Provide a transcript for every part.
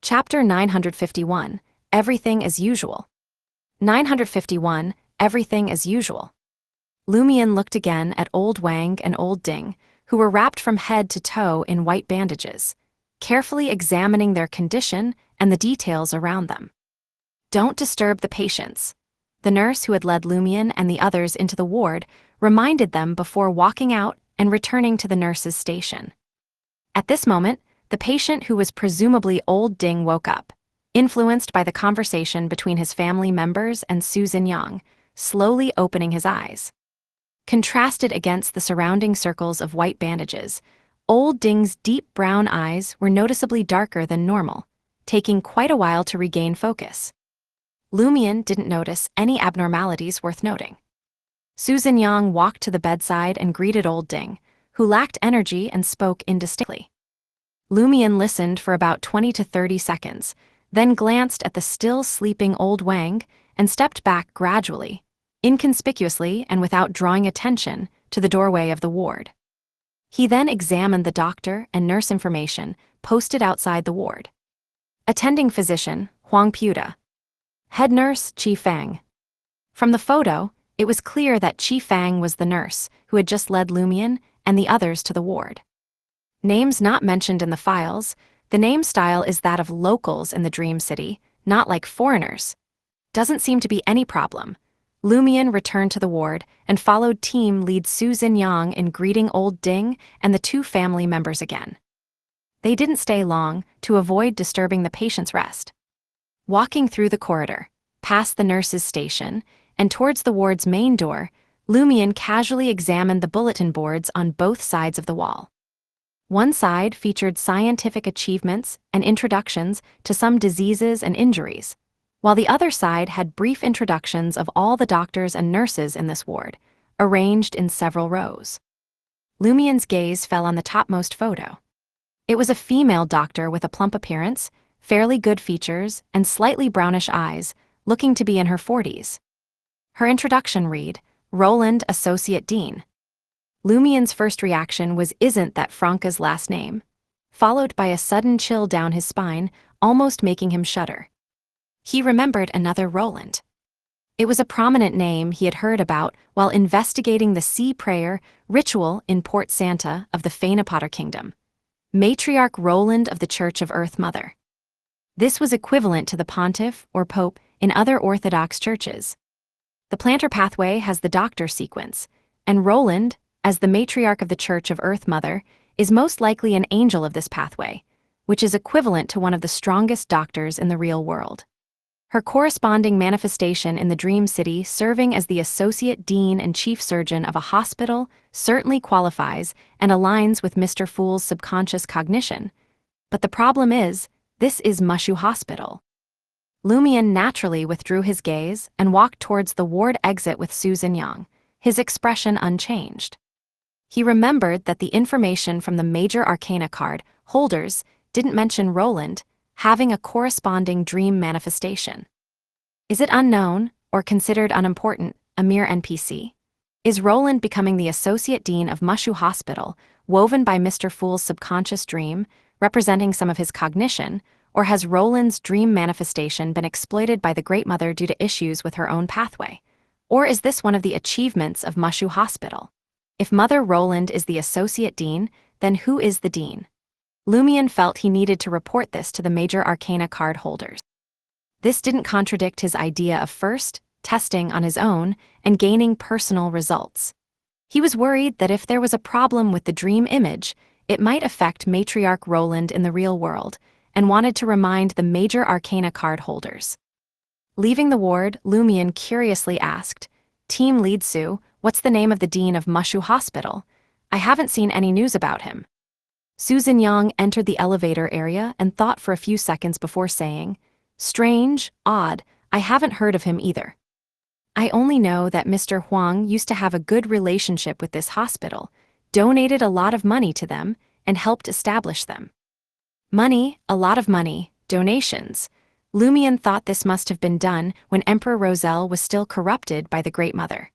Chapter 951, Everything as Usual. 951, Everything as Usual. Lumian looked again at Old Wang and Old Ding, who were wrapped from head to toe in white bandages, carefully examining their condition and the details around them. "Don't disturb the patients," the nurse who had led Lumian and the others into the ward reminded them before walking out and returning to the nurse's station. At this moment, the patient who was presumably Old Ding woke up, influenced by the conversation between his family members and Susan Yang, slowly opening his eyes. Contrasted against the surrounding circles of white bandages, Old Ding's deep brown eyes were noticeably darker than normal, taking quite a while to regain focus. Lumian didn't notice any abnormalities worth noting. Susan Yang walked to the bedside and greeted Old Ding, who lacked energy and spoke indistinctly. Lumian listened for about 20 to 30 seconds, then glanced at the still sleeping Old Wang and stepped back gradually, inconspicuously and without drawing attention, to the doorway of the ward. He then examined the doctor and nurse information posted outside the ward. Attending physician, Huang Puda. Head nurse, Qi Fang. From the photo, it was clear that Qi Fang was the nurse who had just led Lumian and the others to the ward. Names not mentioned in the files, the name style is that of locals in the Dream City, not like foreigners. Doesn't seem to be any problem. Lumian returned to the ward and followed team lead Susan Yang in greeting Old Ding and the two family members again. They didn't stay long to avoid disturbing the patient's rest. Walking through the corridor, past the nurse's station, and towards the ward's main door, Lumian casually examined the bulletin boards on both sides of the wall. One side featured scientific achievements and introductions to some diseases and injuries, while the other side had brief introductions of all the doctors and nurses in this ward, arranged in several rows. Lumian's gaze fell on the topmost photo. It was a female doctor with a plump appearance, fairly good features, and slightly brownish eyes, looking to be in her 40s. Her introduction read, Roland, Associate Dean. Lumian's first reaction was, "Isn't that Franca's last name?" followed by a sudden chill down his spine, almost making him shudder. He remembered another Roland. It was a prominent name he had heard about while investigating the sea prayer ritual in Port Santa of the Fainapotter Kingdom. Matriarch Roland of the Church of Earth Mother. This was equivalent to the pontiff or pope in other Orthodox churches. The plantar pathway has the doctor sequence, and Roland, as the matriarch of the Church of Earth Mother, is most likely an angel of this pathway, which is equivalent to one of the strongest doctors in the real world. Her corresponding manifestation in the Dream City serving as the associate dean and chief surgeon of a hospital certainly qualifies and aligns with Mr. Fool's subconscious cognition. But the problem is, this is Mushu Hospital. Lumian naturally withdrew his gaze and walked towards the ward exit with Susan Yang, his expression unchanged. He remembered that the information from the Major Arcana card holders didn't mention Roland having a corresponding dream manifestation. Is it unknown, or considered unimportant, a mere NPC? Is Roland becoming the associate dean of Mushu Hospital, woven by Mr. Fool's subconscious dream, representing some of his cognition, or has Roland's dream manifestation been exploited by the Great Mother due to issues with her own pathway? Or is this one of the achievements of Mushu Hospital? If Mother Roland is the associate dean, then who is the dean? Lumian felt he needed to report this to the Major Arcana card holders. This didn't contradict his idea of first testing on his own and gaining personal results. He was worried that if there was a problem with the dream image, it might affect Matriarch Roland in the real world, and wanted to remind the Major Arcana card holders. Leaving the ward, Lumian curiously asked, "Team Lead Su, what's the name of the dean of Mushu Hospital? I haven't seen any news about him." Susan Yang entered the elevator area and thought for a few seconds before saying, "Strange, odd, I haven't heard of him either. I only know that Mr. Huang used to have a good relationship with this hospital, donated a lot of money to them, and helped establish them." Money, a lot of money, donations. Lumian thought this must have been done when Emperor Roselle was still corrupted by the Great Mother.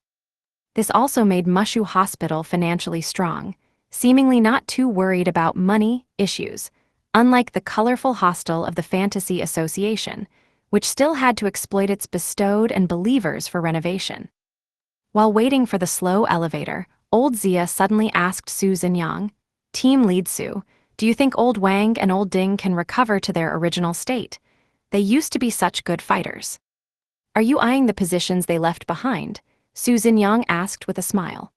This also made Mushu Hospital financially strong, seemingly not too worried about money issues, unlike the colorful hostel of the Fantasy Association, which still had to exploit its bestowed and believers for renovation. While waiting for the slow elevator, old Zia suddenly asked Su Xinyang, "Team lead Su, do you think old Wang and old Ding can recover to their original state? They used to be such good fighters." "Are you eyeing the positions they left behind?" Su Xinyang asked with a smile.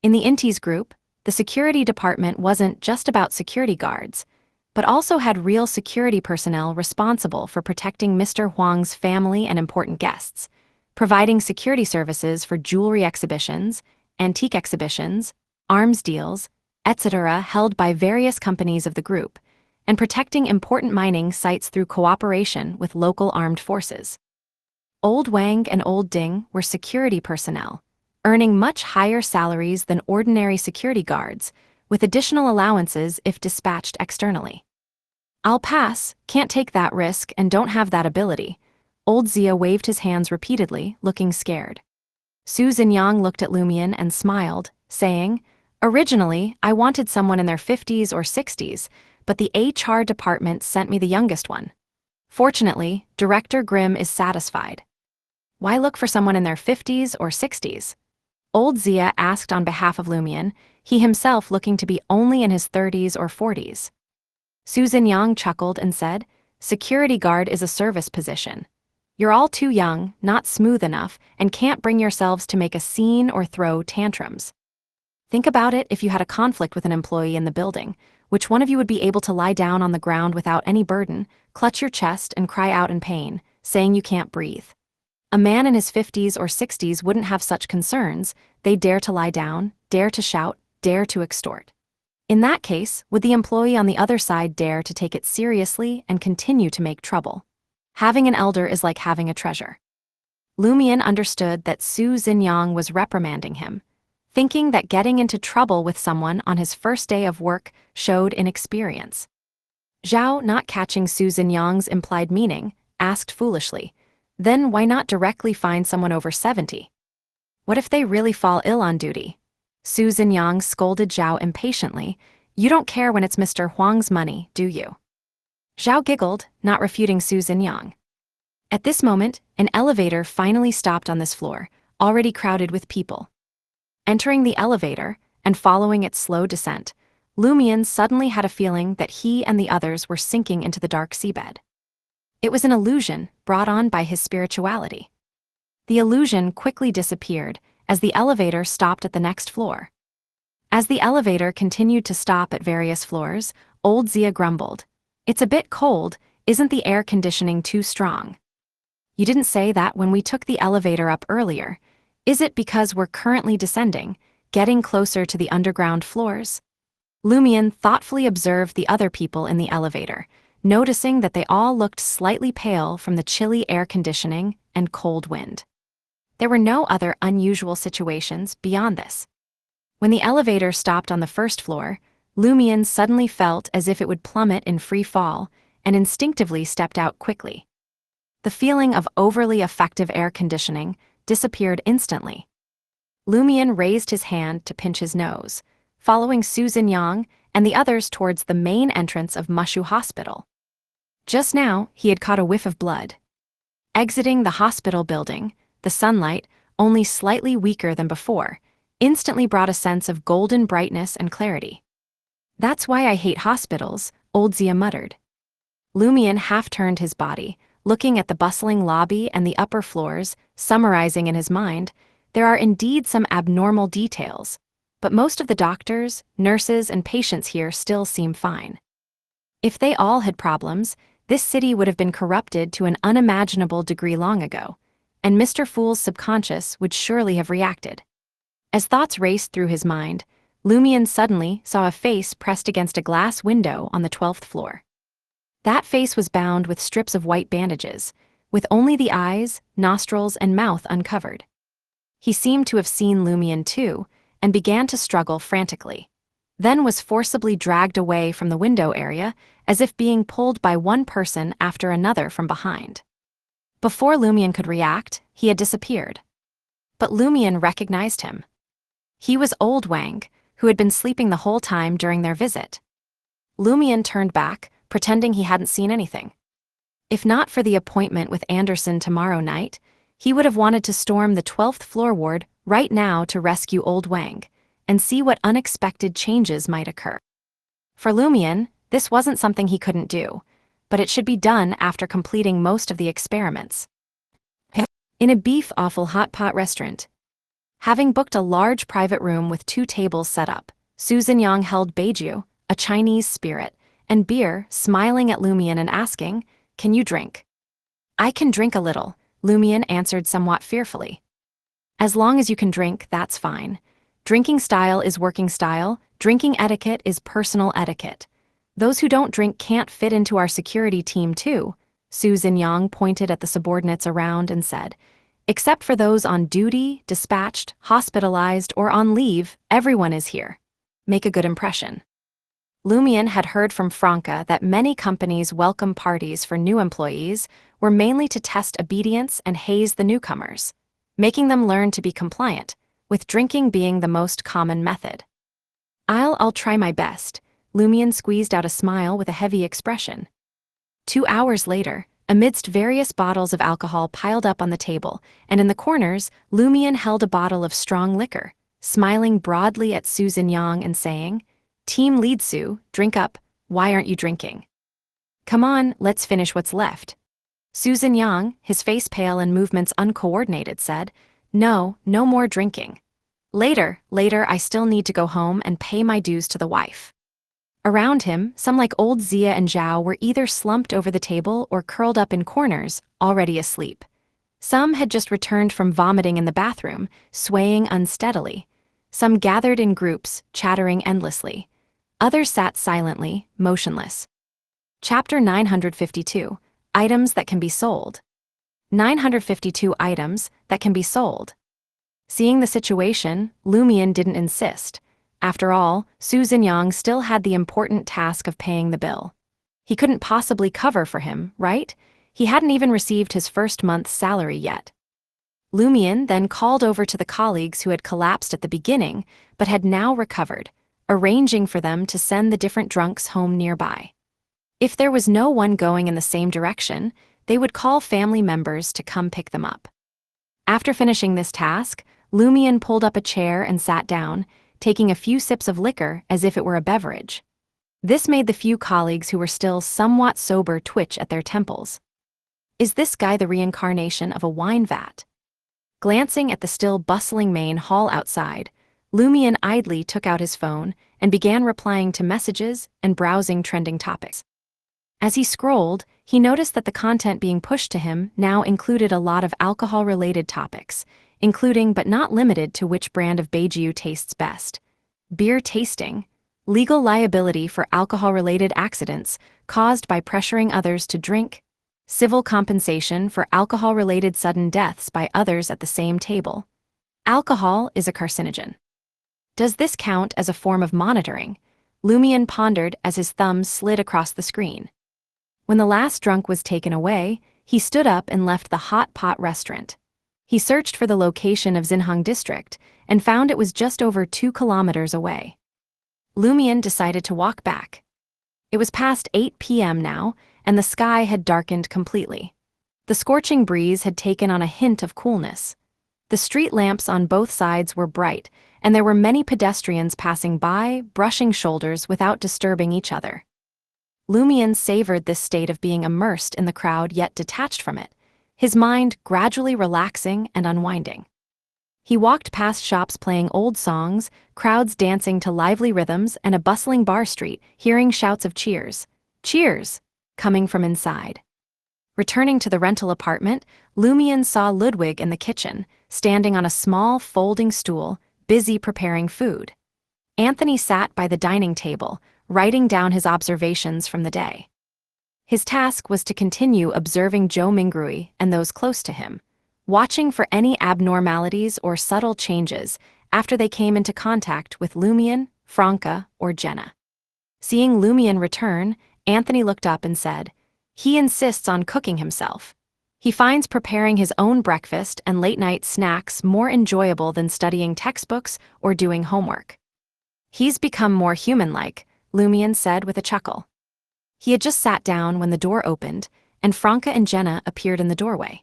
In the Intis group, the security department wasn't just about security guards, but also had real security personnel responsible for protecting Mr. Huang's family and important guests, providing security services for jewelry exhibitions, antique exhibitions, arms deals, etc. held by various companies of the group, and protecting important mining sites through cooperation with local armed forces. Old Wang and Old Ding were security personnel, earning much higher salaries than ordinary security guards, with additional allowances if dispatched externally. "I'll pass, can't take that risk and don't have that ability." Old Zia waved his hands repeatedly, looking scared. Su Xinyang looked at Lumian and smiled, saying, "Originally, I wanted someone in their 50s or 60s, but the HR department sent me the youngest one. Fortunately, Director Grimm is satisfied." "Why look for someone in their 50s or 60s? Old Zia asked on behalf of Lumian, he himself looking to be only in his 30s or 40s. Su Xinyang chuckled and said, "Security guard is a service position. You're all too young, not smooth enough, and can't bring yourselves to make a scene or throw tantrums. Think about it if you had a conflict with an employee in the building. Which one of you would be able to lie down on the ground without any burden, clutch your chest and cry out in pain, saying you can't breathe? A man in his 50s or 60s wouldn't have such concerns. They dare to lie down, dare to shout, dare to extort. In that case, would the employee on the other side dare to take it seriously and continue to make trouble? Having an elder is like having a treasure." Lumian understood that Su Xinyang was reprimanding him, thinking that getting into trouble with someone on his first day of work showed inexperience. Zhao, not catching Su Xinyang's implied meaning, asked foolishly, "Then why not directly find someone over 70? What if they really fall ill on duty?" Su Xinyang scolded Zhao impatiently, "You don't care when it's Mr. Huang's money, do you?" Zhao giggled, not refuting Su Xinyang. At this moment, an elevator finally stopped on this floor, already crowded with people. Entering the elevator, and following its slow descent, Lumian suddenly had a feeling that he and the others were sinking into the dark seabed. It was an illusion brought on by his spirituality. The illusion quickly disappeared as the elevator stopped at the next floor. As the elevator continued to stop at various floors, old Zia grumbled, "It's a bit cold, isn't the air conditioning too strong? You didn't say that when we took the elevator up earlier. Is it because we're currently descending, getting closer to the underground floors?" Lumian thoughtfully observed the other people in the elevator, noticing that they all looked slightly pale from the chilly air conditioning and cold wind. There were no other unusual situations beyond this. When the elevator stopped on the first floor, Lumian suddenly felt as if it would plummet in free fall, and instinctively stepped out quickly. The feeling of overly effective air conditioning disappeared instantly. Lumian raised his hand to pinch his nose, following Su Xinyang and the others towards the main entrance of Mushu Hospital. Just now, he had caught a whiff of blood. Exiting the hospital building, the sunlight, only slightly weaker than before, instantly brought a sense of golden brightness and clarity. "That's why I hate hospitals," old Zia muttered. Lumian half-turned his body, looking at the bustling lobby and the upper floors, summarizing in his mind, there are indeed some abnormal details, but most of the doctors, nurses, and patients here still seem fine. If they all had problems, this city would have been corrupted to an unimaginable degree long ago, and Mr. Fool's subconscious would surely have reacted. As thoughts raced through his mind, Lumian suddenly saw a face pressed against a glass window on the 12th floor. That face was bound with strips of white bandages, with only the eyes, nostrils, and mouth uncovered. He seemed to have seen Lumian too, and began to struggle frantically, then was forcibly dragged away from the window area as if being pulled by one person after another from behind. Before Lumian could react, he had disappeared. But Lumian recognized him. He was old Wang, who had been sleeping the whole time during their visit. Lumion turned back, pretending he hadn't seen anything. If not for the appointment with Anderson tomorrow night, he would have wanted to storm the 12th floor ward right now to rescue Old Wang, and see what unexpected changes might occur. For Lumion, this wasn't something he couldn't do, but it should be done after completing most of the experiments. In a beef offal hot pot restaurant. Having booked a large private room with 2 tables set up, Susan Yang held baijiu, a Chinese spirit, and beer, smiling at Lumion and asking, "Can you drink?" "I can drink a little," Lumion answered somewhat fearfully. "As long as you can drink, that's fine. Drinking style is working style, drinking etiquette is personal etiquette. Those who don't drink can't fit into our security team too," Susan Yang pointed at the subordinates around and said, "Except for those on duty, dispatched, hospitalized, or on leave, everyone is here. Make a good impression." Lumion had heard from Franca that many companies' welcome parties for new employees were mainly to test obedience and haze the newcomers, making them learn to be compliant, with drinking being the most common method. I'll try my best," Lumion squeezed out a smile with a heavy expression. 2 hours later, amidst various bottles of alcohol piled up on the table, and in the corners, Lumion held a bottle of strong liquor, smiling broadly at Susan Yang and saying, "Team lead Sue, drink up, why aren't you drinking? Come on, let's finish what's left." Susan Yang, his face pale and movements uncoordinated, said, No more drinking. Later, I still need to go home and pay my dues to the wife." Around him, some like old Zia and Zhao were either slumped over the table or curled up in corners, already asleep. Some had just returned from vomiting in the bathroom, swaying unsteadily. Some gathered in groups, chattering endlessly. Others sat silently, motionless. Chapter 952, Items that can be sold. 952 items that can be sold. Seeing the situation, Lumion didn't insist. After all, Susan Yang still had the important task of paying the bill. He couldn't possibly cover for him, right? He hadn't even received his first month's salary yet. Lumion then called over to the colleagues who had collapsed at the beginning, but had now recovered, arranging for them to send the different drunks home nearby. If there was no one going in the same direction, they would call family members to come pick them up. After finishing this task, Lumion pulled up a chair and sat down, taking a few sips of liquor as if it were a beverage. This made the few colleagues who were still somewhat sober twitch at their temples. Is this guy the reincarnation of a wine vat? Glancing at the still bustling main hall outside, Lumion idly took out his phone and began replying to messages and browsing trending topics. As he scrolled, he noticed that the content being pushed to him now included a lot of alcohol-related topics, including but not limited to which brand of baijiu tastes best, beer tasting, legal liability for alcohol-related accidents caused by pressuring others to drink, civil compensation for alcohol-related sudden deaths by others at the same table. Alcohol is a carcinogen. Does this count as a form of monitoring? Lumion pondered as his thumb slid across the screen. When the last drunk was taken away, he stood up and left the hot pot restaurant. He searched for the location of Xinhang District and found it was just over 2 kilometers away. Lumion decided to walk back. It was past 8 p.m. now, and the sky had darkened completely. The scorching breeze had taken on a hint of coolness. The street lamps on both sides were bright, and there were many pedestrians passing by, brushing shoulders without disturbing each other. Lumion savored this state of being immersed in the crowd yet detached from it, his mind gradually relaxing and unwinding. He walked past shops playing old songs, crowds dancing to lively rhythms, and a bustling bar street, hearing shouts of cheers, "Cheers!" coming from inside. Returning to the rental apartment, Lumion saw Ludwig in the kitchen, standing on a small folding stool, busy preparing food. Anthony sat by the dining table, writing down his observations from the day. His task was to continue observing Zhou Mingrui and those close to him, watching for any abnormalities or subtle changes after they came into contact with Lumion, Franca, or Jenna. Seeing Lumion return, Anthony looked up and said, "He insists on cooking himself. He finds preparing his own breakfast and late-night snacks more enjoyable than studying textbooks or doing homework. He's become more human-like," Lumion said with a chuckle. He had just sat down when the door opened, and Franca and Jenna appeared in the doorway.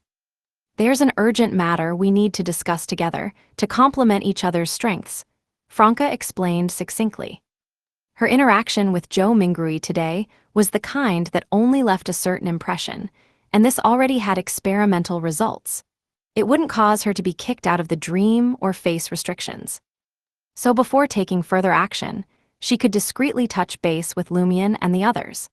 There's an urgent matter we need to discuss together, to complement each other's strengths, Franca explained succinctly. Her interaction with Joe Mingrui today was the kind that only left a certain impression, and this already had experimental results. It wouldn't cause her to be kicked out of the dream or face restrictions. So before taking further action, she could discreetly touch base with Lumion and the others.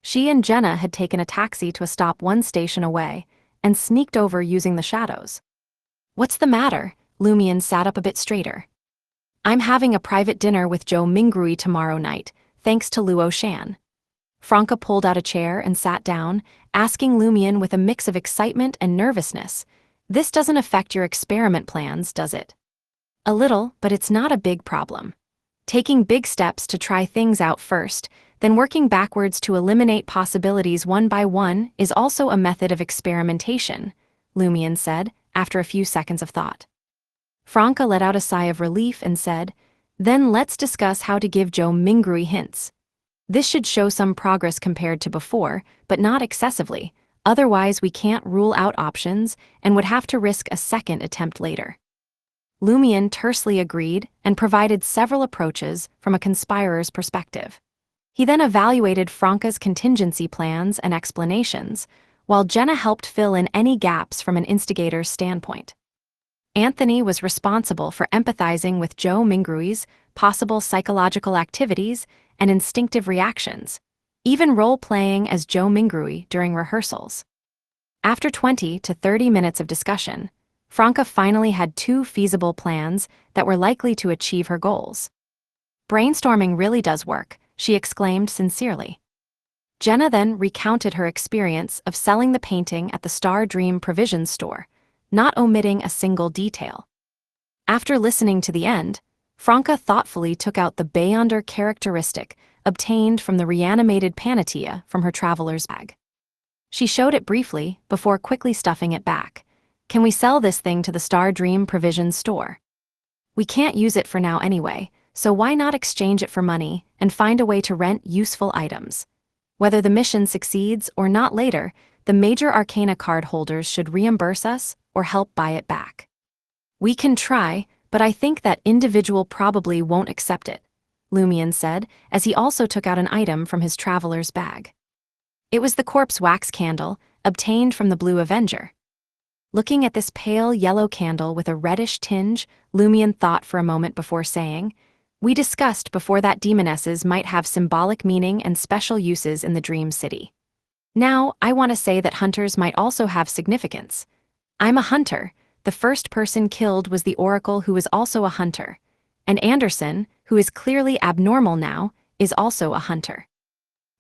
She and Jenna had taken a taxi to a stop one station away and sneaked over using the shadows. What's the matter? Lumion sat up a bit straighter. I'm having a private dinner with Joe Mingrui tomorrow night, thanks to Luo Shan. Franca pulled out a chair and sat down, asking Lumion with a mix of excitement and nervousness, "This doesn't affect your experiment plans, does it?" A little, but it's not a big problem. Taking big steps to try things out first, then working backwards to eliminate possibilities one by one is also a method of experimentation, Lumion said, after a few seconds of thought. Franca let out a sigh of relief and said, "Then let's discuss how to give Joe Mingrui hints. This should show some progress compared to before, but not excessively, otherwise we can't rule out options and would have to risk a second attempt later." Lumion tersely agreed and provided several approaches from a conspirer's perspective. He then evaluated Franca's contingency plans and explanations, while Jenna helped fill in any gaps from an instigator's standpoint. Anthony was responsible for empathizing with Joe Mingrui's possible psychological activities and instinctive reactions, even role-playing as Joe Mingrui during rehearsals. After 20 to 30 minutes of discussion, Franca finally had 2 feasible plans that were likely to achieve her goals. "Brainstorming really does work," she exclaimed sincerely. Jenna then recounted her experience of selling the painting at the Star Dream Provisions store, not omitting a single detail. After listening to the end, Franca thoughtfully took out the Beyonder characteristic obtained from the reanimated Panatia from her traveler's bag. She showed it briefly before quickly stuffing it back. "Can we sell this thing to the Star Dream Provisions store? We can't use it for now anyway, so why not exchange it for money and find a way to rent useful items? Whether the mission succeeds or not later, the major Arcana card holders should reimburse us or help buy it back. We can try, but I think that individual probably won't accept it," Lumion said, as he also took out an item from his traveler's bag. It was the corpse wax candle, obtained from the Blue Avenger. Looking at this pale yellow candle with a reddish tinge, Lumion thought for a moment before saying, "We discussed before that demonesses might have symbolic meaning and special uses in the Dream City. Now, I want to say that hunters might also have significance. I'm a hunter. The first person killed was the Oracle, who is also a hunter. And Anderson, who is clearly abnormal now, is also a hunter.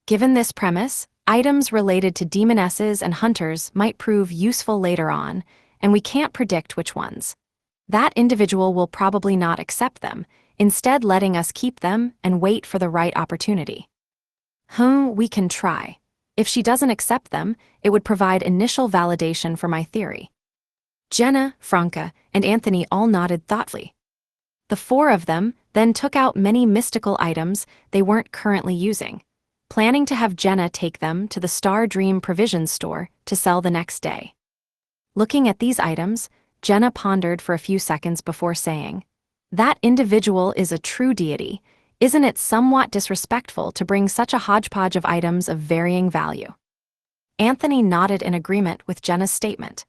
Given this premise, items related to demonesses and hunters might prove useful later on, and we can't predict which ones. That individual will probably not accept them, instead letting us keep them and wait for the right opportunity. We can try. If she doesn't accept them, it would provide initial validation for my theory." Jenna, Franca, and Anthony all nodded thoughtfully. The 4 of them then took out many mystical items they weren't currently using, planning to have Jenna take them to the Star Dream Provisions store to sell the next day. Looking at these items, Jenna pondered for a few seconds before saying, "That individual is a true deity. Isn't it somewhat disrespectful to bring such a hodgepodge of items of varying value?" Anthony nodded in agreement with Jenna's statement.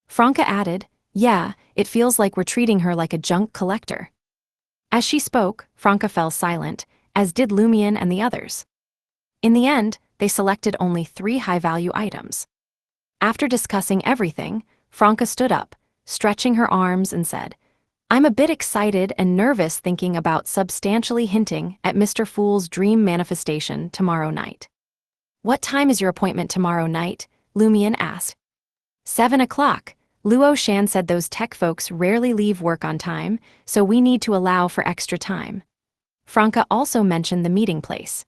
Franca added, "Yeah, it feels like we're treating her like a junk collector." As she spoke, Franca fell silent, as did Lumion and the others. In the end, they selected only 3 high-value items. After discussing everything, Franca stood up, stretching her arms and said, "I'm a bit excited and nervous thinking about substantially hinting at Mr. Fool's dream manifestation tomorrow night." "What time is your appointment tomorrow night?" Lumion asked. 7 o'clock. Luo Shan said those tech folks rarely leave work on time, so we need to allow for extra time. Franca also mentioned the meeting place.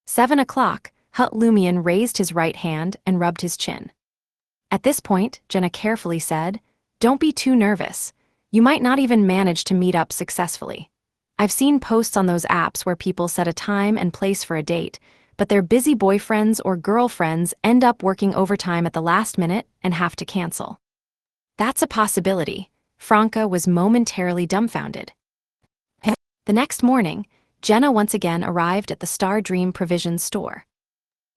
7 o'clock, Lumion raised his right hand and rubbed his chin. At this point, Jenna carefully said, "Don't be too nervous. You might not even manage to meet up successfully. I've seen posts on those apps where people set a time and place for a date, but their busy boyfriends or girlfriends end up working overtime at the last minute and have to cancel. That's a possibility. Franca was momentarily dumbfounded. The next morning, Jenna once again arrived at the Star Dream Provisions store.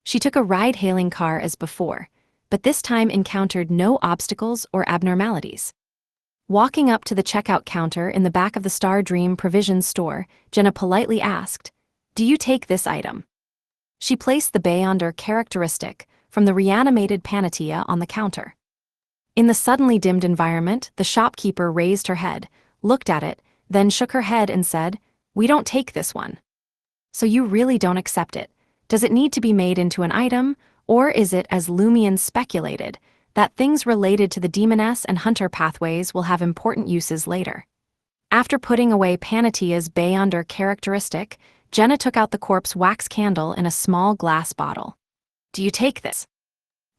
She took a ride-hailing car as before, but this time encountered no obstacles or abnormalities. Walking up to the checkout counter in the back of the Star Dream Provisions store, Jenna politely asked, "Do you take this item?" She placed the Beyonder characteristic from the reanimated Panatia on the counter. In the suddenly dimmed environment, the shopkeeper raised her head, looked at it, then shook her head and said, "We don't take this one." "So you really don't accept it? Does it need to be made into an item, or is it, as Lumion speculated, that things related to the Demoness and Hunter pathways will have important uses later?" After putting away Panatia's Beyonder characteristic, Jenna took out the corpse wax candle in a small glass bottle. "Do you take this?"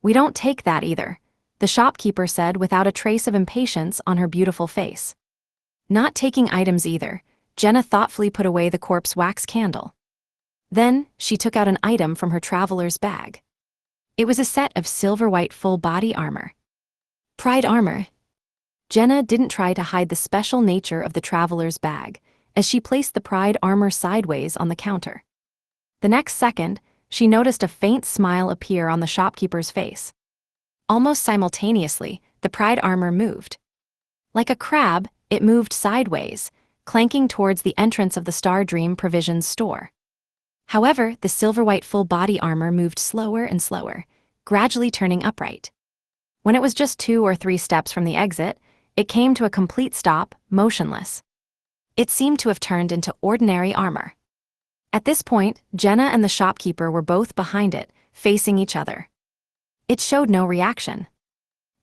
"We don't take that either," the shopkeeper said without a trace of impatience on her beautiful face. Not taking items either, Jenna thoughtfully put away the corpse wax candle. Then, she took out an item from her traveler's bag. It was a set of silver-white full-body armor. Pride armor. Jenna didn't try to hide the special nature of the traveler's bag, as she placed the Pride armor sideways on the counter. The next second, she noticed a faint smile appear on the shopkeeper's face. Almost simultaneously, the Pride armor moved. Like a crab, it moved sideways, clanking towards the entrance of the Star Dream Provisions store. However, the silver-white full-body armor moved slower and slower, gradually turning upright. When it was just 2 or 3 steps from the exit, it came to a complete stop, motionless. It seemed to have turned into ordinary armor. At this point, Jenna and the shopkeeper were both behind it, facing each other. It showed no reaction.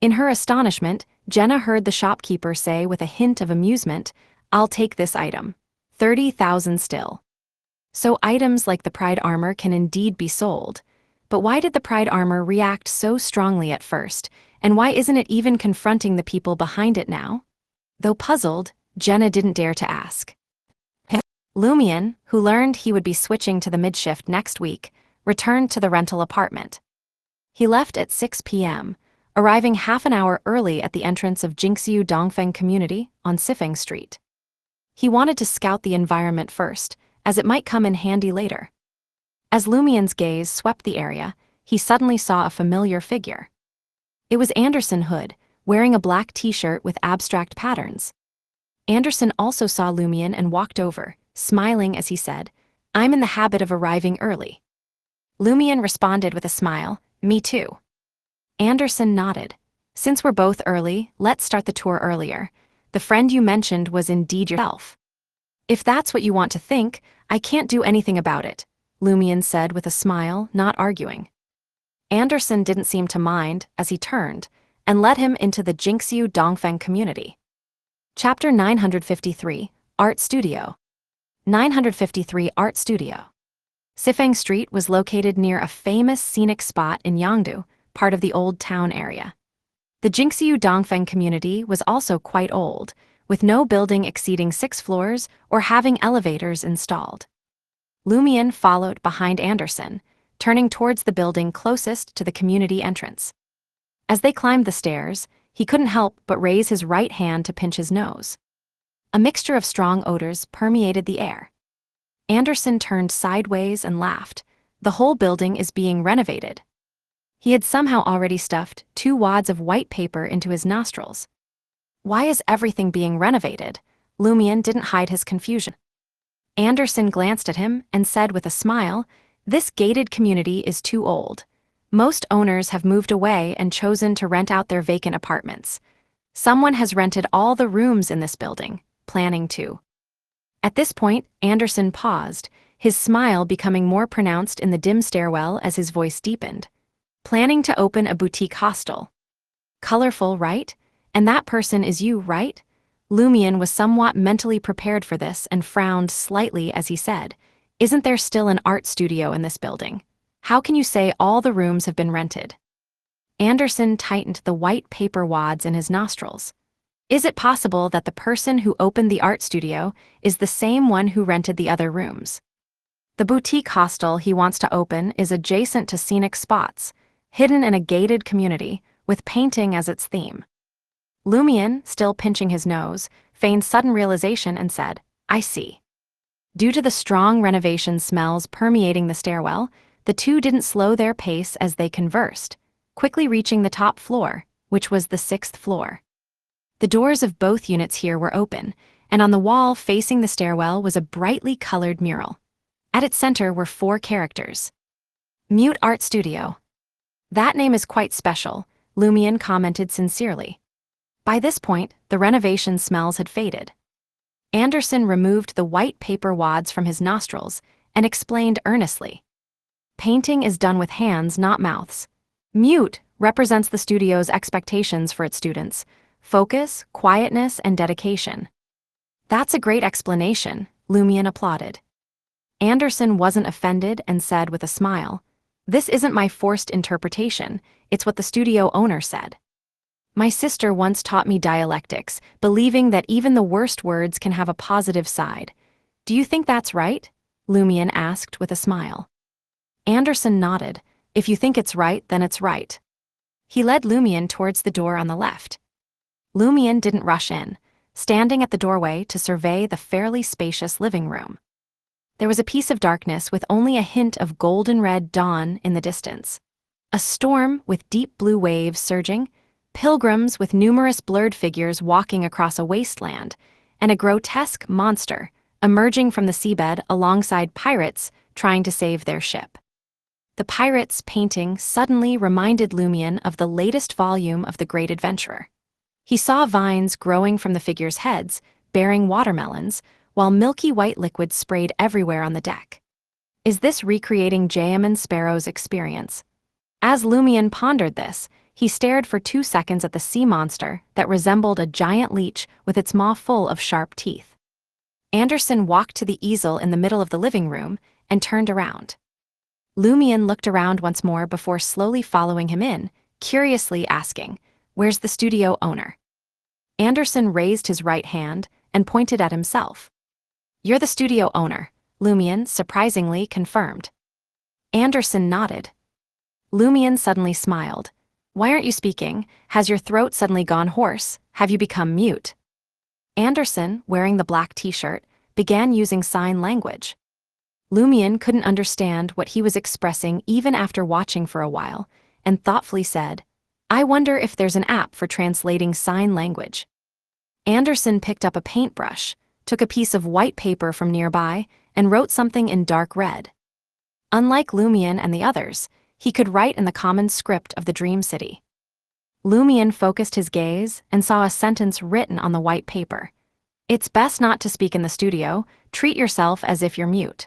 In her astonishment, Jenna heard the shopkeeper say with a hint of amusement, "I'll take this item. 30,000 still." So items like the Pride armor can indeed be sold. But why did the Pride armor react so strongly at first, and why isn't it even confronting the people behind it now? Though puzzled, Jenna didn't dare to ask. Lumion, who learned he would be switching to the mid-shift next week, returned to the rental apartment. He left at 6 p.m., arriving half an hour early at the entrance of Jinxiu Dongfeng Community on Sifeng Street. He wanted to scout the environment first, as it might come in handy later. As Lumion's gaze swept the area, he suddenly saw a familiar figure. It was Anderson Hood, wearing a black t-shirt with abstract patterns. Anderson also saw Lumion and walked over, smiling as he said, "I'm in the habit of arriving early." Lumion responded with a smile, "Me too." Anderson nodded. "Since we're both early, let's start the tour earlier. The friend you mentioned was indeed yourself." "If that's what you want to think, I can't do anything about it," Lumion said with a smile, not arguing. Anderson didn't seem to mind as he turned and led him into the Jinxiu Dongfeng Community. Chapter 953, Art Studio. 953 Art Studio. Sifeng Street was located near a famous scenic spot in Yangdu, part of the Old Town area. The Jinxiu Dongfeng Community was also quite old, with no building exceeding 6 floors or having elevators installed. Lumion followed behind Anderson, turning towards the building closest to the community entrance. As they climbed the stairs, he couldn't help but raise his right hand to pinch his nose. A mixture of strong odors permeated the air. Anderson turned sideways and laughed. The whole building is being renovated. He had somehow already stuffed 2 wads of white paper into his nostrils. Why is everything being renovated? Lumion didn't hide his confusion. Anderson glanced at him and said with a smile, "This gated community is too old. Most owners have moved away and chosen to rent out their vacant apartments. Someone has rented all the rooms in this building, planning to." At this point, Anderson paused, his smile becoming more pronounced in the dim stairwell as his voice deepened. "Planning to open a boutique hostel. Colorful, right? And that person is you, right?" Lumion was somewhat mentally prepared for this and frowned slightly as he said, "Isn't there still an art studio in this building? How can you say all the rooms have been rented?" Anderson tightened the white paper wads in his nostrils. Is it possible that the person who opened the art studio is the same one who rented the other rooms? The boutique hostel he wants to open is adjacent to scenic spots, hidden in a gated community, with painting as its theme. Lumion, still pinching his nose, feigned sudden realization and said, I see. Due to the strong renovation smells permeating the stairwell, the two didn't slow their pace as they conversed, quickly reaching the top floor, which was the 6th floor. The doors of both units here were open, and on the wall facing the stairwell was a brightly colored mural. At its center were 4 characters. Mute Art Studio. That name is quite special, Lumion commented sincerely. By this point, the renovation smells had faded. Anderson removed the white paper wads from his nostrils and explained earnestly. Painting is done with hands, not mouths. Mute represents the studio's expectations for its students: focus, quietness, and dedication. That's a great explanation, Lumion applauded. Anderson wasn't offended and said with a smile, This isn't my forced interpretation, it's what the studio owner said. My sister once taught me dialectics, believing that even the worst words can have a positive side. Do you think that's right? Lumion asked with a smile. Anderson nodded. If you think it's right, then it's right. He led Lumion towards the door on the left. Lumion didn't rush in, standing at the doorway to survey the fairly spacious living room. There was a piece of darkness with only a hint of golden-red dawn in the distance. A storm with deep blue waves surging, pilgrims with numerous blurred figures walking across a wasteland, and a grotesque monster emerging from the seabed alongside pirates trying to save their ship. The pirates' painting suddenly reminded Lumion of the latest volume of The Great Adventurer. He saw vines growing from the figures' heads, bearing watermelons, while milky white liquid sprayed everywhere on the deck. Is this recreating Jayaman Sparrow's experience? As Lumion pondered this, he stared for 2 seconds at the sea monster that resembled a giant leech with its maw full of sharp teeth. Anderson walked to the easel in the middle of the living room and turned around. Lumion looked around once more before slowly following him in, curiously asking, Where's the studio owner? Anderson raised his right hand and pointed at himself. You're the studio owner, Lumion surprisingly confirmed. Anderson nodded. Lumion suddenly smiled. Why aren't you speaking? Has your throat suddenly gone hoarse? Have you become mute? Anderson, wearing the black t-shirt, began using sign language. Lumion couldn't understand what he was expressing even after watching for a while, and thoughtfully said, I wonder if there's an app for translating sign language. Anderson picked up a paintbrush, took a piece of white paper from nearby, and wrote something in dark red. Unlike Lumion and the others, he could write in the common script of the Dream City. Lumion focused his gaze and saw a sentence written on the white paper. It's best not to speak in the studio. Treat yourself as if you're mute.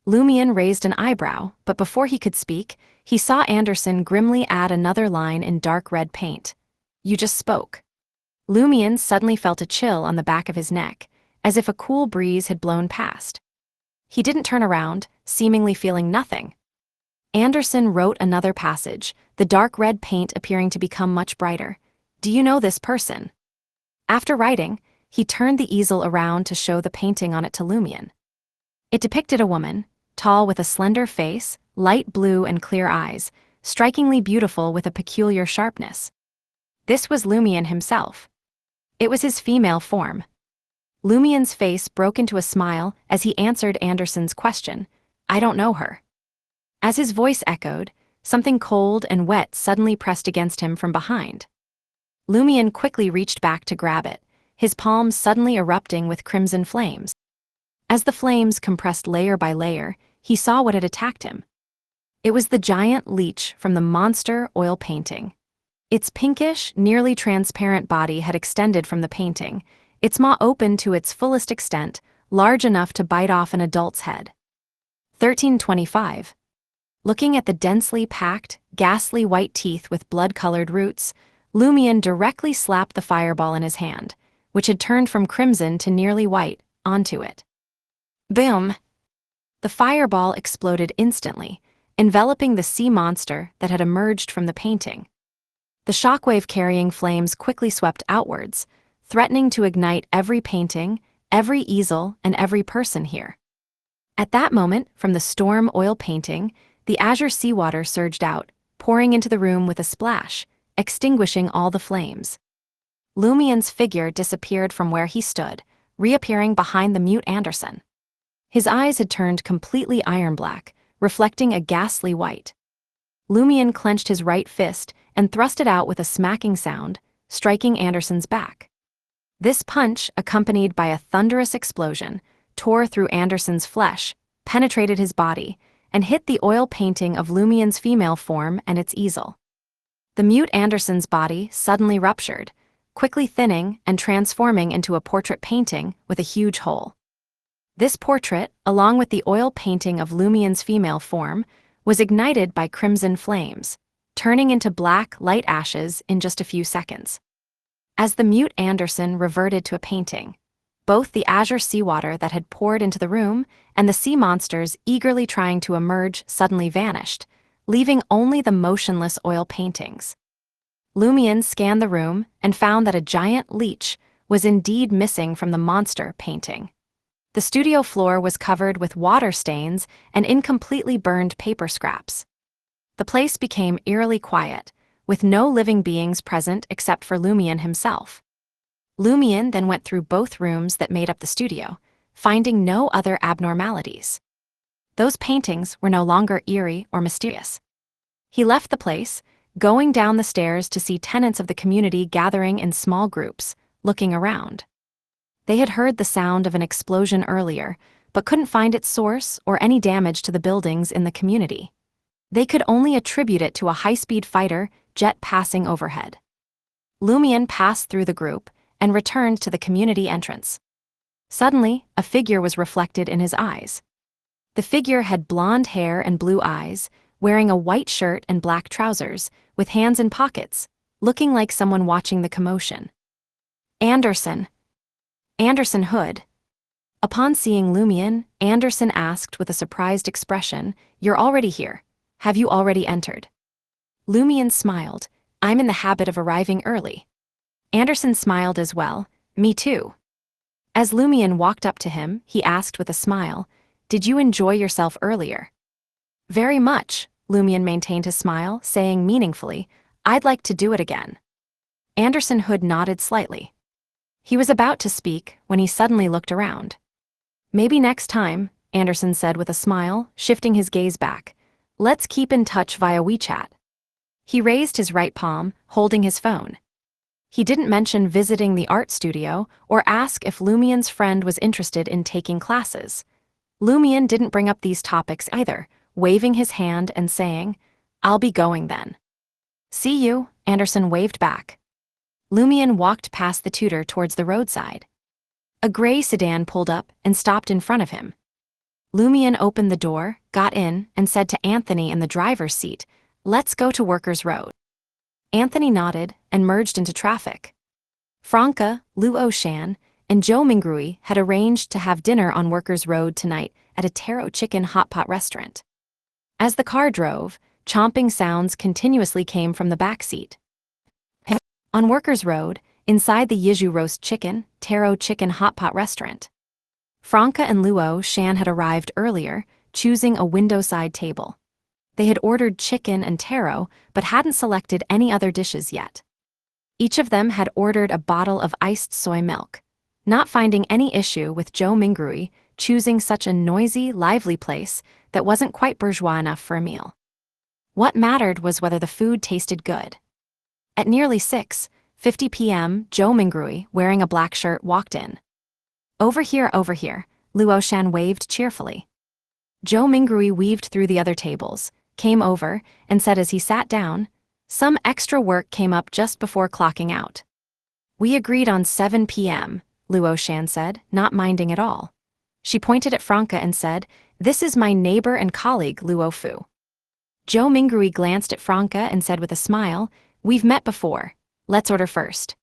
Lumion raised an eyebrow, but before he could speak, he saw Anderson grimly add another line in dark red paint. You just spoke. Lumion suddenly felt a chill on the back of his neck, as if a cool breeze had blown past. He didn't turn around, seemingly feeling nothing. Anderson wrote another passage, the dark red paint appearing to become much brighter. Do you know this person? After writing, he turned the easel around to show the painting on it to Lumion. It depicted a woman, tall with a slender face, light blue and clear eyes, strikingly beautiful with a peculiar sharpness. This was Lumion himself. It was his female form. Lumion's face broke into a smile as he answered Anderson's question. I don't know her. As his voice echoed, something cold and wet suddenly pressed against him from behind. Lumion quickly reached back to grab it, his palms suddenly erupting with crimson flames. As the flames compressed layer by layer, he saw what had attacked him. It was the giant leech from the monster oil painting. Its pinkish, nearly transparent body had extended from the painting, its maw open to its fullest extent, large enough to bite off an adult's head. 1325. Looking at the densely packed, ghastly white teeth with blood-colored roots, Lumion directly slapped the fireball in his hand, which had turned from crimson to nearly white, onto it. Boom! The fireball exploded instantly, enveloping the sea monster that had emerged from the painting. The shockwave-carrying flames quickly swept outwards, threatening to ignite every painting, every easel, and every person here. At that moment, from the storm oil painting, the azure seawater surged out, pouring into the room with a splash, extinguishing all the flames. Lumien's figure disappeared from where he stood, reappearing behind the mute Anderson. His eyes had turned completely iron-black, reflecting a ghastly white. Lumien clenched his right fist and thrust it out with a smacking sound, striking Anderson's back. This punch, accompanied by a thunderous explosion, tore through Anderson's flesh, penetrated his body, and hit the oil painting of Lumien's female form and its easel. The mute Anderson's body suddenly ruptured, quickly thinning and transforming into a portrait painting with a huge hole. This portrait, along with the oil painting of Lumien's female form, was ignited by crimson flames, turning into black, light ashes in just a few seconds. As the mute Anderson reverted to a painting, both the azure seawater that had poured into the room and the sea monsters eagerly trying to emerge suddenly vanished, leaving only the motionless oil paintings. Lumien scanned the room and found that a giant leech was indeed missing from the monster painting. The studio floor was covered with water stains and incompletely burned paper scraps. The place became eerily quiet, with no living beings present except for Lumien himself. Lumien then went through both rooms that made up the studio, finding no other abnormalities. Those paintings were no longer eerie or mysterious. He left the place, going down the stairs to see tenants of the community gathering in small groups, looking around. They had heard the sound of an explosion earlier, but couldn't find its source or any damage to the buildings in the community. They could only attribute it to a high-speed fighter jet passing overhead. Lumien passed through the group and returned to the community entrance. Suddenly, a figure was reflected in his eyes. The figure had blonde hair and blue eyes, wearing a white shirt and black trousers, with hands in pockets, looking like someone watching the commotion. Anderson Hood. Upon seeing Lumien, Anderson asked with a surprised expression, "You're already here. Have you already entered?" Lumien smiled, "I'm in the habit of arriving early." Anderson smiled as well, "Me too." As Lumien walked up to him, he asked with a smile, "Did you enjoy yourself earlier?" "Very much," Lumien maintained his smile, saying meaningfully, "I'd like to do it again." Anderson Hood nodded slightly. He was about to speak when he suddenly looked around. "Maybe next time," Anderson said with a smile, shifting his gaze back. "Let's keep in touch via WeChat." He raised his right palm, holding his phone. He didn't mention visiting the art studio or ask if Lumien's friend was interested in taking classes. Lumien didn't bring up these topics either, waving his hand and saying, "I'll be going then." "See you," Anderson waved back. Lumien walked past the tutor towards the roadside. A gray sedan pulled up and stopped in front of him. Lumien opened the door, got in, and said to Anthony in the driver's seat, "Let's go to Workers' Road." Anthony nodded and merged into traffic. Franca, Luo Shan, and Joe Mingrui had arranged to have dinner on Workers' Road tonight at a taro chicken hot pot restaurant. As the car drove, chomping sounds continuously came from the back seat. On Workers' Road, inside the Yiju Roast Chicken, Taro Chicken Hot Pot restaurant. Franca and Luo Shan had arrived earlier, choosing a window-side table. They had ordered chicken and taro, but hadn't selected any other dishes yet. Each of them had ordered a bottle of iced soy milk, not finding any issue with Joe Mingrui choosing such a noisy, lively place that wasn't quite bourgeois enough for a meal. What mattered was whether the food tasted good. At nearly 6:50 p.m., Joe Mingrui, wearing a black shirt, walked in. Over here, Luo Shan waved cheerfully. Joe Mingrui weaved through the other tables, came over, and said as he sat down, "Some extra work came up just before clocking out." "We agreed on 7 p.m., Luo Shan said, not minding at all. She pointed at Franca and said, "This is my neighbor and colleague, Luo Fu." Joe Mingrui glanced at Franca and said with a smile, "We've met before. Let's order first."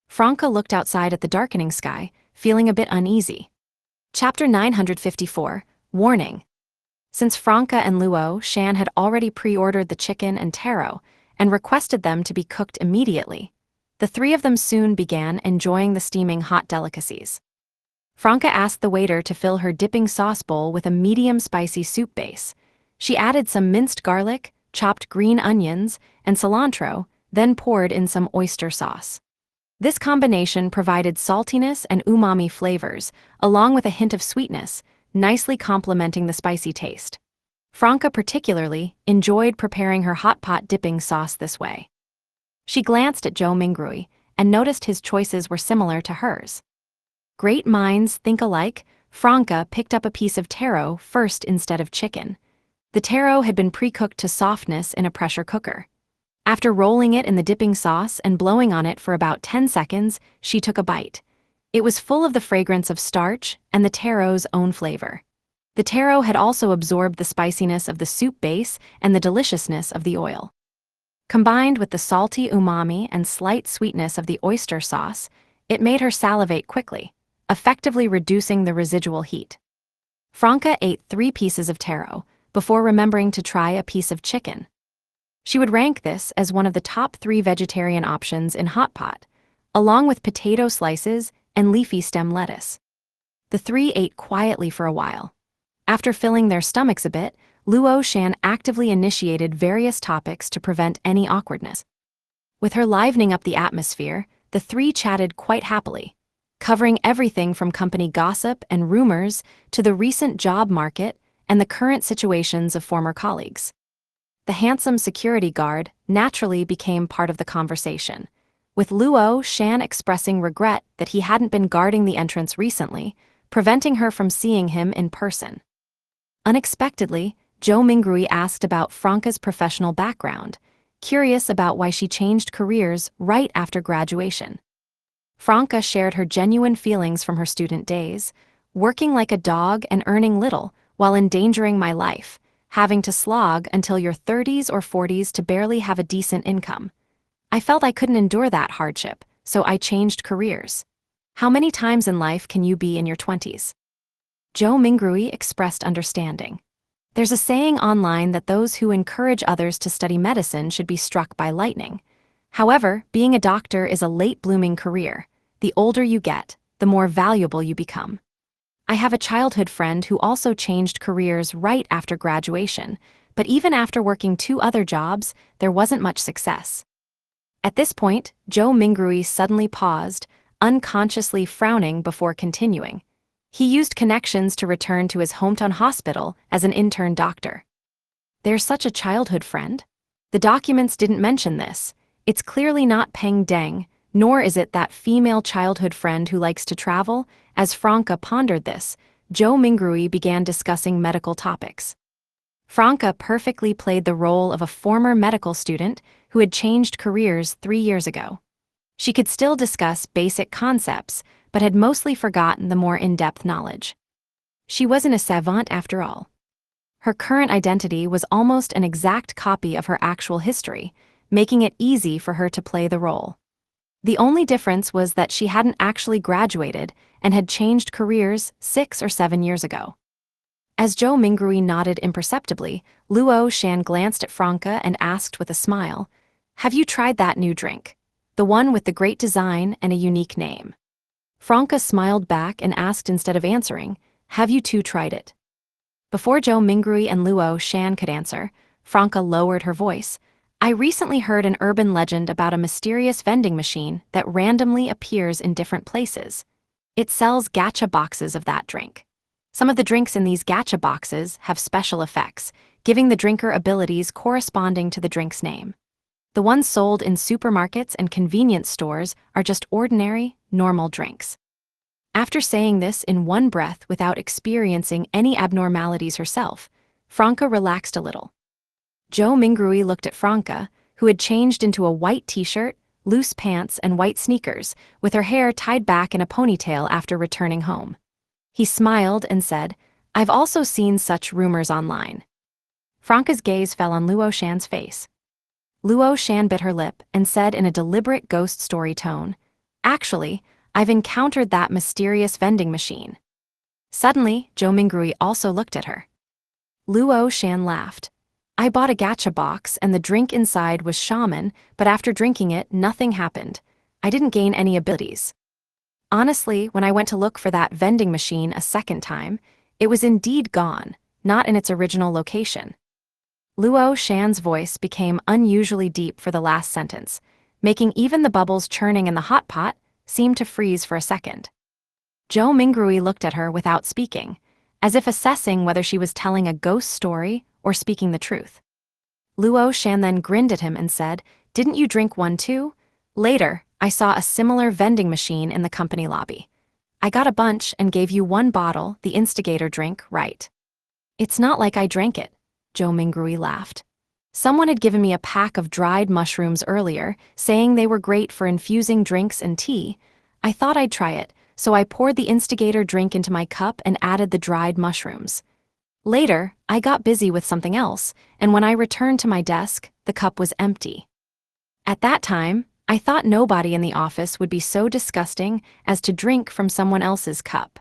Franca looked outside at the darkening sky, feeling a bit uneasy. Chapter 954, Warning. Since Franca and Luo Shan had already pre-ordered the chicken and taro and requested them to be cooked immediately, The three of them soon began enjoying the steaming hot delicacies. Franca asked the waiter to fill her dipping sauce bowl with a medium spicy soup base. She added some minced garlic, chopped green onions, and cilantro, then poured in some oyster sauce. This combination provided saltiness and umami flavors, along with a hint of sweetness, nicely complementing the spicy taste. Franca particularly enjoyed preparing her hot pot dipping sauce this way. She glanced at Joe Mingrui and noticed his choices were similar to hers. Great minds think alike. Franca picked up a piece of taro first instead of chicken. The taro had been pre-cooked to softness in a pressure cooker. After rolling it in the dipping sauce and blowing on it for about 10 seconds, she took a bite. It was full of the fragrance of starch and the taro's own flavor. The taro had also absorbed the spiciness of the soup base and the deliciousness of the oil. Combined with the salty umami and slight sweetness of the oyster sauce, it made her salivate quickly, effectively reducing the residual heat. Franca ate 3 pieces of taro before remembering to try a piece of chicken. She would rank this as one of the top 3 vegetarian options in hot pot, along with potato slices and leafy stem lettuce. The 3 ate quietly for a while. After filling their stomachs a bit, Luo Shan actively initiated various topics to prevent any awkwardness. With her livening up the atmosphere, the 3 chatted quite happily, covering everything from company gossip and rumors to the recent job market and the current situations of former colleagues. The handsome security guard naturally became part of the conversation, with Luo Shan expressing regret that he hadn't been guarding the entrance recently, preventing her from seeing him in person. Unexpectedly, Joe Mingrui asked about Franca's professional background, curious about why she changed careers right after graduation. Franca shared her genuine feelings from her student days, working like a dog and earning little while endangering my life, having to slog until your 30s or 40s to barely have a decent income. I felt I couldn't endure that hardship, so I changed careers. How many times in life can you be in your 20s? Joe Mingrui expressed understanding. There's a saying online that those who encourage others to study medicine should be struck by lightning. However, being a doctor is a late-blooming career. The older you get, the more valuable you become. I have a childhood friend who also changed careers right after graduation, but even after working 2 other jobs, there wasn't much success. At this point, Joe Mingrui suddenly paused, unconsciously frowning before continuing. He used connections to return to his hometown hospital as an intern doctor. There's such a childhood friend? The documents didn't mention this. It's clearly not Peng Deng, nor is it that female childhood friend who likes to travel. As Franca pondered this, Joe Mingrui began discussing medical topics. Franca perfectly played the role of a former medical student who had changed careers 3 years ago. She could still discuss basic concepts, but had mostly forgotten the more in-depth knowledge. She wasn't a savant after all. Her current identity was almost an exact copy of her actual history, making it easy for her to play the role. The only difference was that she hadn't actually graduated and had changed careers 6 or 7 years ago. As Joe Mingrui nodded imperceptibly, Luo Shan glanced at Franca and asked with a smile, "Have you tried that new drink? The one with the great design and a unique name?" Franca smiled back and asked instead of answering, "Have you too tried it?" Before Joe Mingrui and Luo Shan could answer, Franca lowered her voice. "I recently heard an urban legend about a mysterious vending machine that randomly appears in different places. It sells gacha boxes of that drink. Some of the drinks in these gacha boxes have special effects, giving the drinker abilities corresponding to the drink's name. The ones sold in supermarkets and convenience stores are just ordinary, normal drinks." After saying this in one breath without experiencing any abnormalities herself, Franca relaxed a little. Joe Mingrui looked at Franca, who had changed into a white t-shirt, loose pants, and white sneakers, with her hair tied back in a ponytail after returning home. He smiled and said, "I've also seen such rumors online." Franca's gaze fell on Luo Shan's face. Luo Shan bit her lip and said in a deliberate ghost story tone, "Actually, I've encountered that mysterious vending machine." Suddenly, Joe Mingrui also looked at her. Luo Shan laughed. "I bought a gacha box and the drink inside was shaman, but after drinking it, nothing happened. I didn't gain any abilities. Honestly, when I went to look for that vending machine a second time, it was indeed gone, not in its original location. Luo Shan's voice became unusually deep for the last sentence, making even the bubbles churning in the hot pot seem to freeze for a second. Zhou Mingrui looked at her without speaking, as if assessing whether she was telling a ghost story or speaking the truth. Luo Shan then grinned at him and said, "Didn't you drink one too? Later, I saw a similar vending machine in the company lobby. I got a bunch and gave you one bottle, the Instigator drink, right?" "It's not like I drank it," Zhou Mingrui laughed. "Someone had given me a pack of dried mushrooms earlier, saying they were great for infusing drinks and tea. I thought I'd try it, so I poured the Instigator drink into my cup and added the dried mushrooms. Later, I got busy with something else, and when I returned to my desk, the cup was empty. At that time, I thought nobody in the office would be so disgusting as to drink from someone else's cup.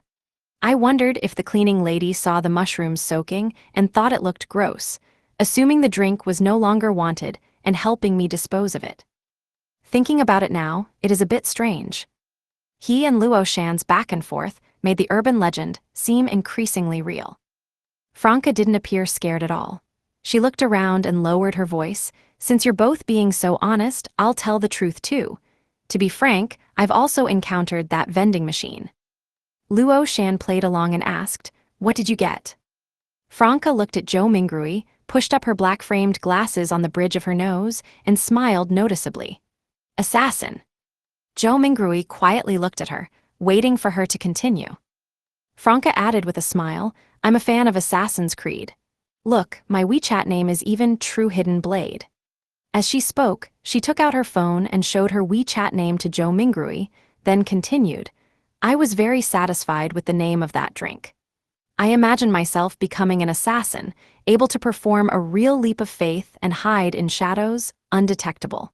I wondered if the cleaning lady saw the mushrooms soaking and thought it looked gross, assuming the drink was no longer wanted and helping me dispose of it. Thinking about it now, it is a bit strange." He and Luo Shan's back and forth made the urban legend seem increasingly real. Franca didn't appear scared at all. She looked around and lowered her voice. "Since you're both being so honest, I'll tell the truth too. To be frank, I've also encountered that vending machine." Luo Shan played along and asked, "What did you get?" Franca looked at Zhou Mingrui, pushed up her black-framed glasses on the bridge of her nose, and smiled noticeably. "Assassin." Zhou Mingrui quietly looked at her, waiting for her to continue. Franca added with a smile, "I'm a fan of Assassin's Creed. Look, my WeChat name is even True Hidden Blade." As she spoke, she took out her phone and showed her WeChat name to Zhou Mingrui, then continued, "I was very satisfied with the name of that drink. I imagine myself becoming an assassin, able to perform a real leap of faith and hide in shadows, undetectable."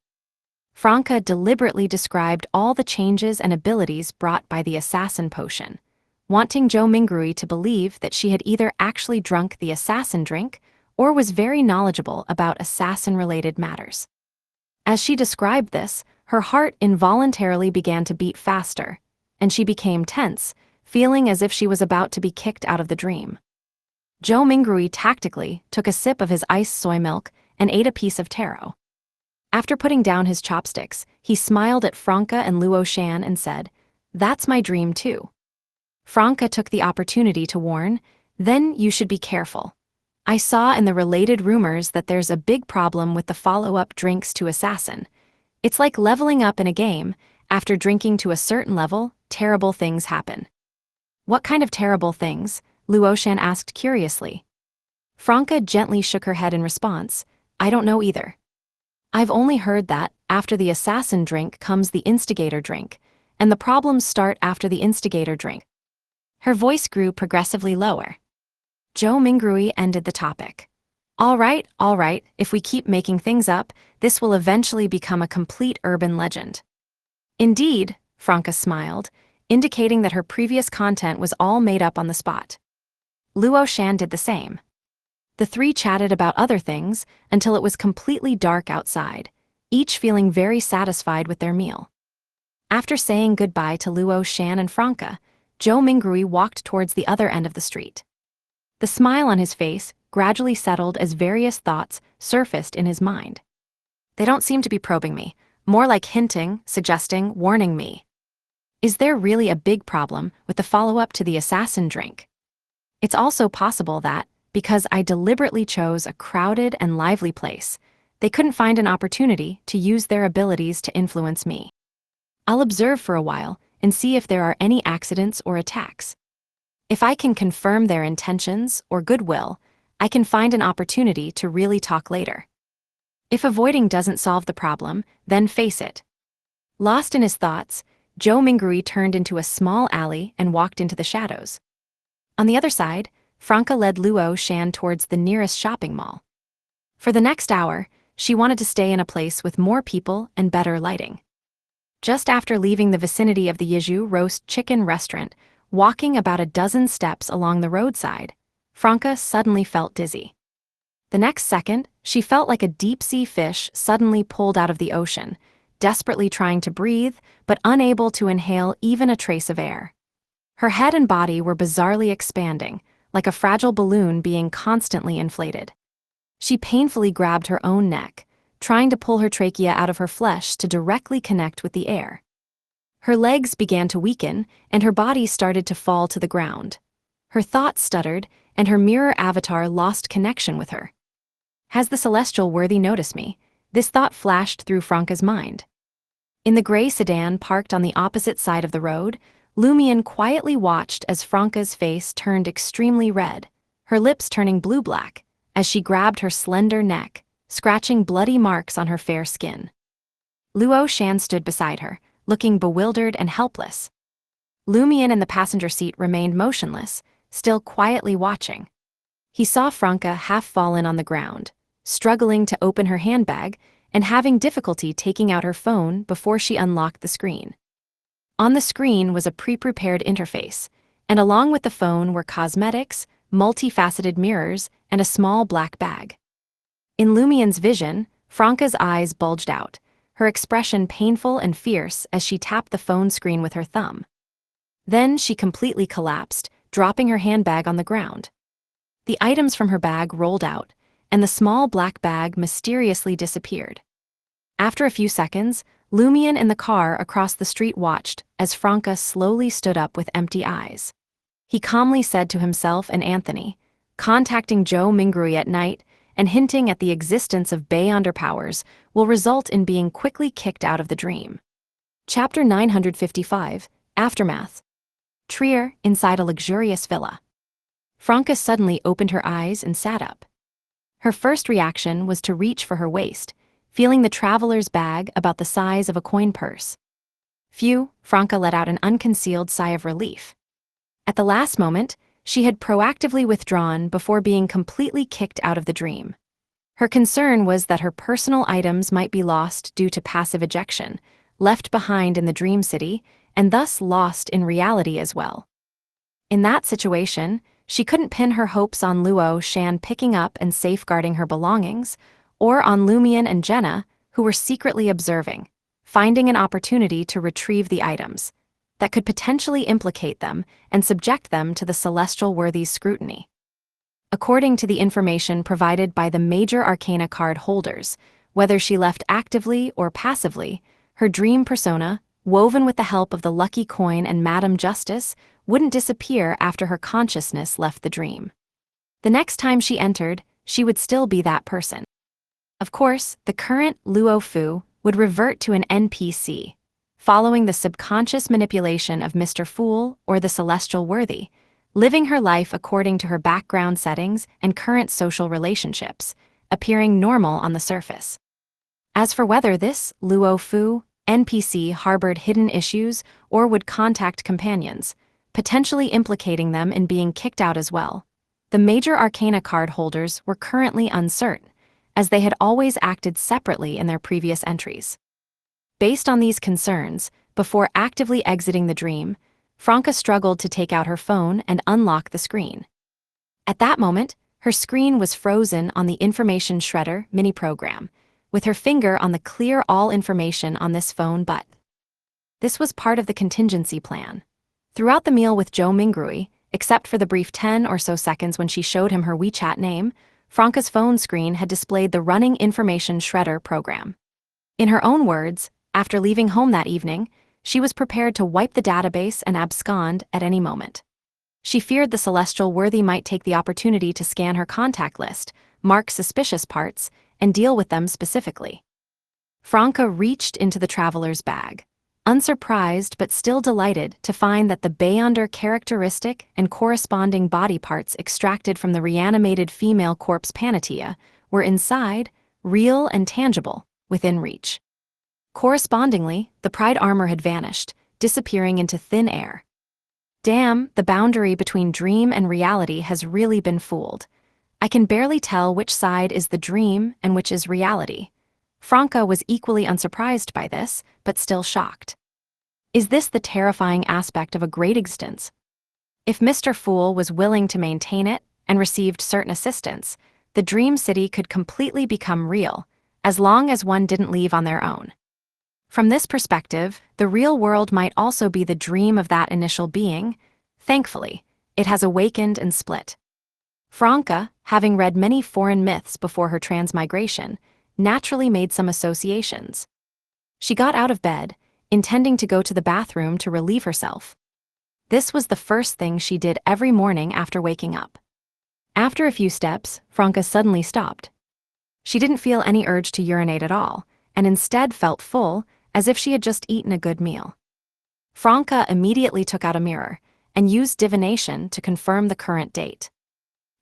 Franca deliberately described all the changes and abilities brought by the assassin potion, wanting Zhou Mingrui to believe that she had either actually drunk the assassin drink or was very knowledgeable about assassin-related matters. As she described this, her heart involuntarily began to beat faster, and she became tense, feeling as if she was about to be kicked out of the dream. Zhou Mingrui tactically took a sip of his iced soy milk and ate a piece of taro. After putting down his chopsticks, he smiled at Franca and Luo Shan and said, "That's my dream too." Franca took the opportunity to warn, "Then you should be careful. I saw in the related rumors that there's a big problem with the follow-up drinks to Assassin. It's like leveling up in a game. After drinking to a certain level, terrible things happen." "What kind of terrible things?" Luo Shan asked curiously. Franca gently shook her head in response, "I don't know either. I've only heard that after the Assassin drink comes the Instigator drink, and the problems start after the Instigator drink." Her voice grew progressively lower. Zhou Mingrui ended the topic. All right, if we keep making things up, this will eventually become a complete urban legend." "Indeed," Franca smiled, indicating that her previous content was all made up on the spot. Luo Shan did the same. The three chatted about other things until it was completely dark outside, each feeling very satisfied with their meal. After saying goodbye to Luo Shan and Franca, Zhou Mingrui walked towards the other end of the street. The smile on his face gradually settled as various thoughts surfaced in his mind. "They don't seem to be probing me, more like hinting, suggesting, warning me. Is there really a big problem with the follow-up to the assassin drink? It's also possible that, because I deliberately chose a crowded and lively place, they couldn't find an opportunity to use their abilities to influence me. I'll observe for a while and see if there are any accidents or attacks. If I can confirm their intentions or goodwill, I can find an opportunity to really talk later. If avoiding doesn't solve the problem, then face it." Lost in his thoughts, Zhou Mingrui turned into a small alley and walked into the shadows. On the other side, Franca led Luo Shan towards the nearest shopping mall. For the next hour, she wanted to stay in a place with more people and better lighting. Just after leaving the vicinity of the Yizhu roast chicken restaurant, walking about a dozen steps along the roadside, Franca suddenly felt dizzy. The next second, she felt like a deep-sea fish suddenly pulled out of the ocean, desperately trying to breathe, but unable to inhale even a trace of air. Her head and body were bizarrely expanding, like a fragile balloon being constantly inflated. She painfully grabbed her own neck, trying to pull her trachea out of her flesh to directly connect with the air. Her legs began to weaken, and her body started to fall to the ground. Her thoughts stuttered, and her mirror avatar lost connection with her. Has the celestial worthy noticed me? This thought flashed through Franca's mind. In the gray sedan parked on the opposite side of the road, Lumion quietly watched as Franca's face turned extremely red, her lips turning blue-black, as she grabbed her slender neck, scratching bloody marks on her fair skin. Luo Shan stood beside her, looking bewildered and helpless. Lumion in the passenger seat remained motionless, still quietly watching. He saw Franca half fallen on the ground, struggling to open her handbag and having difficulty taking out her phone before she unlocked the screen. On the screen was a pre-prepared interface, and along with the phone were cosmetics, multifaceted mirrors, and a small black bag. In Lumion's vision, Franca's eyes bulged out, her expression painful and fierce as she tapped the phone screen with her thumb. Then she completely collapsed, dropping her handbag on the ground. The items from her bag rolled out, and the small black bag mysteriously disappeared. After a few seconds, Lumion in the car across the street watched as Franca slowly stood up with empty eyes. He calmly said to himself and Anthony, contacting Joe Mingrui at night and hinting at the existence of Beyonder powers will result in being quickly kicked out of the dream. Chapter 955, Aftermath. Trier, inside a luxurious villa. Franca suddenly opened her eyes and sat up. Her first reaction was to reach for her waist, feeling the traveler's bag about the size of a coin purse. Phew, Franca let out an unconcealed sigh of relief. At the last moment, she had proactively withdrawn before being completely kicked out of the dream. Her concern was that her personal items might be lost due to passive ejection, left behind in the dream city, and thus lost in reality as well. In that situation, she couldn't pin her hopes on Luo Shan picking up and safeguarding her belongings, or on Lumion and Jenna, who were secretly observing, finding an opportunity to retrieve the items that could potentially implicate them and subject them to the celestial worthy's scrutiny. According to the information provided by the major arcana card holders, whether she left actively or passively, her dream persona, woven with the help of the lucky coin and Madame Justice, wouldn't disappear after her consciousness left the dream. The next time she entered, she would still be that person. Of course, the current Luo Fu would revert to an NPC, following the subconscious manipulation of Mr. Fool or the Celestial Worthy, living her life according to her background settings and current social relationships, appearing normal on the surface. As for whether this Luo Fu NPC harbored hidden issues or would contact companions, potentially implicating them in being kicked out as well, the major arcana card holders were currently uncertain, as they had always acted separately in their previous entries. Based on these concerns, before actively exiting the dream, Franca struggled to take out her phone and unlock the screen. At that moment, her screen was frozen on the Information Shredder mini program, with her finger on the Clear All Information on this phone button. This was part of the contingency plan. Throughout the meal with Joe Mingrui, except for the brief 10 or so seconds when she showed him her WeChat name, Franca's phone screen had displayed the running Information Shredder program. In her own words, after leaving home that evening, she was prepared to wipe the database and abscond at any moment. She feared the Celestial Worthy might take the opportunity to scan her contact list, mark suspicious parts, and deal with them specifically. Franca reached into the traveler's bag, unsurprised but still delighted to find that the Beyonder characteristic and corresponding body parts extracted from the reanimated female corpse Panatia were inside, real and tangible, within reach. Correspondingly, the Pride armor had vanished, disappearing into thin air. Damn, the boundary between dream and reality has really been fooled. I can barely tell which side is the dream and which is reality. Franca was equally unsurprised by this, but still shocked. Is this the terrifying aspect of a great existence? If Mr. Fool was willing to maintain it and received certain assistance, the dream city could completely become real, as long as one didn't leave on their own. From this perspective, the real world might also be the dream of that initial being. Thankfully, it has awakened and split. Franca, having read many foreign myths before her transmigration, naturally made some associations. She got out of bed, intending to go to the bathroom to relieve herself. This was the first thing she did every morning after waking up. After a few steps, Franca suddenly stopped. She didn't feel any urge to urinate at all, and instead felt full, as if she had just eaten a good meal. Franca immediately took out a mirror and used divination to confirm the current date.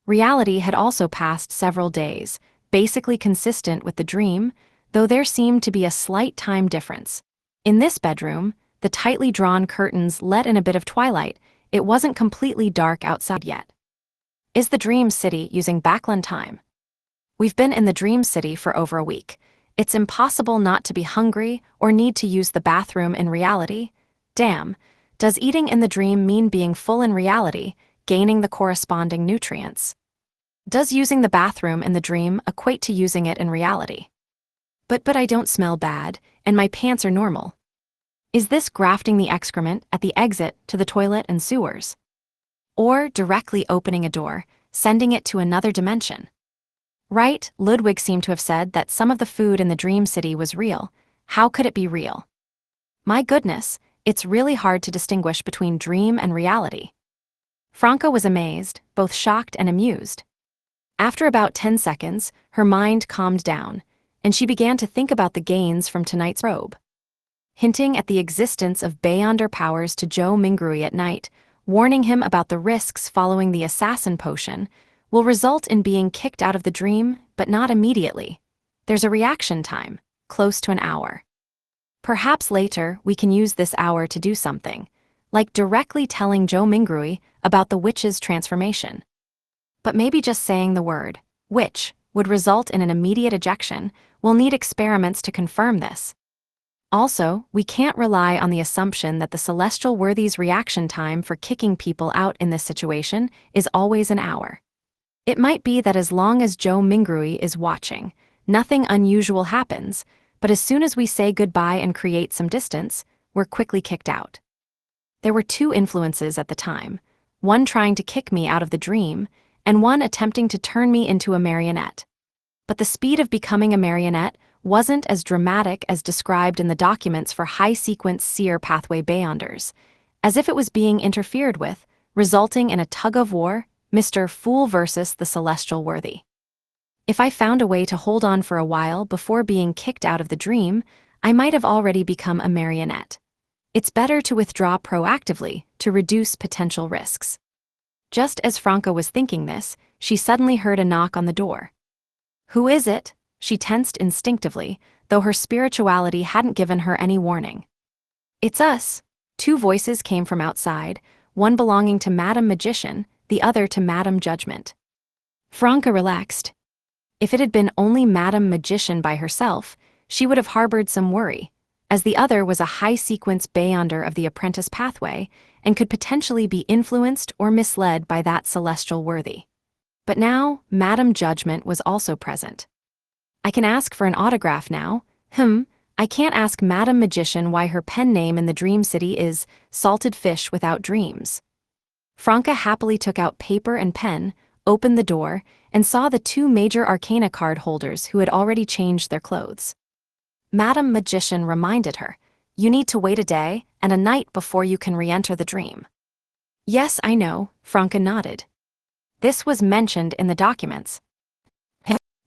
Reality had also passed several days, basically consistent with the dream, though there seemed to be a slight time difference. In this bedroom, the tightly drawn curtains let in a bit of twilight. It wasn't completely dark outside yet. Is the Dream City using Bloodline time? We've been in the Dream City for over a week. It's impossible not to be hungry or need to use the bathroom in reality. Damn, does eating in the dream mean being full in reality, gaining the corresponding nutrients? Does using the bathroom in the dream equate to using it in reality? But I don't smell bad, and my pants are normal. Is this grafting the excrement at the exit to the toilet and sewers? Or directly opening a door, sending it to another dimension? Right, Ludwig seemed to have said that some of the food in the Dream City was real. How could it be real? My goodness, it's really hard to distinguish between dream and reality. Franca was amazed, both shocked and amused. After about 10 seconds, her mind calmed down, and she began to think about the gains from tonight's robe. Hinting at the existence of Beyonder powers to Joe Mingrui at night, warning him about the risks following the assassin potion, will result in being kicked out of the dream, but not immediately. There's a reaction time, close to an hour. Perhaps later we can use this hour to do something, like directly telling Joe Mingrui about the witch's transformation. But maybe just saying the word, witch, would result in an immediate ejection. We'll need experiments to confirm this. Also, we can't rely on the assumption that the celestial worthy's reaction time for kicking people out in this situation is always an hour. It might be that as long as Joe Mingrui is watching, nothing unusual happens, but as soon as we say goodbye and create some distance, we're quickly kicked out. There were two influences at the time, one trying to kick me out of the dream, and one attempting to turn me into a marionette. But the speed of becoming a marionette wasn't as dramatic as described in the documents for high-sequence seer pathway Beyonders, as if it was being interfered with, resulting in a tug-of-war, Mr. Fool versus the Celestial Worthy. If I found a way to hold on for a while before being kicked out of the dream, I might have already become a marionette. It's better to withdraw proactively to reduce potential risks. Just as Franca was thinking this, she suddenly heard a knock on the door. Who is it? She tensed instinctively, though her spirituality hadn't given her any warning. It's us. Two voices came from outside, one belonging to Madame Magician, the other to Madame Judgment. Franca relaxed. If it had been only Madame Magician by herself, she would have harbored some worry, as the other was a high-sequence Beyonder of the apprentice pathway and could potentially be influenced or misled by that celestial worthy. But now, Madame Judgment was also present. I can ask for an autograph now. I can't ask Madame Magician why her pen name in the Dream City is Salted Fish Without Dreams. Franca happily took out paper and pen, opened the door, and saw the two major arcana card holders who had already changed their clothes. Madame Magician reminded her, "You need to wait a day and a night before you can re-enter the dream." "Yes, I know," Franca nodded. This was mentioned in the documents.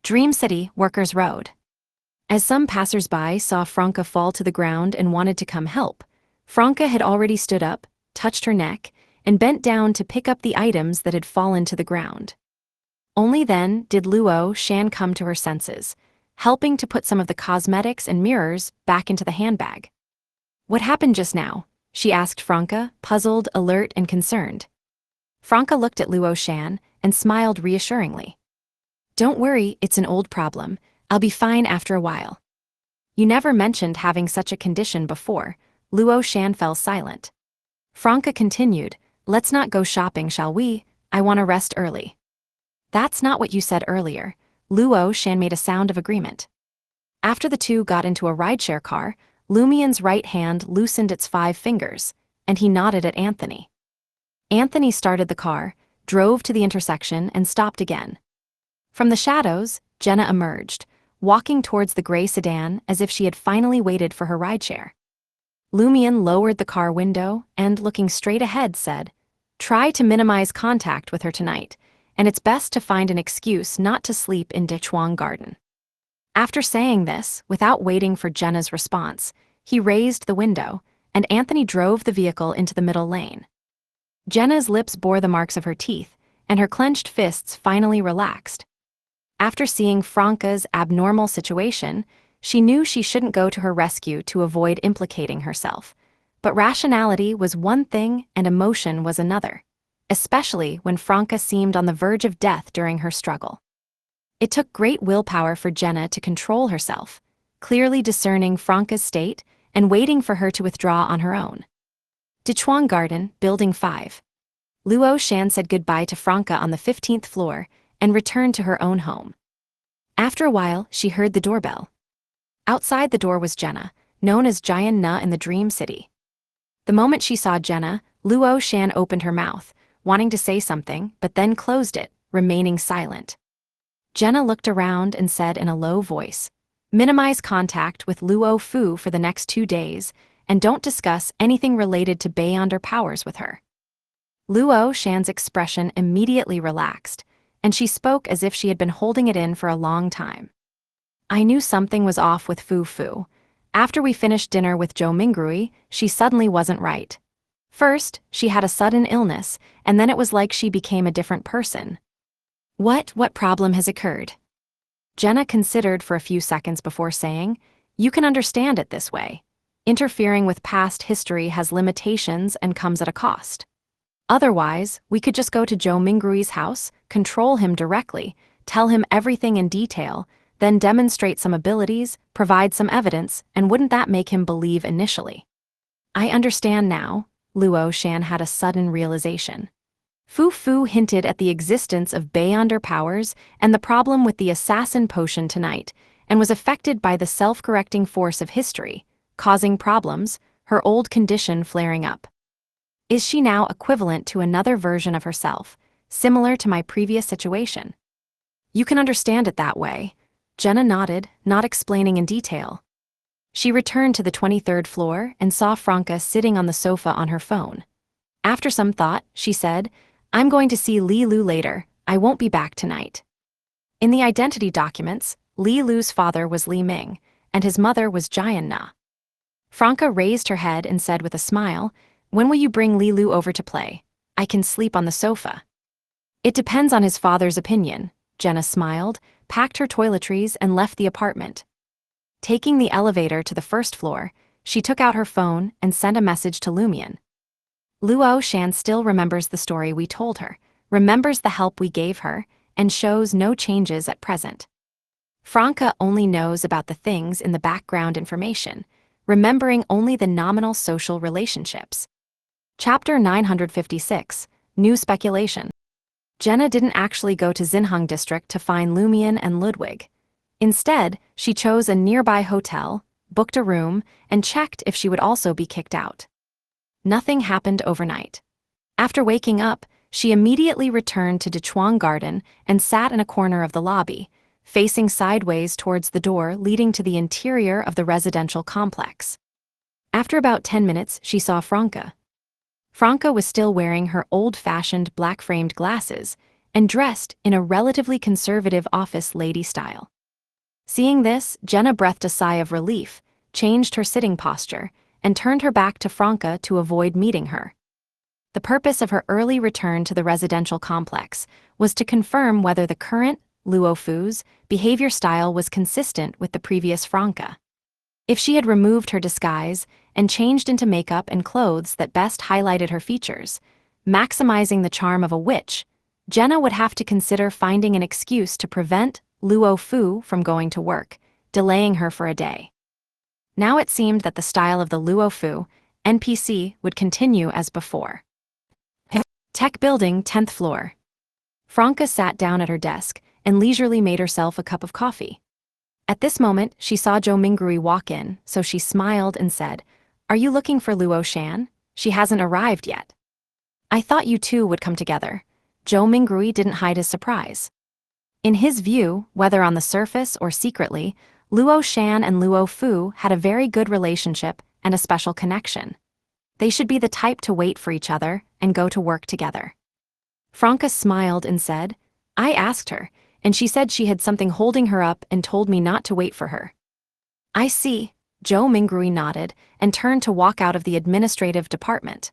Dream City, Workers' Road. As some passers-by saw Franca fall to the ground and wanted to come help, Franca had already stood up, touched her neck, and bent down to pick up the items that had fallen to the ground. Only then did Luo Shan come to her senses, helping to put some of the cosmetics and mirrors back into the handbag. "What happened just now?" she asked Franca, puzzled, alert, and concerned. Franca looked at Luo Shan and smiled reassuringly. "Don't worry, it's an old problem. I'll be fine after a while." "You never mentioned having such a condition before." Luo Shan fell silent. Franca continued, "Let's not go shopping, shall we? I want to rest early." "That's not what you said earlier." Luo Shan made a sound of agreement. After the two got into a rideshare car, Lumien's right hand loosened its 5 fingers, and he nodded at Anthony. Anthony started the car, drove to the intersection, and stopped again. From the shadows, Jenna emerged, walking towards the gray sedan as if she had finally waited for her rideshare. Lumien lowered the car window and, looking straight ahead, said, "Try to minimize contact with her tonight, and it's best to find an excuse not to sleep in Dechuang Garden." After saying this, without waiting for Jenna's response, he raised the window, and Anthony drove the vehicle into the middle lane. Jenna's lips bore the marks of her teeth, and her clenched fists finally relaxed. After seeing Franca's abnormal situation, she knew she shouldn't go to her rescue to avoid implicating herself. But rationality was one thing and emotion was another, especially when Franca seemed on the verge of death during her struggle. It took great willpower for Jenna to control herself, clearly discerning Franca's state and waiting for her to withdraw on her own. Dechuang Garden, Building 5. Luo Shan said goodbye to Franca on the 15th floor and returned to her own home. After a while, she heard the doorbell. Outside the door was Jenna, known as Jian Na in the Dream City. The moment she saw Jenna, Luo Shan opened her mouth, wanting to say something, but then closed it, remaining silent. Jenna looked around and said in a low voice, "Minimize contact with Luo Fu for the next 2 days, and don't discuss anything related to Beyonder powers with her." Luo Shan's expression immediately relaxed, and she spoke as if she had been holding it in for a long time. "I knew something was off with Fu Fu. After we finished dinner with Zhou Mingrui, she suddenly wasn't right. First, she had a sudden illness, and then it was like she became a different person." What problem has occurred?" Jenna considered for a few seconds before saying, "You can understand it this way. Interfering with past history has limitations and comes at a cost. Otherwise, we could just go to Zhou Mingrui's house, control him directly, tell him everything in detail, then demonstrate some abilities, provide some evidence, and wouldn't that make him believe initially?" "I understand now," Luo Shan had a sudden realization. Fu Fu hinted at the existence of Beyonder powers and the problem with the assassin potion tonight, and was affected by the self-correcting force of history, causing problems, her old condition flaring up. Is she now equivalent to another version of herself, similar to my previous situation? "You can understand it that way." Jenna nodded, not explaining in detail. She returned to the 23rd floor and saw Franca sitting on the sofa on her phone. After some thought, she said, "I'm going to see Li Lu later. I won't be back tonight." In the identity documents, Li Lu's father was Li Ming, and his mother was Jian Na. Franca raised her head and said with a smile, "When will you bring Li Lu over to play? I can sleep on the sofa." "It depends on his father's opinion," Jenna smiled, packed her toiletries, and left the apartment. Taking the elevator to the first floor, she took out her phone and sent a message to Lumien. "Luo Shan still remembers the story we told her, remembers the help we gave her, and shows no changes at present. Franca only knows about the things in the background information, remembering only the nominal social relationships." Chapter 956, New Speculation. Jenna didn't actually go to Xinheng District to find Lumien and Ludwig. Instead, she chose a nearby hotel, booked a room, and checked if she would also be kicked out. Nothing happened overnight. After waking up, she immediately returned to Dechuang Garden and sat in a corner of the lobby, facing sideways towards the door leading to the interior of the residential complex. After about 10 minutes, she saw Franca. Franca was still wearing her old-fashioned black-framed glasses and dressed in a relatively conservative office lady style. Seeing this, Jenna breathed a sigh of relief, changed her sitting posture, and turned her back to Franca to avoid meeting her. The purpose of her early return to the residential complex was to confirm whether the current Luo Fu's behavior style was consistent with the previous Franca. If she had removed her disguise and changed into makeup and clothes that best highlighted her features, maximizing the charm of a witch, Jenna would have to consider finding an excuse to prevent Luo Fu from going to work, delaying her for a day. Now it seemed that the style of the Luo Fu NPC would continue as before. Tech Building, 10th floor. Franca sat down at her desk and leisurely made herself a cup of coffee. At this moment, she saw Zhou Mingrui walk in, so she smiled and said, "Are you looking for Luo Shan? She hasn't arrived yet." "I thought you two would come together." Zhou Mingrui didn't hide his surprise. In his view, whether on the surface or secretly, Luo Shan and Luo Fu had a very good relationship and a special connection. They should be the type to wait for each other and go to work together. Franca smiled and said, "I asked her, and she said she had something holding her up and told me not to wait for her." "I see." Zhou Mingrui nodded and turned to walk out of the administrative department.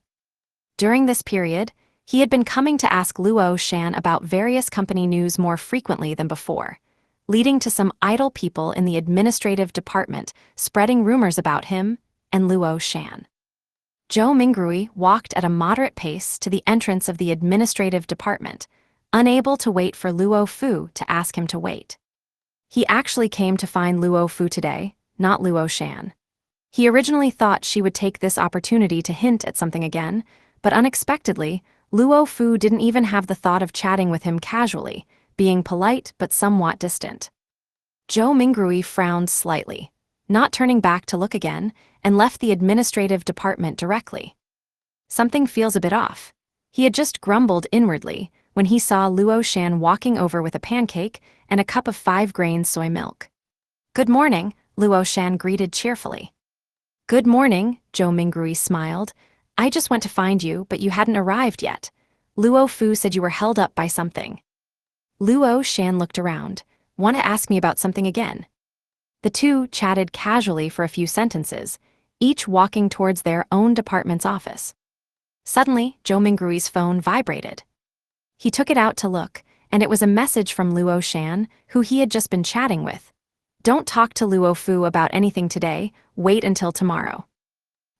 During this period, he had been coming to ask Luo Shan about various company news more frequently than before, leading to some idle people in the administrative department spreading rumors about him and Luo Shan. Zhou Mingrui walked at a moderate pace to the entrance of the administrative department, unable to wait for Luo Fu to ask him to wait. He actually came to find Luo Fu today, not Luo Shan. He originally thought she would take this opportunity to hint at something again, but unexpectedly, Luo Fu didn't even have the thought of chatting with him casually, being polite but somewhat distant. Zhou Mingrui frowned slightly, not turning back to look again, and left the administrative department directly. Something feels a bit off. He had just grumbled inwardly when he saw Luo Shan walking over with a pancake and a cup of 5-grain soy milk. "Good morning," Luo Shan greeted cheerfully. "Good morning," Zhou Mingrui smiled. "I just went to find you, but you hadn't arrived yet. Luo Fu said you were held up by something." Luo Shan looked around. "Want to ask me about something again?" The two chatted casually for a few sentences, each walking towards their own department's office. Suddenly, Zhou Mingrui's phone vibrated. He took it out to look, and it was a message from Luo Shan, who he had just been chatting with. "Don't talk to Luo Fu about anything today, wait until tomorrow."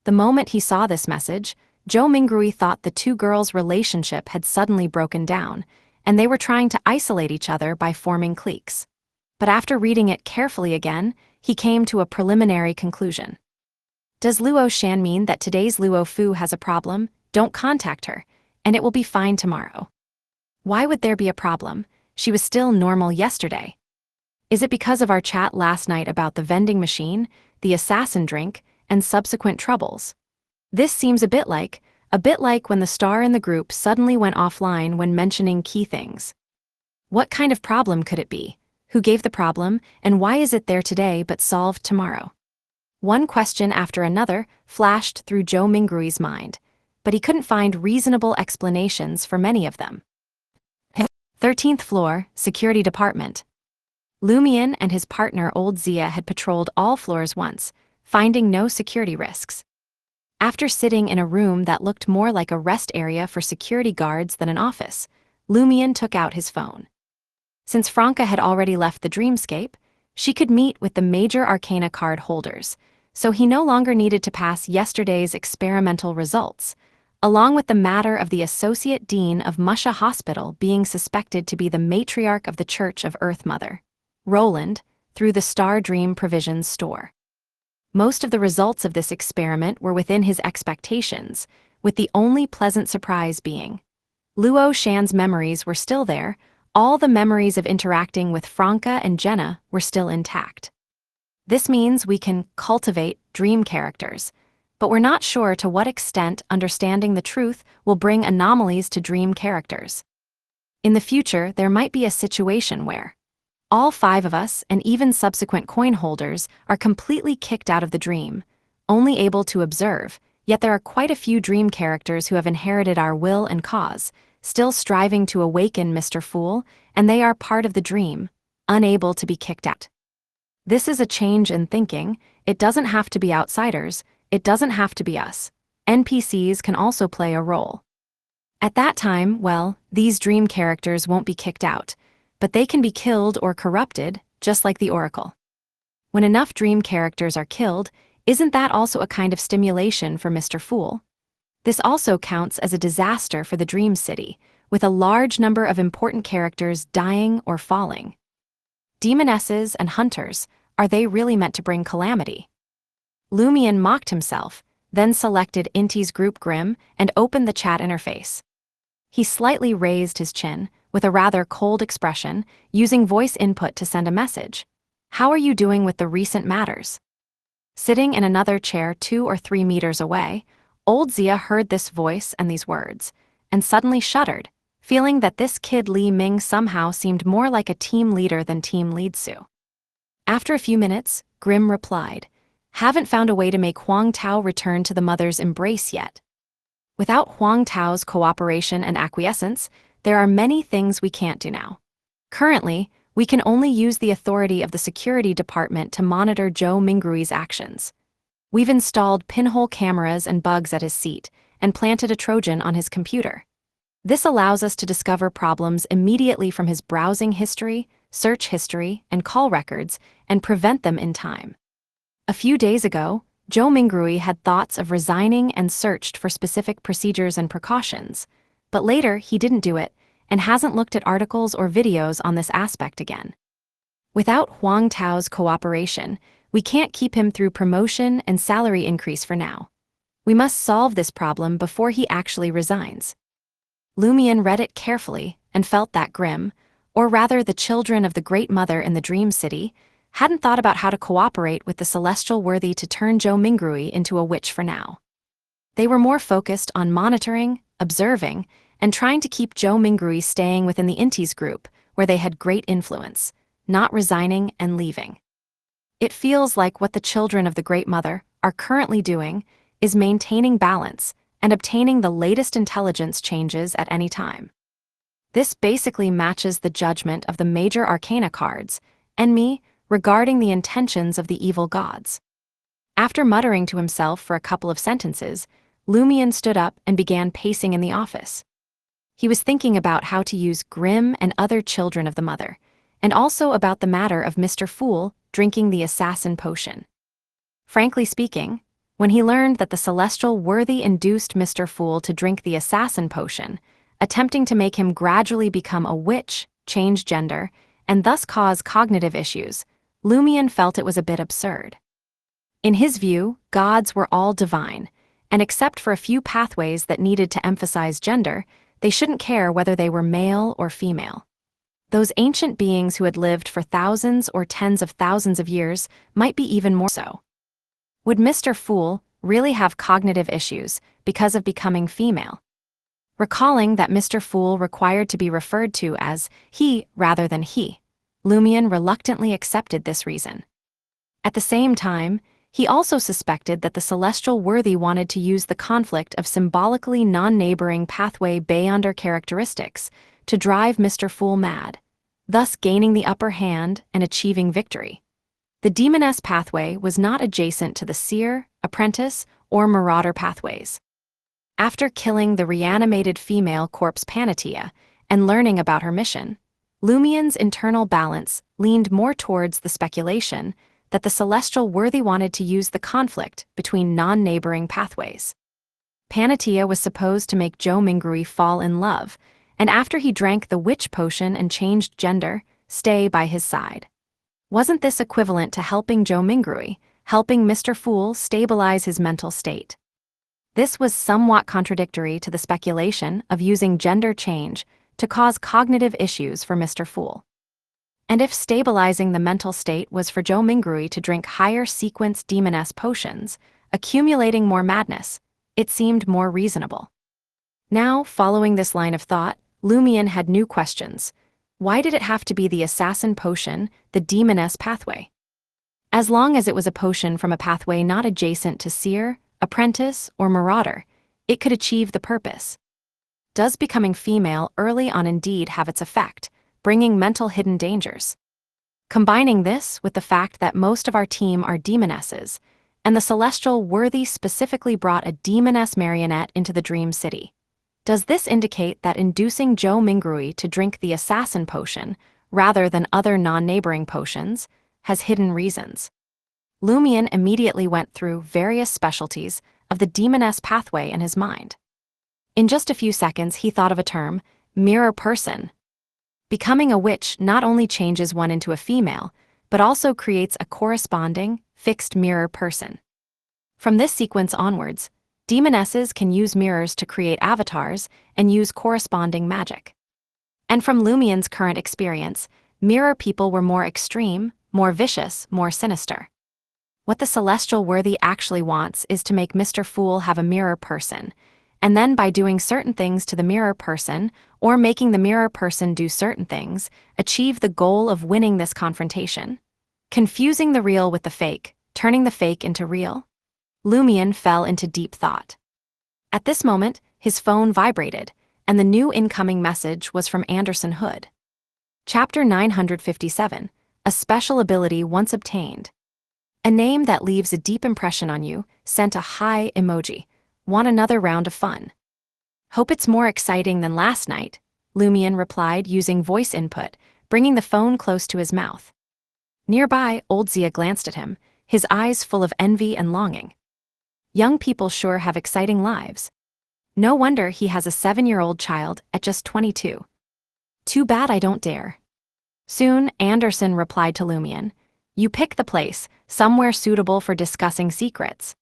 The moment he saw this message, Zhou Mingrui thought the two girls' relationship had suddenly broken down, and they were trying to isolate each other by forming cliques. But after reading it carefully again, he came to a preliminary conclusion. Does Luo Shan mean that today's Luo Fu has a problem? Don't contact her, and it will be fine tomorrow. Why would there be a problem? She was still normal yesterday. Is it because of our chat last night about the vending machine, the assassin drink, and subsequent troubles? This seems a bit like when the star in the group suddenly went offline when mentioning key things. What kind of problem could it be? Who gave the problem, and why is it there today but solved tomorrow? One question after another flashed through Zhou Mingrui's mind, but he couldn't find reasonable explanations for many of them. 13th floor, Security Department. Lumian and his partner Old Zia had patrolled all floors once, finding no security risks. After sitting in a room that looked more like a rest area for security guards than an office, Lumian took out his phone. Since Franca had already left the dreamscape, she could meet with the major arcana card holders, so he no longer needed to pass yesterday's experimental results, along with the matter of the Associate Dean of Musha Hospital being suspected to be the matriarch of the Church of Earth Mother, Roland, through the Star Dream Provisions store. Most of the results of this experiment were within his expectations, with the only pleasant surprise being Luo Shan's memories were still there. All the memories of interacting with Franca and Jenna were still intact. This means we can cultivate dream characters, but we're not sure to what extent understanding the truth will bring anomalies to dream characters. In the future, there might be a situation where all 5 of us and even subsequent coin holders are completely kicked out of the dream, only able to observe, yet there are quite a few dream characters who have inherited our will and cause, still striving to awaken Mr. Fool, and they are part of the dream, unable to be kicked out. This is a change in thinking. It doesn't have to be outsiders, it doesn't have to be us. NPCs can also play a role. At that time, well, these dream characters won't be kicked out, but they can be killed or corrupted, just like the Oracle. When enough dream characters are killed, isn't that also a kind of stimulation for Mr. Fool? This also counts as a disaster for the Dream City, with a large number of important characters dying or falling. Demonesses and hunters, are they really meant to bring calamity? Lumian mocked himself, then selected Inti's group Grim and opened the chat interface. He slightly raised his chin, with a rather cold expression, using voice input to send a message. How are you doing with the recent matters? Sitting in another chair 2 or 3 meters away, old Zia heard this voice and these words, and suddenly shuddered, feeling that this kid Li Ming somehow seemed more like a team leader than Team Lead Su. After a few minutes, Grim replied, "Haven't found a way to make Huang Tao return to the mother's embrace yet. Without Huang Tao's cooperation and acquiescence, there are many things we can't do now. Currently, we can only use the authority of the security department to monitor Zhou Mingrui's actions. We've installed pinhole cameras and bugs at his seat and planted a Trojan on his computer. This allows us to discover problems immediately from his browsing history, search history, and call records and prevent them in time." A few days ago, Zhou Mingrui had thoughts of resigning and searched for specific procedures and precautions, but later he didn't do it and hasn't looked at articles or videos on this aspect again. Without Huang Tao's cooperation, we can't keep him through promotion and salary increase for now. We must solve this problem before he actually resigns. Lumian read it carefully and felt that Grim, or rather the children of the Great Mother in the Dream City, hadn't thought about how to cooperate with the celestial worthy to turn Zhou Mingrui into a witch for now. They were more focused on monitoring, observing, and trying to keep Zhou Mingrui staying within the Intis group, where they had great influence, not resigning and leaving. It feels like what the children of the Great Mother are currently doing is maintaining balance and obtaining the latest intelligence changes at any time. This basically matches the judgment of the major arcana cards, and me, regarding the intentions of the evil gods. After muttering to himself for a couple of sentences, Lumian stood up and began pacing in the office. He was thinking about how to use Grim and other children of the Mother, and also about the matter of Mr. Fool drinking the assassin potion. Frankly speaking, when he learned that the celestial worthy induced Mr. Fool to drink the assassin potion, attempting to make him gradually become a witch, change gender, and thus cause cognitive issues, Lumian felt it was a bit absurd. In his view, gods were all divine, and except for a few pathways that needed to emphasize gender, they shouldn't care whether they were male or female. Those ancient beings who had lived for thousands or tens of thousands of years might be even more so. Would Mr. Fool really have cognitive issues because of becoming female? Recalling that Mr. Fool required to be referred to as he rather than he, Lumian reluctantly accepted this reason. At the same time, he also suspected that the celestial worthy wanted to use the conflict of symbolically non-neighboring pathway Beyonder characteristics to drive Mr. Fool mad, thus gaining the upper hand and achieving victory. The Demoness pathway was not adjacent to the Seer, Apprentice, or Marauder pathways. After killing the reanimated female corpse Panatia and learning about her mission, Lumian's internal balance leaned more towards the speculation that the celestial worthy wanted to use the conflict between non-neighboring pathways. Panatia was supposed to make Zhou Mingrui fall in love, and after he drank the witch potion and changed gender, stay by his side. Wasn't this equivalent to helping Zhou Mingrui, helping Mr. Fool stabilize his mental state? This was somewhat contradictory to the speculation of using gender change to cause cognitive issues for Mr. Fool. And if stabilizing the mental state was for Zhou Mingrui to drink higher sequence Demoness potions, accumulating more madness, it seemed more reasonable. Now, following this line of thought, Lumian had new questions. Why did it have to be the assassin potion, the Demoness pathway? As long as it was a potion from a pathway not adjacent to Seer, Apprentice, or Marauder, it could achieve the purpose. Does becoming female early on indeed have its effect, bringing mental hidden dangers? Combining this with the fact that most of our team are demonesses, and the celestial worthy specifically brought a demoness marionette into the Dream City, does this indicate that inducing Zhou Mingrui to drink the assassin potion, rather than other non-neighboring potions, has hidden reasons? Lumian immediately went through various specialties of the demoness pathway in his mind. In just a few seconds, he thought of a term, mirror person. Becoming a witch not only changes one into a female, but also creates a corresponding, fixed mirror person. From this sequence onwards, demonesses can use mirrors to create avatars and use corresponding magic. And from Lumian's current experience, mirror people were more extreme, more vicious, more sinister. What the celestial worthy actually wants is to make Mr. Fool have a mirror person, and then by doing certain things to the mirror person, or making the mirror person do certain things, achieve the goal of winning this confrontation. Confusing the real with the fake, turning the fake into real. Lumion fell into deep thought. At this moment, his phone vibrated, and the new incoming message was from Anderson Hood. Chapter 957, A Special Ability Once Obtained. A name that leaves a deep impression on you, sent a hi emoji. Want another round of fun? Hope it's more exciting than last night, Lumion replied using voice input, bringing the phone close to his mouth. Nearby, old Zia glanced at him, his eyes full of envy and longing. Young people sure have exciting lives. No wonder he has a 7-year-old child at just 22. Too bad I don't dare. Soon, Anderson replied to Lumion. You pick the place, somewhere suitable for discussing secrets.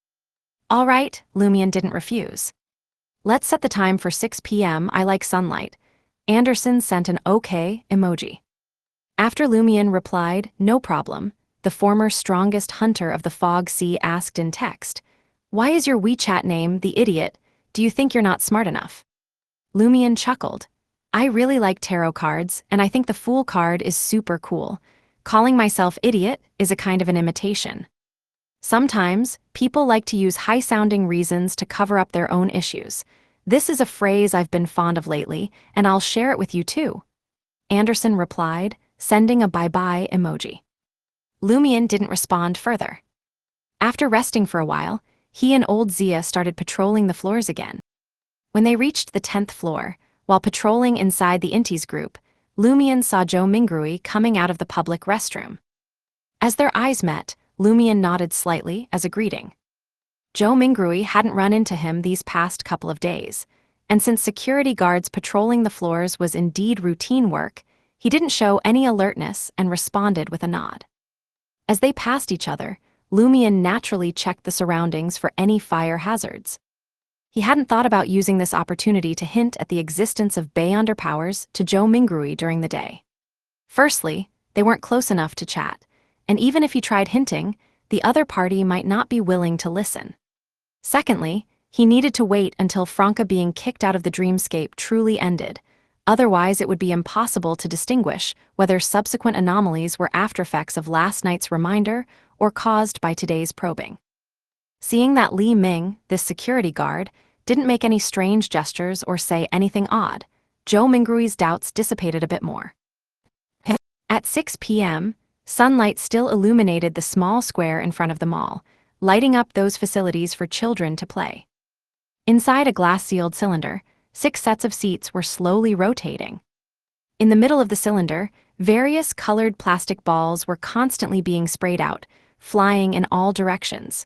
All right, Lumion didn't refuse. Let's set the time for 6 p.m. I like sunlight. Anderson sent an okay emoji. After Lumion replied, no problem, the former strongest hunter of the Fog Sea asked in text. Why is your WeChat name the idiot? Do you think you're not smart enough? Lumion chuckled. I really like tarot cards, and I think the Fool card is super cool. Calling myself idiot is a kind of an imitation. Sometimes, people like to use high-sounding reasons to cover up their own issues. This is a phrase I've been fond of lately, and I'll share it with you too. Anderson replied, sending a bye-bye emoji. Lumion didn't respond further. After resting for a while, he and old Zia started patrolling the floors again. When they reached the 10th floor, while patrolling inside the Intis group, Lumion saw Joe Mingrui coming out of the public restroom. As their eyes met, Lumion nodded slightly as a greeting. Joe Mingrui hadn't run into him these past couple of days, and since security guards patrolling the floors was indeed routine work, he didn't show any alertness and responded with a nod. As they passed each other, Lumion naturally checked the surroundings for any fire hazards. He hadn't thought about using this opportunity to hint at the existence of Beyonder powers to Joe Mingrui during the day. Firstly, they weren't close enough to chat, and even if he tried hinting, the other party might not be willing to listen. Secondly, he needed to wait until Franca being kicked out of the dreamscape truly ended, otherwise it would be impossible to distinguish whether subsequent anomalies were aftereffects of last night's reminder or caused by today's probing. Seeing that Li Ming, this security guard, didn't make any strange gestures or say anything odd, Joe Mingrui's doubts dissipated a bit more. At 6 p.m., sunlight still illuminated the small square in front of the mall, lighting up those facilities for children to play. Inside a glass-sealed cylinder, 6 sets of seats were slowly rotating. In the middle of the cylinder, various colored plastic balls were constantly being sprayed out, flying in all directions.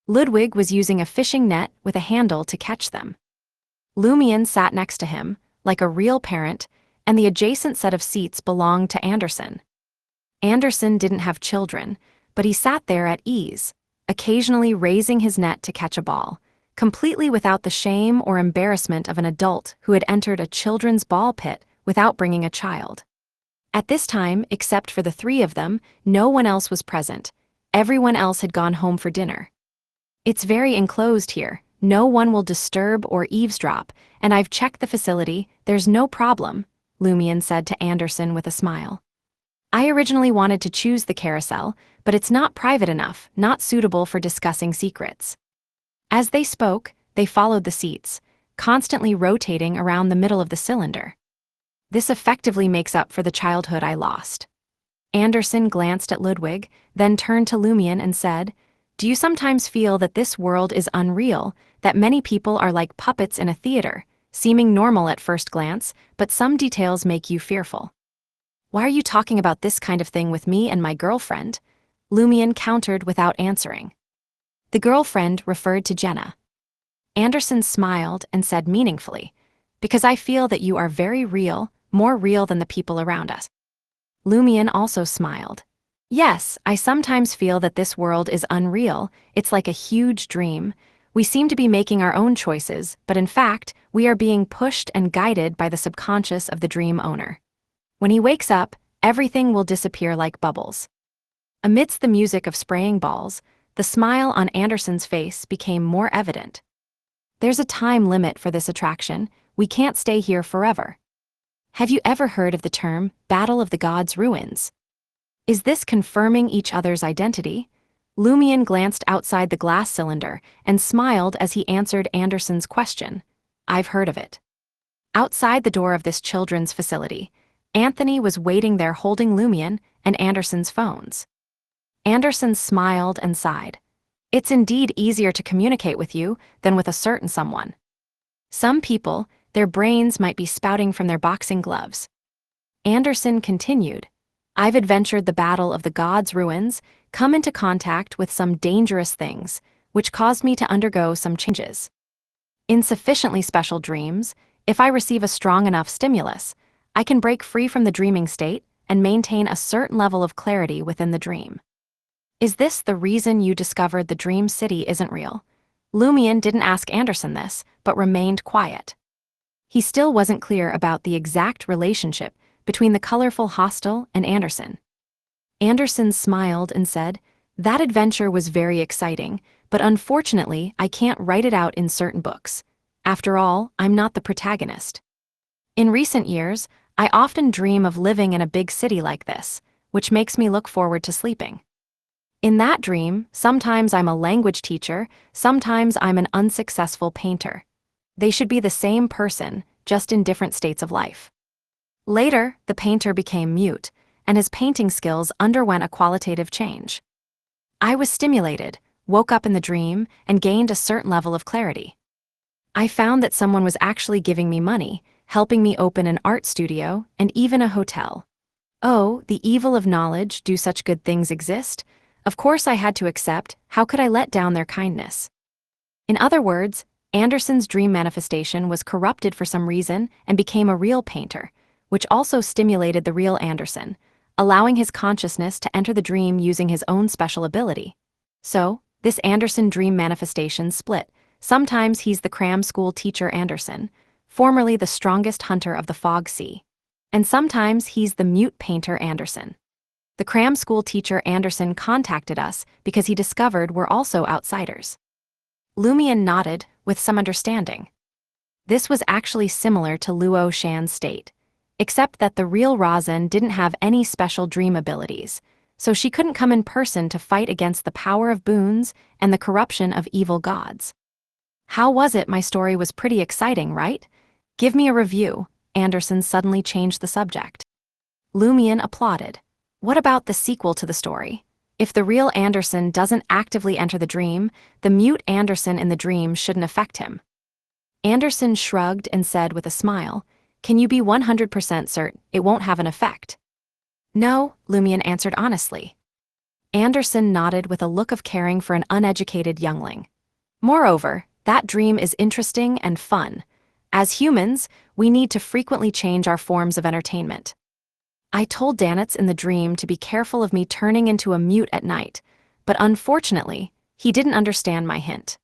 Ludwig was using a fishing net with a handle to catch them. Lumion sat next to him, like a real parent, and the adjacent set of seats belonged to Anderson. Anderson didn't have children, but he sat there at ease, occasionally raising his net to catch a ball, completely without the shame or embarrassment of an adult who had entered a children's ball pit without bringing a child. At this time, except for the 3 of them, no one else was present. Everyone else had gone home for dinner. It's very enclosed here, no one will disturb or eavesdrop, and I've checked the facility, there's no problem, Lumion said to Anderson with a smile. I originally wanted to choose the carousel, but it's not private enough, not suitable for discussing secrets. As they spoke, they followed the seats, constantly rotating around the middle of the cylinder. This effectively makes up for the childhood I lost. Anderson glanced at Ludwig, then turned to Lumion and said, do you sometimes feel that this world is unreal, that many people are like puppets in a theater, seeming normal at first glance, but some details make you fearful? Why are you talking about this kind of thing with me and my girlfriend? Lumion countered without answering. The girlfriend referred to Jenna. Anderson smiled and said meaningfully, because I feel that you are very real, more real than the people around us. Lumion also smiled. Yes, I sometimes feel that this world is unreal, it's like a huge dream. We seem to be making our own choices, but in fact, we are being pushed and guided by the subconscious of the dream owner. When he wakes up, everything will disappear like bubbles. Amidst the music of spraying balls, the smile on Anderson's face became more evident. There's a time limit for this attraction. We can't stay here forever. Have you ever heard of the term Battle of the Gods Ruins? Is this confirming each other's identity? Lumion glanced outside the glass cylinder and smiled as he answered Anderson's question. I've heard of it. Outside the door of this children's facility, Anthony was waiting there holding Lumion and Anderson's phones. Anderson smiled and sighed. It's indeed easier to communicate with you than with a certain someone. Some people, their brains might be spouting from their boxing gloves. Anderson continued, I've adventured the Battle of the Gods Ruins, come into contact with some dangerous things, which caused me to undergo some changes. In sufficiently special dreams, if I receive a strong enough stimulus, I can break free from the dreaming state and maintain a certain level of clarity within the dream. Is this the reason you discovered the dream city isn't real? Lumion didn't ask Anderson this, but remained quiet. He still wasn't clear about the exact relationship between the colorful hostel and Anderson. Anderson smiled and said, that adventure was very exciting, but unfortunately I can't write it out in certain books. After all, I'm not the protagonist. In recent years, I often dream of living in a big city like this, which makes me look forward to sleeping. In that dream, sometimes I'm a language teacher, sometimes I'm an unsuccessful painter. They should be the same person, just in different states of life. Later, the painter became mute, and his painting skills underwent a qualitative change. I was stimulated, woke up in the dream, and gained a certain level of clarity. I found that someone was actually giving me money, helping me open an art studio, and even a hotel. Oh, the evil of knowledge, do such good things exist? Of course I had to accept, how could I let down their kindness? In other words, Anderson's dream manifestation was corrupted for some reason and became a real painter, which also stimulated the real Anderson, allowing his consciousness to enter the dream using his own special ability. So, this Anderson dream manifestation split. Sometimes he's the cram school teacher Anderson, formerly the strongest hunter of the Fog Sea. And sometimes he's the mute painter Anderson. The cram school teacher Anderson contacted us because he discovered we're also outsiders. Lumion nodded, with some understanding. This was actually similar to Luo Shan's state, except that the real Razin didn't have any special dream abilities, so she couldn't come in person to fight against the power of boons and the corruption of evil gods. How was it? My story was pretty exciting, right? Give me a review. Anderson suddenly changed the subject. Lumion applauded. What about the sequel to the story? If the real Anderson doesn't actively enter the dream, the mute Anderson in the dream shouldn't affect him. Anderson shrugged and said with a smile, Can you be 100% certain it won't have an effect? No, Lumion answered honestly. Anderson nodded with a look of caring for an uneducated youngling. Moreover, that dream is interesting and fun. As humans, we need to frequently change our forms of entertainment. I told Demoness in the dream to be careful of me turning into a mute at night, but unfortunately, he didn't understand my hint.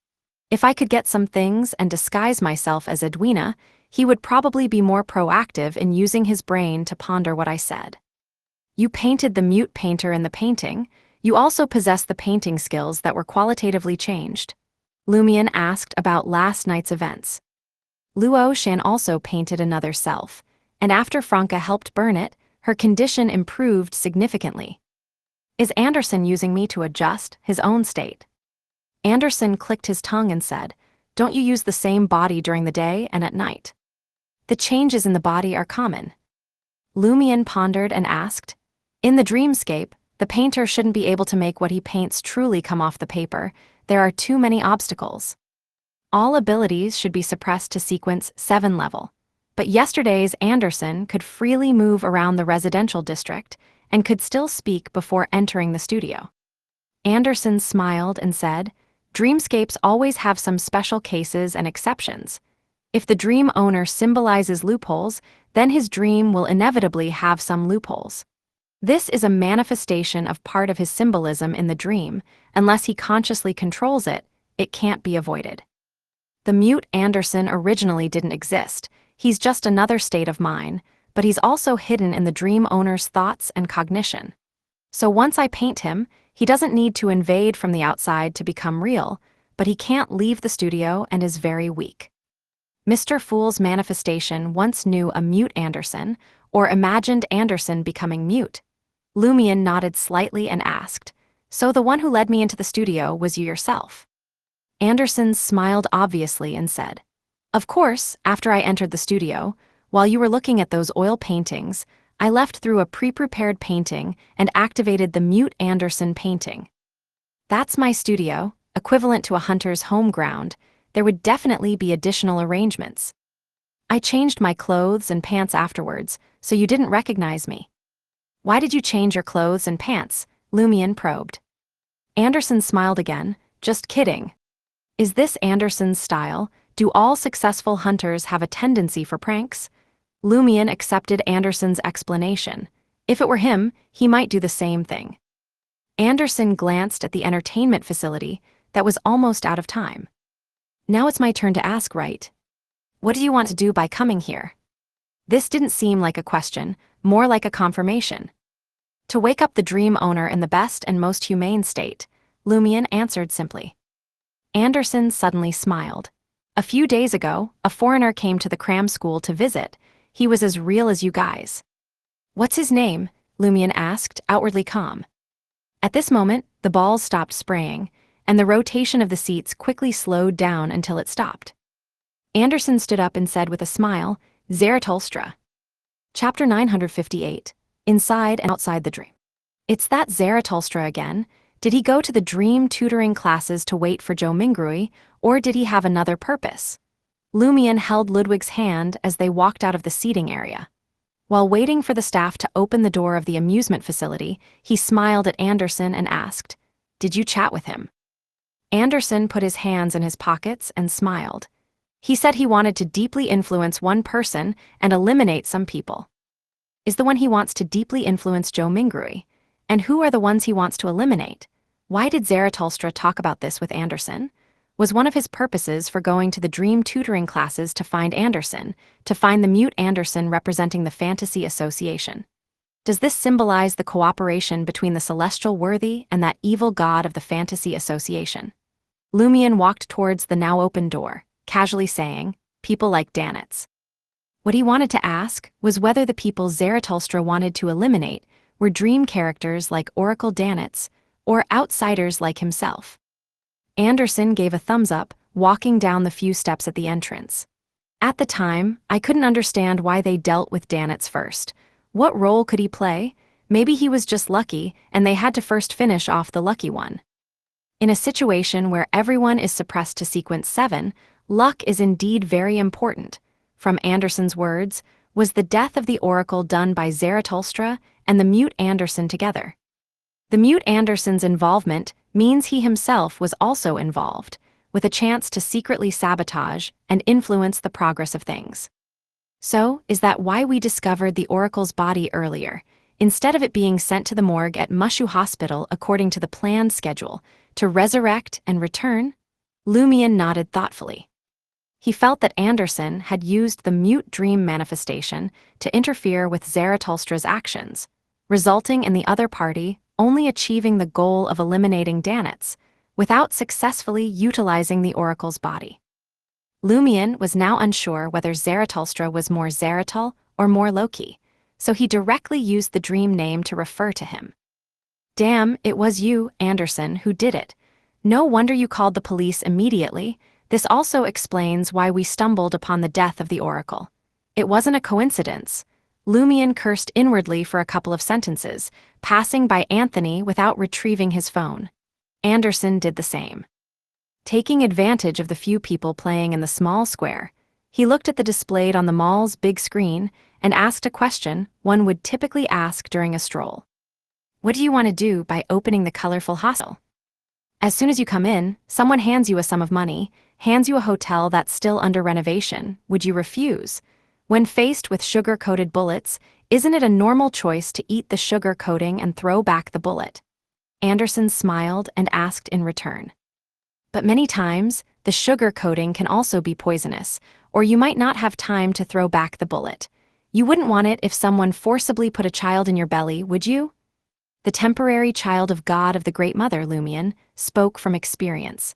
If I could get some things and disguise myself as Edwina, he would probably be more proactive in using his brain to ponder what I said. You painted the mute painter in the painting. You also possess the painting skills that were qualitatively changed. Lumion asked about last night's events. Luo Shan also painted another self, and after Franca helped burn it, her condition improved significantly. Is Anderson using me to adjust his own state? Anderson clicked his tongue and said, Don't you use the same body during the day and at night? The changes in the body are common. Lumion pondered and asked, In the dreamscape, the painter shouldn't be able to make what he paints truly come off the paper. There are too many obstacles. All abilities should be suppressed to sequence 7 level. But yesterday's Anderson could freely move around the residential district and could still speak before entering the studio. Anderson smiled and said, Dreamscapes always have some special cases and exceptions. If the dream owner symbolizes loopholes, then his dream will inevitably have some loopholes. This is a manifestation of part of his symbolism in the dream. Unless he consciously controls it, it can't be avoided. The mute Anderson originally didn't exist. He's just another state of mind, but he's also hidden in the dream owner's thoughts and cognition. So once I paint him, he doesn't need to invade from the outside to become real, but he can't leave the studio and is very weak. Mr. Fool's manifestation once knew a mute Anderson, or imagined Anderson becoming mute. Lumion nodded slightly and asked, "So the one who led me into the studio was you yourself?" Anderson smiled obviously and said, "Of course, after I entered the studio, while you were looking at those oil paintings, I left through a pre-prepared painting and activated the mute Anderson painting. That's my studio, equivalent to a hunter's home ground. There would definitely be additional arrangements. I changed my clothes and pants afterwards, so you didn't recognize me." "Why did you change your clothes and pants?" Lumion probed. Anderson smiled again. "Just kidding." Is this Anderson's style? Do all successful hunters have a tendency for pranks? Lumion accepted Anderson's explanation. If it were him, he might do the same thing. Anderson glanced at the entertainment facility that was almost out of time. "Now it's my turn to ask, right? What do you want to do by coming here?" This didn't seem like a question, more like a confirmation. "To wake up the dream owner in the best and most humane state," Lumion answered simply. Anderson suddenly smiled. "A few days ago, a foreigner came to the cram school to visit. He was as real as you guys." "What's his name?" Lumion asked, outwardly calm. At this moment, the balls stopped spraying, and the rotation of the seats quickly slowed down until it stopped. Anderson stood up and said with a smile, "Zarathustra." Chapter 958, Inside and Outside the Dream. It's that Zarathustra again. Did he go to the dream tutoring classes to wait for Joe Mingrui, or did he have another purpose? Lumion held Ludwig's hand as they walked out of the seating area. While waiting for the staff to open the door of the amusement facility, he smiled at Anderson and asked, "Did you chat with him?" Anderson put his hands in his pockets and smiled. He said he wanted to deeply influence one person and eliminate some people. Is the one he wants to deeply influence Joe Mingrui? And who are the ones he wants to eliminate? Why did Zarathustra talk about this with Anderson? Was one of his purposes for going to the dream tutoring classes to find Anderson, to find the mute Anderson representing the Fantasy Association? Does this symbolize the cooperation between the celestial worthy and that evil god of the Fantasy Association? Lumion walked towards the now open door, casually saying, "People like Demoness." What he wanted to ask was whether the people Zarathustra wanted to eliminate were dream characters like Oracle Demoness or outsiders like himself. Anderson gave a thumbs up, walking down the few steps at the entrance. At the time, I couldn't understand why they dealt with Demoness first. What role could he play? Maybe he was just lucky, and they had to first finish off the lucky one. In a situation where everyone is suppressed to sequence 7, luck is indeed very important. From Anderson's words, was the death of the Oracle done by Zarathustra and the mute Anderson together? The mute Anderson's involvement means he himself was also involved, with a chance to secretly sabotage and influence the progress of things. So, is that why we discovered the Oracle's body earlier, instead of it being sent to the morgue at Mushu Hospital according to the planned schedule, to resurrect and return? Lumion nodded thoughtfully. He felt that Anderson had used the mute dream manifestation to interfere with Zarathustra's actions, resulting in the other party only achieving the goal of eliminating Demoness, without successfully utilizing the Oracle's body. Lumion was now unsure whether Zarathustra was more Zaratul or more Loki, so he directly used the dream name to refer to him. "Damn, it was you, Anderson, who did it. No wonder you called the police immediately. This also explains why we stumbled upon the death of the Oracle. It wasn't a coincidence." Lumion cursed inwardly for a couple of sentences, passing by Anthony without retrieving his phone. Anderson did the same. Taking advantage of the few people playing in the small square, he looked at the displayed on the mall's big screen and asked a question one would typically ask during a stroll. "What do you want to do by opening the colorful hostel? As soon as you come in, someone hands you a sum of money, hands you a hotel that's still under renovation. Would you refuse? When faced with sugar-coated bullets, isn't it a normal choice to eat the sugar coating and throw back the bullet?" Anderson smiled and asked in return. "But many times, the sugar coating can also be poisonous, or you might not have time to throw back the bullet. You wouldn't want it if someone forcibly put a child in your belly, would you?" The temporary child of God of the Great Mother, Lumion, spoke from experience.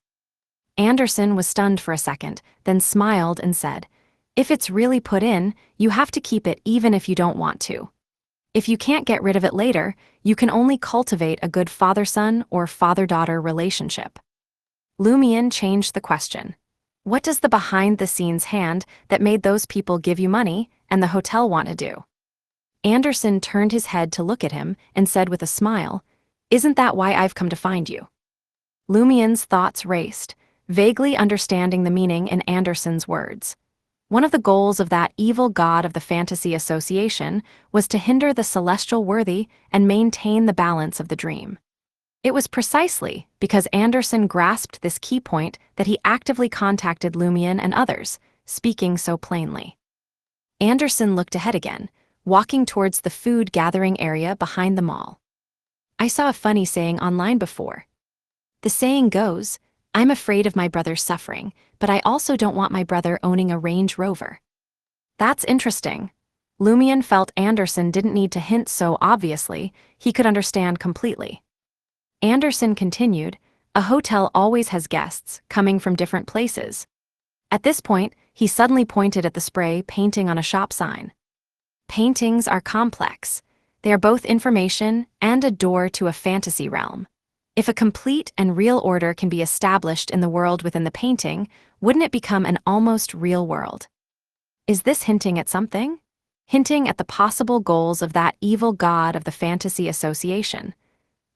Anderson was stunned for a second, then smiled and said, "If it's really put in, you have to keep it even if you don't want to. If you can't get rid of it later, you can only cultivate a good father-son or father-daughter relationship." Lumion changed the question. "What does the behind-the-scenes hand that made those people give you money and the hotel want to do?" Anderson turned his head to look at him and said with a smile, "Isn't that why I've come to find you?" Lumion's thoughts raced, vaguely understanding the meaning in Anderson's words. One of the goals of that evil god of the Fantasy Association was to hinder the celestial worthy and maintain the balance of the dream. It was precisely because Anderson grasped this key point that he actively contacted Lumion and others, speaking so plainly. Anderson looked ahead again, walking towards the food gathering area behind the mall. "I saw a funny saying online before. The saying goes, 'I'm afraid of my brother's suffering, but I also don't want my brother owning a Range Rover.'" "That's interesting." Lumion felt Anderson didn't need to hint so obviously, he could understand completely. Anderson continued, "A hotel always has guests, coming from different places." At this point, he suddenly pointed at the spray painting on a shop sign. "Paintings are complex. They are both information and a door to a fantasy realm. If a complete and real order can be established in the world within the painting, wouldn't it become an almost real world?" Is this hinting at something? Hinting at the possible goals of that evil god of the Fantasy Association.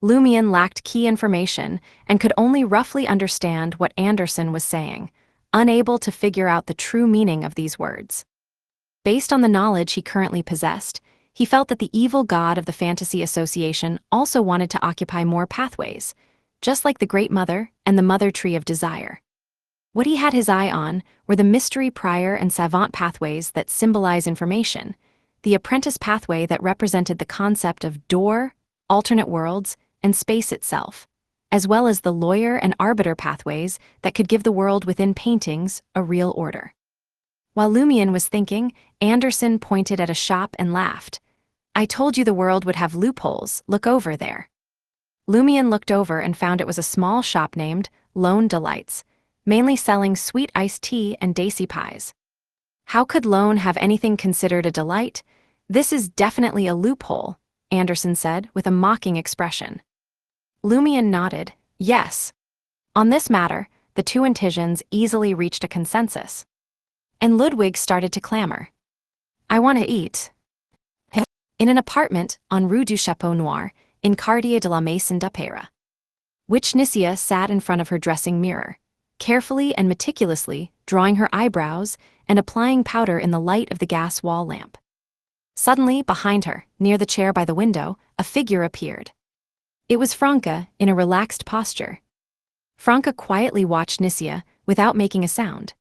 Lumion lacked key information and could only roughly understand what Anderson was saying, unable to figure out the true meaning of these words. Based on the knowledge he currently possessed, he felt that the evil god of the Fantasy Association also wanted to occupy more pathways, just like the Great Mother and the Mother Tree of Desire. What he had his eye on were the mystery prior and savant pathways that symbolize information, the apprentice pathway that represented the concept of door, alternate worlds, and space itself, as well as the lawyer and arbiter pathways that could give the world within paintings a real order. While Lumion was thinking, Anderson pointed at a shop and laughed. "I told you the world would have loopholes, look over there." Lumion looked over and found it was a small shop named Lone Delights, mainly selling sweet iced tea and daisy pies. "How could Lone have anything considered a delight? This is definitely a loophole," Anderson said with a mocking expression. Lumion nodded, yes. On this matter, the two Intisions easily reached a consensus. And Ludwig started to clamor. "I want to eat." In an apartment on Rue du Chapeau Noir, in Quartier de la Maison d'Opéra. Witch Nicia sat in front of her dressing mirror, carefully and meticulously drawing her eyebrows and applying powder in the light of the gas wall lamp. Suddenly, behind her, near the chair by the window, a figure appeared. It was Franca, in a relaxed posture. Franca quietly watched Nicia without making a sound.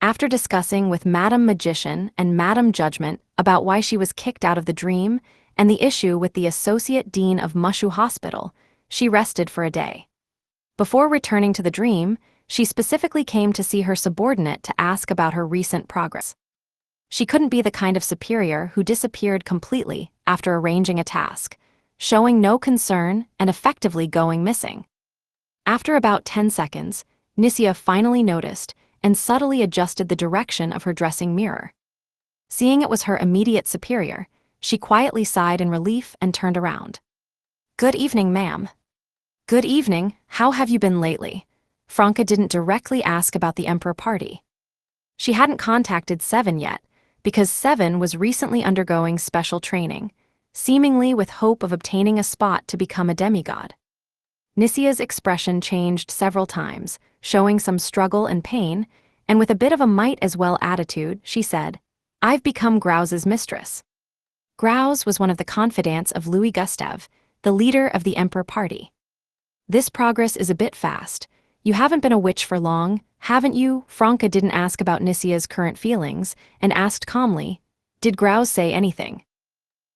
After discussing with Madame Magician and Madame Judgment about why she was kicked out of the dream and the issue with the Associate Dean of Mushu Hospital, she rested for a day. Before returning to the dream, she specifically came to see her subordinate to ask about her recent progress. She couldn't be the kind of superior who disappeared completely after arranging a task, showing no concern and effectively going missing. After about 10 seconds, Nicia finally noticed and subtly adjusted the direction of her dressing mirror. Seeing it was her immediate superior, she quietly sighed in relief and turned around. "Good evening, ma'am." "Good evening, how have you been lately?" Franca didn't directly ask about the Emperor party. She hadn't contacted Seven yet, because Seven was recently undergoing special training, seemingly with hope of obtaining a spot to become a demigod. Nicia's expression changed several times, showing some struggle and pain, and with a bit of a might-as-well attitude, she said, "I've become Grause's mistress." Grause was one of the confidants of Louis Gustave, the leader of the Emperor party. "This progress is a bit fast. You haven't been a witch for long, haven't you?" Franca didn't ask about Nicia's current feelings, and asked calmly, "Did Grause say anything?"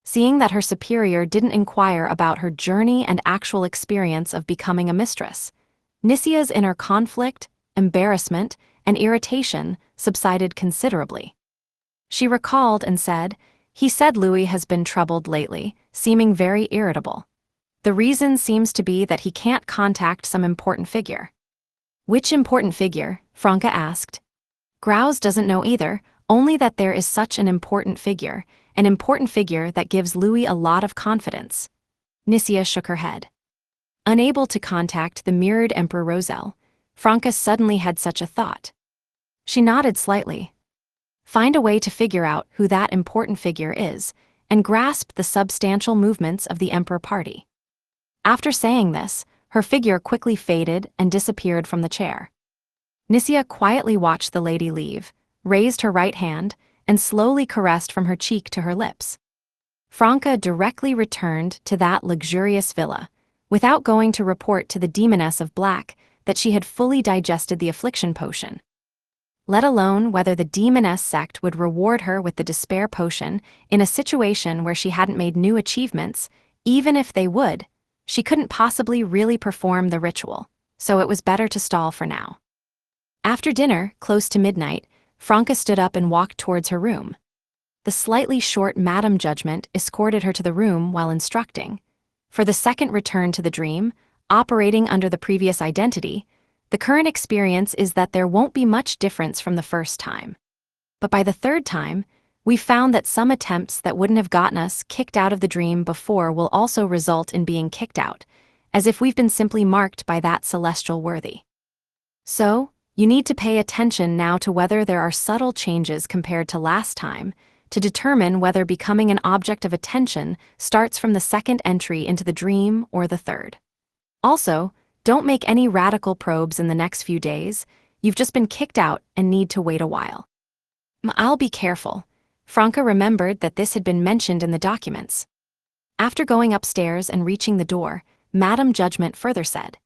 Seeing that her superior didn't inquire about her journey and actual experience of becoming a mistress, Nicia's inner conflict, embarrassment, and irritation subsided considerably. She recalled and said, "He said Louis has been troubled lately, seeming very irritable." The reason seems to be that he can't contact some important figure. Which important figure? Franca asked. Grouse doesn't know either, only that there is such an important figure that gives Louis a lot of confidence. Nicia shook her head. Unable to contact the mirrored Emperor Roselle, Franca suddenly had such a thought. She nodded slightly. Find a way to figure out who that important figure is, and grasp the substantial movements of the Emperor party. After saying this, her figure quickly faded and disappeared from the chair. Nicia quietly watched the lady leave, raised her right hand, and slowly caressed from her cheek to her lips. Franca directly returned to that luxurious villa, without going to report to the Demoness of Black that she had fully digested the affliction potion. Let alone whether the Demoness sect would reward her with the despair potion in a situation where she hadn't made new achievements. Even if they would, she couldn't possibly really perform the ritual, so it was better to stall for now. After dinner, close to midnight, Franca stood up and walked towards her room. The slightly short Madame Judgment escorted her to the room while instructing. For the second return to the dream, operating under the previous identity, the current experience is that there won't be much difference from the first time. But by the third time, we found that some attempts that wouldn't have gotten us kicked out of the dream before will also result in being kicked out, as if we've been simply marked by that celestial worthy. So, you need to pay attention now to whether there are subtle changes compared to last time, to determine whether becoming an object of attention starts from the second entry into the dream or the third. Also, don't make any radical probes in the next few days. You've just been kicked out and need to wait a while. I'll be careful. Franca remembered that this had been mentioned in the documents. After going upstairs and reaching the door, Madame Judgment further said,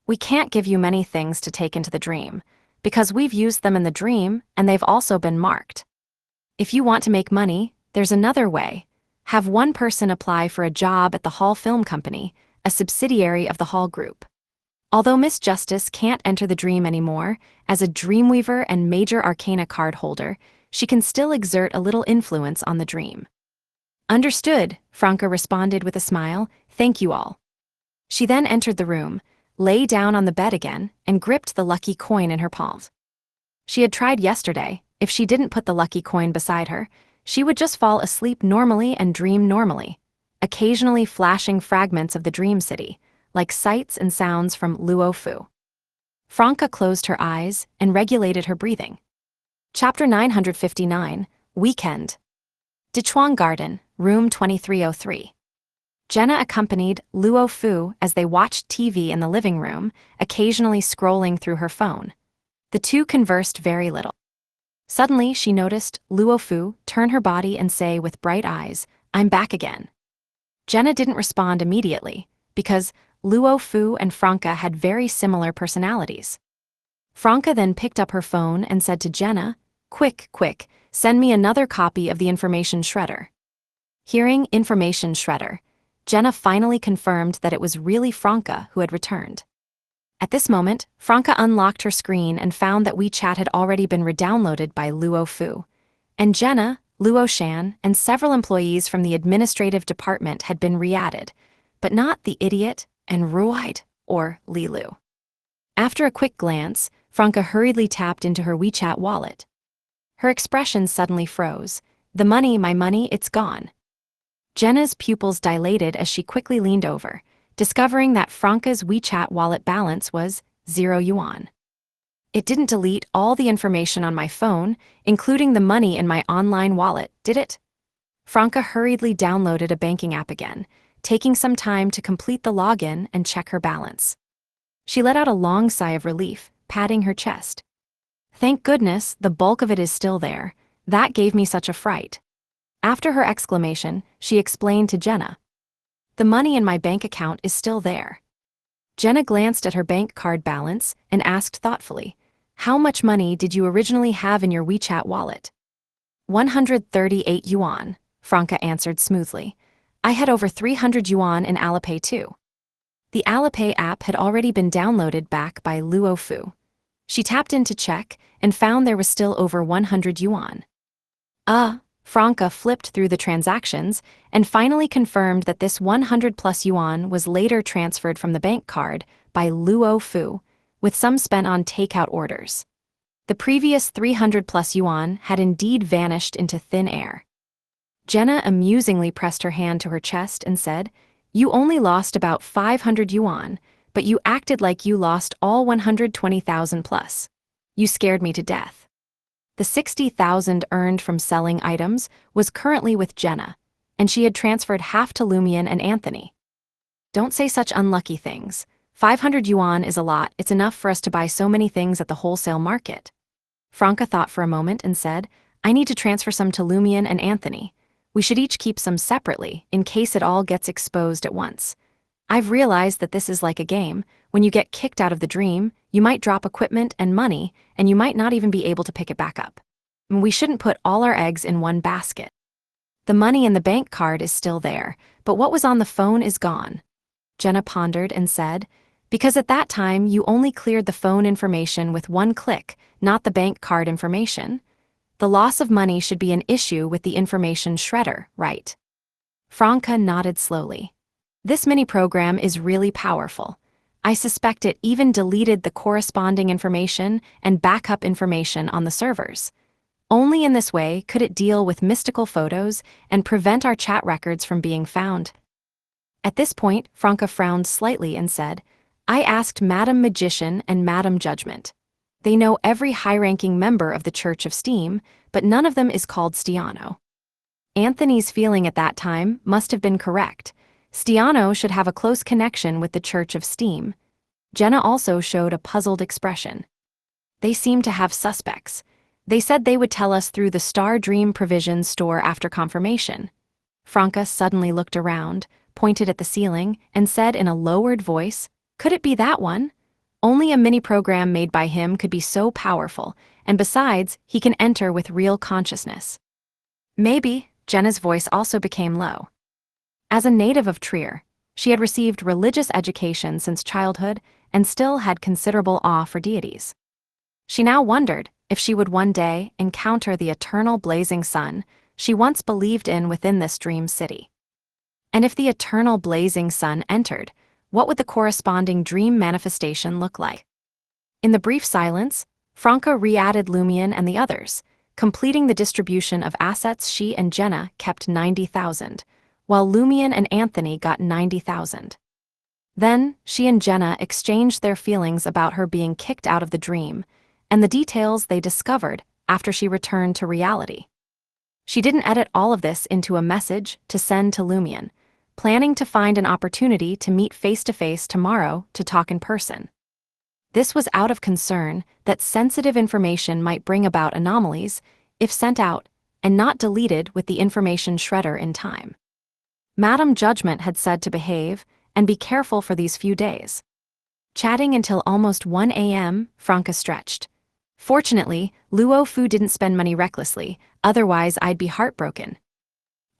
We can't give you many things to take into the dream, because we've used them in the dream and they've also been marked. If you want to make money, there's another way. Have one person apply for a job at the Hall Film Company, a subsidiary of the Hall Group. Although Miss Justice can't enter the dream anymore, as a Dreamweaver and Major Arcana card holder, she can still exert a little influence on the dream. Understood, Franca responded with a smile, thank you all. She then entered the room, lay down on the bed again, and gripped the lucky coin in her palms. She had tried yesterday. If she didn't put the lucky coin beside her, she would just fall asleep normally and dream normally, occasionally flashing fragments of the dream city, like sights and sounds from Luofu. Franca closed her eyes and regulated her breathing. Chapter 959, Weekend. Dichuang Garden, Room 2303. Jenna accompanied Luofu as they watched TV in the living room, occasionally scrolling through her phone. The two conversed very little. Suddenly, she noticed Luofu turn her body and say with bright eyes, I'm back again. Jenna didn't respond immediately, because Luofu and Franca had very similar personalities. Franca then picked up her phone and said to Jenna, Quick, send me another copy of the information shredder. Hearing information shredder, Jenna finally confirmed that it was really Franca who had returned. At this moment, Franca unlocked her screen and found that WeChat had already been redownloaded by Luofu. And Jenna, Luo Shan, and several employees from the administrative department had been re-added, but not the idiot and Ruide or Lilu. After a quick glance, Franca hurriedly tapped into her WeChat wallet. Her expression suddenly froze. The money, my money, it's gone. Jenna's pupils dilated as she quickly leaned over, discovering that Franca's WeChat wallet balance was 0 yuan. It didn't delete all the information on my phone, including the money in my online wallet, did it? Franca hurriedly downloaded a banking app again, taking some time to complete the login and check her balance. She let out a long sigh of relief, patting her chest. Thank goodness, the bulk of it is still there. That gave me such a fright. After her exclamation, she explained to Jenna. The money in my bank account is still there. Jenna glanced at her bank card balance and asked thoughtfully, How much money did you originally have in your WeChat wallet? 138 yuan, Franca answered smoothly. I had over 300 yuan in Alipay too. The Alipay app had already been downloaded back by Luofu. She tapped in to check and found there was still over 100 yuan. Franca flipped through the transactions and finally confirmed that this 100 plus yuan was later transferred from the bank card by Luo Fu, with some spent on takeout orders. The previous 300 plus yuan had indeed vanished into thin air. Jenna amusingly pressed her hand to her chest and said, "You only lost about 500 yuan, but you acted like you lost all 120,000 plus. You scared me to death." The 60,000 earned from selling items was currently with Jenna, and she had transferred half to Lumion and Anthony. "Don't say such unlucky things. 500 yuan is a lot. It's enough for us to buy so many things at the wholesale market." Franca thought for a moment and said, "I need to transfer some to Lumion and Anthony. We should each keep some separately in case it all gets exposed at once. I've realized that this is like a game. When you get kicked out of the dream, you might drop equipment and money, and you might not even be able to pick it back up. We shouldn't put all our eggs in one basket. The money in the bank card is still there, but what was on the phone is gone." Jenna pondered and said, "Because at that time you only cleared the phone information with one click, not the bank card information. The loss of money should be an issue with the information shredder, right?" Franca nodded slowly. "This mini-program is really powerful. I suspect it even deleted the corresponding information and backup information on the servers. Only in this way could it deal with mystical photos and prevent our chat records from being found." At this point, Franca frowned slightly and said, "I asked Madam Magician and Madam Judgment. They know every high-ranking member of the Church of Steam, but none of them is called Stiano." Anthony's feeling at that time must have been correct. Stiano should have a close connection with the Church of Steam. Jenna also showed a puzzled expression. "They seem to have suspects. They said they would tell us through the Star Dream Provisions store after confirmation." Franca suddenly looked around, pointed at the ceiling, and said in a lowered voice, "Could it be that one? Only a mini-program made by him could be so powerful, and besides, he can enter with real consciousness." "Maybe." Jenna's voice also became low. As a native of Trier, she had received religious education since childhood and still had considerable awe for deities. She now wondered if she would one day encounter the eternal blazing sun she once believed in within this dream city. And if the eternal blazing sun entered, what would the corresponding dream manifestation look like? In the brief silence, Franca re-added Lumion and the others, completing the distribution of assets. She and Jenna kept 90,000, while Lumion and Anthony got 90,000. Then, she and Jenna exchanged their feelings about her being kicked out of the dream, and the details they discovered after she returned to reality. She didn't edit all of this into a message to send to Lumion, planning to find an opportunity to meet face-to-face tomorrow to talk in person. This was out of concern that sensitive information might bring about anomalies if sent out and not deleted with the information shredder in time. Madam Judgment had said to behave and be careful for these few days. Chatting until almost 1 a.m., Franca stretched. "Fortunately, Luo Fu didn't spend money recklessly, otherwise I'd be heartbroken.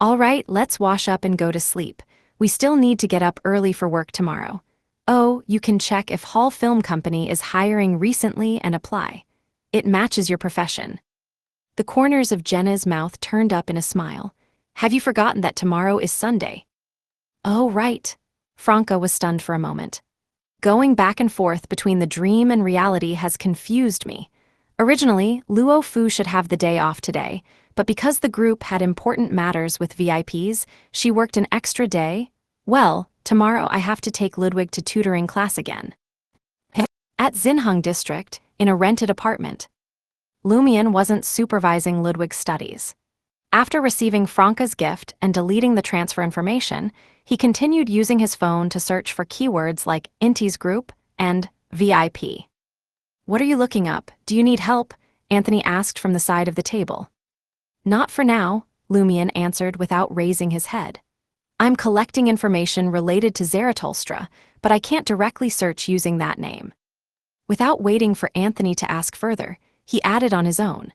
All right, let's wash up and go to sleep. We still need to get up early for work tomorrow. Oh, you can check if Hall Film Company is hiring recently and apply. It matches your profession." The corners of Jenna's mouth turned up in a smile. "Have you forgotten that tomorrow is Sunday?" "Oh, right." Franca was stunned for a moment. "Going back and forth between the dream and reality has confused me. Originally, Luo Fu should have the day off today, but because the group had important matters with VIPs, she worked an extra day. Well, tomorrow I have to take Ludwig to tutoring class again." At Xinheng District, in a rented apartment. Lumion wasn't supervising Ludwig's studies. After receiving Franca's gift and deleting the transfer information, he continued using his phone to search for keywords like Inti's group and VIP. "What are you looking up? Do you need help?" Anthony asked from the side of the table. "Not for now," Lumion answered without raising his head. "I'm collecting information related to Zarathustra, but I can't directly search using that name." Without waiting for Anthony to ask further, he added on his own.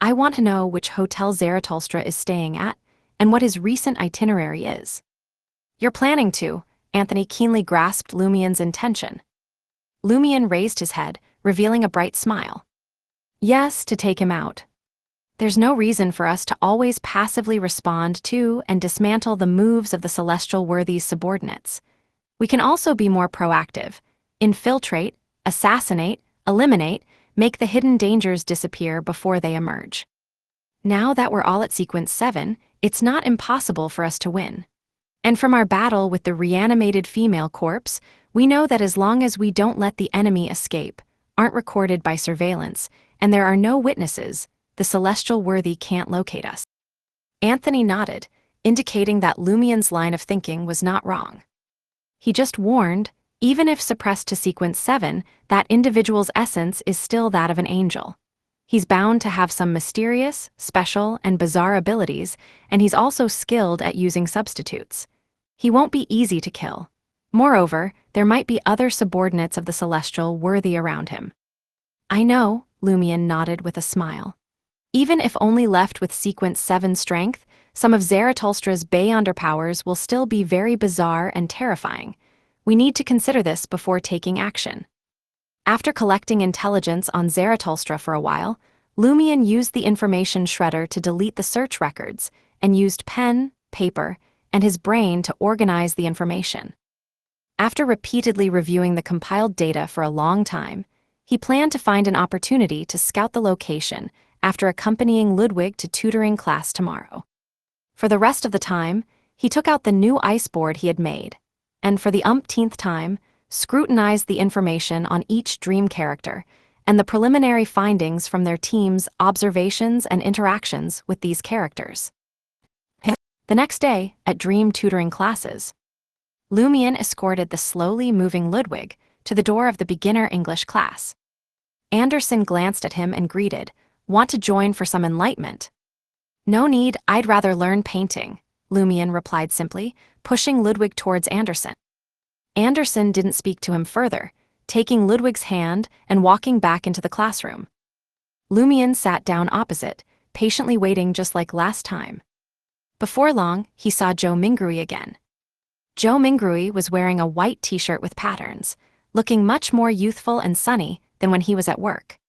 "I want to know which hotel Zarathustra is staying at and what his recent itinerary is." "You're planning to," Anthony keenly grasped Lumion's intention. Lumion raised his head, revealing a bright smile. "Yes, to take him out." There's no reason for us to always passively respond to and dismantle the moves of the celestial worthy's subordinates. We can also be more proactive, infiltrate, assassinate, eliminate, make the hidden dangers disappear before they emerge. Now that we're all at sequence 7, it's not impossible for us to win. And from our battle with the reanimated female corpse, we know that as long as we don't let the enemy escape, aren't recorded by surveillance, and there are no witnesses, the celestial worthy can't locate us. Anthony nodded, indicating that Lumien's line of thinking was not wrong. He just warned, even if suppressed to sequence 7, that individual's essence is still that of an angel. He's bound to have some mysterious, special, and bizarre abilities, and he's also skilled at using substitutes. He won't be easy to kill. Moreover, there might be other subordinates of the celestial worthy around him. I know, Lumien nodded with a smile. Even if only left with sequence 7 strength, some of Zaratulstra's Beyonder powers will still be very bizarre and terrifying. We need to consider this before taking action. After collecting intelligence on Zaratulstra for a while, Lumien used the information shredder to delete the search records and used pen, paper, and his brain to organize the information. After repeatedly reviewing the compiled data for a long time, he planned to find an opportunity to scout the location after accompanying Ludwig to tutoring class tomorrow. For the rest of the time, he took out the new ice board he had made, and for the umpteenth time, scrutinized the information on each dream character and the preliminary findings from their team's observations and interactions with these characters. The next day, at dream tutoring classes, Lumien escorted the slowly moving Ludwig to the door of the beginner English class. Anderson glanced at him and greeted, "Want to join for some enlightenment?" "No need, I'd rather learn painting," Lumien replied simply, pushing Ludwig towards Anderson. Anderson didn't speak to him further, taking Ludwig's hand and walking back into the classroom. Lumien sat down opposite, patiently waiting just like last time. Before long, he saw Zhou Mingrui again. Zhou Mingrui was wearing a white t-shirt with patterns, looking much more youthful and sunny than when he was at work.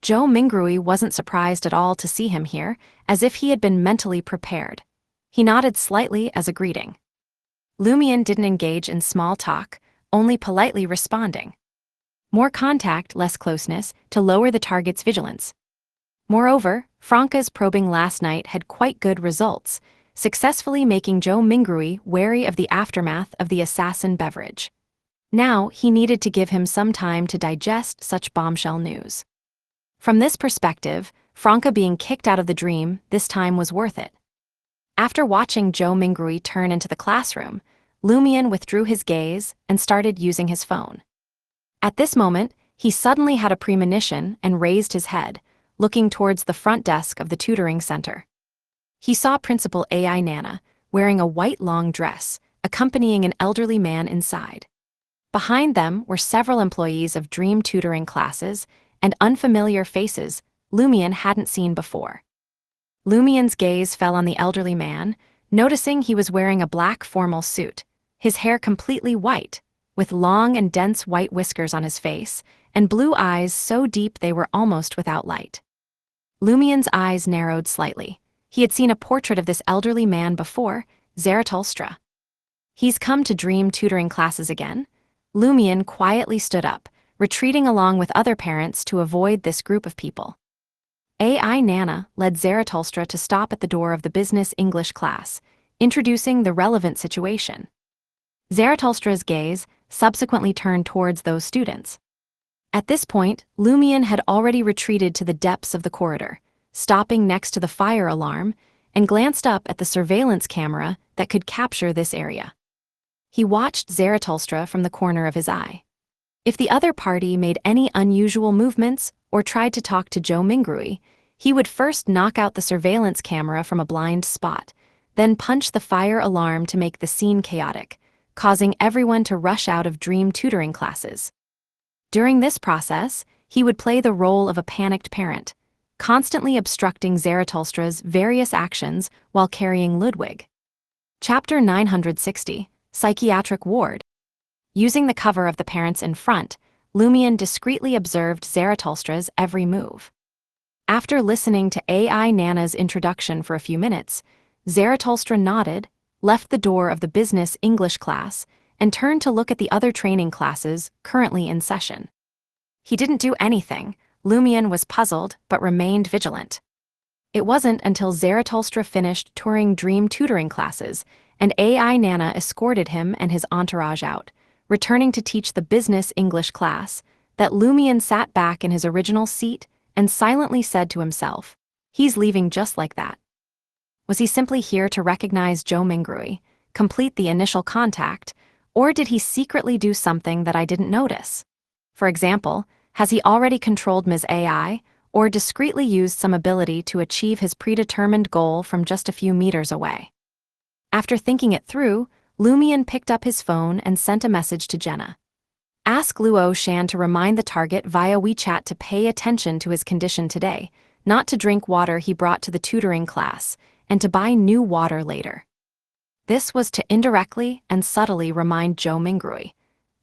Zhou Mingrui wasn't surprised at all to see him here, as if he had been mentally prepared. He nodded slightly as a greeting. Lumien didn't engage in small talk, only politely responding. More contact, less closeness, to lower the target's vigilance. Moreover, Franca's probing last night had quite good results, successfully making Zhou Mingrui wary of the aftermath of the assassin beverage. Now, he needed to give him some time to digest such bombshell news. From this perspective, Franca being kicked out of the dream this time was worth it. After watching Zhou Mingrui turn into the classroom, Lumien withdrew his gaze and started using his phone. At this moment, he suddenly had a premonition and raised his head, looking towards the front desk of the tutoring center. He saw Principal AI Nana, wearing a white long dress, accompanying an elderly man inside. Behind them were several employees of dream tutoring classes and unfamiliar faces Lumien hadn't seen before. Lumien's gaze fell on the elderly man, noticing he was wearing a black formal suit, his hair completely white, with long and dense white whiskers on his face, and blue eyes so deep they were almost without light. Lumien's eyes narrowed slightly. He had seen a portrait of this elderly man before, Zaratulstra. He's come to dream tutoring classes again? Lumien quietly stood up, retreating along with other parents to avoid this group of people. AI Nana led Zaratulstra to stop at the door of the business English class, introducing the relevant situation. Zaratulstra's gaze subsequently turned towards those students. At this point, Lumien had already retreated to the depths of the corridor, stopping next to the fire alarm, and glanced up at the surveillance camera that could capture this area. He watched Zaratulstra from the corner of his eye. If the other party made any unusual movements or tried to talk to Zhou Mingrui, he would first knock out the surveillance camera from a blind spot, then punch the fire alarm to make the scene chaotic, causing everyone to rush out of dream tutoring classes. During this process, he would play the role of a panicked parent, constantly obstructing Zaratulstra's various actions while carrying Ludwig. Chapter 960, Psychiatric Ward. Using the cover of the parents in front, Lumien discreetly observed Zaratulstra's every move. After listening to AI Nana's introduction for a few minutes, Zarathustra nodded, left the door of the business English class, and turned to look at the other training classes currently in session. He didn't do anything. Lumion was puzzled but remained vigilant. It wasn't until Zarathustra finished touring dream tutoring classes and AI Nana escorted him and his entourage out, returning to teach the business English class, that Lumion sat back in his original seat and silently said to himself, "He's leaving just like that." Was he simply here to recognize Joe Mingrui, complete the initial contact, or did he secretly do something that I didn't notice? For example, has he already controlled Ms. AI, or discreetly used some ability to achieve his predetermined goal from just a few meters away? After thinking it through, Lumion picked up his phone and sent a message to Jenna. Ask Luo Shan to remind the target via WeChat to pay attention to his condition today, not to drink water he brought to the tutoring class, and to buy new water later. This was to indirectly and subtly remind Joe Mingrui,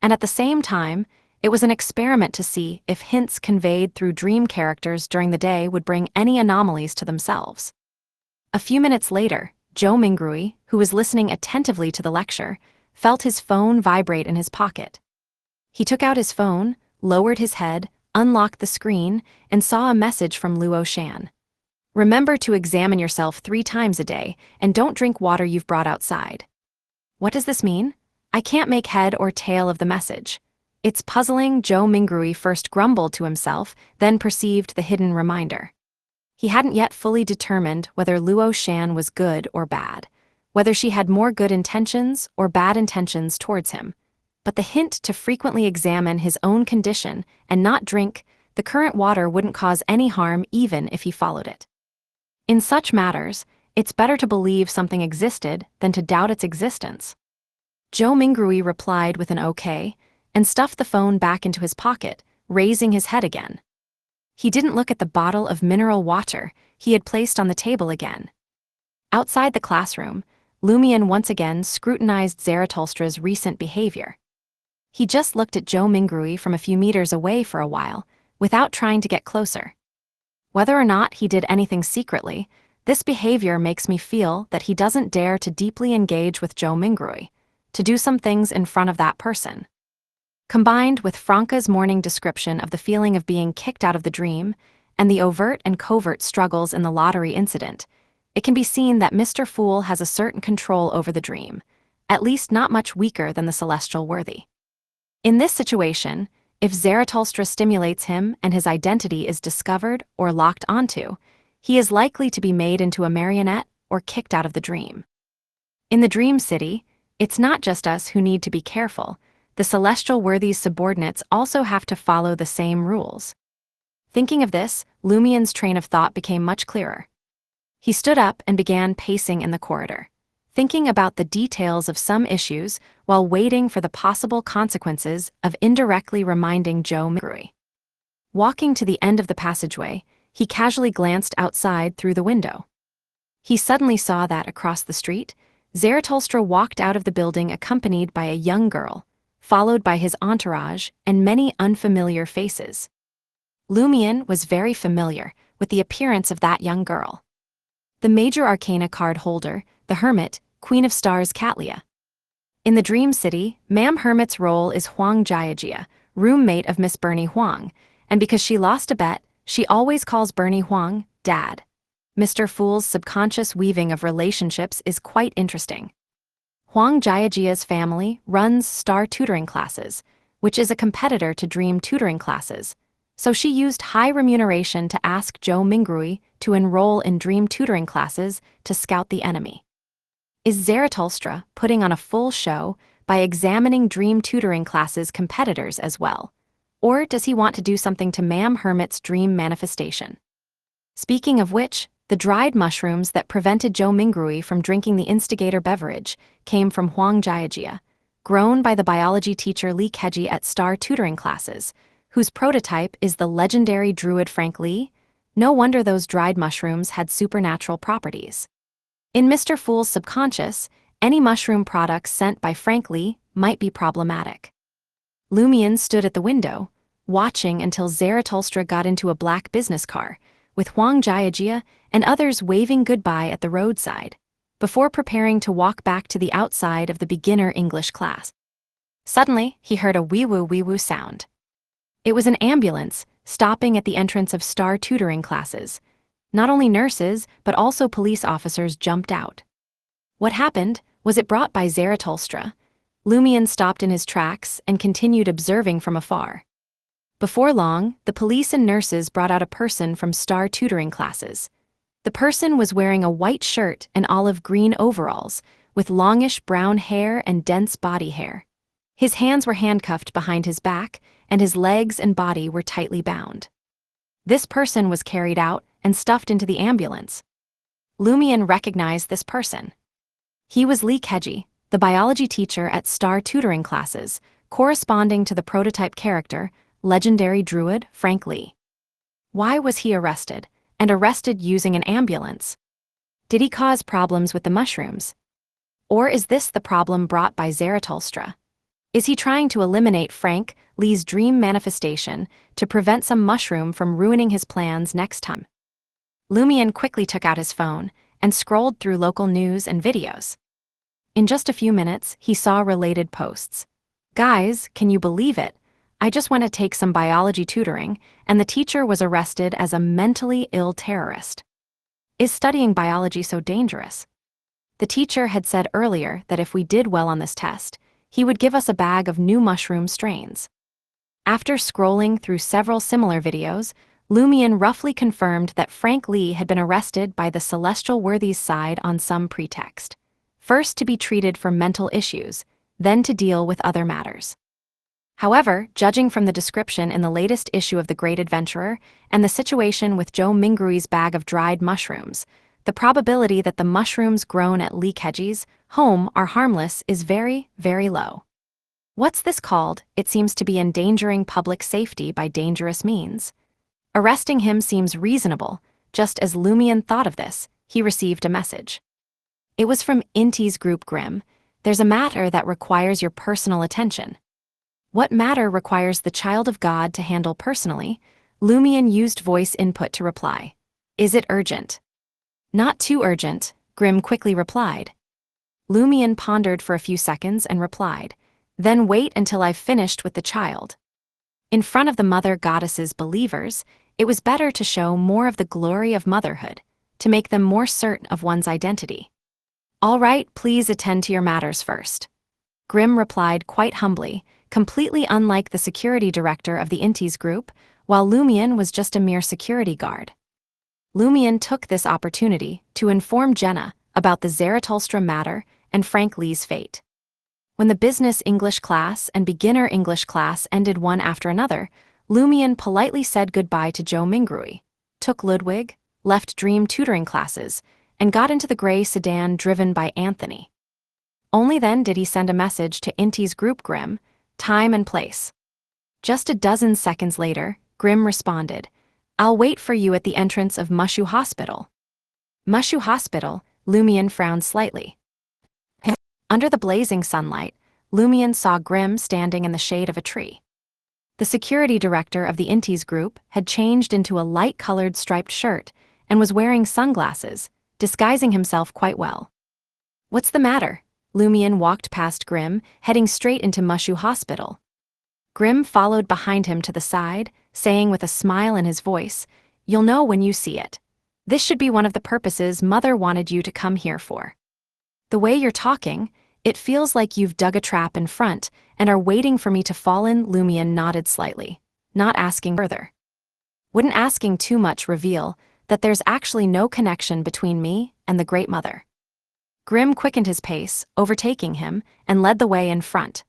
and at the same time, it was an experiment to see if hints conveyed through dream characters during the day would bring any anomalies to themselves. A few minutes later, Joe Mingrui, who was listening attentively to the lecture, felt his phone vibrate in his pocket. He took out his phone, lowered his head, unlocked the screen, and saw a message from Luo Shan. Remember to examine yourself 3 times a day, and don't drink water you've brought outside. What does this mean? I can't make head or tail of the message. It's puzzling. Joe Mingrui first grumbled to himself, then perceived the hidden reminder. He hadn't yet fully determined whether Luo Shan was good or bad, whether she had more good intentions or bad intentions towards him. But the hint to frequently examine his own condition and not drink the current water wouldn't cause any harm even if he followed it. In such matters, it's better to believe something existed than to doubt its existence. Joe Mingrui replied with an okay, and stuffed the phone back into his pocket, raising his head again. He didn't look at the bottle of mineral water he had placed on the table again. Outside the classroom, Lumion once again scrutinized Zarathustra's recent behavior. He just looked at Joe Mingrui from a few meters away for a while, without trying to get closer. Whether or not he did anything secretly, this behavior makes me feel that he doesn't dare to deeply engage with Joe Mingrui, to do some things in front of that person. Combined with Franca's morning description of the feeling of being kicked out of the dream, and the overt and covert struggles in the lottery incident, it can be seen that Mr. Fool has a certain control over the dream, at least not much weaker than the celestial worthy. In this situation, if Zarathustra stimulates him and his identity is discovered or locked onto, he is likely to be made into a marionette or kicked out of the dream. In the Dream City, it's not just us who need to be careful. The celestial worthy's subordinates also have to follow the same rules. Thinking of this, Lumion's train of thought became much clearer. He stood up and began pacing in the corridor, thinking about the details of some issues while waiting for the possible consequences of indirectly reminding Joe Mingrui. Walking to the end of the passageway, he casually glanced outside through the window. He suddenly saw that across the street, Zarathustra walked out of the building accompanied by a young girl, followed by his entourage and many unfamiliar faces. Lumion was very familiar with the appearance of that young girl. The Major Arcana card holder, the Hermit, Queen of Stars Catlia. In the Dream City, Ma'am Hermit's role is Huang Jiajia, roommate of Miss Bernie Huang, and because she lost a bet, she always calls Bernie Huang Dad. Mr. Fool's subconscious weaving of relationships is quite interesting. Huang Jiajia's family runs Star Tutoring Classes, which is a competitor to Dream Tutoring Classes, so she used high remuneration to ask Joe Mingrui to enroll in Dream Tutoring Classes to scout the enemy. Is Zarathustra putting on a full show by examining Dream Tutoring Classes competitors as well? Or does he want to do something to Ma'am Hermit's dream manifestation? Speaking of which, the dried mushrooms that prevented Joe Mingrui from drinking the instigator beverage came from Huang Jiajia, grown by the biology teacher Linkage at Star Tutoring Classes, whose prototype is the legendary druid Frank Lee. No wonder those dried mushrooms had supernatural properties. In Mr. Fool's subconscious, any mushroom products sent by Frank Lee might be problematic. Lumion stood at the window, watching until Zarathustra got into a black business car, with Huang Jiajia and others waving goodbye at the roadside, before preparing to walk back to the outside of the beginner English class. Suddenly, he heard a wee-woo sound. It was an ambulance, stopping at the entrance of Star tutoring classes. Not only nurses, but also police officers jumped out. What happened? Was it brought by Zarathustra? Lumion stopped in his tracks and continued observing from afar. Before long, the police and nurses brought out a person from Star tutoring classes. The person was wearing a white shirt and olive green overalls, with longish brown hair and dense body hair. His hands were handcuffed behind his back, and his legs and body were tightly bound. This person was carried out and stuffed into the ambulance. Lumion recognized this person. He was Linkage, the biology teacher at Star tutoring classes, corresponding to the prototype character, legendary druid Frank Lee. Why was he arrested, and arrested using an ambulance? Did he cause problems with the mushrooms? Or is this the problem brought by Zarathustra? Is he trying to eliminate Frank Lee's dream manifestation to prevent some mushroom from ruining his plans next time? Lumion quickly took out his phone and scrolled through local news and videos. In just a few minutes, he saw related posts. Guys, can you believe it? I just went to take some biology tutoring, and the teacher was arrested as a mentally ill terrorist. Is studying biology so dangerous? The teacher had said earlier that if we did well on this test, he would give us a bag of new mushroom strains. After scrolling through several similar videos, Lumion roughly confirmed that Frank Lee had been arrested by the Celestial Worthies side on some pretext. First to be treated for mental issues, then to deal with other matters. However, judging from the description in the latest issue of The Great Adventurer and the situation with Joe Mingrui's bag of dried mushrooms, the probability that the mushrooms grown at Linkage's home are harmless is very, very low. What's this called? It seems to be endangering public safety by dangerous means. Arresting him seems reasonable. Just as Lumion thought of this, he received a message. It was from Inti's group Grim. There's a matter that requires your personal attention. What matter requires the child of God to handle personally? Lumion used voice input to reply. Is it urgent? Not too urgent, Grim quickly replied. Lumion pondered for a few seconds and replied, then wait until I've finished with the child. In front of the mother goddess's believers, it was better to show more of the glory of motherhood, to make them more certain of one's identity. All right, please attend to your matters first. Grim replied quite humbly, completely unlike the security director of the Intis group, while Lumion was just a mere security guard. Lumion took this opportunity to inform Jenna about the Zarathustra matter and Frank Lee's fate. When the business English class and beginner English class ended one after another, Lumion politely said goodbye to Joe Mingrui, took Ludwig, left dream tutoring classes, and got into the gray sedan driven by Anthony. Only then did he send a message to Inti's group Grim, time and place. Just a dozen seconds later, Grim responded, I'll wait for you at the entrance of Mushu Hospital. Mushu Hospital, Lumion frowned slightly. Under the blazing sunlight, Lumion saw Grim standing in the shade of a tree. The security director of the Intis group had changed into a light-colored striped shirt and was wearing sunglasses, disguising himself quite well. What's the matter? Lumion walked past Grim, heading straight into Mushu Hospital. Grim followed behind him to the side, saying with a smile in his voice, You'll know when you see it. This should be one of the purposes Mother wanted you to come here for. The way you're talking, it feels like you've dug a trap in front and are waiting for me to fall in. Lumion nodded slightly, not asking further. Wouldn't asking too much reveal that there's actually no connection between me and the Great Mother? Grim quickened his pace, overtaking him, and led the way in front.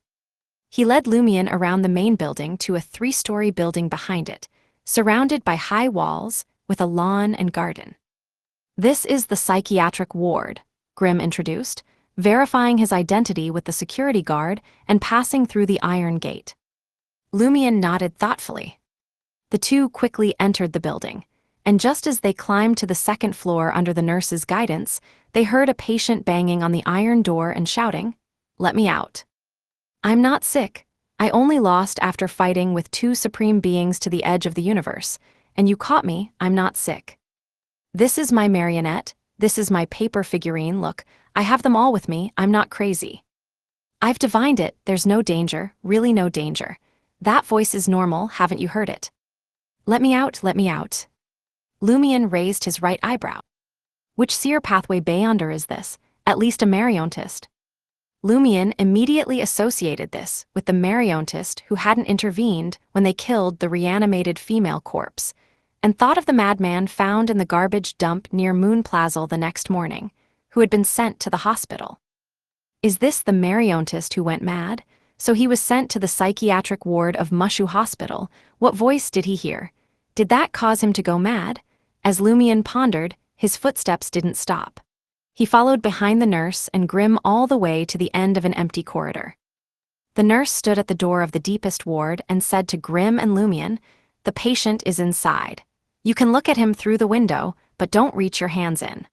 He led Lumion around the main building to a 3-story building behind it, surrounded by high walls, with a lawn and garden. This is the Psychiatric ward, Grim introduced, verifying his identity with the security guard and passing through the iron gate. Lumion nodded thoughtfully. The two quickly entered the building, and just as they climbed to the second floor under the nurse's guidance, they heard a patient banging on the iron door and shouting, Let me out. I'm not sick. I only lost after fighting with 2 supreme beings to the edge of the universe, and you caught me. I'm not sick. This is my marionette, this is my paper figurine, look, I have them all with me, I'm not crazy. I've divined it, there's no danger, really no danger. That voice is normal, haven't you heard it? Let me out, let me out. Lumion raised his right eyebrow. Which seer pathway beyonder is this? At least a mariontist. Lumion immediately associated this with the mariontist who hadn't intervened when they killed the reanimated female corpse, and thought of the madman found in the garbage dump near Moon Plaza the next morning, who had been sent to the hospital. Is this the mariontist who went mad? So he was sent to the psychiatric ward of Mushu Hospital. What voice did he hear? Did that cause him to go mad? As Lumion pondered, his footsteps didn't stop. He followed behind the nurse and Grim all the way to the end of an empty corridor. The nurse stood at the door of the deepest ward and said to Grim and Lumion, "The patient is inside. You can look at him through the window, but don't reach your hands in."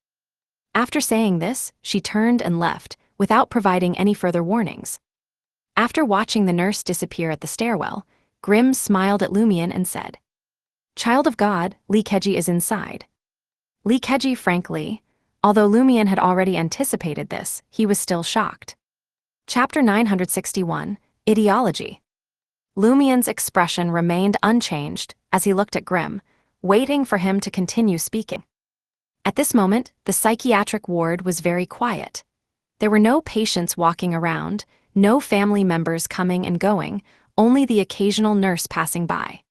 After saying this, she turned and left, without providing any further warnings. After watching the nurse disappear at the stairwell, Grim smiled at Lumion and said, "Child of God, Linkage is inside." Linkage, frankly, although Lumion had already anticipated this, he was still shocked. Chapter 961, Ideology. Lumion's expression remained unchanged as he looked at Grim, waiting for him to continue speaking. At this moment, the psychiatric ward was very quiet. There were no patients walking around, no family members coming and going, only the occasional nurse passing by.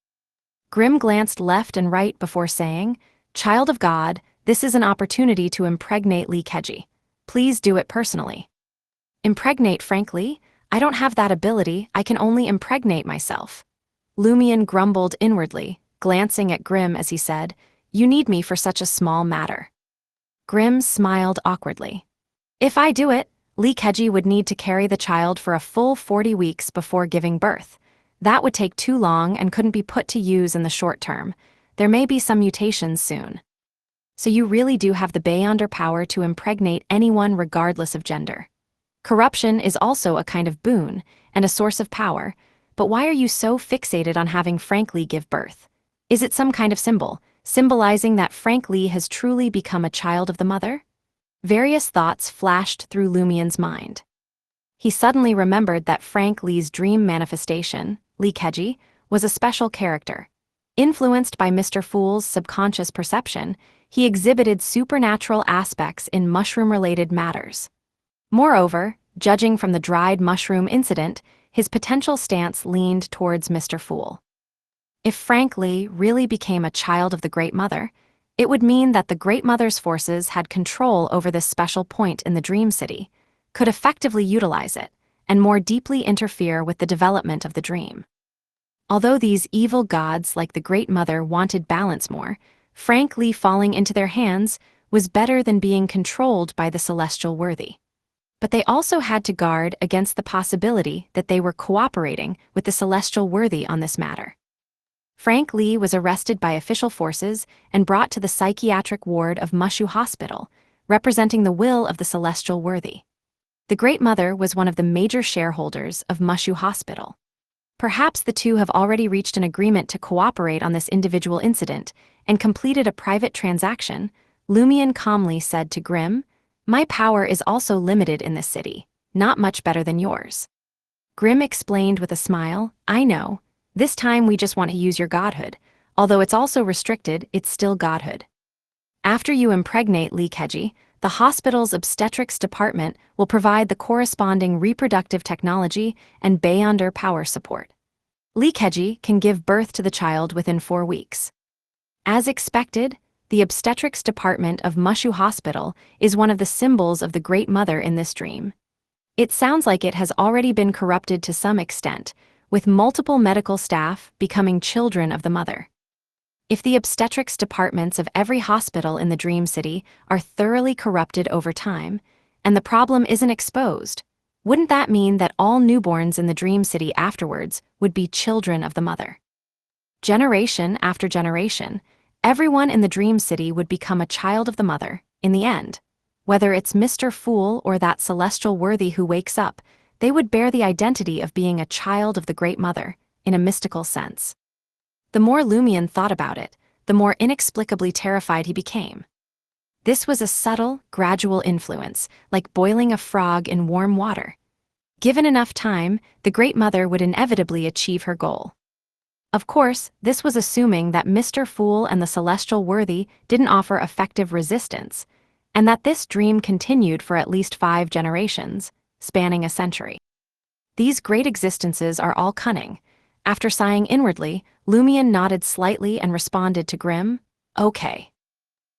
Grim glanced left and right before saying, "Child of God, this is an opportunity to impregnate Linkage. Please do it personally." Impregnate, frankly? I don't have that ability, I can only impregnate myself. Lumion grumbled inwardly, glancing at Grim as he said, "You need me for such a small matter." Grim smiled awkwardly. "If I do it, Linkage would need to carry the child for a full 40 weeks before giving birth. That would take too long and couldn't be put to use in the short term. There may be some mutations soon. So you really do have the beyonder power to impregnate anyone regardless of gender. Corruption is also a kind of boon and a source of power, but why are you so fixated on having Frank Lee give birth? Is it some kind of symbol, symbolizing that Frank Lee has truly become a child of the mother?" Various thoughts flashed through Lumion's mind. He suddenly remembered that Frank Lee's dream manifestation, Linkage, was a special character. Influenced by Mr. Fool's subconscious perception, he exhibited supernatural aspects in mushroom-related matters. Moreover, judging from the dried mushroom incident, his potential stance leaned towards Mr. Fool. If Frank Lee really became a child of the Great Mother, it would mean that the Great Mother's forces had control over this special point in the Dream City, could effectively utilize it, and more deeply interfere with the development of the dream. Although these evil gods like the Great Mother wanted balance more, Frank Lee falling into their hands was better than being controlled by the celestial worthy. But they also had to guard against the possibility that they were cooperating with the celestial worthy on this matter. Frank Lee was arrested by official forces and brought to the psychiatric ward of Mushu Hospital, representing the will of the celestial worthy. The Great Mother was one of the major shareholders of Mushu Hospital. Perhaps the two have already reached an agreement to cooperate on this individual incident and completed a private transaction, Lumion calmly said to Grim, "My power is also limited in this city, not much better than yours." Grim explained with a smile, "I know. This time we just want to use your godhood. Although it's also restricted, it's still godhood. After you impregnate Linkage, the hospital's obstetrics department will provide the corresponding reproductive technology and beyonder power support. Linkage can give birth to the child within 4 weeks. As expected, the obstetrics department of Mushu Hospital is one of the symbols of the Great Mother in this dream. It sounds like it has already been corrupted to some extent, with multiple medical staff becoming children of the mother. If the obstetrics departments of every hospital in the Dream City are thoroughly corrupted over time, and the problem isn't exposed, wouldn't that mean that all newborns in the Dream City afterwards would be children of the mother? Generation after generation, everyone in the Dream City would become a child of the mother, in the end. Whether it's Mr. Fool or that celestial worthy who wakes up, they would bear the identity of being a child of the Great Mother, in a mystical sense. The more Lumion thought about it, the more inexplicably terrified he became. This was a subtle, gradual influence, like boiling a frog in warm water. Given enough time, the Great Mother would inevitably achieve her goal. Of course, this was assuming that Mr. Fool and the Celestial Worthy didn't offer effective resistance, and that this dream continued for at least 5 generations, spanning a century. These great existences are all cunning. After sighing inwardly, Lumion nodded slightly and responded to Grimm, "Okay."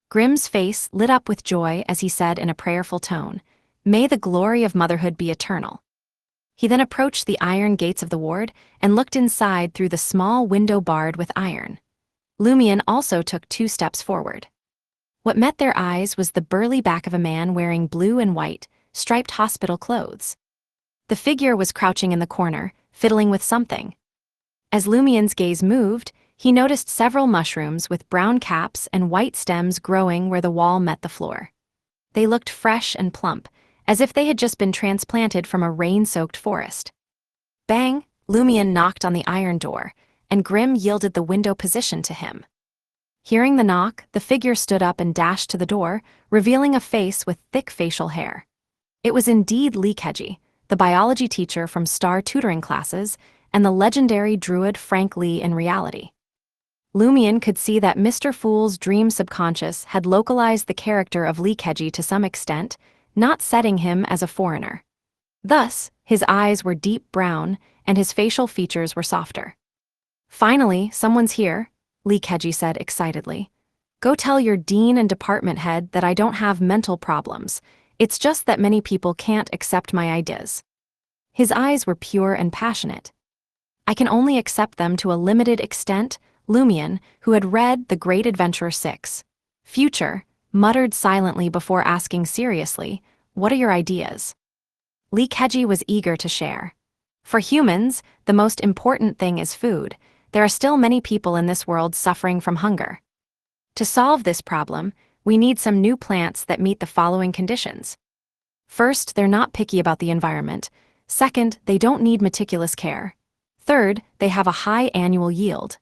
Grimm's face lit up with joy as he said in a prayerful tone, "May the glory of motherhood be eternal." He then approached the iron gates of the ward and looked inside through the small window barred with iron. Lumion also took 2 steps forward. What met their eyes was the burly back of a man wearing blue and white, striped hospital clothes. The figure was crouching in the corner, fiddling with something. As Lumion's gaze moved, he noticed several mushrooms with brown caps and white stems growing where the wall met the floor. They looked fresh and plump, as if they had just been transplanted from a rain-soaked forest. Bang! Lumion knocked on the iron door, and Grimm yielded the window position to him. Hearing the knock, the figure stood up and dashed to the door, revealing a face with thick facial hair. It was indeed Linkage, the biology teacher from Star tutoring classes, and the legendary druid Frank Lee in reality. Lumion could see that Mr. Fool's dream subconscious had localized the character of Linkage to some extent, not setting him as a foreigner. Thus, his eyes were deep brown, and his facial features were softer. "Finally, someone's here," Linkage said excitedly. "Go tell your dean and department head that I don't have mental problems. It's just that many people can't accept my ideas." His eyes were pure and passionate. "I can only accept them to a limited extent," Lumion, who had read The Great Adventurer 6, Future, muttered silently before asking seriously, "What are your ideas?" Linkage was eager to share. "For humans, the most important thing is food. There are still many people in this world suffering from hunger. To solve this problem, we need some new plants that meet the following conditions. First, they're not picky about the environment. Second, they don't need meticulous care. Third, they have a high annual yield.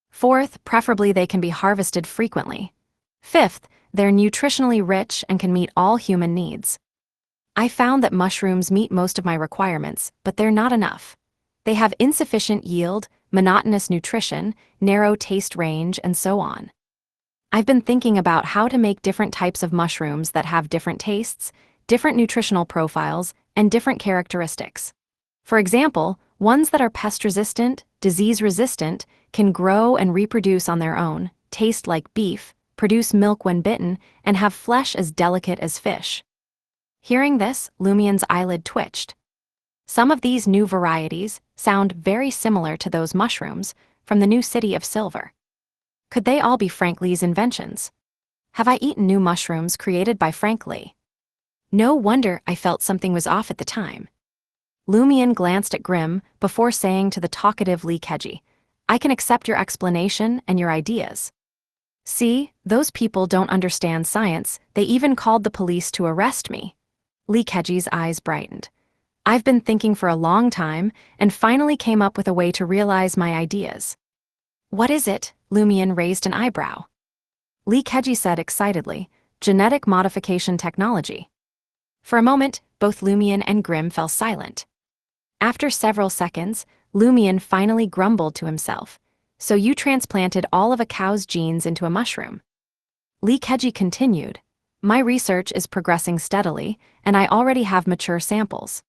Fourth, preferably they can be harvested frequently. Fifth, they're nutritionally rich and can meet all human needs. I found that mushrooms meet most of my requirements, but they're not enough. They have insufficient yield, monotonous nutrition, narrow taste range, and so on. I've been thinking about how to make different types of mushrooms that have different tastes, different nutritional profiles, and different characteristics. For example, ones that are pest-resistant, disease-resistant, can grow and reproduce on their own, taste like beef, produce milk when bitten, and have flesh as delicate as fish. Hearing this, Lumion's eyelid twitched. Some of these new varieties sound very similar to those mushrooms from the new city of Silver. Could they all be Frank Lee's inventions? Have I eaten new mushrooms created by Frank Lee? No wonder I felt something was off at the time. Lumion glanced at Grimm before saying to the talkative Linkage, "I can accept your explanation and your ideas. See, those people don't understand science. They even called the police to arrest me." Linkage's eyes brightened. "I've been thinking for a long time and finally came up with a way to realize my ideas." "What is it?" Lumion raised an eyebrow. Linkage said excitedly, "Genetic modification technology." For a moment, both Lumion and Grimm fell silent. After several seconds, Lumion finally grumbled to himself, "So you transplanted all of a cow's genes into a mushroom." Linkage continued, "My research is progressing steadily, and I already have mature samples.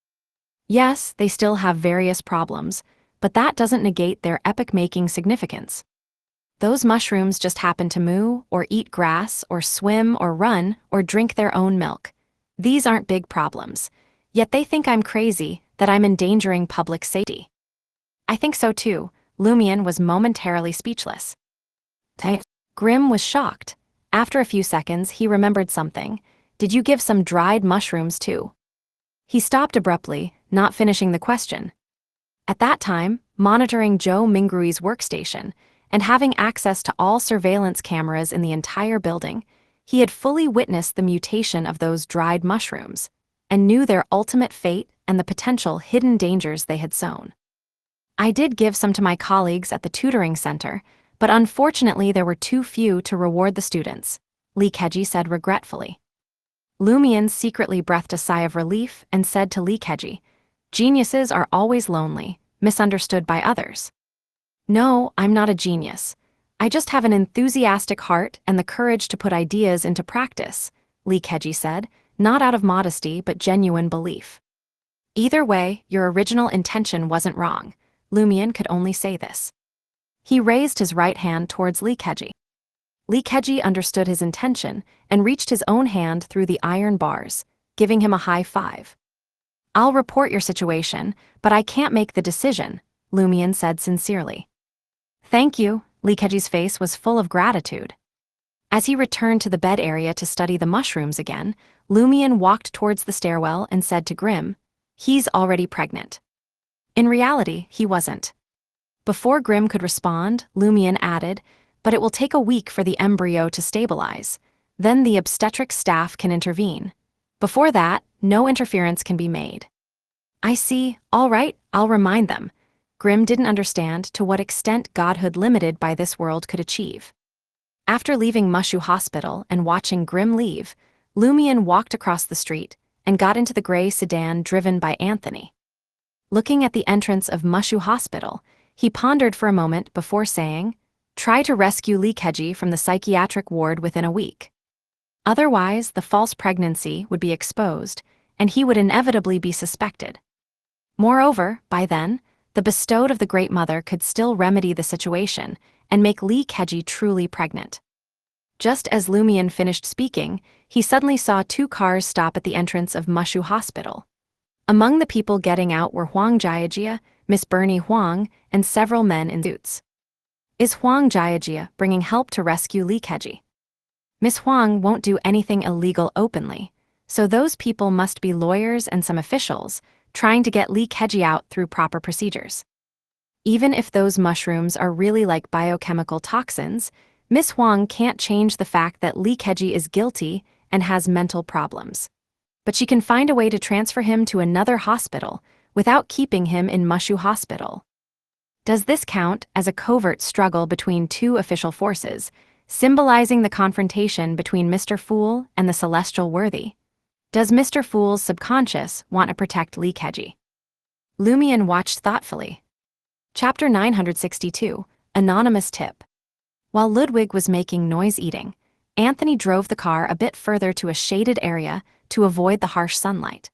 Yes, they still have various problems, but that doesn't negate their epoch-making significance. Those mushrooms just happen to moo, or eat grass, or swim, or run, or drink their own milk. These aren't big problems. Yet they think I'm crazy, that I'm endangering public safety." "I think so too." Lumion was momentarily speechless. Grimm was shocked. After a few seconds, he remembered something. "Did you give some dried mushrooms too?" He stopped abruptly, not finishing the question. At that time, monitoring Joe Mingrui's workstation, and having access to all surveillance cameras in the entire building, he had fully witnessed the mutation of those dried mushrooms, and knew their ultimate fate and the potential hidden dangers they had sown. "I did give some to my colleagues at the tutoring center, but unfortunately there were too few to reward the students," Linkage said regretfully. Lumion secretly breathed a sigh of relief and said to Linkage, "Geniuses are always lonely, misunderstood by others." "No, I'm not a genius. I just have an enthusiastic heart and the courage to put ideas into practice," Linkage said, not out of modesty but genuine belief. "Either way, your original intention wasn't wrong." Lumion could only say this. He raised his right hand towards Linkage. Linkage understood his intention and reached his own hand through the iron bars, giving him a high five. "I'll report your situation, but I can't make the decision," Lumion said sincerely. "Thank you," Linkage's face was full of gratitude. As he returned to the bed area to study the mushrooms again, Lumion walked towards the stairwell and said to Grimm, "He's already pregnant." In reality, he wasn't. Before Grimm could respond, Lumion added, "But it will take a week for the embryo to stabilize. Then the obstetric staff can intervene. Before that, no interference can be made." "I see. All right, I'll remind them." Grimm didn't understand to what extent godhood limited by this world could achieve. After leaving Mushu Hospital and watching Grimm leave, Lumion walked across the street and got into the gray sedan driven by Anthony. Looking at the entrance of Mushu Hospital, he pondered for a moment before saying, "Try to rescue Linkage from the psychiatric ward within a week. Otherwise, the false pregnancy would be exposed, and he would inevitably be suspected. Moreover, by then, the bestowed of the Great Mother could still remedy the situation and make Linkage truly pregnant." Just as Lumion finished speaking, he suddenly saw 2 cars stop at the entrance of Mushu Hospital. Among the people getting out were Huang Jiajia, Miss Bernie Huang, and several men in suits. "Is Huang Jiajia bringing help to rescue Linkage?" "Miss Huang won't do anything illegal openly, so those people must be lawyers and some officials trying to get Linkage out through proper procedures. Even if those mushrooms are really like biochemical toxins, Miss Huang can't change the fact that Linkage is guilty and has mental problems. But she can find a way to transfer him to another hospital without keeping him in Mushu Hospital. Does this count as a covert struggle between 2 official forces, symbolizing the confrontation between Mr. Fool and the celestial worthy? Does Mr. Fool's subconscious want to protect Linkage?" Lumion watched thoughtfully. Chapter 962, Anonymous Tip. While Ludwig was making noise eating, Anthony drove the car a bit further to a shaded area to avoid the harsh sunlight.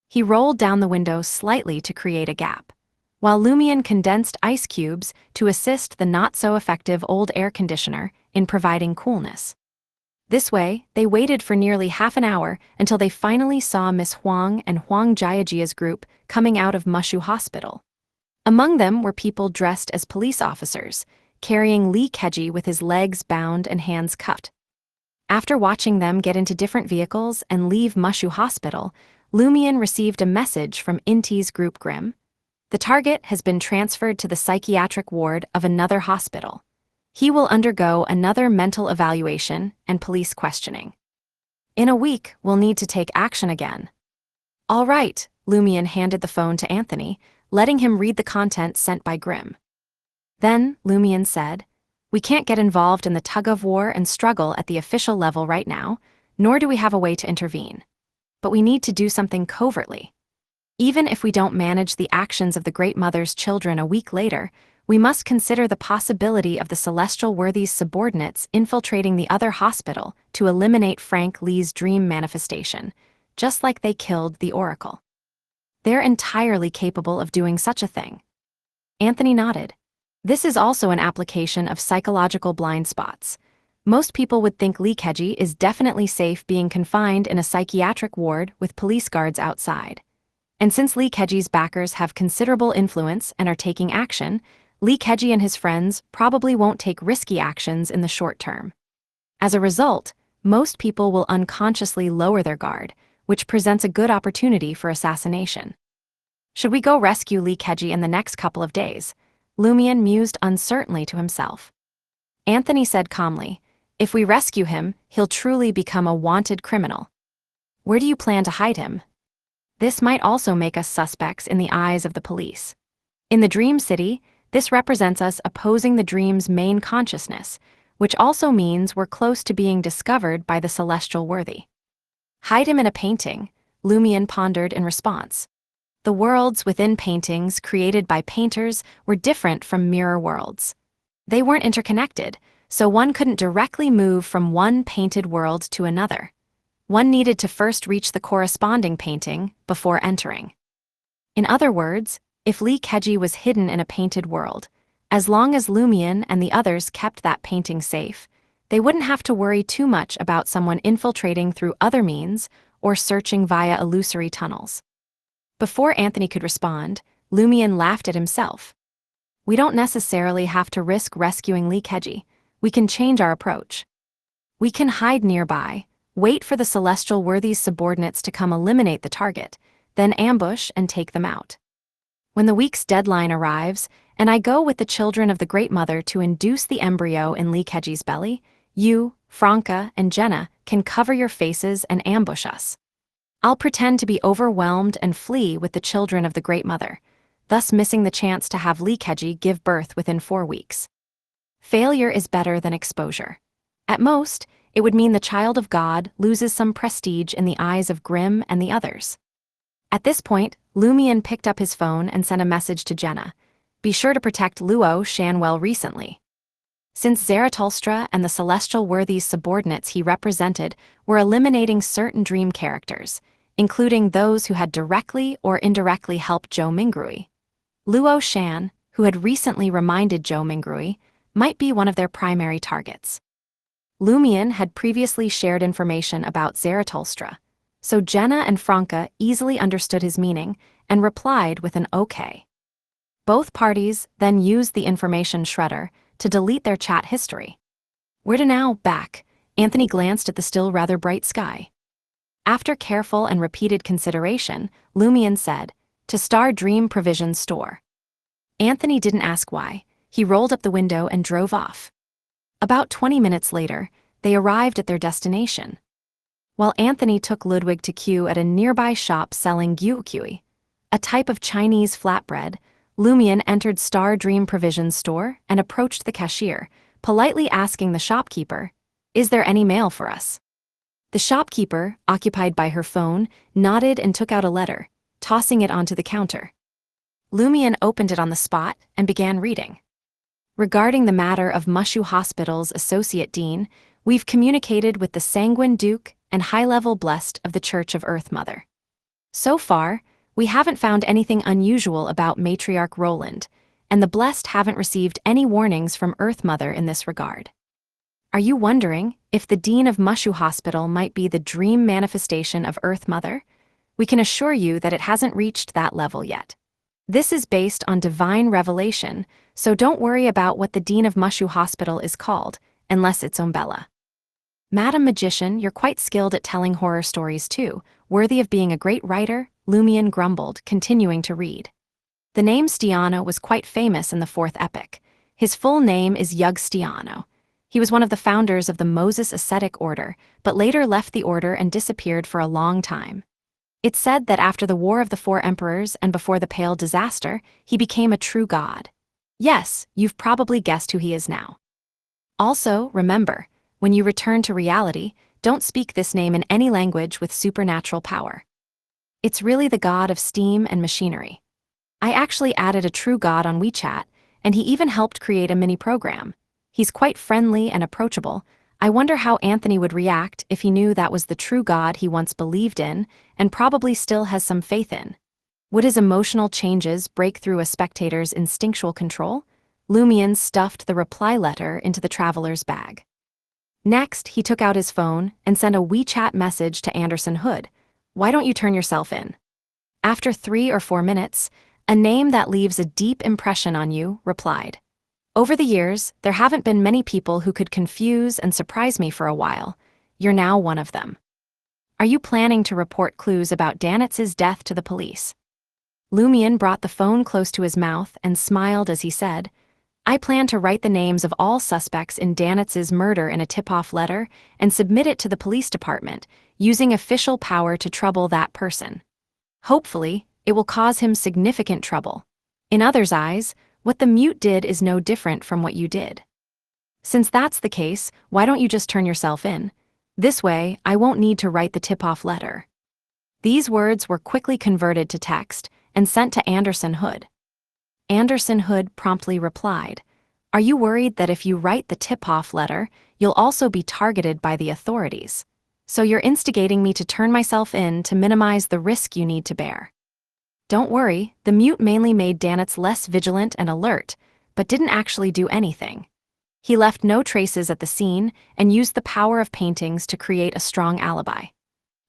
He rolled down the window slightly to create a gap, while Lumion condensed ice cubes to assist the not-so-effective old air conditioner in providing coolness. This way, they waited for nearly half an hour until they finally saw Miss Huang and Huang Jiajia's group coming out of Mushu Hospital. Among them were people dressed as police officers, carrying Linkage with his legs bound and hands cuffed. After watching them get into different vehicles and leave Mushu Hospital, Lumion received a message from Inti's group Grimm. "The target has been transferred to the psychiatric ward of another hospital. He will undergo another mental evaluation and police questioning. In a week, we'll need to take action again." "All right," Lumion handed the phone to Anthony, letting him read the content sent by Grimm. Then, Lumion said, "We can't get involved in the tug-of-war and struggle at the official level right now, nor do we have a way to intervene. But we need to do something covertly. Even if we don't manage the actions of the Great Mother's children a week later, we must consider the possibility of the Celestial Worthy's subordinates infiltrating the other hospital to eliminate Frank Lee's dream manifestation, just like they killed the Oracle. They're entirely capable of doing such a thing." Anthony nodded. "This is also an application of psychological blind spots. Most people would think Linkage is definitely safe being confined in a psychiatric ward with police guards outside. And since Linkage's backers have considerable influence and are taking action, Linkage and his friends probably won't take risky actions in the short term. As a result, most people will unconsciously lower their guard, which presents a good opportunity for assassination. Should we go rescue Linkage in the next couple of days?" Lumion mused uncertainly to himself. Anthony said calmly, "If we rescue him, he'll truly become a wanted criminal. Where do you plan to hide him? This might also make us suspects in the eyes of the police. In the Dream City, this represents us opposing the dream's main consciousness, which also means we're close to being discovered by the celestial worthy. Hide him in a painting, Lumion pondered in response. The worlds within paintings created by painters were different from mirror worlds. They weren't interconnected, so one couldn't directly move from one painted world to another. One needed to first reach the corresponding painting before entering. In other words, if Linkage was hidden in a painted world, as long as Lumion and the others kept that painting safe, they wouldn't have to worry too much about someone infiltrating through other means or searching via illusory tunnels. Before Anthony could respond, Lumion laughed at himself. We don't necessarily have to risk rescuing Linkage. We can change our approach. We can hide nearby, wait for the celestial worthy's subordinates to come eliminate the target, then ambush and take them out. When the week's deadline arrives, and I go with the children of the Great Mother to induce the embryo in Linkage's belly, you, Franca, and Jenna can cover your faces and ambush us. I'll pretend to be overwhelmed and flee with the children of the Great Mother, thus missing the chance to have Linkage give birth within 4 weeks. Failure is better than exposure. At most, it would mean the child of God loses some prestige in the eyes of Grimm and the others. At this point, Lumion picked up his phone and sent a message to Jenna. Be sure to protect Luo Shanwell recently. Since Zarathustra and the celestial worthy's subordinates he represented were eliminating certain dream characters, including those who had directly or indirectly helped Zhou Mingrui. Luo Shan, who had recently reminded Zhou Mingrui, might be one of their primary targets. Lumion had previously shared information about Zarathustra, so Jenna and Franca easily understood his meaning and replied with an okay. Both parties then used the information shredder to delete their chat history. Where to now? Back. Anthony glanced at the still rather bright sky. After careful and repeated consideration, Lumion said, to Star Dream Provision Store. Anthony didn't ask why. He rolled up the window and drove off. About 20 minutes later, they arrived at their destination. While Anthony took Ludwig to queue at a nearby shop selling gyukui, a type of Chinese flatbread, Lumion entered Star Dream Provision Store and approached the cashier, politely asking the shopkeeper, "Is there any mail for us?" The shopkeeper, occupied by her phone, nodded and took out a letter, tossing it onto the counter. Lumion opened it on the spot and began reading. Regarding the matter of Mushu Hospital's associate dean, we've communicated with the Sanguine Duke and high-level blessed of the Church of Earth Mother. So far, we haven't found anything unusual about Matriarch Roland, and the blessed haven't received any warnings from Earth Mother in this regard. Are you wondering if the Dean of Mushu Hospital might be the dream manifestation of Earth Mother? We can assure you that it hasn't reached that level yet. This is based on divine revelation, so don't worry about what the Dean of Mushu Hospital is called, unless it's Umbella. Madam Magician, you're quite skilled at telling horror stories too, worthy of being a great writer, Lumion grumbled, continuing to read. The name Stiano was quite famous in the fourth epic. His full name is Yug Stiano. He was one of the founders of the Moses Ascetic Order, but later left the order and disappeared for a long time. It's said that after the War of the Four Emperors and before the Pale Disaster, he became a true god. Yes, you've probably guessed who he is now. Also, remember, when you return to reality, don't speak this name in any language with supernatural power. It's really the god of steam and machinery. I actually added a true god on WeChat, and he even helped create a mini program. He's quite friendly and approachable. I wonder how Anthony would react if he knew that was the true god he once believed in and probably still has some faith in. Would his emotional changes break through a spectator's instinctual control? Lumion stuffed the reply letter into the traveler's bag. Next, he took out his phone and sent a WeChat message to Anderson Hood. Why don't you turn yourself in? After 3 or 4 minutes, a name that leaves a deep impression on you replied. Over the years, there haven't been many people who could confuse and surprise me for a while. You're now one of them. Are you planning to report clues about Danitz's death to the police? Lumion brought the phone close to his mouth and smiled as he said, I plan to write the names of all suspects in Danitz's murder in a tip-off letter and submit it to the police department, using official power to trouble that person. Hopefully, it will cause him significant trouble. In others' eyes, what the mute did is no different from what you did. Since that's the case, why don't you just turn yourself in? This way, I won't need to write the tip-off letter." These words were quickly converted to text and sent to Anderson Hood. Anderson Hood promptly replied, "Are you worried that if you write the tip-off letter, you'll also be targeted by the authorities? So you're instigating me to turn myself in to minimize the risk you need to bear." Don't worry, the mute mainly made Demoness less vigilant and alert, but didn't actually do anything. He left no traces at the scene and used the power of paintings to create a strong alibi.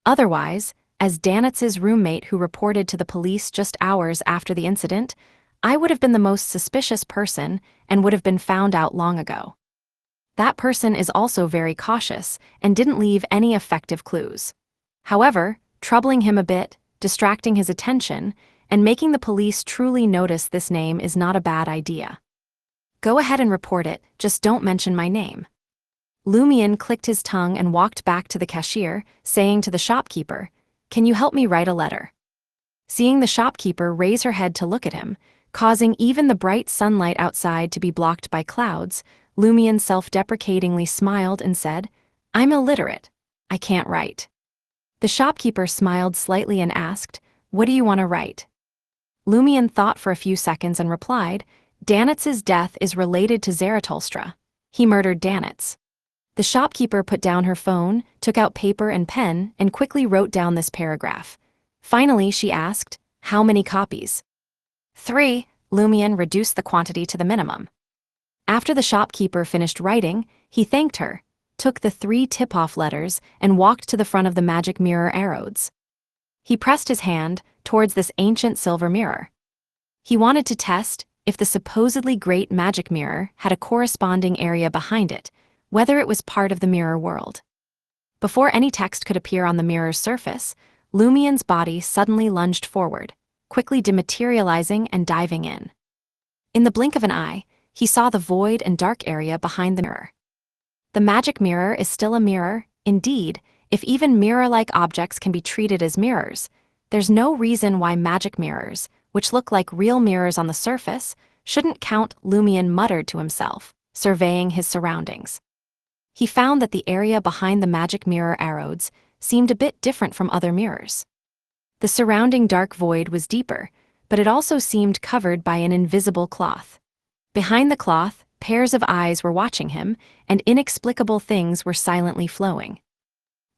Otherwise, as Demoness's roommate who reported to the police just hours after the incident, I would have been the most suspicious person and would have been found out long ago. That person is also very cautious and didn't leave any effective clues. However, troubling him a bit, distracting his attention, and making the police truly notice this name is not a bad idea. Go ahead and report it, just don't mention my name. Lumion clicked his tongue and walked back to the cashier, saying to the shopkeeper, "Can you help me write a letter?" Seeing the shopkeeper raise her head to look at him, causing even the bright sunlight outside to be blocked by clouds, Lumion self-deprecatingly smiled and said, "I'm illiterate. I can't write." The shopkeeper smiled slightly and asked, "What do you want to write?" Lumion thought for a few seconds and replied, "Demoness's death is related to Zarathustra. He murdered Demoness." The shopkeeper put down her phone, took out paper and pen, and quickly wrote down this paragraph. Finally, she asked, "How many copies?" 3. Lumion reduced the quantity to the minimum. After the shopkeeper finished writing, he thanked her, took the 3 tip-off letters, and walked to the front of the magic mirror arrows. He pressed his hand towards this ancient silver mirror. He wanted to test if the supposedly great magic mirror had a corresponding area behind it, whether it was part of the mirror world. Before any text could appear on the mirror's surface, Lumion's body suddenly lunged forward, quickly dematerializing and diving in. In the blink of an eye, he saw the void and dark area behind the mirror. The magic mirror is still a mirror. Indeed, if even mirror-like objects can be treated as mirrors, there's no reason why magic mirrors, which look like real mirrors on the surface, shouldn't count, Lumion muttered to himself, surveying his surroundings. He found that the area behind the magic mirror arrows seemed a bit different from other mirrors. The surrounding dark void was deeper, but it also seemed covered by an invisible cloth. Behind the cloth, pairs of eyes were watching him, and inexplicable things were silently flowing.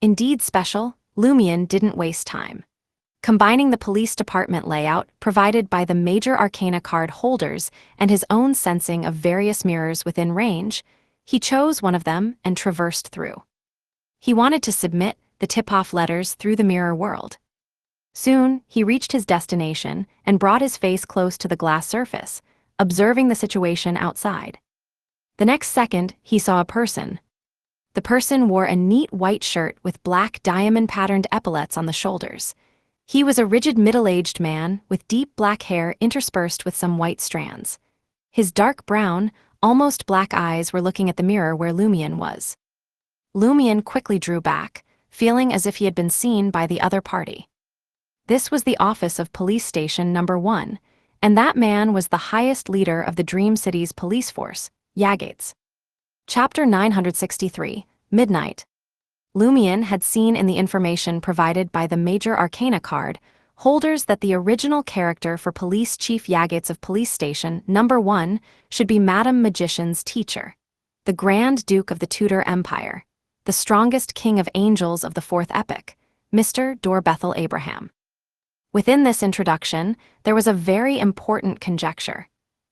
Indeed special, Lumion didn't waste time. Combining the police department layout provided by the major arcana card holders and his own sensing of various mirrors within range, he chose one of them and traversed through. He wanted to submit the tip-off letters through the mirror world. Soon, he reached his destination and brought his face close to the glass surface, observing the situation outside. The next second, he saw a person. The person wore a neat white shirt with black diamond-patterned epaulets on the shoulders. He was a rigid middle-aged man with deep black hair interspersed with some white strands. His dark brown, almost black eyes were looking at the mirror where Lumion was. Lumion quickly drew back, feeling as if he had been seen by the other party. This was the office of Police Station Number 1, and that man was the highest leader of the Dream City's police force, Yagates. Chapter 963, Midnight. Lumion had seen in the information provided by the Major Arcana card holders that the original character for Police Chief Yagates of Police Station Number 1 should be Madam Magician's teacher, the Grand Duke of the Tudor Empire, the strongest king of angels of the Fourth Epoch, Mr. Dorbethel Abraham. Within this introduction, there was a very important conjecture,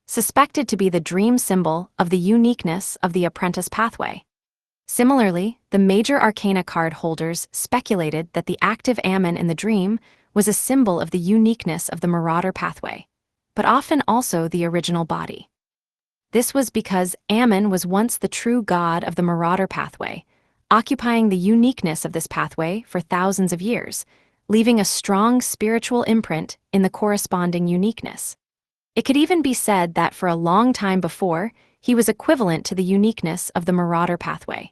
suspected to be the dream symbol of the uniqueness of the apprentice pathway. Similarly, the Major Arcana card holders speculated that the active Ammon in the dream was a symbol of the uniqueness of the Marauder pathway, but often also the original body. This was because Ammon was once the true god of the Marauder pathway, occupying the uniqueness of this pathway for thousands of years, leaving a strong spiritual imprint in the corresponding uniqueness. It could even be said that for a long time before, he was equivalent to the uniqueness of the Marauder pathway.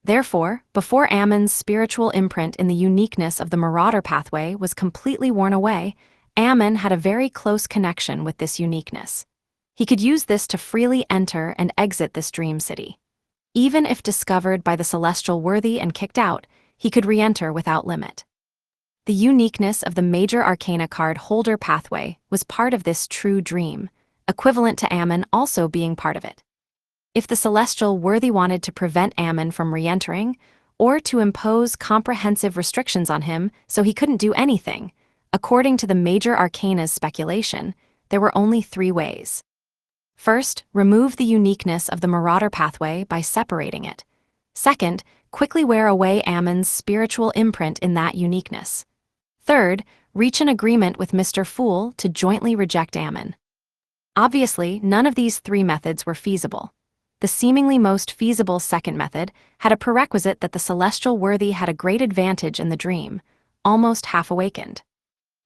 Therefore, before Ammon's spiritual imprint in the uniqueness of the Marauder pathway was completely worn away, Ammon had a very close connection with this uniqueness. He could use this to freely enter and exit this dream city. Even if discovered by the celestial worthy and kicked out, he could re-enter without limit. The uniqueness of the major arcana card holder pathway was part of this true dream, equivalent to Ammon also being part of it. If the celestial worthy wanted to prevent Ammon from re-entering, or to impose comprehensive restrictions on him so he couldn't do anything, according to the major arcana's speculation, there were only 3 ways. First, remove the uniqueness of the marauder pathway by separating it. Second, quickly wear away Ammon's spiritual imprint in that uniqueness. Third, reach an agreement with Mr. Fool to jointly reject Ammon. Obviously, none of these 3 methods were feasible. The seemingly most feasible second method had a prerequisite that the celestial worthy had a great advantage in the dream, almost half-awakened.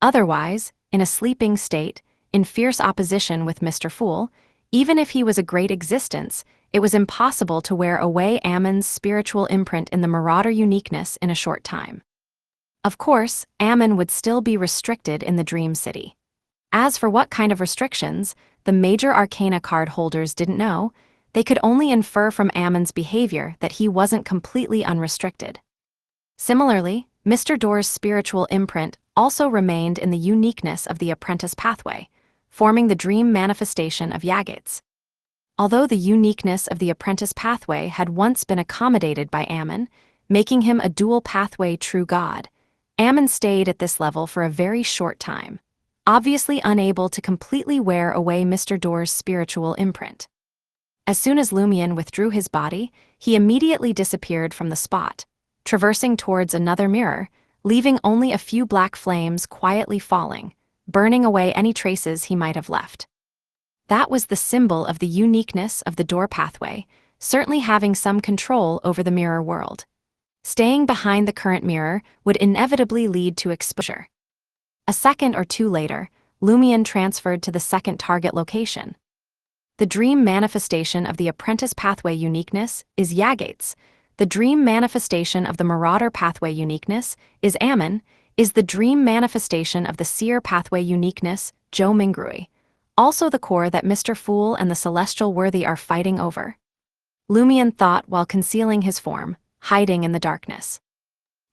Otherwise, in a sleeping state, in fierce opposition with Mr. Fool, even if he was a great existence, it was impossible to wear away Ammon's spiritual imprint in the marauder uniqueness in a short time. Of course, Ammon would still be restricted in the Dream City. As for what kind of restrictions, the major arcana card holders didn't know. They could only infer from Ammon's behavior that he wasn't completely unrestricted. Similarly, Mr. Door's spiritual imprint also remained in the uniqueness of the apprentice pathway, forming the dream manifestation of Yagates. Although the uniqueness of the apprentice pathway had once been accommodated by Ammon, making him a dual pathway true god, Ammon stayed at this level for a very short time, obviously unable to completely wear away Mr. Door's spiritual imprint. As soon as Lumion withdrew his body, he immediately disappeared from the spot, traversing towards another mirror, leaving only a few black flames quietly falling, burning away any traces he might have left. That was the symbol of the uniqueness of the door pathway, certainly having some control over the mirror world. Staying behind the current mirror would inevitably lead to exposure. A second or 2 later, Lumion transferred to the second target location. The dream manifestation of the apprentice pathway uniqueness is Yagates. The dream manifestation of the marauder pathway uniqueness is Ammon, is the dream manifestation of the seer pathway uniqueness, Joe Mingrui, also the core that Mr. Fool and the celestial worthy are fighting over. Lumion thought while concealing his form, hiding in the darkness.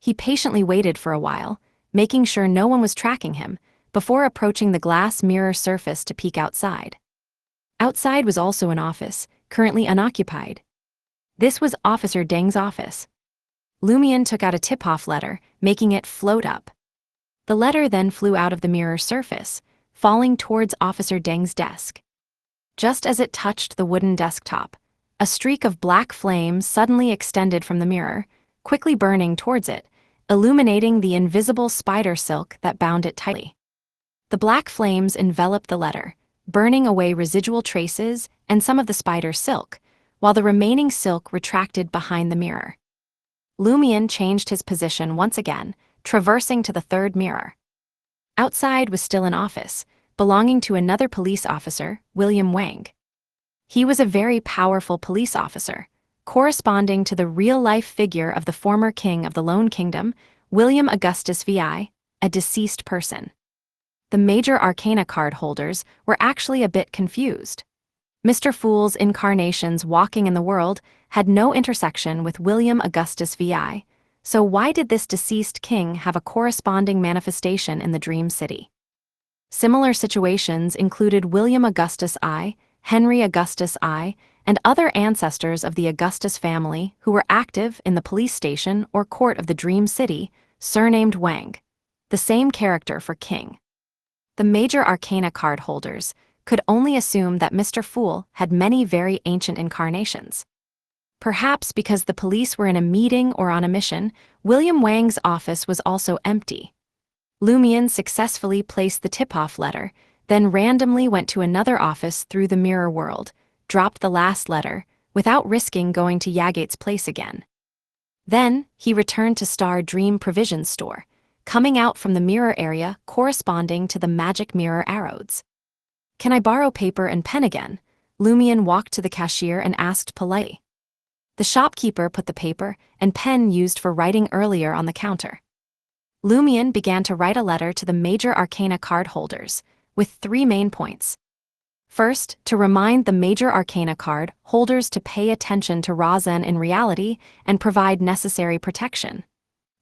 He patiently waited for a while, making sure no one was tracking him, before approaching the glass mirror surface to peek outside. Outside was also an office, currently unoccupied. This was Officer Deng's office. Lumion took out a tip-off letter, making it float up. The letter then flew out of the mirror surface, falling towards Officer Deng's desk. Just as it touched the wooden desktop, a streak of black flame suddenly extended from the mirror, quickly burning towards it, illuminating the invisible spider silk that bound it tightly. The black flames enveloped the letter, burning away residual traces and some of the spider silk, while the remaining silk retracted behind the mirror. Lumion changed his position once again, traversing to the third mirror. Outside was still an office, belonging to another police officer, William Wang. He was a very powerful police officer, corresponding to the real-life figure of the former king of the Lone Kingdom, William Augustus VI, a deceased person. The major arcana card holders were actually a bit confused. Mr. Fool's incarnations walking in the world had no intersection with William Augustus VI, so why did this deceased king have a corresponding manifestation in the Dream City? Similar situations included William Augustus I, Henry Augustus I, and other ancestors of the Augustus family who were active in the police station or court of the Dream City, surnamed Wang, the same character for king. The major arcana card holders could only assume that Mr. Fool had many very ancient incarnations. Perhaps because the police were in a meeting or on a mission, William Wang's office was also empty. Lumion successfully placed the tip-off letter, then randomly went to another office through the mirror world, dropped the last letter, without risking going to Yagate's place again. Then, he returned to Star Dream Provisions Store, coming out from the mirror area corresponding to the magic mirror arrows. "Can I borrow paper and pen again?" Lumion walked to the cashier and asked politely. The shopkeeper put the paper and pen used for writing earlier on the counter. Lumion began to write a letter to the major arcana card holders, with 3 main points. First, to remind the major arcana card holders to pay attention to Razen in reality and provide necessary protection.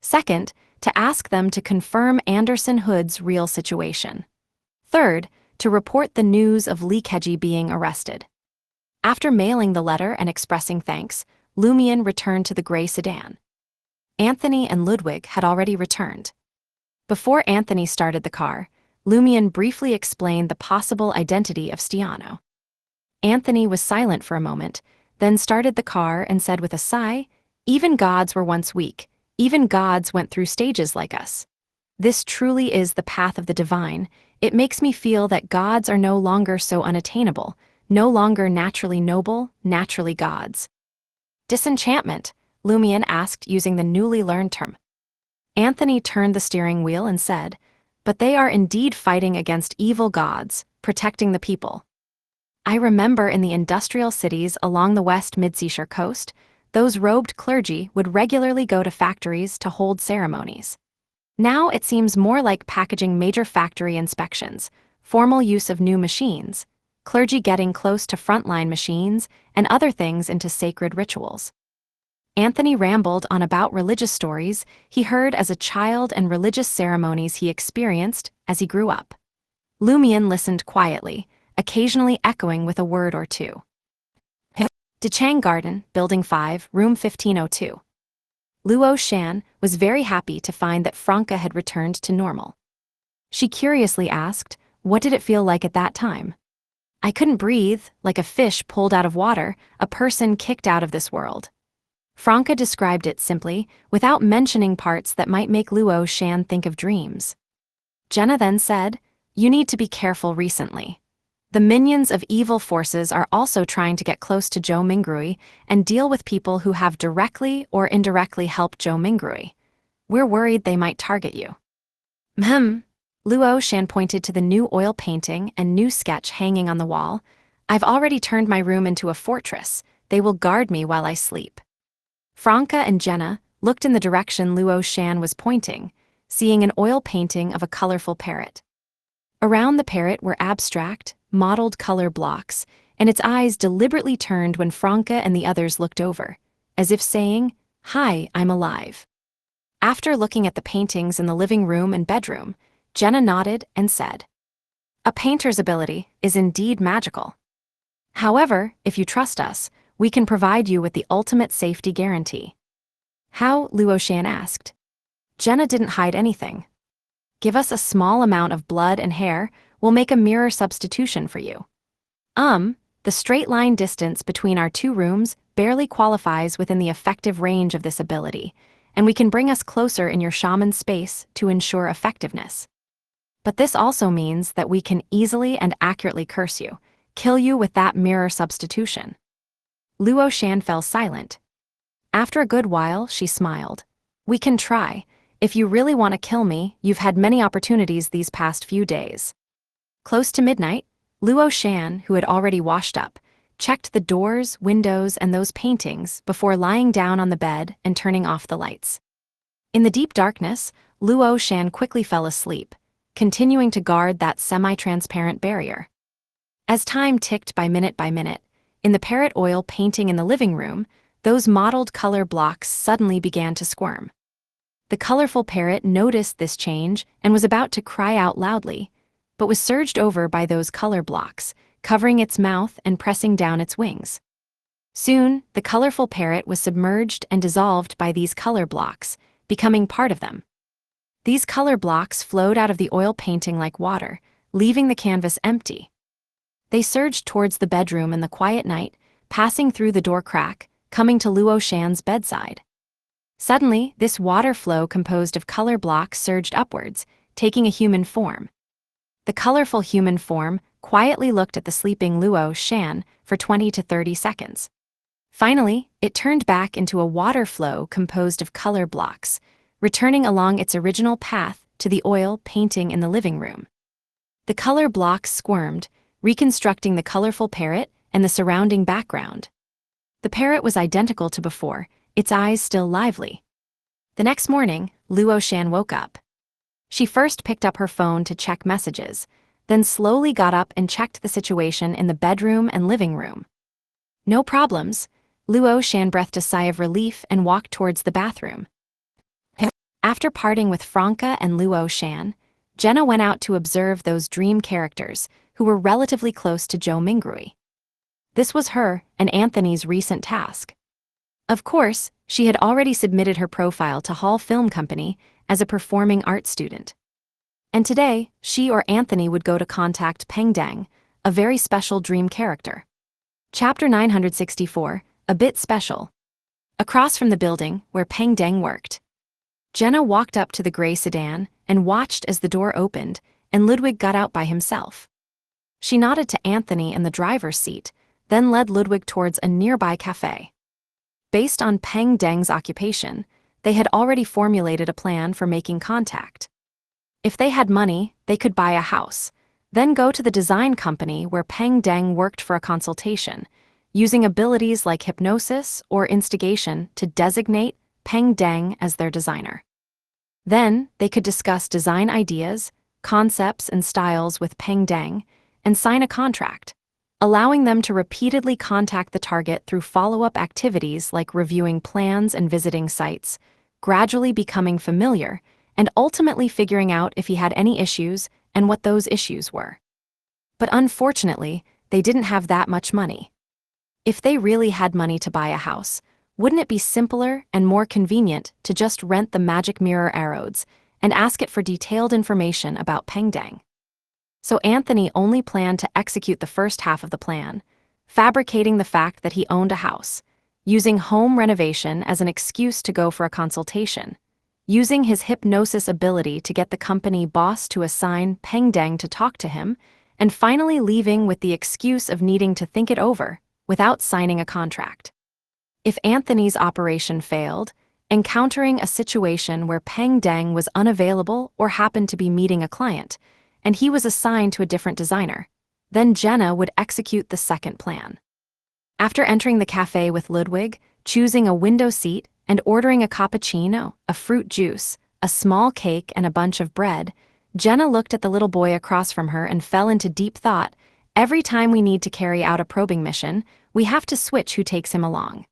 Second, to ask them to confirm Anderson Hood's real situation. Third, to report the news of Linkage being arrested. After mailing the letter and expressing thanks, Lumion returned to the gray sedan. Anthony and Ludwig had already returned. Before Anthony started the car, Lumion briefly explained the possible identity of Stiano. Anthony was silent for a moment, then started the car and said with a sigh, "Even gods were once weak. Even gods went through stages like us. This truly is the path of the divine. It makes me feel that gods are no longer so unattainable, no longer naturally noble, naturally gods." Disenchantment, Lumion asked using the newly learned term. Anthony turned the steering wheel and said, "But they are indeed fighting against evil gods, protecting the people. I remember in the industrial cities along the West Mid-Seashore coast, those robed clergy would regularly go to factories to hold ceremonies. Now it seems more like packaging major factory inspections, formal use of new machines, clergy getting close to frontline machines, and other things into sacred rituals." Anthony rambled on about religious stories he heard as a child and religious ceremonies he experienced as he grew up. Lumion listened quietly, occasionally echoing with a word or two. Dechang Garden, Building 5, Room 1502. Luo Shan was very happy to find that Franca had returned to normal. She curiously asked, "What did it feel like at that time?" "I couldn't breathe, like a fish pulled out of water, a person kicked out of this world." Franca described it simply, without mentioning parts that might make Luo Shan think of dreams. Jenna then said, "You need to be careful recently. The minions of evil forces are also trying to get close to Zhou Mingrui and deal with people who have directly or indirectly helped Zhou Mingrui. We're worried they might target you." Luo Shan pointed to the new oil painting and new sketch hanging on the wall. "I've already turned my room into a fortress. They will guard me while I sleep." Franca and Jenna looked in the direction Luo Shan was pointing, seeing an oil painting of a colorful parrot. Around the parrot were abstract, modeled color blocks, and its eyes deliberately turned when Franca and the others looked over, as if saying, "Hi, I'm alive." After looking at the paintings in the living room and bedroom, Jenna nodded and said, "A painter's ability is indeed magical. However, if you trust us, we can provide you with the ultimate safety guarantee." "How?" Luo Shan asked. Jenna didn't hide anything. "Give us a small amount of blood and hair, we'll make a mirror substitution for you. The straight line distance between our two rooms barely qualifies within the effective range of this ability, and we can bring us closer in your shaman space to ensure effectiveness. But this also means that we can easily and accurately curse you, kill you with that mirror substitution." Luo Shan fell silent. After a good while, she smiled. "We can try. If you really want to kill me, you've had many opportunities these past few days." Close to midnight, Luo Shan, who had already washed up, checked the doors, windows, and those paintings before lying down on the bed and turning off the lights. In the deep darkness, Luo Shan quickly fell asleep, continuing to guard that semi-transparent barrier. As time ticked by minute, in the parrot oil painting in the living room, those mottled color blocks suddenly began to squirm. The colorful parrot noticed this change and was about to cry out loudly, but was surged over by those color blocks, covering its mouth and pressing down its wings. Soon, the colorful parrot was submerged and dissolved by these color blocks, becoming part of them. These color blocks flowed out of the oil painting like water, leaving the canvas empty. They surged towards the bedroom in the quiet night, passing through the door crack, coming to Luo Shan's bedside. Suddenly, this water flow composed of color blocks surged upwards, taking a human form. The colorful human form quietly looked at the sleeping Luo Shan for 20 to 30 seconds. Finally, it turned back into a water flow composed of color blocks, returning along its original path to the oil painting in the living room. The color blocks squirmed, reconstructing the colorful parrot and the surrounding background. The parrot was identical to before, its eyes still lively. The next morning, Luo Shan woke up. She first picked up her phone to check messages, then slowly got up and checked the situation in the bedroom and living room. No problems. Luo Shan breathed a sigh of relief and walked towards the bathroom. After parting with Franca and Luo Shan, Jenna went out to observe those dream characters who were relatively close to Zhou Mingrui. This was her and Anthony's recent task. Of course, she had already submitted her profile to Hall Film Company as a performing arts student. And today, she or Anthony would go to contact Peng Deng, a very special dream character. Chapter 964, a bit special. Across from the building where Peng Deng worked, Jenna walked up to the gray sedan and watched as the door opened and Ludwig got out by himself. She nodded to Anthony in the driver's seat, then led Ludwig towards a nearby cafe. Based on Peng Deng's occupation, they had already formulated a plan for making contact. If they had money, they could buy a house, then go to the design company where Peng Deng worked for a consultation, using abilities like hypnosis or instigation to designate Peng Deng as their designer. Then, they could discuss design ideas, concepts and styles with Peng Deng, and sign a contract, allowing them to repeatedly contact the target through follow-up activities like reviewing plans and visiting sites, gradually becoming familiar, and ultimately figuring out if he had any issues and what those issues were. But unfortunately, they didn't have that much money. If they really had money to buy a house, wouldn't it be simpler and more convenient to just rent the magic mirror arrows and ask it for detailed information about Peng Deng? So Anthony only planned to execute the first half of the plan, fabricating the fact that he owned a house, using home renovation as an excuse to go for a consultation, using his hypnosis ability to get the company boss to assign Peng Deng to talk to him, and finally leaving with the excuse of needing to think it over without signing a contract. If Anthony's operation failed, encountering a situation where Peng Deng was unavailable or happened to be meeting a client, and he was assigned to a different designer, then Jenna would execute the second plan. After entering the cafe with Ludwig, choosing a window seat, and ordering a cappuccino, a fruit juice, a small cake, and a bunch of bread, Jenna looked at the little boy across from her and fell into deep thought. Every time we need to carry out a probing mission, we have to switch who takes him along.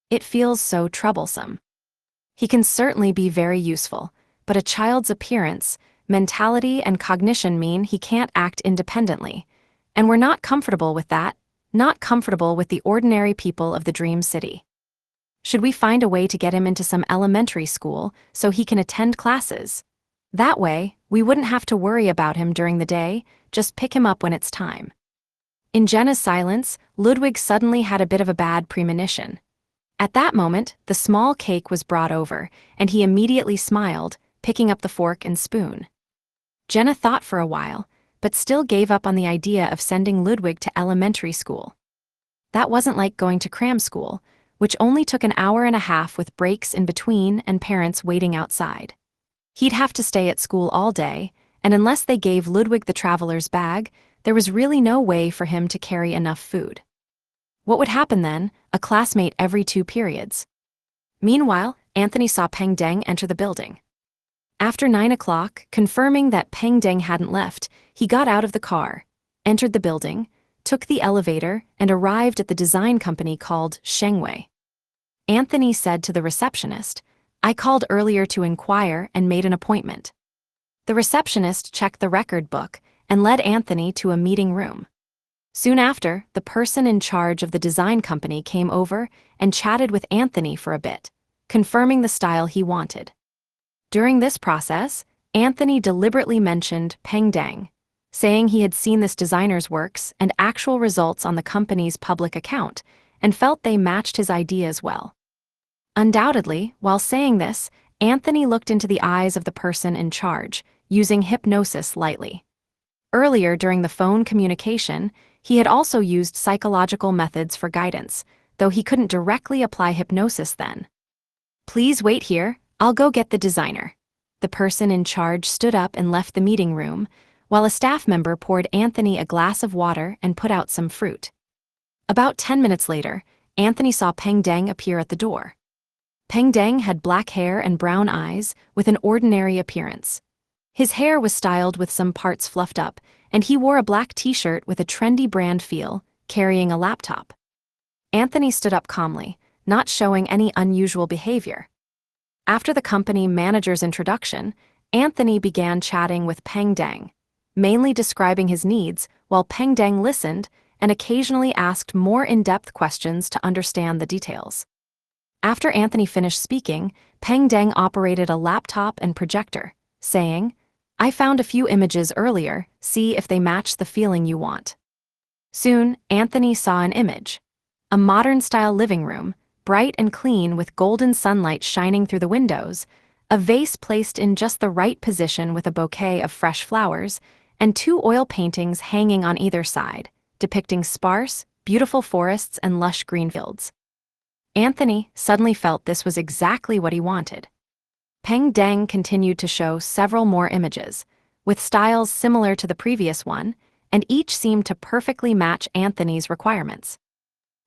It feels so troublesome. He can certainly be very useful, but a child's appearance, mentality, and cognition mean he can't act independently. And we're not comfortable with that, not comfortable with the ordinary people of the Dream City. Should we find a way to get him into some elementary school so he can attend classes? That way, we wouldn't have to worry about him during the day, just pick him up when it's time. In Jenna's silence, Ludwig suddenly had a bit of a bad premonition. At that moment, the small cake was brought over, and he immediately smiled, picking up the fork and spoon. Jenna thought for a while, but still gave up on the idea of sending Ludwig to elementary school. That wasn't like going to cram school, which only took an hour and a half with breaks in between and parents waiting outside. He'd have to stay at school all day, and unless they gave Ludwig the traveler's bag, there was really no way for him to carry enough food. What would happen then? A classmate every 2 periods. Meanwhile, Anthony saw Peng Deng enter the building. After 9 o'clock, confirming that Peng Deng hadn't left, he got out of the car, entered the building, took the elevator, and arrived at the design company called Shengwei. Anthony said to the receptionist, "I called earlier to inquire and made an appointment." The receptionist checked the record book and led Anthony to a meeting room. Soon after, the person in charge of the design company came over and chatted with Anthony for a bit, confirming the style he wanted. During this process, Anthony deliberately mentioned Peng Deng, saying he had seen this designer's works and actual results on the company's public account and felt they matched his ideas well. Undoubtedly, while saying this, Anthony looked into the eyes of the person in charge, using hypnosis lightly. Earlier during the phone communication, he had also used psychological methods for guidance, though he couldn't directly apply hypnosis then. "Please wait here, I'll go get the designer." The person in charge stood up and left the meeting room, while a staff member poured Anthony a glass of water and put out some fruit. About 10 minutes later, Anthony saw Peng Deng appear at the door. Peng Deng had black hair and brown eyes, with an ordinary appearance. His hair was styled with some parts fluffed up, and he wore a black t-shirt with a trendy brand feel, carrying a laptop. Anthony stood up calmly, not showing any unusual behavior. After the company manager's introduction, Anthony began chatting with Peng Deng, mainly describing his needs, while Peng Deng listened and occasionally asked more in-depth questions to understand the details. After Anthony finished speaking, Peng Deng operated a laptop and projector, saying, "I found a few images earlier, see if they match the feeling you want." Soon, Anthony saw an image. A modern-style living room, bright and clean with golden sunlight shining through the windows, a vase placed in just the right position with a bouquet of fresh flowers, and 2 oil paintings hanging on either side, depicting sparse, beautiful forests and lush green fields. Anthony suddenly felt this was exactly what he wanted. Peng Deng continued to show several more images, with styles similar to the previous one, and each seemed to perfectly match Anthony's requirements.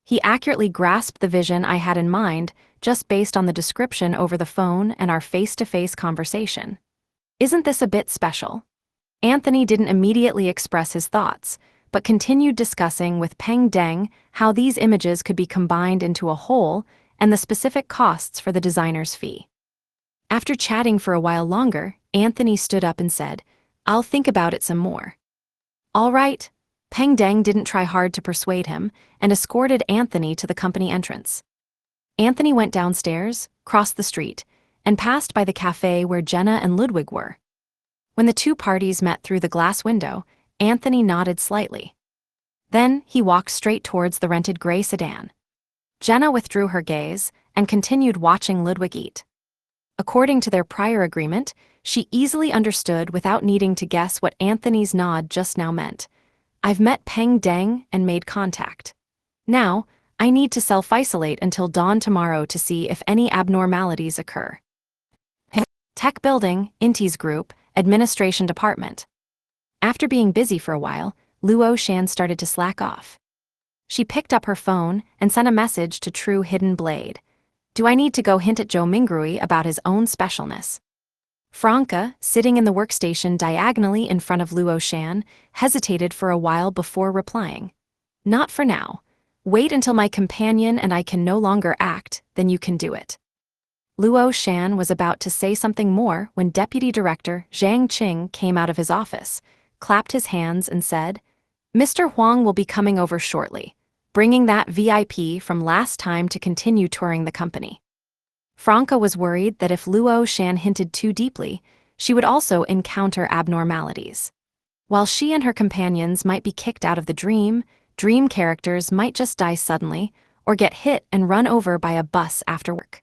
He accurately grasped the vision I had in mind just based on the description over the phone and our face-to-face conversation. Isn't this a bit special? Anthony didn't immediately express his thoughts, but continued discussing with Peng Deng how these images could be combined into a whole and the specific costs for the designer's fee. After chatting for a while longer, Anthony stood up and said, "I'll think about it some more." "All right." Peng Deng didn't try hard to persuade him and escorted Anthony to the company entrance. Anthony went downstairs, crossed the street, and passed by the cafe where Jenna and Ludwig were. When the 2 parties met through the glass window, Anthony nodded slightly. Then he walked straight towards the rented gray sedan. Jenna withdrew her gaze and continued watching Ludwig eat. According to their prior agreement, she easily understood without needing to guess what Anthony's nod just now meant. "I've met Peng Deng and made contact. Now, I need to self-isolate until dawn tomorrow to see if any abnormalities occur." Tech Building, Inti's Group, Administration Department. After being busy for a while, Luo Shan started to slack off. She picked up her phone and sent a message to True Hidden Blade. "Do I need to go hint at Joe Mingrui about his own specialness?" Franca, sitting in the workstation diagonally in front of Luo Shan, hesitated for a while before replying. "Not for now. Wait until my companion and I can no longer act, then you can do it." Luo Shan was about to say something more when Deputy Director Zhang Qing came out of his office, clapped his hands and said, "Mr. Huang will be coming over shortly, bringing that VIP from last time to continue touring the company." Franca was worried that if Luo Shan hinted too deeply, she would also encounter abnormalities. While she and her companions might be kicked out of the dream characters might just die suddenly or get hit and run over by a bus after work.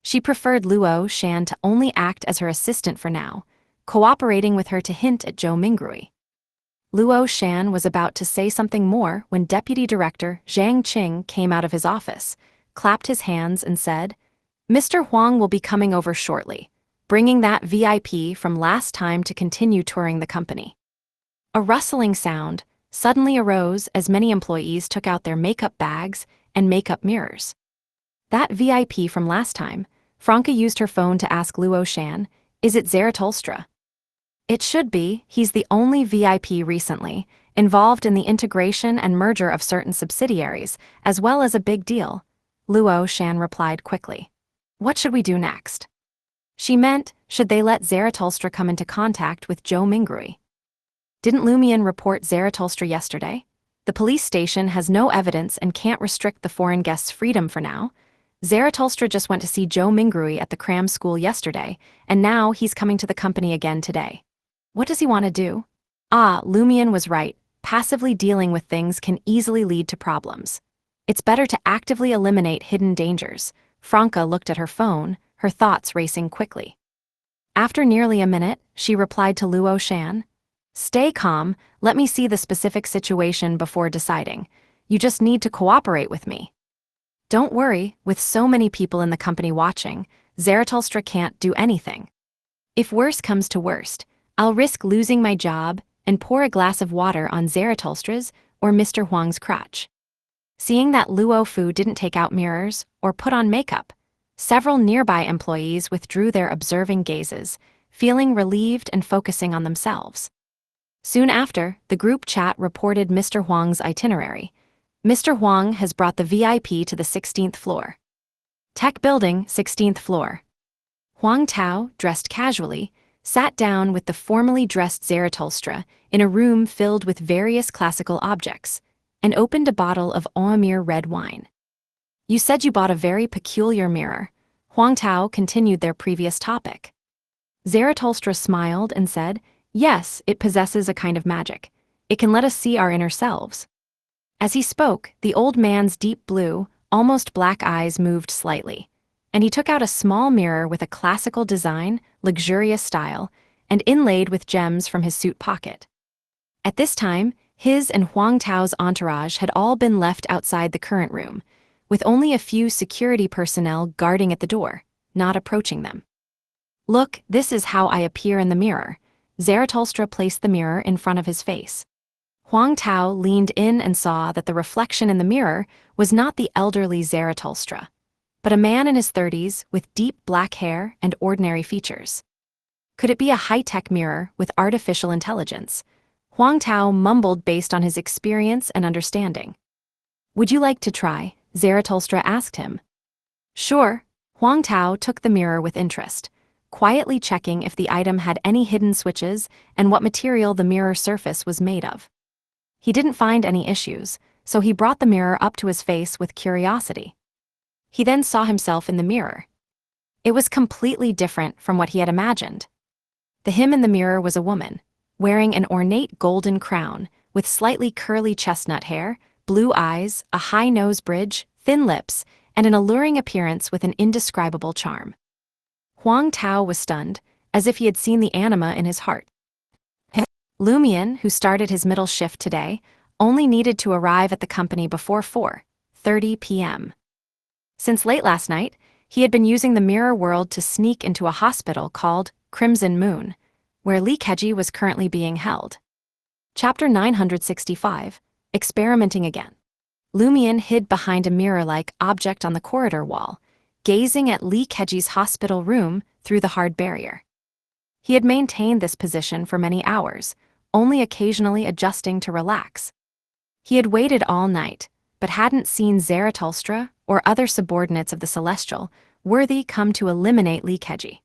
She preferred Luo Shan to only act as her assistant for now, cooperating with her to hint at Joe Mingrui. Luo Shan was about to say something more when Deputy Director Zhang Qing came out of his office, clapped his hands and said, "Mr. Huang will be coming over shortly, bringing that VIP from last time to continue touring the company." A rustling sound suddenly arose as many employees took out their makeup bags and makeup mirrors. "That VIP from last time," Franca used her phone to ask Luo Shan, "is it Zaratulstra?" "It should be. He's the only VIP recently, involved in the integration and merger of certain subsidiaries, as well as a big deal," Luo Shan replied quickly. "What should we do next?" She meant, should they let Zaratulstra come into contact with Joe Mingrui? Didn't Lumion report Zaratulstra yesterday? The police station has no evidence and can't restrict the foreign guest's freedom for now. Zaratulstra just went to see Joe Mingrui at the cram school yesterday, and now he's coming to the company again today. What does he want to do? Lumion was right. Passively dealing with things can easily lead to problems. It's better to actively eliminate hidden dangers. Franca looked at her phone, her thoughts racing quickly. After nearly a minute, she replied to Luo Shan, "Stay calm, let me see the specific situation before deciding. You just need to cooperate with me." "Don't worry, with so many people in the company watching, Zaratulstra can't do anything. If worse comes to worst, I'll risk losing my job and pour a glass of water on Zaratulstra's or Mr. Huang's crotch." Seeing that Luo Fu didn't take out mirrors or put on makeup, several nearby employees withdrew their observing gazes, feeling relieved and focusing on themselves. Soon after, the group chat reported Mr. Huang's itinerary. Mr. Huang has brought the VIP to the 16th floor. Tech Building, 16th floor. Huang Tao, dressed casually, sat down with the formally dressed Zarathustra in a room filled with various classical objects, and opened a bottle of Oamir red wine. You said you bought a very peculiar mirror. Huang Tao continued their previous topic. Zarathustra smiled and said, yes, it possesses a kind of magic. It can let us see our inner selves. As he spoke, the old man's deep blue, almost black eyes moved slightly, and he took out a small mirror with a classical design, luxurious style, and inlaid with gems from his suit pocket. At this time, his and Huang Tao's entourage had all been left outside the current room, with only a few security personnel guarding at the door, not approaching them. Look, this is how I appear in the mirror. Zarathustra placed the mirror in front of his face. Huang Tao leaned in and saw that the reflection in the mirror was not the elderly Zarathustra, but a man in his 30s with deep black hair and ordinary features. Could it be a high-tech mirror with artificial intelligence? Huang Tao mumbled based on his experience and understanding. Would you like to try? Zarathustra asked him. Sure. Huang Tao took the mirror with interest, quietly checking if the item had any hidden switches and what material the mirror surface was made of. He didn't find any issues, so he brought the mirror up to his face with curiosity. He then saw himself in the mirror. It was completely different from what he had imagined. The him in the mirror was a woman, wearing an ornate golden crown, with slightly curly chestnut hair, blue eyes, a high nose bridge, thin lips, and an alluring appearance with an indescribable charm. Huang Tao was stunned, as if he had seen the anima in his heart. Lumian, who started his middle shift today, only needed to arrive at the company before 4:30 p.m. Since late last night, he had been using the mirror world to sneak into a hospital called Crimson Moon, where Linkage was currently being held. Chapter 965, Experimenting Again. Lumian hid behind a mirror-like object on the corridor wall, gazing at Linkage's hospital room through the hard barrier. He had maintained this position for many hours, only occasionally adjusting to relax. He had waited all night, but hadn't seen Zarathustra or other subordinates of the Celestial worthy come to eliminate Linkage.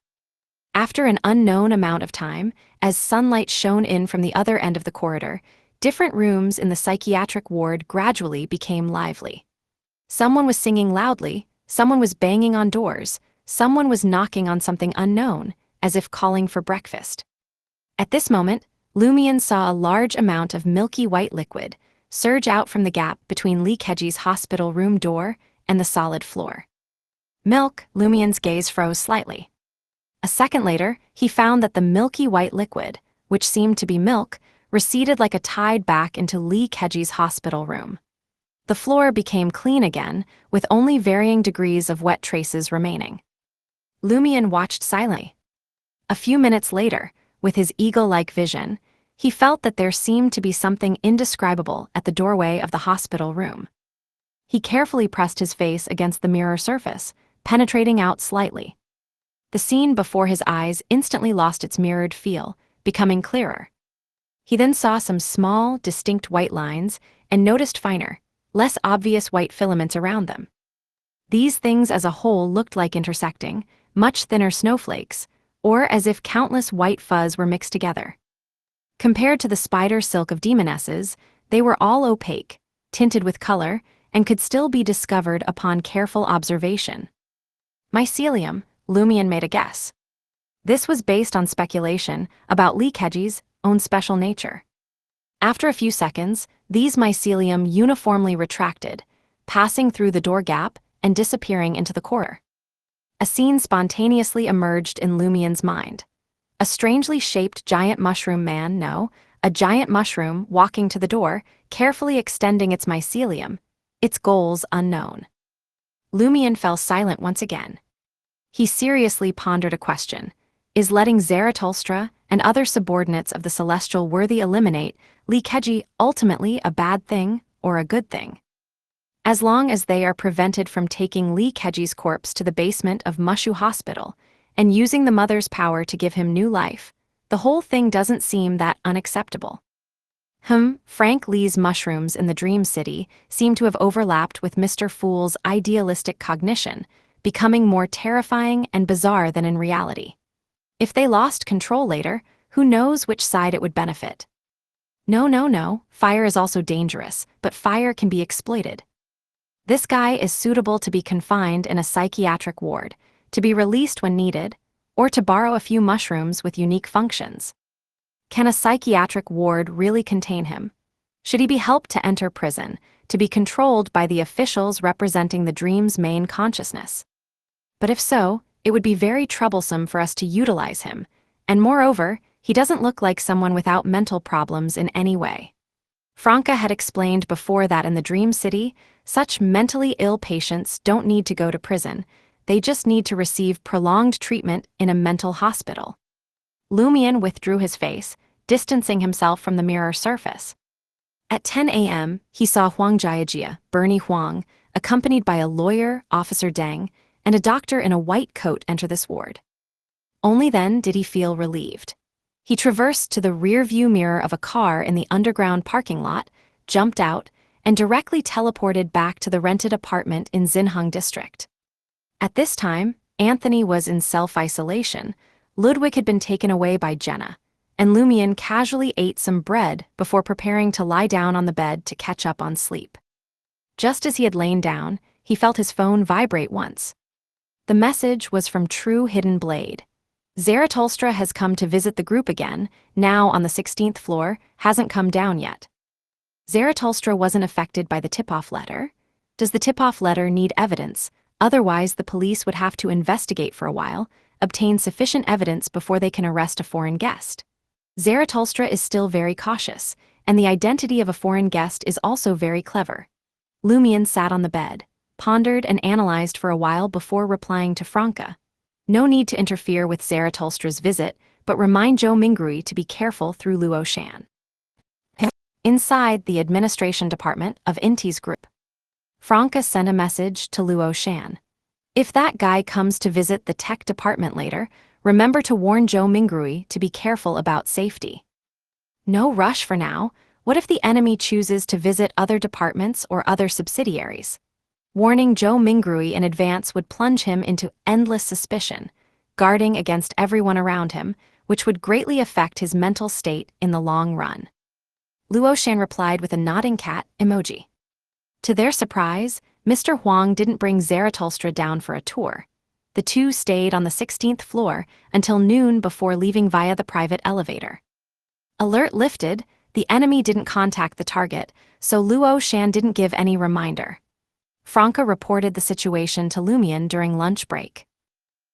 After an unknown amount of time, as sunlight shone in from the other end of the corridor, different rooms in the psychiatric ward gradually became lively. Someone was singing loudly, someone was banging on doors, someone was knocking on something unknown, as if calling for breakfast. At this moment, Lumian saw a large amount of milky white liquid surge out from the gap between Linkage's hospital room door and the solid floor. Milk, Lumian's gaze froze slightly. A second later, he found that the milky white liquid, which seemed to be milk, receded like a tide back into Linkage's hospital room. The floor became clean again, with only varying degrees of wet traces remaining. Lumian watched silently. A few minutes later, with his eagle-like vision, he felt that there seemed to be something indescribable at the doorway of the hospital room. He carefully pressed his face against the mirror surface, penetrating out slightly. The scene before his eyes instantly lost its mirrored feel, becoming clearer. He then saw some small, distinct white lines and noticed finer, less obvious white filaments around them. These things as a whole looked like intersecting, much thinner snowflakes, or as if countless white fuzz were mixed together. Compared to the spider silk of Demonesses, they were all opaque, tinted with color, and could still be discovered upon careful observation. Mycelium, Lumian made a guess. This was based on speculation about Linkage's own special nature. After a few seconds, these mycelium uniformly retracted, passing through the door gap and disappearing into the corridor. A scene spontaneously emerged in Lumian's mind. A strangely shaped giant mushroom man, a giant mushroom walking to the door, carefully extending its mycelium, its goals unknown. Lumian fell silent once again. He seriously pondered a question. Is letting Zarathustra and other subordinates of the Celestial worthy eliminate Linkage ultimately a bad thing or a good thing? As long as they are prevented from taking Linkage's corpse to the basement of Mushu Hospital and using the mother's power to give him new life, the whole thing doesn't seem that unacceptable. Frank Lee's mushrooms in the Dream City seem to have overlapped with Mr. Fool's idealistic cognition, becoming more terrifying and bizarre than in reality. If they lost control later, who knows which side it would benefit? No, fire is also dangerous, but fire can be exploited. This guy is suitable to be confined in a psychiatric ward, to be released when needed, or to borrow a few mushrooms with unique functions. Can a psychiatric ward really contain him? Should he be helped to enter prison, to be controlled by the officials representing the dream's main consciousness? But if so, it would be very troublesome for us to utilize him, and moreover, he doesn't look like someone without mental problems in any way. Franca had explained before that in the Dream City, such mentally ill patients don't need to go to prison, they just need to receive prolonged treatment in a mental hospital. Lumian withdrew his face, distancing himself from the mirror surface. At 10 a.m., he saw Huang Jiajia, Bernie Huang, accompanied by a lawyer, Officer Deng, and a doctor in a white coat enter this ward. Only then did he feel relieved. He traversed to the rear-view mirror of a car in the underground parking lot, jumped out, and directly teleported back to the rented apartment in Xinheng District. At this time, Anthony was in self-isolation. Ludwig had been taken away by Jenna, and Lumian casually ate some bread before preparing to lie down on the bed to catch up on sleep. Just as he had lain down, he felt his phone vibrate once. The message was from True Hidden Blade. Zaratulstra has come to visit the group again, now on the 16th floor, hasn't come down yet. Zaratulstra wasn't affected by the tip-off letter. Does the tip-off letter need evidence? Otherwise, the police would have to investigate for a while, obtain sufficient evidence before they can arrest a foreign guest. Zaratulstra is still very cautious, and the identity of a foreign guest is also very clever. Lumian sat on the bed, pondered and analyzed for a while before replying to Franca. No need to interfere with Zaratulstra's visit, but remind Zhou Mingrui to be careful through Luo Shan. Inside the administration department of Inti's group, Franca sent a message to Luo Shan. If that guy comes to visit the tech department later, remember to warn Zhou Mingrui to be careful about safety. No rush for now. What if the enemy chooses to visit other departments or other subsidiaries? Warning Zhou Mingrui in advance would plunge him into endless suspicion, guarding against everyone around him, which would greatly affect his mental state in the long run. Luo Shan replied with a nodding cat emoji. To their surprise, Mr. Huang didn't bring Zaratulstra down for a tour. The two stayed on the 16th floor until noon before leaving via the private elevator. Alert lifted, the enemy didn't contact the target, so Luo Shan didn't give any reminder. Franca reported the situation to Lumian during lunch break.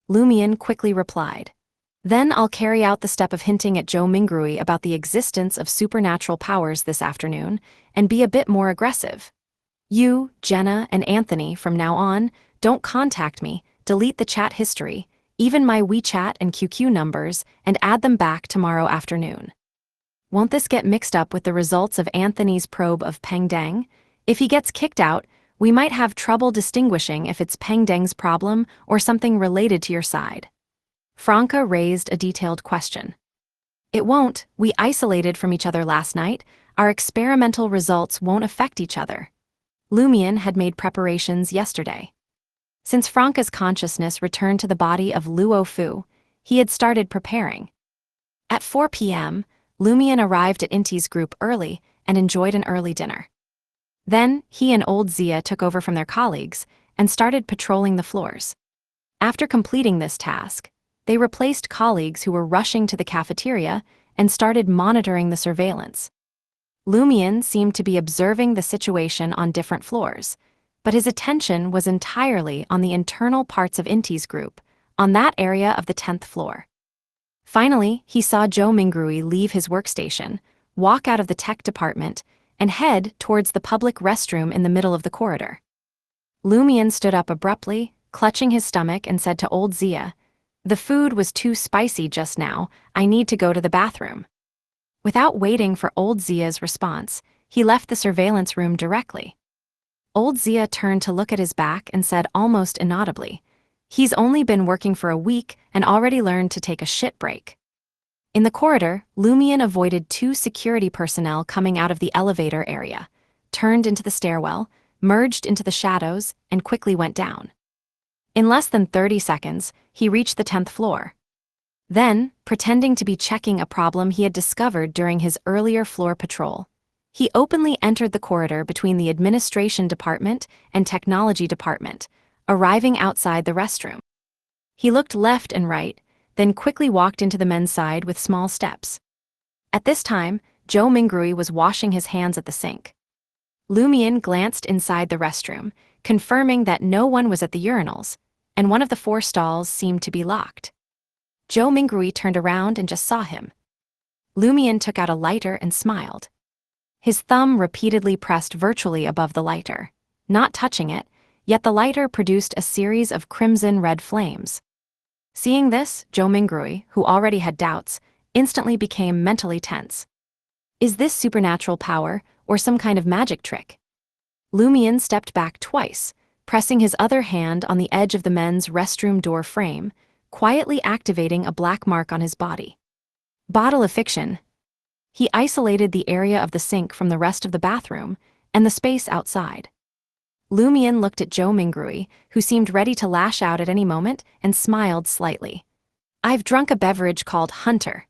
Lumian quickly replied, "Then I'll carry out the step of hinting at Zhou Mingrui about the existence of supernatural powers this afternoon and be a bit more aggressive. You, Jenna, and Anthony, from now on, don't contact me, delete the chat history, even my WeChat and QQ numbers, and add them back tomorrow afternoon." Won't this get mixed up with the results of Anthony's probe of Peng Deng? If he gets kicked out, we might have trouble distinguishing if it's Peng Deng's problem or something related to your side. Franca raised a detailed question. It won't. We isolated from each other last night. Our experimental results won't affect each other. Lumian had made preparations yesterday. Since Franca's consciousness returned to the body of Luo Fu, he had started preparing. At 4 p.m., Lumian arrived at Inti's group early and enjoyed an early dinner. Then, he and old Zia took over from their colleagues and started patrolling the floors. After completing this task, they replaced colleagues who were rushing to the cafeteria and started monitoring the surveillance. Lumian seemed to be observing the situation on different floors, but his attention was entirely on the internal parts of Inti's group, on that area of the 10th floor. Finally, he saw Zhou Mingrui leave his workstation, walk out of the tech department, and head towards the public restroom in the middle of the corridor. Lumian stood up abruptly, clutching his stomach, and said to old Zia, "The food was too spicy just now, I need to go to the bathroom." Without waiting for old Zia's response, he left the surveillance room directly. Old Zia turned to look at his back and said almost inaudibly, "He's only been working for a week and already learned to take a shit break." In the corridor, Lumion avoided two security personnel coming out of the elevator area, turned into the stairwell, merged into the shadows, and quickly went down. In less than 30 seconds, he reached the 10th floor. Then, pretending to be checking a problem he had discovered during his earlier floor patrol, he openly entered the corridor between the administration department and technology department, arriving outside the restroom. He looked left and right, then quickly walked into the men's side with small steps. At this time, Zhou Mingrui was washing his hands at the sink. Lumion glanced inside the restroom, confirming that no one was at the urinals, and one of the 4 stalls seemed to be locked. Zhou Mingrui turned around and just saw him. Lumion took out a lighter and smiled. His thumb repeatedly pressed virtually above the lighter, not touching it, yet the lighter produced a series of crimson-red flames. Seeing this, Zhou Mingrui, who already had doubts, instantly became mentally tense. Is this supernatural power, or some kind of magic trick? Lumion stepped back twice, pressing his other hand on the edge of the men's restroom door frame, quietly activating a black mark on his body. Bottle of fiction. He isolated the area of the sink from the rest of the bathroom and the space outside. Lumion looked at Zhou Mingrui, who seemed ready to lash out at any moment, and smiled slightly. I've drunk a beverage called Hunter.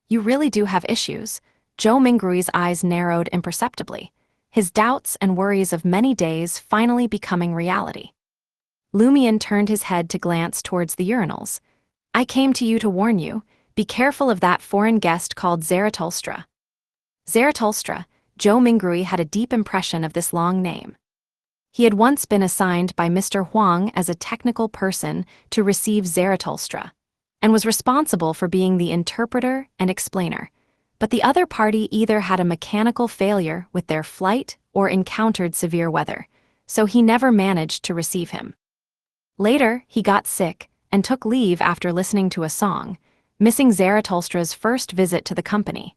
You really do have issues. Zhou Mingrui's eyes narrowed imperceptibly, his doubts and worries of many days finally becoming reality. Lumion turned his head to glance towards the urinals. I came to you to warn you, be careful of that foreign guest called Zarathustra. Zarathustra, Zhou Mingrui had a deep impression of this long name. He had once been assigned by Mr. Huang as a technical person to receive Zarathustra, and was responsible for being the interpreter and explainer. But the other party either had a mechanical failure with their flight or encountered severe weather, so he never managed to receive him. Later, he got sick and took leave after listening to a song, missing Zarathustra's first visit to the company.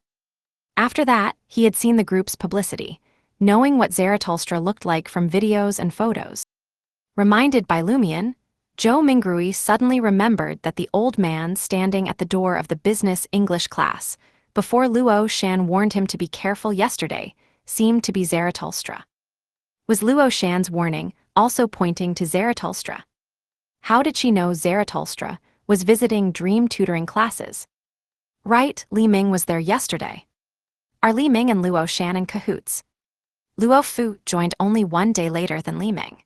After that, he had seen the group's publicity, knowing what Zarathustra looked like from videos and photos. Reminded by Lumion, Zhou Mingrui suddenly remembered that the old man standing at the door of the business English class, before Luo Shan warned him to be careful yesterday, seemed to be Zarathustra. Was Luo Shan's warning also pointing to Zarathustra? How did she know Zarathustra was visiting dream tutoring classes? Right, Li Ming was there yesterday. Are Li Ming and Luo Shan in cahoots? Luo Fu joined only 1 day later than Li Ming.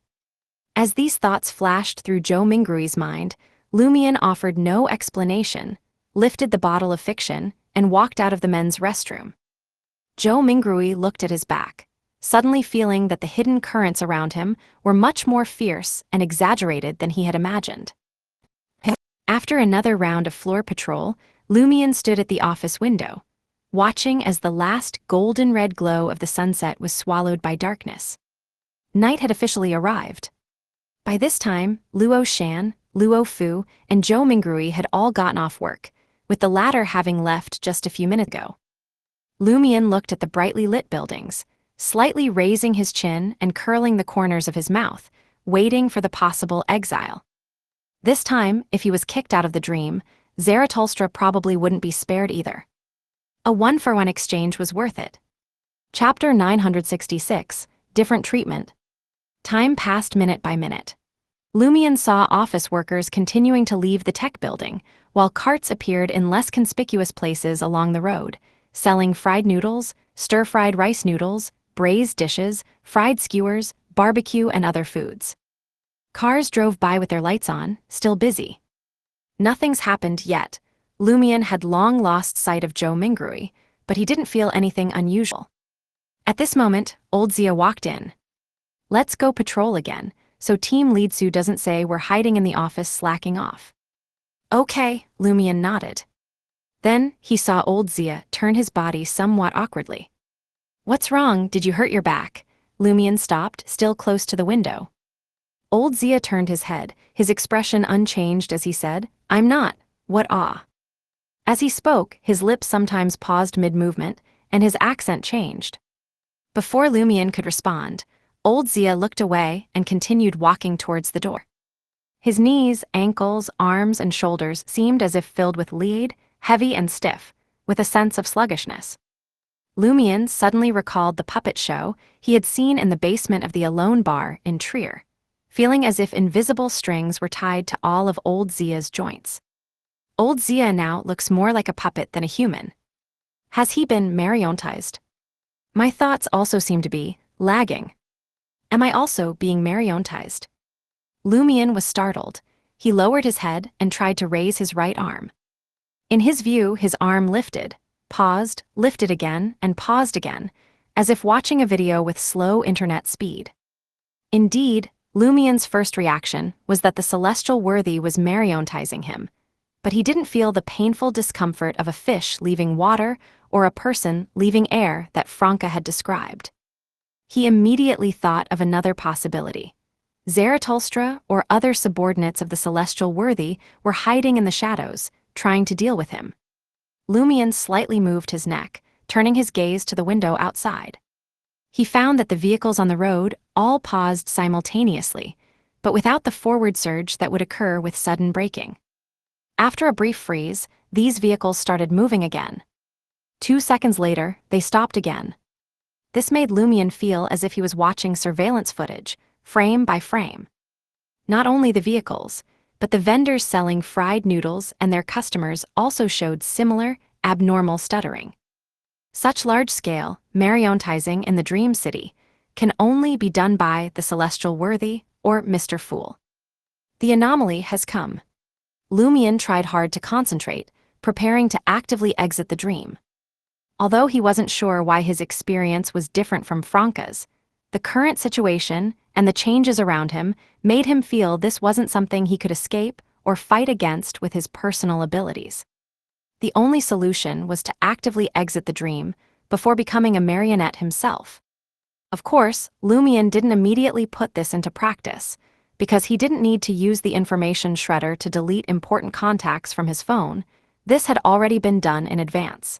As these thoughts flashed through Zhou Mingrui's mind, Lumion offered no explanation, lifted the bottle of fiction, and walked out of the men's restroom. Zhou Mingrui looked at his back, suddenly feeling that the hidden currents around him were much more fierce and exaggerated than he had imagined. After another round of floor patrol, Lumion stood at the office window, watching as the last golden-red glow of the sunset was swallowed by darkness. Night had officially arrived. By this time, Luo Shan, Luo Fu, and Zhou Mingrui had all gotten off work, with the latter having left just a few minutes ago. Lumion looked at the brightly lit buildings, slightly raising his chin and curling the corners of his mouth, waiting for the possible exile. This time, if he was kicked out of the dream, Zarathustra probably wouldn't be spared either. A one-for-one exchange was worth it. Chapter 966, Different Treatment. Time passed minute by minute. Lumion saw office workers continuing to leave the tech building, while carts appeared in less conspicuous places along the road, selling fried noodles, stir-fried rice noodles, braised dishes, fried skewers, barbecue, and other foods. Cars drove by with their lights on, still busy. Nothing's happened yet. Lumion had long lost sight of Zhou Mingrui, but he didn't feel anything unusual. At this moment, old Zia walked in. Let's go patrol again, so Team Lead Su doesn't say we're hiding in the office slacking off. Okay, Lumion nodded. Then, he saw old Zia turn his body somewhat awkwardly. What's wrong, did you hurt your back? Lumion stopped, still close to the window. Old Zia turned his head, his expression unchanged as he said, I'm not, what ah. As he spoke, his lips sometimes paused mid-movement, and his accent changed. Before Lumion could respond, old Zia looked away and continued walking towards the door. His knees, ankles, arms, and shoulders seemed as if filled with lead, heavy and stiff, with a sense of sluggishness. Lumion suddenly recalled the puppet show he had seen in the basement of the Alone Bar in Trier, feeling as if invisible strings were tied to all of old Zia's joints. Old Zia now looks more like a puppet than a human. Has he been marionettized? My thoughts also seem to be lagging. Am I also being marionettized? Lumion was startled. He lowered his head and tried to raise his right arm. In his view, his arm lifted, paused, lifted again, and paused again, as if watching a video with slow internet speed. Indeed, Lumion's first reaction was that the celestial worthy was marionettizing him, but he didn't feel the painful discomfort of a fish leaving water or a person leaving air that Franca had described. He immediately thought of another possibility. Zarathustra or other subordinates of the celestial worthy were hiding in the shadows, trying to deal with him. Lumion slightly moved his neck, turning his gaze to the window outside. He found that the vehicles on the road all paused simultaneously, but without the forward surge that would occur with sudden braking. After a brief freeze, these vehicles started moving again. 2 seconds later, they stopped again. This made Lumion feel as if he was watching surveillance footage, frame by frame. Not only the vehicles, but the vendors selling fried noodles and their customers also showed similar, abnormal stuttering. Such large-scale, marionettizing in the Dream City can only be done by the Celestial Worthy or Mr. Fool. The anomaly has come. Lumion tried hard to concentrate, preparing to actively exit the dream. Although he wasn't sure why his experience was different from Franca's, the current situation and the changes around him made him feel this wasn't something he could escape or fight against with his personal abilities. The only solution was to actively exit the dream before becoming a marionette himself. Of course, Lumion didn't immediately put this into practice, because he didn't need to use the information shredder to delete important contacts from his phone. This had already been done in advance.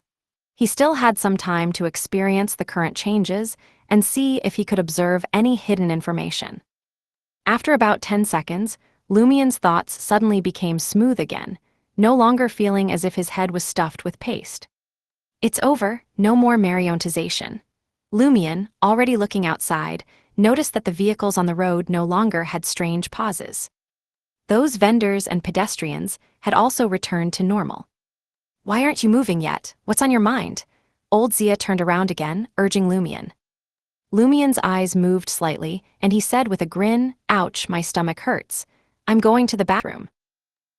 He still had some time to experience the current changes and see if he could observe any hidden information. After about 10 seconds, Lumion's thoughts suddenly became smooth again, no longer feeling as if his head was stuffed with paste. It's over, no more marionetization. Lumion, already looking outside, noticed that the vehicles on the road no longer had strange pauses. Those vendors and pedestrians had also returned to normal. Why aren't you moving yet? What's on your mind? Old Zia turned around again, urging Lumion. Lumion's eyes moved slightly, and he said with a grin, "Ouch, my stomach hurts. I'm going to the bathroom."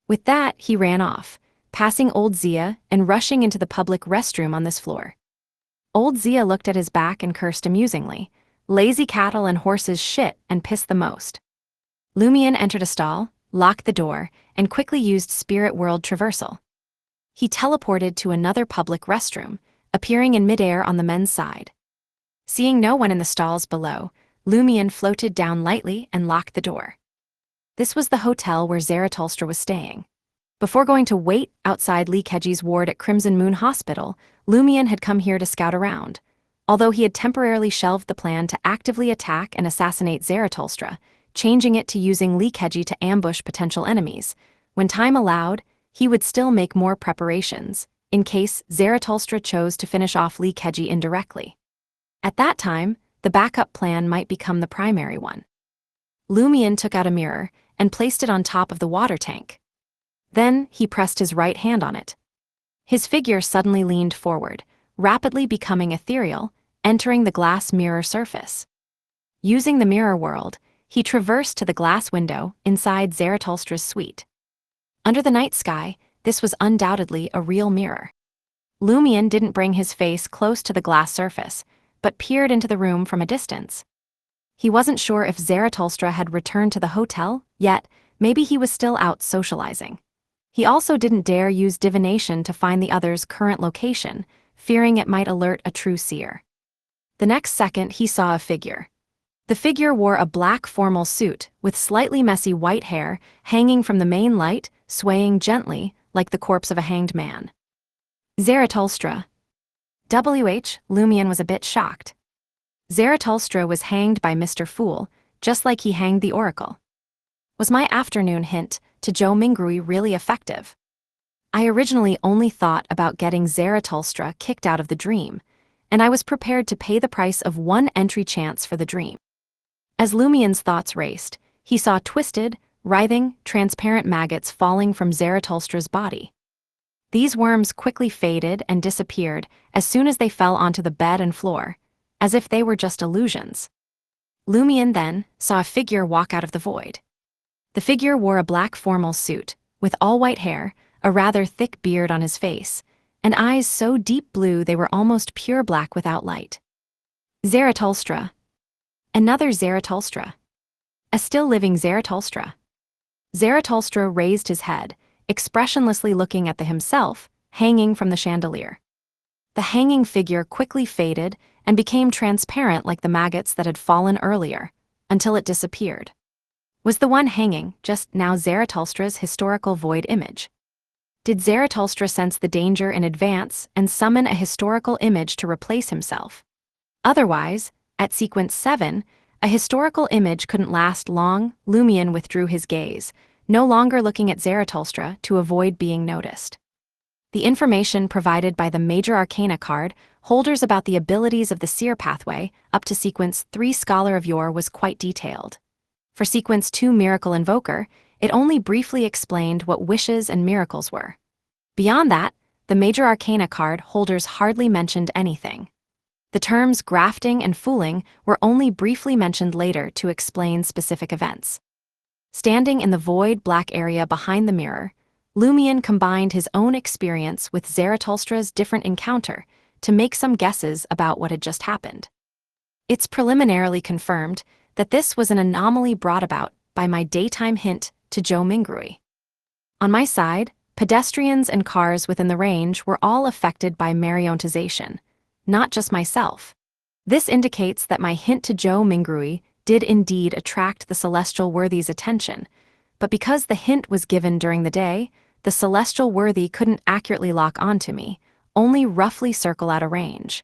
With that, he ran off, passing Old Zia and rushing into the public restroom on this floor. Old Zia looked at his back and cursed amusingly. Lazy cattle and horses shit and piss the most. Lumion entered a stall, locked the door, and quickly used Spirit World Traversal. He teleported to another public restroom, appearing in midair on the men's side. Seeing no one in the stalls below, Lumion floated down lightly and locked the door. This was the hotel where Zarathustra was staying. Before going to wait outside Linkage's ward at Crimson Moon Hospital, Lumion had come here to scout around. Although he had temporarily shelved the plan to actively attack and assassinate Zarathustra, changing it to using Linkage to ambush potential enemies, when time allowed, he would still make more preparations, in case Zarathustra chose to finish off Linkage indirectly. At that time, the backup plan might become the primary one. Lumion took out a mirror and placed it on top of the water tank. Then he pressed his right hand on it. His figure suddenly leaned forward, rapidly becoming ethereal, entering the glass mirror surface. Using the mirror world, he traversed to the glass window inside Zarathustra's suite. Under the night sky, this was undoubtedly a real mirror. Lumion didn't bring his face close to the glass surface, but peered into the room from a distance. He wasn't sure if Zarathustra had returned to the hotel, yet maybe he was still out socializing. He also didn't dare use divination to find the other's current location, fearing it might alert a true seer. The next second he saw a figure. The figure wore a black formal suit with slightly messy white hair hanging from the main light, swaying gently like the corpse of a hanged man. Zarathustra. Lumion was a bit shocked. Zarathustra was hanged by Mr. Fool, just like he hanged the Oracle. Was my afternoon hint to Zhou Mingrui really effective? I originally only thought about getting Zarathustra kicked out of the dream, and I was prepared to pay the price of one entry chance for the dream. As Lumien's thoughts raced, he saw twisted, writhing, transparent maggots falling from Zarathustra's body. These worms quickly faded and disappeared as soon as they fell onto the bed and floor, as if they were just illusions. Lumien then saw a figure walk out of the void. The figure wore a black formal suit, with all-white hair, a rather thick beard on his face, and eyes so deep blue they were almost pure black without light. Zarathustra. Another Zarathustra. A still-living Zarathustra. Zarathustra raised his head, expressionlessly looking at the himself, hanging from the chandelier. The hanging figure quickly faded and became transparent like the maggots that had fallen earlier, until it disappeared. Was the one hanging just now Zarathustra's historical void image? Did Zarathustra sense the danger in advance and summon a historical image to replace himself? Otherwise, at sequence 7, a historical image couldn't last long. Lumien withdrew his gaze, no longer looking at Zarathustra to avoid being noticed. The information provided by the Major Arcana card holders about the abilities of the Seer pathway up to sequence 3 Scholar of Yore was quite detailed. For sequence 2 Miracle Invoker, it only briefly explained what wishes and miracles were. Beyond that, the Major Arcana card holders hardly mentioned anything. The terms grafting and fooling were only briefly mentioned later to explain specific events. Standing in the void black area behind the mirror, Lumien combined his own experience with Zarathustra's different encounter to make some guesses about what had just happened. It's preliminarily confirmed that this was an anomaly brought about by my daytime hint to Joe Mingrui. On my side, pedestrians and cars within the range were all affected by mariontization, not just myself. This indicates that my hint to Joe Mingrui did indeed attract the celestial worthy's attention, but because the hint was given during the day, the celestial worthy couldn't accurately lock onto me, only roughly circle out a range.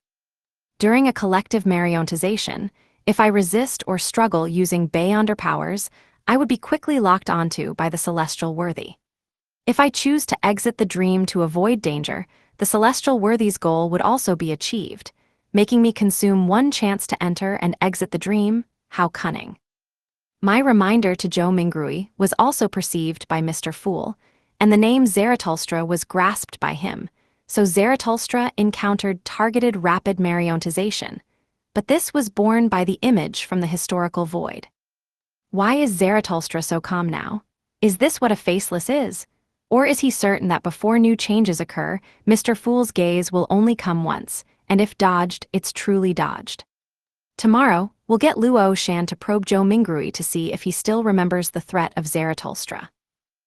During a collective mariontization, if I resist or struggle using Beyonder powers, I would be quickly locked onto by the celestial worthy. If I choose to exit the dream to avoid danger, the celestial worthy's goal would also be achieved, making me consume one chance to enter and exit the dream. How cunning. My reminder to Joe Mingrui was also perceived by Mr. Fool, and the name Zarathustra was grasped by him, so Zarathustra encountered targeted rapid mariontization, but this was born by the image from the historical void. Why is Zarathustra so calm now? Is this what a faceless is? Or is he certain that before new changes occur, Mr. Fool's gaze will only come once, and if dodged, it's truly dodged? Tomorrow, we'll get Luo Shan to probe Joe Mingrui to see if he still remembers the threat of Zarathustra.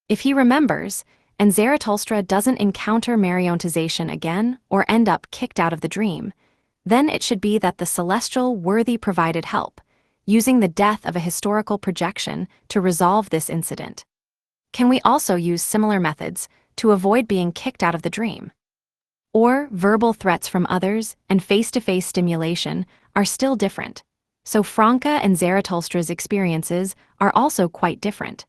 If he remembers, and Zarathustra doesn't encounter mariontization again or end up kicked out of the dream, then it should be that the celestial worthy provided help, using the death of a historical projection to resolve this incident. Can we also use similar methods to avoid being kicked out of the dream? Or verbal threats from others and face-to-face stimulation are still different, so Franca and Zarathustra's experiences are also quite different.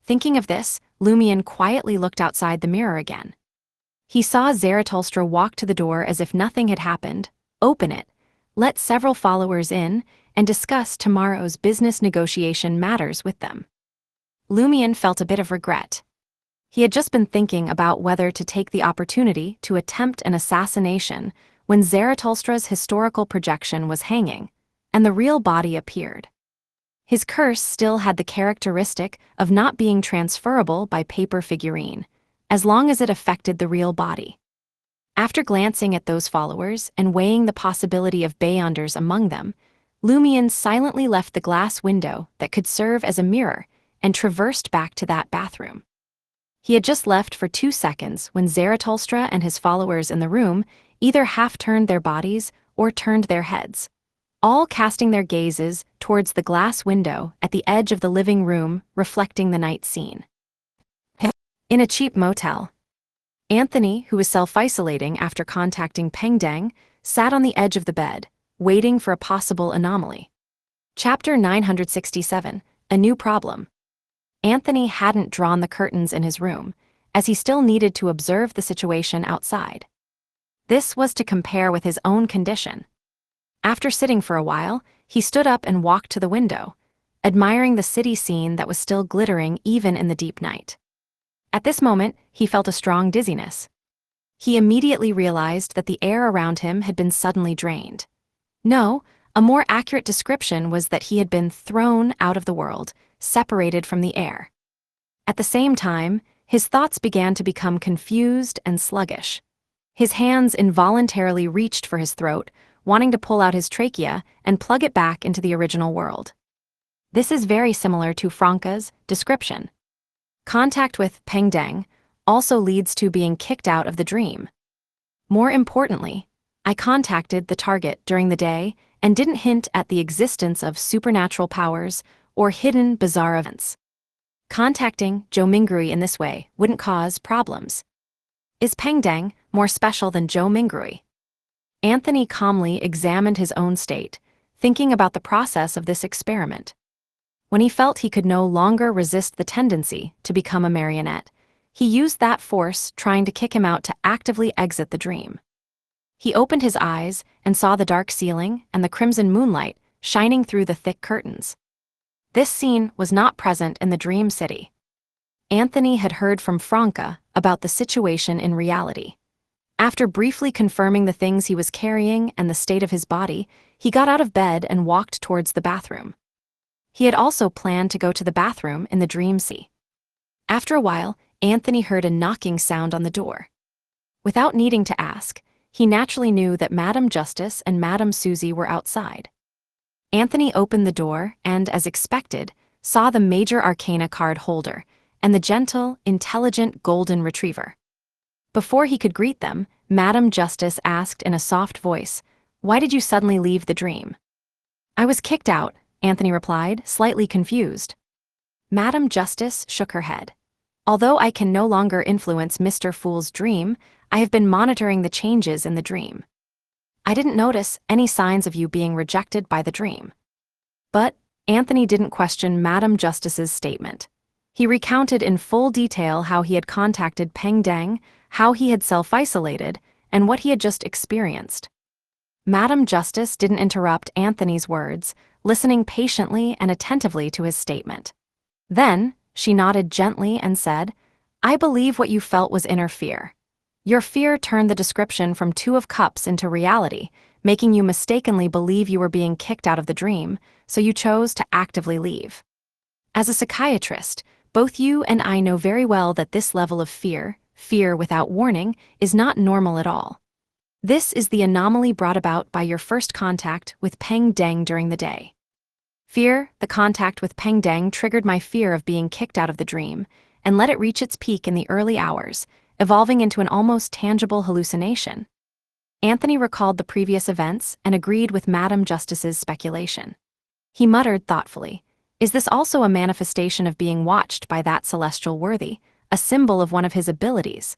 Thinking of this, Lumien quietly looked outside the mirror again. He saw Zarathustra walk to the door as if nothing had happened, open it, let several followers in, and discuss tomorrow's business negotiation matters with them. Lumien felt a bit of regret. He had just been thinking about whether to take the opportunity to attempt an assassination when Zarathustra's historical projection was hanging, and the real body appeared. His curse still had the characteristic of not being transferable by paper figurine, as long as it affected the real body. After glancing at those followers and weighing the possibility of Beyonders among them, Lumien silently left the glass window that could serve as a mirror and traversed back to that bathroom. He had just left for 2 seconds when Zarathustra and his followers in the room either half-turned their bodies or turned their heads, all casting their gazes towards the glass window at the edge of the living room reflecting the night scene. In a cheap motel, Anthony, who was self-isolating after contacting Peng Deng, sat on the edge of the bed, waiting for a possible anomaly. Chapter 967, A New Problem. Anthony hadn't drawn the curtains in his room, as he still needed to observe the situation outside. This was to compare with his own condition. After sitting for a while, he stood up and walked to the window, admiring the city scene that was still glittering even in the deep night. At this moment, he felt a strong dizziness. He immediately realized that the air around him had been suddenly drained. No, a more accurate description was that he had been thrown out of the world, separated from the air. At the same time, his thoughts began to become confused and sluggish. His hands involuntarily reached for his throat, wanting to pull out his trachea and plug it back into the original world. This is very similar to Franca's description. Contact with Peng Deng also leads to being kicked out of the dream. More importantly, I contacted the target during the day and didn't hint at the existence of supernatural powers or hidden bizarre events. Contacting Zhou Mingrui in this way wouldn't cause problems. Is Peng Deng more special than Zhou Mingrui? Anthony calmly examined his own state, thinking about the process of this experiment. When he felt he could no longer resist the tendency to become a marionette, he used that force trying to kick him out to actively exit the dream. He opened his eyes and saw the dark ceiling and the crimson moonlight shining through the thick curtains. This scene was not present in the dream city. Anthony had heard from Franca about the situation in reality. After briefly confirming the things he was carrying and the state of his body, he got out of bed and walked towards the bathroom. He had also planned to go to the bathroom in the dream city. After a while, Anthony heard a knocking sound on the door. Without needing to ask, he naturally knew that Madame Justice and Madame Susie were outside. Anthony opened the door and, as expected, saw the Major Arcana card holder and the gentle, intelligent golden retriever. Before he could greet them, Madame Justice asked in a soft voice, "Why did you suddenly leave the dream?" "I was kicked out," Anthony replied, slightly confused. Madame Justice shook her head. "Although I can no longer influence Mr. Fool's dream, I have been monitoring the changes in the dream. I didn't notice any signs of you being rejected by the dream." But Anthony didn't question Madame Justice's statement. He recounted in full detail how he had contacted Peng Deng, how he had self-isolated, and what he had just experienced. Madame Justice didn't interrupt Anthony's words, listening patiently and attentively to his statement. Then, she nodded gently and said, "I believe what you felt was inner fear. Your fear turned the description from Two of Cups into reality, making you mistakenly believe you were being kicked out of the dream, so you chose to actively leave. As a psychiatrist, both you and I know very well that this level of fear without warning, is not normal at all. This is the anomaly brought about by your first contact with Peng Deng during the day. Fear, the contact with Peng Deng triggered my fear of being kicked out of the dream, and let it reach its peak in the early hours, evolving into an almost tangible hallucination." Anthony recalled the previous events and agreed with Madame Justice's speculation. He muttered thoughtfully, "Is this also a manifestation of being watched by that celestial worthy, a symbol of one of his abilities?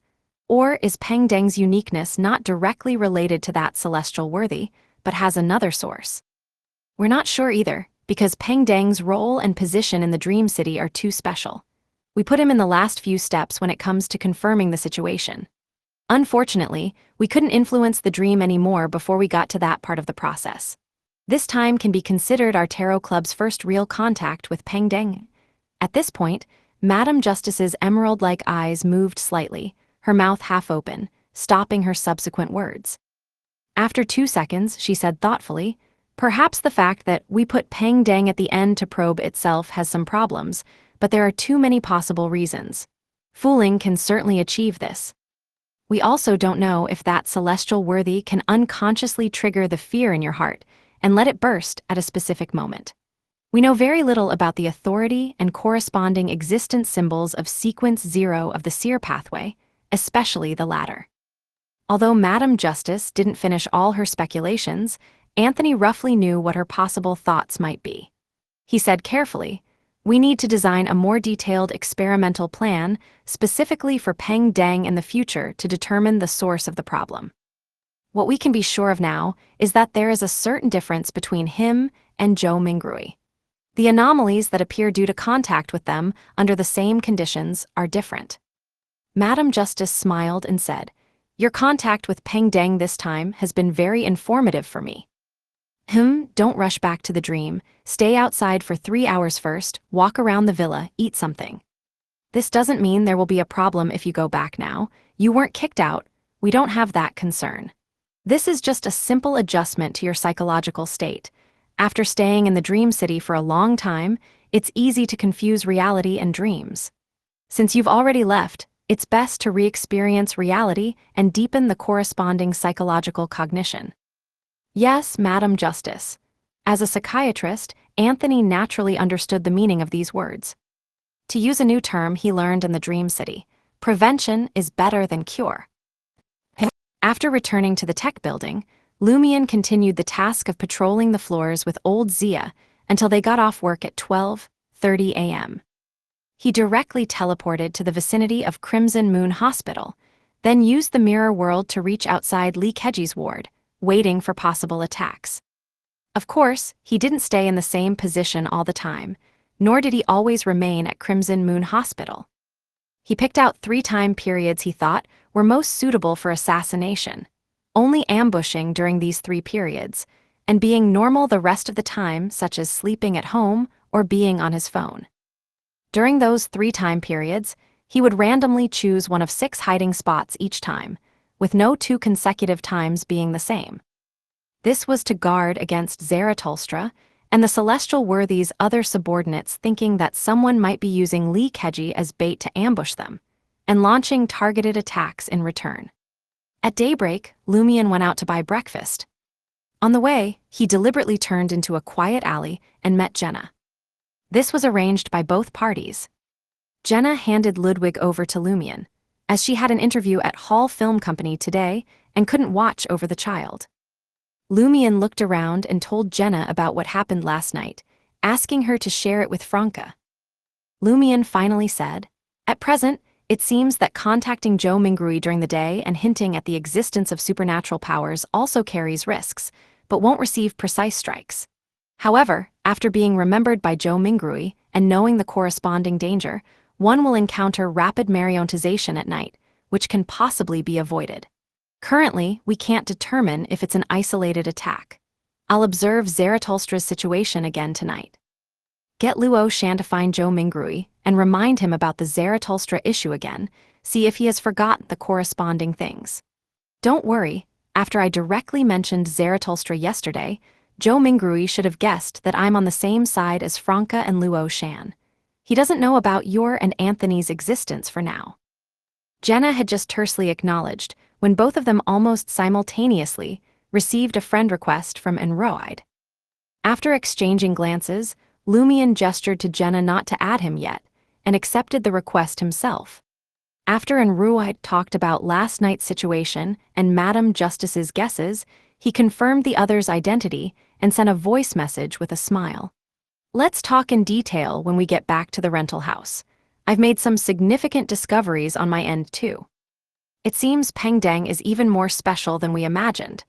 Or is Peng Deng's uniqueness not directly related to that celestial worthy, but has another source? We're not sure either, because Peng Deng's role and position in the Dream City are too special. We put him in the last few steps when it comes to confirming the situation. Unfortunately, we couldn't influence the dream anymore before we got to that part of the process. This time can be considered our Tarot Club's first real contact with Peng Deng." At this point, Madame Justice's emerald-like eyes moved slightly, her mouth half open, stopping her subsequent words. After 2 seconds, she said thoughtfully, "Perhaps the fact that we put Peng Deng at the end to probe itself has some problems, but there are too many possible reasons. Fooling can certainly achieve this. We also don't know if that celestial worthy can unconsciously trigger the fear in your heart and let it burst at a specific moment. We know very little about the authority and corresponding existence symbols of Sequence 0 of the Seer pathway, especially the latter." Although Madame Justice didn't finish all her speculations, Anthony roughly knew what her possible thoughts might be. He said carefully, "We need to design a more detailed experimental plan specifically for Peng Deng in the future to determine the source of the problem. What we can be sure of now is that there is a certain difference between him and Zhou Mingrui. The anomalies that appear due to contact with them under the same conditions are different." Madam Justice smiled and said, "Your contact with Peng Deng this time has been very informative for me." Don't rush back to the dream. Stay outside for 3 hours first, walk around the villa, eat something. This doesn't mean there will be a problem if you go back now. You weren't kicked out. We don't have that concern. This is just a simple adjustment to your psychological state. After staying in the dream city for a long time, it's easy to confuse reality and dreams. Since you've already left, it's best to re-experience reality and deepen the corresponding psychological cognition. Yes, Madam Justice. As a psychiatrist, Anthony naturally understood the meaning of these words. To use a new term he learned in the Dream City, prevention is better than cure. After returning to the tech building, Lumion continued the task of patrolling the floors with old Zia until they got off work at 12:30 a.m. He directly teleported to the vicinity of Crimson Moon Hospital, then used the mirror world to reach outside Linkage's ward, waiting for possible attacks. Of course, he didn't stay in the same position all the time, nor did he always remain at Crimson Moon Hospital. He picked out 3 time periods he thought were most suitable for assassination, only ambushing during these 3 periods, and being normal the rest of the time, such as sleeping at home or being on his phone. During those 3 time periods, he would randomly choose one of 6 hiding spots each time, with no 2 consecutive times being the same. This was to guard against Zarathustra and the Celestial Worthy's other subordinates thinking that someone might be using Linkage as bait to ambush them, and launching targeted attacks in return. At daybreak, Lumion went out to buy breakfast. On the way, he deliberately turned into a quiet alley and met Jenna. This was arranged by both parties. Jenna handed Ludwig over to Lumion, as she had an interview at Hall Film Company today and couldn't watch over the child. Lumion looked around and told Jenna about what happened last night, asking her to share it with Franca. Lumion finally said, "At present, it seems that contacting Joe Mingrui during the day and hinting at the existence of supernatural powers also carries risks, but won't receive precise strikes. However, after being remembered by Joe Mingrui and knowing the corresponding danger, one will encounter rapid marionization at night, which can possibly be avoided. Currently, we can't determine if it's an isolated attack. I'll observe Zarathustra's situation again tonight. Get Luo Shan to find Joe Mingrui and remind him about the Zarathustra issue again, see if he has forgotten the corresponding things. Don't worry, after I directly mentioned Zarathustra yesterday, Joe Mingrui should have guessed that I'm on the same side as Franca and Luo Shan. He doesn't know about your and Anthony's existence for now." Jenna had just tersely acknowledged, when both of them almost simultaneously received a friend request from Enroide. After exchanging glances, Lumion gestured to Jenna not to add him yet, and accepted the request himself. After Enroide talked about last night's situation and Madam Justice's guesses, he confirmed the other's identity and sent a voice message with a smile. "Let's talk in detail when we get back to the rental house. I've made some significant discoveries on my end too." It seems Peng Deng is even more special than we imagined.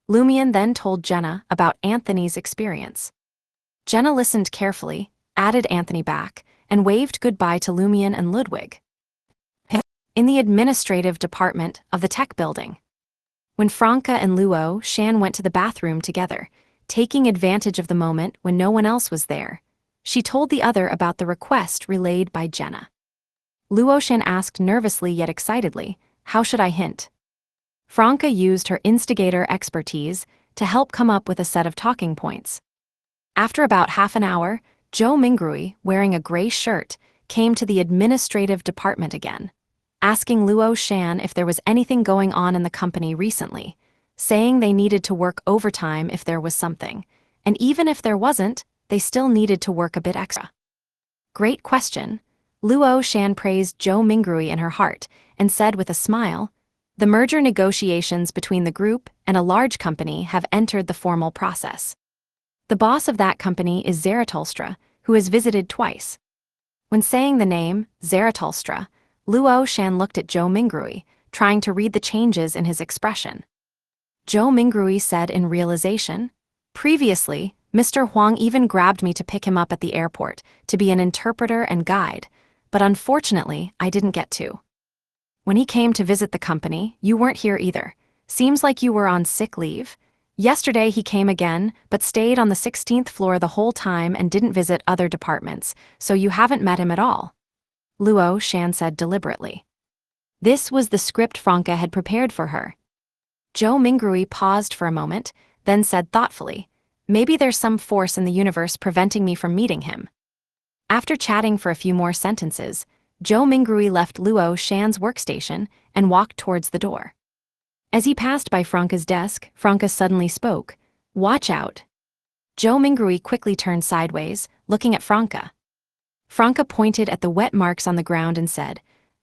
Lumion then told Jenna about Anthony's experience. Jenna listened carefully, added Anthony back, and waved goodbye to Lumion and Ludwig. In the administrative department of the tech building. When Franca and Luo Shan went to the bathroom together, taking advantage of the moment when no one else was there, she told the other about the request relayed by Jenna. Luo Shan asked nervously yet excitedly, "How should I hint?" Franca used her instigator expertise to help come up with a set of talking points. After about half an hour, Joe Mingrui, wearing a gray shirt, came to the administrative department again, asking Luo Shan if there was anything going on in the company recently, saying they needed to work overtime if there was something, and even if there wasn't, they still needed to work a bit extra. Great question. Luo Shan praised Joe Mingrui in her heart and said with a smile, "The merger negotiations between the group and a large company have entered the formal process. The boss of that company is Zarathustra, who has visited twice." When saying the name, Zarathustra, Luo Shan looked at Joe Mingrui, trying to read the changes in his expression. Joe Mingrui said in realization, "Previously, Mr. Huang even grabbed me to pick him up at the airport to be an interpreter and guide, but unfortunately, I didn't get to." When he came to visit the company, you weren't here either. Seems like you were on sick leave. Yesterday he came again, but stayed on the 16th floor the whole time and didn't visit other departments, so you haven't met him at all. Luo Shan said deliberately. This was the script Franca had prepared for her. Zhou Mingrui paused for a moment, then said thoughtfully, maybe there's some force in the universe preventing me from meeting him. After chatting for a few more sentences, Zhou Mingrui left Luo Shan's workstation and walked towards the door. As he passed by Franca's desk, Franca suddenly spoke, "Watch out." Zhou Mingrui quickly turned sideways, looking at Franca. Franca pointed at the wet marks on the ground and said,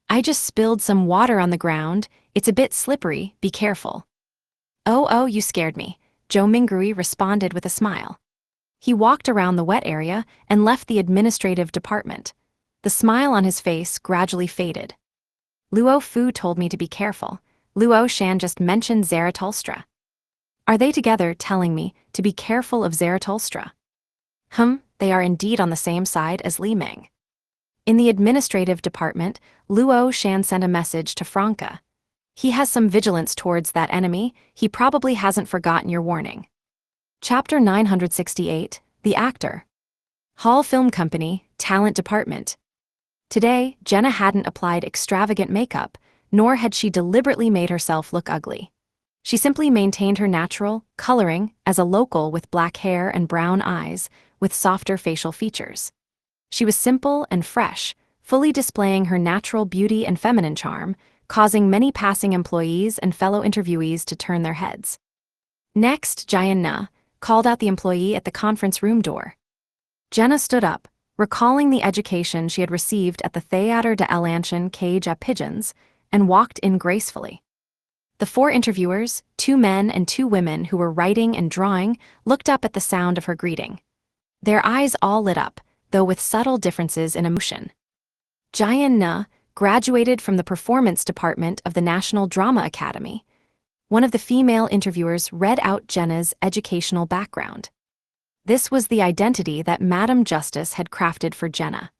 "I just spilled some water on the ground, it's a bit slippery, be careful." Oh, you scared me," Zhou Mingrui responded with a smile. He walked around the wet area and left the administrative department. The smile on his face gradually faded. Luo Fu told me to be careful. Luo Shan just mentioned Zarathustra. Are they together telling me to be careful of Zarathustra? They are indeed on the same side as Li Ming. In the administrative department, Luo Shan sent a message to Franca. He has some vigilance towards that enemy, he probably hasn't forgotten your warning. Chapter 968, The Actor. Hall Film Company, Talent Department. Today, Jenna hadn't applied extravagant makeup, nor had she deliberately made herself look ugly. She simply maintained her natural coloring as a local with black hair and brown eyes, with softer facial features. She was simple and fresh, fully displaying her natural beauty and feminine charm, causing many passing employees and fellow interviewees to turn their heads. Next, Jian Na called out the employee at the conference room door. Jenna stood up, recalling the education she had received at the Theater de l'Ancien Cage à Pigeons, and walked in gracefully. The 4 interviewers, 2 men and 2 women who were writing and drawing, looked up at the sound of her greeting. Their eyes all lit up, though with subtle differences in emotion. Jian Na graduated from the performance department of the National Drama Academy. One of the female interviewers read out Jenna's educational background. This was the identity that Madame Justice had crafted for Jenna.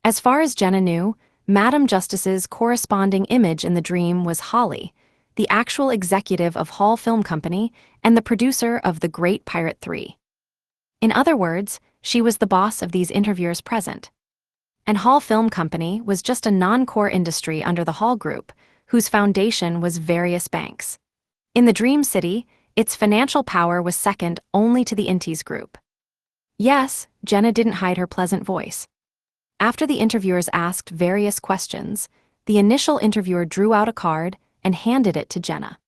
As far as Jenna knew, Madame Justice's corresponding image in the dream was Holly, the actual executive of Hall Film Company and the producer of The Great Pirate 3. In other words, she was the boss of these interviewers present. And Hall Film Company was just a non-core industry under the Hall Group, whose foundation was various banks. In the Dream City, its financial power was second only to the Intis Group. Yes, Jenna didn't hide her pleasant voice. After the interviewers asked various questions, the initial interviewer drew out a card and handed it to Jenna.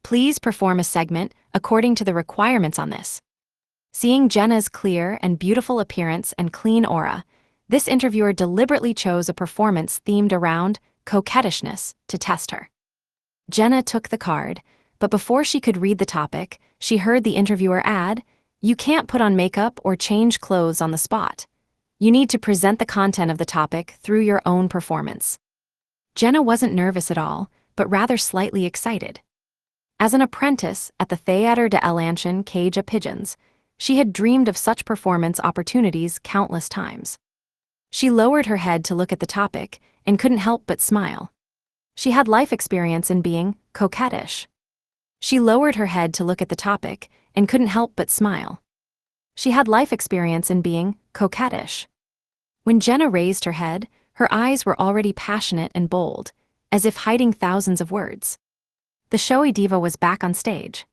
Please perform a segment according to the requirements on this. Seeing Jenna's clear and beautiful appearance and clean aura, this interviewer deliberately chose a performance themed around coquettishness to test her. Jenna took the card, but before she could read the topic, she heard the interviewer add, "You can't put on makeup or change clothes on the spot. You need to present the content of the topic through your own performance." Jenna wasn't nervous at all, but rather slightly excited. As an apprentice at the Theater de l'Ancien Cage à Pigeons, she had dreamed of such performance opportunities countless times. She lowered her head to look at the topic and couldn't help but smile. She had life experience in being coquettish. She lowered her head to look at the topic and couldn't help but smile. She had life experience in being coquettish. When Jenna raised her head, her eyes were already passionate and bold, as if hiding thousands of words. The showy diva was back on stage.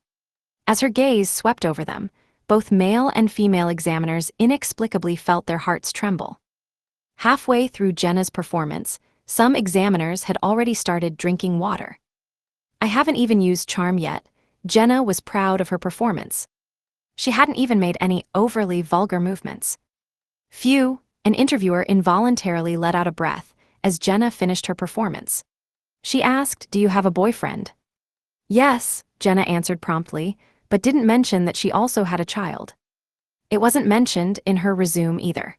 As her gaze swept over them, both male and female examiners inexplicably felt their hearts tremble. Halfway through Jenna's performance, some examiners had already started drinking water. I haven't even used charm yet. Jenna was proud of her performance. She hadn't even made any overly vulgar movements. Phew, an interviewer involuntarily let out a breath as Jenna finished her performance. She asked, "Do you have a boyfriend?" "Yes," Jenna answered promptly, but didn't mention that she also had a child. It wasn't mentioned in her resume either.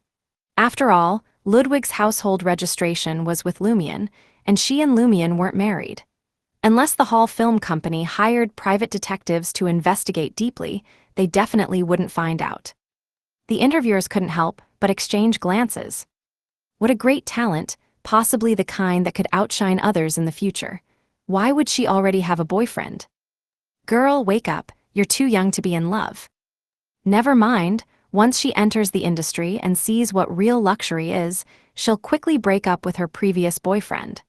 After all, Ludwig's household registration was with Lumion, and she and Lumion weren't married. Unless the Hall Film Company hired private detectives to investigate deeply, they definitely wouldn't find out. The interviewers couldn't help but exchange glances. What a great talent, possibly the kind that could outshine others in the future. Why would she already have a boyfriend? Girl, wake up, you're too young to be in love. Never mind, once she enters the industry and sees what real luxury is, she'll quickly break up with her previous boyfriend.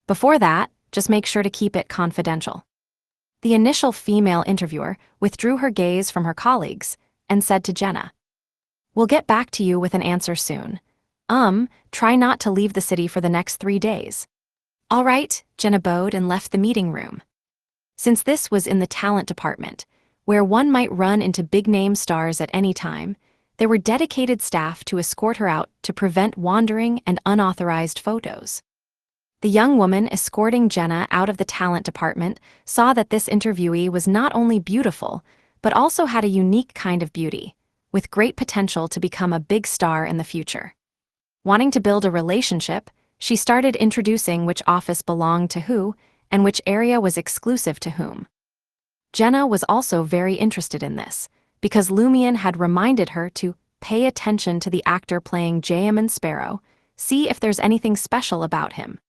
Before that, just make sure to keep it confidential. The initial female interviewer withdrew her gaze from her colleagues and said to Jenna, "We'll get back to you with an answer soon. Try not to leave the city for the next 3 days." All right, Jenna bowed and left the meeting room. Since this was in the talent department, where one might run into big-name stars at any time, there were dedicated staff to escort her out to prevent wandering and unauthorized photos. The young woman escorting Jenna out of the talent department saw that this interviewee was not only beautiful, but also had a unique kind of beauty, with great potential to become a big star in the future. Wanting to build a relationship, she started introducing which office belonged to who and which area was exclusive to whom. Jenna was also very interested in this, because Lumion had reminded her to pay attention to the actor playing Jaemin Sparrow, see if there's anything special about him.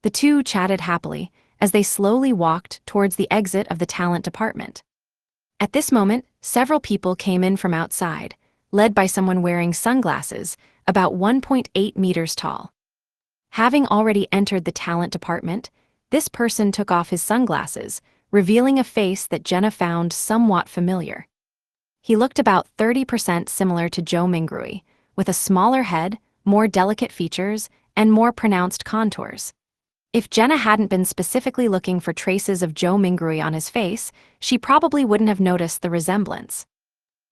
The two chatted happily as they slowly walked towards the exit of the talent department. At this moment, several people came in from outside, led by someone wearing sunglasses, about 1.8 meters tall. Having already entered the talent department, this person took off his sunglasses, revealing a face that Jenna found somewhat familiar. He looked about 30% similar to Joe Mingrui, with a smaller head, more delicate features, and more pronounced contours. If Jenna hadn't been specifically looking for traces of Joe Mingrui on his face, she probably wouldn't have noticed the resemblance.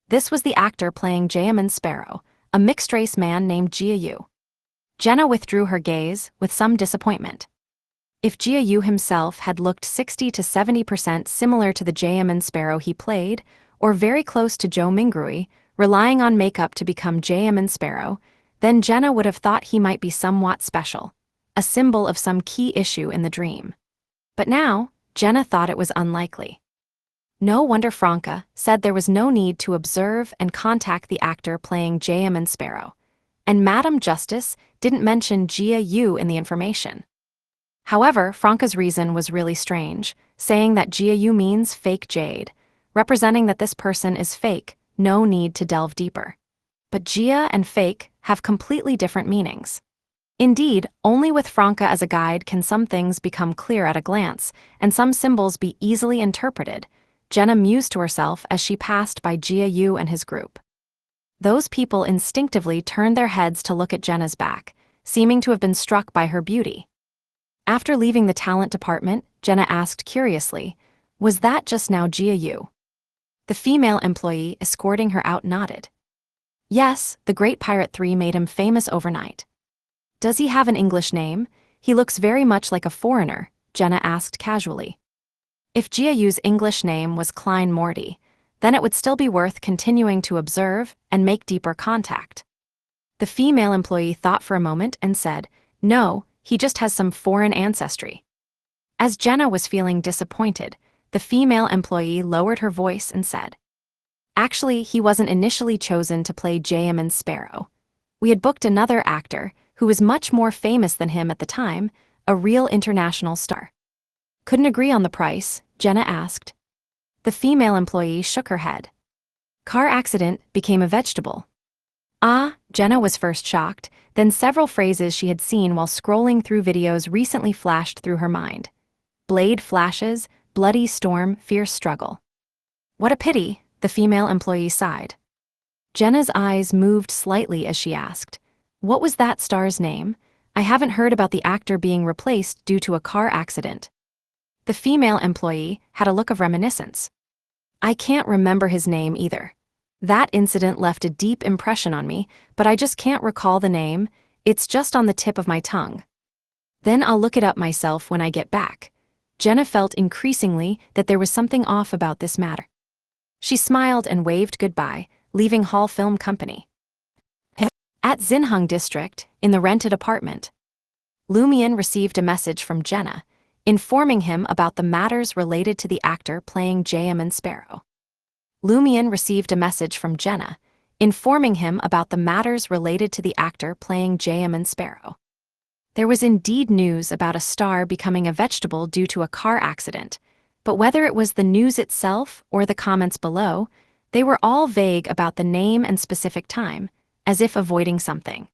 This was the actor playing Jaemin Sparrow, a mixed-race man named Jia Yu. Jenna withdrew her gaze with some disappointment. If Jia Yu himself had looked 60 to 70% similar to the Jaemin Sparrow he played, or very close to Joe Mingrui, relying on makeup to become Jaemin Sparrow, then Jenna would have thought he might be somewhat special, a symbol of some key issue in the dream. But now, Jenna thought it was unlikely. No wonder Franca said there was no need to observe and contact the actor playing Jaemin Sparrow, and Madame Justice didn't mention Jia Yu in the information. However, Franca's reason was really strange, saying that Jia Yu means fake jade, representing that this person is fake, no need to delve deeper. But Jia and fake have completely different meanings. Indeed, only with Franca as a guide can some things become clear at a glance, and some symbols be easily interpreted, Jenna mused to herself as she passed by Jia Yu and his group. Those people instinctively turned their heads to look at Jenna's back, seeming to have been struck by her beauty. After leaving the talent department, Jenna asked curiously, "Was that just now Jia Yu?" The female employee escorting her out nodded. "Yes, the Great Pirate 3 made him famous overnight." "Does he have an English name? He looks very much like a foreigner," Jenna asked casually. If Jia Yu's English name was Klein Morty, then it would still be worth continuing to observe and make deeper contact. The female employee thought for a moment and said, "No, he just has some foreign ancestry." As Jenna was feeling disappointed, the female employee lowered her voice and said, "Actually, he wasn't initially chosen to play Jaemin Sparrow. We had booked another actor, who was much more famous than him at the time, a real international star." "Couldn't agree on the price?" Jenna asked. The female employee shook her head. "Car accident, became a vegetable." "Ah," Jenna was first shocked, then several phrases she had seen while scrolling through videos recently flashed through her mind. Blade flashes, bloody storm, fierce struggle. "What a pity," the female employee sighed. Jenna's eyes moved slightly as she asked, "What was that star's name? I haven't heard about the actor being replaced due to a car accident." The female employee had a look of reminiscence. "I can't remember his name either. That incident left a deep impression on me, but I just can't recall the name. It's just on the tip of my tongue. Then I'll look it up myself when I get back." Jenna felt increasingly that there was something off about this matter. She smiled and waved goodbye, leaving Hall Film Company. At Xinheng District, in the rented apartment, Lumion received a message from Jenna, informing him about the matters related to the actor playing Jaemin Sparrow. Lumion received a message from Jenna, informing him about the matters related to the actor playing Jaemin Sparrow. There was indeed news about a star becoming a vegetable due to a car accident, but whether it was the news itself or the comments below, they were all vague about the name and specific time, as if avoiding something.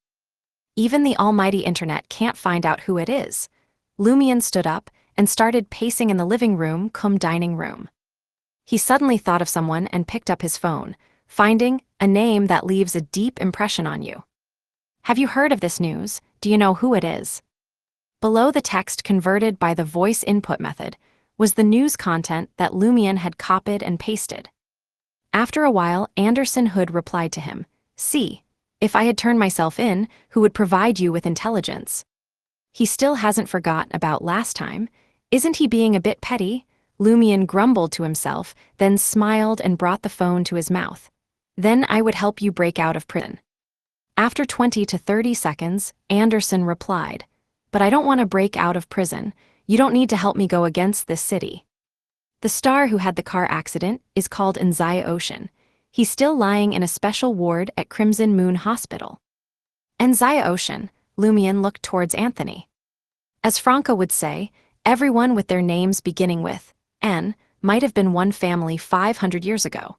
Even the almighty internet can't find out who it is. Lumion stood up and started pacing in the living room cum dining room. He suddenly thought of someone and picked up his phone, finding a name that leaves a deep impression on you. Have you heard of this news? Do you know who it is? Below the text converted by the voice input method was the news content that Lumion had copied and pasted. After a while, Anderson Hood replied to him, "See, if I had turned myself in, who would provide you with intelligence?" He still hasn't forgot about last time. Isn't he being a bit petty? Lumion grumbled to himself, then smiled and brought the phone to his mouth. Then I would help you break out of prison. After 20 to 30 seconds, Anderson replied, "But I don't want to break out of prison. You don't need to help me go against this city." The star who had the car accident is called Instigation. He's still lying in a special ward at Crimson Moon Hospital. Instigation, Lumion looked towards Anthony. As Franca would say, everyone with their names beginning with N might have been one family 500 years ago.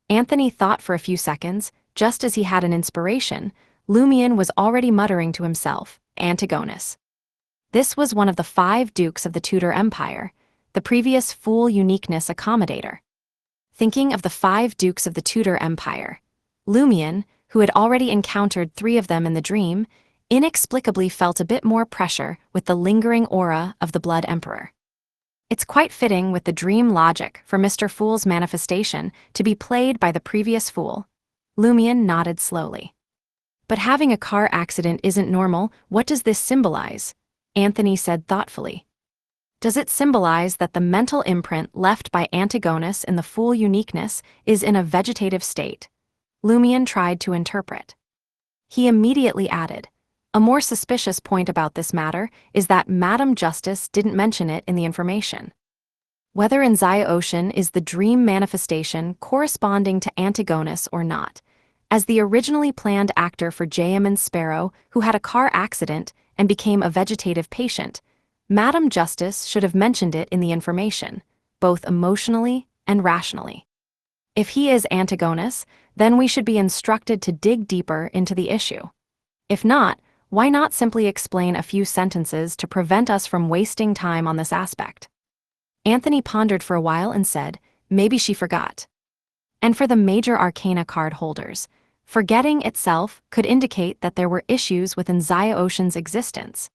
Anthony thought for a few seconds. Just as he had an inspiration, Lumion was already muttering to himself, Antigonus. This was one of the 5 dukes of the Tudor Empire, the previous full uniqueness accommodator. Thinking of the 5 dukes of the Tudor Empire, Lumion, who had already encountered 3 of them in the dream, inexplicably felt a bit more pressure with the lingering aura of the Blood Emperor. It's quite fitting with the dream logic for Mr. Fool's manifestation to be played by the previous fool. Lumion nodded slowly. But having a car accident isn't normal. What does this symbolize? Anthony said thoughtfully. Does it symbolize that the mental imprint left by Antigonus in the full uniqueness is in a vegetative state? Lumion tried to interpret. He immediately added, a more suspicious point about this matter is that Madam Justice didn't mention it in the information. Whether Instigation is the dream manifestation corresponding to Antigonus or not, as the originally planned actor for J.M. Sparrow who had a car accident and became a vegetative patient, Madam Justice should have mentioned it in the information, both emotionally and rationally. If he is Antigonus, then we should be instructed to dig deeper into the issue. If not, why not simply explain a few sentences to prevent us from wasting time on this aspect? Anthony pondered for a while and said, maybe she forgot. And for the major arcana card holders, forgetting itself could indicate that there were issues with Instigation existence.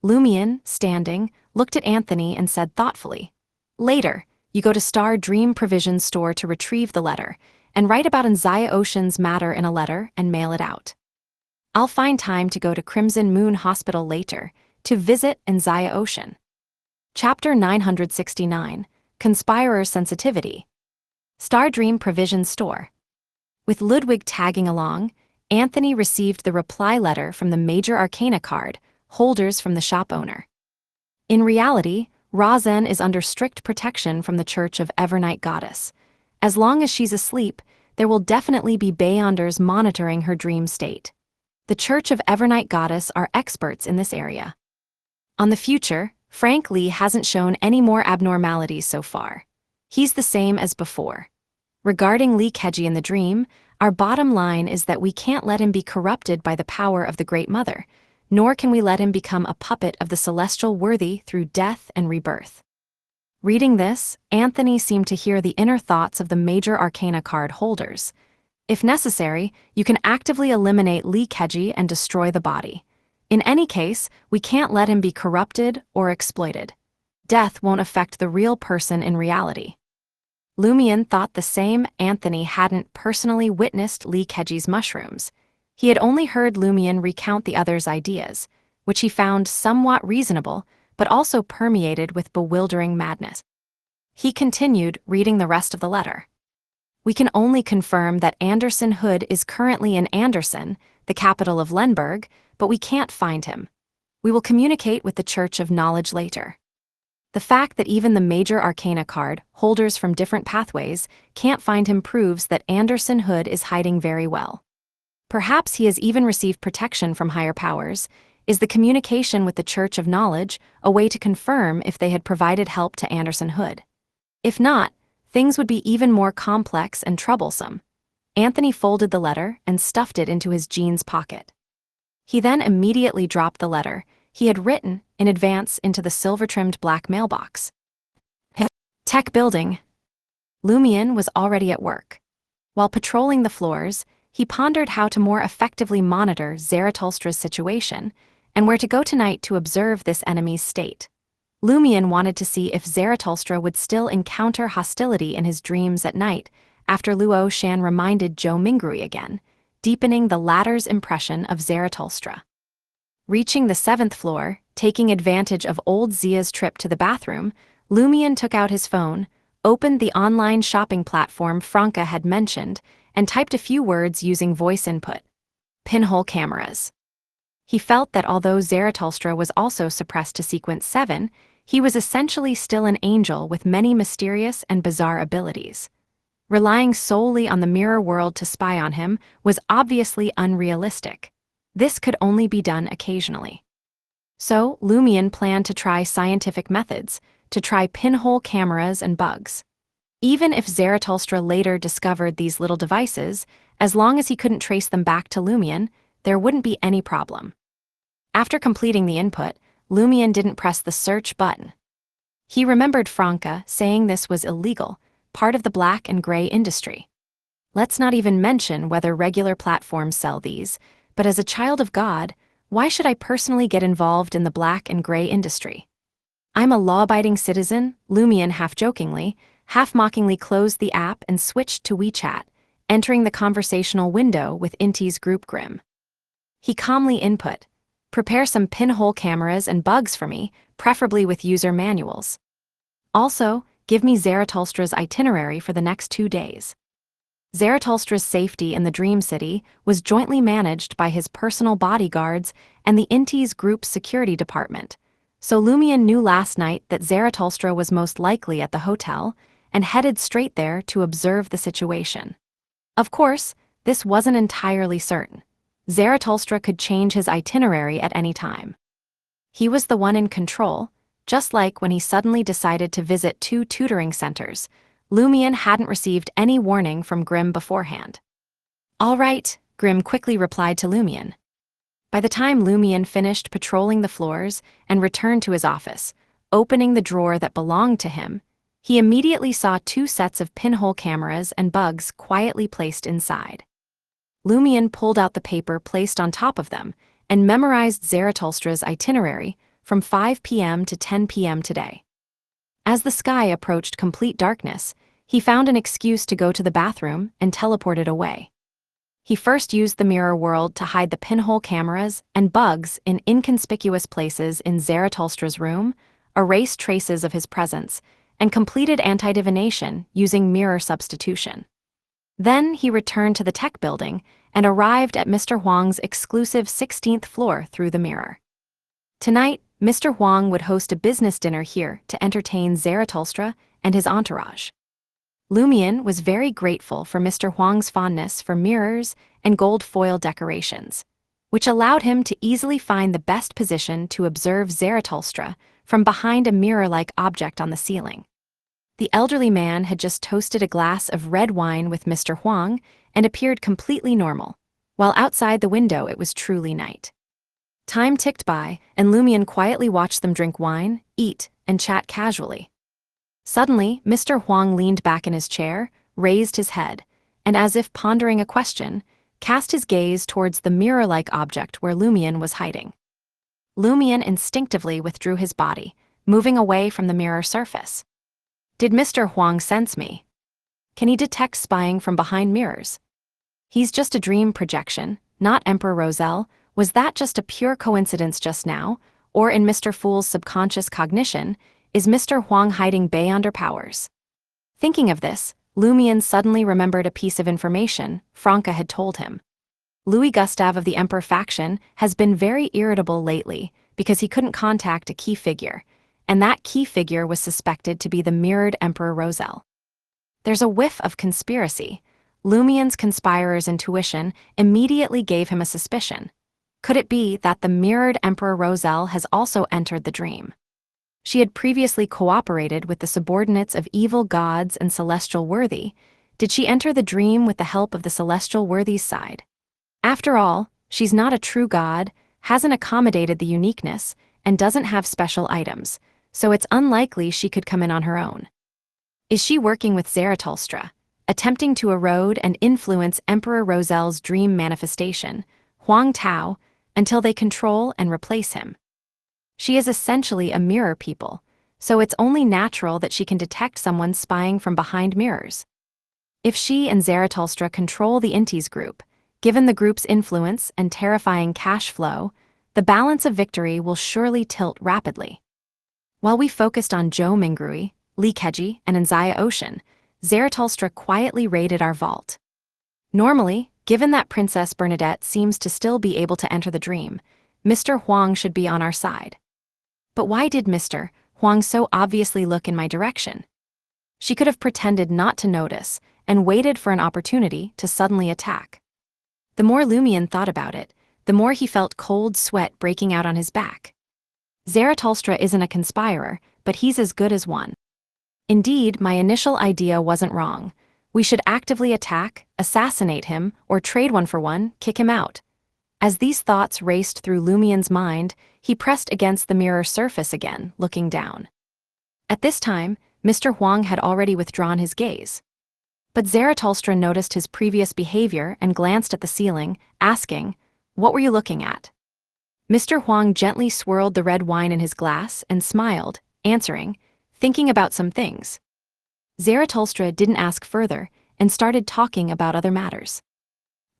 Lumion, standing, looked at Anthony and said thoughtfully, later, you go to Star Dream Provision Store to retrieve the letter, and write about Instigation matter in a letter and mail it out. I'll find time to go to Crimson Moon Hospital later to visit Instigation. Chapter 969, Conspirer Sensitivity. Star Dream Provision Store. With Ludwig tagging along, Anthony received the reply letter from the Major Arcana card holders from the shop owner. In reality, Razen is under strict protection from the Church of Evernight Goddess. As long as she's asleep, there will definitely be Beyonders monitoring her dream state. The Church of Evernight Goddess are experts in this area. On the future, Frank Lee hasn't shown any more abnormalities so far. He's the same as before. Regarding Linkage in the dream, our bottom line is that we can't let him be corrupted by the power of the Great Mother, nor can we let him become a puppet of the celestial worthy through death and rebirth. Reading this, Anthony seemed to hear the inner thoughts of the Major Arcana card holders. If necessary, you can actively eliminate Linkage and destroy the body. In any case, we can't let him be corrupted or exploited. Death won't affect the real person in reality. Lumion thought the same. Anthony hadn't personally witnessed Linkage's mushrooms. He had only heard Lumion recount the other's ideas, which he found somewhat reasonable, but also permeated with bewildering madness. He continued, reading the rest of the letter. We can only confirm that Anderson Hood is currently in Anderson, the capital of Lenberg, but we can't find him. We will communicate with the Church of Knowledge later. The fact that even the Major Arcana card holders from different pathways can't find him proves that Anderson Hood is hiding very well. Perhaps he has even received protection from higher powers. Is the communication with the Church of Knowledge a way to confirm if they had provided help to Anderson Hood? If not, things would be even more complex and troublesome. Anthony folded the letter and stuffed it into his jeans pocket. He then immediately dropped the letter he had written in advance into the silver-trimmed black mailbox. Tech building. Lumion was already at work. While patrolling the floors, he pondered how to more effectively monitor Zaratulstra's situation and where to go tonight to observe this enemy's state. Lumion wanted to see if Zaratulstra would still encounter hostility in his dreams at night after Luo Shan reminded Zhou Mingrui again, deepening the latter's impression of Zaratulstra. Reaching the 7th floor, taking advantage of old Zia's trip to the bathroom, Lumion took out his phone, opened the online shopping platform Franca had mentioned, and typed a few words using voice input. Pinhole cameras. He felt that although Zaratulstra was also suppressed to sequence 7, he was essentially still an angel with many mysterious and bizarre abilities. Relying solely on the mirror world to spy on him was obviously unrealistic. This could only be done occasionally. So, Lumion planned to try scientific methods, to try pinhole cameras and bugs. Even if Zaratulstra later discovered these little devices, as long as he couldn't trace them back to Lumion, there wouldn't be any problem. After completing the input, Lumion didn't press the search button. He remembered Franca saying this was illegal, part of the black and gray industry. Let's not even mention whether regular platforms sell these, but as a child of God, why should I personally get involved in the black and gray industry? I'm a law-abiding citizen, Lumion half-jokingly, half-mockingly closed the app and switched to WeChat, entering the conversational window with Inti's group Grim. He calmly input, "Prepare some pinhole cameras and bugs for me, preferably with user manuals. Also, give me Zaratulstra's itinerary for the next 2 days." Zaratulstra's safety in the Dream City was jointly managed by his personal bodyguards and the Inti's group's security department, so Lumion knew last night that Zaratulstra was most likely at the hotel and headed straight there to observe the situation. Of course, this wasn't entirely certain. Zaratulstra could change his itinerary at any time. He was the one in control, just like when he suddenly decided to visit 2 tutoring centers. Lumion hadn't received any warning from Grim beforehand. "All right," Grim quickly replied to Lumion. By the time Lumion finished patrolling the floors and returned to his office, opening the drawer that belonged to him, he immediately saw 2 sets of pinhole cameras and bugs quietly placed inside. Lumion pulled out the paper placed on top of them and memorized Zaratulstra's itinerary from 5 p.m. to 10 p.m. today. As the sky approached complete darkness, he found an excuse to go to the bathroom and teleported away. He first used the mirror world to hide the pinhole cameras and bugs in inconspicuous places in Zaratulstra's room, erased traces of his presence, and completed anti-divination using mirror substitution. Then he returned to the tech building and arrived at Mr. Huang's exclusive 16th floor through the mirror. Tonight, Mr. Huang would host a business dinner here to entertain Zaratulstra and his entourage. Lumion was very grateful for Mr. Huang's fondness for mirrors and gold foil decorations, which allowed him to easily find the best position to observe Zaratulstra from behind a mirror-like object on the ceiling. The elderly man had just toasted a glass of red wine with Mr. Huang and appeared completely normal, while outside the window it was truly night. Time ticked by, and Lumion quietly watched them drink wine, eat, and chat casually. Suddenly, Mr. Huang leaned back in his chair, raised his head, and as if pondering a question, cast his gaze towards the mirror-like object where Lumion was hiding. Lumion instinctively withdrew his body, moving away from the mirror surface. Did Mr. Huang sense me? Can he detect spying from behind mirrors? He's just a dream projection, not Emperor Roselle. Was that just a pure coincidence just now, or in Mr. Fool's subconscious cognition, is Mr. Huang hiding beyond powers? Thinking of this, Lumion suddenly remembered a piece of information Franca had told him. Louis Gustave of the Emperor faction has been very irritable lately because he couldn't contact a key figure, and that key figure was suspected to be the mirrored Emperor Roselle. There's a whiff of conspiracy. Lumion's Conspirer's intuition immediately gave him a suspicion. Could it be that the mirrored Emperor Roselle has also entered the dream? She had previously cooperated with the subordinates of evil gods and celestial worthy. Did she enter the dream with the help of the celestial worthy's side? After all, she's not a true god, hasn't accommodated the uniqueness, and doesn't have special items, so it's unlikely she could come in on her own. Is she working with Zarathustra, attempting to erode and influence Emperor Roselle's dream manifestation, Huang Tao, until they control and replace him? She is essentially a mirror people, so it's only natural that she can detect someone spying from behind mirrors. If she and Zarathustra control the Intis group, given the group's influence and terrifying cash flow, the balance of victory will surely tilt rapidly. While we focused on Zhou Mingrui, Linkage, and Instigation, Zarathustra quietly raided our vault. Normally, given that Princess Bernadette seems to still be able to enter the dream, Mr. Huang should be on our side. But why did Mr. Huang so obviously look in my direction? She could have pretended not to notice and waited for an opportunity to suddenly attack. The more Lumion thought about it, the more he felt cold sweat breaking out on his back. Zarathustra isn't a conspirer, but he's as good as one. Indeed, my initial idea wasn't wrong. We should actively attack, assassinate him, or trade one for one, kick him out. As these thoughts raced through Lumion's mind, he pressed against the mirror surface again, looking down. At this time, Mr. Huang had already withdrawn his gaze. But Zarathustra noticed his previous behavior and glanced at the ceiling, asking, "What were you looking at?" Mr. Huang gently swirled the red wine in his glass and smiled, answering, "Thinking about some things." Zarathustra didn't ask further and started talking about other matters.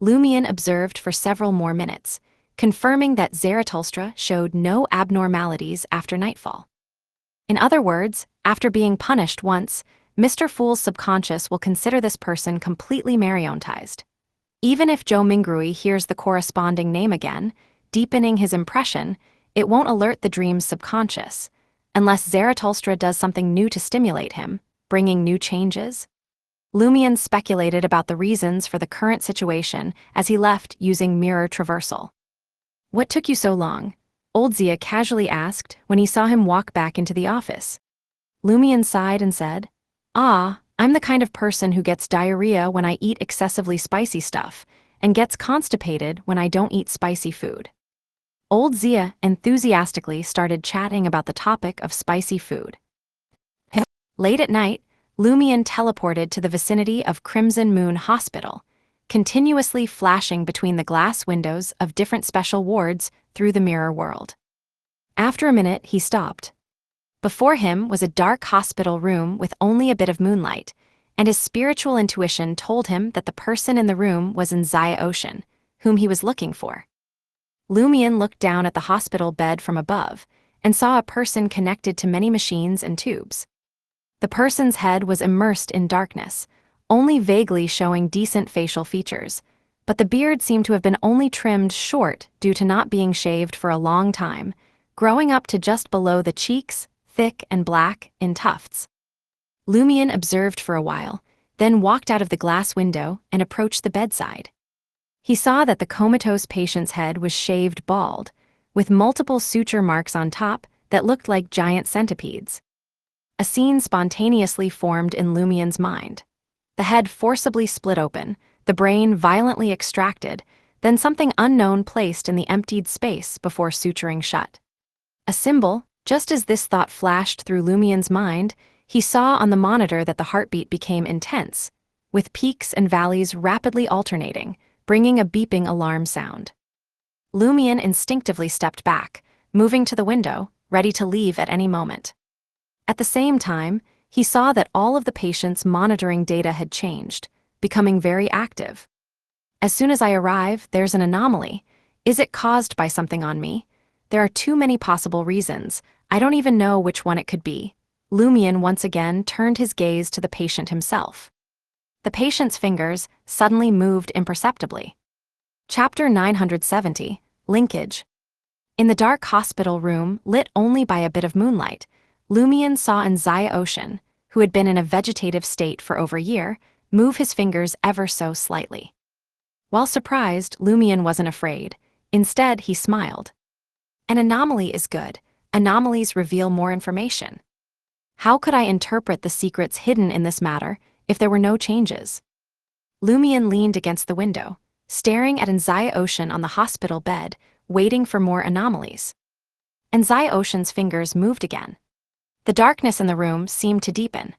Lumion observed for several more minutes, confirming that Zarathustra showed no abnormalities after nightfall. In other words, after being punished once, Mr. Fool's subconscious will consider this person completely mariontized. Even if Zhou Mingrui hears the corresponding name again, deepening his impression, it won't alert the dream's subconscious, unless Zarathustra does something new to stimulate him, bringing new changes. Lumion speculated about the reasons for the current situation as he left using mirror traversal. "What took you so long?" Old Zia casually asked when he saw him walk back into the office. Lumion sighed and said, I'm the kind of person who gets diarrhea when I eat excessively spicy stuff, and gets constipated when I don't eat spicy food." Old Zia enthusiastically started chatting about the topic of spicy food. Late at night, Lumion teleported to the vicinity of Crimson Moon Hospital, continuously flashing between the glass windows of different special wards through the mirror world. After a minute, he stopped. Before him was a dark hospital room with only a bit of moonlight, and his spiritual intuition told him that the person in the room was Instigation, whom he was looking for. Lumion looked down at the hospital bed from above and saw a person connected to many machines and tubes. The person's head was immersed in darkness, only vaguely showing decent facial features, but the beard seemed to have been only trimmed short due to not being shaved for a long time, growing up to just below the cheeks, thick and black, in tufts. Lumion observed for a while, then walked out of the glass window and approached the bedside. He saw that the comatose patient's head was shaved bald, with multiple suture marks on top that looked like giant centipedes. A scene spontaneously formed in Lumion's mind. The head forcibly split open, the brain violently extracted, then something unknown placed in the emptied space before suturing shut. A symbol. Just as this thought flashed through Lumion's mind, he saw on the monitor that the heartbeat became intense, with peaks and valleys rapidly alternating, bringing a beeping alarm sound. Lumion instinctively stepped back, moving to the window, ready to leave at any moment. At the same time, he saw that all of the patient's monitoring data had changed, becoming very active. "As soon as I arrive, there's an anomaly. Is it caused by something on me? There are too many possible reasons. I don't even know which one it could be." Lumion once again turned his gaze to the patient himself. The patient's fingers suddenly moved imperceptibly. Chapter 970, Linkage. In the dark hospital room, lit only by a bit of moonlight, Lumion saw Instigation, who had been in a vegetative state for over a year, move his fingers ever so slightly. While surprised, Lumion wasn't afraid. Instead, he smiled. An anomaly is good. Anomalies reveal more information. How could I interpret the secrets hidden in this matter if there were no changes? Lumion leaned against the window, staring at Anzaya Ocean on the hospital bed, waiting for more anomalies. Anzaya Ocean's fingers moved again. The darkness in the room seemed to deepen.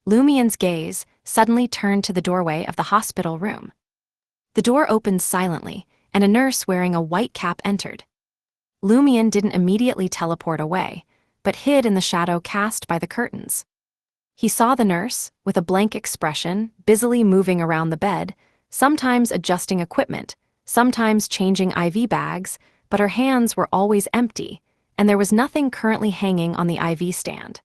Lumion's gaze suddenly turned to the doorway of the hospital room. The door opened silently, and a nurse wearing a white cap entered. Lumion didn't immediately teleport away, but hid in the shadow cast by the curtains. He saw the nurse, with a blank expression, busily moving around the bed, sometimes adjusting equipment, sometimes changing IV bags, but her hands were always empty, and there was nothing currently hanging on the IV stand.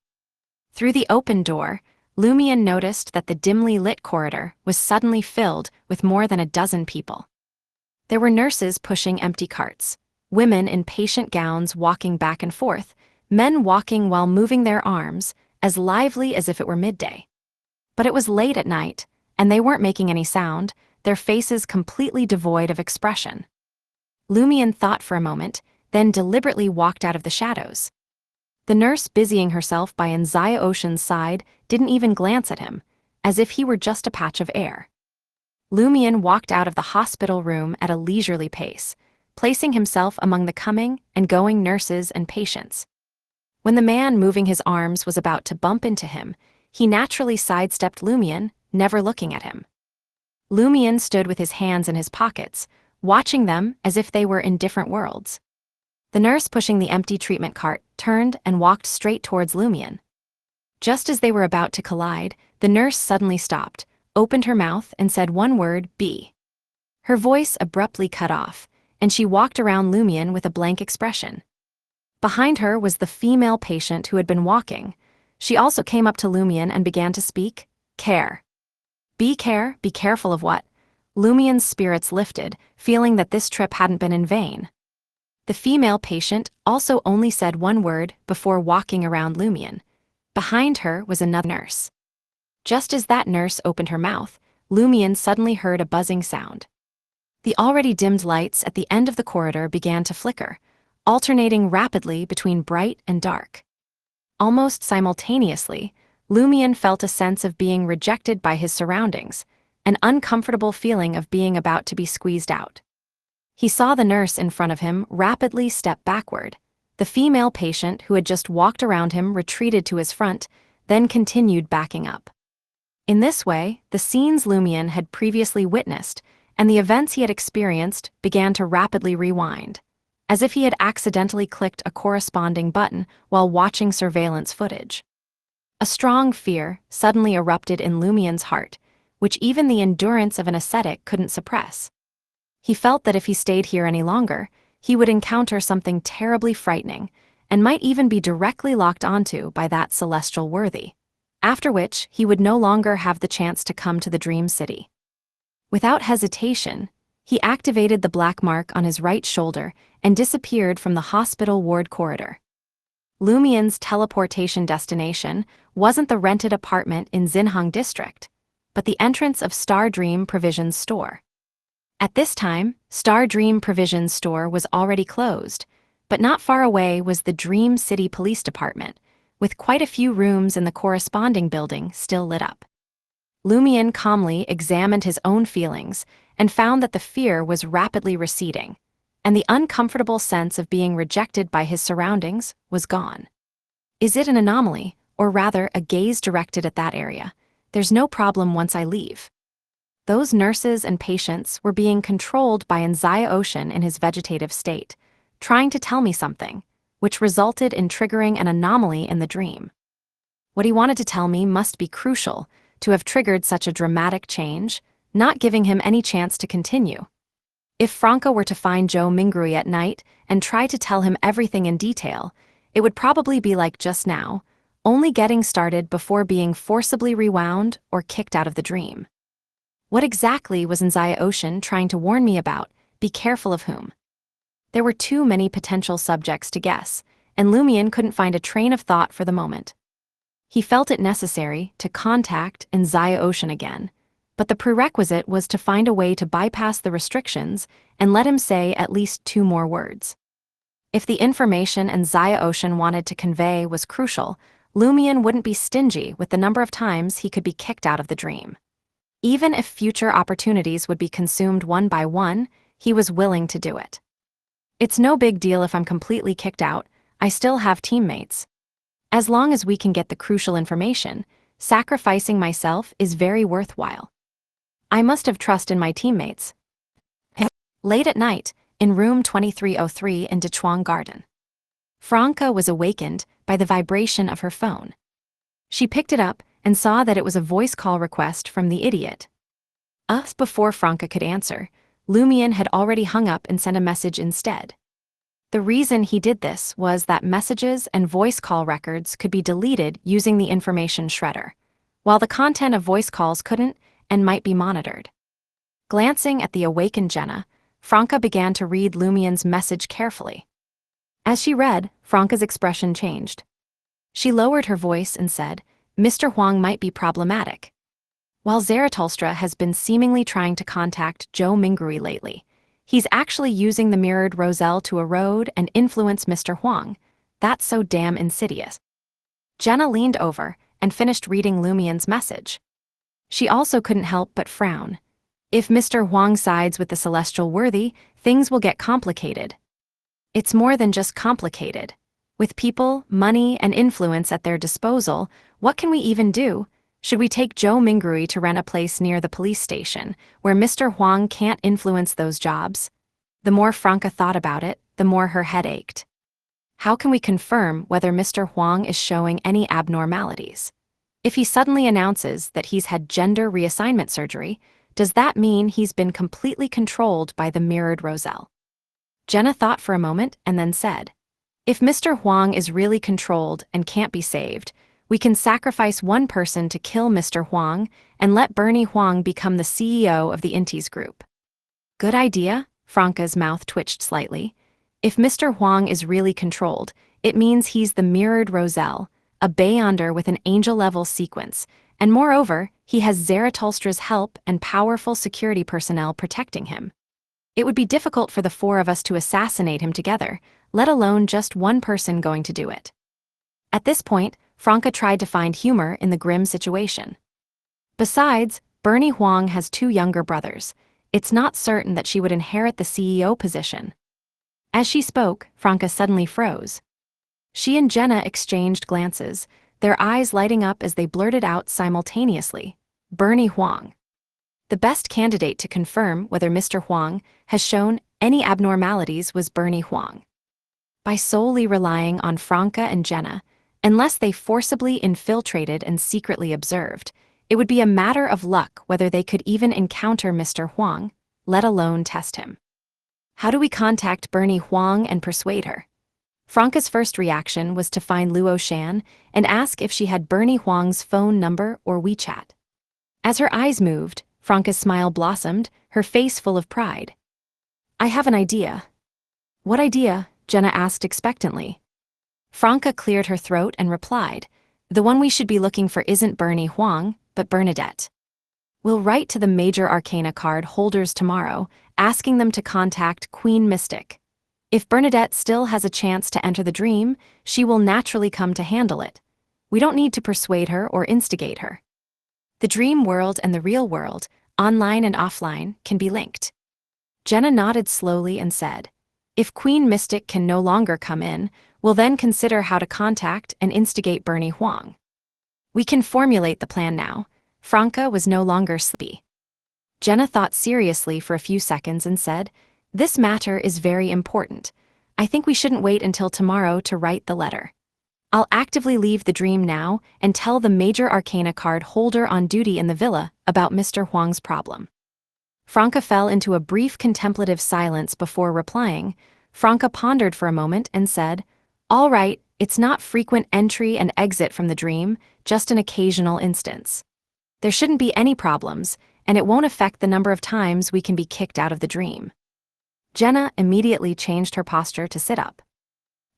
Through the open door, Lumion noticed that the dimly lit corridor was suddenly filled with more than a dozen people. There were nurses pushing empty carts, women in patient gowns walking back and forth, men walking while moving their arms, as lively as if it were midday. But it was late at night, and they weren't making any sound, their faces completely devoid of expression. Lumion thought for a moment, then deliberately walked out of the shadows. The nurse busying herself by Anzaya Ocean's side didn't even glance at him, as if he were just a patch of air. Lumion walked out of the hospital room at a leisurely pace, placing himself among the coming and going nurses and patients. When the man moving his arms was about to bump into him, he naturally sidestepped Lumion, never looking at him. Lumion stood with his hands in his pockets, watching them as if they were in different worlds. The nurse pushing the empty treatment cart turned and walked straight towards Lumion. Just as they were about to collide, the nurse suddenly stopped, opened her mouth, and said one word, "B." Her voice abruptly cut off, and she walked around Lumion with a blank expression. Behind her was the female patient who had been walking. She also came up to Lumion and began to speak, "Care." Be careful of what? Lumion's spirits lifted, feeling that this trip hadn't been in vain. The female patient also only said one word before walking around Lumion. Behind her was another nurse. Just as that nurse opened her mouth, Lumion suddenly heard a buzzing sound. The already dimmed lights at the end of the corridor began to flicker, alternating rapidly between bright and dark. Almost simultaneously, Lumion felt a sense of being rejected by his surroundings, an uncomfortable feeling of being about to be squeezed out. He saw the nurse in front of him rapidly step backward. The female patient who had just walked around him retreated to his front, then continued backing up. In this way, the scenes Lumion had previously witnessed and the events he had experienced began to rapidly rewind, as if he had accidentally clicked a corresponding button while watching surveillance footage. A strong fear suddenly erupted in Lumion's heart, which even the endurance of an ascetic couldn't suppress. He felt that if he stayed here any longer, he would encounter something terribly frightening, and might even be directly locked onto by that celestial worthy, after which he would no longer have the chance to come to the Dream City. Without hesitation, he activated the black mark on his right shoulder and disappeared from the hospital ward corridor. Lumion's teleportation destination wasn't the rented apartment in Xinhang District, but the entrance of Star Dream Provisions store. At this time, Star Dream Provisions store was already closed, but not far away was the Dream City Police Department, with quite a few rooms in the corresponding building still lit up. Lumion calmly examined his own feelings and found that the fear was rapidly receding, and the uncomfortable sense of being rejected by his surroundings was gone. Is it an anomaly, or rather a gaze directed at that area? There's no problem once I leave. Those nurses and patients were being controlled by Anzaya Ocean in his vegetative state, trying to tell me something, which resulted in triggering an anomaly in the dream. What he wanted to tell me must be crucial to have triggered such a dramatic change, not giving him any chance to continue. If Franca were to find Zhou Mingrui at night and try to tell him everything in detail, it would probably be like just now, only getting started before being forcibly rewound or kicked out of the dream. What exactly was Anzaya Ocean trying to warn me about? Be careful of whom? There were too many potential subjects to guess, and Lumion couldn't find a train of thought for the moment. He felt it necessary to contact Anzaya Ocean again, But the prerequisite was to find a way to bypass the restrictions and let him say at least 2 more words. If the information and Zaya Ocean wanted to convey was crucial, Lumion wouldn't be stingy with the number of times he could be kicked out of the dream. Even if future opportunities would be consumed one by one, he was willing to do it. It's no big deal if I'm completely kicked out, I still have teammates. As long as we can get the crucial information, sacrificing myself is very worthwhile. I must have trust in my teammates. Late at night, in room 2303 in Dechuang Garden, Franca was awakened by the vibration of her phone. She picked it up and saw that it was a voice call request from the idiot. Before Franca could answer, Lumion had already hung up and sent a message instead. The reason he did this was that messages and voice call records could be deleted using the information shredder, while the content of voice calls couldn't and might be monitored. Glancing at the awakened Jenna, Franca began to read Lumion's message carefully. As she read, Franca's expression changed. She lowered her voice and said, "Mr. Huang might be problematic. While Zarathustra has been seemingly trying to contact Zhou Mingrui lately, he's actually using the mirrored Roselle to erode and influence Mr. Huang. That's so damn insidious." Jenna leaned over and finished reading Lumion's message. She also couldn't help but frown. If Mr. Huang sides with the Celestial Worthy, things will get complicated. It's more than just complicated. With people, money, and influence at their disposal, what can we even do? Should we take Zhou Mingrui to rent a place near the police station, where Mr. Huang can't influence those jobs? The more Franca thought about it, the more her head ached. How can we confirm whether Mr. Huang is showing any abnormalities? If he suddenly announces that he's had gender reassignment surgery, does that mean he's been completely controlled by the mirrored Roselle? Jenna thought for a moment and then said, "If Mr. Huang is really controlled and can't be saved, we can sacrifice one person to kill Mr. Huang and let Bernie Huang become the CEO of the Intis group." Good idea, Franca's mouth twitched slightly. If Mr. Huang is really controlled, it means he's the mirrored Roselle, a Beyonder with an angel-level sequence, and moreover, he has Zarathustra's help and powerful security personnel protecting him. It would be difficult for the 4 of us to assassinate him together, let alone just one person going to do it. At this point, Franca tried to find humor in the grim situation. Besides, Bernie Huang has 2 younger brothers. It's not certain that she would inherit the CEO position. As she spoke, Franca suddenly froze. She and Jenna exchanged glances, their eyes lighting up as they blurted out simultaneously, "Bernie Huang." The best candidate to confirm whether Mr. Huang has shown any abnormalities was Bernie Huang. By solely relying on Franca and Jenna, unless they forcibly infiltrated and secretly observed, it would be a matter of luck whether they could even encounter Mr. Huang, let alone test him. How do we contact Bernie Huang and persuade her? Franca's first reaction was to find Luo Shan and ask if she had Bernie Huang's phone number or WeChat. As her eyes moved, Franca's smile blossomed, her face full of pride. "I have an idea." "What idea?" Jenna asked expectantly. Franca cleared her throat and replied, "The one we should be looking for isn't Bernie Huang, but Bernadette. We'll write to the major arcana card holders tomorrow, asking them to contact Queen Mystic. If Bernadette still has a chance to enter the dream, she will naturally come to handle it. We don't need to persuade her or instigate her. The dream world and the real world, online and offline, can be linked." Jenna nodded slowly and said, "If Queen Mystic can no longer come in, we'll then consider how to contact and instigate Bernie Huang. We can formulate the plan now." Franca was no longer sleepy. Jenna thought seriously for a few seconds and said, "This matter is very important. I think we shouldn't wait until tomorrow to write the letter. I'll actively leave the dream now and tell the major arcana card holder on duty in the villa about Mr. Huang's problem." Franca fell into a brief contemplative silence before replying. Franca pondered for a moment and said, "All right, it's not frequent entry and exit from the dream, just an occasional instance. There shouldn't be any problems, and it won't affect the number of times we can be kicked out of the dream." Jenna immediately changed her posture to sit up.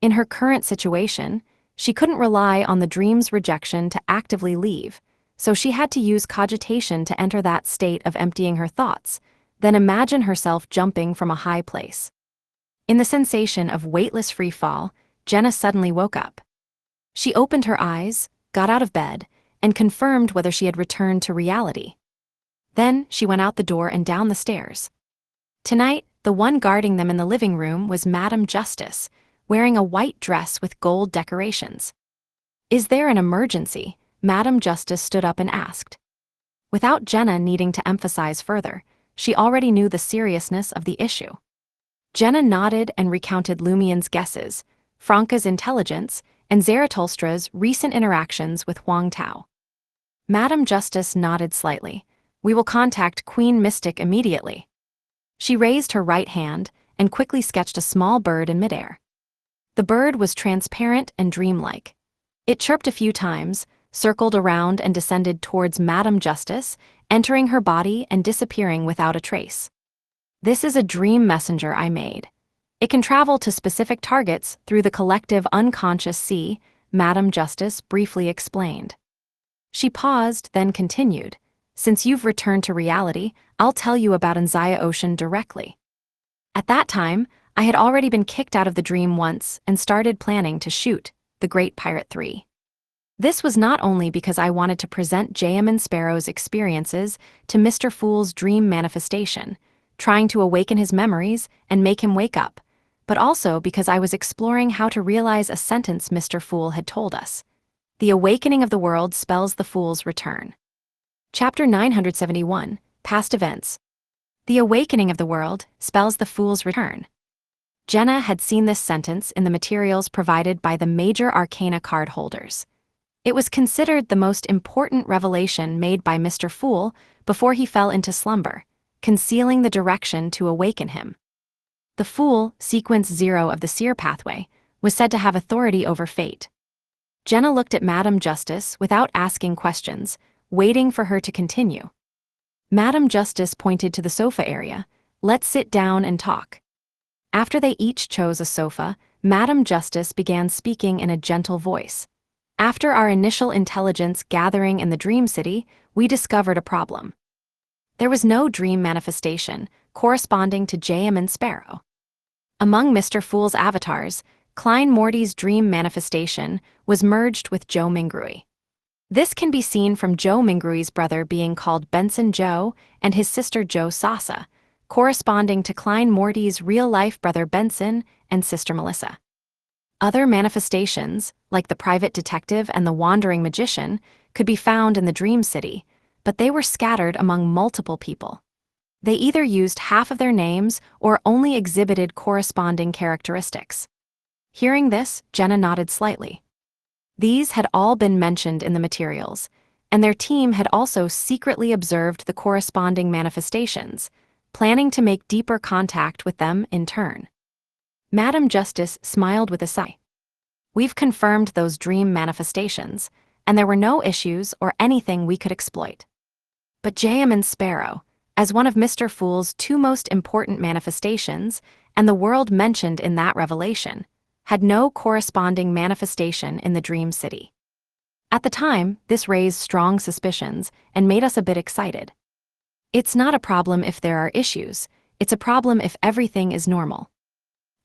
In her current situation, she couldn't rely on the dream's rejection to actively leave, so she had to use cogitation to enter that state of emptying her thoughts, then imagine herself jumping from a high place. In the sensation of weightless free fall, Jenna suddenly woke up. She opened her eyes, got out of bed, and confirmed whether she had returned to reality. Then she went out the door and down the stairs. Tonight, the one guarding them in the living room was Madame Justice, wearing a white dress with gold decorations. "Is there an emergency?" Madame Justice stood up and asked. Without Jenna needing to emphasize further, she already knew the seriousness of the issue. Jenna nodded and recounted Lumien's guesses, Franca's intelligence, and Zaratulstra's recent interactions with Huang Tao. Madame Justice nodded slightly. "We will contact Queen Mystic immediately." She raised her right hand and quickly sketched a small bird in midair. The bird was transparent and dreamlike. It chirped a few times, circled around and descended towards Madame Justice, entering her body and disappearing without a trace. "This is a dream messenger I made. It can travel to specific targets through the collective unconscious sea," Madame Justice briefly explained. She paused, then continued. "Since you've returned to reality, I'll tell you about Anzaya Ocean directly. At that time, I had already been kicked out of the dream once and started planning to shoot The Great Pirate 3. This was not only because I wanted to present J.M. Sparrow's experiences to Mr. Fool's dream manifestation, trying to awaken his memories and make him wake up, but also because I was exploring how to realize a sentence Mr. Fool had told us. The awakening of the world spells the Fool's return. Chapter 971, Past Events. The awakening of the world spells the Fool's return. Jenna had seen this sentence in the materials provided by the major arcana card holders. It was considered the most important revelation made by Mr. Fool before he fell into slumber, concealing the direction to awaken him. The Fool, sequence 0 of the Seer pathway, was said to have authority over fate. Jenna looked at Madame Justice without asking questions, waiting for her to continue. Madame Justice pointed to the sofa area. "Let's sit down and talk." After they each chose a sofa, Madame Justice began speaking in a gentle voice. "After our initial intelligence gathering in the Dream City, we discovered a problem. There was no dream manifestation corresponding to J.M. Sparrow. Among Mr. Fool's avatars, Klein Morty's dream manifestation was merged with Joe Mingrui. This can be seen from Joe Mingrui's brother being called Benson Joe and his sister Joe Sasa, corresponding to Klein Morty's real-life brother Benson and sister Melissa. Other manifestations, like the private detective and the wandering magician, could be found in the Dream City, but they were scattered among multiple people. They either used half of their names or only exhibited corresponding characteristics. Hearing this, Jenna nodded slightly. These had all been mentioned in the materials, and their team had also secretly observed the corresponding manifestations, planning to make deeper contact with them in turn. Madame Justice smiled with a sigh. "We've confirmed those dream manifestations, and there were no issues or anything we could exploit. But J.M. Sparrow, as one of Mr. Fool's two most important manifestations, and the world mentioned in that revelation, had no corresponding manifestation in the Dream City. At the time, this raised strong suspicions and made us a bit excited. It's not a problem if there are issues, it's a problem if everything is normal.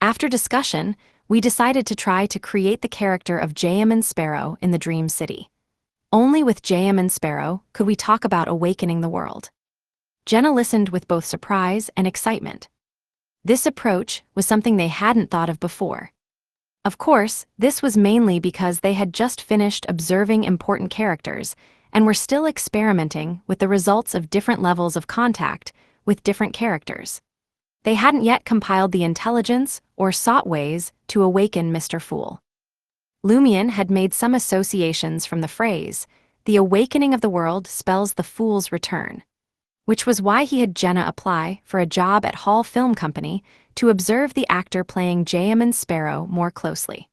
After discussion, we decided to try to create the character of J.M. Sparrow in the Dream City. Only with J.M. Sparrow could we talk about awakening the world." Jenna listened with both surprise and excitement. This approach was something they hadn't thought of before. Of course, this was mainly because they had just finished observing important characters and were still experimenting with the results of different levels of contact with different characters. They hadn't yet compiled the intelligence or sought ways to awaken Mr. Fool. Lumien had made some associations from the phrase, "The awakening of the world spells the Fool's return," which was why he had Jenna apply for a job at Hall Film Company to observe the actor playing J.M. Sparrow more closely.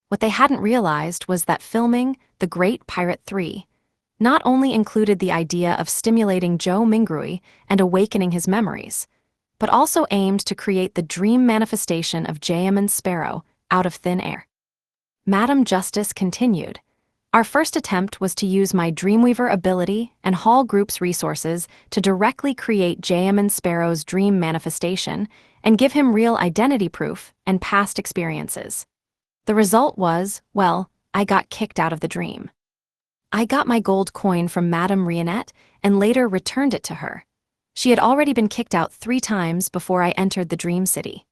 What they hadn't realized was that filming The Great Pirate 3 not only included the idea of stimulating Joe Mingrui and awakening his memories, but also aimed to create the dream manifestation of J.M. Sparrow out of thin air. Madame Justice continued, Our first attempt was to use my Dreamweaver ability and Hall Group's resources to directly create Jayaman Sparrow's dream manifestation and give him real identity proof and past experiences. The result was, well, I got kicked out of the dream. I got my gold coin from Madame Rionette and later returned it to her. She had already been kicked out 3 times before I entered the Dream City.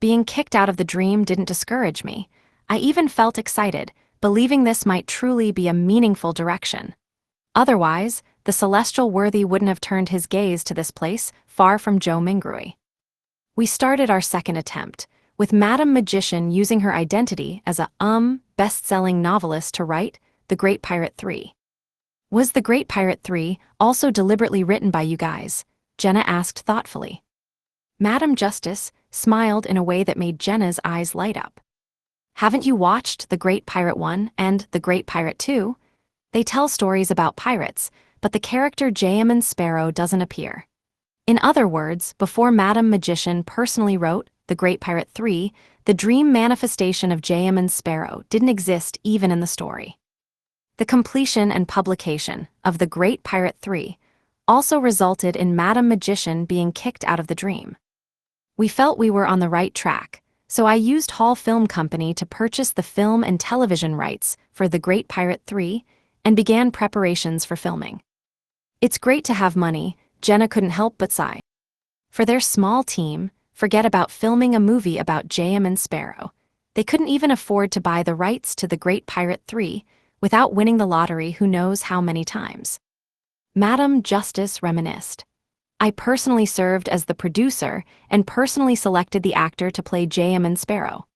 Being kicked out of the dream didn't discourage me. I even felt excited, believing this might truly be a meaningful direction. Otherwise, the celestial worthy wouldn't have turned his gaze to this place, far from Joe Mingrui. We started our second attempt, with Madame Magician using her identity as a best-selling novelist to write The Great Pirate 3. Was The Great Pirate 3 also deliberately written by you guys? Jenna asked thoughtfully. Madame Justice smiled in a way that made Jenna's eyes light up. Haven't you watched The Great Pirate 1 and The Great Pirate 2? They tell stories about pirates, but the character Jayaman Sparrow doesn't appear. In other words, before Madame Magician personally wrote The Great Pirate 3, the dream manifestation of Jayaman Sparrow didn't exist even in the story. The completion and publication of The Great Pirate 3 also resulted in Madame Magician being kicked out of the dream. We felt we were on the right track, so I used Hall Film Company to purchase the film and television rights for The Great Pirate 3 and began preparations for filming. It's great to have money, Jenna couldn't help but sigh. For their small team, forget about filming a movie about Jayaman Sparrow. They couldn't even afford to buy the rights to The Great Pirate 3 without winning the lottery who knows how many times. Madame Justice reminisced. I personally served as the producer and personally selected the actor to play Jayaman Sparrow.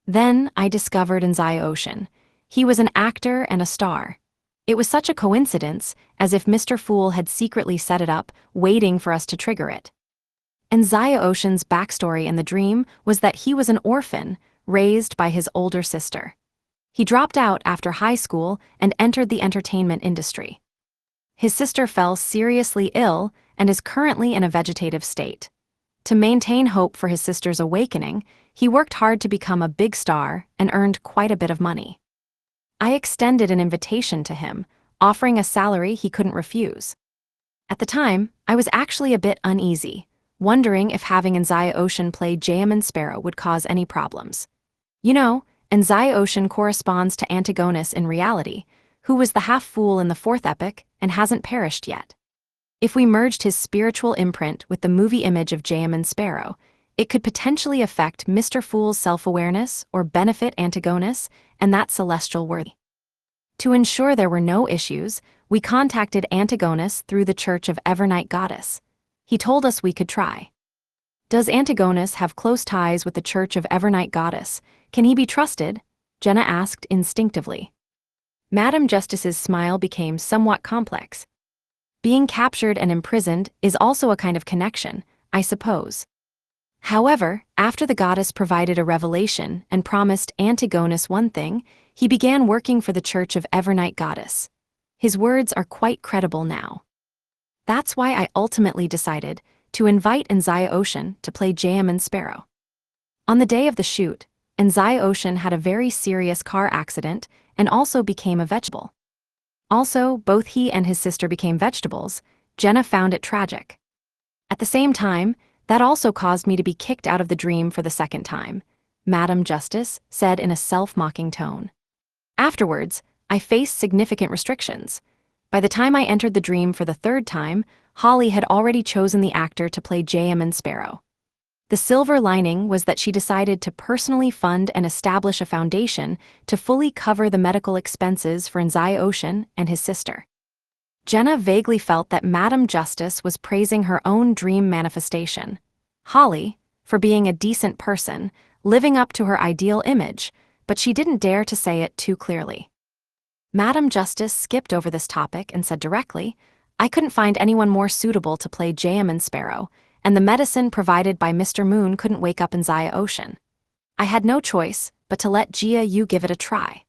Then I discovered Ocean. He was an actor and a star. It was such a coincidence, as if Mr. Fool had secretly set it up, waiting for us to trigger it. And Ocean's backstory in the dream was that he was an orphan, raised by his older sister. He dropped out after high school and entered the entertainment industry. His sister fell seriously ill and is currently in a vegetative state. To maintain hope for his sister's awakening, he worked hard to become a big star and earned quite a bit of money. I extended an invitation to him, offering a salary he couldn't refuse. At the time, I was actually a bit uneasy, wondering if having Ocean play Jayaman Sparrow would cause any problems. You know, Ocean corresponds to Antigonus in reality, who was the half-fool in the 4th epic and hasn't perished yet. If we merged his spiritual imprint with the movie image of Jayaman Sparrow, it could potentially affect Mr. Fool's self-awareness or benefit Antigonus and that celestial worthy. To ensure there were no issues, we contacted Antigonus through the Church of Evernight Goddess. He told us we could try. Does Antigonus have close ties with the Church of Evernight Goddess? Can he be trusted? Jenna asked instinctively. Madame Justice's smile became somewhat complex. Being captured and imprisoned is also a kind of connection, I suppose. However, after the goddess provided a revelation and promised Antigonus one thing, he began working for the Church of Evernight Goddess. His words are quite credible now. That's why I ultimately decided to invite Ocean to play Jayaman Sparrow. On the day of the shoot, Ocean had a very serious car accident and also became a vegetable. Also, both he and his sister became vegetables. Jenna found it tragic. At the same time, that also caused me to be kicked out of the dream for the second time, Madame Justice said in a self-mocking tone. Afterwards, I faced significant restrictions. By the time I entered the dream for the 3rd time, Holly had already chosen the actor to play Jayaman Sparrow. The silver lining was that she decided to personally fund and establish a foundation to fully cover the medical expenses for Ocean and his sister. Jenna vaguely felt that Madame Justice was praising her own dream manifestation. Holly, for being a decent person, living up to her ideal image, but she didn't dare to say it too clearly. Madame Justice skipped over this topic and said directly, I couldn't find anyone more suitable to play Jayaman Sparrow, and the medicine provided by Mr. Moon couldn't wake up Ocean. I had no choice but to let Jia Yu give it a try.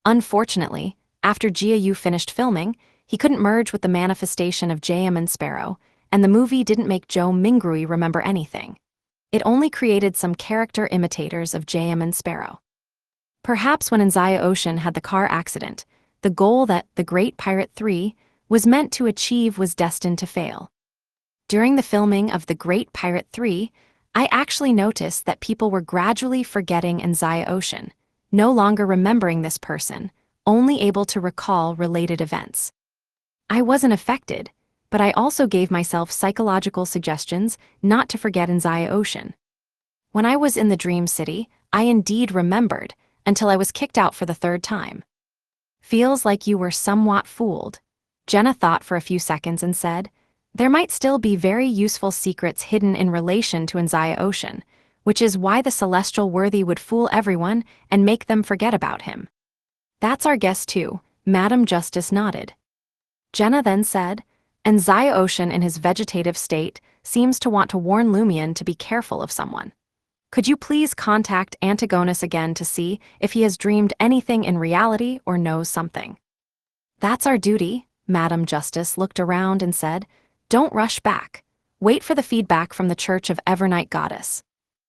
Unfortunately, after Jia Yu finished filming, he couldn't merge with the manifestation of Jayaman Sparrow, and the movie didn't make Joe Mingrui remember anything. It only created some character imitators of Jayaman Sparrow. Perhaps when Ocean had the car accident, the goal that The Great Pirate 3 was meant to achieve was destined to fail. During the filming of The Great Pirate 3, I actually noticed that people were gradually forgetting Anzaya Ocean, no longer remembering this person, only able to recall related events. I wasn't affected, but I also gave myself psychological suggestions not to forget Anzaya Ocean. When I was in the Dream City, I indeed remembered, until I was kicked out for the third time. Feels like you were somewhat fooled. Jenna thought for a few seconds and said, there might still be very useful secrets hidden in relation to Anzaya Ocean, which is why the celestial worthy would fool everyone and make them forget about him. That's our guess too, Madam Justice nodded. Jenna then said, Anzaya Ocean in his vegetative state seems to want to warn Lumion to be careful of someone. Could you please contact Antigonus again to see if he has dreamed anything in reality or knows something? That's our duty, Madam Justice looked around and said, don't rush back. Wait for the feedback from the Church of Evernight Goddess.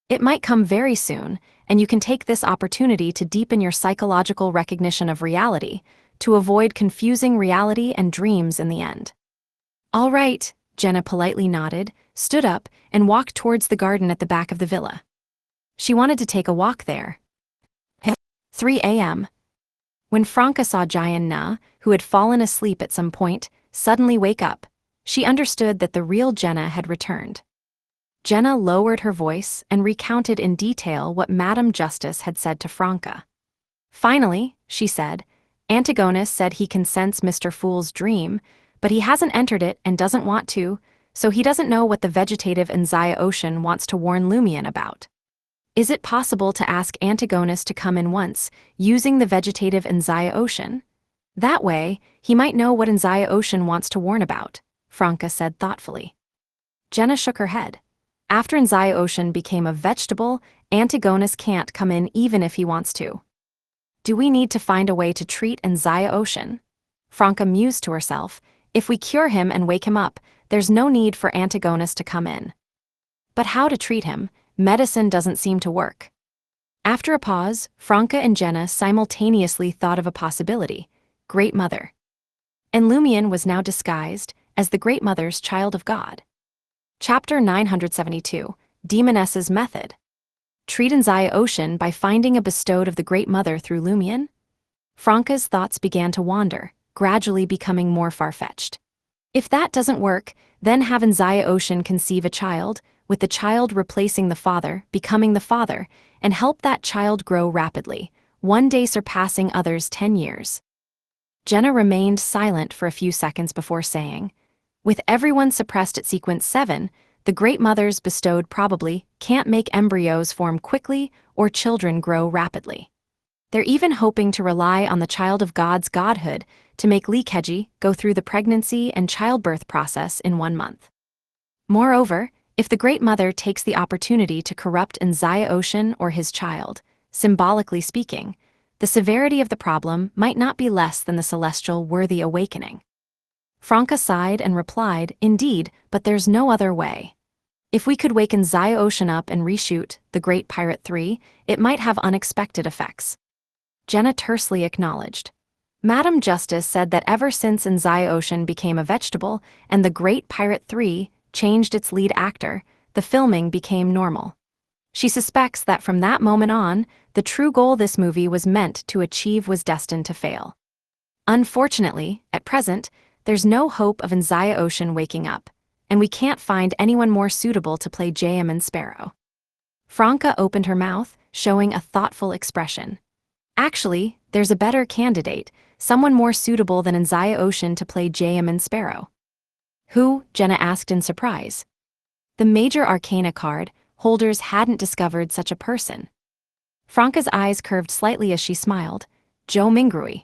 It might come very soon, and you can take this opportunity to deepen your psychological recognition of reality, to avoid confusing reality and dreams in the end. All right, Jenna politely nodded, stood up, and walked towards the garden at the back of the villa. She wanted to take a walk there. 3 a.m. When Franca saw Jian Na, who had fallen asleep at some point, suddenly wake up, she understood that the real Jenna had returned. Jenna lowered her voice and recounted in detail what Madam Justice had said to Franca. Finally, she said, Antigonus said he can sense Mr. Fool's dream, but he hasn't entered it and doesn't want to, so he doesn't know what the vegetative Anzaya Ocean wants to warn Lumion about. Is it possible to ask Antigonus to come in once, using the vegetative Anzaya Ocean? That way, he might know what Anzaya Ocean wants to warn about, Franca said thoughtfully. Jenna shook her head. After Anzaya Ocean became a vegetable, Antigonus can't come in even if he wants to. Do we need to find a way to treat Anzaya Ocean? Franca mused to herself, if we cure him and wake him up, there's no need for Antigonus to come in. But how to treat him? Medicine doesn't seem to work. After a pause, Franca and Jenna simultaneously thought of a possibility, Great Mother. And Lumion was now disguised as the Great Mother's child of God. Chapter 972, Demoness's Method. Treat Anzaya Ocean by finding a bestowed of the Great Mother through Lumion? Franca's thoughts began to wander, gradually becoming more far-fetched. If that doesn't work, then have Anzaya Ocean conceive a child, with the child replacing the father, becoming the father, and help that child grow rapidly, one day surpassing others 10 years. Jenna remained silent for a few seconds before saying, with everyone suppressed at sequence 7, the Great Mothers bestowed probably can't make embryos form quickly or children grow rapidly. They're even hoping to rely on the Child of God's godhood to make Linkage go through the pregnancy and childbirth process in 1 month. Moreover, if the Great Mother takes the opportunity to corrupt Anzaya Ocean or his child, symbolically speaking, the severity of the problem might not be less than the celestial worthy awakening. Franca sighed and replied, indeed, but there's no other way. If we could wake Anzaya Ocean up and reshoot The Great Pirate 3, it might have unexpected effects. Jenna tersely acknowledged. Madam Justice said that ever since Anzaya Ocean became a vegetable and The Great Pirate 3 changed its lead actor, the filming became normal. She suspects that from that moment on, the true goal this movie was meant to achieve was destined to fail. Unfortunately, at present, there's no hope of Anzaya Ocean waking up, and we can't find anyone more suitable to play Jayaman Sparrow. Franca opened her mouth, showing a thoughtful expression. Actually, there's a better candidate, someone more suitable than Anzaya Ocean to play Jayaman Sparrow. Who? Jenna asked in surprise. The Major Arcana card holders hadn't discovered such a person. Franca's eyes curved slightly as she smiled. Joe Mingrui.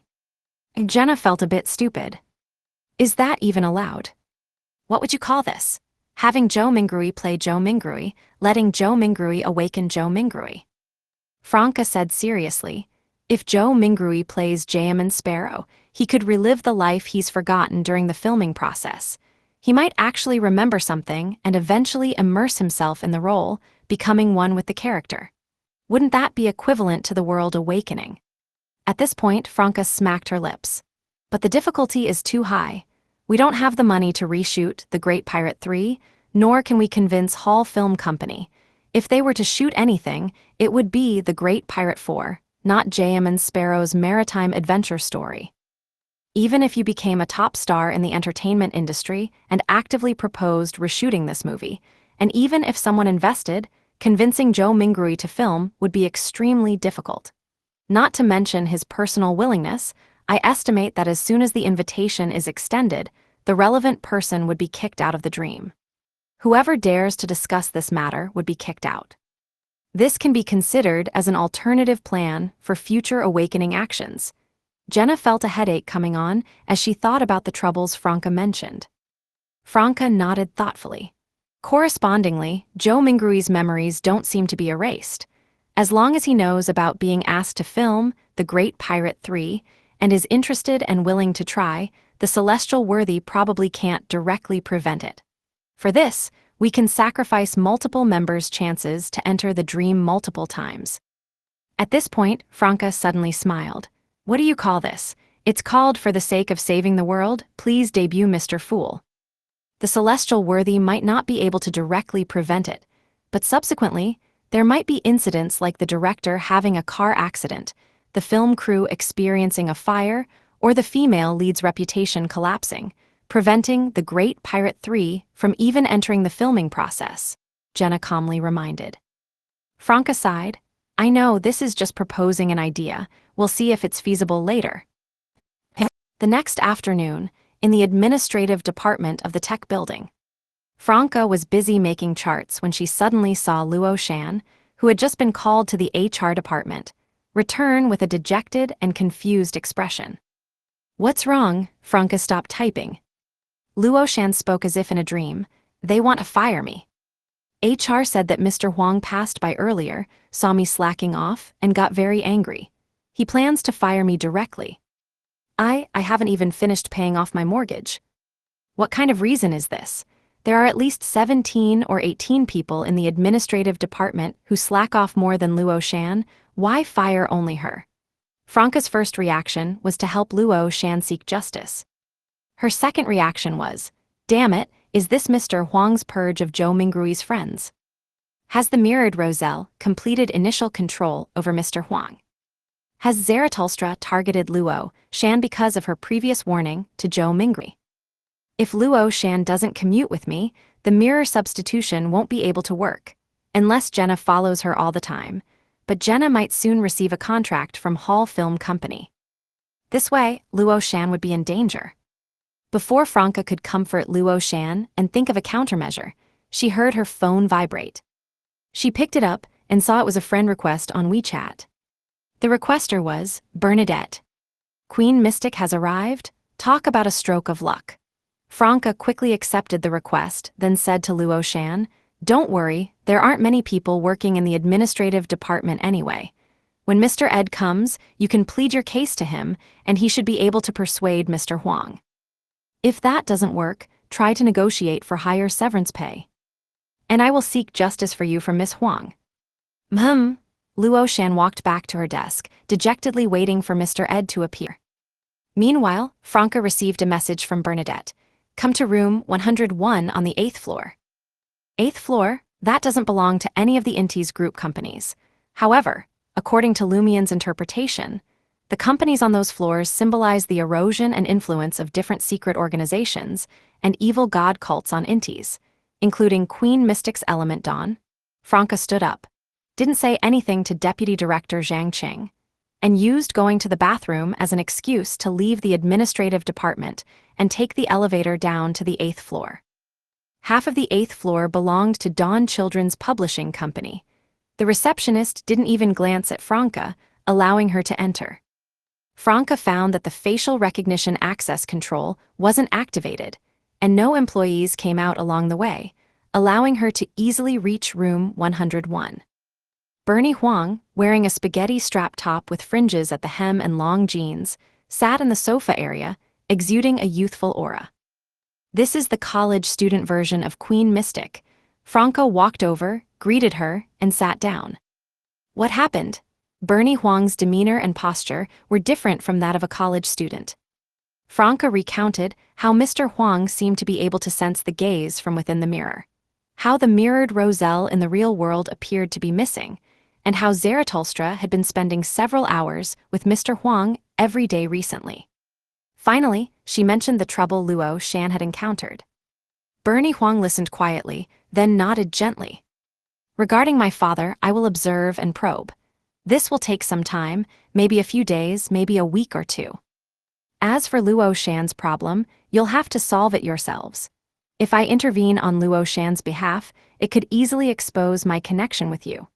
Jenna felt a bit stupid. Is that even allowed? What would you call this? Having Joe Mingrui play Joe Mingrui, letting Joe Mingrui awaken Joe Mingrui. Franca said seriously, if Joe Mingrui plays Jayaman Sparrow, he could relive the life he's forgotten during the filming process. He might actually remember something and eventually immerse himself in the role, becoming one with the character. Wouldn't that be equivalent to the world awakening? At this point, Franca smacked her lips. But the difficulty is too high. We don't have the money to reshoot The Great Pirate 3, nor can we convince Hall Film Company. If they were to shoot anything, it would be The Great Pirate 4, not J.M. and Sparrow's maritime adventure story. Even if you became a top star in the entertainment industry and actively proposed reshooting this movie, and even if someone invested, convincing Joe Mingrui to film would be extremely difficult. Not to mention his personal willingness, I estimate that as soon as the invitation is extended, the relevant person would be kicked out of the dream. Whoever dares to discuss this matter would be kicked out. This can be considered as an alternative plan for future awakening actions. Jenna felt a headache coming on as she thought about the troubles Franca mentioned. Franca nodded thoughtfully. Correspondingly, Joe Mingrui's memories don't seem to be erased. As long as he knows about being asked to film The Great Pirate 3 and is interested and willing to try, the celestial worthy probably can't directly prevent it. For this, we can sacrifice multiple members' chances to enter the dream multiple times. At this point, Franca suddenly smiled. What do you call this? It's called For the Sake of Saving the World, Please Debut Mr. Fool. The celestial worthy might not be able to directly prevent it, but subsequently, there might be incidents like the director having a car accident, the film crew experiencing a fire, or the female lead's reputation collapsing, preventing The Great Pirate 3 from even entering the filming process, Jenna calmly reminded. Franca sighed. I know this is just proposing an idea. We'll see if it's feasible later. The next afternoon, in the administrative department of the tech building, Franca was busy making charts when she suddenly saw Luo Shan, who had just been called to the HR department, return with a dejected and confused expression. What's wrong? Franca stopped typing. Luo Shan spoke as if in a dream. They want to fire me. HR said that Mr. Huang passed by earlier, saw me slacking off, and got very angry. He plans to fire me directly. I haven't even finished paying off my mortgage. What kind of reason is this? There are at least 17 or 18 people in the administrative department who slack off more than Luo Shan. Why fire only her? Franca's first reaction was to help Luo Shan seek justice. Her second reaction was, damn it, is this Mr. Huang's purge of Joe Mingrui's friends? Has the mirrored Roselle completed initial control over Mr. Huang? Has Zarathustra targeted Luo Shan because of her previous warning to Joe Mingrui? If Luo Shan doesn't commute with me, the mirror substitution won't be able to work, unless Jenna follows her all the time, but Jenna might soon receive a contract from Hall Film Company. This way, Luo Shan would be in danger. Before Franca could comfort Luo Shan and think of a countermeasure, she heard her phone vibrate. She picked it up and saw it was a friend request on WeChat. The requester was Bernadette. Queen Mystic has arrived? Talk about a stroke of luck. Franca quickly accepted the request, then said to Luo Shan, don't worry, there aren't many people working in the administrative department anyway. When Mr. Ed comes, you can plead your case to him, and he should be able to persuade Mr. Huang. If that doesn't work, try to negotiate for higher severance pay. And I will seek justice for you from Miss Huang. Luo Shan walked back to her desk, dejectedly waiting for Mr. Ed to appear. Meanwhile, Franca received a message from Bernadette. Come to room 101 on the 8th floor. 8th floor? That doesn't belong to any of the Inti's group companies. However, according to Lumian's interpretation, the companies on those floors symbolize the erosion and influence of different secret organizations and evil god cults on Intis, including Queen Mystic's Element Dawn. Franca stood up, didn't say anything to Deputy Director Zhang Qing, and used going to the bathroom as an excuse to leave the administrative department and take the elevator down to the 8th floor. Half of the 8th floor belonged to Dawn Children's Publishing Company. The receptionist didn't even glance at Franca, allowing her to enter. Franca found that the facial recognition access control wasn't activated, and no employees came out along the way, allowing her to easily reach room 101. Bernie Huang, wearing a spaghetti strap top with fringes at the hem and long jeans, sat in the sofa area, exuding a youthful aura. This is the college student version of Queen Mystic. Franca walked over, greeted her, and sat down. What happened? Bernie Huang's demeanor and posture were different from that of a college student. Franca recounted how Mr. Huang seemed to be able to sense the gaze from within the mirror, how the mirrored Roselle in the real world appeared to be missing, and how Zarathustra had been spending several hours with Mr. Huang every day recently. Finally, she mentioned the trouble Luo Shan had encountered. Bernie Huang listened quietly, then nodded gently. Regarding my father, I will observe and probe. This will take some time, maybe a few days, maybe a week or two. As for Luo Shan's problem, you'll have to solve it yourselves. If I intervene on Luo Shan's behalf, it could easily expose my connection with you.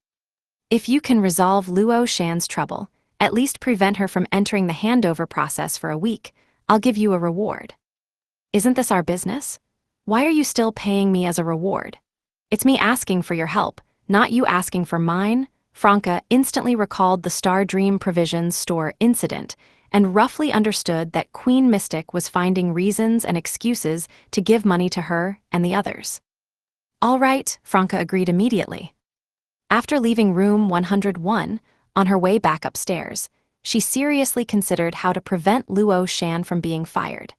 If you can resolve Luo Shan's trouble, at least prevent her from entering the handover process for a week, I'll give you a reward. Isn't this our business? Why are you still paying me as a reward? It's me asking for your help, not you asking for mine. Franca instantly recalled the Star Dream Provisions store incident and roughly understood that Queen Mystic was finding reasons and excuses to give money to her and the others. All right, Franca agreed immediately. After leaving room 101, on her way back upstairs, she seriously considered how to prevent Luo Shan from being fired.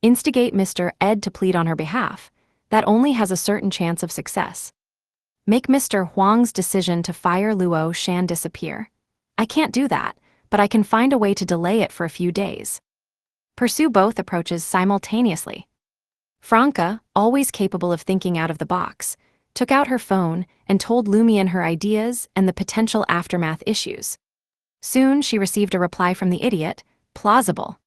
Instigate Mr. Ed to plead on her behalf. That only has a certain chance of success. Make Mr. Huang's decision to fire Luo Shan disappear. I can't do that, but I can find a way to delay it for a few days. Pursue both approaches simultaneously. Franca, always capable of thinking out of the box, took out her phone and told Lumion her ideas and the potential aftermath issues. Soon she received a reply from the idiot, plausible.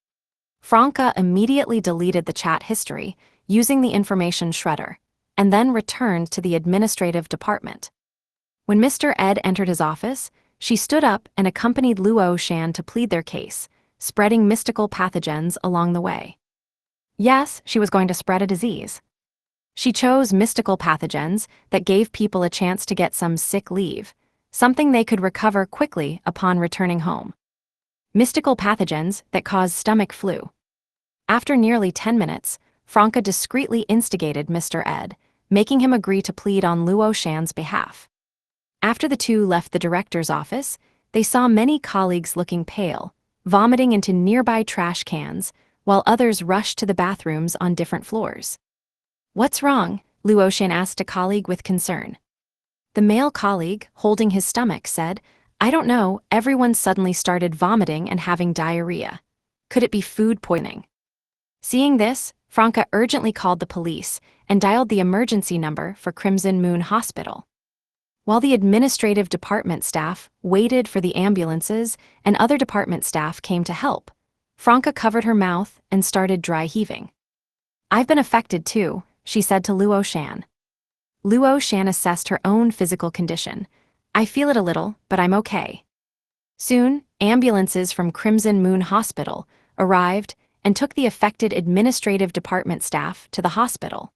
Franca immediately deleted the chat history using the information shredder, and then returned to the administrative department. When Mr. Ed entered his office, she stood up and accompanied Luo Shan to plead their case, spreading mystical pathogens along the way. Yes, she was going to spread a disease. She chose mystical pathogens that gave people a chance to get some sick leave, something they could recover quickly upon returning home. Mystical pathogens that cause stomach flu. After nearly 10 minutes, Franca discreetly instigated Mr. Ed, making him agree to plead on Luo Shan's behalf. After the two left the director's office, they saw many colleagues looking pale, vomiting into nearby trash cans, while others rushed to the bathrooms on different floors. What's wrong? Luo Shan asked a colleague with concern. The male colleague, holding his stomach, said, I don't know, everyone suddenly started vomiting and having diarrhea. Could it be food poisoning? Seeing this, Franca urgently called the police and dialed the emergency number for Crimson Moon Hospital. While the administrative department staff waited for the ambulances and other department staff came to help, Franca covered her mouth and started dry heaving. I've been affected too, she said to Luo Shan. Luo Shan assessed her own physical condition. I feel it a little, but I'm okay. Soon, ambulances from Crimson Moon Hospital arrived and took the affected administrative department staff to the hospital.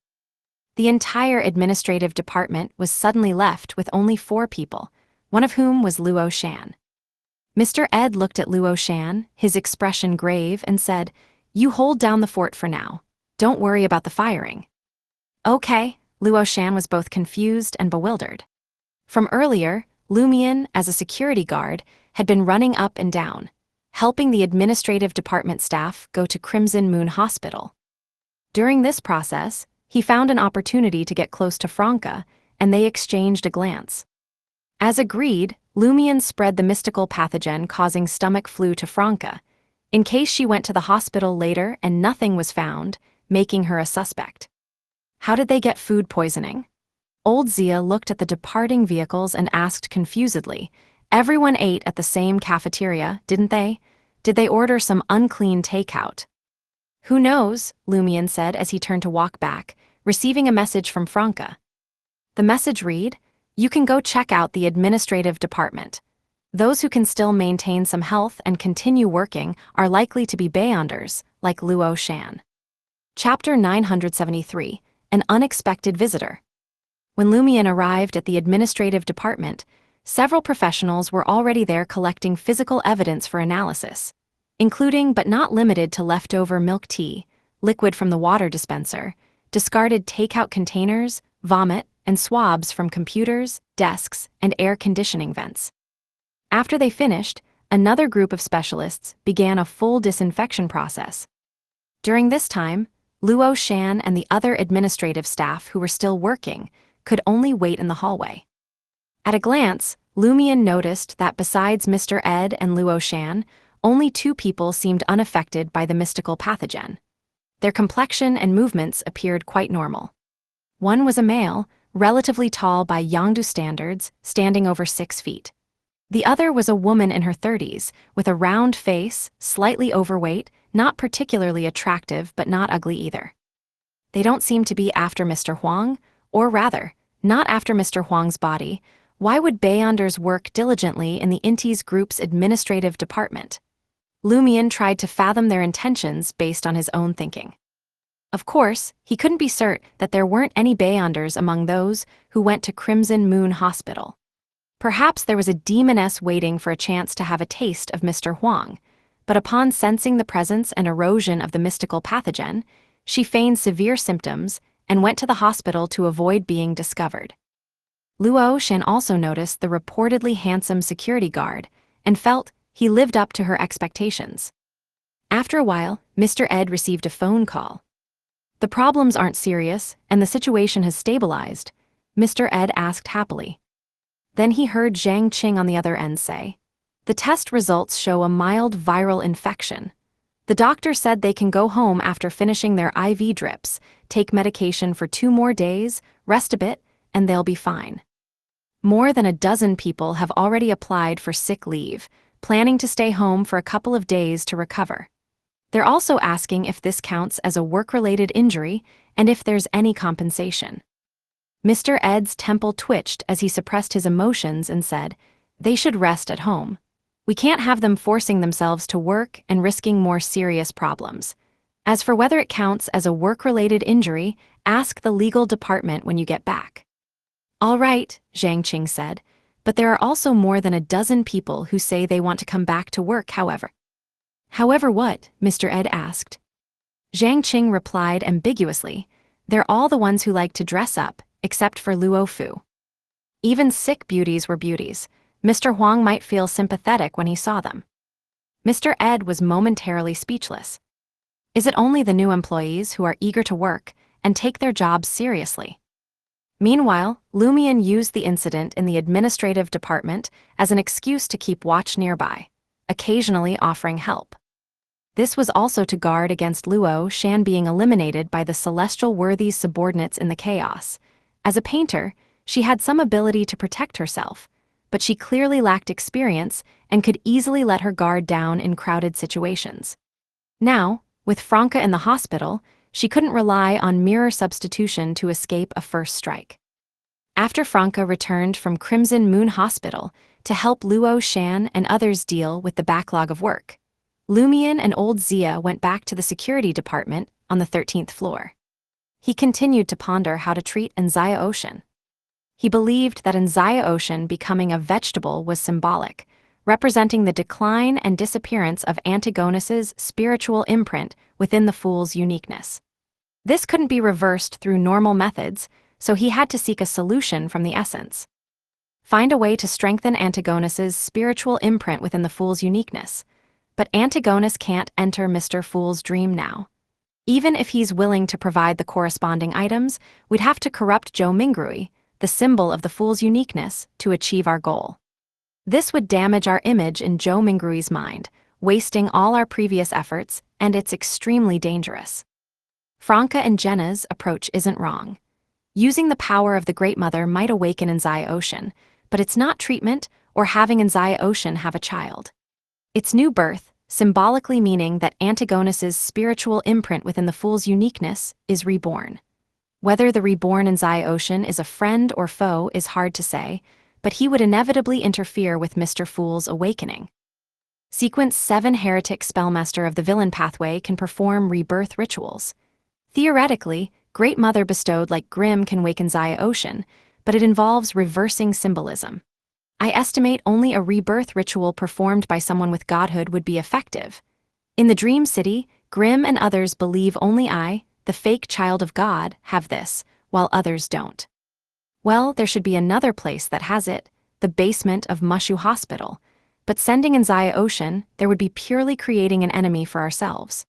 The entire administrative department was suddenly left with only 4 people, one of whom was Luo Shan. Mr. Ed looked at Luo Shan, his expression grave, and said, You hold down the fort for now. Don't worry about the firing. Okay, Luo Shan was both confused and bewildered. From earlier, Lumion, as a security guard, had been running up and down, helping the administrative department staff go to Crimson Moon Hospital. During this process, he found an opportunity to get close to Franca, and they exchanged a glance. As agreed, Lumion spread the mystical pathogen causing stomach flu to Franca, in case she went to the hospital later and nothing was found, making her a suspect. How did they get food poisoning? Old Zia looked at the departing vehicles and asked confusedly, Everyone ate at the same cafeteria, didn't they? Did they order some unclean takeout? Who knows, Lumion said as he turned to walk back, receiving a message from Franca. The message read, You can go check out the administrative department. Those who can still maintain some health and continue working are likely to be Beyonders, like Luo Shan. Chapter 973, An Unexpected Visitor. When Lumion arrived at the administrative department, several professionals were already there collecting physical evidence for analysis, including but not limited to leftover milk tea, liquid from the water dispenser, discarded takeout containers, vomit, and swabs from computers, desks, and air conditioning vents. After they finished, another group of specialists began a full disinfection process. During this time, Luo Shan and the other administrative staff who were still working could only wait in the hallway. At a glance, Lumion noticed that besides Mr. Ed and Luo Shan, only 2 people seemed unaffected by the mystical pathogen. Their complexion and movements appeared quite normal. One was a male, relatively tall by Yangdu standards, standing over 6 feet. The other was a woman in her 30s, with a round face, slightly overweight, not particularly attractive but not ugly either. They don't seem to be after Mr. Huang, or rather, not after Mr. Huang's body. Why would Beyonders work diligently in the Intis group's administrative department? Lumion tried to fathom their intentions based on his own thinking. Of course, he couldn't be certain that there weren't any Beyonders among those who went to Crimson Moon Hospital. Perhaps there was a Demoness waiting for a chance to have a taste of Mr. Huang, but upon sensing the presence and erosion of the mystical pathogen, she feigned severe symptoms and went to the hospital to avoid being discovered. Luo Shan also noticed the reportedly handsome security guard and felt he lived up to her expectations. After a while, Mr. Ed received a phone call. "The problems aren't serious, and the situation has stabilized," Mr. Ed asked happily. Then he heard Zhang Qing on the other end say, "The test results show a mild viral infection. The doctor said they can go home after finishing their IV drips, take medication for 2 more days, rest a bit, and they'll be fine." More than a dozen people have already applied for sick leave, planning to stay home for a couple of days to recover. They're also asking if this counts as a work-related injury and if there's any compensation. Mr. Ed's temple twitched as he suppressed his emotions and said, "They should rest at home. We can't have them forcing themselves to work and risking more serious problems. As for whether it counts as a work-related injury, ask the legal department when you get back." "All right," Zhang Qing said, "but there are also more than a dozen people who say they want to come back to work, however." "However what?" Mr. Ed asked. Zhang Qing replied ambiguously, "They're all the ones who like to dress up, except for Luo Fu." Even sick beauties were beauties. Mr. Huang might feel sympathetic when he saw them. Mr. Ed was momentarily speechless. Is it only the new employees who are eager to work and take their jobs seriously? Meanwhile, Lumion used the incident in the administrative department as an excuse to keep watch nearby, occasionally offering help. This was also to guard against Luo Shan being eliminated by the celestial worthy's subordinates in the chaos. As a painter, she had some ability to protect herself, but she clearly lacked experience and could easily let her guard down in crowded situations. Now, with Franca in the hospital, she couldn't rely on mirror substitution to escape a first strike. After Franca returned from Crimson Moon Hospital to help Luo Shan and others deal with the backlog of work, Lumion and old Zia went back to the security department on the 13th floor. He continued to ponder how to treat Anzaya Ocean. He believed that Anzaya Ocean becoming a vegetable was symbolic, representing the decline and disappearance of Antigonus's spiritual imprint within the fool's uniqueness. This couldn't be reversed through normal methods, so he had to seek a solution from the essence. Find a way to strengthen Antigonus's spiritual imprint within the fool's uniqueness. But Antigonus can't enter Mr. Fool's dream now. Even if he's willing to provide the corresponding items, we'd have to corrupt Zhou Mingrui, the symbol of the fool's uniqueness, to achieve our goal. This would damage our image in Zhou Mingrui's mind, wasting all our previous efforts, and it's extremely dangerous. Franca and Jenna's approach isn't wrong. Using the power of the Great Mother might awaken Anzaya Ocean, but it's not treatment or having Anzaya Ocean have a child. It's new birth, symbolically meaning that Antigonus's spiritual imprint within the fool's uniqueness is reborn. Whether the reborn Anzaya Ocean is a friend or foe is hard to say, but he would inevitably interfere with Mr. Fool's awakening. Sequence 7 Heretic Spellmaster of the Villain Pathway can perform rebirth rituals. Theoretically, Great Mother bestowed like Grimm can wake Anzaya Ocean, but it involves reversing symbolism. I estimate only a rebirth ritual performed by someone with godhood would be effective. In the Dream City, Grimm and others believe only I, the fake child of God, have this, while others don't. Well, there should be another place that has it, the basement of Mushu Hospital, but sending Anzaya Ocean, there would be purely creating an enemy for ourselves.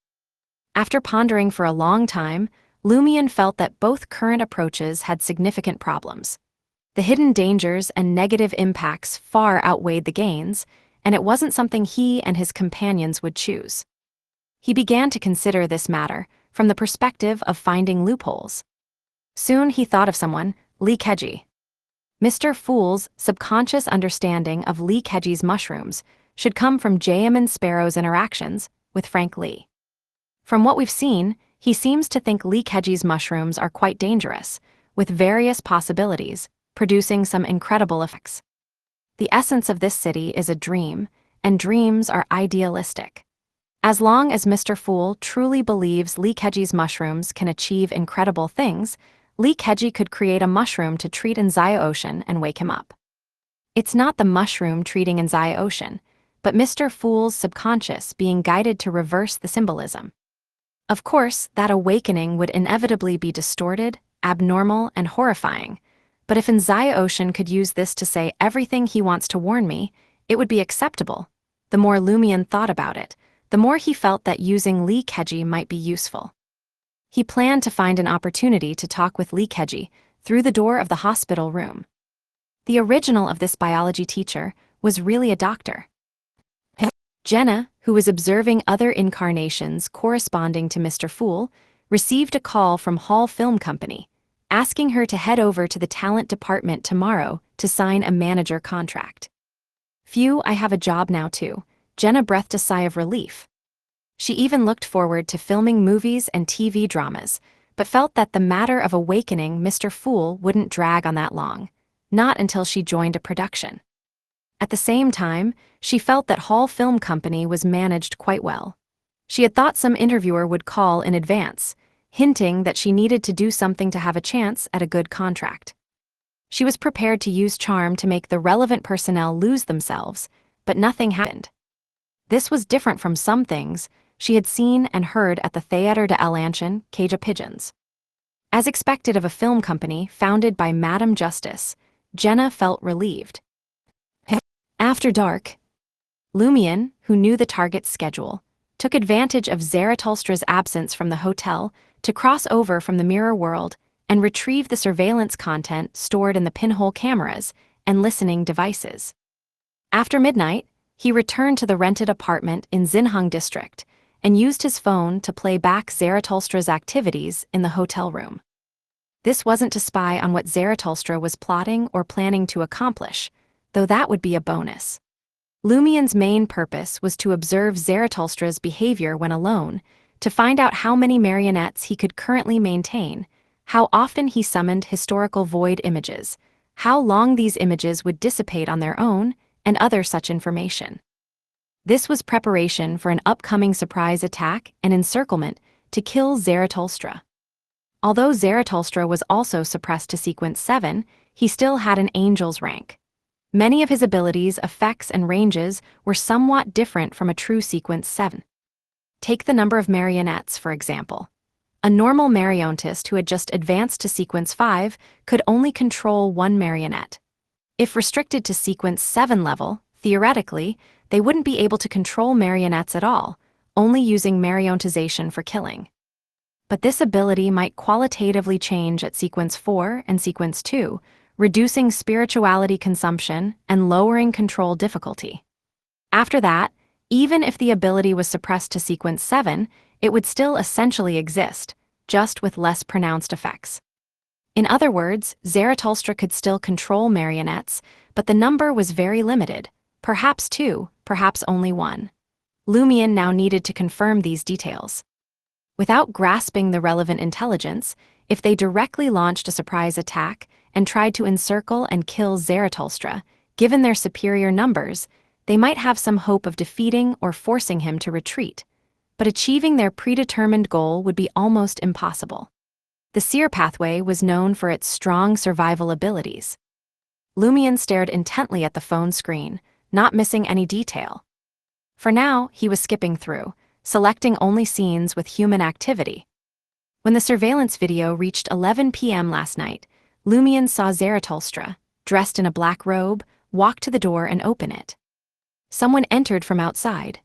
After pondering for a long time, Lumion felt that both current approaches had significant problems. The hidden dangers and negative impacts far outweighed the gains, and it wasn't something he and his companions would choose. He began to consider this matter from the perspective of finding loopholes. Soon he thought of someone, Linkage. Mr. Fool's subconscious understanding of Linkage's mushrooms should come from J.M. Sparrow's interactions with Frank Lee. From what we've seen, he seems to think Linkage's mushrooms are quite dangerous, with various possibilities, producing some incredible effects. The essence of this city is a dream, and dreams are idealistic. As long as Mr. Fool truly believes Linkage's mushrooms can achieve incredible things, Linkage could create a mushroom to treat Instigation and wake him up. It's not the mushroom treating Instigation, but Mr. Fool's subconscious being guided to reverse the symbolism. Of course, that awakening would inevitably be distorted, abnormal, and horrifying, but if Instigation could use this to say everything he wants to warn me, it would be acceptable. The more Lumion thought about it, the more he felt that using Linkage might be useful. He planned to find an opportunity to talk with Linkage through the door of the hospital room. The original of this biology teacher was really a doctor. Jenna, who was observing other incarnations corresponding to Mr. Fool, received a call from Hall Film Company, asking her to head over to the talent department tomorrow to sign a manager contract. Phew, I have a job now too. Jenna breathed a sigh of relief. She even looked forward to filming movies and TV dramas, but felt that the matter of awakening Mr. Fool wouldn't drag on that long, not until she joined a production. At the same time, she felt that Hall Film Company was managed quite well. She had thought some interviewer would call in advance, hinting that she needed to do something to have a chance at a good contract. She was prepared to use charm to make the relevant personnel lose themselves, but nothing happened. This was different from some things she had seen and heard at the Theatre de l'Ancien Cage of Pigeons. As expected of a film company founded by Madame Justice, Jenna felt relieved. After dark, Lumion, who knew the target's schedule, took advantage of Zaratulstra's absence from the hotel to cross over from the mirror world and retrieve the surveillance content stored in the pinhole cameras and listening devices. After midnight, he returned to the rented apartment in Xinhang District and used his phone to play back Zaratulstra's activities in the hotel room. This wasn't to spy on what Zaratulstra was plotting or planning to accomplish, though that would be a bonus. Lumion's main purpose was to observe Zaratulstra's behavior when alone, to find out how many marionettes he could currently maintain, how often he summoned historical void images, how long these images would dissipate on their own, and other such information. This was preparation for an upcoming surprise attack and encirclement to kill Zaratulstra. Although Zaratulstra was also suppressed to Sequence 7, he still had an Angel's rank. Many of his abilities, effects, and ranges were somewhat different from a true Sequence 7. Take the number of marionettes, for example. A normal marionettist who had just advanced to Sequence 5 could only control one marionette. If restricted to Sequence 7 level, theoretically, they wouldn't be able to control marionettes at all, only using marionetization for killing. But this ability might qualitatively change at Sequence 4 and Sequence 2, reducing spirituality consumption and lowering control difficulty. After that, even if the ability was suppressed to Sequence 7, it would still essentially exist, just with less pronounced effects. In other words, Zaratulstra could still control marionettes, but the number was very limited, perhaps 2, perhaps only 1. Lumion now needed to confirm these details. Without grasping the relevant intelligence, if they directly launched a surprise attack and tried to encircle and kill Zaratulstra, given their superior numbers, they might have some hope of defeating or forcing him to retreat, but achieving their predetermined goal would be almost impossible. The Seer pathway was known for its strong survival abilities. Lumion stared intently at the phone screen, not missing any detail. For now, he was skipping through, selecting only scenes with human activity. When the surveillance video reached 11 p.m. last night, Lumion saw Zaratulstra, dressed in a black robe, walk to the door and open it. Someone entered from outside.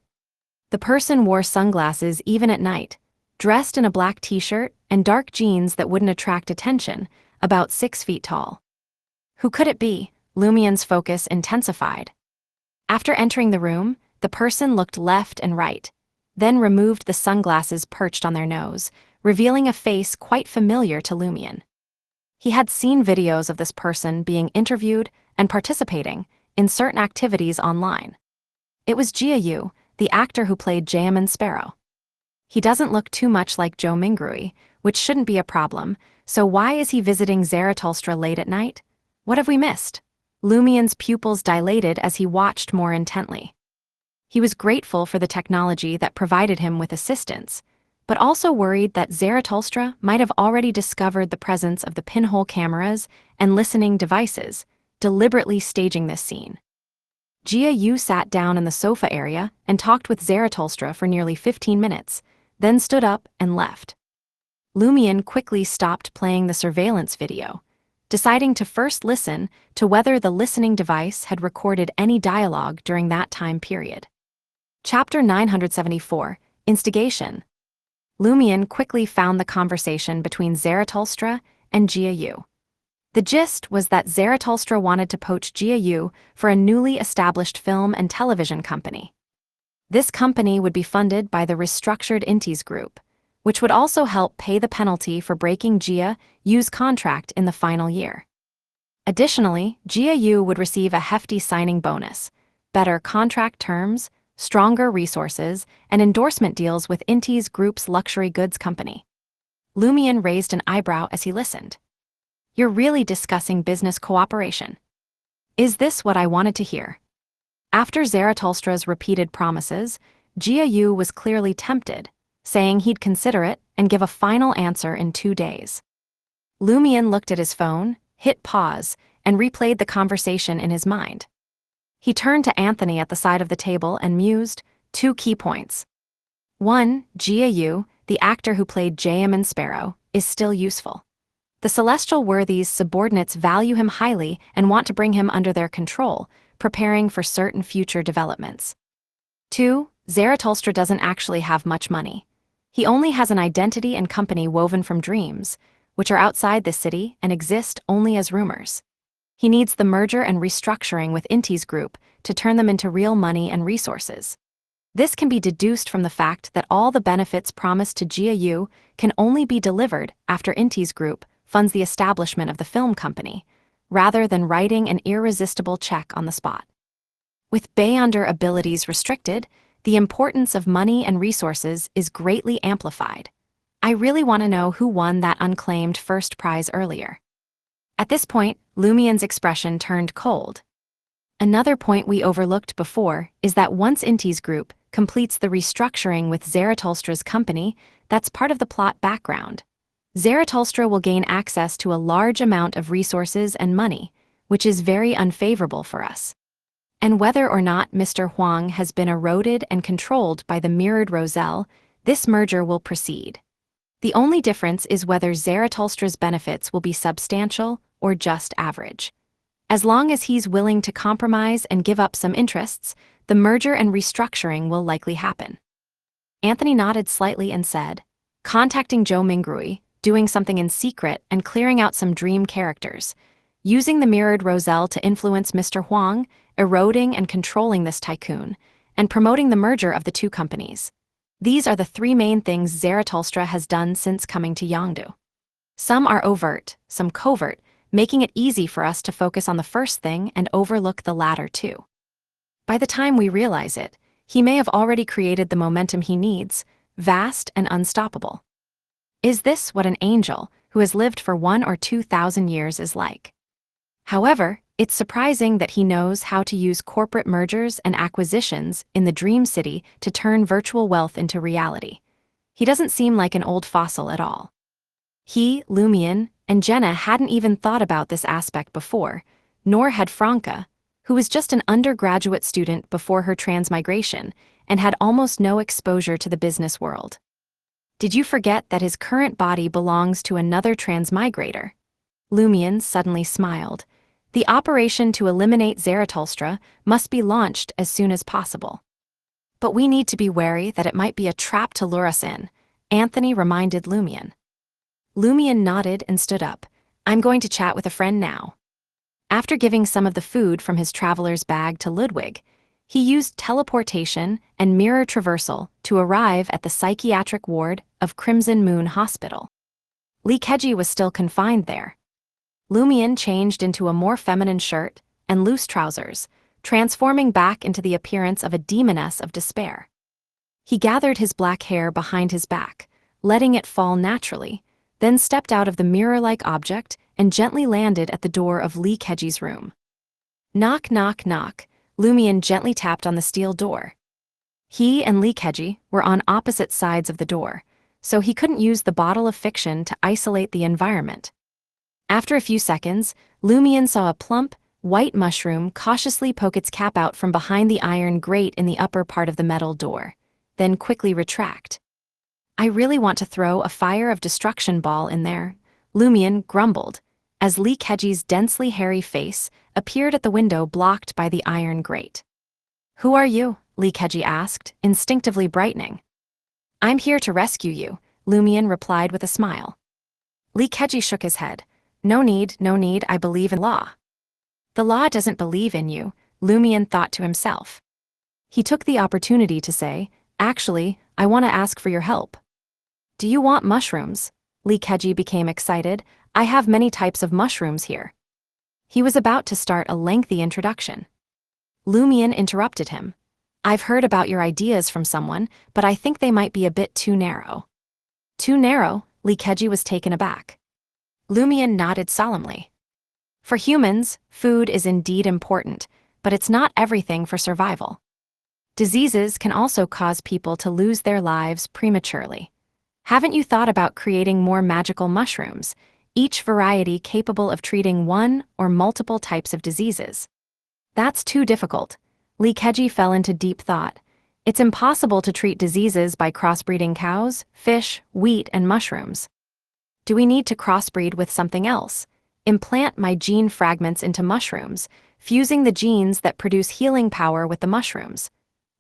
The person wore sunglasses even at night, dressed in a black t-shirt and dark jeans that wouldn't attract attention, about 6 feet tall. Who could it be? Lumien's focus intensified. After entering the room, the person looked left and right, then removed the sunglasses perched on their nose, revealing a face quite familiar to Lumien. He had seen videos of this person being interviewed and participating in certain activities online. It was Jia Yu, the actor who played Jaemin Sparrow. He doesn't look too much like Joe Mingrui, which shouldn't be a problem, so why is he visiting Zarathustra late at night? What have we missed? Lumien's pupils dilated as he watched more intently. He was grateful for the technology that provided him with assistance, but also worried that Zarathustra might have already discovered the presence of the pinhole cameras and listening devices, deliberately staging this scene. Jia Yu sat down in the sofa area and talked with Zarathustra for nearly 15 minutes, then stood up and left. Lumien quickly stopped playing the surveillance video, deciding to first listen to whether the listening device had recorded any dialogue during that time period. Chapter 974, Instigation. Lumien quickly found the conversation between Zarathustra and Jia Yu. The gist was that Zarathustra wanted to poach Jia Yu for a newly established film and television company. This company would be funded by the restructured Intis Group, which would also help pay the penalty for breaking Jia Yu's contract in the final year. Additionally, Jia Yu would receive a hefty signing bonus, better contract terms, stronger resources, and endorsement deals with Intis Group's luxury goods company. Lumien raised an eyebrow as he listened. You're really discussing business cooperation. Is this what I wanted to hear? After Zarathustra's repeated promises, Jia Yu was clearly tempted, saying he'd consider it and give a final answer in 2 days. Lumien looked at his phone, hit pause, and replayed the conversation in his mind. He turned to Anthony at the side of the table and mused, 2 key points. 1. Jia Yu, the actor who played Jaemin Sparrow, is still useful. The Celestial Worthies' subordinates value him highly and want to bring him under their control, preparing for certain future developments. 2. Zarathustra doesn't actually have much money. He only has an identity and company woven from dreams, which are outside this city and exist only as rumors. He needs the merger and restructuring with Intis Group to turn them into real money and resources. This can be deduced from the fact that all the benefits promised to Jia Yu can only be delivered after Intis Group funds the establishment of the film company, rather than writing an irresistible check on the spot. With Beyonder abilities restricted, the importance of money and resources is greatly amplified. I really want to know who won that unclaimed first prize earlier. At this point, Lumien's expression turned cold. Another point we overlooked before is that once Intis Group completes the restructuring with Zarathustra's company, that's part of the plot background. Zarathustra will gain access to a large amount of resources and money, which is very unfavorable for us. And whether or not Mr. Huang has been eroded and controlled by the mirrored Roselle, this merger will proceed. The only difference is whether Zarathustra's benefits will be substantial or just average. As long as he's willing to compromise and give up some interests, the merger and restructuring will likely happen. Anthony nodded slightly and said, contacting Joe Mingrui, doing something in secret and clearing out some dream characters, using the mirrored Roselle to influence Mr. Huang, eroding and controlling this tycoon, and promoting the merger of the 2 companies. These are the 3 main things Zarathustra has done since coming to Yangdu. Some are overt, some covert, making it easy for us to focus on the first thing and overlook the latter 2. By the time we realize it, he may have already created the momentum he needs, vast and unstoppable. Is this what an angel, who has lived for 1 or 2,000 years, is like? However, it's surprising that he knows how to use corporate mergers and acquisitions in the Dream City to turn virtual wealth into reality. He doesn't seem like an old fossil at all. He, Lumien, and Jenna hadn't even thought about this aspect before, nor had Franca, who was just an undergraduate student before her transmigration and had almost no exposure to the business world. Did you forget that his current body belongs to another transmigrator? Lumien suddenly smiled. The operation to eliminate Zarathustra must be launched as soon as possible. But we need to be wary that it might be a trap to lure us in, Anthony reminded Lumion. Lumion nodded and stood up. I'm going to chat with a friend now. After giving some of the food from his traveler's bag to Ludwig, he used teleportation and mirror traversal to arrive at the psychiatric ward of Crimson Moon Hospital. Linkage was still confined there. Lumion changed into a more feminine shirt and loose trousers, transforming back into the appearance of a demoness of despair. He gathered his black hair behind his back, letting it fall naturally, then stepped out of the mirror-like object and gently landed at the door of Linkage's room. Knock, knock, knock, Lumion gently tapped on the steel door. He and Linkage were on opposite sides of the door, so he couldn't use the bottle of fiction to isolate the environment. After a few seconds, Lumion saw a plump, white mushroom cautiously poke its cap out from behind the iron grate in the upper part of the metal door, then quickly retract. I really want to throw a fire of destruction ball in there, Lumion grumbled, as Linkage's densely hairy face appeared at the window blocked by the iron grate. Who are you? Linkage asked, instinctively brightening. I'm here to rescue you, Lumion replied with a smile. Linkage shook his head. No need, I believe in law. The law doesn't believe in you, Lumion thought to himself. He took the opportunity to say, actually, I want to ask for your help. Do you want mushrooms? Linkage became excited. I have many types of mushrooms here. He was about to start a lengthy introduction. Lumion interrupted him. I've heard about your ideas from someone, but I think they might be a bit too narrow. Too narrow? Linkage was taken aback. Lumion nodded solemnly. For humans, food is indeed important, but it's not everything for survival. Diseases can also cause people to lose their lives prematurely. Haven't you thought about creating more magical mushrooms, each variety capable of treating one or multiple types of diseases? That's too difficult. Linkage fell into deep thought. It's impossible to treat diseases by crossbreeding cows, fish, wheat, and mushrooms. Do we need to crossbreed with something else? Implant my gene fragments into mushrooms, fusing the genes that produce healing power with the mushrooms.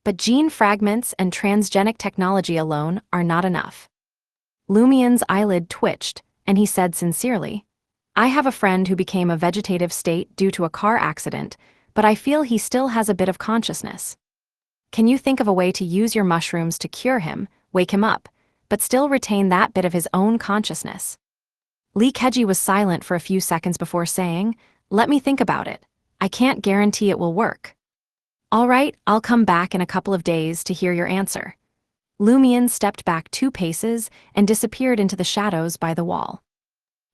But gene fragments and transgenic technology alone are not enough. Lumion's eyelid twitched, and he said sincerely, I have a friend who became a vegetative state due to a car accident, but I feel he still has a bit of consciousness. Can you think of a way to use your mushrooms to cure him, wake him up, but still retain that bit of his own consciousness? Linkage was silent for a few seconds before saying, let me think about it. I can't guarantee it will work. All right, I'll come back in a couple of days to hear your answer. Lumion stepped back 2 paces and disappeared into the shadows by the wall.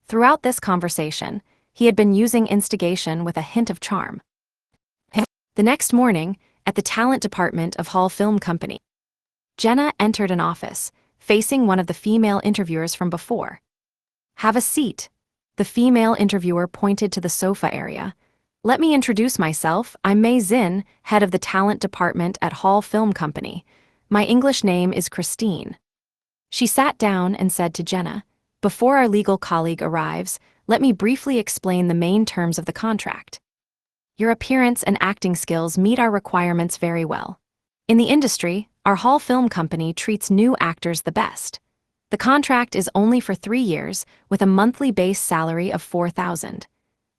Throughout this conversation, he had been using instigation with a hint of charm. The next morning, at the talent department of Hall Film Company, Jenna entered an office, facing one of the female interviewers from before. Have a seat. The female interviewer pointed to the sofa area. Let me introduce myself. I'm Mei Zin, head of the talent department at Hall Film Company. My English name is Christine. She sat down and said to Jenna, before our legal colleague arrives, let me briefly explain the main terms of the contract. Your appearance and acting skills meet our requirements very well. In the industry, our Hall Film Company treats new actors the best. The contract is only for 3 years, with a monthly base salary of $4,000.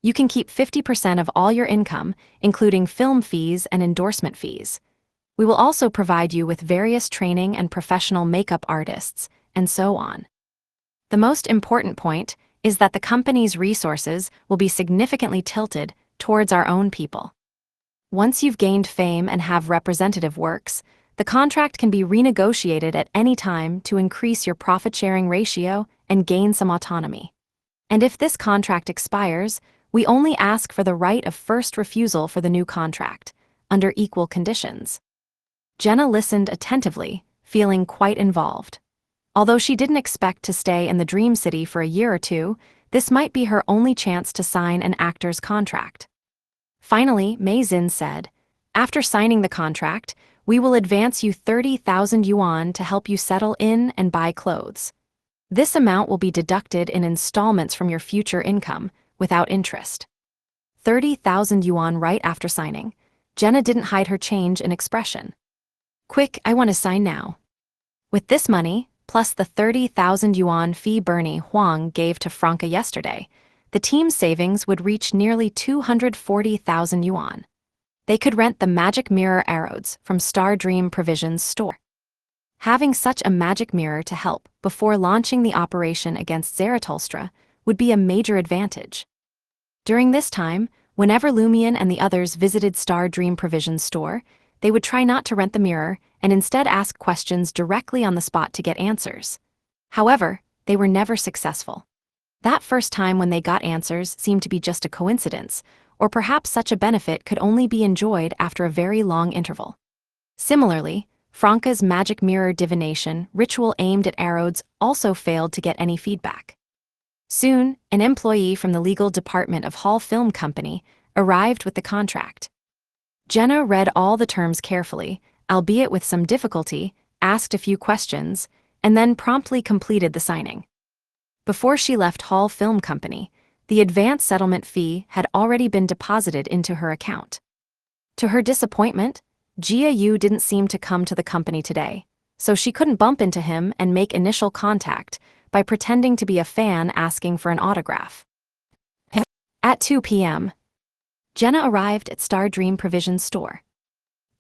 You can keep 50% of all your income, including film fees and endorsement fees. We will also provide you with various training and professional makeup artists, and so on. The most important point is that the company's resources will be significantly tilted towards our own people. Once you've gained fame and have representative works, the contract can be renegotiated at any time to increase your profit-sharing ratio and gain some autonomy. And if this contract expires, we only ask for the right of first refusal for the new contract, under equal conditions. Jenna listened attentively, feeling quite involved. Although she didn't expect to stay in the Dream City for a year or 2, this might be her only chance to sign an actor's contract. Finally, Mei Zin said, after signing the contract, we will advance you 30,000 yuan to help you settle in and buy clothes. This amount will be deducted in installments from your future income, without interest. 30,000 yuan right after signing. Jenna didn't hide her change in expression. Quick, I want to sign now. With this money, plus the 30,000 yuan fee Bernie Huang gave to Franca yesterday, the team's savings would reach nearly 240,000 yuan. They could rent the magic mirror arrows from Star Dream Provisions store. Having such a magic mirror to help before launching the operation against Zarathustra would be a major advantage. During this time, whenever Lumion and the others visited Star Dream Provisions store, they would try not to rent the mirror and instead ask questions directly on the spot to get answers. However, they were never successful. That first time when they got answers seemed to be just a coincidence, or perhaps such a benefit could only be enjoyed after a very long interval. Similarly, Franca's magic mirror divination ritual aimed at arrows also failed to get any feedback. Soon, an employee from the legal department of Hall Film Company arrived with the contract. Jenna read all the terms carefully, albeit with some difficulty, asked a few questions, and then promptly completed the signing. Before she left Hall Film Company, the advance settlement fee had already been deposited into her account. To her disappointment, Jia Yu didn't seem to come to the company today, so she couldn't bump into him and make initial contact by pretending to be a fan asking for an autograph. At 2 p.m., Jenna arrived at Star Dream Provisions store.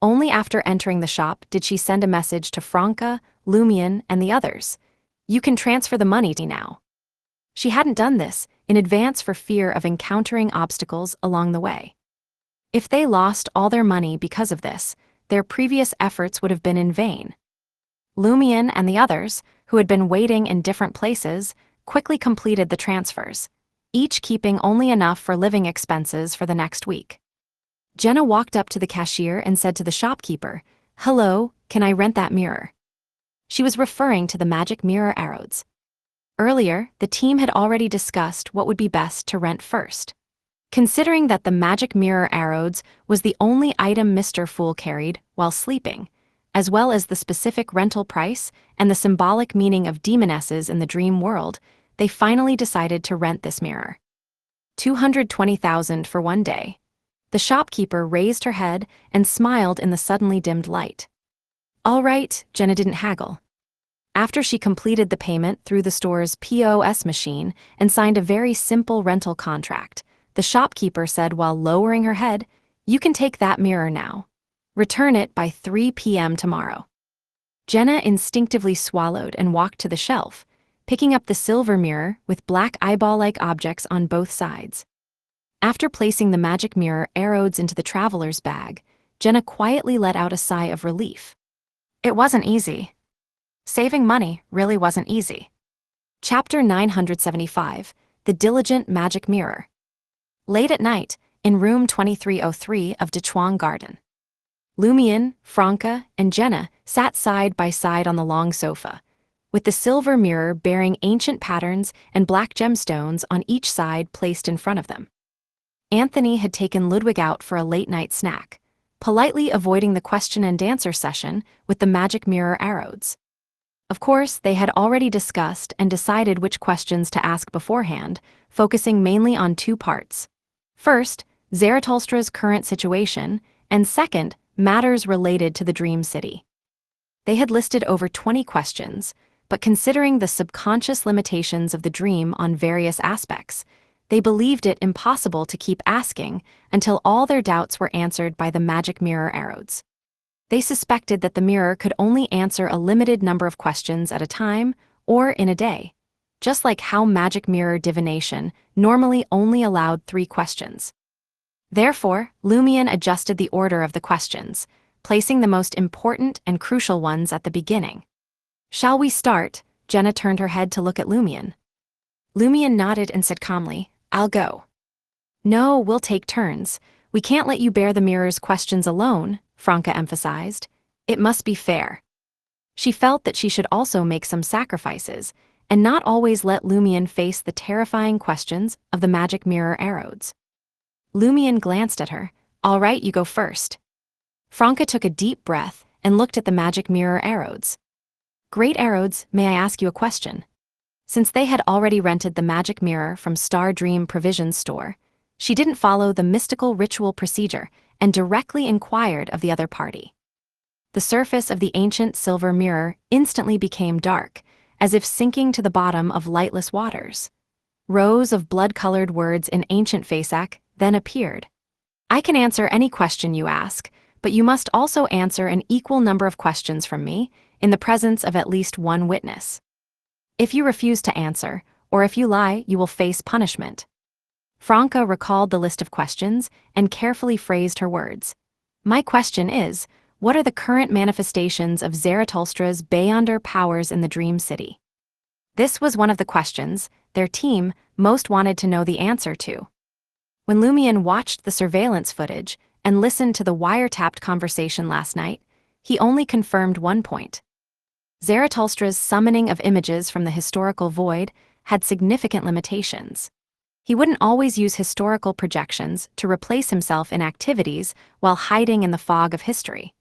Only after entering the shop did she send a message to Franca, Lumion, and the others. "You can transfer the money now." She hadn't done this in advance for fear of encountering obstacles along the way. If they lost all their money because of this, their previous efforts would have been in vain. Lumion and the others, who had been waiting in different places, quickly completed the transfers, each keeping only enough for living expenses for the next week. Jenna walked up to the cashier and said to the shopkeeper, "Hello, can I rent that mirror?" She was referring to the magic mirror arrows. Earlier, the team had already discussed what would be best to rent first. Considering that the magic mirror arrows was the only item Mr. Fool carried while sleeping, as well as the specific rental price and the symbolic meaning of demonesses in the dream world, they finally decided to rent this mirror. 220,000 for one day. The shopkeeper raised her head and smiled in the suddenly dimmed light. "All right," Jenna didn't haggle. After she completed the payment through the store's POS machine and signed a very simple rental contract, the shopkeeper said while lowering her head, "You can take that mirror now. Return it by 3 p.m. tomorrow." Jenna instinctively swallowed and walked to the shelf, picking up the silver mirror with black eyeball-like objects on both sides. After placing the magic mirror arrows into the traveler's bag, Jenna quietly let out a sigh of relief. It wasn't easy. Saving money really wasn't easy. Chapter 975, The Diligent Magic Mirror. Late at night, in room 2303 of Dechuang Garden, Lumion, Franca, and Jenna sat side by side on the long sofa, with the silver mirror bearing ancient patterns and black gemstones on each side placed in front of them. Anthony had taken Ludwig out for a late-night snack, politely avoiding the question-and-answer session with the magic mirror arrows. Of course, they had already discussed and decided which questions to ask beforehand, focusing mainly on two parts. First, Zarathustra's current situation, and second, matters related to the Dream City. They had listed over 20 questions, but considering the subconscious limitations of the dream on various aspects, they believed it impossible to keep asking until all their doubts were answered by the magic mirror arrows. They suspected that the mirror could only answer a limited number of questions at a time or in a day, just like how magic mirror divination normally only allowed 3 questions. Therefore, Lumion adjusted the order of the questions, placing the most important and crucial ones at the beginning. "Shall we start?" Jenna turned her head to look at Lumion. Lumion nodded and said calmly, "I'll go." "No, we'll take turns. We can't let you bear the mirror's questions alone," Franca emphasized. "It must be fair." She felt that she should also make some sacrifices, and not always let Lumion face the terrifying questions of the magic mirror arrows. Lumion glanced at her. "All right, you go first." Franca took a deep breath and looked at the magic mirror arrows. "Great arrows, may I ask you a question?" Since they had already rented the magic mirror from Star Dream Provisions store, she didn't follow the mystical ritual procedure and directly inquired of the other party. The surface of the ancient silver mirror instantly became dark, as if sinking to the bottom of lightless waters. Rows of blood-colored words in ancient Fasak then appeared. I can answer any question you ask, but you must also answer an equal number of questions from me, in the presence of at least one witness. If you refuse to answer, or if you lie, you will face punishment. Franca recalled the list of questions and carefully phrased her words. My question is, what are the current manifestations of Zaratulstra's Beyonder powers in the Dream City? This was one of the questions their team most wanted to know the answer to. When Lumion watched the surveillance footage and listened to the wiretapped conversation last night, he only confirmed one point. Zaratulstra's summoning of images from the historical void had significant limitations. He wouldn't always use historical projections to replace himself in activities while hiding in the fog of history.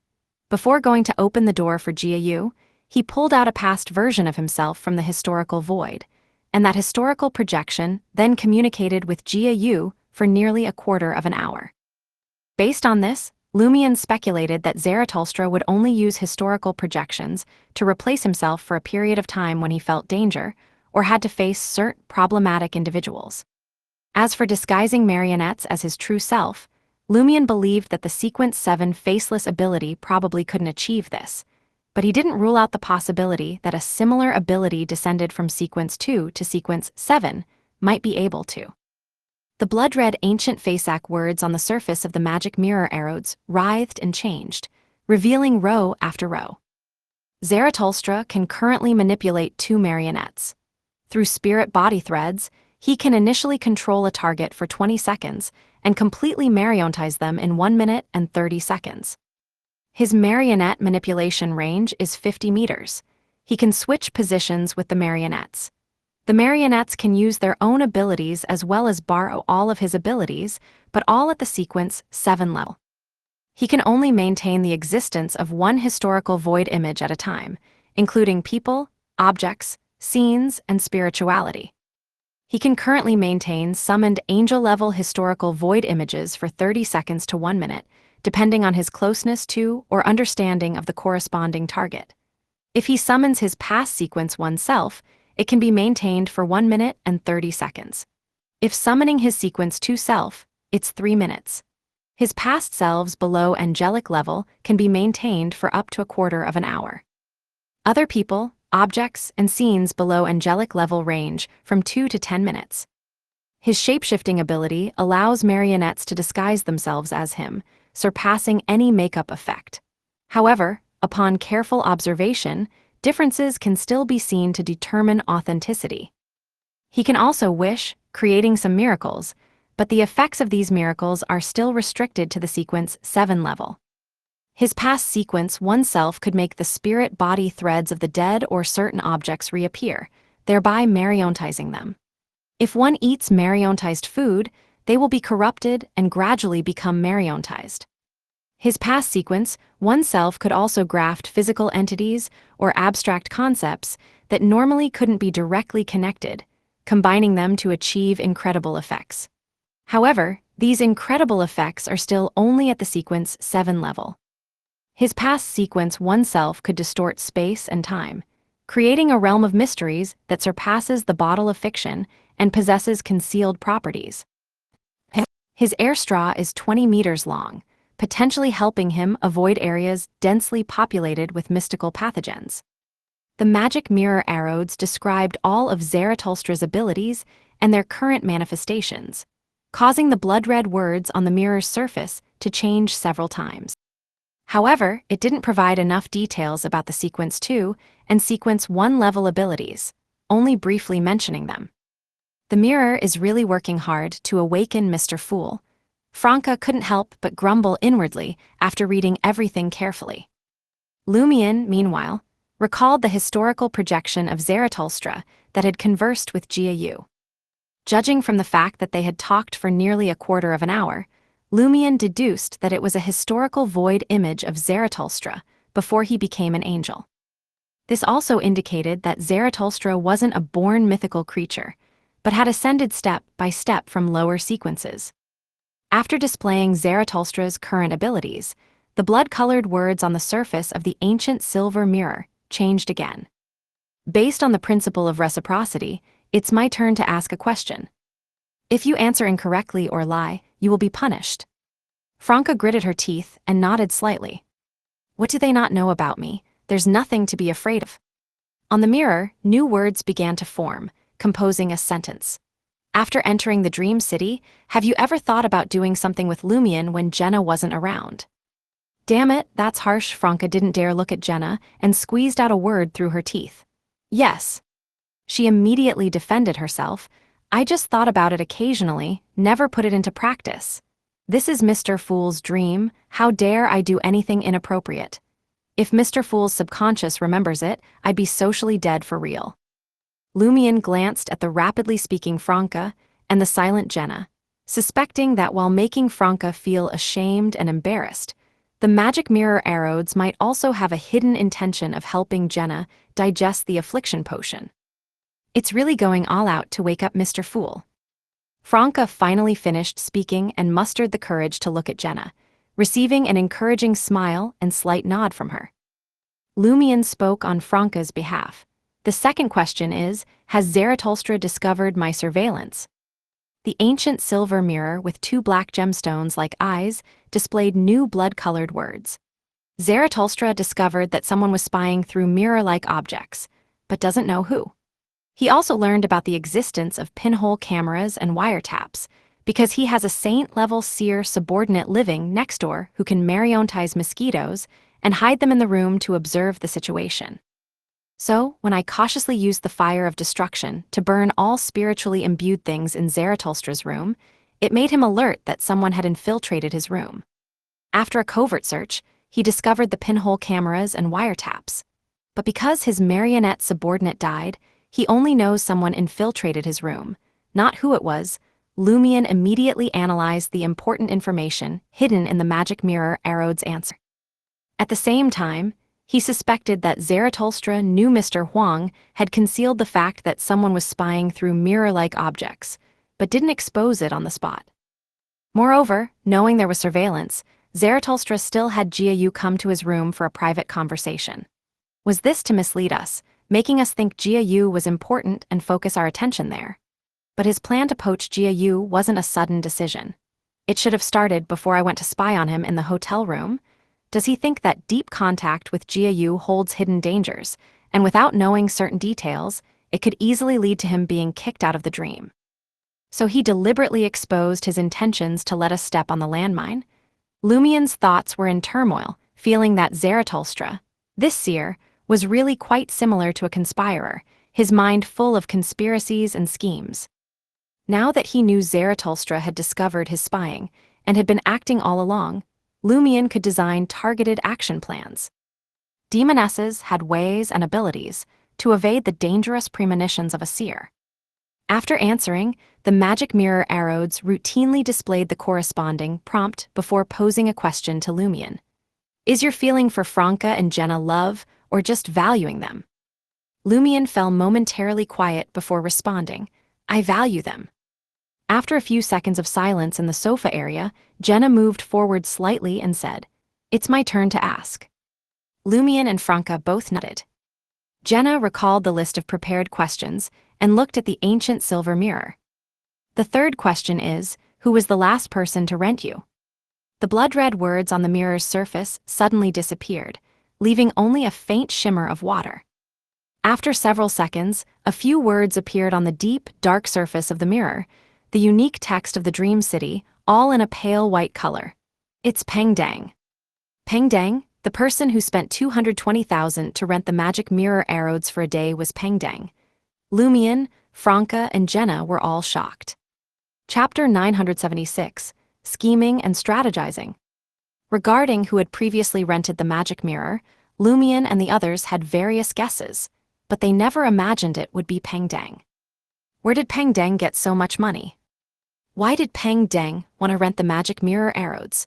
Before going to open the door for Jiayu, he pulled out a past version of himself from the historical void, and that historical projection then communicated with Jiayu for nearly a quarter of an hour. Based on this, Lumion speculated that Zaratulstra would only use historical projections to replace himself for a period of time when he felt danger or had to face certain problematic individuals. As for disguising marionettes as his true self, Lumion believed that the Sequence 7 faceless ability probably couldn't achieve this, but he didn't rule out the possibility that a similar ability descended from Sequence 2 to Sequence 7 might be able to. The blood-red ancient Fasak words on the surface of the magic mirror arrows writhed and changed, revealing row after row. Zaratulstra can currently manipulate 2 marionettes. Through spirit body threads, he can initially control a target for 20 seconds and completely marionetize them in 1 minute and 30 seconds. His marionette manipulation range is 50 meters. He can switch positions with the marionettes. The marionettes can use their own abilities as well as borrow all of his abilities, but all at the Sequence 7 level. He can only maintain the existence of one historical void image at a time, including people, objects, scenes, and spirituality. He can currently maintain summoned angel-level historical void images for 30 seconds to 1 minute, depending on his closeness to or understanding of the corresponding target. If he summons his past Sequence 1 self, it can be maintained for 1 minute and 30 seconds. If summoning his Sequence 2 self, it's 3 minutes. His past selves below angelic level can be maintained for up to a quarter of an hour. Other people, objects, and scenes below angelic level range from 2 to 10 minutes. His shapeshifting ability allows marionettes to disguise themselves as him, surpassing any makeup effect. However, upon careful observation, differences can still be seen to determine authenticity. He can also wish, creating some miracles, but the effects of these miracles are still restricted to the Sequence 7 level. His past Sequence 1 self could make the spirit body threads of the dead or certain objects reappear, thereby marionetizing them. If one eats marionetized food, they will be corrupted and gradually become marionetized. His past Sequence 1 self could also graft physical entities or abstract concepts that normally couldn't be directly connected, combining them to achieve incredible effects. However, these incredible effects are still only at the Sequence 7 level. His past Sequence 1 self could distort space and time, creating a realm of mysteries that surpasses the bottle of fiction and possesses concealed properties. His air straw is 20 meters long, potentially helping him avoid areas densely populated with mystical pathogens. The magic mirror arrows described all of Zaratulstra's abilities and their current manifestations, causing the blood-red words on the mirror's surface to change several times. However, it didn't provide enough details about the Sequence 2 and Sequence 1 level abilities, only briefly mentioning them. The mirror is really working hard to awaken Mr. Fool. Franca couldn't help but grumble inwardly after reading everything carefully. Lumion, meanwhile, recalled the historical projection of Zaratulstra that had conversed with Jiayu. Judging from the fact that they had talked for nearly a quarter of an hour, Lumion deduced that it was a historical void image of Zaratulstra before he became an angel. This also indicated that Zaratulstra wasn't a born mythical creature, but had ascended step by step from lower sequences. After displaying Zaratulstra's current abilities, the blood-colored words on the surface of the ancient silver mirror changed again. Based on the principle of reciprocity, it's my turn to ask a question. If you answer incorrectly or lie, you will be punished. Franca gritted her teeth and nodded slightly. What do they not know about me? There's nothing to be afraid of. On the mirror, new words began to form, composing a sentence. After entering the dream city, have you ever thought about doing something with Lumion when Jenna wasn't around? Damn it, that's harsh. Franca didn't dare look at Jenna and squeezed out a word through her teeth. Yes. She immediately defended herself. I just thought about it occasionally, never put it into practice. This is Mr. Fool's dream. How dare I do anything inappropriate? If Mr. Fool's subconscious remembers it, I'd be socially dead for real. Lumion glanced at the rapidly speaking Franca and the silent Jenna, suspecting that while making Franca feel ashamed and embarrassed, the magic mirror arrows might also have a hidden intention of helping Jenna digest the affliction potion. It's really going all out to wake up Mr. Fool. Franca finally finished speaking and mustered the courage to look at Jenna, receiving an encouraging smile and slight nod from her. Lumion spoke on Franca's behalf. The second question is, has Zarathustra discovered my surveillance? The ancient silver mirror with two black gemstones like eyes displayed new blood-colored words. Zarathustra discovered that someone was spying through mirror-like objects, but doesn't know who. He also learned about the existence of pinhole cameras and wiretaps, because he has a saint-level seer subordinate living next door who can marionetize mosquitoes and hide them in the room to observe the situation. So, when I cautiously used the fire of destruction to burn all spiritually imbued things in Zarathustra's room, it made him alert that someone had infiltrated his room. After a covert search, he discovered the pinhole cameras and wiretaps. But because his marionette subordinate died, he only knows someone infiltrated his room, not who it was. Lumion immediately analyzed the important information hidden in the magic mirror Arod's answer. At the same time, he suspected that Zarathustra knew Mr. Huang had concealed the fact that someone was spying through mirror-like objects, but didn't expose it on the spot. Moreover, knowing there was surveillance, Zarathustra still had Jiayu come to his room for a private conversation. Was this to mislead us, making us think Jiayu was important and focus our attention there? But his plan to poach Jiayu wasn't a sudden decision. It should have started before I went to spy on him in the hotel room. Does he think that deep contact with Jiayu holds hidden dangers, and without knowing certain details, it could easily lead to him being kicked out of the dream? So he deliberately exposed his intentions to let us step on the landmine? Lumion's thoughts were in turmoil, feeling that Zarathustra, this seer, was really quite similar to a conspirer, his mind full of conspiracies and schemes. Now that he knew Zarathustra had discovered his spying and had been acting all along, Lumion could design targeted action plans. Demonesses had ways and abilities to evade the dangerous premonitions of a seer. After answering, the magic mirror Arodes routinely displayed the corresponding prompt before posing a question to Lumion. Is your feeling for Franca and Jenna love, or just valuing them? Lumion fell momentarily quiet before responding, I value them. After a few seconds of silence in the sofa area, Jenna moved forward slightly and said, It's my turn to ask. Lumion and Franca both nodded. Jenna recalled the list of prepared questions and looked at the ancient silver mirror. The third question is, who was the last person to rent you? The blood-red words on the mirror's surface suddenly disappeared, leaving only a faint shimmer of water. After several seconds, a few words appeared on the deep, dark surface of the mirror, the unique text of the Dream City, all in a pale white color. It's Peng Dang. Peng Dang, the person who spent 220,000 to rent the magic mirror Arodes for a day, was Peng Dang. Lumion, Franca, and Jenna were all shocked. Chapter 976, Scheming and Strategizing. Regarding who had previously rented the magic mirror, Lumion and the others had various guesses, but they never imagined it would be Peng Dang. Where did Peng Dang get so much money? Why did Peng Dang want to rent the magic mirror Arodes?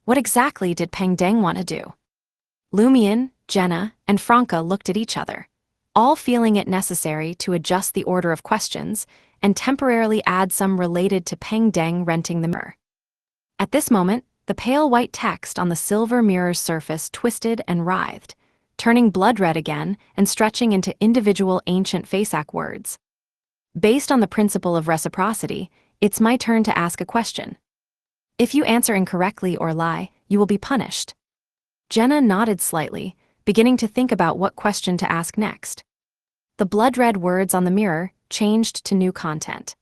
What exactly did Peng Dang want to do? Lumion, Jenna, and Franca looked at each other, all feeling it necessary to adjust the order of questions and temporarily add some related to Peng Dang renting the mirror. At this moment, the pale white text on the silver mirror's surface twisted and writhed, turning blood red again and stretching into individual ancient Fasak words. Based on the principle of reciprocity, it's my turn to ask a question. If you answer incorrectly or lie, you will be punished. Jenna nodded slightly, beginning to think about what question to ask next. The blood-red words on the mirror changed to new content.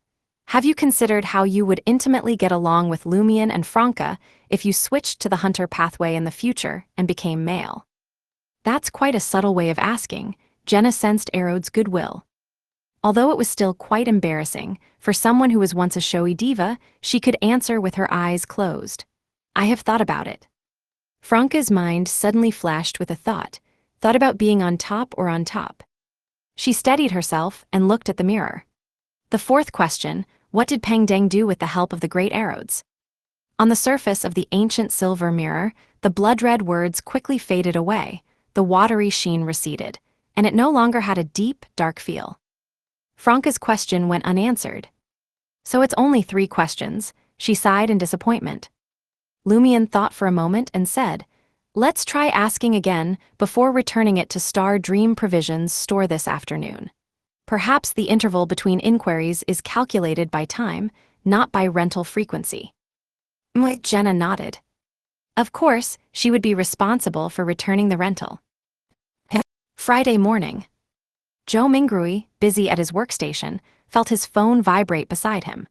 Have you considered how you would intimately get along with Lumion and Franca if you switched to the hunter pathway in the future and became male? That's quite a subtle way of asking. Jenna sensed Arod's goodwill. Although it was still quite embarrassing, for someone who was once a showy diva, she could answer with her eyes closed. I have thought about it. Franca's mind suddenly flashed with a thought about being on top or on top. She steadied herself and looked at the mirror. The fourth question, what did Peng Deng do with the help of the great Arods? On the surface of the ancient silver mirror, the blood-red words quickly faded away, the watery sheen receded, and it no longer had a deep, dark feel. Franca's question went unanswered. So it's only 3 questions, she sighed in disappointment. Lumion thought for a moment and said, let's try asking again before returning it to Star Dream Provisions store this afternoon. Perhaps the interval between inquiries is calculated by time, not by rental frequency. Jenna nodded. Of course, she would be responsible for returning the rental. Friday morning. Zhou Mingrui, busy at his workstation, felt his phone vibrate beside him.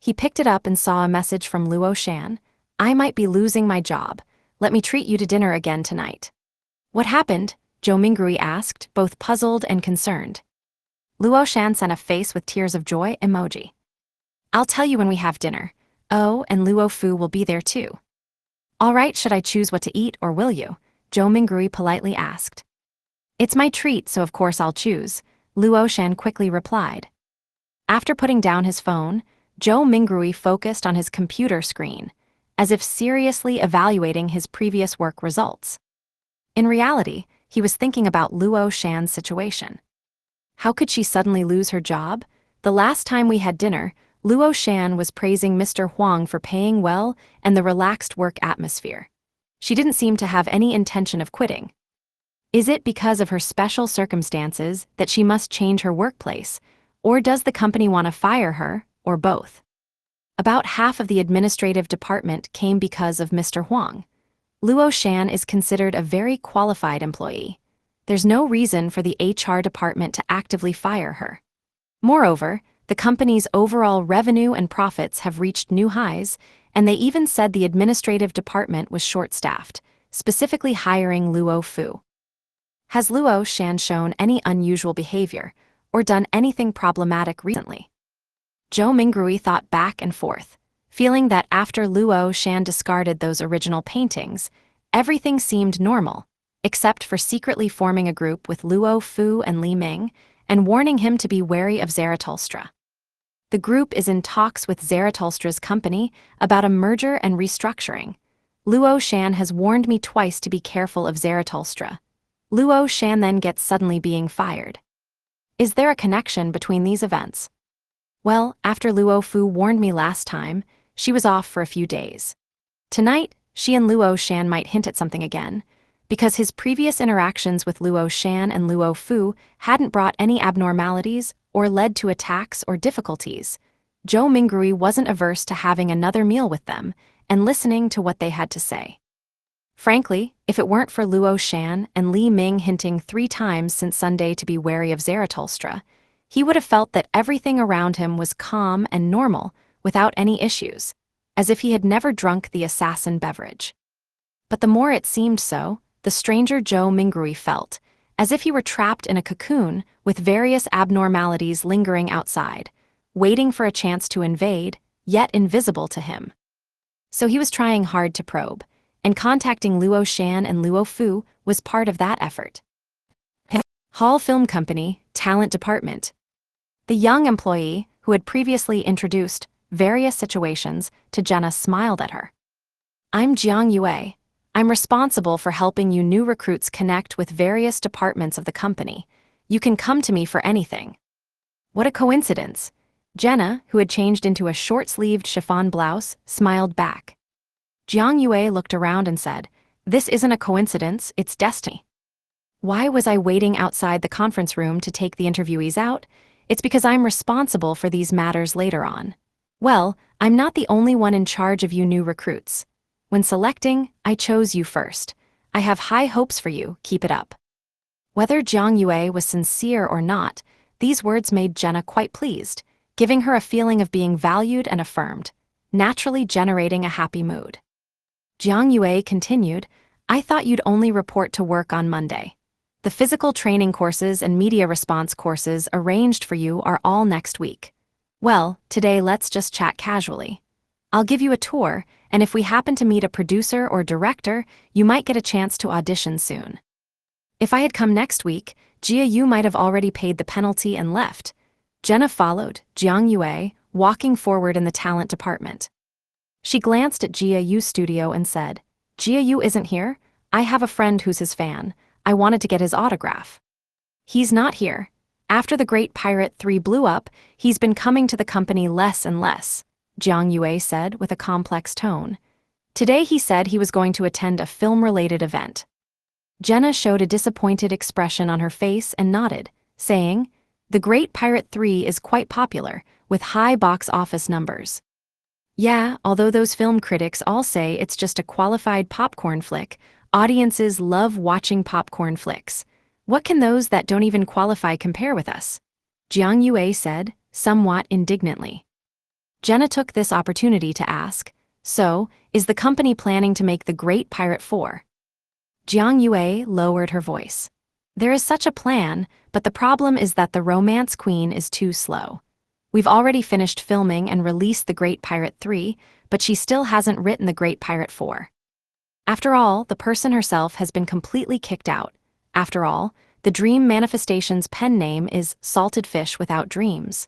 He picked it up and saw a message from Luo Shan. I might be losing my job. Let me treat you to dinner again tonight. What happened? Zhou Mingrui asked, both puzzled and concerned. Luo Shan sent a face with tears of joy emoji. I'll tell you when we have dinner. Oh, and Luo Fu will be there too. All right, should I choose what to eat or will you? Zhou Mingrui politely asked. It's my treat, so of course I'll choose, Luo Shan quickly replied. After putting down his phone, Zhou Mingrui focused on his computer screen, as if seriously evaluating his previous work results. In reality, he was thinking about Luo Shan's situation. How could she suddenly lose her job? The last time we had dinner, Luo Shan was praising Mr. Huang for paying well and the relaxed work atmosphere. She didn't seem to have any intention of quitting. Is it because of her special circumstances that she must change her workplace, or does the company want to fire her, or both? About half of the administrative department came because of Mr. Huang. Luo Shan is considered a very qualified employee. There's no reason for the HR department to actively fire her. Moreover, the company's overall revenue and profits have reached new highs, and they even said the administrative department was short-staffed, specifically hiring Luo Fu. Has Luo Shan shown any unusual behavior, or done anything problematic recently? Zhou Mingrui thought back and forth, feeling that after Luo Shan discarded those original paintings, everything seemed normal, except for secretly forming a group with Luo Fu and Li Ming, and warning him to be wary of Zarathustra. The group is in talks with Zarathustra's company about a merger and restructuring. Luo Shan has warned me twice to be careful of Zarathustra. Luo Shan then gets suddenly being fired. Is there a connection between these events? Well, after Luo Fu warned me last time, she was off for a few days. Tonight, she and Luo Shan might hint at something again, because his previous interactions with Luo Shan and Luo Fu hadn't brought any abnormalities or led to attacks or difficulties. Zhou Mingrui wasn't averse to having another meal with them and listening to what they had to say. Frankly, if it weren't for Luo Shan and Li Ming hinting 3 times since Sunday to be wary of Zarathustra, he would have felt that everything around him was calm and normal without any issues, as if he had never drunk the assassin beverage. But the more it seemed so, the stranger Zhou Mingrui felt, as if he were trapped in a cocoon with various abnormalities lingering outside, waiting for a chance to invade, yet invisible to him. So he was trying hard to probe, and contacting Luo Shan and Luo Fu was part of that effort. Hall Film Company, Talent Department. The young employee, who had previously introduced various situations to Jenna, smiled at her. I'm Jiang Yue. I'm responsible for helping you new recruits connect with various departments of the company. You can come to me for anything. What a coincidence. Jenna, who had changed into a short-sleeved chiffon blouse, smiled back. Jiang Yue looked around and said, This isn't a coincidence, it's destiny. Why was I waiting outside the conference room to take the interviewees out? It's because I'm responsible for these matters later on. Well, I'm not the only one in charge of you new recruits. When selecting, I chose you first. I have high hopes for you, keep it up. Whether Jiang Yue was sincere or not, these words made Jenna quite pleased, giving her a feeling of being valued and affirmed, naturally generating a happy mood. Jiang Yue continued, I thought you'd only report to work on Monday. The physical training courses and media response courses arranged for you are all next week. Well, today let's just chat casually. I'll give you a tour, and if we happen to meet a producer or director, you might get a chance to audition soon. If I had come next week, Jia Yu might have already paid the penalty and left. Jenna followed, Jiang Yue, walking forward in the talent department. She glanced at Jia Yu's studio and said, Jia Yu isn't here? I have a friend who's his fan. I wanted to get his autograph. He's not here. After The Great Pirate 3 blew up, he's been coming to the company less and less, Jiang Yue said with a complex tone. Today he said he was going to attend a film-related event. Jenna showed a disappointed expression on her face and nodded, saying, The Great Pirate 3 is quite popular, with high box office numbers. Yeah, although those film critics all say it's just a qualified popcorn flick, audiences love watching popcorn flicks. What can those that don't even qualify compare with us? Jiang Yue said, somewhat indignantly. Jenna took this opportunity to ask, so, is the company planning to make The Great Pirate 4? Jiang Yue lowered her voice. There is such a plan, but the problem is that the romance queen is too slow. We've already finished filming and released The Great Pirate 3, but she still hasn't written The Great Pirate 4. After all, the person herself has been completely kicked out. After all, the Dream Manifestation's pen name is Salted Fish Without Dreams.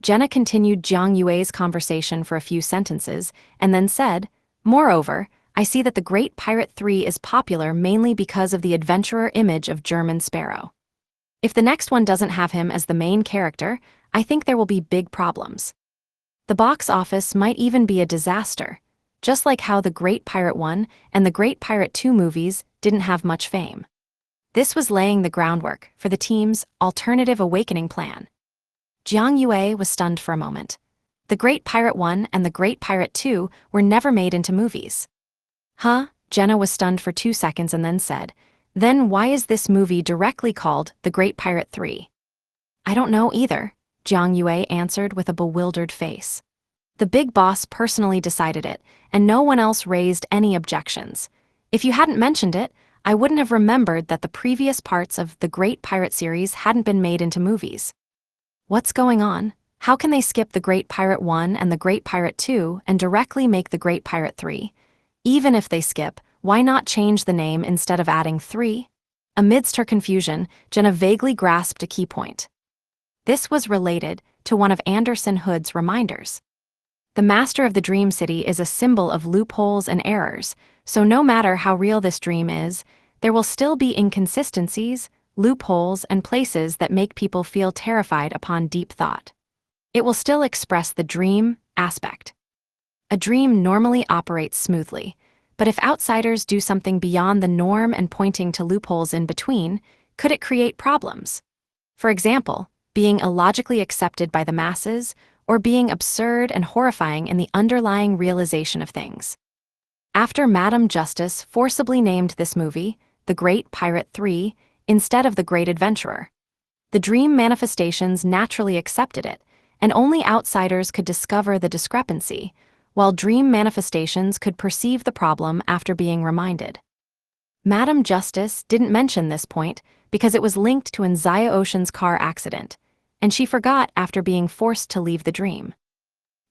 Jenna continued Jiang Yue's conversation for a few sentences, and then said, Moreover, I see that The Great Pirate 3 is popular mainly because of the adventurer image of German Sparrow. If the next one doesn't have him as the main character, I think there will be big problems. The box office might even be a disaster, just like how The Great Pirate 1 and The Great Pirate 2 movies didn't have much fame. This was laying the groundwork for the team's alternative awakening plan. Jiang Yue was stunned for a moment. The Great Pirate 1 and The Great Pirate 2 were never made into movies. Huh? Jenna was stunned for 2 seconds and then said, Then why is this movie directly called The Great Pirate 3? I don't know either, Jiang Yue answered with a bewildered face. The big boss personally decided it, and no one else raised any objections. If you hadn't mentioned it, I wouldn't have remembered that the previous parts of the Great Pirate series hadn't been made into movies. What's going on? How can they skip The Great Pirate 1 and The Great Pirate 2 and directly make The Great Pirate 3? Even if they skip, why not change the name instead of adding 3? Amidst her confusion, Jenna vaguely grasped a key point. This was related to one of Anderson Hood's reminders. The Master of the Dream City is a symbol of loopholes and errors, so no matter how real this dream is, there will still be inconsistencies, loopholes, and places that make people feel terrified upon deep thought. It will still express the dream aspect. A dream normally operates smoothly, but if outsiders do something beyond the norm and pointing to loopholes in between, could it create problems? For example, being illogically accepted by the masses, or being absurd and horrifying in the underlying realization of things. After Madame Justice forcibly named this movie The Great Pirate 3 instead of The Great Adventurer, the dream manifestations naturally accepted it, and only outsiders could discover the discrepancy, while dream manifestations could perceive the problem after being reminded. Madame Justice didn't mention this point because it was linked to Anzaya Ocean's car accident, and she forgot after being forced to leave the dream.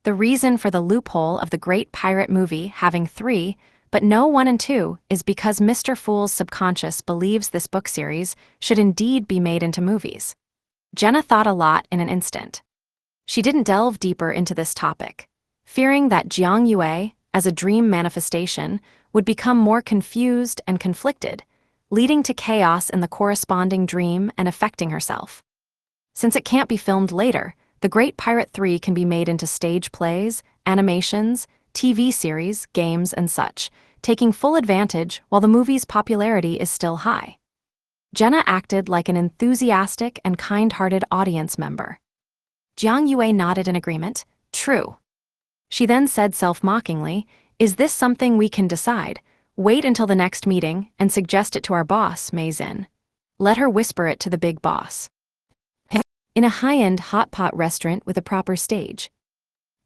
The reason for the loophole of the Great Pirate movie having 3, but no 1 and 2, is because Mr. Fool's subconscious believes this book series should indeed be made into movies. Jenna thought a lot in an instant. She didn't delve deeper into this topic, fearing that Jiang Yue, as a dream manifestation, would become more confused and conflicted, leading to chaos in the corresponding dream and affecting herself. Since it can't be filmed later, The Great Pirate 3 can be made into stage plays, animations, TV series, games, and such, taking full advantage while the movie's popularity is still high. Jenna acted like an enthusiastic and kind-hearted audience member. Jiang Yue nodded in agreement. True. She then said self-mockingly, is this something we can decide? Wait until the next meeting and suggest it to our boss, Mei Zin. Let her whisper it to the big boss. In a high-end hot pot restaurant with a proper stage.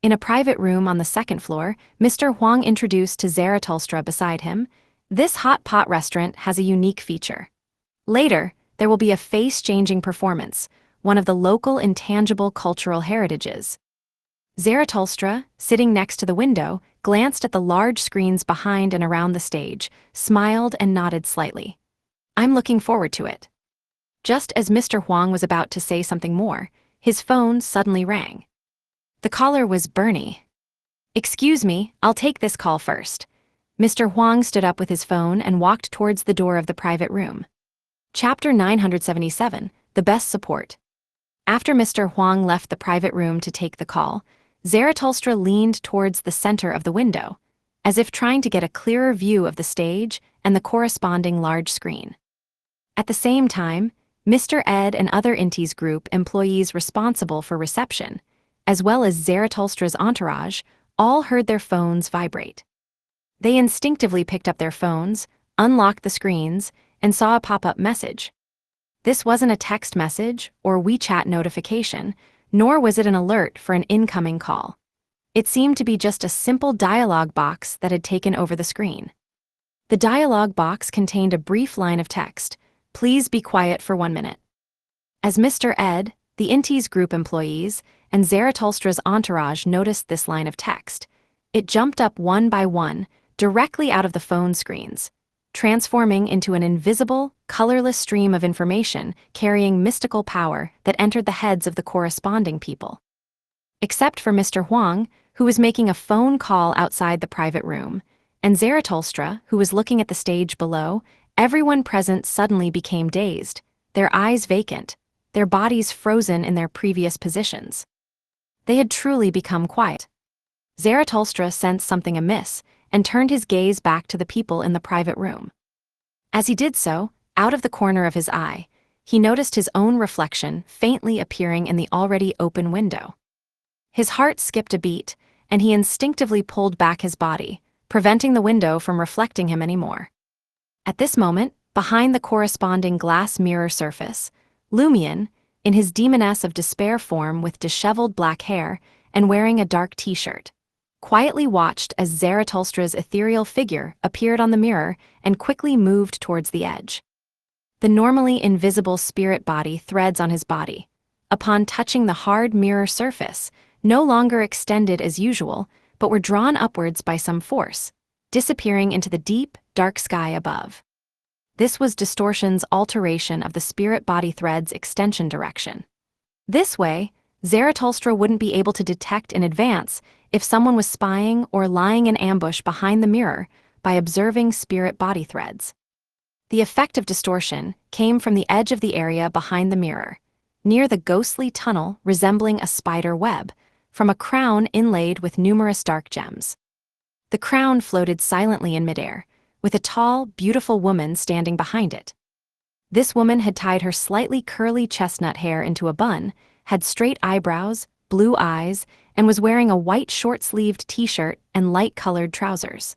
In a private room on the second floor, Mr. Huang introduced to Zarathustra beside him, this hot pot restaurant has a unique feature. Later, there will be a face-changing performance, one of the local intangible cultural heritages. Zarathustra, sitting next to the window, glanced at the large screens behind and around the stage, smiled and nodded slightly. I'm looking forward to it. Just as Mr. Huang was about to say something more, his phone suddenly rang. The caller was Bernie. Excuse me, I'll take this call first. Mr. Huang stood up with his phone and walked towards the door of the private room. Chapter 977, The Best Support. After Mr. Huang left the private room to take the call, Zarathustra leaned towards the center of the window, as if trying to get a clearer view of the stage and the corresponding large screen. At the same time, Mr. Ed and other Inti's group employees responsible for reception, as well as Zarathustra's entourage, all heard their phones vibrate. They instinctively picked up their phones, unlocked the screens, and saw a pop-up message. This wasn't a text message or WeChat notification, nor was it an alert for an incoming call. It seemed to be just a simple dialog box that had taken over the screen. The dialog box contained a brief line of text, "Please be quiet for 1 minute." As Mr. Ed, the Inti's group employees, and Zarathustra's entourage noticed this line of text, it jumped up one by one, directly out of the phone screens, transforming into an invisible, colorless stream of information carrying mystical power that entered the heads of the corresponding people. Except for Mr. Huang, who was making a phone call outside the private room, and Zarathustra, who was looking at the stage below, everyone present suddenly became dazed, their eyes vacant, their bodies frozen in their previous positions. They had truly become quiet. Zarathustra sensed something amiss and turned his gaze back to the people in the private room. As he did so, out of the corner of his eye, he noticed his own reflection faintly appearing in the already open window. His heart skipped a beat, and he instinctively pulled back his body, preventing the window from reflecting him anymore. At this moment, behind the corresponding glass mirror surface, Lumion, in his Demoness of Despair form with disheveled black hair and wearing a dark t-shirt, quietly watched as Zarathustra's ethereal figure appeared on the mirror and quickly moved towards the edge. The normally invisible spirit body threads on his body, upon touching the hard mirror surface, no longer extended as usual, but were drawn upwards by some force, disappearing into the deep, dark sky above. This was Distortion's alteration of the spirit body thread's extension direction. This way, Zarathustra wouldn't be able to detect in advance if someone was spying or lying in ambush behind the mirror by observing spirit body threads. The effect of distortion came from the edge of the area behind the mirror, near the ghostly tunnel resembling a spider web, from a crown inlaid with numerous dark gems. The crown floated silently in midair, with a tall, beautiful woman standing behind it. This woman had tied her slightly curly chestnut hair into a bun, had straight eyebrows, blue eyes, and was wearing a white short-sleeved t-shirt and light-colored trousers.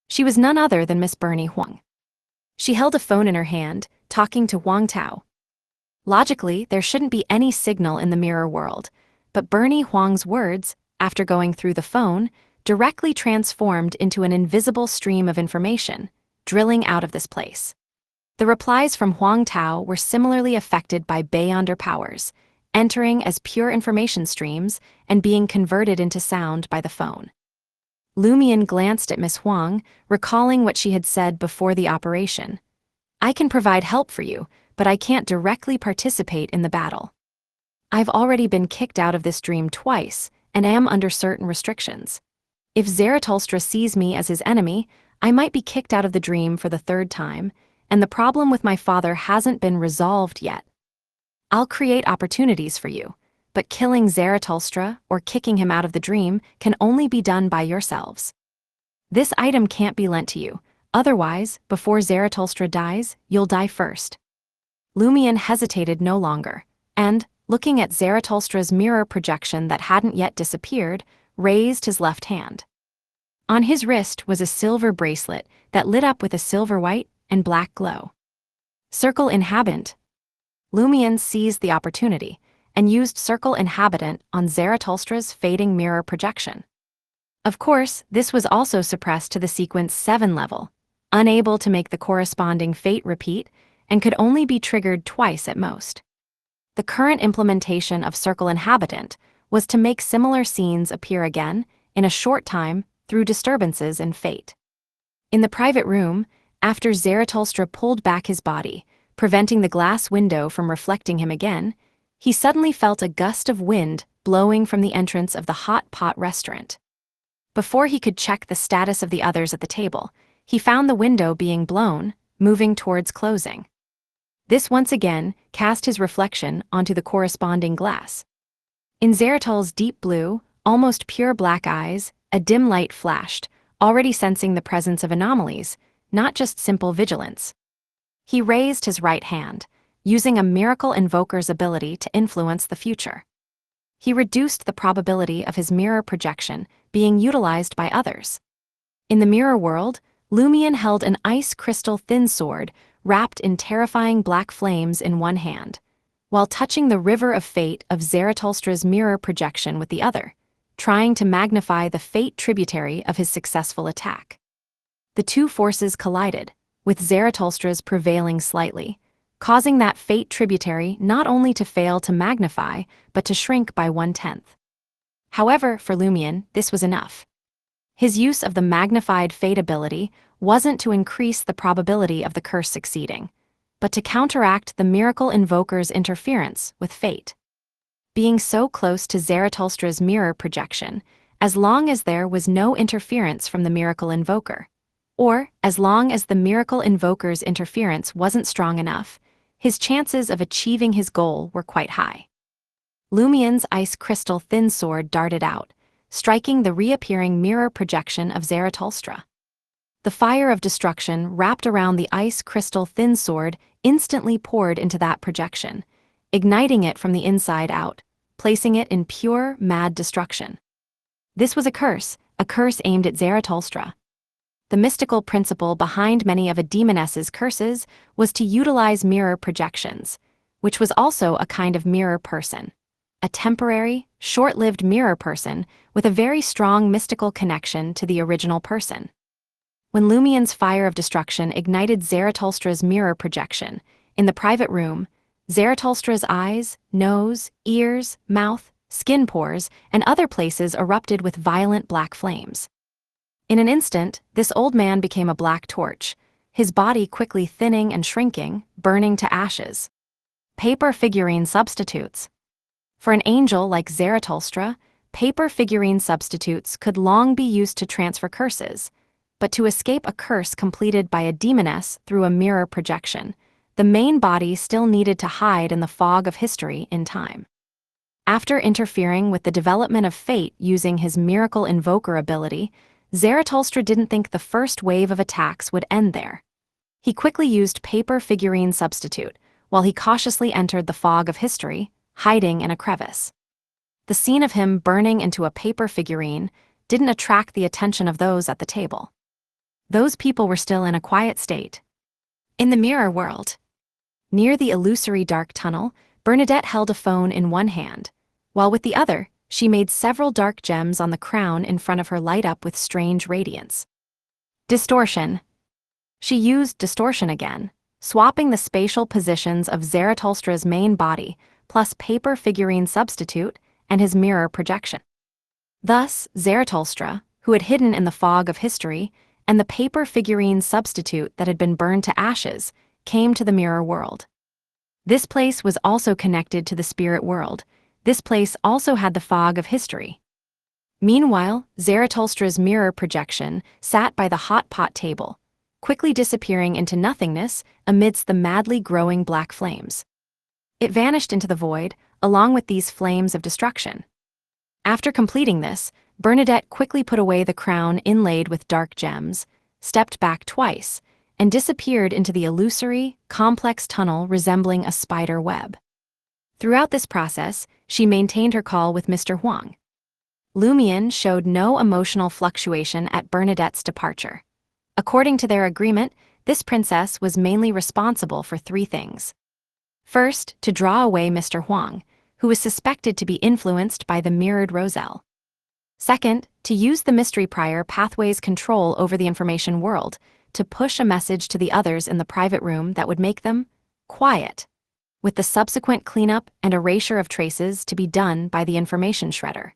She was none other than Miss Bernie Huang. She held a phone in her hand, talking to Huang Tao. Logically, there shouldn't be any signal in the mirror world, but Bernie Huang's words, after going through the phone, directly transformed into an invisible stream of information, drilling out of this place. The replies from Huang Tao were similarly affected by Beyonder powers, entering as pure information streams and being converted into sound by the phone. Lumion glanced at Miss Huang, recalling what she had said before the operation. "I can provide help for you, but I can't directly participate in the battle. I've already been kicked out of this dream twice and am under certain restrictions. If Zarathustra sees me as his enemy, I might be kicked out of the dream for the 3rd time, and the problem with my father hasn't been resolved yet. I'll create opportunities for you, but killing Zarathustra or kicking him out of the dream can only be done by yourselves. This item can't be lent to you, otherwise, before Zarathustra dies, you'll die first." Lumion hesitated no longer, and, looking at Zaratulstra's mirror projection that hadn't yet disappeared, raised his left hand. On his wrist was a silver bracelet that lit up with a silver white and black glow. Circle Inhabitant. Lumion seized the opportunity and used Circle Inhabitant on Zaratulstra's fading mirror projection. Of course, this was also suppressed to the sequence 7 level, unable to make the corresponding fate repeat, and could only be triggered twice at most. The current implementation of Circle Inhabitant was to make similar scenes appear again, in a short time, through disturbances in fate. In the private room, after Zaratulstra pulled back his body, preventing the glass window from reflecting him again, he suddenly felt a gust of wind blowing from the entrance of the Hot Pot restaurant. Before he could check the status of the others at the table, he found the window being blown, moving towards closing. This once again cast his reflection onto the corresponding glass. In Zaratul's deep blue, almost pure black eyes, a dim light flashed, already sensing the presence of anomalies, not just simple vigilance. He raised his right hand, using a miracle invoker's ability to influence the future. He reduced the probability of his mirror projection being utilized by others. In the mirror world, Lumion held an ice crystal thin sword wrapped in terrifying black flames in one hand, while touching the river of fate of Zaratulstra's mirror projection with the other, trying to magnify the fate tributary of his successful attack. The two forces collided, with Zaratulstra's prevailing slightly, causing that fate tributary not only to fail to magnify, but to shrink by 1/10. However, for Lumion, this was enough. His use of the magnified fate ability wasn't to increase the probability of the curse succeeding, but to counteract the miracle invoker's interference with fate. Being so close to Zaratulstra's mirror projection, as long as there was no interference from the miracle invoker, or as long as the miracle invoker's interference wasn't strong enough, his chances of achieving his goal were quite high. Lumion's ice crystal thin sword darted out, striking the reappearing mirror projection of Zaratulstra. The fire of destruction wrapped around the ice crystal thin sword instantly poured into that projection, igniting it from the inside out, placing it in pure, mad destruction. This was a curse aimed at Zaratulstra. The mystical principle behind many of a demoness's curses was to utilize mirror projections, which was also a kind of mirror person. A temporary, short-lived mirror person with a very strong mystical connection to the original person. When Lumion's fire of destruction ignited Zaratulstra's mirror projection, in the private room, Zaratulstra's eyes, nose, ears, mouth, skin pores, and other places erupted with violent black flames. In an instant, this old man became a black torch, his body quickly thinning and shrinking, burning to ashes. Paper figurine substitutes. For an angel like Zaratulstra, paper figurine substitutes could long be used to transfer curses, but to escape a curse completed by a demoness through a mirror projection, the main body still needed to hide in the fog of history in time. After interfering with the development of fate using his miracle invoker ability, Zaratulstra didn't think the first wave of attacks would end there. He quickly used paper figurine substitute, while he cautiously entered the fog of history, hiding in a crevice. The scene of him burning into a paper figurine didn't attract the attention of those at the table. Those people were still in a quiet state. In the mirror world, near the illusory dark tunnel, Bernadette held a phone in one hand, while with the other, she made several dark gems on the crown in front of her light up with strange radiance. Distortion. She used distortion again, swapping the spatial positions of Zaratulstra's main body, plus paper figurine substitute, and his mirror projection. Thus, Zaratulstra, who had hidden in the fog of history, and the paper figurine substitute that had been burned to ashes, came to the mirror world. This place was also connected to the spirit world. This place also had the fog of history. Meanwhile, Zaratulstra's mirror projection sat by the hot pot table, quickly disappearing into nothingness amidst the madly growing black flames. It vanished into the void, along with these flames of destruction. After completing this, Bernadette quickly put away the crown inlaid with dark gems, stepped back twice, and disappeared into the illusory, complex tunnel resembling a spider web. Throughout this process, she maintained her call with Mr. Huang. Lumion showed no emotional fluctuation at Bernadette's departure. According to their agreement, this princess was mainly responsible for three things. First, to draw away Mr. Huang, who was suspected to be influenced by the mirrored Roselle. Second, to use the Mystery Prior pathway's control over the information world to push a message to the others in the private room that would make them quiet, with the subsequent cleanup and erasure of traces to be done by the information shredder.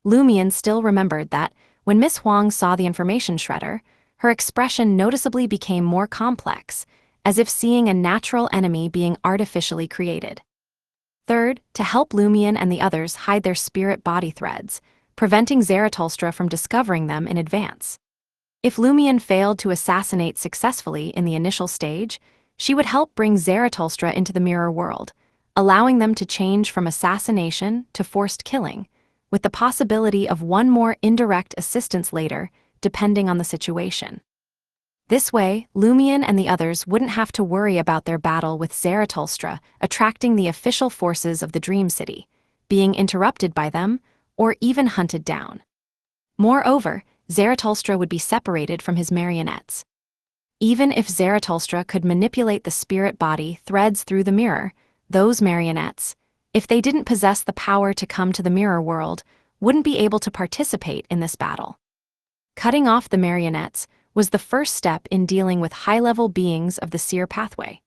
Lumion still remembered that, when Miss Huang saw the information shredder, her expression noticeably became more complex, as if seeing a natural enemy being artificially created. Third, to help Lumion and the others hide their spirit body threads, preventing Zarathustra from discovering them in advance. If Lumion failed to assassinate successfully in the initial stage, she would help bring Zarathustra into the mirror world, allowing them to change from assassination to forced killing, with the possibility of one more indirect assistance later, depending on the situation. This way, Lumion and the others wouldn't have to worry about their battle with Zarathustra attracting the official forces of the Dream City, being interrupted by them, or even hunted down. Moreover, Zarathustra would be separated from his marionettes. Even if Zarathustra could manipulate the spirit body threads through the mirror, those marionettes, if they didn't possess the power to come to the mirror world, wouldn't be able to participate in this battle. Cutting off the marionettes was the first step in dealing with high-level beings of the seer pathway.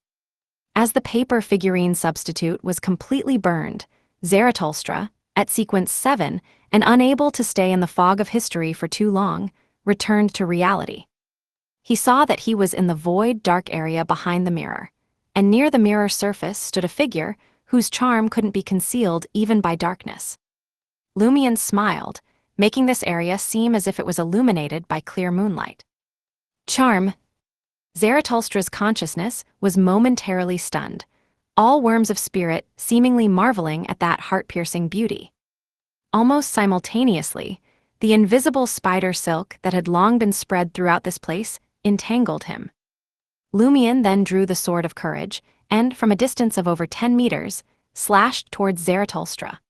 As the paper figurine substitute was completely burned, Zarathustra, at sequence 7, and unable to stay in the fog of history for too long, returned to reality. He saw that he was in the void, dark area behind the mirror, and near the mirror surface stood a figure whose charm couldn't be concealed even by darkness. Lumion smiled, making this area seem as if it was illuminated by clear moonlight. Charm. Zarathustra's consciousness was momentarily stunned, all worms of spirit seemingly marveling at that heart-piercing beauty. Almost simultaneously, the invisible spider silk that had long been spread throughout this place entangled him. Lumion then drew the Sword of Courage and, from a distance of over 10 meters, slashed towards Zarathustra.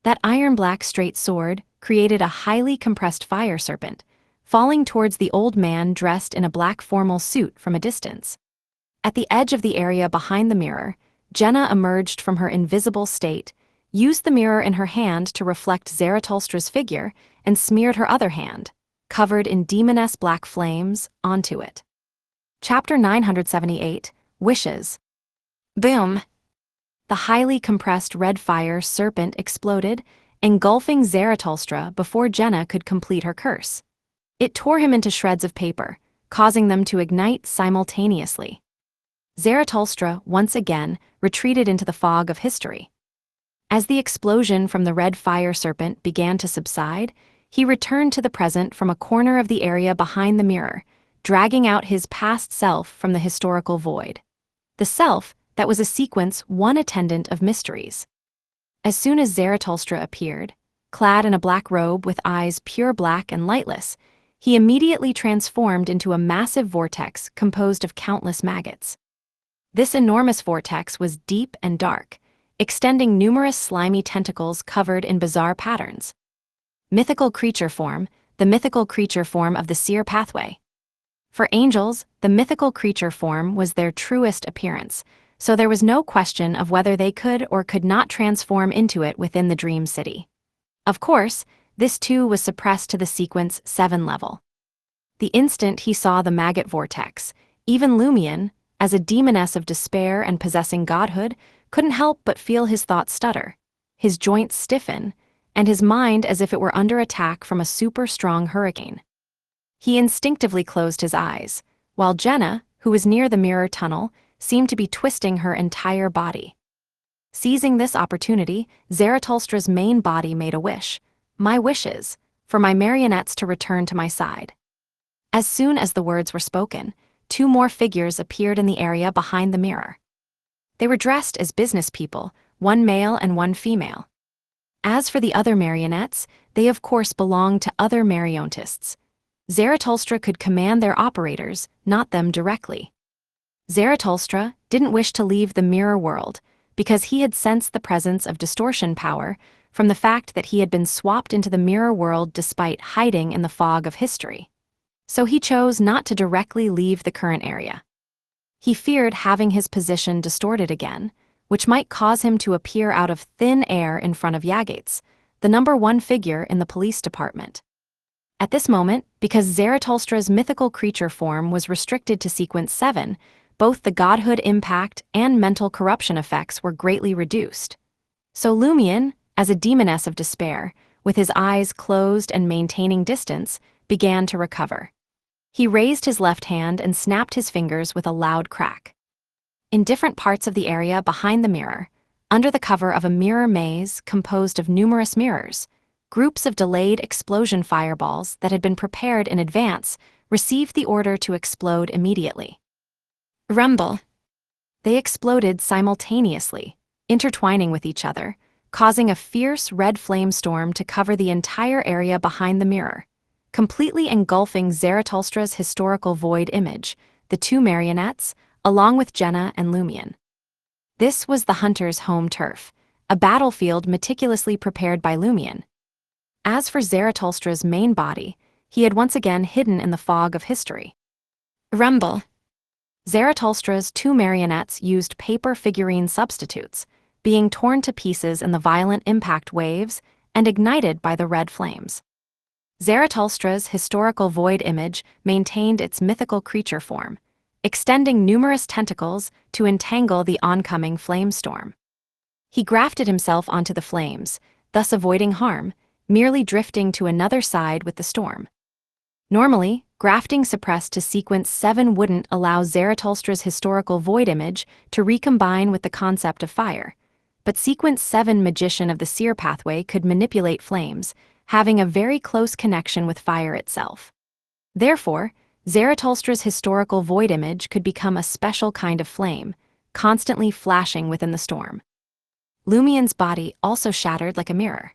That iron-black straight sword created a highly compressed fire serpent, falling towards the old man dressed in a black formal suit from a distance. At the edge of the area behind the mirror, Jenna emerged from her invisible state, used the mirror in her hand to reflect Zarathustra's figure, and smeared her other hand, covered in Demoness black flames, onto it. Chapter 978, Wishes. Boom! The highly compressed red fire serpent exploded, engulfing Zarathustra before Jenna could complete her curse. It tore him into shreds of paper, causing them to ignite simultaneously. Zarathustra, once again, retreated into the fog of history. As the explosion from the red fire serpent began to subside, he returned to the present from a corner of the area behind the mirror, dragging out his past self from the historical void. The self that was a sequence one attendant of mysteries. As soon as Zarathustra appeared, clad in a black robe with eyes pure black and lightless, he immediately transformed into a massive vortex composed of countless maggots. This enormous vortex was deep and dark, extending numerous slimy tentacles covered in bizarre patterns. Mythical creature form, the mythical creature form of the seer pathway. For angels, the mythical creature form was their truest appearance, so there was no question of whether they could or could not transform into it within the Dream City. Of course, this too was suppressed to the sequence 7 level. The instant he saw the maggot vortex, even Lumion, as a demoness of despair and possessing godhood, couldn't help but feel his thoughts stutter, his joints stiffen, and his mind as if it were under attack from a super-strong hurricane. He instinctively closed his eyes, while Jenna, who was near the mirror tunnel, seemed to be twisting her entire body. Seizing this opportunity, Zarathustra's main body made a wish. My wishes, for my marionettes to return to my side. As soon as the words were spoken, 2 more figures appeared in the area behind the mirror. They were dressed as business people, 1 male and 1 female. As for the other marionettes, they of course belonged to other marionetists. Zarathustra could command their operators, not them directly. Zarathustra didn't wish to leave the mirror world because he had sensed the presence of distortion power from the fact that he had been swapped into the mirror world despite hiding in the fog of history. So he chose not to directly leave the current area. He feared having his position distorted again, which might cause him to appear out of thin air in front of Yagates, the #1 figure in the police department. At this moment, because Zarathustra's mythical creature form was restricted to Sequence 7, both the godhood impact and mental corruption effects were greatly reduced. So Lumion, as a demoness of despair, with his eyes closed and maintaining distance, began to recover. He raised his left hand and snapped his fingers with a loud crack. In different parts of the area behind the mirror, under the cover of a mirror maze composed of numerous mirrors, groups of delayed explosion fireballs that had been prepared in advance received the order to explode immediately. Rumble. They exploded simultaneously, intertwining with each other, causing a fierce red flame storm to cover the entire area behind the mirror, completely engulfing Zarathustra's historical void image, the two marionettes, along with Jenna and Lumion. This was the hunter's home turf, a battlefield meticulously prepared by Lumion. As for Zarathustra's main body, he had once again hidden in the fog of history. Rumble. Zarathustra's two marionettes used paper figurine substitutes, being torn to pieces in the violent impact waves and ignited by the red flames. Zarathustra's historical void image maintained its mythical creature form, extending numerous tentacles to entangle the oncoming flame storm. He grafted himself onto the flames, thus avoiding harm, merely drifting to another side with the storm. Normally, grafting suppressed to Sequence 7 wouldn't allow Zarathustra's historical void image to recombine with the concept of fire, but Sequence 7 Magician of the Seer pathway could manipulate flames, having a very close connection with fire itself. Therefore, Zarathustra's historical void image could become a special kind of flame, constantly flashing within the storm. Lumion's body also shattered like a mirror.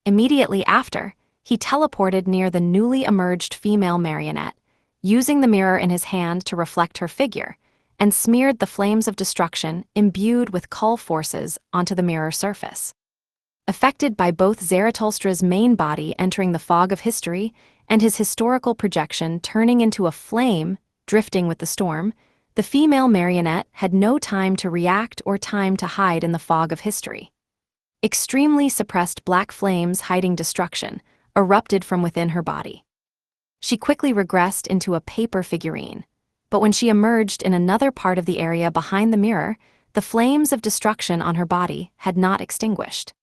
Immediately after, he teleported near the newly emerged female marionette, using the mirror in his hand to reflect her figure, and smeared the flames of destruction imbued with Kull forces onto the mirror surface. Affected by both Zarathustra's main body entering the fog of history and his historical projection turning into a flame drifting with the storm, the female marionette had no time to react or time to hide in the fog of history. Extremely suppressed black flames hiding destruction erupted from within her body. She quickly regressed into a paper figurine, but when she emerged in another part of the area behind the mirror, the flames of destruction on her body had not extinguished.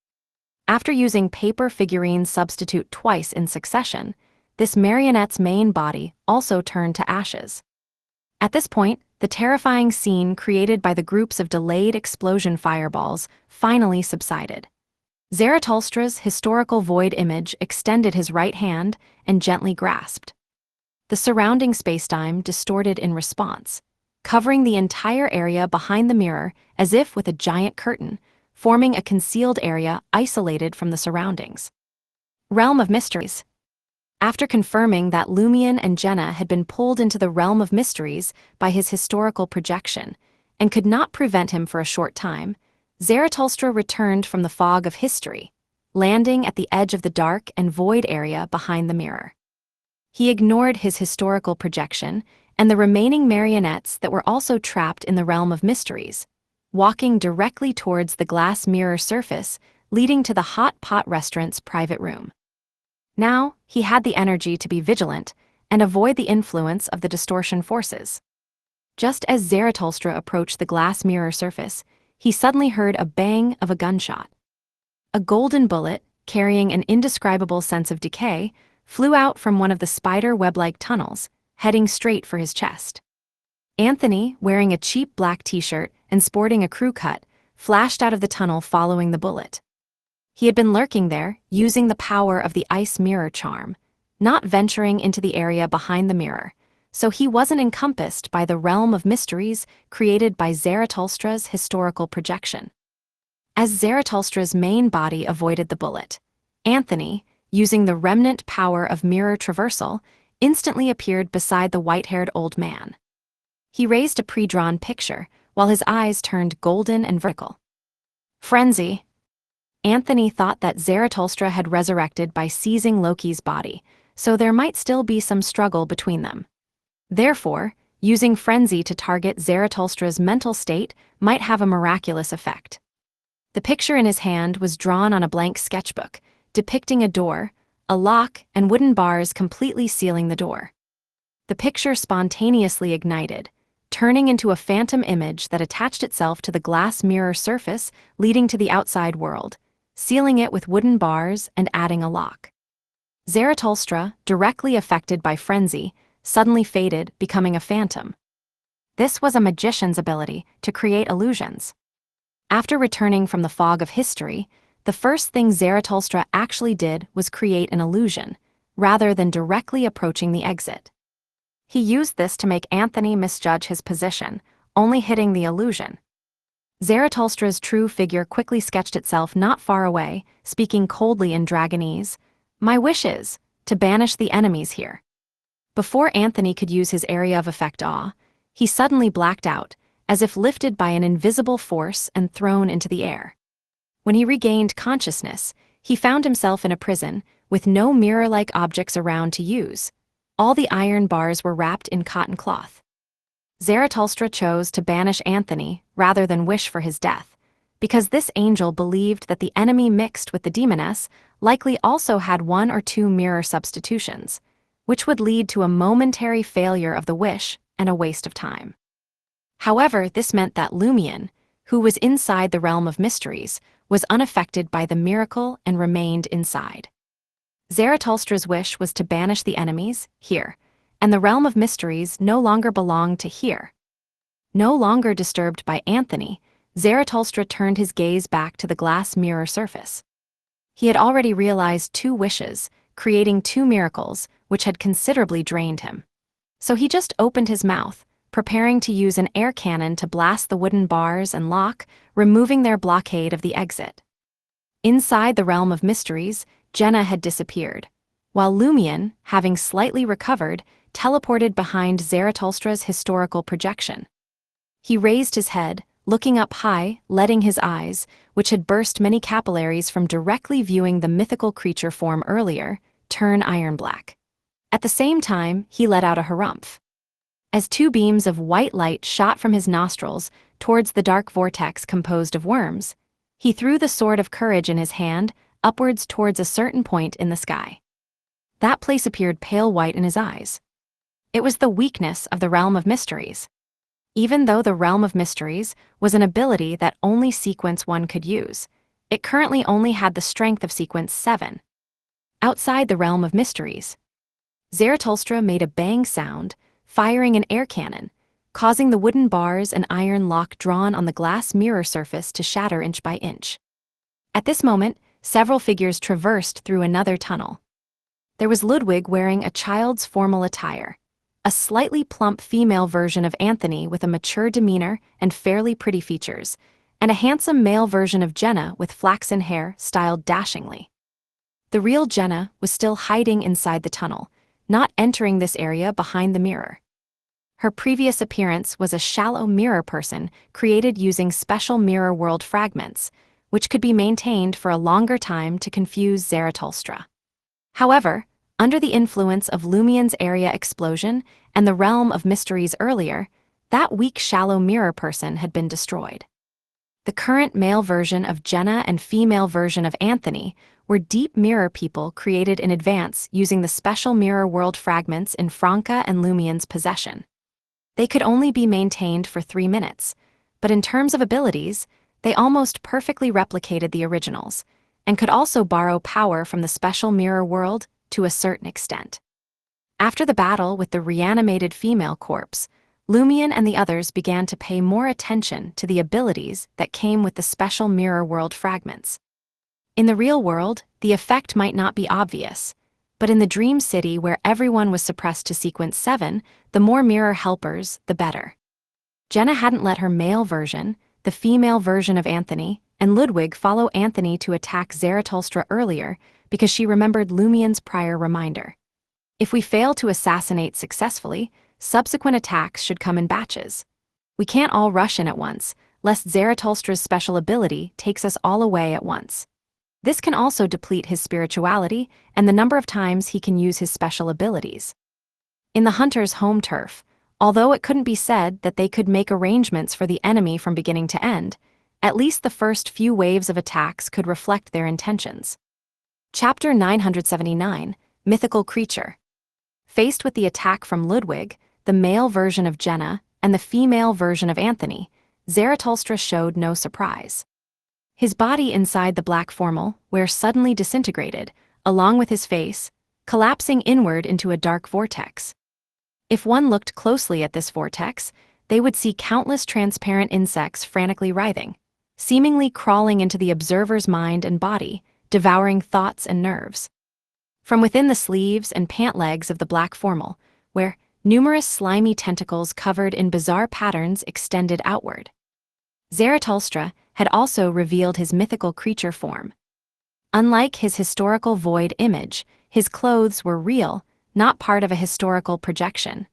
After using paper figurine substitute twice in succession, this marionette's main body also turned to ashes. At this point, the terrifying scene created by the groups of delayed explosion fireballs finally subsided. Zarathustra's historical void image extended his right hand and gently grasped. The surrounding spacetime distorted in response, covering the entire area behind the mirror as if with a giant curtain, forming a concealed area isolated from the surroundings. Realm of Mysteries. After confirming that Lumion and Jenna had been pulled into the Realm of Mysteries by his historical projection and could not prevent him for a short time, Zarathustra returned from the fog of history, landing at the edge of the dark and void area behind the mirror. He ignored his historical projection and the remaining marionettes that were also trapped in the Realm of Mysteries, walking directly towards the glass mirror surface leading to the Hot Pot restaurant's private room. Now, he had the energy to be vigilant and avoid the influence of the distortion forces. Just as Zarathustra approached the glass mirror surface, he suddenly heard a bang of a gunshot. A golden bullet, carrying an indescribable sense of decay, flew out from one of the spider web-like tunnels, heading straight for his chest. Anthony, wearing a cheap black t-shirt and sporting a crew cut, flashed out of the tunnel following the bullet. He had been lurking there, using the power of the ice mirror charm, not venturing into the area behind the mirror, so he wasn't encompassed by the Realm of Mysteries created by Zarathustra's historical projection. As Zarathustra's main body avoided the bullet, Anthony, using the remnant power of mirror traversal, instantly appeared beside the white-haired old man. He raised a pre-drawn picture, while his eyes turned golden and vertical. Frenzy. Anthony thought that Zarathustra had resurrected by seizing Loki's body, so there might still be some struggle between them. Therefore, using frenzy to target Zarathustra's mental state might have a miraculous effect. The picture in his hand was drawn on a blank sketchbook, depicting a door, a lock, and wooden bars completely sealing the door. The picture spontaneously ignited, turning into a phantom image that attached itself to the glass mirror surface leading to the outside world, sealing it with wooden bars and adding a lock. Zarathustra, directly affected by frenzy, suddenly faded, becoming a phantom. This was a magician's ability to create illusions. After returning from the fog of history, the first thing Zarathustra actually did was create an illusion, rather than directly approaching the exit. He used this to make Anthony misjudge his position, only hitting the illusion. Zarathustra's true figure quickly sketched itself not far away, speaking coldly in Dragonese, "My wish is to banish the enemies here." Before Anthony could use his area of effect awe, he suddenly blacked out, as if lifted by an invisible force and thrown into the air. When he regained consciousness, he found himself in a prison, with no mirror-like objects around to use. All the iron bars were wrapped in cotton cloth. Zarathustra chose to banish Anthony rather than wish for his death, because this angel believed that the enemy mixed with the Demoness likely also had one or two mirror substitutions, which would lead to a momentary failure of the wish and a waste of time. However, this meant that Lumion, who was inside the realm of mysteries, was unaffected by the miracle and remained inside. Zarathustra's wish was to banish the enemies, here, and the realm of mysteries no longer belonged to here. No longer disturbed by Anthony, Zarathustra turned his gaze back to the glass mirror surface. He had already realized two wishes, creating two miracles, which had considerably drained him. So he just opened his mouth, preparing to use an air cannon to blast the wooden bars and lock, removing their blockade of the exit. Inside the realm of mysteries, Jenna had disappeared, while Lumion, having slightly recovered, teleported behind Zarathustra's historical projection. He raised his head, looking up high, letting his eyes, which had burst many capillaries from directly viewing the mythical creature form earlier, turn iron black. At the same time, he let out a harumph. As two beams of white light shot from his nostrils towards the dark vortex composed of worms, he threw the sword of courage in his hand upwards towards a certain point in the sky. That place appeared pale white in his eyes. It was the weakness of the realm of mysteries. Even though the realm of mysteries was an ability that only Sequence 1 could use, it currently only had the strength of Sequence 7. Outside the realm of mysteries, Zarathustra made a bang sound, firing an air cannon, causing the wooden bars and iron lock drawn on the glass mirror surface to shatter inch by inch. At this moment, several figures traversed through another tunnel. There was Ludwig wearing a child's formal attire, a slightly plump female version of Anthony with a mature demeanor and fairly pretty features, and a handsome male version of Jenna with flaxen hair styled dashingly. The real Jenna was still hiding inside the tunnel, not entering this area behind the mirror. Her previous appearance was a shallow mirror person created using special mirror world fragments, which could be maintained for a longer time to confuse Zarathustra. However, under the influence of Lumion's area explosion and the realm of mysteries earlier, that weak shallow mirror person had been destroyed. The current male version of Jenna and female version of Anthony were deep mirror people created in advance using the special mirror world fragments in Franca and Lumion's possession. They could only be maintained for 3 minutes, but in terms of abilities, they almost perfectly replicated the originals, and could also borrow power from the special mirror world to a certain extent. After the battle with the reanimated female corpse, Lumion and the others began to pay more attention to the abilities that came with the special mirror world fragments. In the real world, the effect might not be obvious, but in the dream city where everyone was suppressed to Sequence 7, the more mirror helpers, the better. Jenna hadn't let her male version, the female version of Anthony, and Ludwig follow Anthony to attack Zarathustra earlier because she remembered Lumion's prior reminder. If we fail to assassinate successfully, subsequent attacks should come in batches. We can't all rush in at once, lest Zaratulstra's special ability takes us all away at once. This can also deplete his spirituality and the number of times he can use his special abilities. In the hunter's home turf, although it couldn't be said that they could make arrangements for the enemy from beginning to end, at least the first few waves of attacks could reflect their intentions. Chapter 979, Mythical Creature. Faced with the attack from Ludwig, the male version of Jenna, and the female version of Anthony, Zaratulstra showed no surprise. His body inside the black formal were suddenly disintegrated, along with his face, collapsing inward into a dark vortex. If one looked closely at this vortex, they would see countless transparent insects frantically writhing, seemingly crawling into the observer's mind and body, devouring thoughts and nerves. From within the sleeves and pant legs of the black formal, where numerous slimy tentacles covered in bizarre patterns extended outward. Zaratulstra had also revealed his mythical creature form. Unlike his historical void image, his clothes were real, not part of a historical projection.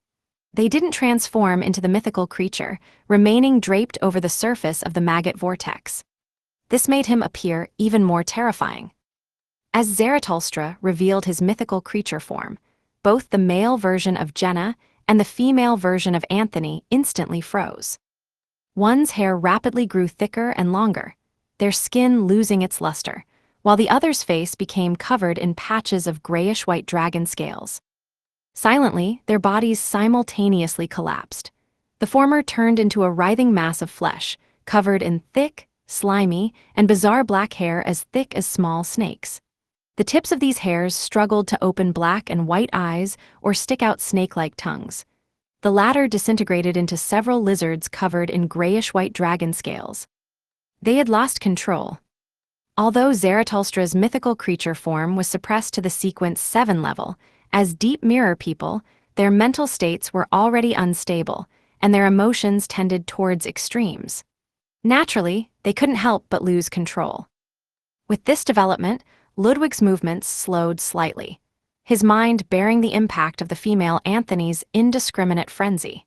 They didn't transform into the mythical creature, remaining draped over the surface of the maggot vortex. This made him appear even more terrifying. As Zaratulstra revealed his mythical creature form, both the male version of Jenna and the female version of Anthony instantly froze. One's hair rapidly grew thicker and longer, their skin losing its luster, while the other's face became covered in patches of grayish-white dragon scales. Silently, their bodies simultaneously collapsed. The former turned into a writhing mass of flesh, covered in thick, slimy, and bizarre black hair as thick as small snakes. The tips of these hairs struggled to open black and white eyes or stick out snake-like tongues. The latter disintegrated into several lizards covered in grayish-white dragon scales. They had lost control. Although Zaratulstra's mythical creature form was suppressed to the Sequence 7 level, as deep mirror people, their mental states were already unstable, and their emotions tended towards extremes. Naturally, they couldn't help but lose control. With this development, Ludwig's movements slowed slightly, his mind bearing the impact of the female Anthony's indiscriminate frenzy.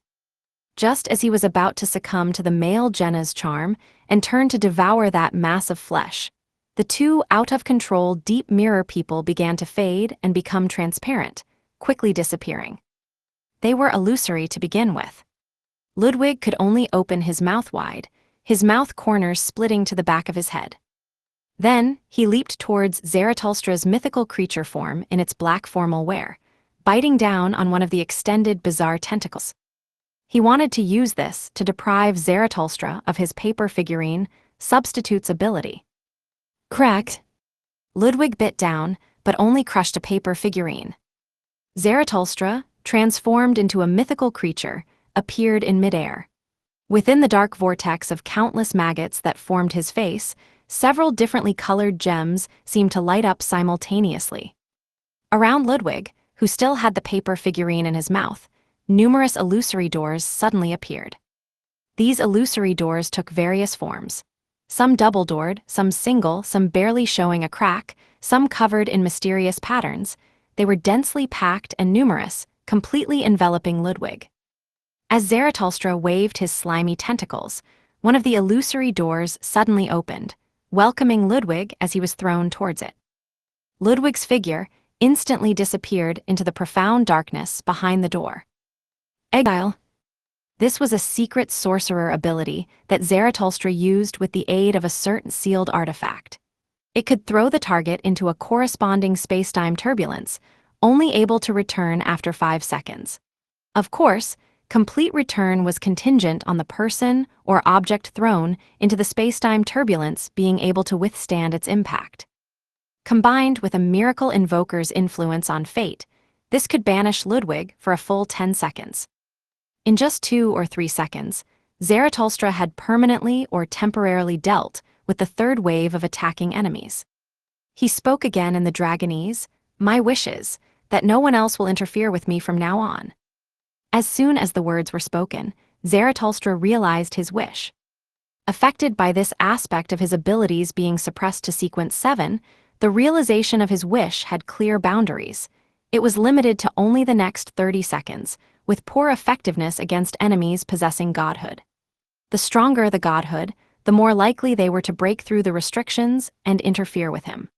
Just as he was about to succumb to the male Jenna's charm and turn to devour that mass of flesh, the two out-of-control deep mirror people began to fade and become transparent, quickly disappearing. They were illusory to begin with. Ludwig could only open his mouth wide, his mouth corners splitting to the back of his head. Then, he leaped towards Zaratulstra's mythical creature form in its black formal wear, biting down on one of the extended bizarre tentacles. He wanted to use this to deprive Zaratulstra of his paper figurine, Substitute's ability. Cracked. Ludwig bit down, but only crushed a paper figurine. Zaratulstra, transformed into a mythical creature, appeared in midair. Within the dark vortex of countless maggots that formed his face, several differently colored gems seemed to light up simultaneously. Around Ludwig, who still had the paper figurine in his mouth, numerous illusory doors suddenly appeared. These illusory doors took various forms. Some double-doored, some single, some barely showing a crack, some covered in mysterious patterns. They were densely packed and numerous, completely enveloping Ludwig. As Zaratulstra waved his slimy tentacles, one of the illusory doors suddenly opened, welcoming Ludwig as he was thrown towards it. Ludwig's figure instantly disappeared into the profound darkness behind the door. Exile. This was a secret sorcerer ability that Zaratulstra used with the aid of a certain sealed artifact. It could throw the target into a corresponding spacetime turbulence, only able to return after 5 seconds. Of course, complete return was contingent on the person or object thrown into the spacetime turbulence being able to withstand its impact. Combined with a miracle invoker's influence on fate, this could banish Ludwig for a full 10 seconds. In just 2 or 3 seconds, Zaratulstra had permanently or temporarily dealt with the third wave of attacking enemies. He spoke again in the Dragonese, "My wish is that no one else will interfere with me from now on." As soon as the words were spoken, Zaratulstra realized his wish. Affected by this aspect of his abilities being suppressed to Sequence 7, the realization of his wish had clear boundaries. It was limited to only the next 30 seconds, with poor effectiveness against enemies possessing godhood. The stronger the godhood, the more likely they were to break through the restrictions and interfere with him.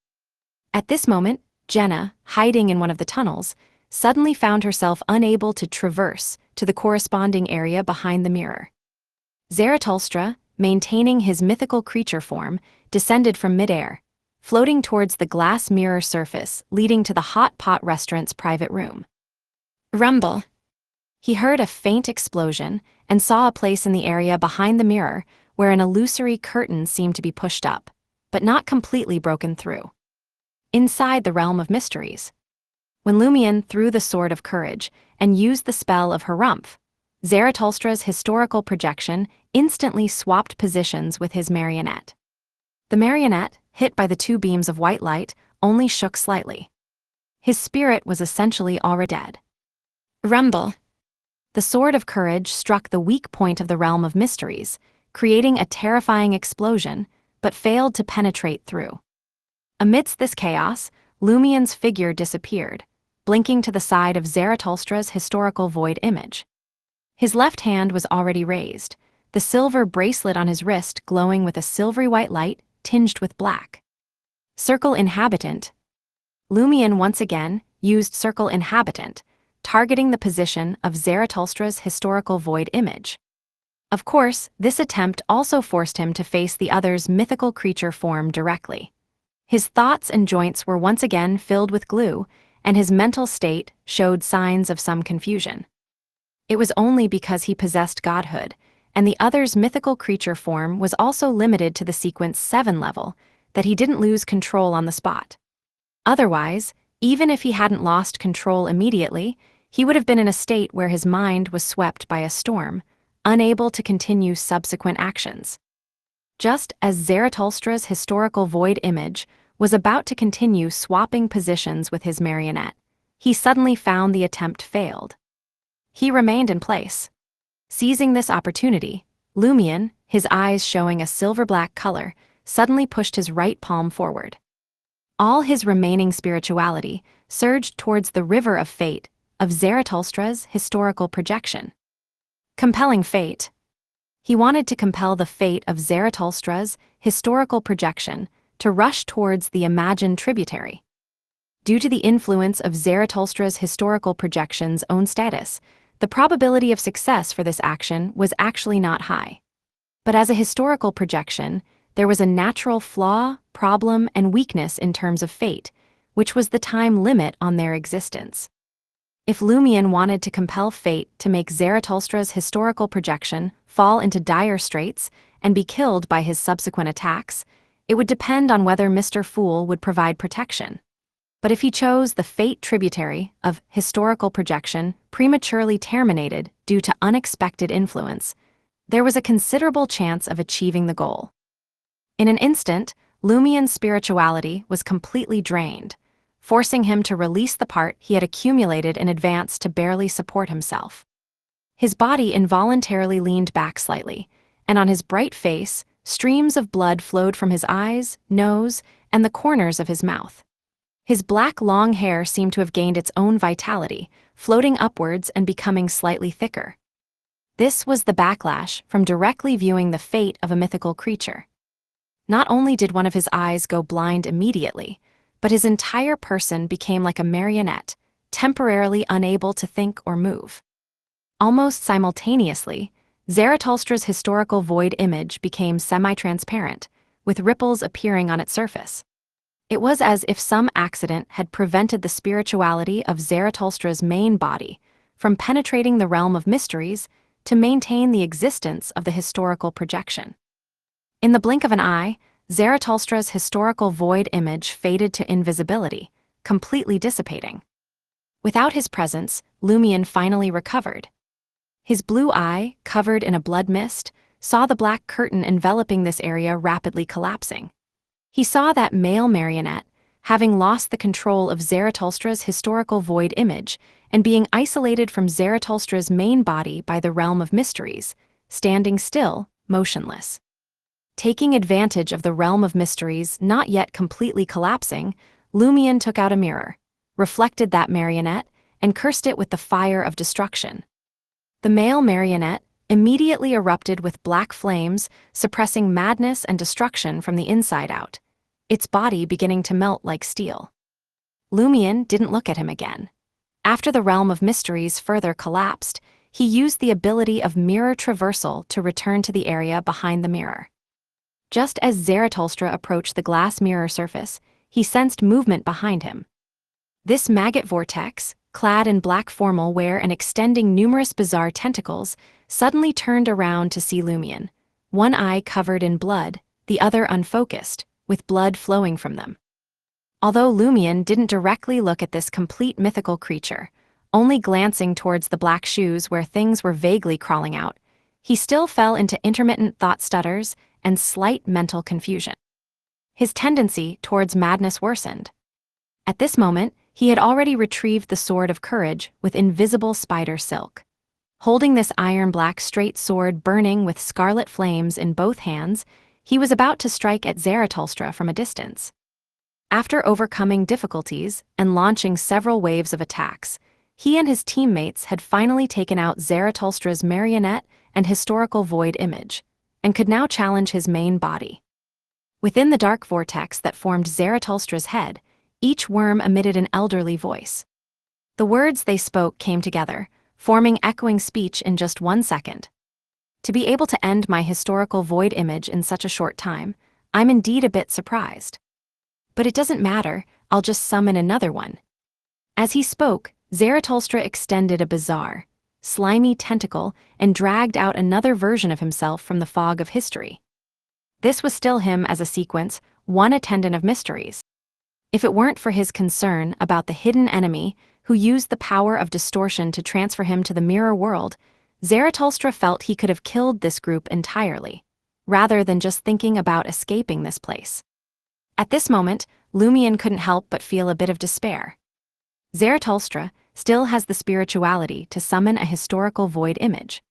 At this moment, Jenna, hiding in one of the tunnels, suddenly found herself unable to traverse to the corresponding area behind the mirror. Zarathustra, maintaining his mythical creature form, descended from midair, floating towards the glass mirror surface leading to the hot pot restaurant's private room. Rumble. He heard a faint explosion and saw a place in the area behind the mirror where an illusory curtain seemed to be pushed up, but not completely broken through. Inside the realm of mysteries. When Lumion threw the Sword of Courage and used the spell of Harumph, Zarathustra's historical projection instantly swapped positions with his marionette. The marionette, hit by the two beams of white light, only shook slightly. His spirit was essentially already dead. Rumble. The Sword of Courage struck the weak point of the realm of mysteries, creating a terrifying explosion, but failed to penetrate through. Amidst this chaos, Lumion's figure disappeared, blinking to the side of Zarathustra's historical void image. His left hand was already raised, the silver bracelet on his wrist glowing with a silvery white light tinged with black. Circle Inhabitant. Lumion once again used Circle Inhabitant, targeting the position of Zarathustra's historical void image. Of course, this attempt also forced him to face the other's mythical creature form directly. His thoughts and joints were once again filled with glue, and his mental state showed signs of some confusion. It was only because he possessed godhood, and the other's mythical creature form was also limited to the sequence 7 level, that he didn't lose control on the spot. Otherwise, even if he hadn't lost control immediately, he would have been in a state where his mind was swept by a storm, unable to continue subsequent actions. Just as Zarathustra's historical void image was about to continue swapping positions with his marionette, he suddenly found the attempt failed. He remained in place. Seizing this opportunity, Lumion, his eyes showing a silver-black color, suddenly pushed his right palm forward. All his remaining spirituality surged towards the river of fate of Zarathustra's historical projection. Compelling fate. He wanted to compel the fate of Zarathustra's historical projection to rush towards the imagined tributary. Due to the influence of Zarathustra's historical projection's own status, the probability of success for this action was actually not high. But as a historical projection, there was a natural flaw, problem, and weakness in terms of fate, which was the time limit on their existence. If Lumion wanted to compel fate to make Zarathustra's historical projection fall into dire straits and be killed by his subsequent attacks, it would depend on whether Mr. Fool would provide protection. But if he chose the fate tributary of historical projection prematurely terminated due to unexpected influence, there was a considerable chance of achieving the goal. In an instant, Lumion's spirituality was completely drained, forcing him to release the part he had accumulated in advance to barely support himself. His body involuntarily leaned back slightly, and on his bright face, streams of blood flowed from his eyes, nose, and the corners of his mouth. His black long hair seemed to have gained its own vitality, floating upwards and becoming slightly thicker. This was the backlash from directly viewing the fate of a mythical creature. Not only did one of his eyes go blind immediately, but his entire person became like a marionette, temporarily unable to think or move. Almost simultaneously, Zarathustra's historical void image became semi-transparent, with ripples appearing on its surface. It was as if some accident had prevented the spirituality of Zarathustra's main body from penetrating the realm of mysteries to maintain the existence of the historical projection. In the blink of an eye, Zarathustra's historical void image faded to invisibility, completely dissipating. Without his presence, Lumion finally recovered. His blue eye, covered in a blood mist, saw the black curtain enveloping this area rapidly collapsing. He saw that male marionette, having lost the control of Zarathustra's historical void image and being isolated from Zarathustra's main body by the realm of mysteries, standing still, motionless. Taking advantage of the realm of mysteries not yet completely collapsing, Lumion took out a mirror, reflected that marionette, and cursed it with the fire of destruction. The male marionette immediately erupted with black flames, suppressing madness and destruction from the inside out, its body beginning to melt like steel. Lumion didn't look at him again. After the realm of mysteries further collapsed, he used the ability of mirror traversal to return to the area behind the mirror. Just as Zarathustra approached the glass mirror surface, he sensed movement behind him. This maggot vortex, clad in black formal wear and extending numerous bizarre tentacles, suddenly turned around to see Lumion, one eye covered in blood, the other unfocused, with blood flowing from them. Although Lumion didn't directly look at this complete mythical creature, only glancing towards the black shoes where things were vaguely crawling out, he still fell into intermittent thought stutters and slight mental confusion. His tendency towards madness worsened. At this moment, he had already retrieved the sword of courage with invisible spider silk. Holding this iron-black straight sword burning with scarlet flames in both hands, he was about to strike at Zarathustra from a distance. After overcoming difficulties and launching several waves of attacks, he and his teammates had finally taken out Zarathustra's marionette and historical void image, and could now challenge his main body. Within the dark vortex that formed Zarathustra's head, each worm emitted an elderly voice. The words they spoke came together, forming echoing speech in just 1 second. To be able to end my historical void image in such a short time, I'm indeed a bit surprised. But it doesn't matter, I'll just summon another one. As he spoke, Zarathustra extended a bizarre, slimy tentacle and dragged out another version of himself from the fog of history. This was still him as a sequence, one attendant of mysteries. If it weren't for his concern about the hidden enemy who used the power of distortion to transfer him to the mirror world, Zarathustra felt he could have killed this group entirely, rather than just thinking about escaping this place. At this moment, Lumion couldn't help but feel a bit of despair. Zarathustra still has the spirituality to summon a historical void image.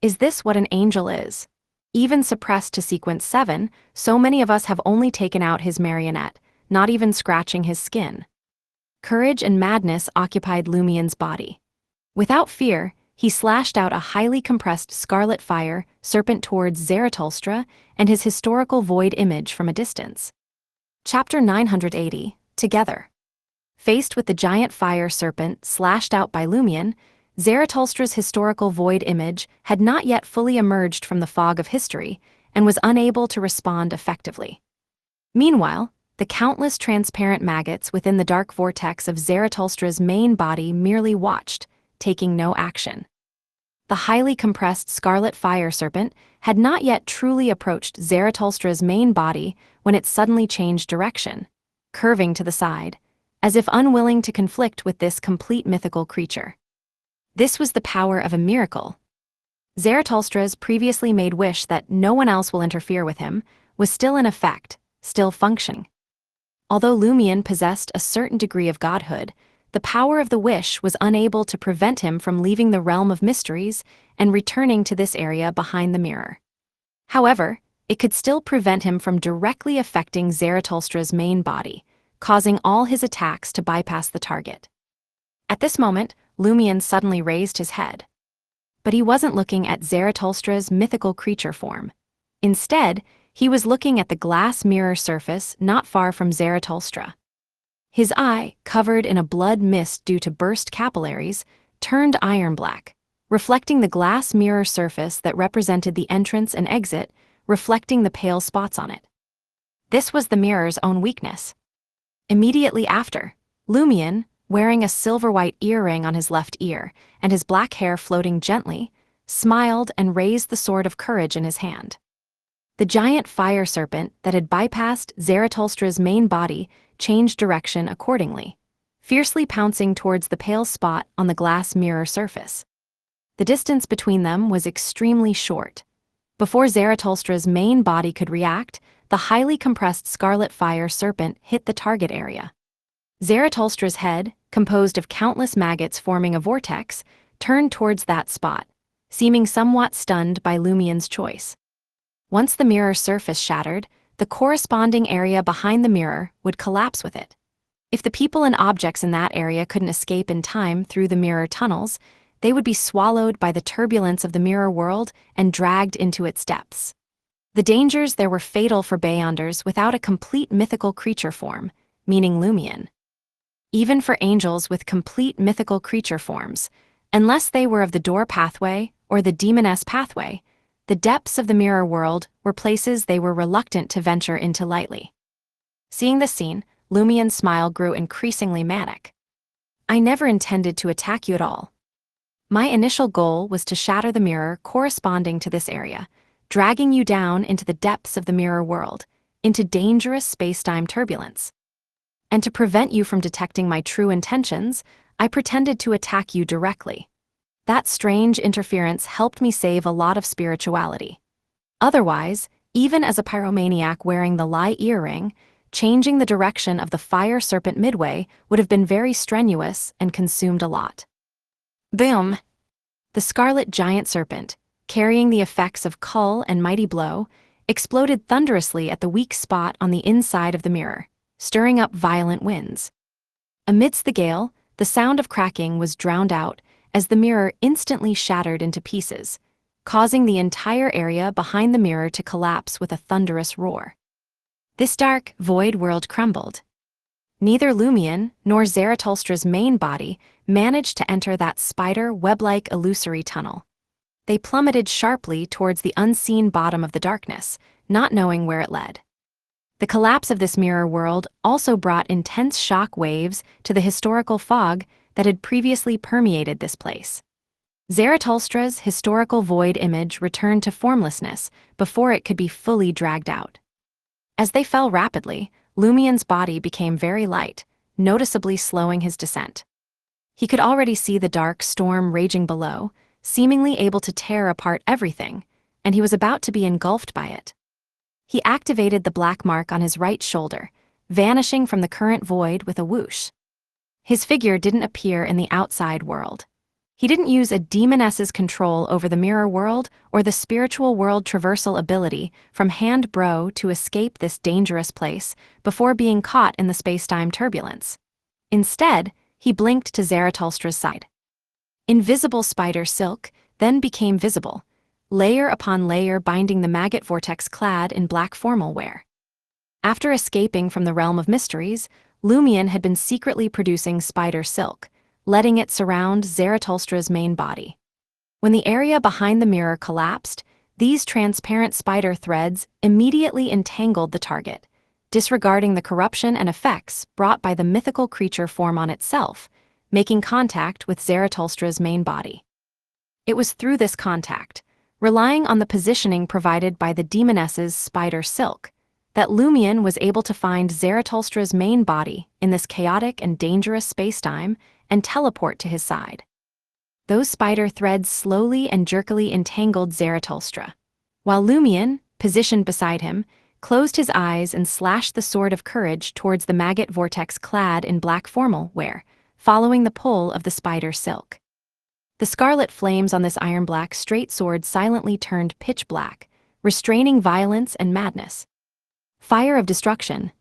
Is this what an angel is? Even suppressed to sequence 7, so many of us have only taken out his marionette, not even scratching his skin. Courage and madness occupied Lumion's body. Without fear, he slashed out a highly compressed scarlet fire serpent towards Zarathustra and his historical void image from a distance. Chapter 980, Together. Faced with the giant fire serpent slashed out by Lumion, Zarathustra's historical void image had not yet fully emerged from the fog of history and was unable to respond effectively. Meanwhile, the countless transparent maggots within the dark vortex of Zarathustra's main body merely watched, taking no action. The highly compressed scarlet fire serpent had not yet truly approached Zarathustra's main body when it suddenly changed direction, curving to the side, as if unwilling to conflict with this complete mythical creature. This was the power of a miracle. Zarathustra's previously made wish that no one else will interfere with him was still in effect, still functioning. Although Lumion possessed a certain degree of godhood, the power of the wish was unable to prevent him from leaving the realm of mysteries and returning to this area behind the mirror. However, it could still prevent him from directly affecting Zarathustra's main body, causing all his attacks to bypass the target. At this moment, Lumion suddenly raised his head. But he wasn't looking at Zarathustra's mythical creature form. Instead, he was looking at the glass mirror surface not far from Zarathustra. His eye, covered in a blood mist due to burst capillaries, turned iron black, reflecting the glass mirror surface that represented the entrance and exit, reflecting the pale spots on it. This was the mirror's own weakness. Immediately after, Lumion, wearing a silver-white earring on his left ear and his black hair floating gently, smiled and raised the sword of courage in his hand. The giant fire serpent that had bypassed Zarathustra's main body changed direction accordingly, fiercely pouncing towards the pale spot on the glass mirror surface. The distance between them was extremely short. Before Zarathustra's main body could react, the highly compressed scarlet fire serpent hit the target area. Zarathustra's head, composed of countless maggots forming a vortex, turned towards that spot, seeming somewhat stunned by Lumion's choice. Once the mirror surface shattered, the corresponding area behind the mirror would collapse with it. If the people and objects in that area couldn't escape in time through the mirror tunnels, they would be swallowed by the turbulence of the mirror world and dragged into its depths. The dangers there were fatal for Beyonders without a complete mythical creature form, meaning Lumion. Even for angels with complete mythical creature forms, unless they were of the door pathway or the Demoness pathway, the depths of the mirror world were places they were reluctant to venture into lightly. Seeing this scene, Lumion's smile grew increasingly manic. I never intended to attack you at all. My initial goal was to shatter the mirror corresponding to this area, dragging you down into the depths of the mirror world, into dangerous space-time turbulence. And to prevent you from detecting my true intentions, I pretended to attack you directly. That strange interference helped me save a lot of spirituality. Otherwise, even as a pyromaniac wearing the lie earring, changing the direction of the fire serpent midway would have been very strenuous and consumed a lot. Boom! The scarlet giant serpent, carrying the effects of Cull and Mighty Blow, exploded thunderously at the weak spot on the inside of the mirror, stirring up violent winds. Amidst the gale, the sound of cracking was drowned out as the mirror instantly shattered into pieces, causing the entire area behind the mirror to collapse with a thunderous roar. This dark, void world crumbled. Neither Lumion nor Zaratulstra's main body managed to enter that spider web-like illusory tunnel. They plummeted sharply towards the unseen bottom of the darkness, not knowing where it led. The collapse of this mirror world also brought intense shock waves to the historical fog that had previously permeated this place. Zaratulstra's historical void image returned to formlessness before it could be fully dragged out. As they fell rapidly, Lumion's body became very light, noticeably slowing his descent. He could already see the dark storm raging below, seemingly able to tear apart everything, and he was about to be engulfed by it. He activated the black mark on his right shoulder, vanishing from the current void with a whoosh. His figure didn't appear in the outside world. He didn't use a Demoness's control over the mirror world or the spiritual world traversal ability from Hand Bro to escape this dangerous place before being caught in the space-time turbulence. Instead, he blinked to Zaratulstra's side. Invisible spider silk then became visible, layer upon layer binding the maggot vortex clad in black formal wear. After escaping from the realm of mysteries, Lumion had been secretly producing spider silk, letting it surround Zaratulstra's main body. When the area behind the mirror collapsed, these transparent spider threads immediately entangled the target, disregarding the corruption and effects brought by the mythical creature form on itself, making contact with Zaratulstra's main body. It was through this contact, relying on the positioning provided by the Demoness's spider silk, that Lumion was able to find Zaratulstra's main body in this chaotic and dangerous spacetime and teleport to his side. Those spider threads slowly and jerkily entangled Zaratulstra, while Lumion, positioned beside him, closed his eyes and slashed the sword of courage towards the maggot vortex clad in black formal wear, following the pull of the spider silk. The scarlet flames on this iron-black straight sword silently turned pitch black, restraining violence and madness. Fire of destruction.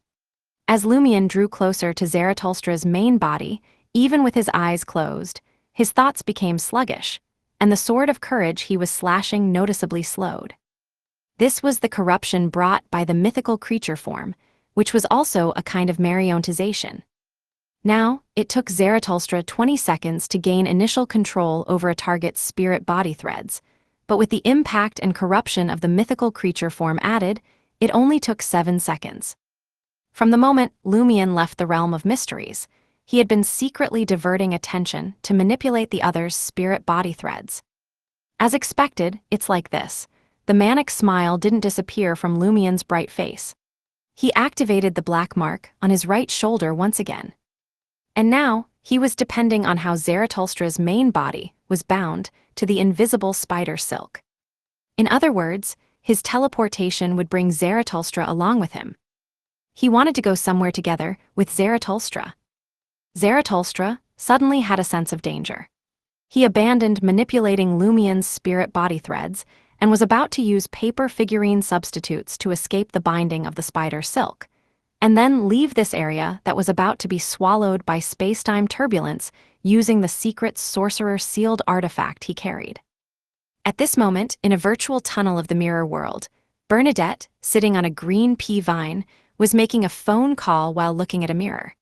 As Lumion drew closer to Zaratulstra's main body, even with his eyes closed, his thoughts became sluggish, and the sword of courage he was slashing noticeably slowed. This was the corruption brought by the mythical creature form, which was also a kind of mariontization. Now, it took Zaratulstra 20 seconds to gain initial control over a target's spirit body threads, but with the impact and corruption of the mythical creature form added, it only took 7 seconds. From the moment Lumion left the realm of mysteries, he had been secretly diverting attention to manipulate the other's spirit body threads. As expected, it's like this. The manic smile didn't disappear from Lumion's bright face. He activated the black mark on his right shoulder once again. And now, he was depending on how Zaratulstra's main body was bound to the invisible spider silk. In other words, his teleportation would bring Zaratulstra along with him. He wanted to go somewhere together with Zaratulstra. Zaratulstra suddenly had a sense of danger. He abandoned manipulating Lumion's spirit body threads and was about to use paper figurine substitutes to escape the binding of the spider silk, and then leave this area that was about to be swallowed by space-time turbulence using the secret sorcerer-sealed artifact he carried. At this moment, in a virtual tunnel of the mirror world, Bernadette, sitting on a green pea vine, was making a phone call while looking at a mirror.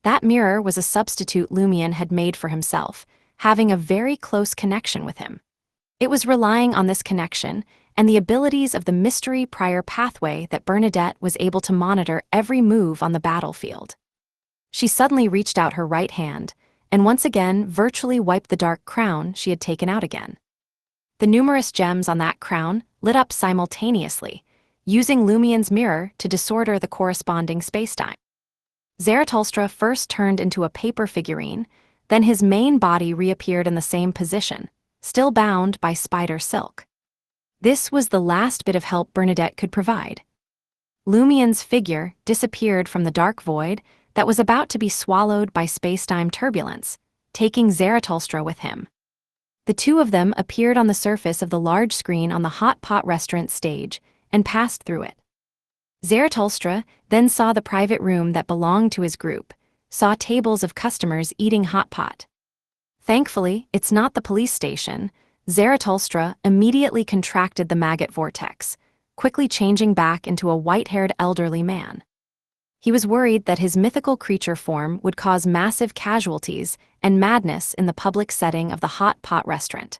That mirror was a substitute Lumion had made for himself, having a very close connection with him. It was relying on this connection and the abilities of the mystery prior pathway that Bernadette was able to monitor every move on the battlefield. She suddenly reached out her right hand, and once again virtually wiped the dark crown she had taken out again. The numerous gems on that crown lit up simultaneously, using Lumion's mirror to disorder the corresponding spacetime. Zarathustra first turned into a paper figurine, then his main body reappeared in the same position, still bound by spider silk. This was the last bit of help Bernadette could provide. Lumion's figure disappeared from the dark void that was about to be swallowed by spacetime turbulence, taking Zarathustra with him. The two of them appeared on the surface of the large screen on the hot pot restaurant stage and passed through it. Zarathustra then saw the private room that belonged to his group, saw tables of customers eating hot pot. Thankfully, it's not the police station. Zarathustra immediately contracted the maggot vortex, quickly changing back into a white-haired elderly man. He was worried that his mythical creature form would cause massive casualties and madness in the public setting of the hot pot restaurant.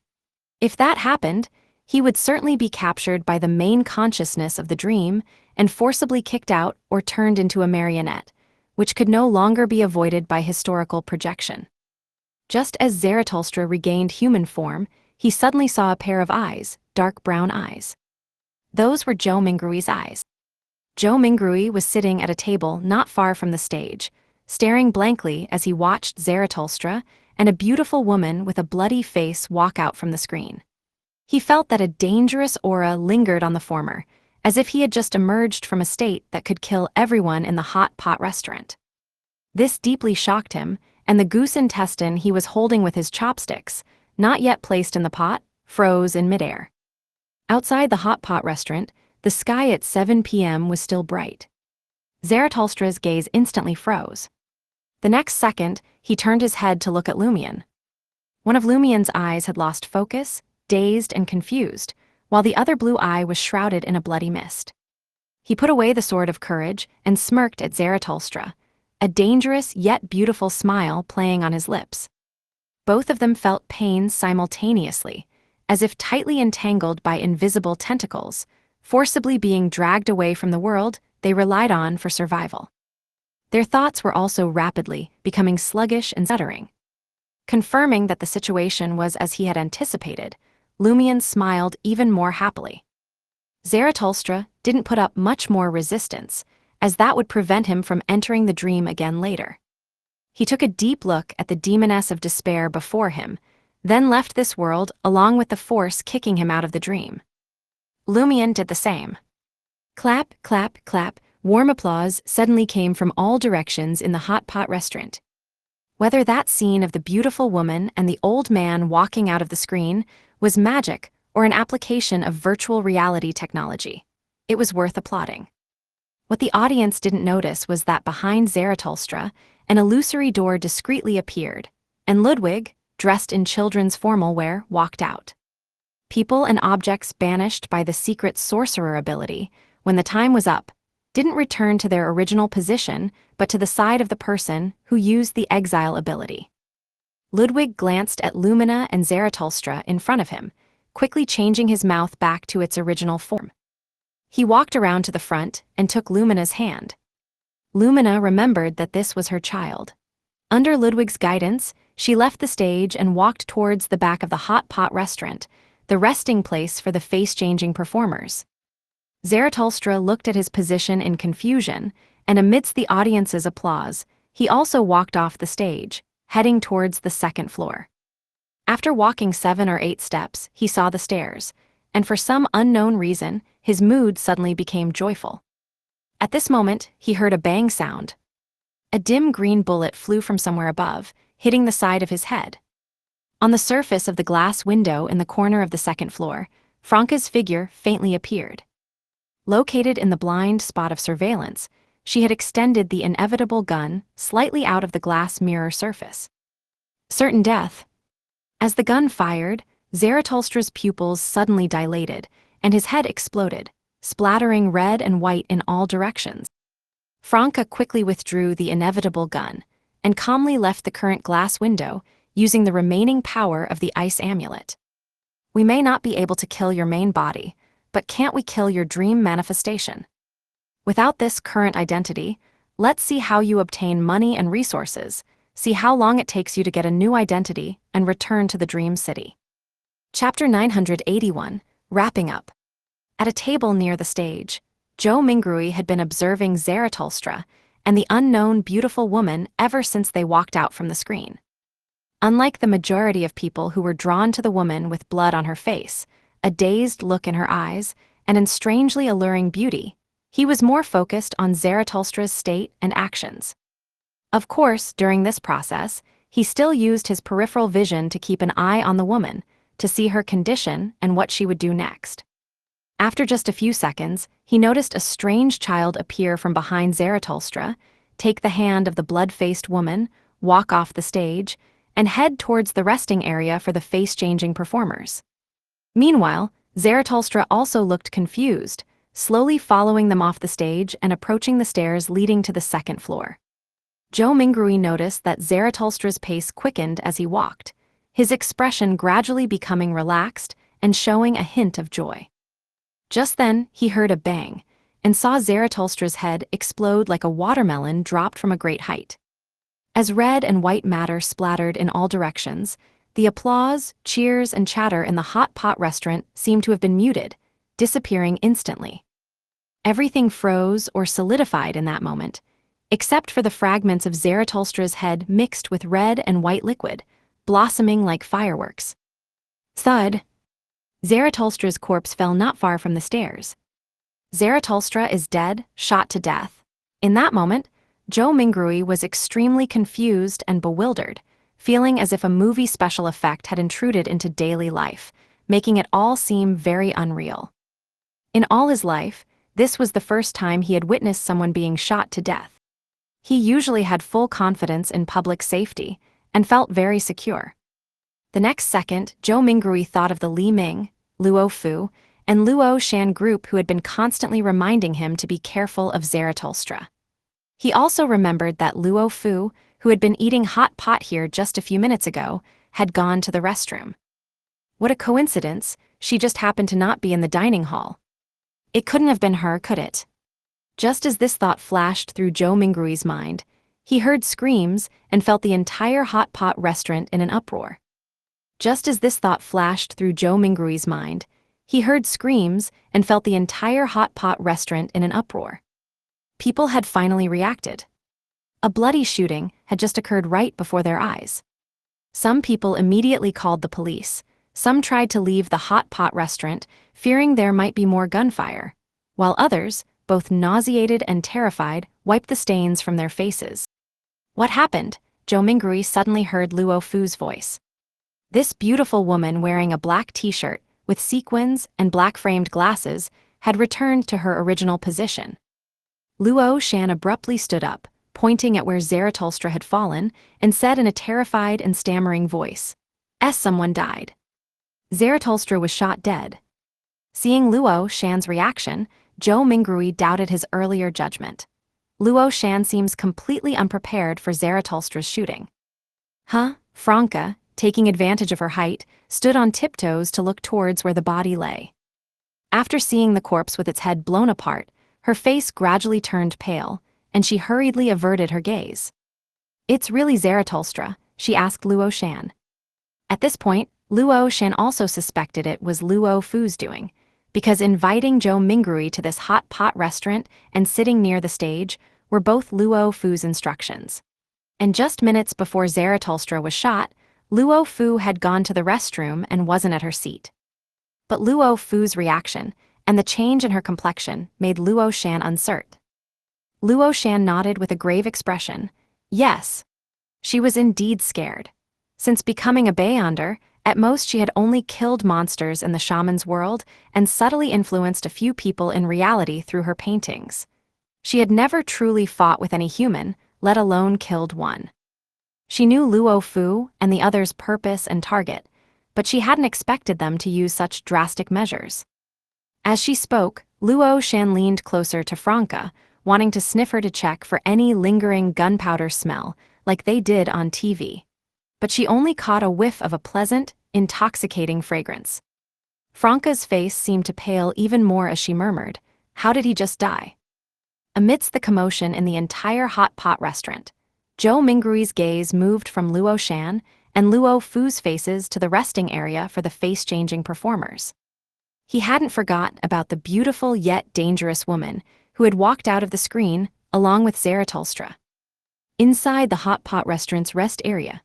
If that happened, he would certainly be captured by the main consciousness of the dream and forcibly kicked out or turned into a marionette, which could no longer be avoided by historical projection. Just as Zarathustra regained human form, he suddenly saw a pair of eyes, dark brown eyes. Those were Joe Mingrui's eyes. Joe Mingrui was sitting at a table not far from the stage, staring blankly as he watched Zarathustra and a beautiful woman with a bloody face walk out from the screen. He felt that a dangerous aura lingered on the former, as if he had just emerged from a state that could kill everyone in the hot pot restaurant. This deeply shocked him, and the goose intestine he was holding with his chopsticks, not yet placed in the pot, froze in midair. Outside the hot pot restaurant, the sky at 7 p.m. was still bright. Zarathustra's gaze instantly froze. The next second, he turned his head to look at Lumion. One of Lumion's eyes had lost focus, dazed and confused, while the other blue eye was shrouded in a bloody mist. He put away the sword of courage and smirked at Zarathustra, a dangerous yet beautiful smile playing on his lips. Both of them felt pain simultaneously, as if tightly entangled by invisible tentacles, forcibly being dragged away from the world they relied on for survival. Their thoughts were also rapidly becoming sluggish and stuttering. Confirming that the situation was as he had anticipated, Lumion smiled even more happily. Zarathustra didn't put up much more resistance, as that would prevent him from entering the dream again later. He took a deep look at the Demoness of despair before him, then left this world along with the force kicking him out of the dream. Lumion did the same. Clap, clap, clap, warm applause suddenly came from all directions in the hot pot restaurant. Whether that scene of the beautiful woman and the old man walking out of the screen was magic or an application of virtual reality technology, it was worth applauding. What the audience didn't notice was that behind Zarathustra, an illusory door discreetly appeared, and Ludwig, dressed in children's formal wear, walked out. People and objects banished by the secret sorcerer ability, when the time was up, didn't return to their original position but to the side of the person who used the exile ability. Ludwig glanced at Lumina and Zarathustra in front of him, quickly changing his mouth back to its original form. He walked around to the front and took Lumina's hand. Lumina remembered that this was her child. Under Ludwig's guidance, she left the stage and walked towards the back of the hot pot restaurant, the resting place for the face-changing performers. Zarathustra looked at his position in confusion, and amidst the audience's applause, he also walked off the stage, heading towards the second floor. After walking 7 or 8 steps, he saw the stairs, and for some unknown reason, his mood suddenly became joyful. At this moment, he heard a bang sound. A dim green bullet flew from somewhere above, hitting the side of his head. On the surface of the glass window in the corner of the second floor, Franca's figure faintly appeared. Located in the blind spot of surveillance, she had extended the inevitable gun slightly out of the glass mirror surface. Certain death. As the gun fired, Zaratulstra's pupils suddenly dilated, and his head exploded, splattering red and white in all directions. Franca quickly withdrew the inevitable gun, and calmly left the current glass window, using the remaining power of the ice amulet. We may not be able to kill your main body, but can't we kill your dream manifestation? Without this current identity, let's see how you obtain money and resources, see how long it takes you to get a new identity and return to the dream city. Chapter 981, Wrapping Up. At a table near the stage, Joe Mingrui had been observing Zaratulstra and the unknown beautiful woman ever since they walked out from the screen. Unlike the majority of people who were drawn to the woman with blood on her face, a dazed look in her eyes, and in strangely alluring beauty, he was more focused on Zaratulstra's state and actions. Of course, during this process, he still used his peripheral vision to keep an eye on the woman, to see her condition and what she would do next. After just a few seconds, he noticed a strange child appear from behind Zaratulstra, take the hand of the blood-faced woman, walk off the stage, and head towards the resting area for the face-changing performers. Meanwhile, Zaratulstra also looked confused, slowly following them off the stage and approaching the stairs leading to the second floor. Joe Mingrui noticed that Zaratulstra's pace quickened as he walked, his expression gradually becoming relaxed and showing a hint of joy. Just then, he heard a bang, and saw Zaratulstra's head explode like a watermelon dropped from a great height. As red and white matter splattered in all directions, the applause, cheers, and chatter in the hot pot restaurant seemed to have been muted, disappearing instantly. Everything froze or solidified in that moment, except for the fragments of Zaratulstra's head mixed with red and white liquid, blossoming like fireworks. Thud! Zaratulstra's corpse fell not far from the stairs. Zaratulstra is dead, shot to death. In that moment, Joe Mingrui was extremely confused and bewildered, feeling as if a movie special effect had intruded into daily life, making it all seem very unreal. In all his life, this was the first time he had witnessed someone being shot to death. He usually had full confidence in public safety and felt very secure. The next second, Joe Mingrui thought of the Li Ming, Luo Fu, and Luo Shan group who had been constantly reminding him to be careful of Zaratulstra. He also remembered that Luo Fu, who had been eating hot pot here just a few minutes ago, had gone to the restroom. What a coincidence, she just happened to not be in the dining hall. It couldn't have been her, could it? Just as this thought flashed through Joe Mingrui's mind, he heard screams and felt the entire hot pot restaurant in an uproar. Just as this thought flashed through Joe Mingrui's mind, he heard screams and felt the entire hot pot restaurant in an uproar. People had finally reacted. A bloody shooting had just occurred right before their eyes. Some people immediately called the police. Some tried to leave the hot pot restaurant, fearing there might be more gunfire, while others, both nauseated and terrified, wiped the stains from their faces. What happened? Joe Mingrui suddenly heard Luo Fu's voice. This beautiful woman wearing a black t-shirt with sequins and black-framed glasses had returned to her original position. Luo Shan abruptly stood up, pointing at where Zaratulstra had fallen, and said in a terrified and stammering voice, Someone died. Zaratulstra was shot dead. Seeing Luo Shan's reaction, Joe Mingrui doubted his earlier judgment. Luo Shan seems completely unprepared for Zaratulstra's shooting. Franca, taking advantage of her height, stood on tiptoes to look towards where the body lay. After seeing the corpse with its head blown apart, her face gradually turned pale, and she hurriedly averted her gaze. It's really Zaratulstra, she asked Luo Shan. At this point, Luo Shan also suspected it was Luo Fu's doing, because inviting Joe Mingrui to this hot pot restaurant and sitting near the stage were both Luo Fu's instructions. And just minutes before Zaratulstra was shot, Luo Fu had gone to the restroom and wasn't at her seat. But Luo Fu's reaction and the change in her complexion made Luo Shan uncertain. Luo Shan nodded with a grave expression. Yes. She was indeed scared. Since becoming a Beyonder, at most she had only killed monsters in the shaman's world and subtly influenced a few people in reality through her paintings. She had never truly fought with any human, let alone killed one. She knew Luo Fu and the other's purpose and target, but she hadn't expected them to use such drastic measures. As she spoke, Luo Shan leaned closer to Franca, wanting to sniff her to check for any lingering gunpowder smell, like they did on TV. But she only caught a whiff of a pleasant, intoxicating fragrance. Franca's face seemed to pale even more as she murmured, "How did he just die?" Amidst the commotion in the entire hot pot restaurant, Zhou Mingrui's gaze moved from Luo Shan and Luo Fu's faces to the resting area for the face-changing performers. He hadn't forgotten about the beautiful yet dangerous woman who had walked out of the screen along with Zarathustra. Inside the hot pot restaurant's rest area,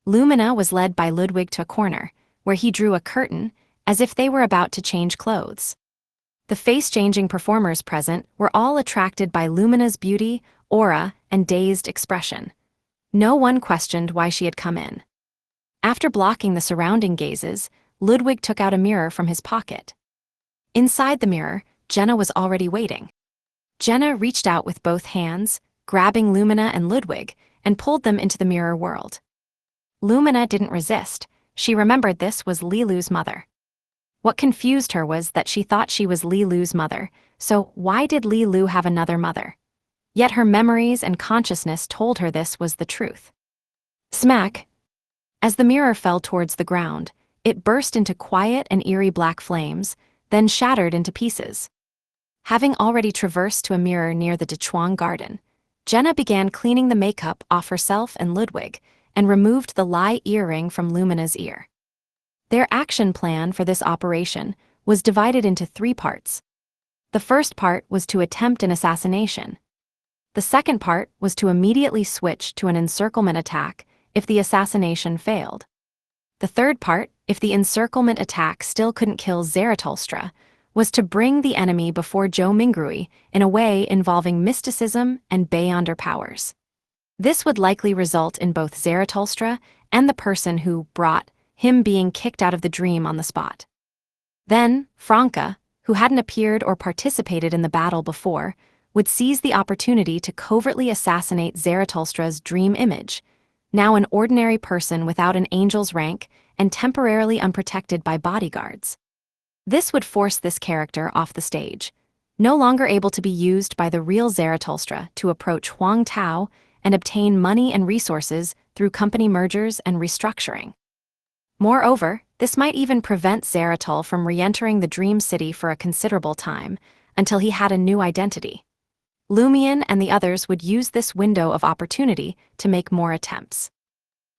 Lumina was led by Ludwig to a corner, where he drew a curtain as if they were about to change clothes. The face-changing performers present were all attracted by Lumina's beauty, aura, and dazed expression. No one questioned why she had come in. After blocking the surrounding gazes, Ludwig took out a mirror from his pocket. Inside the mirror, Jenna was already waiting. Jenna reached out with both hands, grabbing Lumina and Ludwig, and pulled them into the mirror world. Lumina didn't resist. She remembered this was Li Lu's mother. What confused her was that she thought she was Li Lu's mother, so why did Li Lu have another mother? Yet her memories and consciousness told her this was the truth. Smack! As the mirror fell towards the ground, it burst into quiet and eerie black flames, then shattered into pieces. Having already traversed to a mirror near the Dechuang garden, Jenna began cleaning the makeup off herself and Ludwig, and removed the lie earring from Lumina's ear. Their action plan for this operation was divided into 3 parts. The first part was to attempt an assassination. The second part was to immediately switch to an encirclement attack if the assassination failed. The third part, if the encirclement attack still couldn't kill Zarathustra, was to bring the enemy before Zhou Mingrui in a way involving mysticism and Beyonder powers. This would likely result in both Zarathustra and the person who brought him being kicked out of the dream on the spot. Then, Franca, who hadn't appeared or participated in the battle before, would seize the opportunity to covertly assassinate Zarathustra's dream image, now an ordinary person without an angel's rank and temporarily unprotected by bodyguards. This would force this character off the stage, no longer able to be used by the real Zarathustra to approach Huang Tao and obtain money and resources through company mergers and restructuring. Moreover, this might even prevent Zarathul from re-entering the Dream City for a considerable time, until he had a new identity. Lumion and the others would use this window of opportunity to make more attempts.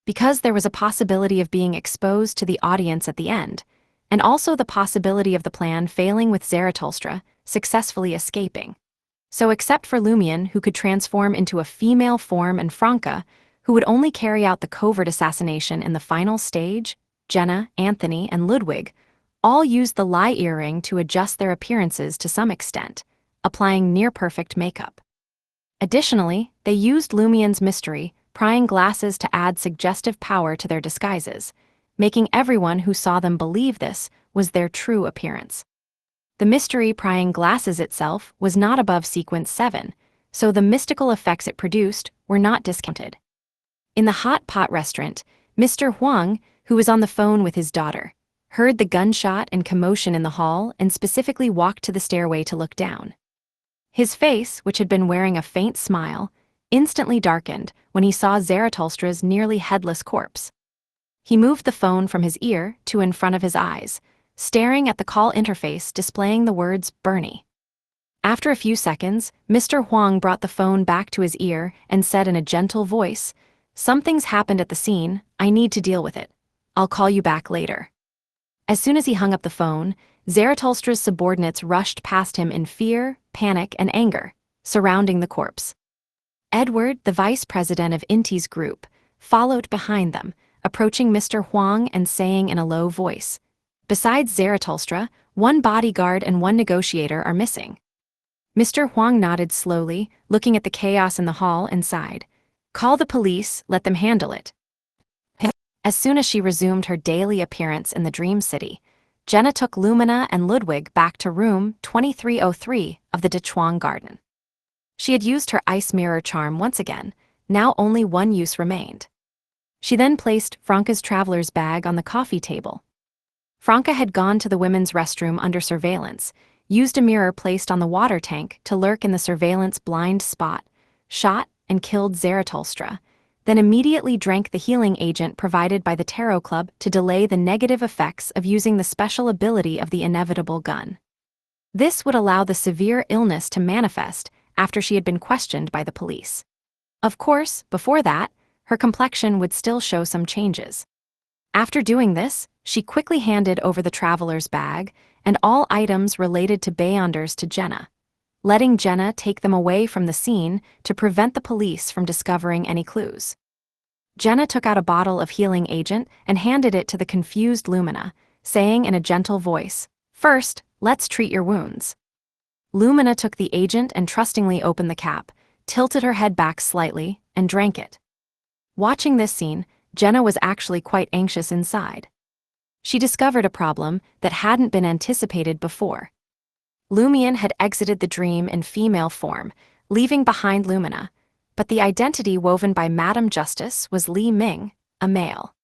Because there was a possibility of being exposed to the audience at the end, and also the possibility of the plan failing with Zarathustra successfully escaping. So except for Lumion, who could transform into a female form, and Franca, who would only carry out the covert assassination in the final stage, Jenna, Anthony, and Ludwig all used the lie earring to adjust their appearances to some extent, applying near-perfect makeup. Additionally, they used Lumion's mystery, prying glasses to add suggestive power to their disguises, making everyone who saw them believe this was their true appearance. The mystery prying glasses itself was not above sequence 7, so the mystical effects it produced were not discounted. In the hot pot restaurant, Mr. Huang, who was on the phone with his daughter, heard the gunshot and commotion in the hall and specifically walked to the stairway to look down. His face, which had been wearing a faint smile, instantly darkened when he saw Zarathustra's nearly headless corpse. He moved the phone from his ear to in front of his eyes, staring at the call interface displaying the words Bernie. After a few seconds, Mr. Huang brought the phone back to his ear and said in a gentle voice, "Something's happened at the scene, I need to deal with it. I'll call you back later." As soon as he hung up the phone, Zarathustra's subordinates rushed past him in fear, panic, and anger, surrounding the corpse. Edward, the vice president of Inti's group, followed behind them, approaching Mr. Huang and saying in a low voice, "Besides Zarathustra, one bodyguard and one negotiator are missing." Mr. Huang nodded slowly, looking at the chaos in the hall and sighed. "Call the police, let them handle it." As soon as she resumed her daily appearance in the Dream City, Jenna took Lumina and Ludwig back to room 2303 of the Dechuang Garden. She had used her ice mirror charm once again, now only one use remained. She then placed Franca's traveler's bag on the coffee table. Franca had gone to the women's restroom under surveillance, used a mirror placed on the water tank to lurk in the surveillance blind spot, shot and killed Zarathustra, then immediately drank the healing agent provided by the Tarot Club to delay the negative effects of using the special ability of the inevitable gun. This would allow the severe illness to manifest after she had been questioned by the police. Of course, before that, her complexion would still show some changes. After doing this, she quickly handed over the traveler's bag and all items related to Beyonders to Jenna, letting Jenna take them away from the scene to prevent the police from discovering any clues. Jenna took out a bottle of healing agent and handed it to the confused Lumina, saying in a gentle voice, "First, let's treat your wounds." Lumina took the agent and trustingly opened the cap, tilted her head back slightly, and drank it. Watching this scene, Jenna was actually quite anxious inside. She discovered a problem that hadn't been anticipated before. Lumion had exited the dream in female form, leaving behind Lumina, but the identity woven by Madame Justice was Li Ming, a male.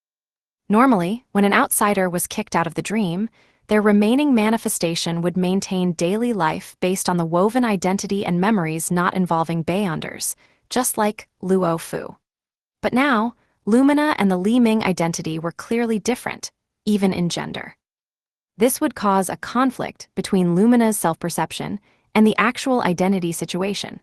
Normally, when an outsider was kicked out of the dream, their remaining manifestation would maintain daily life based on the woven identity and memories not involving Beyonders, just like Luo Fu. But now, Lumina and the Li Ming identity were clearly different, even in gender. This would cause a conflict between Lumina's self-perception and the actual identity situation.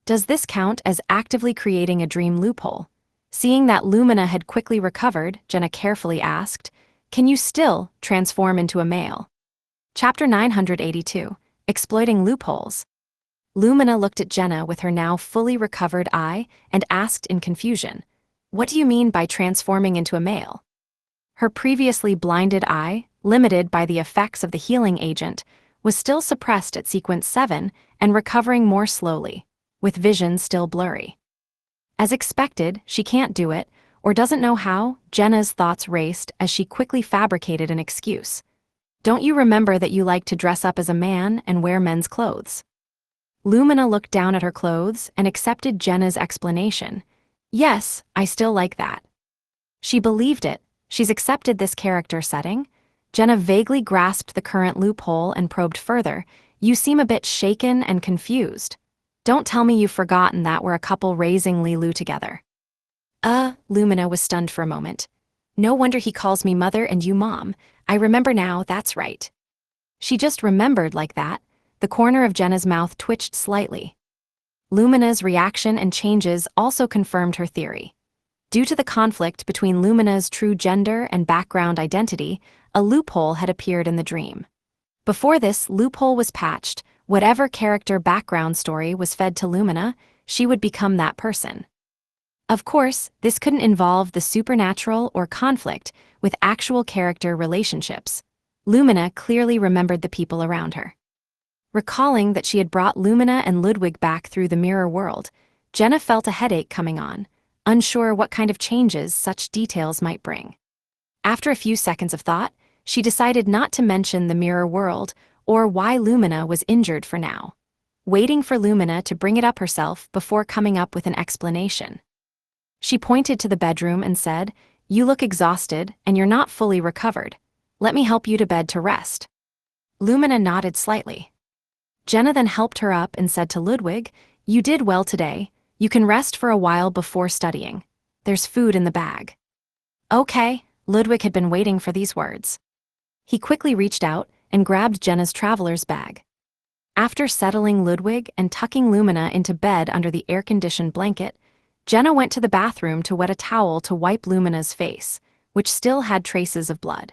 Does this count as actively creating a dream loophole? Seeing that Lumina had quickly recovered, Jenna carefully asked, "Can you still transform into a male?" Chapter 982, Exploiting Loopholes. Lumina looked at Jenna with her now fully recovered eye and asked in confusion, "What do you mean by transforming into a male?" Her previously blinded eye, limited by the effects of the healing agent, was still suppressed at sequence 7 and recovering more slowly, with vision still blurry. As expected, she can't do it, or doesn't know how. Jenna's thoughts raced as she quickly fabricated an excuse. "Don't you remember that you like to dress up as a man and wear men's clothes?" Lumina looked down at her clothes and accepted Jenna's explanation. "Yes, I still like that." She believed it. She's accepted this character setting. Jenna vaguely grasped the current loophole and probed further. "You seem a bit shaken and confused. Don't tell me you've forgotten that we're a couple raising Lilu together." Lumina was stunned for a moment. "No wonder he calls me mother and you mom. I remember now, that's right." She just remembered like that. The corner of Jenna's mouth twitched slightly. Lumina's reaction and changes also confirmed her theory. Due to the conflict between Lumina's true gender and background identity, a loophole had appeared in the dream. Before this loophole was patched, whatever character background story was fed to Lumina, she would become that person. Of course, this couldn't involve the supernatural or conflict with actual character relationships. Lumina clearly remembered the people around her. Recalling that she had brought Lumina and Ludwig back through the mirror world, Jenna felt a headache coming on, unsure what kind of changes such details might bring. After a few seconds of thought, she decided not to mention the mirror world or why Lumina was injured for now, waiting for Lumina to bring it up herself before coming up with an explanation. She pointed to the bedroom and said, "You look exhausted and you're not fully recovered. Let me help you to bed to rest." Lumina nodded slightly. Jenna then helped her up and said to Ludwig, "You did well today. You can rest for a while before studying. There's food in the bag." "Okay," Ludwig had been waiting for these words. He quickly reached out and grabbed Jenna's traveler's bag. After settling Ludwig and tucking Lumina into bed under the air-conditioned blanket, Jenna went to the bathroom to wet a towel to wipe Lumina's face, which still had traces of blood.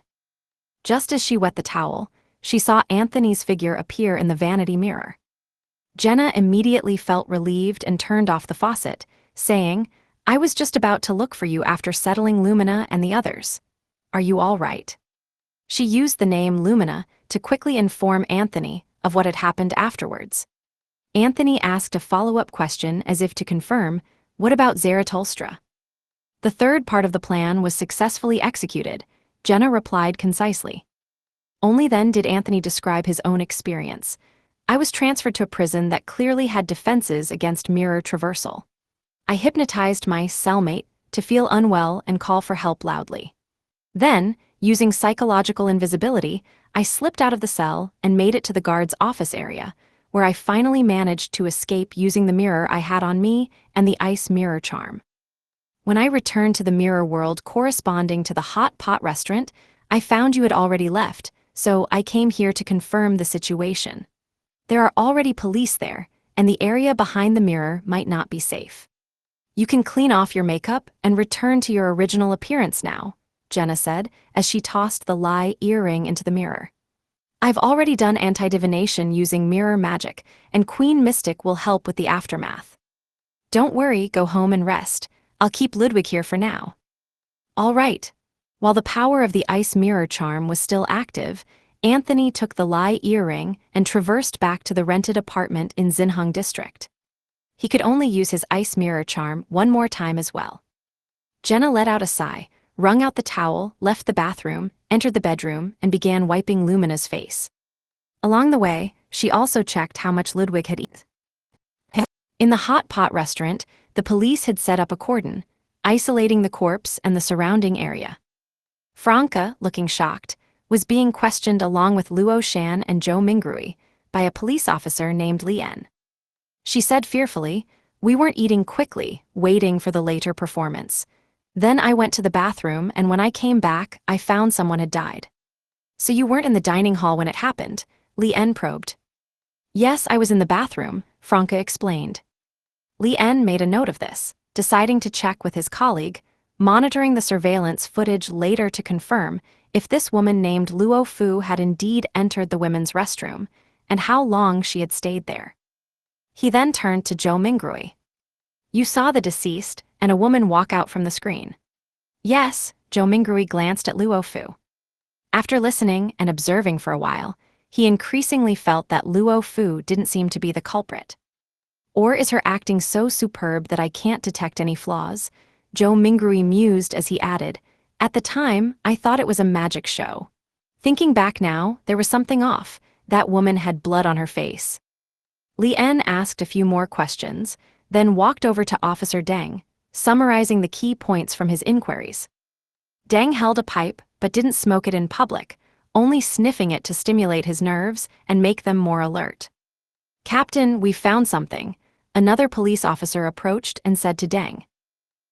Just as she wet the towel, she saw Anthony's figure appear in the vanity mirror. Jenna immediately felt relieved and turned off the faucet, saying, "I was just about to look for you after settling Lumina and the others. Are you all right?" She used the name Lumina to quickly inform Anthony of what had happened afterwards. Anthony asked a follow-up question as if to confirm, "What about Zarathustra?" The third part of the plan was successfully executed, Jenna replied concisely. Only then did Anthony describe his own experience. I was transferred to a prison that clearly had defenses against mirror traversal. I hypnotized my cellmate to feel unwell and call for help loudly. Then, using psychological invisibility, I slipped out of the cell and made it to the guard's office area, where I finally managed to escape using the mirror I had on me and the ice mirror charm. When I returned to the mirror world corresponding to the hot pot restaurant, I found you had already left, so I came here to confirm the situation. There are already police there, and the area behind the mirror might not be safe. You can clean off your makeup and return to your original appearance now, Jenna said as she tossed the lie earring into the mirror. I've already done anti-divination using mirror magic, and Queen Mystic will help with the aftermath. Don't worry, go home and rest. I'll keep Ludwig here for now. All right. While the power of the ice mirror charm was still active, Anthony took the lie earring and traversed back to the rented apartment in Xinheng district. He could only use his ice mirror charm one more time as well. Jenna let out a sigh, wrung out the towel, left the bathroom, entered the bedroom, and began wiping Lumina's face. Along the way, she also checked how much Ludwig had eaten. In the hot pot restaurant, the police had set up a cordon, isolating the corpse and the surrounding area. Franca, looking shocked, was being questioned along with Luo Shan and Zhou Mingrui by a police officer named Lien. She said fearfully, "We weren't eating quickly, waiting for the later performance. Then I went to the bathroom, and when I came back, I found someone had died." "So you weren't in the dining hall when it happened?" Lien probed. "Yes, I was in the bathroom," Franca explained. Lien made a note of this, deciding to check with his colleague, monitoring the surveillance footage later to confirm if this woman named Luo Fu had indeed entered the women's restroom, and how long she had stayed there. He then turned to Zhou Mingrui. "You saw the deceased and a woman walk out from the screen." "Yes," Zhou Mingrui glanced at Luo Fu. After listening and observing for a while, he increasingly felt that Luo Fu didn't seem to be the culprit. "Or is her acting so superb that I can't detect any flaws?" Zhou Mingrui mused as he added, "At the time, I thought it was a magic show. Thinking back now, there was something off. That woman had blood on her face." Lien asked a few more questions, then walked over to Officer Deng, summarizing the key points from his inquiries. Deng held a pipe but didn't smoke it in public, only sniffing it to stimulate his nerves and make them more alert. "Captain, we found something," another police officer approached and said to Deng.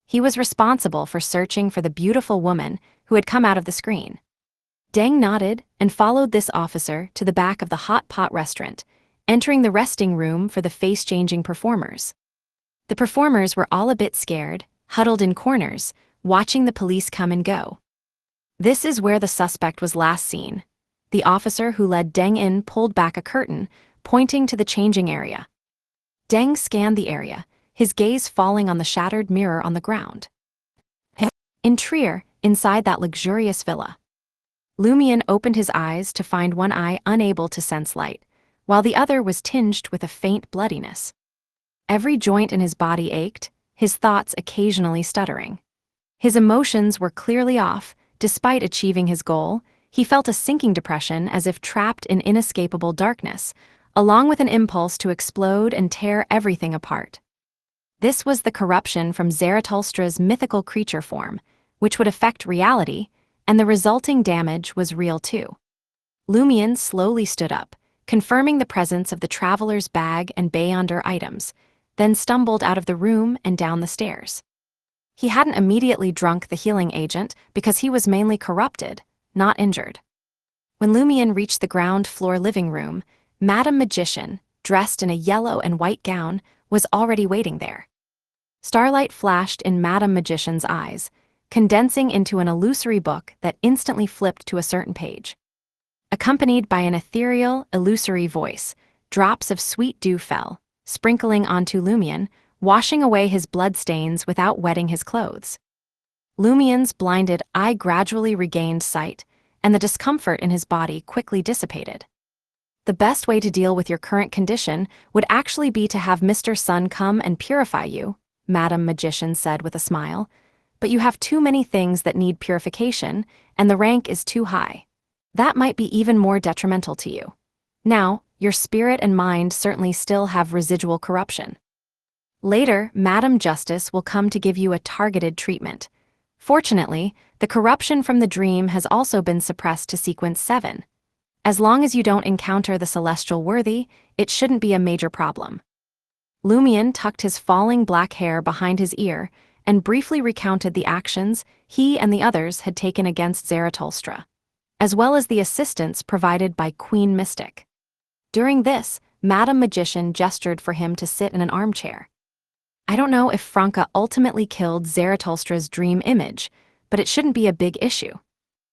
He was responsible for searching for the beautiful woman who had come out of the screen. Deng nodded and followed this officer to the back of the hot pot restaurant, entering the resting room for the face-changing performers. The performers were all a bit scared, huddled in corners, watching the police come and go. This is where the suspect was last seen. The officer who led Deng in pulled back a curtain, pointing to the changing area. Deng scanned the area, his gaze falling on the shattered mirror on the ground. In Trier, inside that luxurious villa. Lumion opened his eyes to find one eye unable to sense light, while the other was tinged with a faint bloodiness. Every joint in his body ached, his thoughts occasionally stuttering. His emotions were clearly off. Despite achieving his goal, he felt a sinking depression as if trapped in inescapable darkness, along with an impulse to explode and tear everything apart. This was the corruption from Zaratulstra's mythical creature form, which would affect reality, and the resulting damage was real too. Lumion slowly stood up, confirming the presence of the traveler's bag and Beyonder items, then stumbled out of the room and down the stairs. He hadn't immediately drunk the healing agent because he was mainly corrupted, not injured. When Lumion reached the ground floor living room, Madame Magician, dressed in a yellow and white gown, was already waiting there. Starlight flashed in Madame Magician's eyes, condensing into an illusory book that instantly flipped to a certain page. Accompanied by an ethereal, illusory voice, drops of sweet dew fell, sprinkling onto Lumion, washing away his bloodstains without wetting his clothes. Lumion's blinded eye gradually regained sight, and the discomfort in his body quickly dissipated. The best way to deal with your current condition would actually be to have Mr. Sun come and purify you, Madame Magician said with a smile. But you have too many things that need purification, and the rank is too high. That might be even more detrimental to you. Now, your spirit and mind certainly still have residual corruption. Later, Madam Justice will come to give you a targeted treatment. Fortunately, the corruption from the dream has also been suppressed to sequence 7. As long as you don't encounter the celestial worthy, it shouldn't be a major problem. Lumion tucked his falling black hair behind his ear and briefly recounted the actions he and the others had taken against Zarathustra, as well as the assistance provided by Queen Mystic. During this, Madam Magician gestured for him to sit in an armchair. I don't know if Franca ultimately killed Zarathustra's dream image, but it shouldn't be a big issue.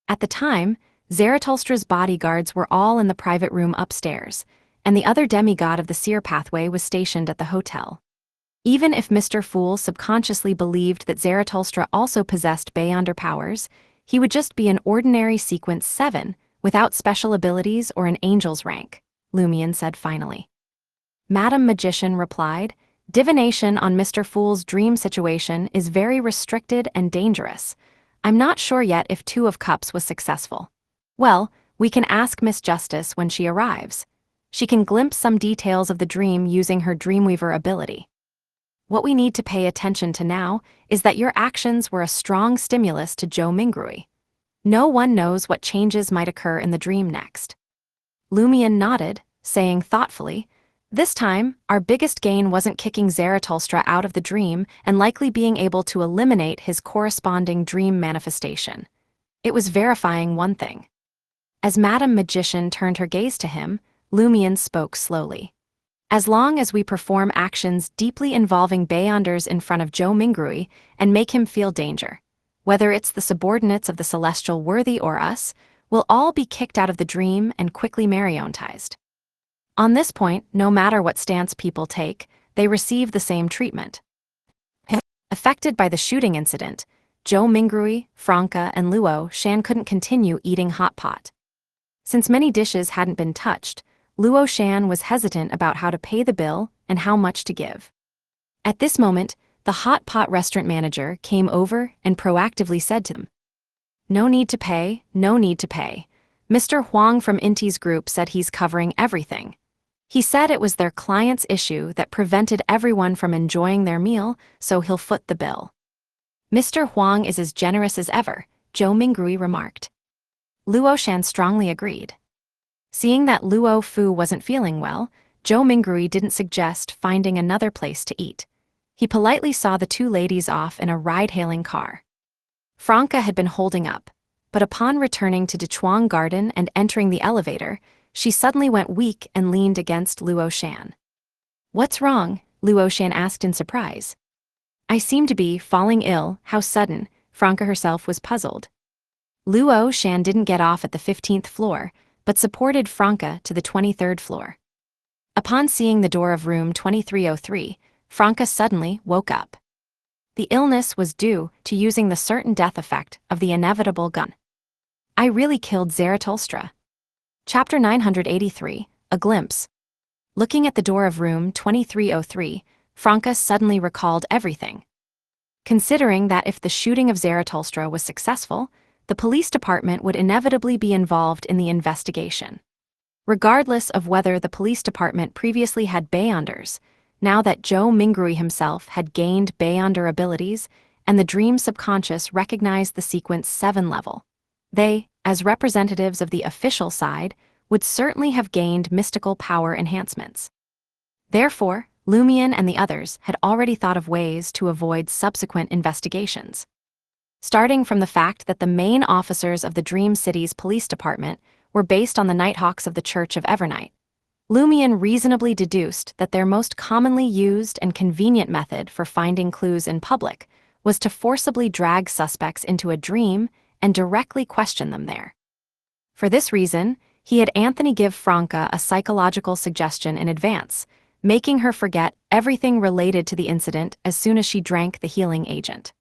At the time, Zarathustra's bodyguards were all in the private room upstairs, and the other demigod of the seer pathway was stationed at the hotel. Even if Mr. Fool subconsciously believed that Zarathustra also possessed Beyonder powers, he would just be an ordinary sequence 7, without special abilities or an angel's rank, Lumion said finally. Madam Magician replied, divination on Mr. Fool's dream situation is very restricted and dangerous. I'm not sure yet if 2 of Cups was successful. Well, we can ask Miss Justice when she arrives. She can glimpse some details of the dream using her Dreamweaver ability. What we need to pay attention to now is that your actions were a strong stimulus to Joe Mingrui. No one knows what changes might occur in the dream next. Lumion nodded, saying thoughtfully, this time, our biggest gain wasn't kicking Zarathustra out of the dream and likely being able to eliminate his corresponding dream manifestation. It was verifying one thing. As Madam Magician turned her gaze to him, Lumion spoke slowly. As long as we perform actions deeply involving Beyonders in front of Joe Mingrui and make him feel danger, whether it's the subordinates of the celestial worthy or us, we'll all be kicked out of the dream and quickly marionettized. On this point, no matter what stance people take, they receive the same treatment. Affected by the shooting incident, Joe Mingrui, Franca, and Luo Shan couldn't continue eating hot pot. Since many dishes hadn't been touched, Luo Shan was hesitant about how to pay the bill and how much to give. At this moment, the hot pot restaurant manager came over and proactively said to them, no need to pay, no need to pay. Mr. Huang from Inti's group said he's covering everything. He said it was their client's issue that prevented everyone from enjoying their meal, so he'll foot the bill. Mr. Huang is as generous as ever, Joe Mingrui remarked. Luo Shan strongly agreed. Seeing that Luo Fu wasn't feeling well, Joe Mingrui didn't suggest finding another place to eat. He politely saw the 2 ladies off in a ride-hailing car. Franca had been holding up, but upon returning to Dechuang Garden and entering the elevator, she suddenly went weak and leaned against Luo Shan. What's wrong? Luo Shan asked in surprise. I seem to be falling ill, how sudden, Franca herself was puzzled. Luo Shan didn't get off at the 15th floor, but supported Franca to the 23rd floor. Upon seeing the door of room 2303, Franca suddenly woke up. The illness was due to using the certain death effect of the inevitable gun. I really killed Zarathustra. Chapter 983, A Glimpse. Looking at the door of room 2303, Franca suddenly recalled everything. Considering that if the shooting of Zarathustra was successful, the police department would inevitably be involved in the investigation. Regardless of whether the police department previously had Beyonders, now that Joe Mingrui himself had gained Beyonder abilities and the dream subconscious recognized the sequence 7 level, they, as representatives of the official side, would certainly have gained mystical power enhancements. Therefore, Lumion and the others had already thought of ways to avoid subsequent investigations. Starting from the fact that the main officers of the Dream City's police department were based on the Nighthawks of the Church of Evernight, Lumion reasonably deduced that their most commonly used and convenient method for finding clues in public was to forcibly drag suspects into a dream and directly question them there. For this reason, he had Anthony give Franca a psychological suggestion in advance, making her forget everything related to the incident as soon as she drank the healing agent.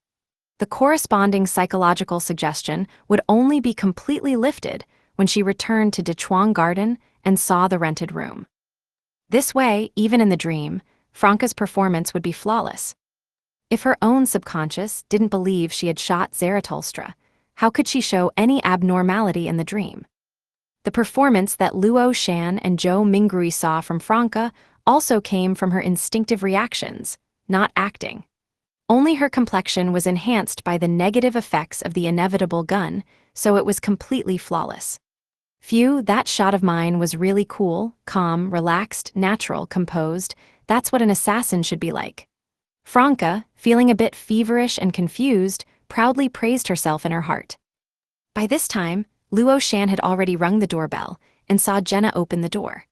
The corresponding psychological suggestion would only be completely lifted when she returned to Dechuang Garden and saw the rented room. This way, even in the dream, Franca's performance would be flawless. If her own subconscious didn't believe she had shot Zarathustra, how could she show any abnormality in the dream? The performance that Luo Shan and Zhou Mingrui saw from Franca also came from her instinctive reactions, not acting. Only her complexion was enhanced by the negative effects of the inevitable gun, so it was completely flawless. Phew, that shot of mine was really cool, calm, relaxed, natural, composed. That's what an assassin should be like. Franca, feeling a bit feverish and confused, proudly praised herself in her heart. By this time, Luo Shan had already rung the doorbell and saw Jenna open the door.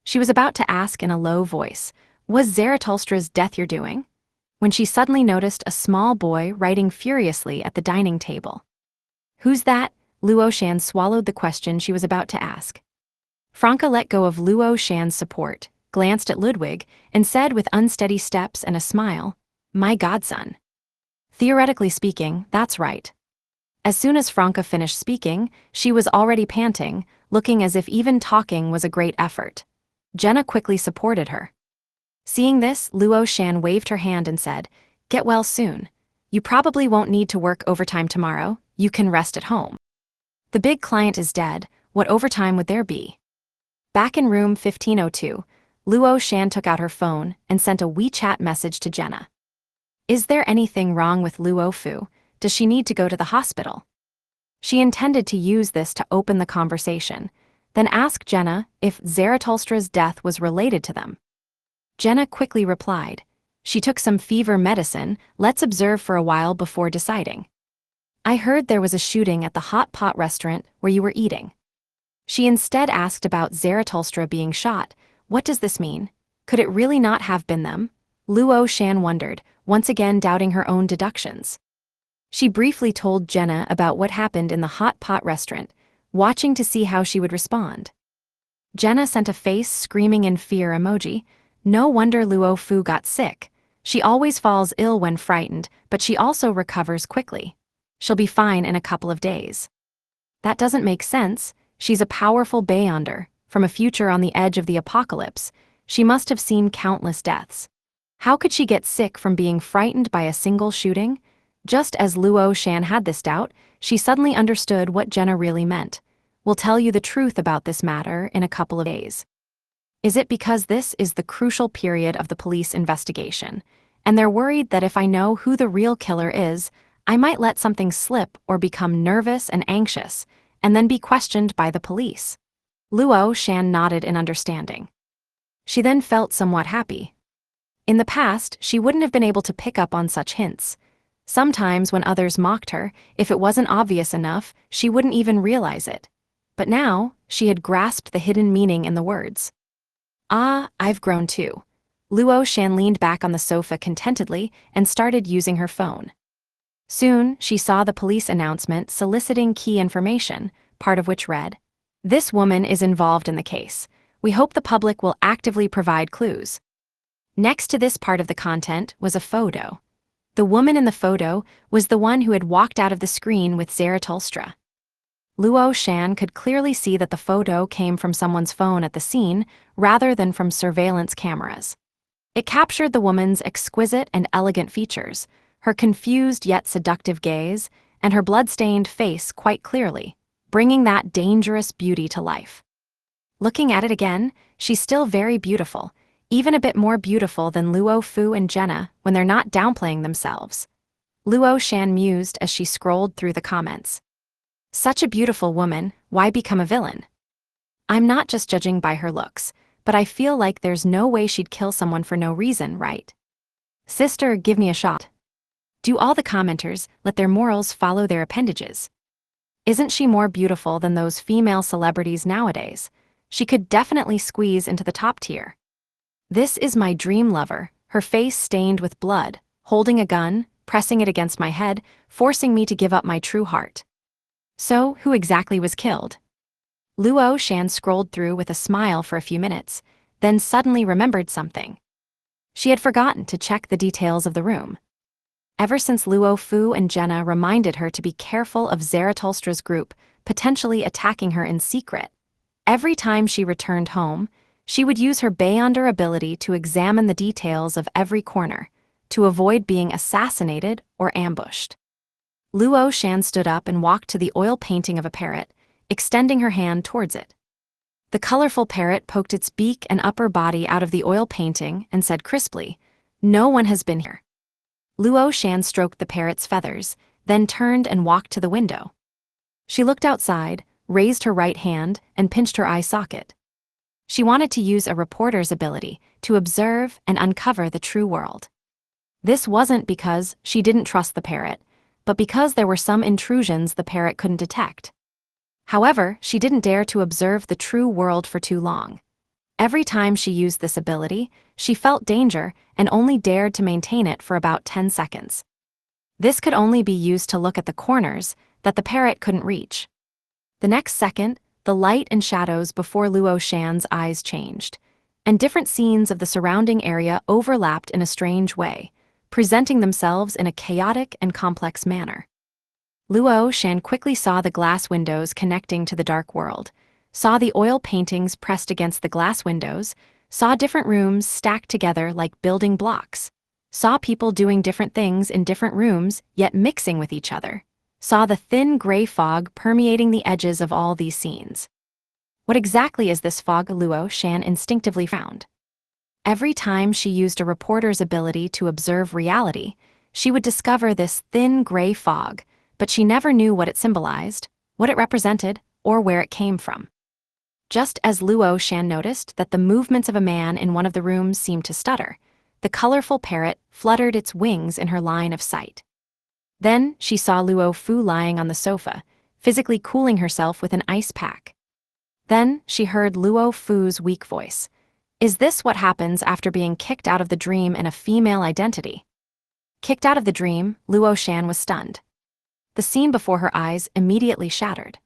She was about to ask in a low voice, "Was Zaratulstra's death your doing?" when she suddenly noticed a small boy writing furiously at the dining table. "Who's that?" Luo Shan swallowed the question she was about to ask. Franca let go of Luo Shan's support, glanced at Ludwig, and said with unsteady steps and a smile, "My godson." Theoretically speaking, that's right. As soon as Franca finished speaking, she was already panting, looking as if even talking was a great effort. Jenna quickly supported her. Seeing this, Luo Shan waved her hand and said, "Get well soon. You probably won't need to work overtime tomorrow. You can rest at home. The big client is dead. What overtime would there be?" Back in room 1502, Luo Shan took out her phone and sent a WeChat message to Jenna. "Is there anything wrong with Luo Fu? Does she need to go to the hospital?" She intended to use this to open the conversation, then ask Jenna if Zaratulstra's death was related to them. Jenna quickly replied, "She took some fever medicine. Let's observe for a while before deciding. I heard there was a shooting at the hot pot restaurant where you were eating." She instead asked about Zaratulstra being shot. What does this mean? Could it really not have been them? Luo Shan wondered, once again doubting her own deductions. She briefly told Jenna about what happened in the hot pot restaurant, watching to see how she would respond. Jenna sent a face screaming in fear emoji. No wonder Luo Fu got sick. She always falls ill when frightened, but she also recovers quickly. She'll be fine in a couple of days. That doesn't make sense. She's a powerful Beyonder. From a future on the edge of the apocalypse, she must have seen countless deaths. How could she get sick from being frightened by a single shooting? Just as Luo Shan had this doubt, she suddenly understood what Jenna really meant. "We'll tell you the truth about this matter in a couple of days." Is it because this is the crucial period of the police investigation, and they're worried that if I know who the real killer is, I might let something slip or become nervous and anxious, and then be questioned by the police? Luo Shan nodded in understanding. She then felt somewhat happy. In the past, she wouldn't have been able to pick up on such hints. Sometimes when others mocked her, if it wasn't obvious enough, she wouldn't even realize it. But now, she had grasped the hidden meaning in the words. "Ah, I've grown too." Luo Shan leaned back on the sofa contentedly and started using her phone. Soon, she saw the police announcement soliciting key information, part of which read, "This woman is involved in the case. We hope the public will actively provide clues." Next to this part of the content was a photo. The woman in the photo was the one who had walked out of the screen with Zaratulstra. Luo Shan could clearly see that the photo came from someone's phone at the scene rather than from surveillance cameras. It captured the woman's exquisite and elegant features, her confused yet seductive gaze, and her blood-stained face quite clearly, bringing that dangerous beauty to life. Looking at it again, she's still very beautiful, even a bit more beautiful than Luo Fu and Jenna when they're not downplaying themselves. Luo Shan mused as she scrolled through the comments. Such a beautiful woman, why become a villain? I'm not just judging by her looks, but I feel like there's no way she'd kill someone for no reason, right? Sister, give me a shot. Do all the commenters let their morals follow their appendages? Isn't she more beautiful than those female celebrities nowadays? She could definitely squeeze into the top tier. This is my dream lover, her face stained with blood, holding a gun, pressing it against my head, forcing me to give up my true heart. So, who exactly was killed? Luo Shan scrolled through with a smile for a few minutes, then suddenly remembered something. She had forgotten to check the details of the room. Ever since Luo Fu and Jenna reminded her to be careful of Zaratulstra's group, potentially attacking her in secret, every time she returned home, she would use her Beyonder ability to examine the details of every corner, to avoid being assassinated or ambushed. Luo Shan stood up and walked to the oil painting of a parrot, extending her hand towards it. The colorful parrot poked its beak and upper body out of the oil painting and said crisply, "No one has been here." Luo Shan stroked the parrot's feathers, then turned and walked to the window. She looked outside, raised her right hand, and pinched her eye socket. She wanted to use a reporter's ability to observe and uncover the true world. This wasn't because she didn't trust the parrot, but because there were some intrusions the parrot couldn't detect. However, she didn't dare to observe the true world for too long. Every time she used this ability, she felt danger and only dared to maintain it for about 10 seconds. This could only be used to look at the corners that the parrot couldn't reach. The next second, the light and shadows before Luo Shan's eyes changed, and different scenes of the surrounding area overlapped in a strange way, presenting themselves in a chaotic and complex manner. Luo Shan quickly saw the glass windows connecting to the dark world, saw the oil paintings pressed against the glass windows, saw different rooms stacked together like building blocks, saw people doing different things in different rooms yet mixing with each other, saw the thin gray fog permeating the edges of all these scenes. What exactly is this fog? Luo Shan instinctively frowned. Every time she used a reporter's ability to observe reality, she would discover this thin gray fog, but she never knew what it symbolized, what it represented, or where it came from. Just as Luo Shan noticed that the movements of a man in one of the rooms seemed to stutter, the colorful parrot fluttered its wings in her line of sight. Then she saw Luo Fu lying on the sofa, physically cooling herself with an ice pack. Then she heard Luo Fu's weak voice. "Is this what happens after being kicked out of the dream in a female identity?" Kicked out of the dream, Luo Shan was stunned. The scene before her eyes immediately shattered.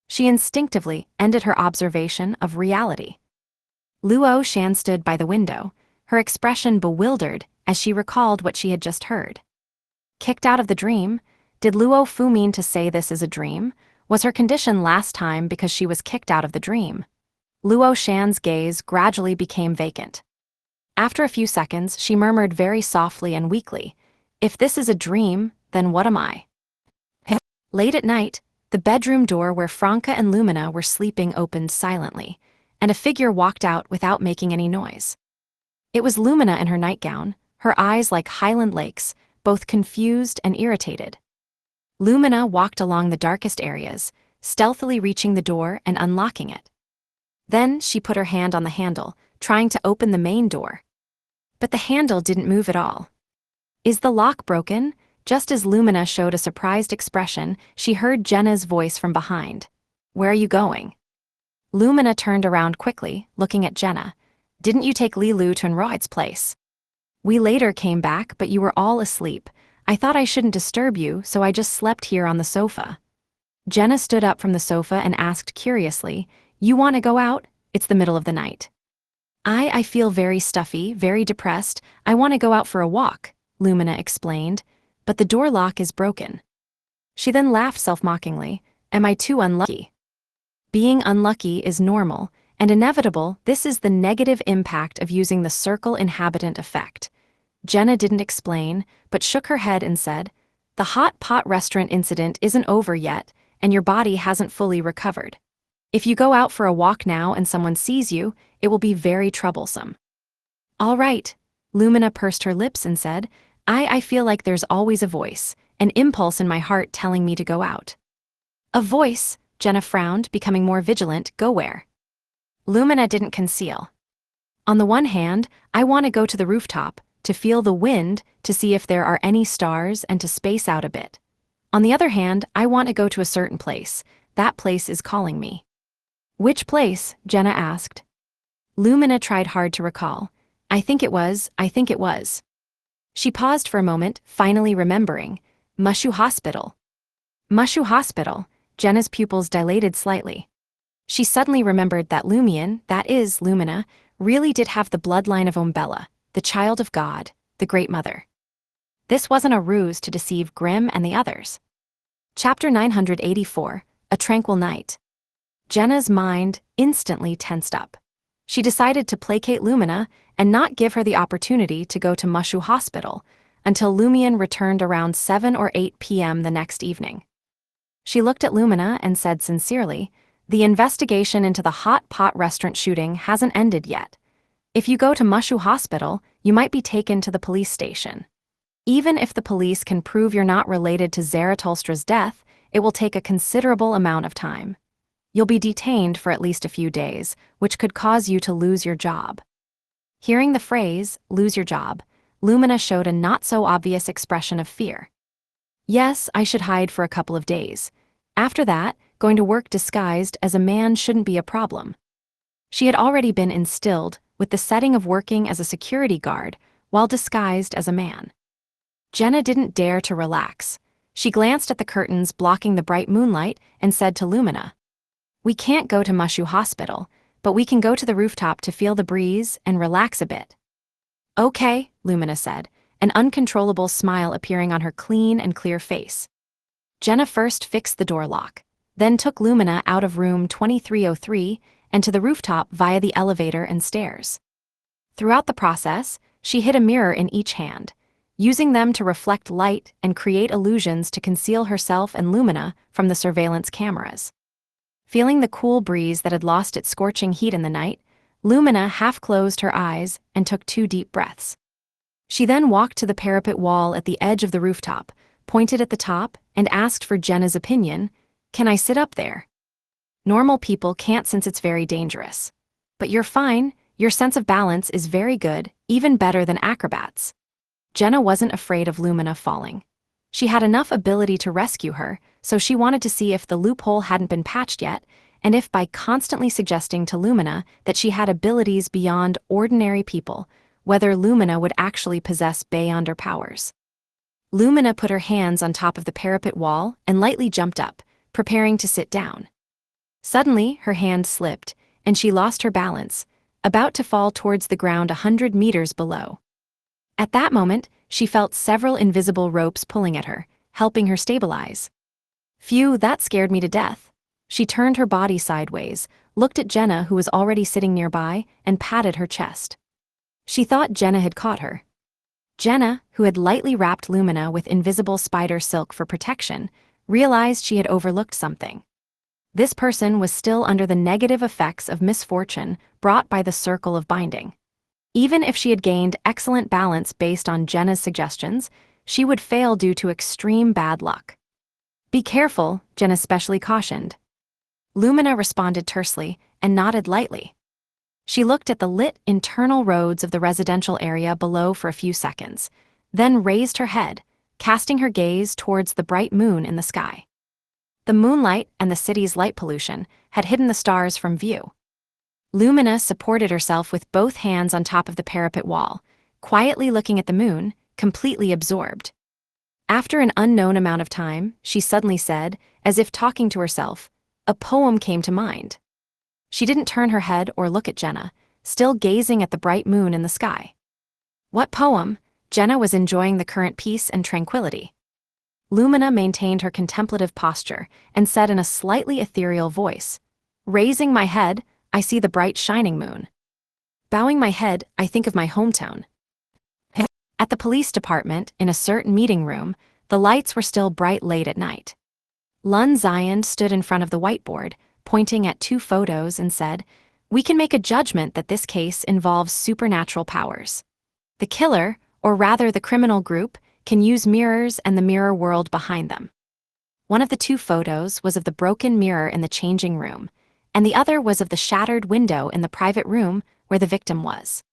She instinctively ended her observation of reality. Luo Shan stood by the window, her expression bewildered as she recalled what she had just heard. Kicked out of the dream? Did Luo Fu mean to say this is a dream? Was her condition last time because she was kicked out of the dream? Luo Shan's gaze gradually became vacant. After a few seconds, she murmured very softly and weakly, "If this is a dream, then what am I?" Late at night, the bedroom door where Franca and Lumina were sleeping opened silently, and a figure walked out without making any noise. It was Lumina in her nightgown, her eyes like highland lakes, both confused and irritated. Lumina walked along the darkest areas, stealthily reaching the door and unlocking it. Then she put her hand on the handle, trying to open the main door. But the handle didn't move at all. "Is the lock broken?" Just as Lumina showed a surprised expression, she heard Jenna's voice from behind. "Where are you going?" Lumina turned around quickly, looking at Jenna. "Didn't you take Lilu to Enroid's place?" "We later came back, but you were all asleep. I thought I shouldn't disturb you, so I just slept here on the sofa." Jenna stood up from the sofa and asked curiously, "You want to go out? It's the middle of the night." I feel very stuffy, very depressed. I want to go out for a walk," Lumina explained, "but the door lock is broken." She then laughed self-mockingly. "Am I too unlucky?" Being unlucky is normal and inevitable. This is the negative impact of using the circle inhabitant effect. Jenna didn't explain, but shook her head and said, "The hot pot restaurant incident isn't over yet, and your body hasn't fully recovered. If you go out for a walk now and someone sees you, it will be very troublesome." "All right," Lumina pursed her lips and said, I feel like there's always a voice, an impulse in my heart telling me to go out." "A voice?" Jenna frowned, becoming more vigilant. "Go where?" Lumina didn't conceal. "On the one hand, I want to go to the rooftop, to feel the wind, to see if there are any stars and to space out a bit. On the other hand, I want to go to a certain place. That place is calling me." "Which place?" Jenna asked. Lumina tried hard to recall. I think it was. She paused for a moment, finally remembering. Mushu Hospital. Mushu Hospital. Jenna's pupils dilated slightly. She suddenly remembered that Lumion, that is, Lumina, really did have the bloodline of Umbella, the child of God, the Great Mother. This wasn't a ruse to deceive Grimm and the others. Chapter 984, A Tranquil Night. Jenna's mind instantly tensed up. She decided to placate Lumina and not give her the opportunity to go to Mushu Hospital until Lumion returned around 7 or 8 p.m. the next evening. She looked at Lumina and said sincerely, "The investigation into the hot pot restaurant shooting hasn't ended yet. If you go to Mushu Hospital, you might be taken to the police station. Even if the police can prove you're not related to Zaratulstra's death, it will take a considerable amount of time. You'll be detained for at least a few days, which could cause you to lose your job." Hearing the phrase, "lose your job," Lumina showed a not-so-obvious expression of fear. "Yes, I should hide for a couple of days. After that, going to work disguised as a man shouldn't be a problem." She had already been instilled with the setting of working as a security guard while disguised as a man. Jenna didn't dare to relax. She glanced at the curtains blocking the bright moonlight and said to Lumina, "We can't go to Mushu Hospital, but we can go to the rooftop to feel the breeze and relax a bit." "Okay," Lumina said, an uncontrollable smile appearing on her clean and clear face. Jenna first fixed the door lock, then took Lumina out of room 2303 and to the rooftop via the elevator and stairs. Throughout the process, she hid a mirror in each hand, using them to reflect light and create illusions to conceal herself and Lumina from the surveillance cameras. Feeling the cool breeze that had lost its scorching heat in the night, Lumina half closed her eyes and took 2 deep breaths. She then walked to the parapet wall at the edge of the rooftop, pointed at the top, and asked for Jenna's opinion, "Can I sit up there?" "Normal people can't since it's very dangerous. But you're fine, your sense of balance is very good, even better than acrobats." Jenna wasn't afraid of Lumina falling. She had enough ability to rescue her, so she wanted to see if the loophole hadn't been patched yet, and if by constantly suggesting to Lumina that she had abilities beyond ordinary people, whether Lumina would actually possess beyonder powers. Lumina put her hands on top of the parapet wall and lightly jumped up, preparing to sit down. Suddenly, her hand slipped, and she lost her balance, about to fall towards the ground 100 meters below. At that moment, she felt several invisible ropes pulling at her, helping her stabilize. "Phew, that scared me to death." She turned her body sideways, looked at Jenna, who was already sitting nearby, and patted her chest. She thought Jenna had caught her. Jenna, who had lightly wrapped Lumina with invisible spider silk for protection, realized she had overlooked something. This person was still under the negative effects of misfortune brought by the circle of binding. Even if she had gained excellent balance based on Jenna's suggestions, she would fail due to extreme bad luck. "Be careful," Jenna specially cautioned. Lumina responded tersely and nodded lightly. She looked at the lit internal roads of the residential area below for a few seconds, then raised her head, casting her gaze towards the bright moon in the sky. The moonlight and the city's light pollution had hidden the stars from view. Lumina supported herself with both hands on top of the parapet wall, quietly looking at the moon, completely absorbed. After an unknown amount of time, she suddenly said, as if talking to herself, "A poem came to mind." She didn't turn her head or look at Jenna, still gazing at the bright moon in the sky. "What poem?" Jenna was enjoying the current peace and tranquility. Lumina maintained her contemplative posture and said in a slightly ethereal voice, "Raising my head, I see the bright shining moon. Bowing my head, I think of my hometown." At the police department, in a certain meeting room, the lights were still bright late at night. Lun Zion stood in front of the whiteboard, pointing at 2 photos and said, "We can make a judgment that this case involves supernatural powers. The killer, or rather the criminal group, can use mirrors and the mirror world behind them." One of the 2 photos was of the broken mirror in the changing room, and the other was of the shattered window in the private room where the victim was.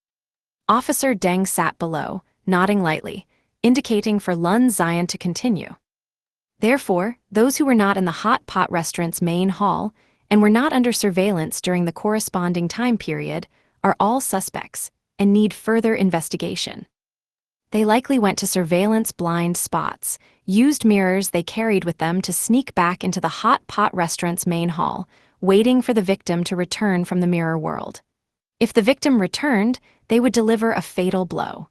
Officer Deng sat below, nodding lightly, indicating for Lun Zion to continue. "Therefore, those who were not in the hot pot restaurant's main hall and were not under surveillance during the corresponding time period are all suspects and need further investigation. They likely went to surveillance blind spots, used mirrors they carried with them to sneak back into the hot pot restaurant's main hall, waiting for the victim to return from the mirror world. If the victim returned, they would deliver a fatal blow.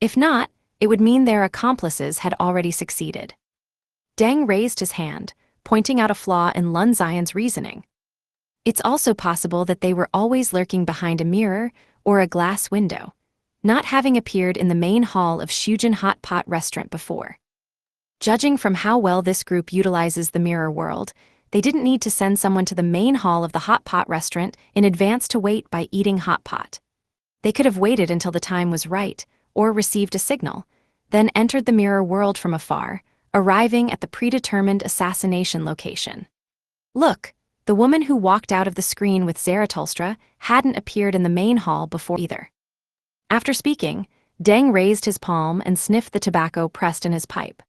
If not, it would mean their accomplices had already succeeded." Deng raised his hand, pointing out a flaw in Lun Zion's reasoning. "It's also possible that they were always lurking behind a mirror or a glass window, not having appeared in the main hall of Shujin Hot Pot Restaurant before." Judging from how well this group utilizes the mirror world, they didn't need to send someone to the main hall of the hot pot restaurant in advance to wait by eating hot pot. They could have waited until the time was right, or received a signal, then entered the mirror world from afar, arriving at the predetermined assassination location. Look, the woman who walked out of the screen with Zarathustra hadn't appeared in the main hall before either. After speaking, Deng raised his palm and sniffed the tobacco pressed in his pipe.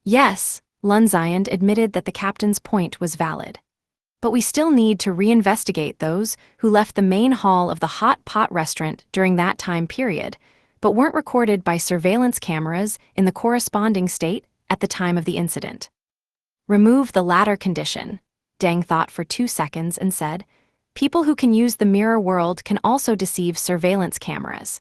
Yes, Lun Zion admitted that the captain's point was valid. But we still need to reinvestigate those who left the main hall of the hot pot restaurant during that time period, but weren't recorded by surveillance cameras in the corresponding state at the time of the incident. Remove the latter condition, Deng thought for 2 seconds and said, people who can use the mirror world can also deceive surveillance cameras.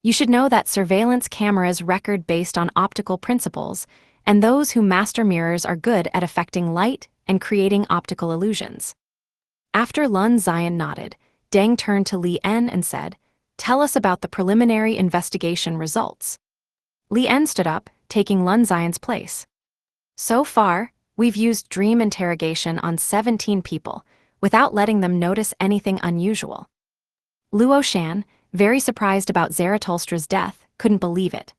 You should know that surveillance cameras record based on optical principles, and those who master mirrors are good at affecting light and creating optical illusions. After Lun Zion nodded, Deng turned to Li En and said, tell us about the preliminary investigation results. Li En stood up, taking Lun Zion's place. So far, we've used dream interrogation on 17 people, without letting them notice anything unusual. Luo Shan, very surprised about Zarathustra's death, couldn't believe it.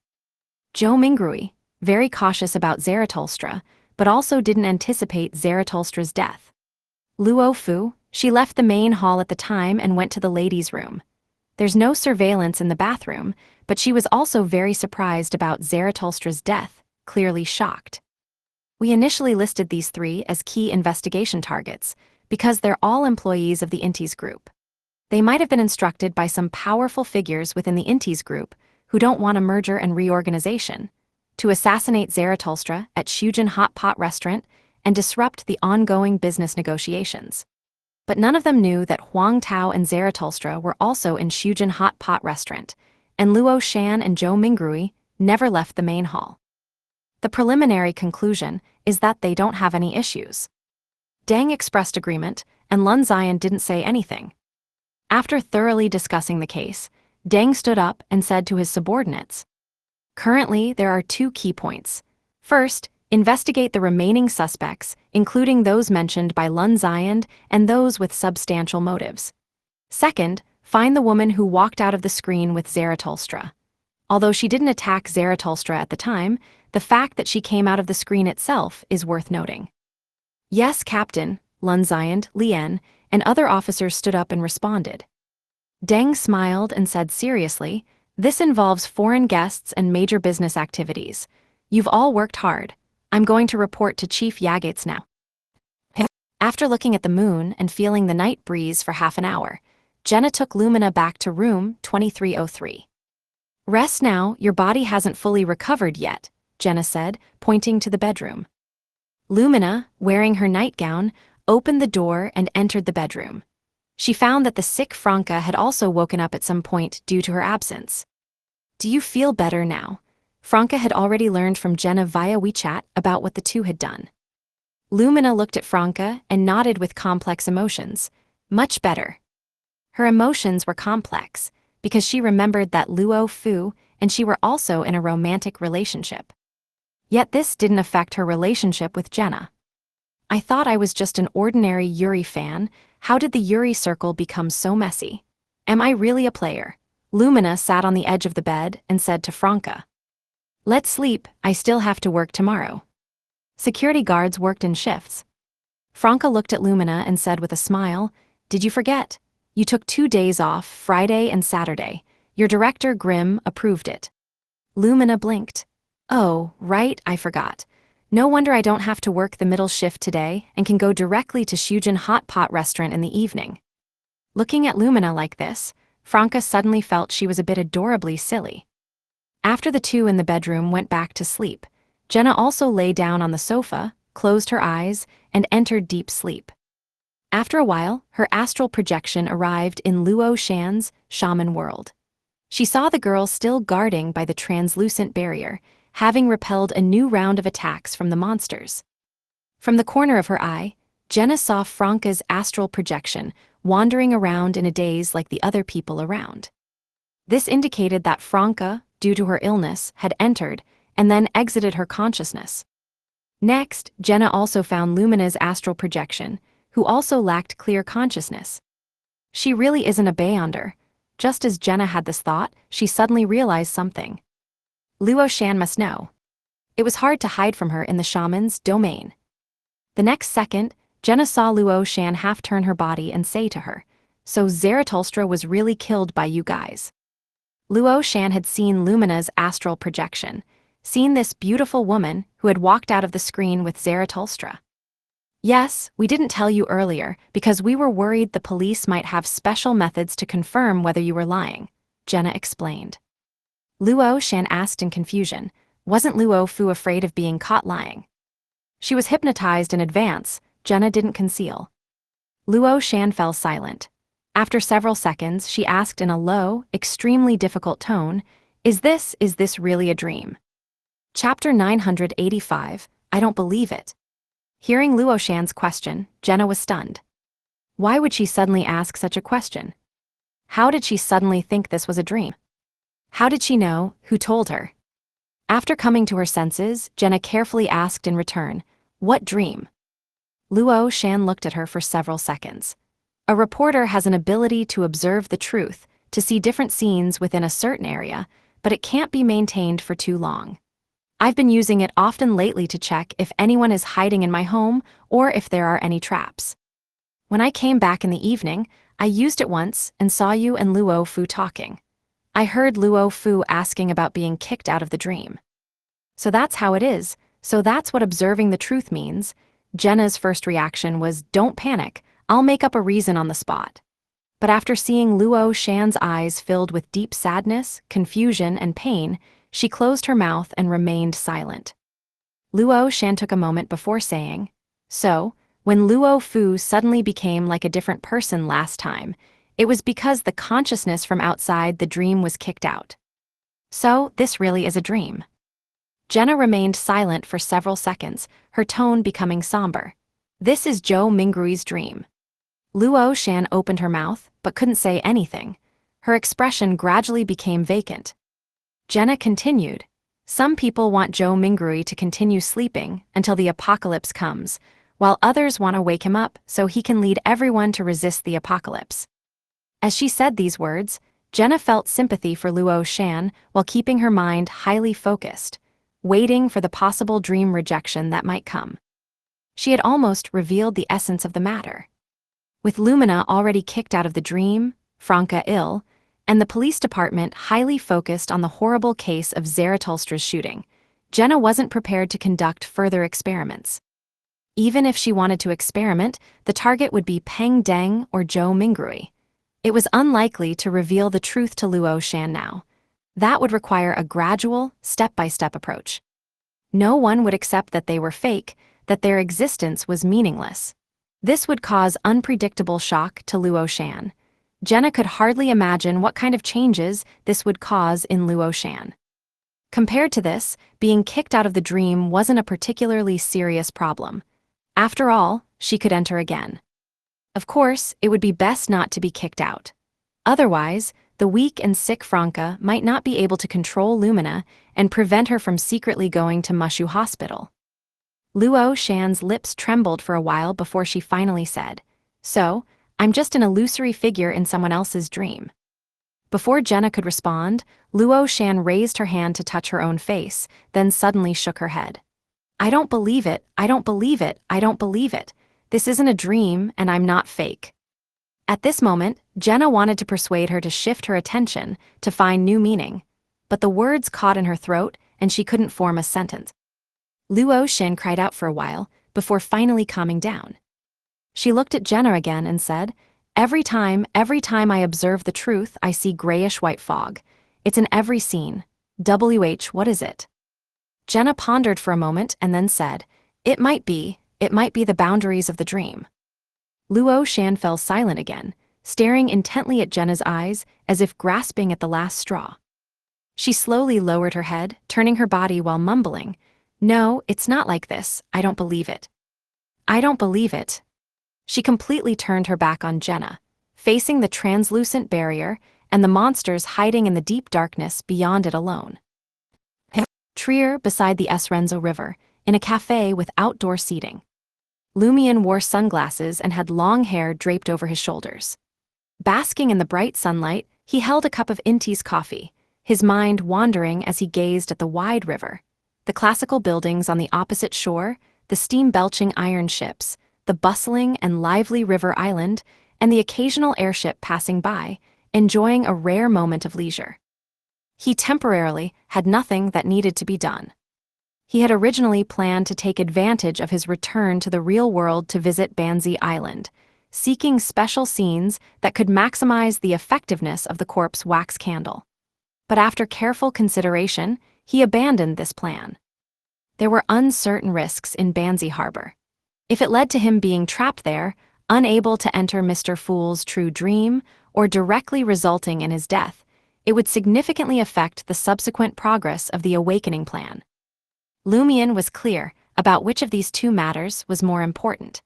Zhou Mingrui, very cautious about Zarathustra, but also didn't anticipate Zarathustra's death. Luo Fu, she left the main hall at the time and went to the ladies' room. There's no surveillance in the bathroom, but she was also very surprised about Zarathustra's death, clearly shocked. We initially listed these 3 as key investigation targets, because they're all employees of the Intis group. They might have been instructed by some powerful figures within the Intis group who don't want a merger and reorganization, to assassinate Zarathustra at Shujin Hot Pot Restaurant and disrupt the ongoing business negotiations. But none of them knew that Huang Tao and Zarathustra were also in Shujin Hot Pot Restaurant, and Luo Shan and Zhou Mingrui never left the main hall. The preliminary conclusion is that they don't have any issues. Deng expressed agreement, and Lun Zion didn't say anything. After thoroughly discussing the case, Deng stood up and said to his subordinates, currently, there are 2 key points. First, investigate the remaining suspects, including those mentioned by Lun Zion and those with substantial motives. Second, find the woman who walked out of the screen with Zarathustra. Although she didn't attack Zarathustra at the time, the fact that she came out of the screen itself is worth noting. Yes, Captain, Lun Zion, Li En, and other officers stood up and responded. Deng smiled and said seriously, this involves foreign guests and major business activities. You've all worked hard. I'm going to report to Chief Yagates now. After looking at the moon and feeling the night breeze for half an hour, Jenna took Lumina back to room 2303. Rest now, your body hasn't fully recovered yet, Jenna said, pointing to the bedroom. Lumina, wearing her nightgown, opened the door and entered the bedroom. She found that the sick Franca had also woken up at some point due to her absence. Do you feel better now? Franca had already learned from Jenna via WeChat about what the two had done. Lumina looked at Franca and nodded with complex emotions. Much better. Her emotions were complex, because she remembered that Luo Fu and she were also in a romantic relationship. Yet this didn't affect her relationship with Jenna. I thought I was just an ordinary Yuri fan. How did the Yuri circle become so messy? Am I really a player? Lumina sat on the edge of the bed and said to Franca. Let's sleep, I still have to work tomorrow. Security guards worked in shifts. Franca looked at Lumina and said with a smile, did you forget? You took 2 days off, Friday and Saturday. Your director, Grimm, approved it. Lumina blinked. Oh, right, I forgot. No wonder I don't have to work the middle shift today and can go directly to Shujin Hot Pot Restaurant in the evening. Looking at Lumina like this, Franca suddenly felt she was a bit adorably silly. After the two in the bedroom went back to sleep, Jenna also lay down on the sofa, closed her eyes, and entered deep sleep. After a while, her astral projection arrived in Luo Shan's shaman world. She saw the girl still guarding by the translucent barrier, having repelled a new round of attacks from the monsters. From the corner of her eye, Jenna saw Franca's astral projection wandering around in a daze like the other people around. This indicated that Franca, due to her illness, had entered and then exited her consciousness. Next, Jenna also found Lumina's astral projection, who also lacked clear consciousness. She really isn't a Beyonder. Just as Jenna had this thought, she suddenly realized something. Luo Shan must know. It was hard to hide from her in the shaman's domain. The next second, Jenna saw Luo Shan half turn her body and say to her, "So Zarathustra was really killed by you guys." Luo Shan had seen Lumina's astral projection, seen this beautiful woman who had walked out of the screen with Zarathustra. "Yes, we didn't tell you earlier because we were worried the police might have special methods to confirm whether you were lying," Jenna explained. Luo Shan asked in confusion, wasn't Luo Fu afraid of being caught lying? She was hypnotized in advance, Jenna didn't conceal. Luo Shan fell silent. After several seconds, she asked in a low, extremely difficult tone, Is this really a dream?" Chapter 985, I Don't Believe It. Hearing Luo Shan's question, Jenna was stunned. Why would she suddenly ask such a question? How did she suddenly think this was a dream? How did she know? Who told her? After coming to her senses, Jenna carefully asked in return, "What dream?" Luo Shan looked at her for several seconds. A reporter has an ability to observe the truth, to see different scenes within a certain area, but it can't be maintained for too long. I've been using it often lately to check if anyone is hiding in my home or if there are any traps. When I came back in the evening, I used it once and saw you and Luo Fu talking. I heard Luo Fu asking about being kicked out of the dream. So that's how it is, so that's what observing the truth means. Jenna's first reaction was, "Don't panic, I'll make up a reason on the spot." But after seeing Luo Shan's eyes filled with deep sadness, confusion, and pain, she closed her mouth and remained silent. Luo Shan took a moment before saying, "So, when Luo Fu suddenly became like a different person last time, it was because the consciousness from outside the dream was kicked out. So, this really is a dream." Jenna remained silent for several seconds, her tone becoming somber. "This is Zhou Mingrui's dream." Luo Shan opened her mouth, but couldn't say anything. Her expression gradually became vacant. Jenna continued, "Some people want Zhou Mingrui to continue sleeping until the apocalypse comes, while others want to wake him up so he can lead everyone to resist the apocalypse." As she said these words, Jenna felt sympathy for Luo Shan while keeping her mind highly focused, waiting for the possible dream rejection that might come. She had almost revealed the essence of the matter. With Lumina already kicked out of the dream, Franca ill, and the police department highly focused on the horrible case of Zaratulstra's shooting, Jenna wasn't prepared to conduct further experiments. Even if she wanted to experiment, the target would be Peng Deng or Zhou Mingrui. It was unlikely to reveal the truth to Luo Shan now. That would require a gradual, step-by-step approach. No one would accept that they were fake, that their existence was meaningless. This would cause unpredictable shock to Luo Shan. Jenna could hardly imagine what kind of changes this would cause in Luo Shan. Compared to this, being kicked out of the dream wasn't a particularly serious problem. After all, she could enter again. Of course, it would be best not to be kicked out. Otherwise, the weak and sick Franca might not be able to control Lumina and prevent her from secretly going to Mushu Hospital. Luo Shan's lips trembled for a while before she finally said, "So, I'm just an illusory figure in someone else's dream." Before Jenna could respond, Luo Shan raised her hand to touch her own face, then suddenly shook her head. "I don't believe it, I don't believe it, I don't believe it. This isn't a dream, and I'm not fake." At this moment, Jenna wanted to persuade her to shift her attention, to find new meaning. But the words caught in her throat, and she couldn't form a sentence. Luo Shan cried out for a while, before finally calming down. She looked at Jenna again and said, every time I observe the truth, I see grayish-white fog. It's in every scene. What is it?" Jenna pondered for a moment and then said, it might be the boundaries of the dream." Luo Shan fell silent again, staring intently at Jenna's eyes as if grasping at the last straw. She slowly lowered her head, turning her body while mumbling, "No, it's not like this, I don't believe it. I don't believe it." She completely turned her back on Jenna, facing the translucent barrier and the monsters hiding in the deep darkness beyond it alone. Trier, beside the Esrenzo River, in a cafe with outdoor seating. Lumion wore sunglasses and had long hair draped over his shoulders. Basking in the bright sunlight, he held a cup of Inti's coffee, his mind wandering as he gazed at the wide river, the classical buildings on the opposite shore, the steam-belching iron ships, the bustling and lively river island, and the occasional airship passing by, enjoying a rare moment of leisure. He temporarily had nothing that needed to be done. He had originally planned to take advantage of his return to the real world to visit Banzi Island, seeking special scenes that could maximize the effectiveness of the corpse wax candle. But after careful consideration, he abandoned this plan. There were uncertain risks in Banzi Harbor. If it led to him being trapped there, unable to enter Mr. Fool's true dream, or directly resulting in his death, it would significantly affect the subsequent progress of the awakening plan. Lumion was clear about which of these two matters was more important.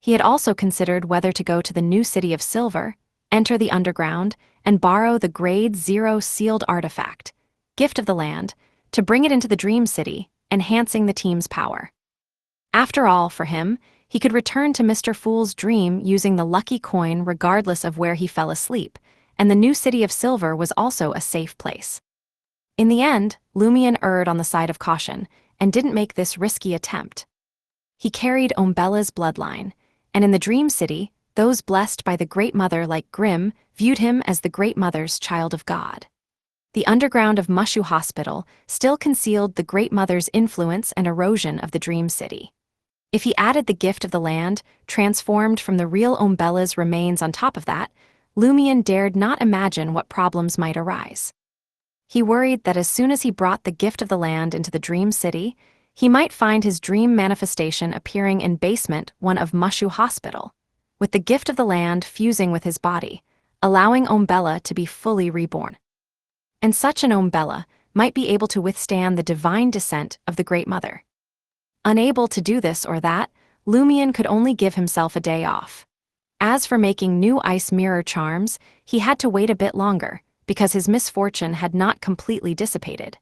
He had also considered whether to go to the new city of Silver, enter the underground, and borrow the Grade 0 sealed artifact, Gift of the Land, to bring it into the Dream City, enhancing the team's power. After all, for him, he could return to Mr. Fool's dream using the lucky coin regardless of where he fell asleep, and the new city of Silver was also a safe place. In the end, Lumion erred on the side of caution, and didn't make this risky attempt. He carried Umbella's bloodline, and in the Dream City, those blessed by the Great Mother like Grimm viewed him as the Great Mother's child of God. The underground of Mushu Hospital still concealed the Great Mother's influence and erosion of the Dream City. If he added the Gift of the Land, transformed from the real Umbella's remains on top of that, Lumion dared not imagine what problems might arise. He worried that as soon as he brought the Gift of the Land into the Dream City, he might find his dream manifestation appearing in Basement 1 of Mushu Hospital, with the Gift of the Land fusing with his body, allowing Umbella to be fully reborn. And such an Umbella might be able to withstand the divine descent of the Great Mother. Unable to do this or that, Lumion could only give himself a day off. As for making new ice mirror charms, he had to wait a bit longer, because his misfortune had not completely dissipated.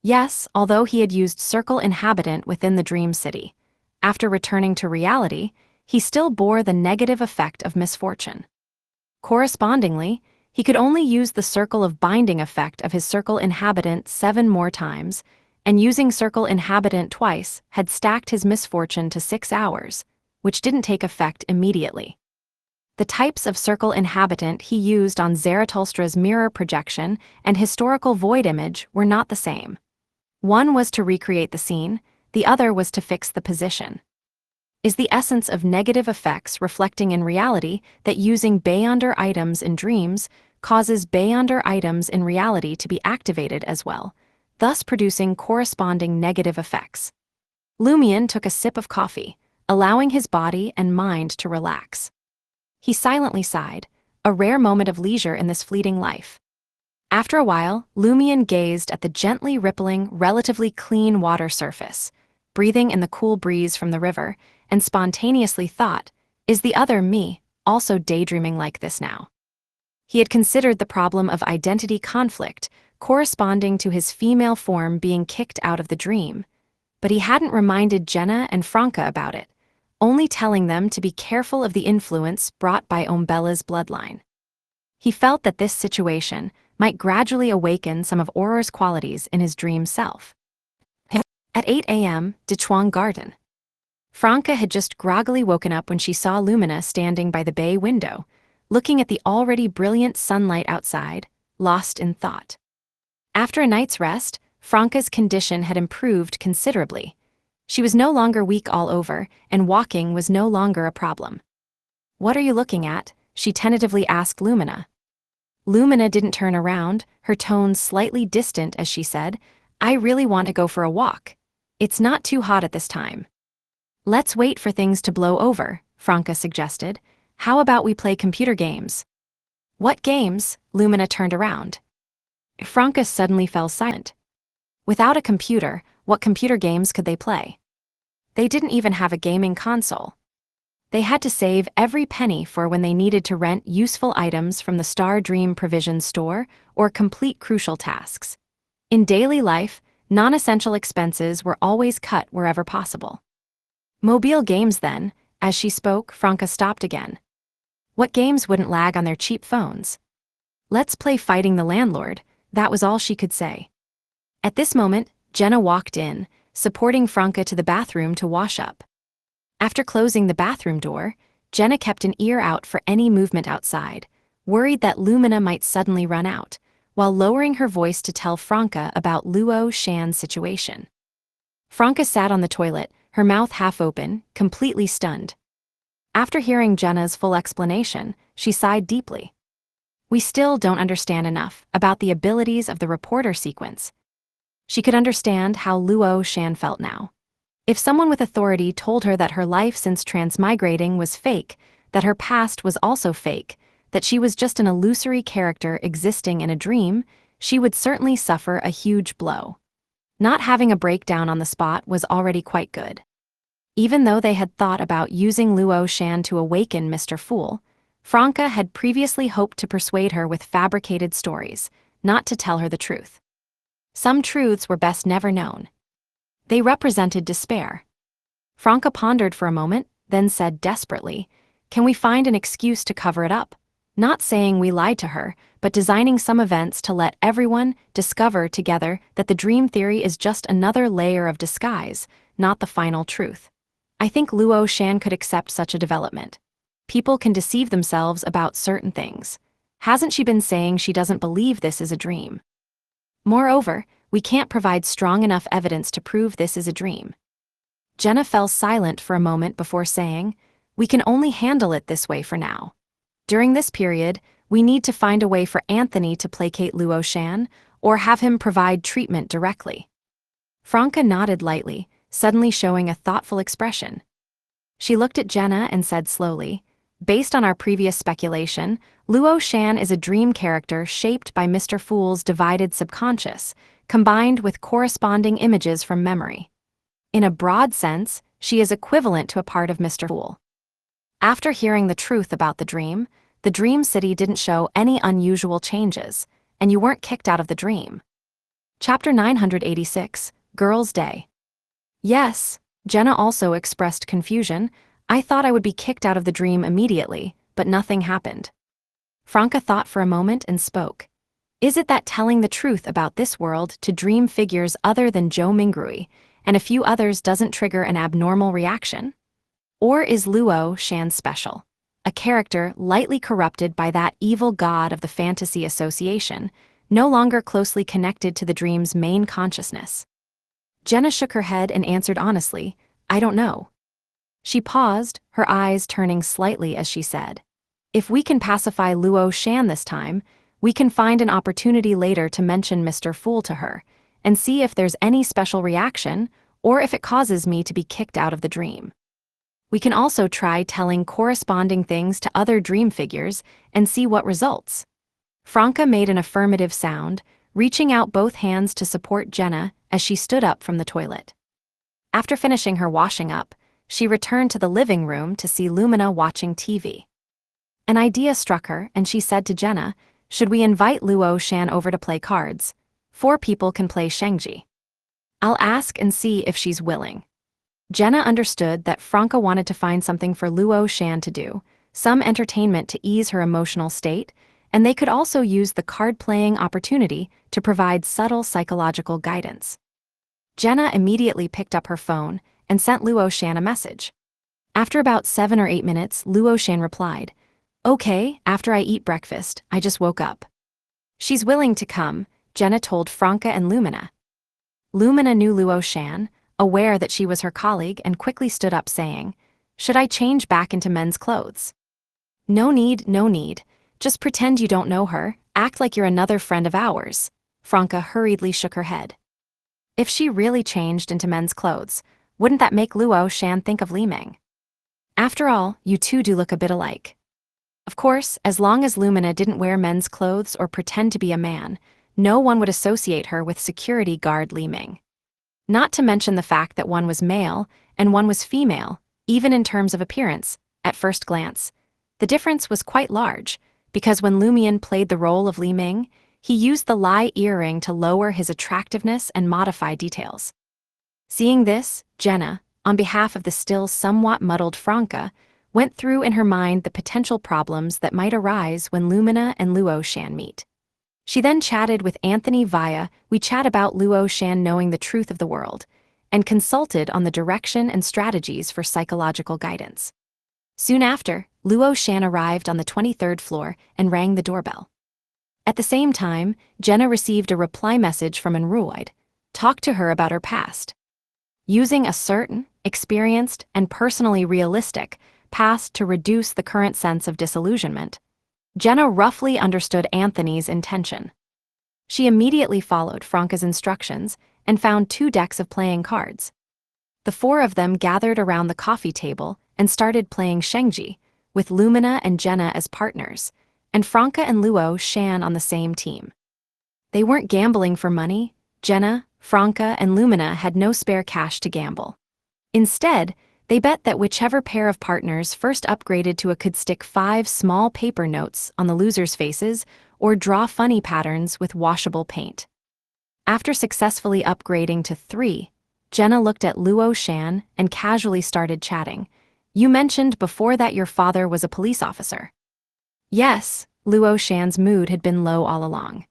Yes, although he had used Circle Inhabitant within the Dream City, after returning to reality, he still bore the negative effect of misfortune. Correspondingly, he could only use the Circle of Binding effect of his Circle Inhabitant 7 more times, and using Circle Inhabitant twice had stacked his misfortune to 6 hours, which didn't take effect immediately. The types of Circle Inhabitant he used on Zaratulstra's mirror projection and historical void image were not the same. One was to recreate the scene, the other was to fix the position. Is the essence of negative effects reflecting in reality that using Beyonder items in dreams causes Beyonder items in reality to be activated as well, thus producing corresponding negative effects? Lumion took a sip of coffee, allowing his body and mind to relax. He silently sighed, a rare moment of leisure in this fleeting life. After a while, Lumion gazed at the gently rippling, relatively clean water surface, breathing in the cool breeze from the river, and spontaneously thought, is the other me also daydreaming like this now? He had considered the problem of identity conflict corresponding to his female form being kicked out of the dream, but he hadn't reminded Jenna and Franca about it, only telling them to be careful of the influence brought by Umbella's bloodline. He felt that this situation might gradually awaken some of Auror's qualities in his dream self. At 8 a.m., Dechuang Garden. Franca had just groggily woken up when she saw Lumina standing by the bay window, looking at the already brilliant sunlight outside, lost in thought. After a night's rest, Franca's condition had improved considerably. She was no longer weak all over, and walking was no longer a problem. "What are you looking at?" she tentatively asked Lumina. Lumina didn't turn around, her tone slightly distant as she said, "I really want to go for a walk. It's not too hot at this time." "Let's wait for things to blow over," Franca suggested. "How about we play computer games?" "What games?" Lumina turned around. Franca suddenly fell silent. Without a computer, what computer games could they play? They didn't even have a gaming console. They had to save every penny for when they needed to rent useful items from the Star Dream Provision store or complete crucial tasks. In daily life, Non-essential expenses were always cut wherever possible. Mobile games then. As she spoke, Franca stopped again. What games wouldn't lag on their cheap phones? Let's play Fighting the Landlord, that was all she could say. At this moment, Jenna walked in, supporting Franca to the bathroom to wash up. After closing the bathroom door, Jenna kept an ear out for any movement outside, worried that Lumina might suddenly run out, while lowering her voice to tell Franca about Luo Shan's situation. Franca sat on the toilet, her mouth half open, completely stunned. After hearing Jenna's full explanation, she sighed deeply. We still don't understand enough about the abilities of the reporter sequence. She could understand how Luo Shan felt now. If someone with authority told her that her life since transmigrating was fake, that her past was also fake, that she was just an illusory character existing in a dream, she would certainly suffer a huge blow. Not having a breakdown on the spot was already quite good. Even though they had thought about using Luo Shan to awaken Mr. Fool, Franca had previously hoped to persuade her with fabricated stories, not to tell her the truth. Some truths were best never known. They represented despair. Franca pondered for a moment, then said desperately, "Can we find an excuse to cover it up?" Not saying we lied to her, but designing some events to let everyone discover together that the dream theory is just another layer of disguise, not the final truth. I think Luo Shan could accept such a development. People can deceive themselves about certain things. Hasn't she been saying she doesn't believe this is a dream? Moreover, we can't provide strong enough evidence to prove this is a dream. Jenna fell silent for a moment before saying, "We can only handle it this way for now. During this period, we need to find a way for Anthony to placate Luo Shan, or have him provide treatment directly." Franca nodded lightly, suddenly showing a thoughtful expression. She looked at Jenna and said slowly, "Based on our previous speculation, Luo Shan is a dream character shaped by Mr. Fool's divided subconscious, combined with corresponding images from memory. In a broad sense, she is equivalent to a part of Mr. Fool." After hearing the truth about the dream city didn't show any unusual changes, and you weren't kicked out of the dream. Chapter 986, Girls' Day. Yes, Jenna also expressed confusion. I thought I would be kicked out of the dream immediately, but nothing happened. Franca thought for a moment and spoke. Is it that telling the truth about this world to dream figures other than Joe Mingrui and a few others doesn't trigger an abnormal reaction? Or is Luo Shan special? A character lightly corrupted by that evil god of the fantasy association, no longer closely connected to the dream's main consciousness? Jenna shook her head and answered honestly, I don't know. She paused, her eyes turning slightly as she said, if we can pacify Luo Shan this time, we can find an opportunity later to mention Mr. Fool to her, and see if there's any special reaction, or if it causes me to be kicked out of the dream. We can also try telling corresponding things to other dream figures and see what results. Franca made an affirmative sound, reaching out both hands to support Jenna as she stood up from the toilet. After finishing her washing up, she returned to the living room to see Lumina watching TV. An idea struck her, and she said to Jenna, should we invite Luo Shan over to play cards? 4 people can play Shengji. I'll ask and see if she's willing. Jenna understood that Franca wanted to find something for Luo Shan to do, some entertainment to ease her emotional state, and they could also use the card-playing opportunity to provide subtle psychological guidance. Jenna immediately picked up her phone and sent Luo Shan a message. After about 7 or 8 minutes, Luo Shan replied, Okay, after I eat breakfast, I just woke up. She's willing to come, Jenna told Franca and Lumina. Lumina knew Luo Shan, aware that she was her colleague, and quickly stood up saying, should I change back into men's clothes? No need, no need. Just pretend you don't know her, act like you're another friend of ours. Franca hurriedly shook her head. If she really changed into men's clothes, wouldn't that make Luo Shan think of Li Ming? After all, you two do look a bit alike. Of course, as long as Lumina didn't wear men's clothes or pretend to be a man, no one would associate her with security guard Li Ming. Not to mention the fact that one was male and one was female, even in terms of appearance, at first glance. The difference was quite large, because when Lumian played the role of Li Ming, he used the lie earring to lower his attractiveness and modify details. Seeing this, Jenna, on behalf of the still somewhat muddled Franca, went through in her mind the potential problems that might arise when Lumina and Luo Shan meet. She then chatted with Anthony via WeChat about Luo Shan knowing the truth of the world, and consulted on the direction and strategies for psychological guidance. Soon after, Luo Shan arrived on the 23rd floor and rang the doorbell. At the same time, Jenna received a reply message from Enruoid, talked to her about her past. Using a certain, experienced, and personally realistic past to reduce the current sense of disillusionment, Jenna roughly understood Anthony's intention. She immediately followed Franca's instructions and found 2 decks of playing cards. The 4 of them gathered around the coffee table and started playing Shengji, with Lumina and Jenna as partners, and Franca and Luo Shan on the same team. They weren't gambling for money. Jenna, Franca, and Lumina had no spare cash to gamble. Instead, they bet that whichever pair of partners first upgraded to could stick 5 small paper notes on the losers' faces or draw funny patterns with washable paint. After successfully upgrading to 3, Jenna looked at Luo Shan and casually started chatting. "You mentioned before that your father was a police officer." Yes, Luo Shan's mood had been low all along.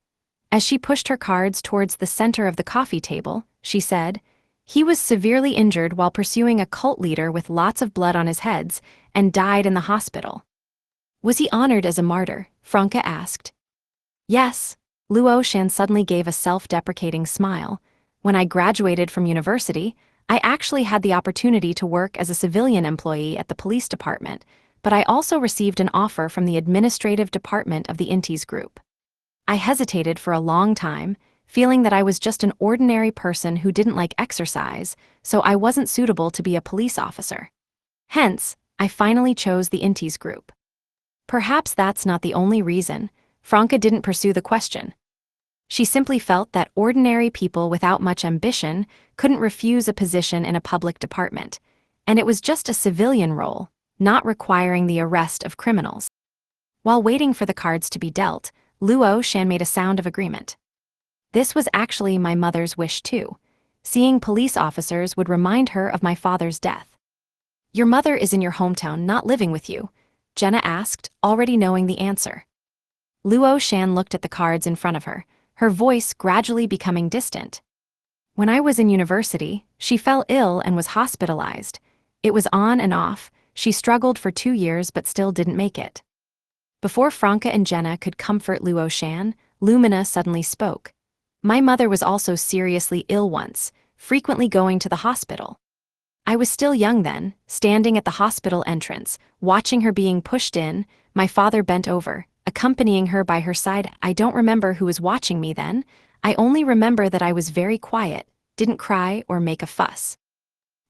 As she pushed her cards towards the center of the coffee table, she said, "He was severely injured while pursuing a cult leader with lots of blood on his heads and died in the hospital." "Was he honored as a martyr?" Franca asked. "Yes." Luo Shan suddenly gave a self-deprecating smile. "When I graduated from university, I actually had the opportunity to work as a civilian employee at the police department, but I also received an offer from the administrative department of the Intis group. I hesitated for a long time, feeling that I was just an ordinary person who didn't like exercise, so I wasn't suitable to be a police officer. Hence, I finally chose the Intis group." Perhaps that's not the only reason. Franca didn't pursue the question. She simply felt that ordinary people without much ambition couldn't refuse a position in a public department, and it was just a civilian role, not requiring the arrest of criminals. While waiting for the cards to be dealt, Luo Shan made a sound of agreement. "This was actually my mother's wish too. Seeing police officers would remind her of my father's death." "Your mother is in your hometown, not living with you?" Jenna asked, already knowing the answer. Luo Shan looked at the cards in front of her, her voice gradually becoming distant. "When I was in university, she fell ill and was hospitalized. It was on and off. She struggled for 2 years but still didn't make it." Before Franca and Jenna could comfort Luo Shan, Lumina suddenly spoke. "My mother was also seriously ill once, frequently going to the hospital. I was still young then, standing at the hospital entrance, watching her being pushed in. My father bent over, accompanying her by her side. I don't remember who was watching me then. I only remember that I was very quiet, didn't cry or make a fuss.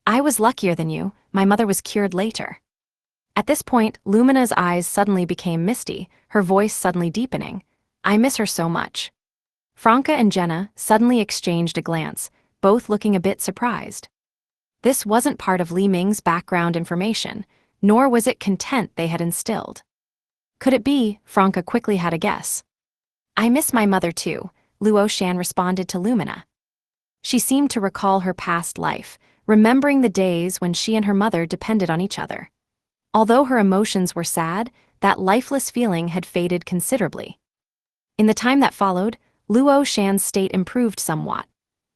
I was luckier than you. My mother was cured later." At this point, Lumina's eyes suddenly became misty, her voice suddenly deepening. "I miss her so much." Franca and Jenna suddenly exchanged a glance, both looking a bit surprised. This wasn't part of Li Ming's background information, nor was it content they had instilled. Could it be? Franca quickly had a guess. "I miss my mother too," Luo Shan responded to Lumina. She seemed to recall her past life, remembering the days when she and her mother depended on each other. Although her emotions were sad, that lifeless feeling had faded considerably. In the time that followed, Luo Shan's state improved somewhat.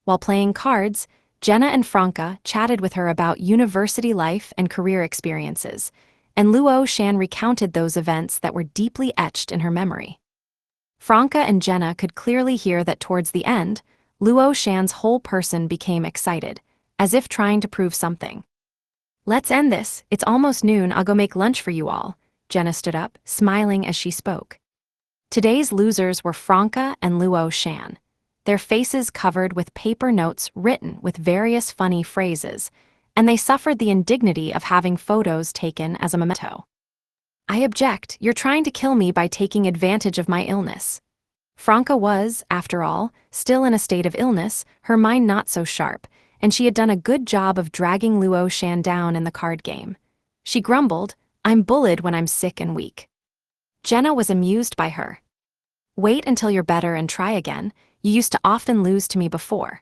While playing cards, Jenna and Franca chatted with her about university life and career experiences, and Luo Shan recounted those events that were deeply etched in her memory. Franca and Jenna could clearly hear that towards the end, Luo Shan's whole person became excited, as if trying to prove something. "Let's end this, it's almost noon, I'll go make lunch for you all." Jenna stood up, smiling as she spoke. Today's losers were Franca and Luo Shan, their faces covered with paper notes written with various funny phrases, and they suffered the indignity of having photos taken as a memento. "I object, you're trying to kill me by taking advantage of my illness." Franca was, after all, still in a state of illness, her mind not so sharp, and she had done a good job of dragging Luo Shan down in the card game. She grumbled, "I'm bullied when I'm sick and weak." Jenna was amused by her. Wait until you're better and try again. You used to often lose to me before.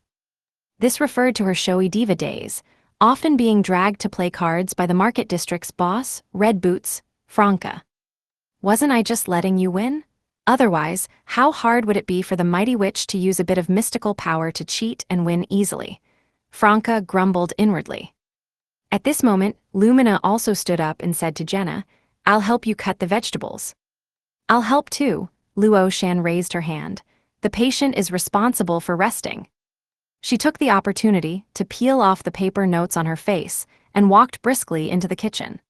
This referred to her showy diva days, often being dragged to play cards by the market district's boss, Red Boots, Franca. Wasn't I just letting you win? Otherwise, how hard would it be for the mighty witch to use a bit of mystical power to cheat and win easily? Franca grumbled inwardly. At this moment, Lumina also stood up and said to Jenna, "I'll help you cut the vegetables." "I'll help too," Luo Shan raised her hand. "The patient is responsible for resting." She took the opportunity to peel off the paper notes on her face and walked briskly into the kitchen.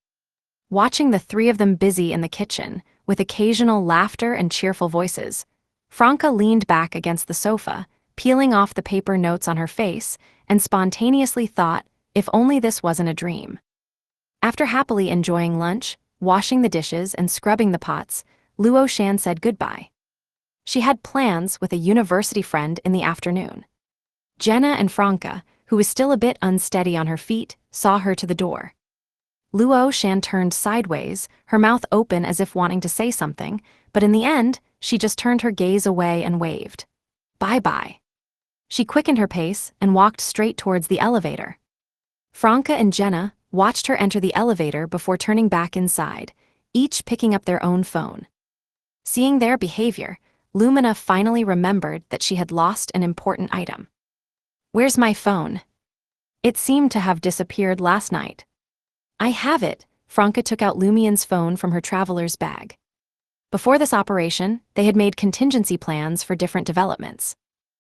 Watching the three of them busy in the kitchen, with occasional laughter and cheerful voices, Franca leaned back against the sofa, peeling off the paper notes on her face, and spontaneously thought, if only this wasn't a dream. After happily enjoying lunch, washing the dishes and scrubbing the pots, Luo Shan said goodbye. She had plans with a university friend in the afternoon. Jenna and Franca, who was still a bit unsteady on her feet, saw her to the door. Luo Shan turned sideways, her mouth open as if wanting to say something, but in the end, she just turned her gaze away and waved. Bye-bye. She quickened her pace and walked straight towards the elevator. Franca and Jenna watched her enter the elevator before turning back inside, each picking up their own phone. Seeing their behavior, Lumina finally remembered that she had lost an important item. "Where's my phone? It seemed to have disappeared last night." "I have it." Franca took out Lumian's phone from her traveler's bag. Before this operation, they had made contingency plans for different developments.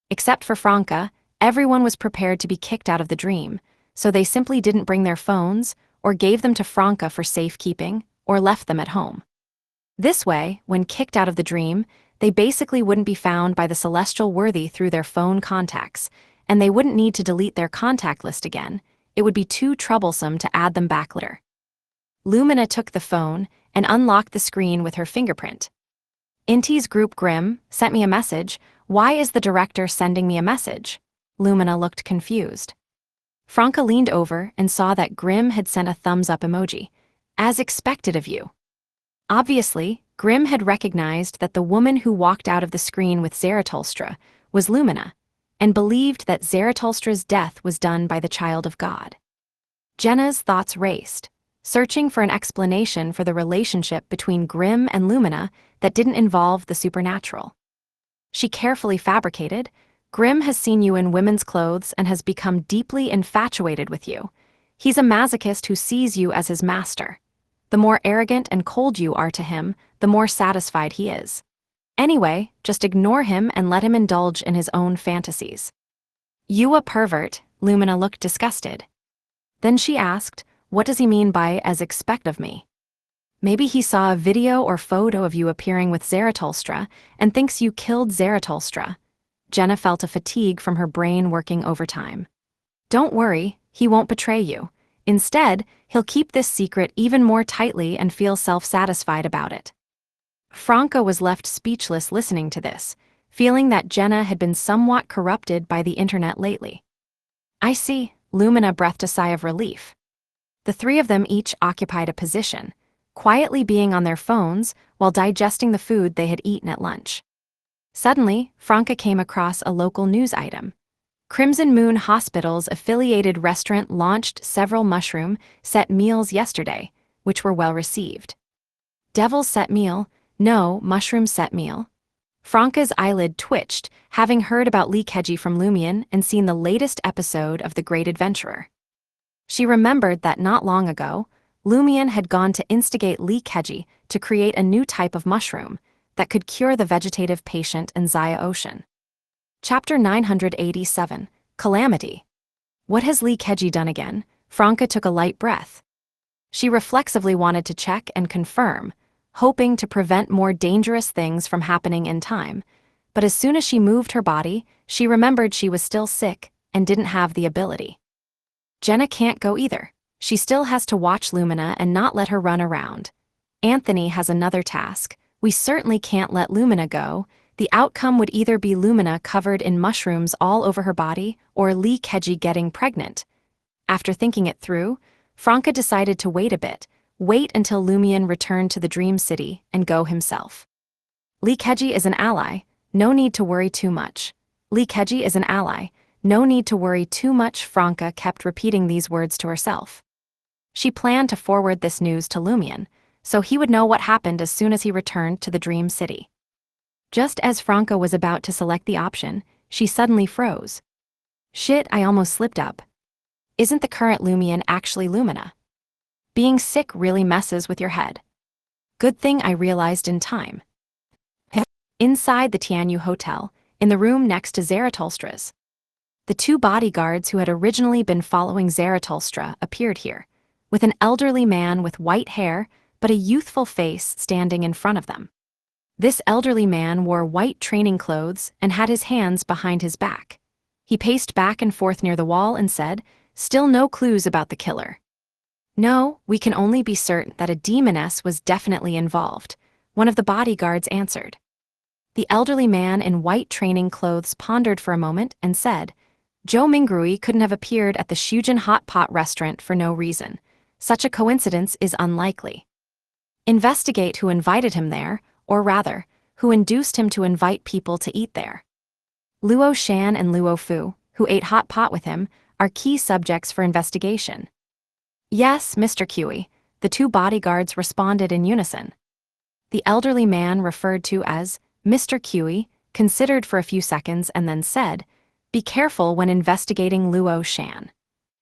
Except for Franca, everyone was prepared to be kicked out of the dream, so they simply didn't bring their phones, or gave them to Franca for safekeeping, or left them at home. This way, when kicked out of the dream, they basically wouldn't be found by the celestial worthy through their phone contacts, and they wouldn't need to delete their contact list again. It would be too troublesome to add them back later. Lumina took the phone and unlocked the screen with her fingerprint. "Inti's group Grimm sent me a message. Why is the director sending me a message?" Lumina looked confused. Franca leaned over and saw that Grimm had sent a thumbs-up emoji. "As expected of you." Obviously, Grimm had recognized that the woman who walked out of the screen with Zarathustra was Lumina, and believed that Zarathustra's death was done by the child of God. Jenna's thoughts raced, searching for an explanation for the relationship between Grimm and Lumina that didn't involve the supernatural. She carefully fabricated, "Grimm has seen you in women's clothes and has become deeply infatuated with you. He's a masochist who sees you as his master. The more arrogant and cold you are to him, the more satisfied he is. Anyway, just ignore him and let him indulge in his own fantasies." "You a pervert," Lumina looked disgusted. Then she asked, "What does he mean by 'as expect of me'? Maybe he saw a video or photo of you appearing with Zarathustra and thinks you killed Zarathustra." Jenna felt a fatigue from her brain working overtime. "Don't worry, he won't betray you. Instead, he'll keep this secret even more tightly and feel self-satisfied about it." Franca was left speechless listening to this, feeling that Jenna had been somewhat corrupted by the internet lately. "I see," Lumina breathed a sigh of relief. The three of them each occupied a position, quietly being on their phones while digesting the food they had eaten at lunch. Suddenly, Franca came across a local news item. Crimson Moon Hospital's affiliated restaurant launched several mushroom-set meals yesterday, which were well received. Devil's set meal? No, mushroom set meal. Franca's eyelid twitched, having heard about Linkage from Lumion and seen the latest episode of The Great Adventurer. She remembered that not long ago, Lumion had gone to instigate Linkage to create a new type of mushroom that could cure the vegetative patient in Zaya Ocean. Chapter 987, Calamity. What has Linkage done again? Franca took a light breath. She reflexively wanted to check and confirm, hoping to prevent more dangerous things from happening in time, but as soon as she moved her body, she remembered she was still sick and didn't have the ability. Jenna can't go either. She still has to watch Lumina and not let her run around. Anthony has another task. We certainly can't let Lumina go. The outcome would either be Lumina covered in mushrooms all over her body or Linkage getting pregnant. After thinking it through, Franca decided to wait a bit, wait until Lumion returned to the Dream City and go himself. Linkage is an ally, no need to worry too much. Linkage is an ally, no need to worry too much. Franca kept repeating these words to herself. She planned to forward this news to Lumion, so he would know what happened as soon as he returned to the Dream City. Just as Franca was about to select the option, she suddenly froze. Shit, I almost slipped up. Isn't the current Lumion actually Lumina? Being sick really messes with your head. Good thing I realized in time. Inside the Tianyu Hotel, in the room next to Zaratulstra's, the two bodyguards who had originally been following Zaratulstra appeared here, with an elderly man with white hair but a youthful face standing in front of them. This elderly man wore white training clothes and had his hands behind his back. He paced back and forth near the wall and said, "Still no clues about the killer." "No, we can only be certain that a Demoness was definitely involved," one of the bodyguards answered. The elderly man in white training clothes pondered for a moment and said, "Zhou Mingrui couldn't have appeared at the Shujin Hot Pot restaurant for no reason. Such a coincidence is unlikely. Investigate who invited him there, or rather, who induced him to invite people to eat there. Luo Shan and Luo Fu, who ate hot pot with him, are key subjects for investigation." "Yes, Mr. Cui," the two bodyguards responded in unison. The elderly man referred to as Mr. Cui considered for a few seconds and then said, "Be careful when investigating Luo Shan.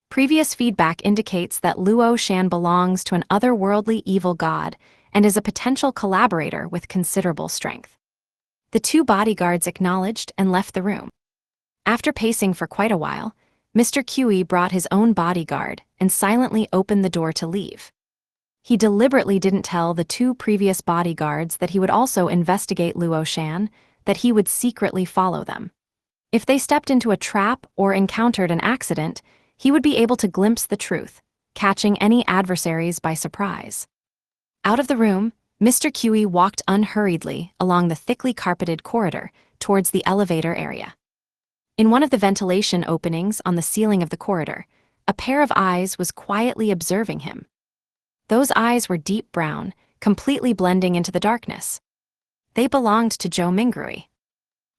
Previous feedback indicates that Luo Shan belongs to an otherworldly evil god and is a potential collaborator with considerable strength." The two bodyguards acknowledged and left the room. After pacing for quite a while, Mr. Cui brought his own bodyguard and silently opened the door to leave. He deliberately didn't tell the two previous bodyguards that he would also investigate Luo Shan, that he would secretly follow them. If they stepped into a trap or encountered an accident, he would be able to glimpse the truth, catching any adversaries by surprise. Out of the room, Mr. Cui walked unhurriedly along the thickly carpeted corridor towards the elevator area. In one of the ventilation openings on the ceiling of the corridor, a pair of eyes was quietly observing him. Those eyes were deep brown, completely blending into the darkness. They belonged to Zhou Mingrui.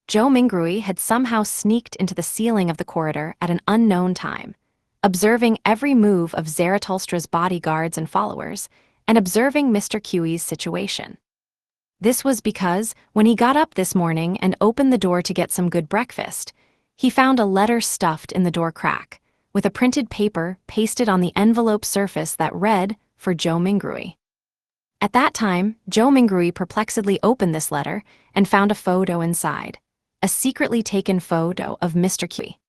Zhou Mingrui had somehow sneaked into the ceiling of the corridor at an unknown time, observing every move of Zaratulstra's bodyguards and followers, and observing Mr. Cui's situation. This was because, when he got up this morning and opened the door to get some good breakfast, he found a letter stuffed in the door crack, with a printed paper pasted on the envelope surface that read, "For Zhou Mingrui." At that time, Zhou Mingrui perplexedly opened this letter and found a photo inside, a secretly taken photo of Mr. Cui.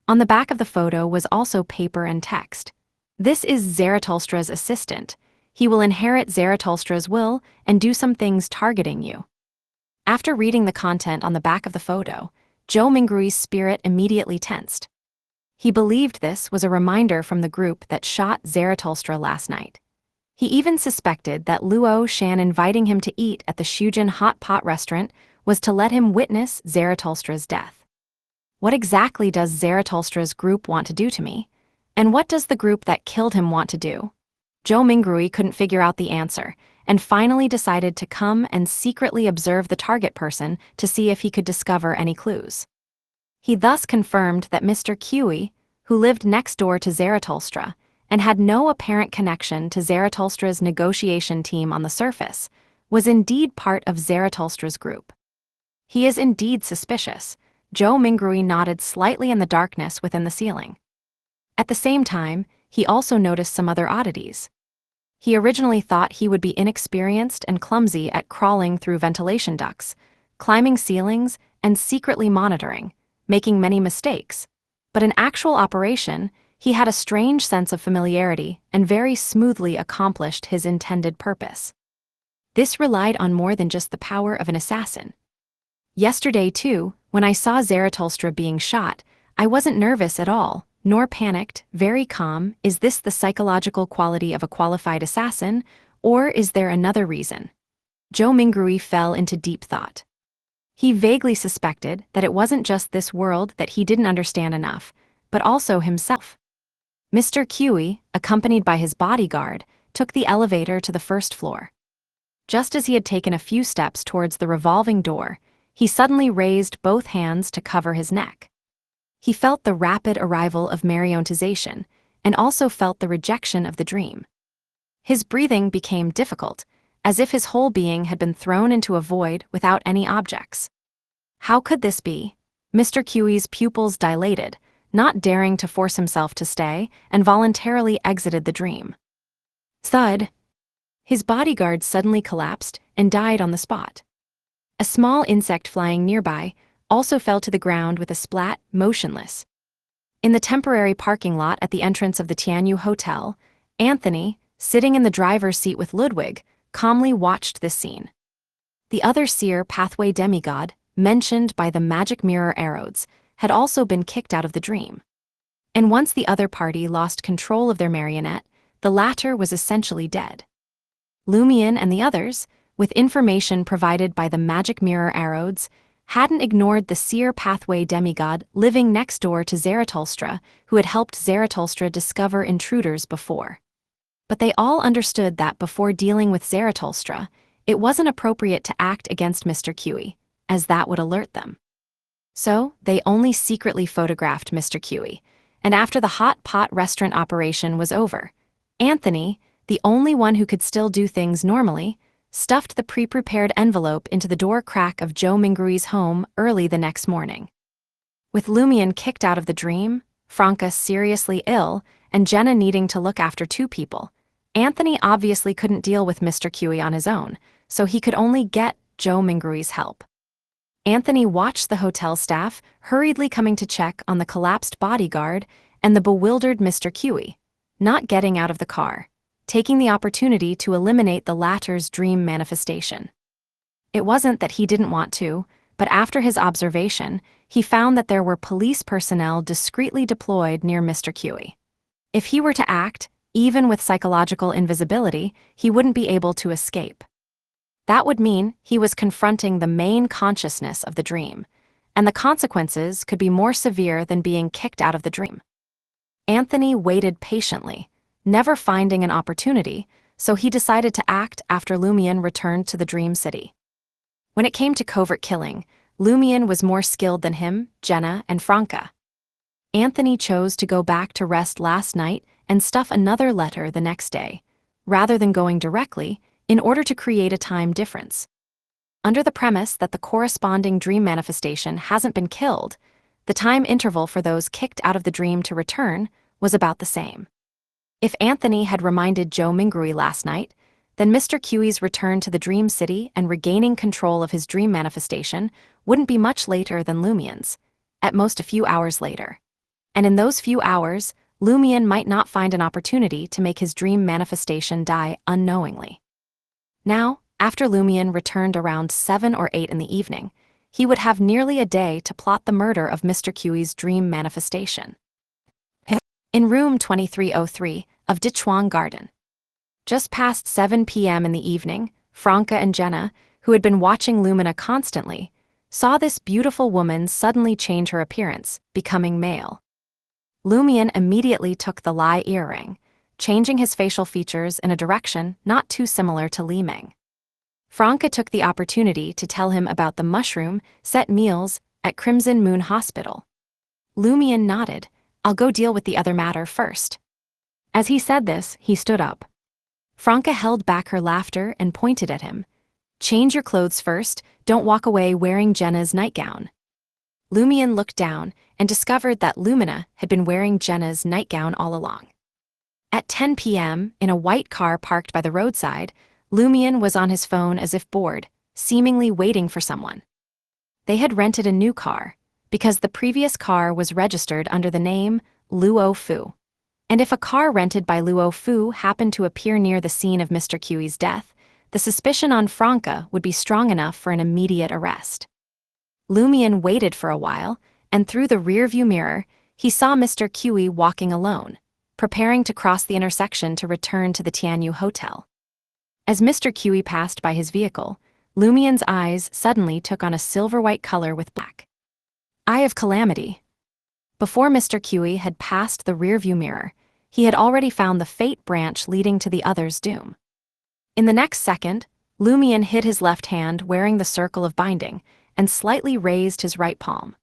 On the back of the photo was also paper and text. "This is Zaratulstra's assistant. He will inherit Zaratulstra's will and do some things targeting you." After reading the content on the back of the photo, Zhou Mingrui's spirit immediately tensed. He believed this was a reminder from the group that shot Zaratulstra last night. He even suspected that Luo Shan inviting him to eat at the Shujin Hot Pot restaurant was to let him witness Zaratulstra's death. What exactly does Zaratulstra's group want to do to me? And what does the group that killed him want to do? Zhou Mingrui couldn't figure out the answer, and finally decided to come and secretly observe the target person to see if he could discover any clues. He thus confirmed that Mr. Cui, who lived next door to Zaratulstra, and had no apparent connection to Zaratulstra's negotiation team on the surface, was indeed part of Zaratulstra's group. "He is indeed suspicious." Zhou Mingrui nodded slightly in the darkness within the ceiling. At the same time, he also noticed some other oddities. He originally thought he would be inexperienced and clumsy at crawling through ventilation ducts, climbing ceilings, and secretly monitoring, making many mistakes. But in actual operation, he had a strange sense of familiarity and very smoothly accomplished his intended purpose. This relied on more than just the power of an assassin. Yesterday, too, when I saw Zaratulstra being shot, I wasn't nervous at all, nor panicked, very calm. Is this the psychological quality of a qualified assassin, or is there another reason? Zhou Mingrui fell into deep thought. He vaguely suspected that it wasn't just this world that he didn't understand enough, but also himself. Mr. Cui, accompanied by his bodyguard, took the elevator to the first floor. Just as he had taken a few steps towards the revolving door, he suddenly raised both hands to cover his neck. He felt the rapid arrival of marionetization, and also felt the rejection of the dream. His breathing became difficult, as if his whole being had been thrown into a void without any objects. How could this be? Mr. Q's pupils dilated, not daring to force himself to stay, and voluntarily exited the dream. Thud! His bodyguard suddenly collapsed and died on the spot. A small insect flying nearby also fell to the ground with a splat, motionless. In the temporary parking lot at the entrance of the Tianyu Hotel, Anthony, sitting in the driver's seat with Ludwig, calmly watched this scene. The other seer pathway demigod, mentioned by the magic mirror arrows, had also been kicked out of the dream. And once the other party lost control of their marionette, the latter was essentially dead. Lumion and the others, with information provided by the magic mirror arrows, hadn't ignored the seer pathway demigod living next door to Zarathustra, who had helped Zarathustra discover intruders before. But they all understood that before dealing with Zarathustra, it wasn't appropriate to act against Mr. Q, as that would alert them. So, they only secretly photographed Mr. Q, and after the hot pot restaurant operation was over, Anthony, the only one who could still do things normally, stuffed the pre-prepared envelope into the door crack of Joe Mingrui's home early the next morning. With Lumion kicked out of the dream, Franca seriously ill, and Jenna needing to look after two people, Anthony obviously couldn't deal with Mr. Q on his own, so he could only get Joe Mingrui's help. Anthony watched the hotel staff hurriedly coming to check on the collapsed bodyguard and the bewildered Mr. Q, not getting out of the car, taking the opportunity to eliminate the latter's dream manifestation. It wasn't that he didn't want to, but after his observation, he found that there were police personnel discreetly deployed near Mr. Q. If he were to act, even with psychological invisibility, he wouldn't be able to escape. That would mean he was confronting the main consciousness of the dream, and the consequences could be more severe than being kicked out of the dream. Anthony waited patiently, never finding an opportunity, so he decided to act after Lumion returned to the Dream City. When it came to covert killing, Lumion was more skilled than him, Jenna, and Franca. Anthony chose to go back to rest last night and stuff another letter the next day, rather than going directly, in order to create a time difference. Under the premise that the corresponding dream manifestation hasn't been killed, the time interval for those kicked out of the dream to return was about the same. If Anthony had reminded Joe Mingrui last night, then Mr. Q's return to the Dream City and regaining control of his dream manifestation wouldn't be much later than Lumion's, at most a few hours later. And in those few hours, Lumion might not find an opportunity to make his dream manifestation die unknowingly. Now, after Lumion returned around 7 or 8 in the evening, he would have nearly a day to plot the murder of Mr. Q's dream manifestation. In room 2303 of Dichuang Garden. Just past 7 p.m. in the evening, Franca and Jenna, who had been watching Lumina constantly, saw this beautiful woman suddenly change her appearance, becoming male. Lumion immediately took the Lai earring, changing his facial features in a direction not too similar to Li Meng. Franca took the opportunity to tell him about the mushroom-set meals at Crimson Moon Hospital. Lumion nodded. "I'll go deal with the other matter first." As he said this, he stood up. Franca held back her laughter and pointed at him. "Change your clothes first, don't walk away wearing Jenna's nightgown." Lumion looked down and discovered that Lumina had been wearing Jenna's nightgown all along. At 10 p.m., in a white car parked by the roadside, Lumion was on his phone as if bored, seemingly waiting for someone. They had rented a new car, because the previous car was registered under the name Luo Fu. And if a car rented by Luo Fu happened to appear near the scene of Mr. Q's death, the suspicion on Franca would be strong enough for an immediate arrest. Lumion waited for a while, and through the rearview mirror, he saw Mr. Q walking alone, preparing to cross the intersection to return to the Tianyu Hotel. As Mr. Q passed by his vehicle, Lumion's eyes suddenly took on a silver-white color with black. Eye of Calamity. Before Mr. Q had passed the rearview mirror, he had already found the fate branch leading to the other's doom. In the next second, Lumion hid his left hand wearing the circle of binding and slightly raised his right palm.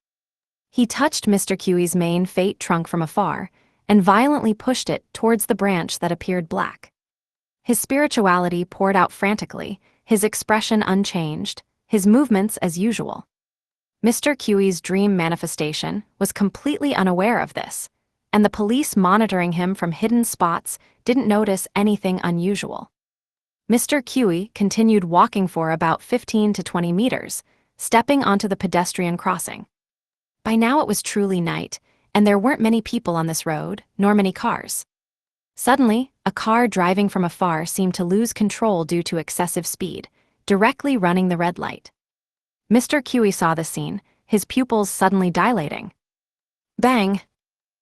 He touched Mr. Q's main fate trunk from afar and violently pushed it towards the branch that appeared black. His spirituality poured out frantically, his expression unchanged, his movements as usual. Mr. Q's dream manifestation was completely unaware of this, and the police monitoring him from hidden spots didn't notice anything unusual. Mr. Q continued walking for about 15 to 20 meters, stepping onto the pedestrian crossing. By now it was truly night, and there weren't many people on this road, nor many cars. Suddenly, a car driving from afar seemed to lose control due to excessive speed, directly running the red light. Mr. Q saw the scene, his pupils suddenly dilating. Bang!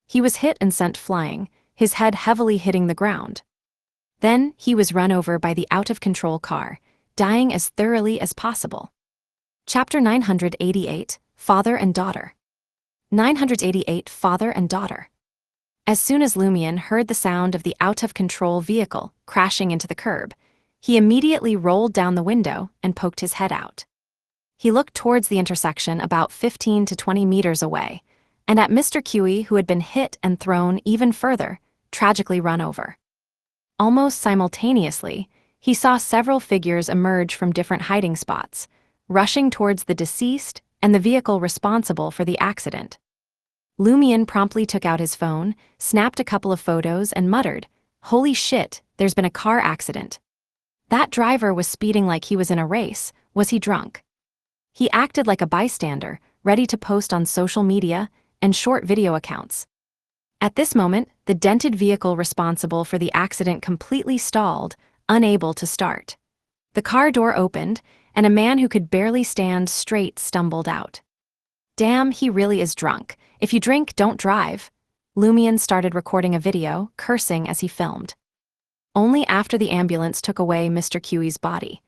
He was hit and sent flying, his head heavily hitting the ground. Then he was run over by the out-of-control car, dying as thoroughly as possible. Chapter 988, Father and Daughter. 988 Father and Daughter. As soon as Lumion heard the sound of the out-of-control vehicle crashing into the curb, he immediately rolled down the window and poked his head out. He looked towards the intersection about 15 to 20 meters away, and at Mr. Q, who had been hit and thrown even further, tragically run over. Almost simultaneously, he saw several figures emerge from different hiding spots, rushing towards the deceased and the vehicle responsible for the accident. Lumion promptly took out his phone, snapped a couple of photos, and muttered, "Holy shit, there's been a car accident. That driver was speeding like he was in a race. Was he drunk?" He acted like a bystander, ready to post on social media and short video accounts. At this moment, the dented vehicle responsible for the accident completely stalled, unable to start. The car door opened, and a man who could barely stand straight stumbled out. "Damn, he really is drunk. If you drink, don't drive." Lumion started recording a video, cursing as he filmed. Only after the ambulance took away Mr. Q's body,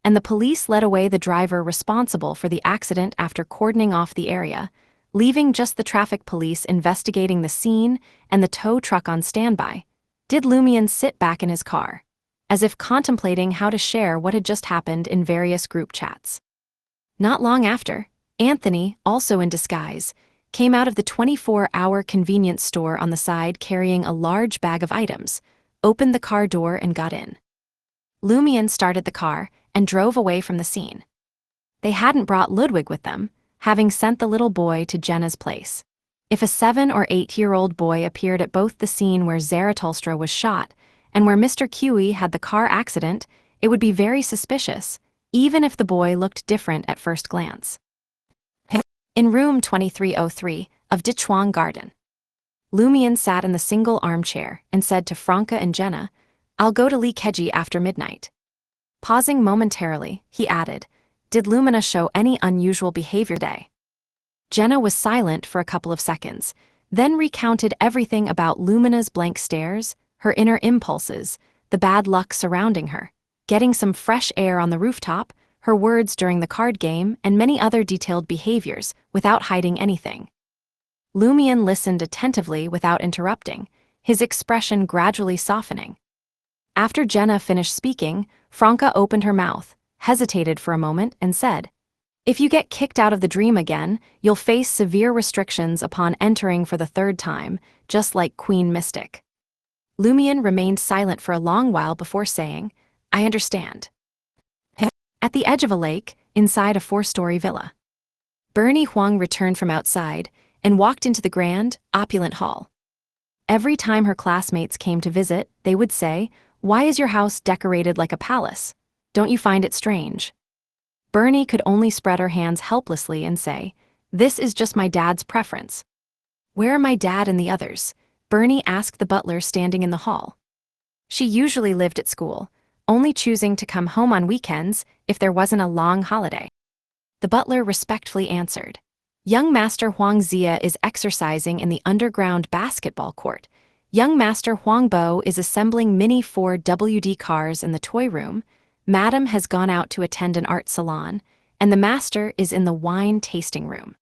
and the police led away the driver responsible for the accident after cordoning off the area, leaving just the traffic police investigating the scene and the tow truck on standby, did Lumion sit back in his car, as if contemplating how to share what had just happened in various group chats. Not long after, Anthony, also in disguise, came out of the 24-hour convenience store on the side carrying a large bag of items, opened the car door and got in. Lumion started the car and drove away from the scene. They hadn't brought Ludwig with them, having sent the little boy to Jenna's place. If a 7 or 8-year-old boy appeared at both the scene where Zarathustra was shot and where Mr. Q had the car accident, it would be very suspicious, even if the boy looked different at first glance. In room 2303 of Dichuang Garden, Lumion sat in the single armchair and said to Franca and Jenna, "I'll go to Linkage after midnight." Pausing momentarily, he added, "Did Lumina show any unusual behavior today?" Jenna was silent for a couple of seconds, then recounted everything about Lumina's blank stares, her inner impulses, the bad luck surrounding her, getting some fresh air on the rooftop, her words during the card game, and many other detailed behaviors without hiding anything. Lumion listened attentively without interrupting, his expression gradually softening. After Jenna finished speaking, Franca opened her mouth, hesitated for a moment, and said, "If you get kicked out of the dream again, you'll face severe restrictions upon entering for the 3rd time, just like Queen Mystic." Lumion remained silent for a long while before saying, "I understand." At the edge of a lake, inside a 4-story villa, Bernie Huang returned from outside and walked into the grand, opulent hall. Every time her classmates came to visit, they would say, "Why is your house decorated like a palace? Don't you find it strange?" Bernie could only spread her hands helplessly and say, "This is just my dad's preference." "Where are my dad and the others?" Bernie asked the butler standing in the hall. She usually lived at school, only choosing to come home on weekends if there wasn't a long holiday. The butler respectfully answered, "Young Master Huang Zia is exercising in the underground basketball court. Young Master Huang Bo is assembling mini 4WD cars in the toy room. Madam has gone out to attend an art salon, and the master is in the wine tasting room."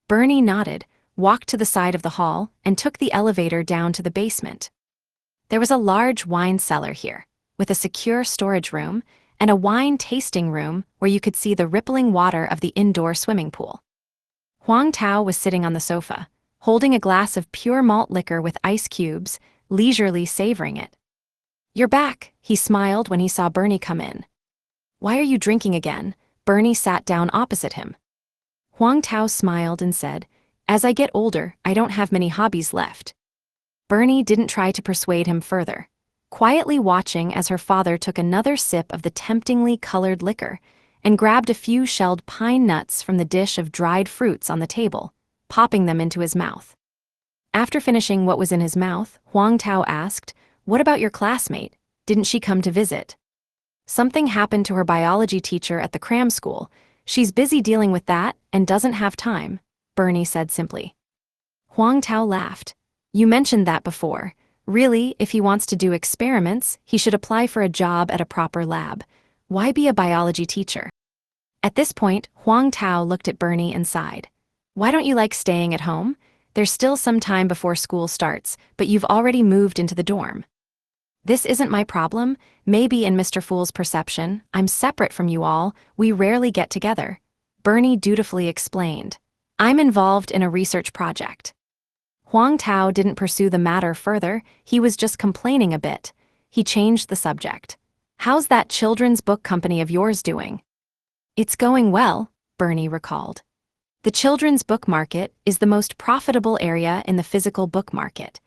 Bernie nodded, walked to the side of the hall, and took the elevator down to the basement. There was a large wine cellar here, with a secure storage room, and a wine tasting room where you could see the rippling water of the indoor swimming pool. Huang Tao was sitting on the sofa, holding a glass of pure malt liquor with ice cubes, leisurely savoring it. "You're back," he smiled when he saw Bernie come in. "Why are you drinking again?" Bernie sat down opposite him. Huang Tao smiled and said, "As I get older, I don't have many hobbies left." Bernie didn't try to persuade him further, quietly watching as her father took another sip of the temptingly colored liquor and grabbed a few shelled pine nuts from the dish of dried fruits on the table, popping them into his mouth. After finishing what was in his mouth, Huang Tao asked, "What about your classmate? Didn't she come to visit?" "Something happened to her biology teacher at the cram school. She's busy dealing with that and doesn't have time," Bernie said simply. Huang Tao laughed. "You mentioned that before. Really, if he wants to do experiments, he should apply for a job at a proper lab. Why be a biology teacher?" At this point, Huang Tao looked at Bernie and sighed. "Why don't you like staying at home? There's still some time before school starts, but you've already moved into the dorm." "This isn't my problem. Maybe in Mr. Fool's perception, I'm separate from you all. We rarely get together," Bernie dutifully explained. "I'm involved in a research project." Huang Tao didn't pursue the matter further, he was just complaining a bit. He changed the subject. "How's that children's book company of yours doing?" "It's going well," Bernie recalled. "The children's book market is the most profitable area in the physical book market.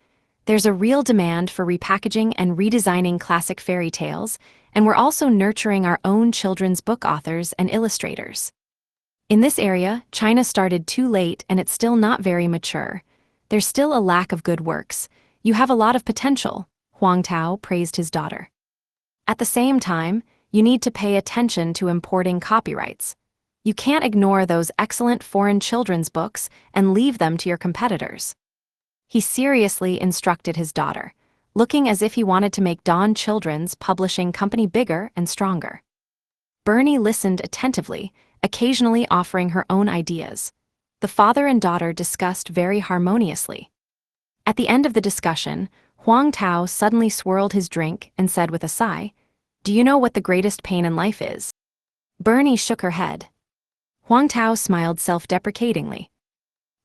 There's a real demand for repackaging and redesigning classic fairy tales, and we're also nurturing our own children's book authors and illustrators. In this area, China started too late and it's still not very mature. There's still a lack of good works. You have a lot of potential," Huang Tao praised his daughter. "At the same time, you need to pay attention to importing copyrights. You can't ignore those excellent foreign children's books and leave them to your competitors." He seriously instructed his daughter, looking as if he wanted to make Dawn Children's publishing company bigger and stronger. Bernie listened attentively, occasionally offering her own ideas. The father and daughter discussed very harmoniously. At the end of the discussion, Huang Tao suddenly swirled his drink and said with a sigh, "Do you know what the greatest pain in life is?" Bernie shook her head. Huang Tao smiled self-deprecatingly.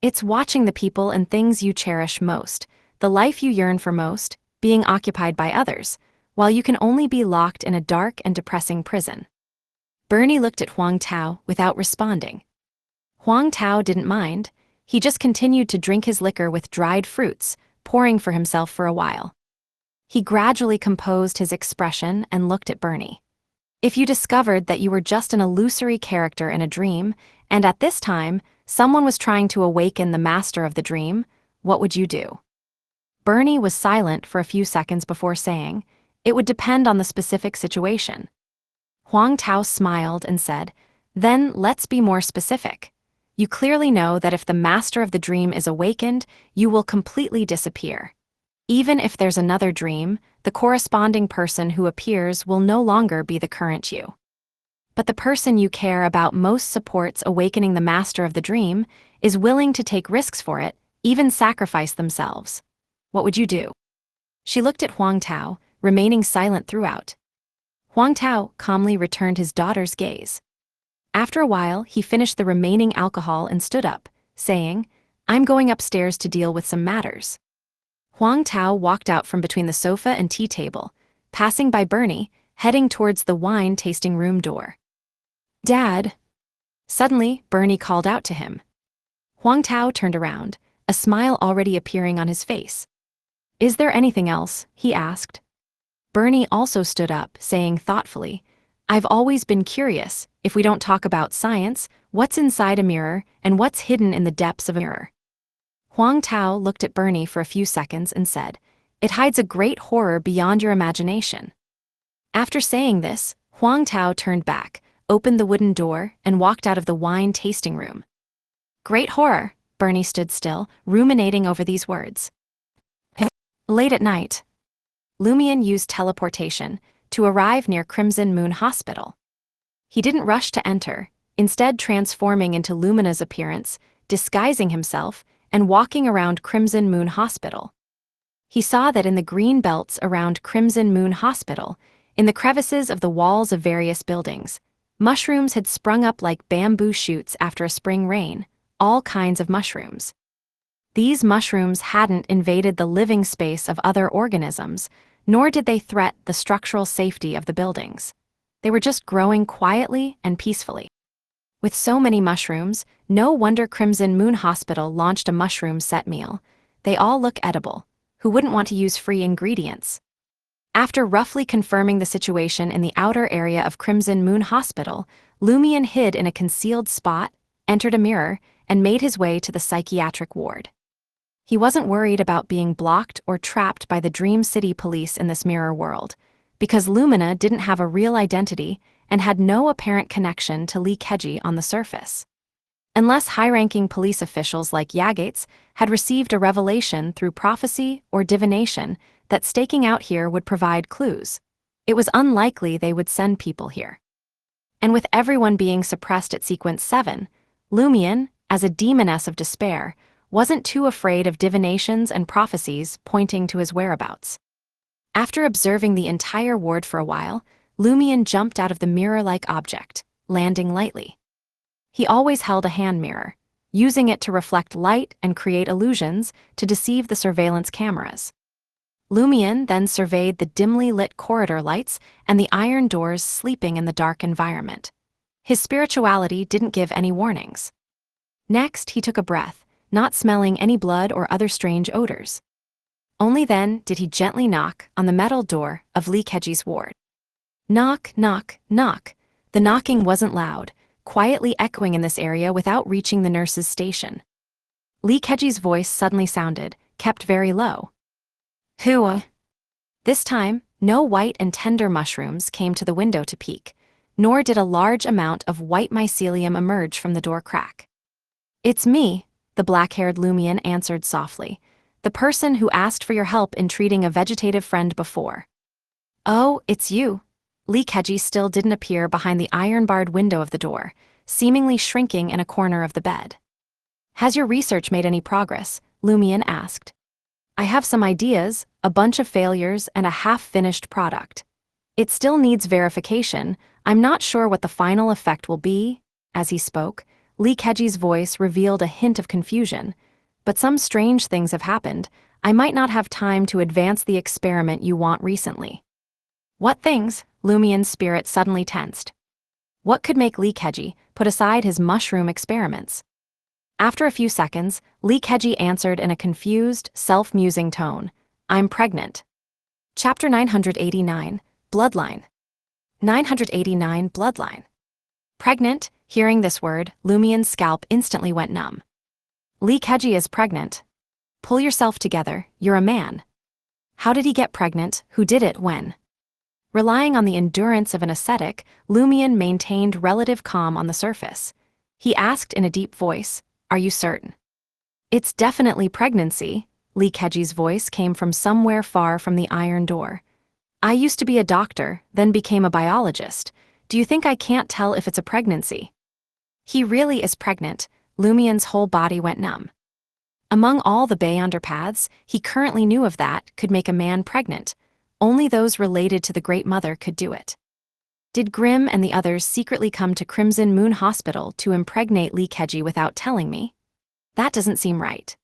"It's watching the people and things you cherish most, the life you yearn for most, being occupied by others, while you can only be locked in a dark and depressing prison." Bernie looked at Huang Tao without responding. Huang Tao didn't mind. He just continued to drink his liquor with dried fruits, pouring for himself for a while. He gradually composed his expression and looked at Bernie. "If you discovered that you were just an illusory character in a dream, and at this time, someone was trying to awaken the master of the dream, what would you do?" Bernie was silent for a few seconds before saying, "It would depend on the specific situation." Huang Tao smiled and said, "Then let's be more specific. You clearly know that if the master of the dream is awakened, you will completely disappear. Even if there's another dream, the corresponding person who appears will no longer be the current you. But the person you care about most supports awakening the master of the dream, is willing to take risks for it, even sacrifice themselves. What would you do?" She looked at Huang Tao, remaining silent throughout. Huang Tao calmly returned his daughter's gaze. After a while, he finished the remaining alcohol and stood up, saying, "I'm going upstairs to deal with some matters." Huang Tao walked out from between the sofa and tea table, passing by Bernie, heading towards the wine tasting room door. "Dad!" Suddenly, Bernie called out to him. Huang Tao turned around, a smile already appearing on his face. "Is there anything else?" he asked. Bernie also stood up, saying thoughtfully, "I've always been curious, if we don't talk about science, what's inside a mirror and what's hidden in the depths of a mirror?" Huang Tao looked at Bernie for a few seconds and said, "It hides a great horror beyond your imagination." After saying this, Huang Tao turned back, opened the wooden door, and walked out of the wine tasting room. "Great horror," Bernie stood still, ruminating over these words. Late at night, Lumion used teleportation to arrive near Crimson Moon Hospital. He didn't rush to enter, instead transforming into Lumina's appearance, disguising himself, and walking around Crimson Moon Hospital. He saw that in the green belts around Crimson Moon Hospital, In the crevices of the walls of various buildings, mushrooms had sprung up like bamboo shoots after a spring rain, all kinds of mushrooms. These mushrooms hadn't invaded the living space of other organisms, nor did they threat the structural safety of the buildings. They were just growing quietly and peacefully. With so many mushrooms, no wonder Crimson Moon Hospital launched a mushroom set meal. They all look edible. Who wouldn't want to use free ingredients? After roughly confirming the situation in the outer area of Crimson Moon Hospital, Lumion hid in a concealed spot, entered a mirror, and made his way to the psychiatric ward. He wasn't worried about being blocked or trapped by the Dream City police in this mirror world, because Lumina didn't have a real identity and had no apparent connection to Linkage on the surface. Unless high-ranking police officials like Yagates had received a revelation through prophecy or divination that staking out here would provide clues, it was unlikely they would send people here. And with everyone being suppressed at Sequence 7, Lumion, as a demoness of despair, wasn't too afraid of divinations and prophecies pointing to his whereabouts. After observing the entire ward for a while, Lumion jumped out of the mirror-like object, landing lightly. He always held a hand mirror, using it to reflect light and create illusions to deceive the surveillance cameras. Lumion then surveyed the dimly lit corridor lights and the iron doors sleeping in the dark environment. His spirituality didn't give any warnings. Next, he took a breath, not smelling any blood or other strange odors. Only then did he gently knock on the metal door of Linkage's ward. Knock, knock, knock. The knocking wasn't loud, quietly echoing in this area without reaching the nurse's station. Linkage's voice suddenly sounded, kept very low. Who? This time, no white and tender mushrooms came to the window to peek, nor did a large amount of white mycelium emerge from the door crack. It's me, the black-haired Lumion answered softly, the person who asked for your help in treating a vegetative friend before. Oh, it's you. Linkage still didn't appear behind the iron-barred window of the door, seemingly shrinking in a corner of the bed. Has your research made any progress? Lumion asked. I have some ideas, a bunch of failures, and a half-finished product. It still needs verification. I'm not sure what the final effect will be. As he spoke, Linkage's voice revealed a hint of confusion. But some strange things have happened. I might not have time to advance the experiment you want recently. What things? Lumion's spirit suddenly tensed. What could make Linkage put aside his mushroom experiments? After a few seconds, Linkage answered in a confused, self-musing tone. I'm pregnant. Chapter 989, Bloodline. 989 Bloodline. Pregnant? Hearing this word, Lumion's scalp instantly went numb. Linkage is pregnant. Pull yourself together, you're a man. How did he get pregnant? Who did it? When? Relying on the endurance of an ascetic, Lumion maintained relative calm on the surface. He asked in a deep voice, Are you certain? It's definitely pregnancy. Linkage's voice came from somewhere far from the iron door. I used to be a doctor, then became a biologist. Do you think I can't tell if it's a pregnancy? He really is pregnant. Lumion's whole body went numb. Among all the Bay underpaths, he currently knew of that could make a man pregnant. Only those related to the Great Mother could do it. Did Grimm and the others secretly come to Crimson Moon Hospital to impregnate Linkage without telling me? That doesn't seem right.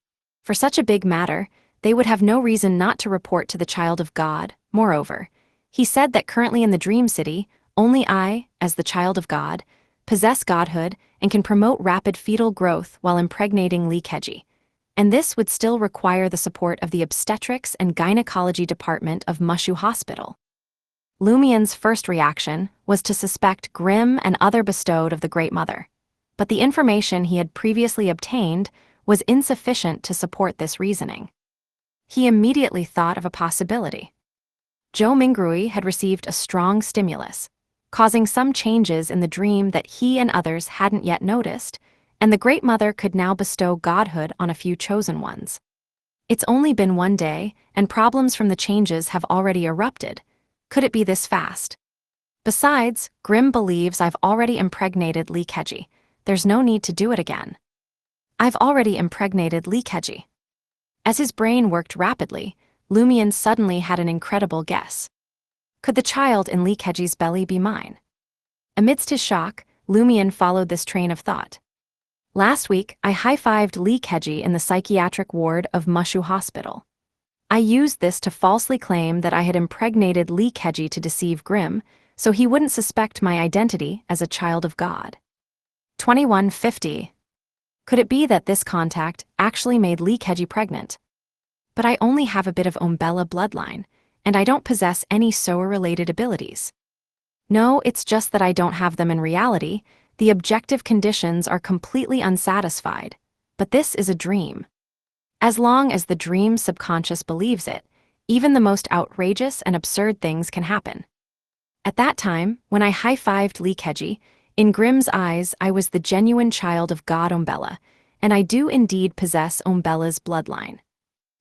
For such a big matter, they would have no reason not to report to the Child of God. Moreover, he said that currently in the Dream City, only I, as the Child of God, possess godhood and can promote rapid fetal growth while impregnating Linkage. And this would still require the support of the Obstetrics and Gynecology Department of Mushu Hospital. Lumion's first reaction was to suspect Grimm and other bestowed of the Great Mother, but the information he had previously obtained was insufficient to support this reasoning. He immediately thought of a possibility. Zhou Mingrui had received a strong stimulus, causing some changes in the dream that he and others hadn't yet noticed, and the Great Mother could now bestow godhood on a few chosen ones. It's only been one day, and problems from the changes have already erupted. Could it be this fast? Besides, Grimm believes I've already impregnated Linkage. There's no need to do it again. I've already impregnated Linkage. As his brain worked rapidly, Lumion suddenly had an incredible guess. Could the child in Linkage's belly be mine? Amidst his shock, Lumion followed this train of thought. Last week, I high-fived Linkage in the psychiatric ward of Mushu Hospital. I used this to falsely claim that I had impregnated Linkage to deceive Grimm, so he wouldn't suspect my identity as a child of God. 2150. Could it be that this contact actually made Linkage pregnant? But I only have a bit of Umbella bloodline, and I don't possess any SOA-related abilities. No, it's just that I don't have them in reality. The objective conditions are completely unsatisfied, but this is a dream. As long as the dream subconscious believes it, even the most outrageous and absurd things can happen. At that time, when I high-fived Linkage, in Grimm's eyes I was the genuine child of God Umbella, and I do indeed possess Umbella's bloodline.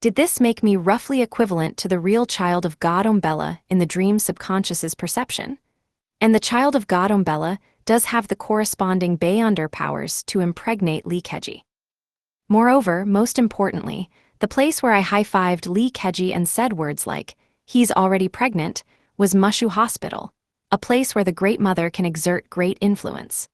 Did this make me roughly equivalent to the real child of God Umbella in the dream subconscious's perception? And the child of God Umbella does have the corresponding Beyonder powers to impregnate Linkage. Moreover, most importantly, the place where I high-fived Linkage and said words like, "He's already pregnant," was Mushu Hospital, a place where the Great Mother can exert great influence.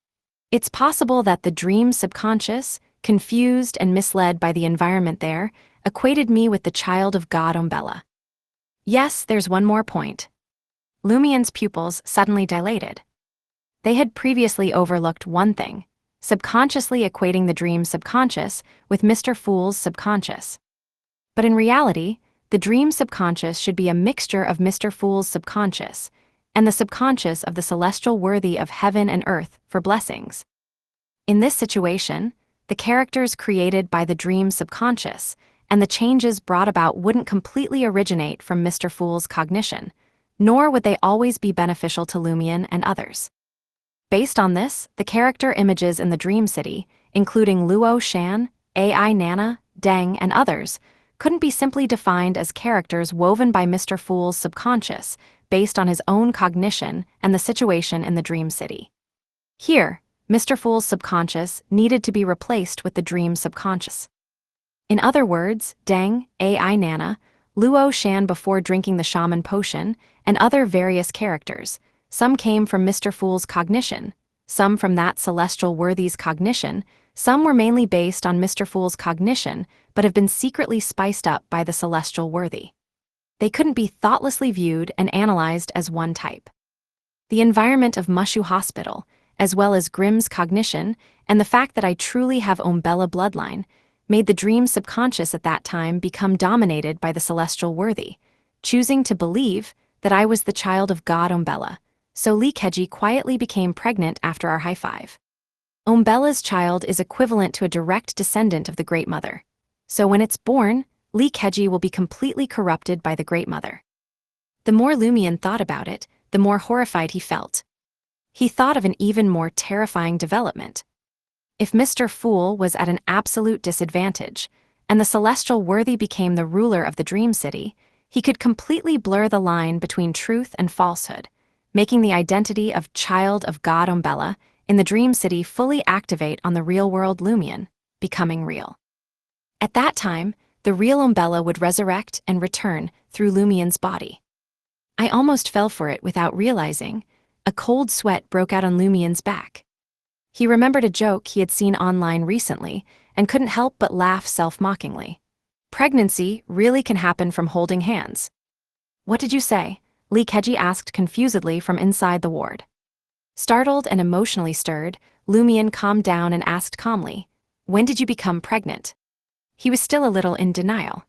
It's possible that the dream subconscious, confused and misled by the environment there, equated me with the child of God Umbella. Yes, there's one more point. Lumion's pupils suddenly dilated. They had previously overlooked one thing, subconsciously equating the dream subconscious with Mr. Fool's subconscious. But in reality, the dream subconscious should be a mixture of Mr. Fool's subconscious and the subconscious of the celestial worthy of heaven and earth for blessings. In this situation, the characters created by the dream subconscious and the changes brought about wouldn't completely originate from Mr. Fool's cognition, nor would they always be beneficial to Lumion and others. Based on this, the character images in the Dream City, including Luo Shan, AI Nana, Deng, and others, couldn't be simply defined as characters woven by Mr. Fool's subconscious based on his own cognition and the situation in the Dream City. Here, Mr. Fool's subconscious needed to be replaced with the dream subconscious. In other words, Deng, AI Nana, Luo Shan before drinking the shaman potion, and other various characters, some came from Mr. Fool's cognition, some from that celestial worthy's cognition, some were mainly based on Mr. Fool's cognition but have been secretly spiced up by the celestial worthy. They couldn't be thoughtlessly viewed and analyzed as one type. The environment of Mushu Hospital, as well as Grimm's cognition and the fact that I truly have Umbella bloodline, made the dream subconscious at that time become dominated by the celestial worthy, choosing to believe that I was the child of God Umbella, so Linkage quietly became pregnant after our high five. Umbella's child is equivalent to a direct descendant of the Great Mother, so when it's born, Linkage will be completely corrupted by the Great Mother. The more Lumion thought about it, the more horrified he felt. He thought of an even more terrifying development. If Mr. Fool was at an absolute disadvantage, and the celestial worthy became the ruler of the Dream City, he could completely blur the line between truth and falsehood, making the identity of Child of God Umbella in the Dream City fully activate on the real-world Lumion, becoming real. At that time, the real Umbella would resurrect and return through Lumion's body. I almost fell for it without realizing. A cold sweat broke out on Lumion's back. He remembered a joke he had seen online recently and couldn't help but laugh self-mockingly. Pregnancy really can happen from holding hands. What did you say? Linkage asked confusedly from inside the ward. Startled and emotionally stirred, Lumion calmed down and asked calmly, "When did you become pregnant?" He was still a little in denial.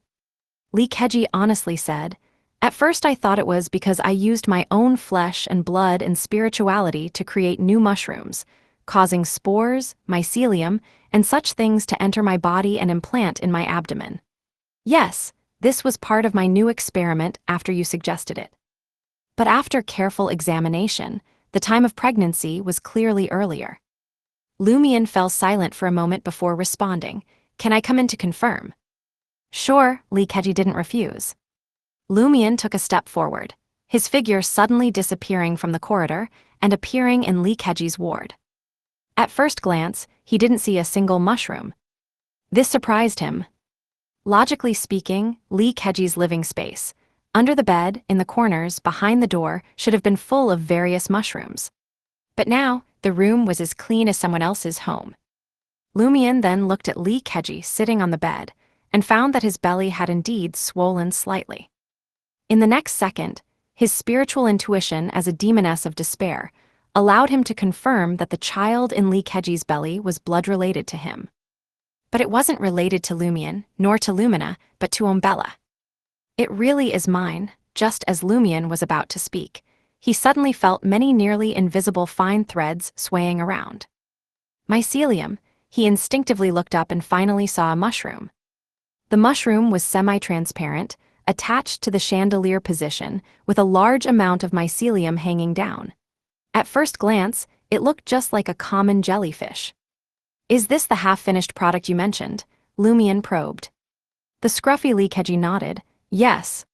Linkage honestly said, "At first I thought it was because I used my own flesh and blood and spirituality to create new mushrooms, causing spores, mycelium, and such things to enter my body and implant in my abdomen. Yes, this was part of my new experiment after you suggested it. But after careful examination, the time of pregnancy was clearly earlier." Lumion fell silent for a moment before responding, "Can I come in to confirm?" "Sure," Linkage didn't refuse. Lumion took a step forward, his figure suddenly disappearing from the corridor and appearing in Linkage's ward. At first glance, he didn't see a single mushroom. This surprised him. Logically speaking, Linkage's living space, Under the bed, in the corners, behind the door, should have been full of various mushrooms. But now, the room was as clean as someone else's home. Lumion then looked at Linkage sitting on the bed, and found that his belly had indeed swollen slightly. In the next second, his spiritual intuition as a demoness of despair allowed him to confirm that the child in Linkage's belly was blood-related to him. But it wasn't related to Lumion, nor to Lumina, but to Umbella. It really is mine. Just as Lumion was about to speak, he suddenly felt many nearly invisible fine threads swaying around. Mycelium, he instinctively looked up and finally saw a mushroom. The mushroom was semi-transparent, attached to the chandelier position, with a large amount of mycelium hanging down. At first glance, it looked just like a common jellyfish. "Is this the half-finished product you mentioned?" Lumion probed. The scruffy Linkage nodded. "Yes."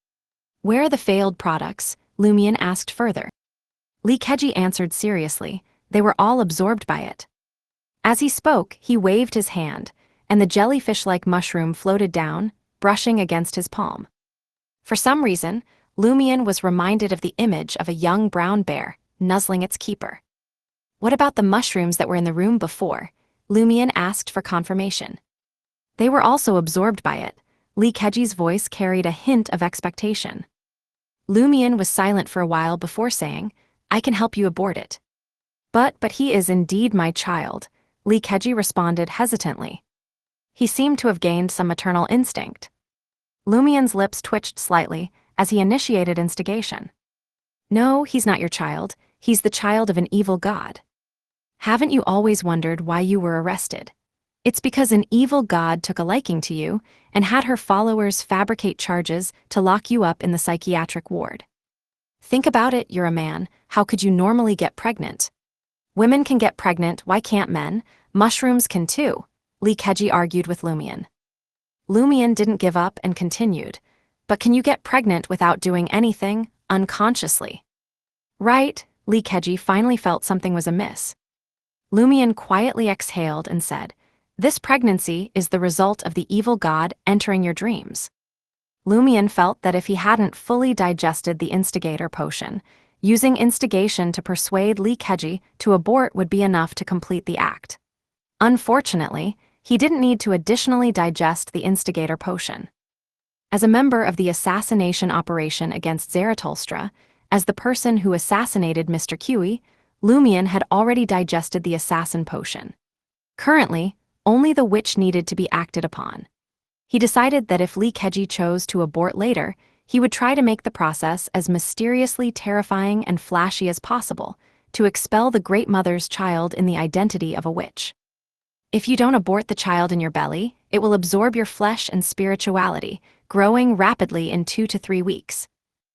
"Where are the failed products?" Lumion asked further. Linkage answered seriously. They were all absorbed by it. As he spoke, he waved his hand, and the jellyfish-like mushroom floated down, brushing against his palm. For some reason, Lumion was reminded of the image of a young brown bear nuzzling its keeper. "What about the mushrooms that were in the room before?" Lumion asked for confirmation. They were also absorbed by it. Linkage's voice carried a hint of expectation. Lumion was silent for a while before saying, "I can help you abort it." But he is indeed my child," Linkage responded hesitantly. He seemed to have gained some maternal instinct. Lumion's lips twitched slightly as he initiated instigation. "No, he's not your child. He's the child of an evil god. Haven't you always wondered why you were arrested? It's because an evil god took a liking to you and had her followers fabricate charges to lock you up in the psychiatric ward. Think about it, you're a man. How could you normally get pregnant? Women can get pregnant, why can't men? Mushrooms can too," Linkage argued with Lumion. Lumion didn't give up and continued. "But can you get pregnant without doing anything, unconsciously?" "Right," Linkage finally felt something was amiss. Lumion quietly exhaled and said, "This pregnancy is the result of the evil god entering your dreams." Lumion felt that if he hadn't fully digested the instigator potion, using instigation to persuade Linkage to abort would be enough to complete the act. Unfortunately, he didn't need to additionally digest the instigator potion. As a member of the assassination operation against Zarathustra, as the person who assassinated Mr. Q, Lumion had already digested the assassin potion. Currently, only the witch needed to be acted upon. He decided that if Linkage chose to abort later, he would try to make the process as mysteriously terrifying and flashy as possible to expel the Great Mother's child in the identity of a witch. If you don't abort the child in your belly, it will absorb your flesh and spirituality, growing rapidly in 2 to 3 weeks.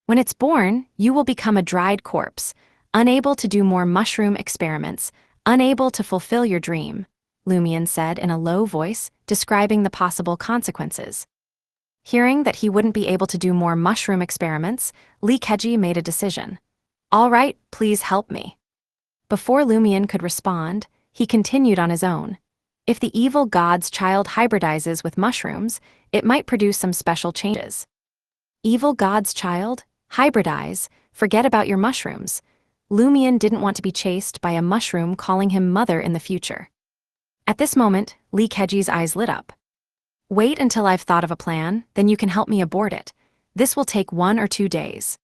When it's born, you will become a dried corpse, unable to do more mushroom experiments, unable to fulfill your dream, Lumion said in a low voice, describing the possible consequences. Hearing that he wouldn't be able to do more mushroom experiments, Linkage made a decision. "All right, please help me." Before Lumion could respond, he continued on his own. "If the evil god's child hybridizes with mushrooms, it might produce some special changes." Evil god's child? Hybridize? Forget about your mushrooms. Lumion didn't want to be chased by a mushroom calling him mother in the future. At this moment, Linkage's eyes lit up. "Wait until I've thought of a plan, then you can help me abort it. This will take 1 or 2 days."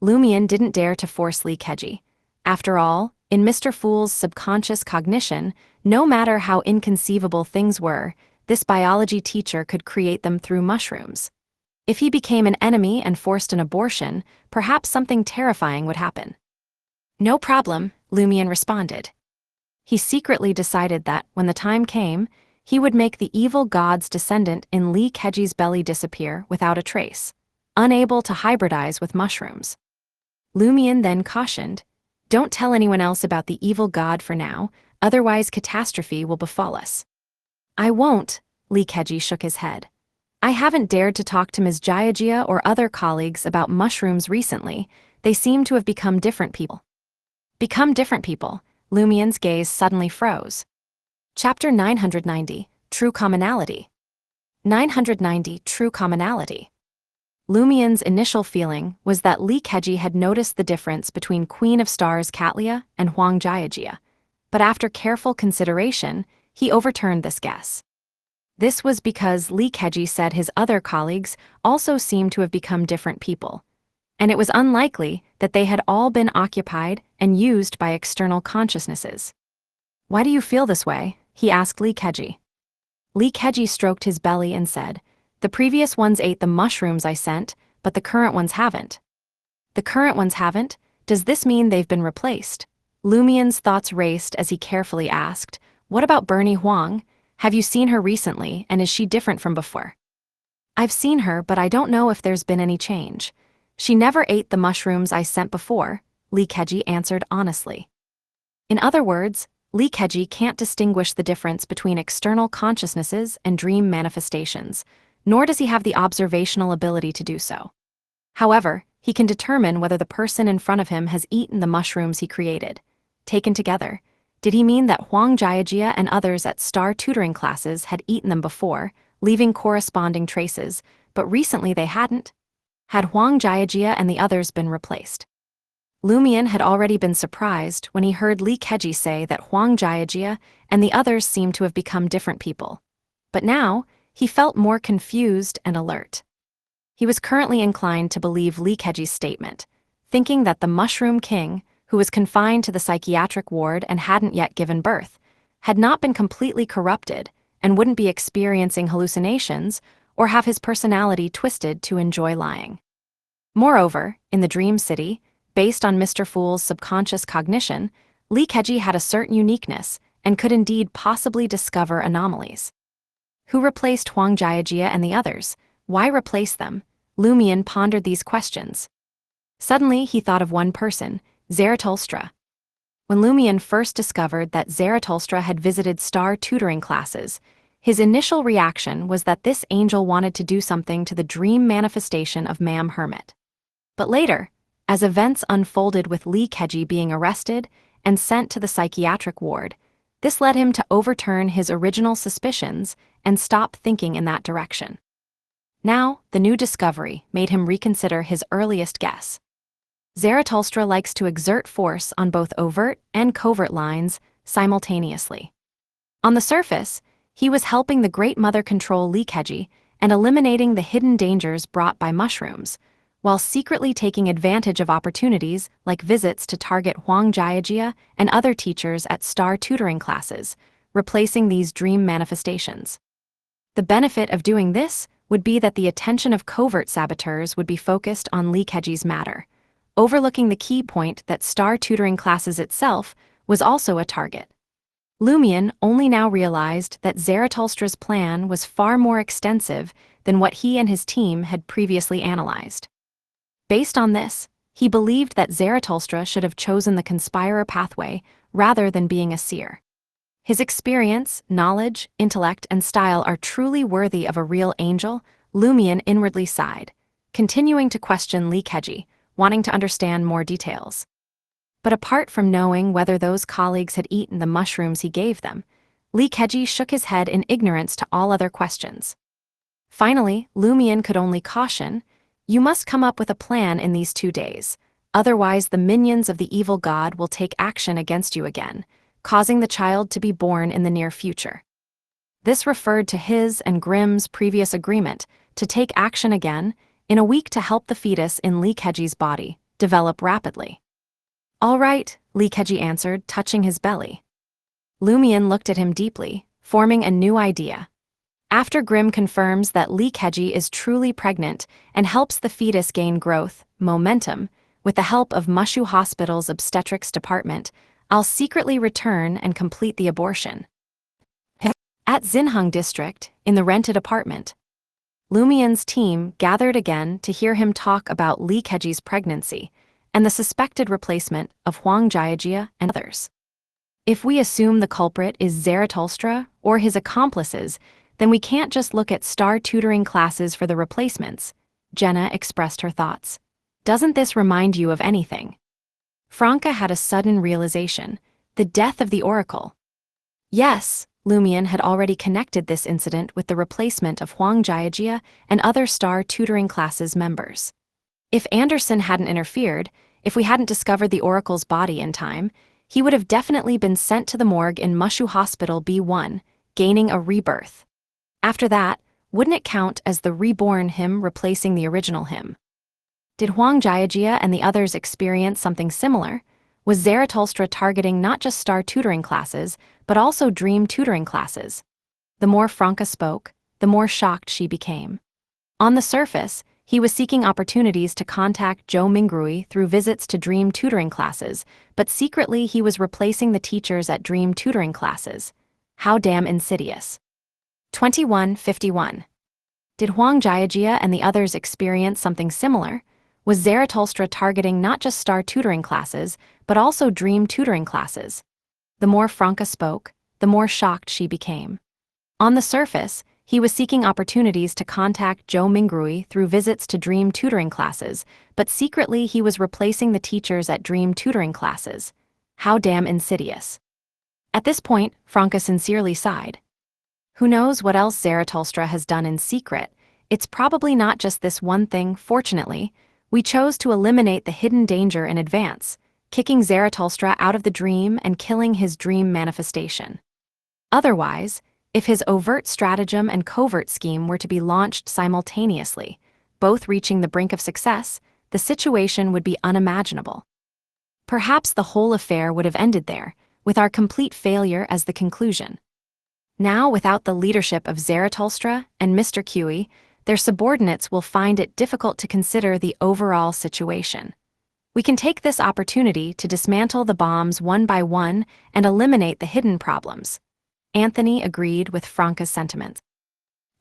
Lumion didn't dare to force Linkage. After all, in Mr. Fool's subconscious cognition, no matter how inconceivable things were, this biology teacher could create them through mushrooms. If he became an enemy and forced an abortion, perhaps something terrifying would happen. "No problem," Lumion responded. He secretly decided that, when the time came, he would make the evil god's descendant in Linkage's belly disappear without a trace, unable to hybridize with mushrooms. Lumion then cautioned, "Don't tell anyone else about the evil god for now, otherwise catastrophe will befall us." "I won't," Linkage shook his head. "I haven't dared to talk to Ms. Jayagia or other colleagues about mushrooms recently. They seem to have become different people." Become different people? Lumion's gaze suddenly froze. Chapter 990, True Commonality. 990 True Commonality. Lumien's initial feeling was that Linkage had noticed the difference between Queen of Stars Katlia and Huang Jiajia, but after careful consideration, he overturned this guess. This was because Linkage said his other colleagues also seemed to have become different people, and it was unlikely that they had all been occupied and used by external consciousnesses. "Why do you feel this way?" he asked Linkage. Linkage stroked his belly and said, "The previous ones ate the mushrooms I sent, but the current ones haven't." "The current ones haven't? Does this mean they've been replaced?" Lumien's thoughts raced as he carefully asked, "What about Bernie Huang? Have you seen her recently, and is she different from before?" "I've seen her, but I don't know if there's been any change. She never ate the mushrooms I sent before," Linkage answered honestly. In other words, Linkage can't distinguish the difference between external consciousnesses and dream manifestations, nor does he have the observational ability to do so. However, he can determine whether the person in front of him has eaten the mushrooms he created. Taken together, did he mean that Huang Jiajia and others at star tutoring classes had eaten them before, leaving corresponding traces, but recently they hadn't? Had Huang Jiajia and the others been replaced? Lumien had already been surprised when he heard Linkage say that Huang Jiajia and the others seemed to have become different people. But now, he felt more confused and alert. He was currently inclined to believe Linkage's statement, thinking that the Mushroom King, who was confined to the psychiatric ward and hadn't yet given birth, had not been completely corrupted and wouldn't be experiencing hallucinations or have his personality twisted to enjoy lying. Moreover, in the Dream City, based on Mr. Fool's subconscious cognition, Linkage had a certain uniqueness and could indeed possibly discover anomalies. Who replaced Huang Jiajia and the others? Why replace them? Lumien pondered these questions. Suddenly, he thought of one person, Zarathustra. When Lumien first discovered that Zarathustra had visited star tutoring classes, his initial reaction was that this angel wanted to do something to the dream manifestation of Ma'am Hermit. But later, as events unfolded with Linkage being arrested and sent to the psychiatric ward, this led him to overturn his original suspicions and stop thinking in that direction. Now, the new discovery made him reconsider his earliest guess. Zarathustra likes to exert force on both overt and covert lines simultaneously. On the surface, he was helping the Great Mother control Linkage and eliminating the hidden dangers brought by mushrooms, while secretly taking advantage of opportunities like visits to target Huang Jiajia and other teachers at star tutoring classes, replacing these dream manifestations. The benefit of doing this would be that the attention of covert saboteurs would be focused on Linkage's matter, overlooking the key point that star tutoring classes itself was also a target. Lumien only now realized that Zarathustra's plan was far more extensive than what he and his team had previously analyzed. Based on this, he believed that Zarathustra should have chosen the Conspirer pathway rather than being a seer. His experience, knowledge, intellect, and style are truly worthy of a real angel, Lumien inwardly sighed, continuing to question Linkage, wanting to understand more details. But apart from knowing whether those colleagues had eaten the mushrooms he gave them, Linkage shook his head in ignorance to all other questions. Finally, Lumien could only caution, "You must come up with a plan in these 2 days, otherwise the minions of the evil god will take action against you again, causing the child to be born in the near future." This referred to his and Grimm's previous agreement to take action again in a week to help the fetus in Linkage's body develop rapidly. "All right," Linkage answered, touching his belly. Lumien looked at him deeply, forming a new idea. After Grimm confirms that Linkage is truly pregnant and helps the fetus gain growth, momentum, with the help of Mushu Hospital's obstetrics department, I'll secretly return and complete the abortion. At Xinheng District, in the rented apartment, Lumien's team gathered again to hear him talk about Linkage's pregnancy and the suspected replacement of Huang Jiajia and others. If we assume the culprit is Zarathustra or his accomplices, then we can't just look at star tutoring classes for the replacements, Jenna expressed her thoughts. Doesn't this remind you of anything? Franca had a sudden realization, the death of the Oracle. Yes, Lumion had already connected this incident with the replacement of Huang Jiajia and other star tutoring classes members. If Anderson hadn't interfered, if we hadn't discovered the Oracle's body in time, he would have definitely been sent to the morgue in Mushu Hospital B1, gaining a rebirth. After that, wouldn't it count as the reborn him replacing the original him? Did Huang Jiajia and the others experience something similar? Was Zarathustra targeting not just star tutoring classes, but also dream tutoring classes? The more Franca spoke, the more shocked she became. On the surface, he was seeking opportunities to contact Zhou Mingrui through visits to dream tutoring classes, but secretly he was replacing the teachers at dream tutoring classes. How damn insidious. 2151. Did Huang Jiajia and the others experience something similar? Was Zarathustra targeting not just star tutoring classes, but also dream tutoring classes? The more Franca spoke, the more shocked she became. On the surface, he was seeking opportunities to contact Zhou Mingrui through visits to dream tutoring classes, but secretly he was replacing the teachers at dream tutoring classes. How damn insidious. At this point, Franca sincerely sighed. Who knows what else Zarathustra has done in secret? It's probably not just this one thing. Fortunately, we chose to eliminate the hidden danger in advance, kicking Zarathustra out of the dream and killing his dream manifestation. Otherwise, if his overt stratagem and covert scheme were to be launched simultaneously, both reaching the brink of success, the situation would be unimaginable. Perhaps the whole affair would have ended there, with our complete failure as the conclusion. Now, without the leadership of Zarathustra and Mr. Qi, their subordinates will find it difficult to consider the overall situation. We can take this opportunity to dismantle the bombs one by one and eliminate the hidden problems. Anthony agreed with Franca's sentiments.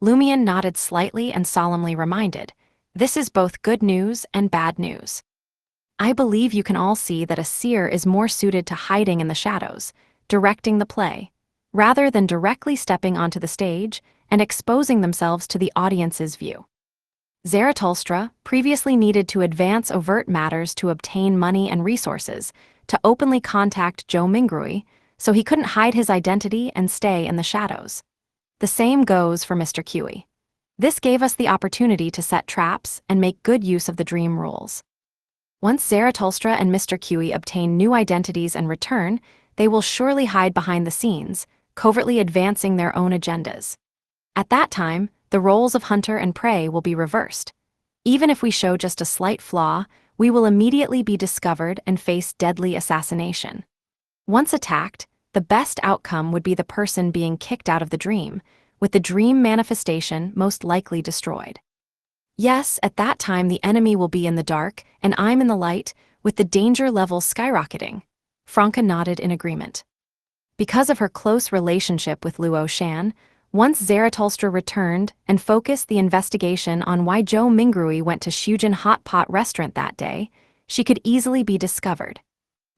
Lumion nodded slightly and solemnly reminded, this is both good news and bad news. I believe you can all see that a seer is more suited to hiding in the shadows, directing the play, rather than directly stepping onto the stage and exposing themselves to the audience's view. Zarathustra previously needed to advance overt matters to obtain money and resources, to openly contact Zhou Mingrui, so he couldn't hide his identity and stay in the shadows. The same goes for Mr. Qi. This gave us the opportunity to set traps and make good use of the dream rules. Once Zarathustra and Mr. Qi obtain new identities and return, they will surely hide behind the scenes, covertly advancing their own agendas. At that time, the roles of hunter and prey will be reversed. Even if we show just a slight flaw, we will immediately be discovered and face deadly assassination. Once attacked, the best outcome would be the person being kicked out of the dream, with the dream manifestation most likely destroyed. Yes, at that time the enemy will be in the dark, and I'm in the light, with the danger level skyrocketing. Franca nodded in agreement. Because of her close relationship with Luo Shan, once Zarathustra returned and focused the investigation on why Zhou Mingrui went to Shujin Hot Pot restaurant that day, she could easily be discovered.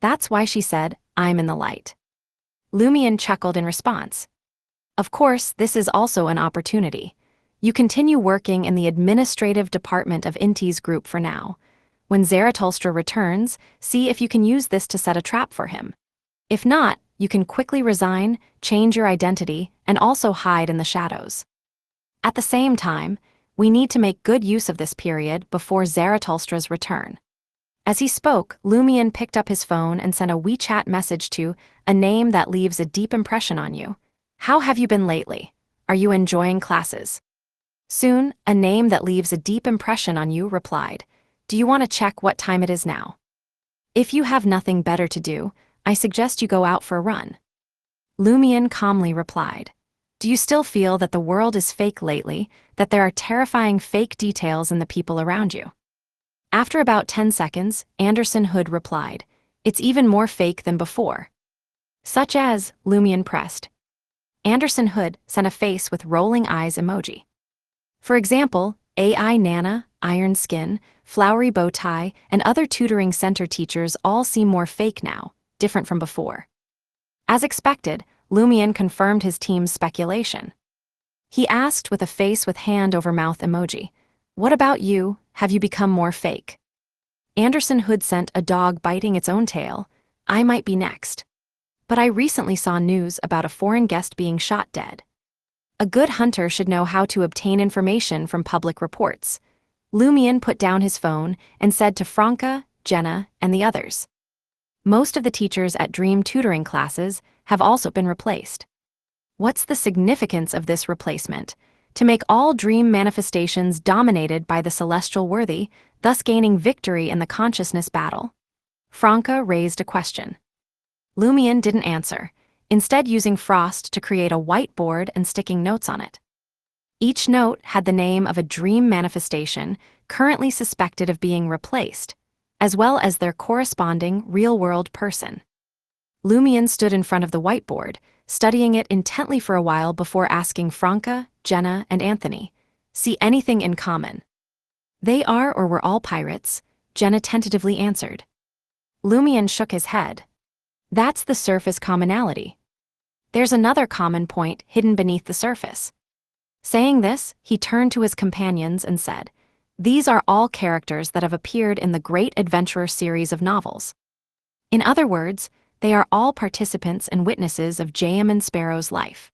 That's why she said, I'm in the light. Lumion chuckled in response. Of course, this is also an opportunity. You continue working in the administrative department of Inti's group for now. When Zarathustra returns, see if you can use this to set a trap for him. If not, you can quickly resign, change your identity, and also hide in the shadows. At the same time, we need to make good use of this period before Zarathustra's return. As he spoke, Lumion picked up his phone and sent a WeChat message to a name that leaves a deep impression on you. How have you been lately? Are you enjoying classes? Soon, a name that leaves a deep impression on you replied, do you want to check what time it is now? If you have nothing better to do, I suggest you go out for a run. Lumion calmly replied, do you still feel that the world is fake lately, that there are terrifying fake details in the people around you? After about 10 seconds, Anderson Hood replied, it's even more fake than before. Such as, Lumion pressed. Anderson Hood sent a face with rolling eyes emoji. For example, AI Nana, Iron Skin, Flowery Bow Tie, and other tutoring center teachers all seem more fake now, different from before. As expected, Lumion confirmed his team's speculation. He asked with a face with hand over mouth emoji, what about you, have you become more fake? Anderson Hood sent a dog biting its own tail, I might be next. But I recently saw news about a foreign guest being shot dead. A good hunter should know how to obtain information from public reports. Lumion put down his phone and said to Franca, Jenna, and the others. Most of the teachers at dream tutoring classes have also been replaced. What's the significance of this replacement? To make all dream manifestations dominated by the celestial worthy, thus gaining victory in the consciousness battle? Franca raised a question. Lumion didn't answer, instead using Frost to create a whiteboard and sticking notes on it. Each note had the name of a dream manifestation currently suspected of being replaced, as well as their corresponding real-world person. Lumion stood in front of the whiteboard, studying it intently for a while before asking Franca, Jenna, and Anthony, "See anything in common?" "They are or were all pirates," Jenna tentatively answered. Lumion shook his head. "That's the surface commonality. There's another common point hidden beneath the surface." Saying this, he turned to his companions and said, "These are all characters that have appeared in the Great Adventurer series of novels. In other words, they are all participants and witnesses of J.M. Sparrow's life."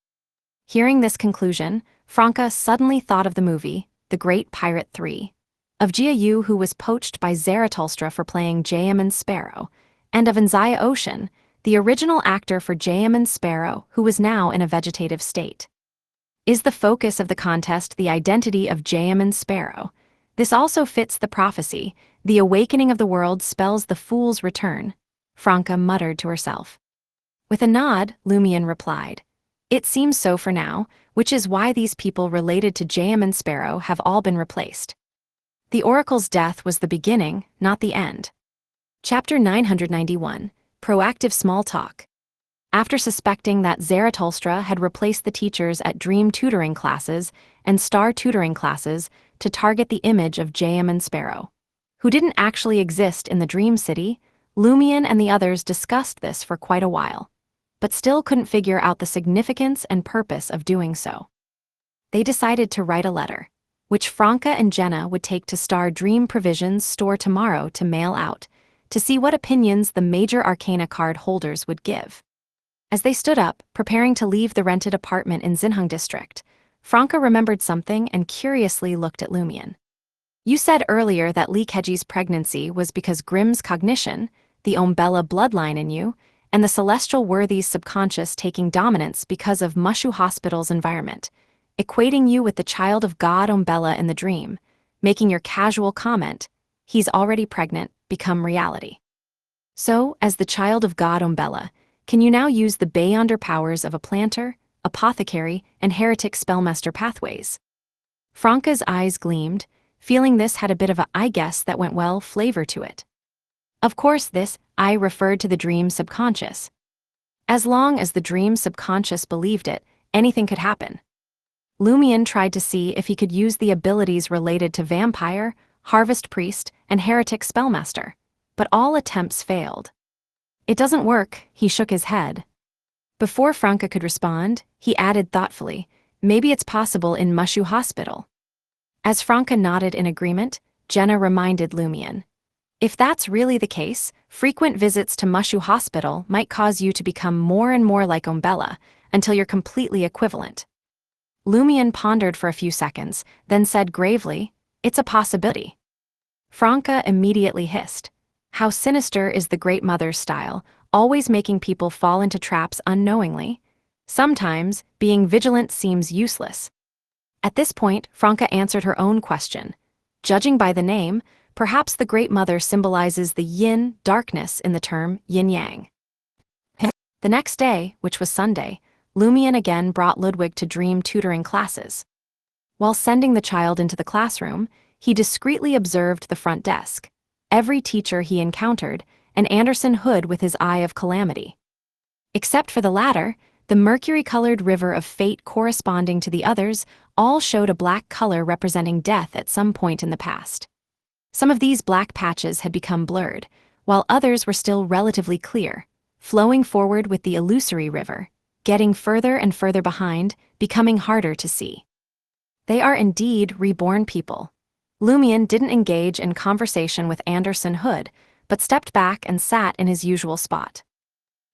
Hearing this conclusion, Franca suddenly thought of the movie, The Great Pirate 3, of Jia Yu, who was poached by Zarathustra for playing J.M. Sparrow, and of Anzaya Ocean, the original actor for J.M. Sparrow, who was now in a vegetative state. Is the focus of the contest the identity of J.M. Sparrow? This also fits the prophecy, "The awakening of the world spells the fool's return," Franca muttered to herself. With a nod, Lumion replied, "It seems so for now, which is why these people related to J.M. Sparrow have all been replaced. The Oracle's death was the beginning, not the end." Chapter 991, Proactive Small Talk. After suspecting that Zarathustra had replaced the teachers at Dream tutoring classes and Star tutoring classes to target the image of J.M. Sparrow, who didn't actually exist in the Dream City, Lumion and the others discussed this for quite a while, but still couldn't figure out the significance and purpose of doing so. They decided to write a letter, which Franca and Jenna would take to Star Dream Provisions store tomorrow to mail out, to see what opinions the major arcana card holders would give. As they stood up, preparing to leave the rented apartment in Xinheng District, Franca remembered something and curiously looked at Lumion. "You said earlier that Linkage's pregnancy was because Grimm's cognition, the Umbella bloodline in you, and the celestial worthy's subconscious taking dominance because of Mushu Hospital's environment, equating you with the child of God Umbella in the dream, making your casual comment, 'He's already pregnant,' become reality. So, as the child of God Umbella, can you now use the Beyonder powers of a planter, apothecary, and heretic spellmaster pathways?" Franca's eyes gleamed, feeling this had a bit of a "I guess that went well" flavor to it. Of course this "I" referred to the dream subconscious. As long as the dream subconscious believed it, anything could happen. Lumion tried to see if he could use the abilities related to vampire, harvest priest, and heretic spellmaster, but all attempts failed. "It doesn't work," he shook his head. Before Franca could respond, he added thoughtfully, "Maybe it's possible in Mushu Hospital." As Franca nodded in agreement, Jenna reminded Lumion, "If that's really the case, frequent visits to Mushu Hospital might cause you to become more and more like Umbella, until you're completely equivalent." Lumion pondered for a few seconds, then said gravely, "It's a possibility." Franca immediately hissed, "How sinister is the Great Mother's style, always making people fall into traps unknowingly? Sometimes, being vigilant seems useless." At this point, Franca answered her own question. Judging by the name, perhaps the Great Mother symbolizes the yin, darkness in the term yin-yang. The next day, which was Sunday, Lumion again brought Ludwig to dream tutoring classes. While sending the child into the classroom, he discreetly observed the front desk, every teacher he encountered, and Anderson Hood with his eye of calamity. Except for the latter, the mercury-colored river of fate corresponding to the others all showed a black color representing death at some point in the past. Some of these black patches had become blurred, while others were still relatively clear, flowing forward with the illusory river, getting further and further behind, becoming harder to see. They are indeed reborn people. Lumion didn't engage in conversation with Anderson Hood, but stepped back and sat in his usual spot.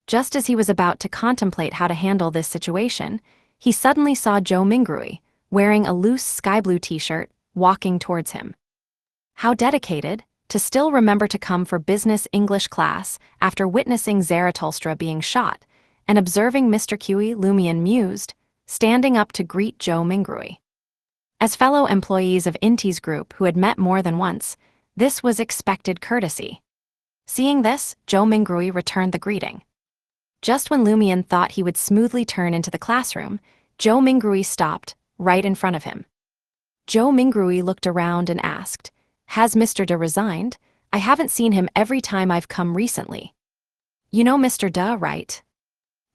Just as he was about to contemplate how to handle this situation, he suddenly saw Joe Mingrui, wearing a loose sky blue t-shirt, walking towards him. How dedicated, to still remember to come for business English class after witnessing Zarathustra being shot, and observing Mr. Q. Lumion mused, standing up to greet Joe Mingrui. As fellow employees of Inti's group who had met more than once, this was expected courtesy. Seeing this, Joe Mingrui returned the greeting. Just when Lumion thought he would smoothly turn into the classroom, Joe Mingrui stopped, right in front of him. Joe Mingrui looked around and asked, "Has Mr. De resigned? I haven't seen him every time I've come recently." "You know Mr. De, right?"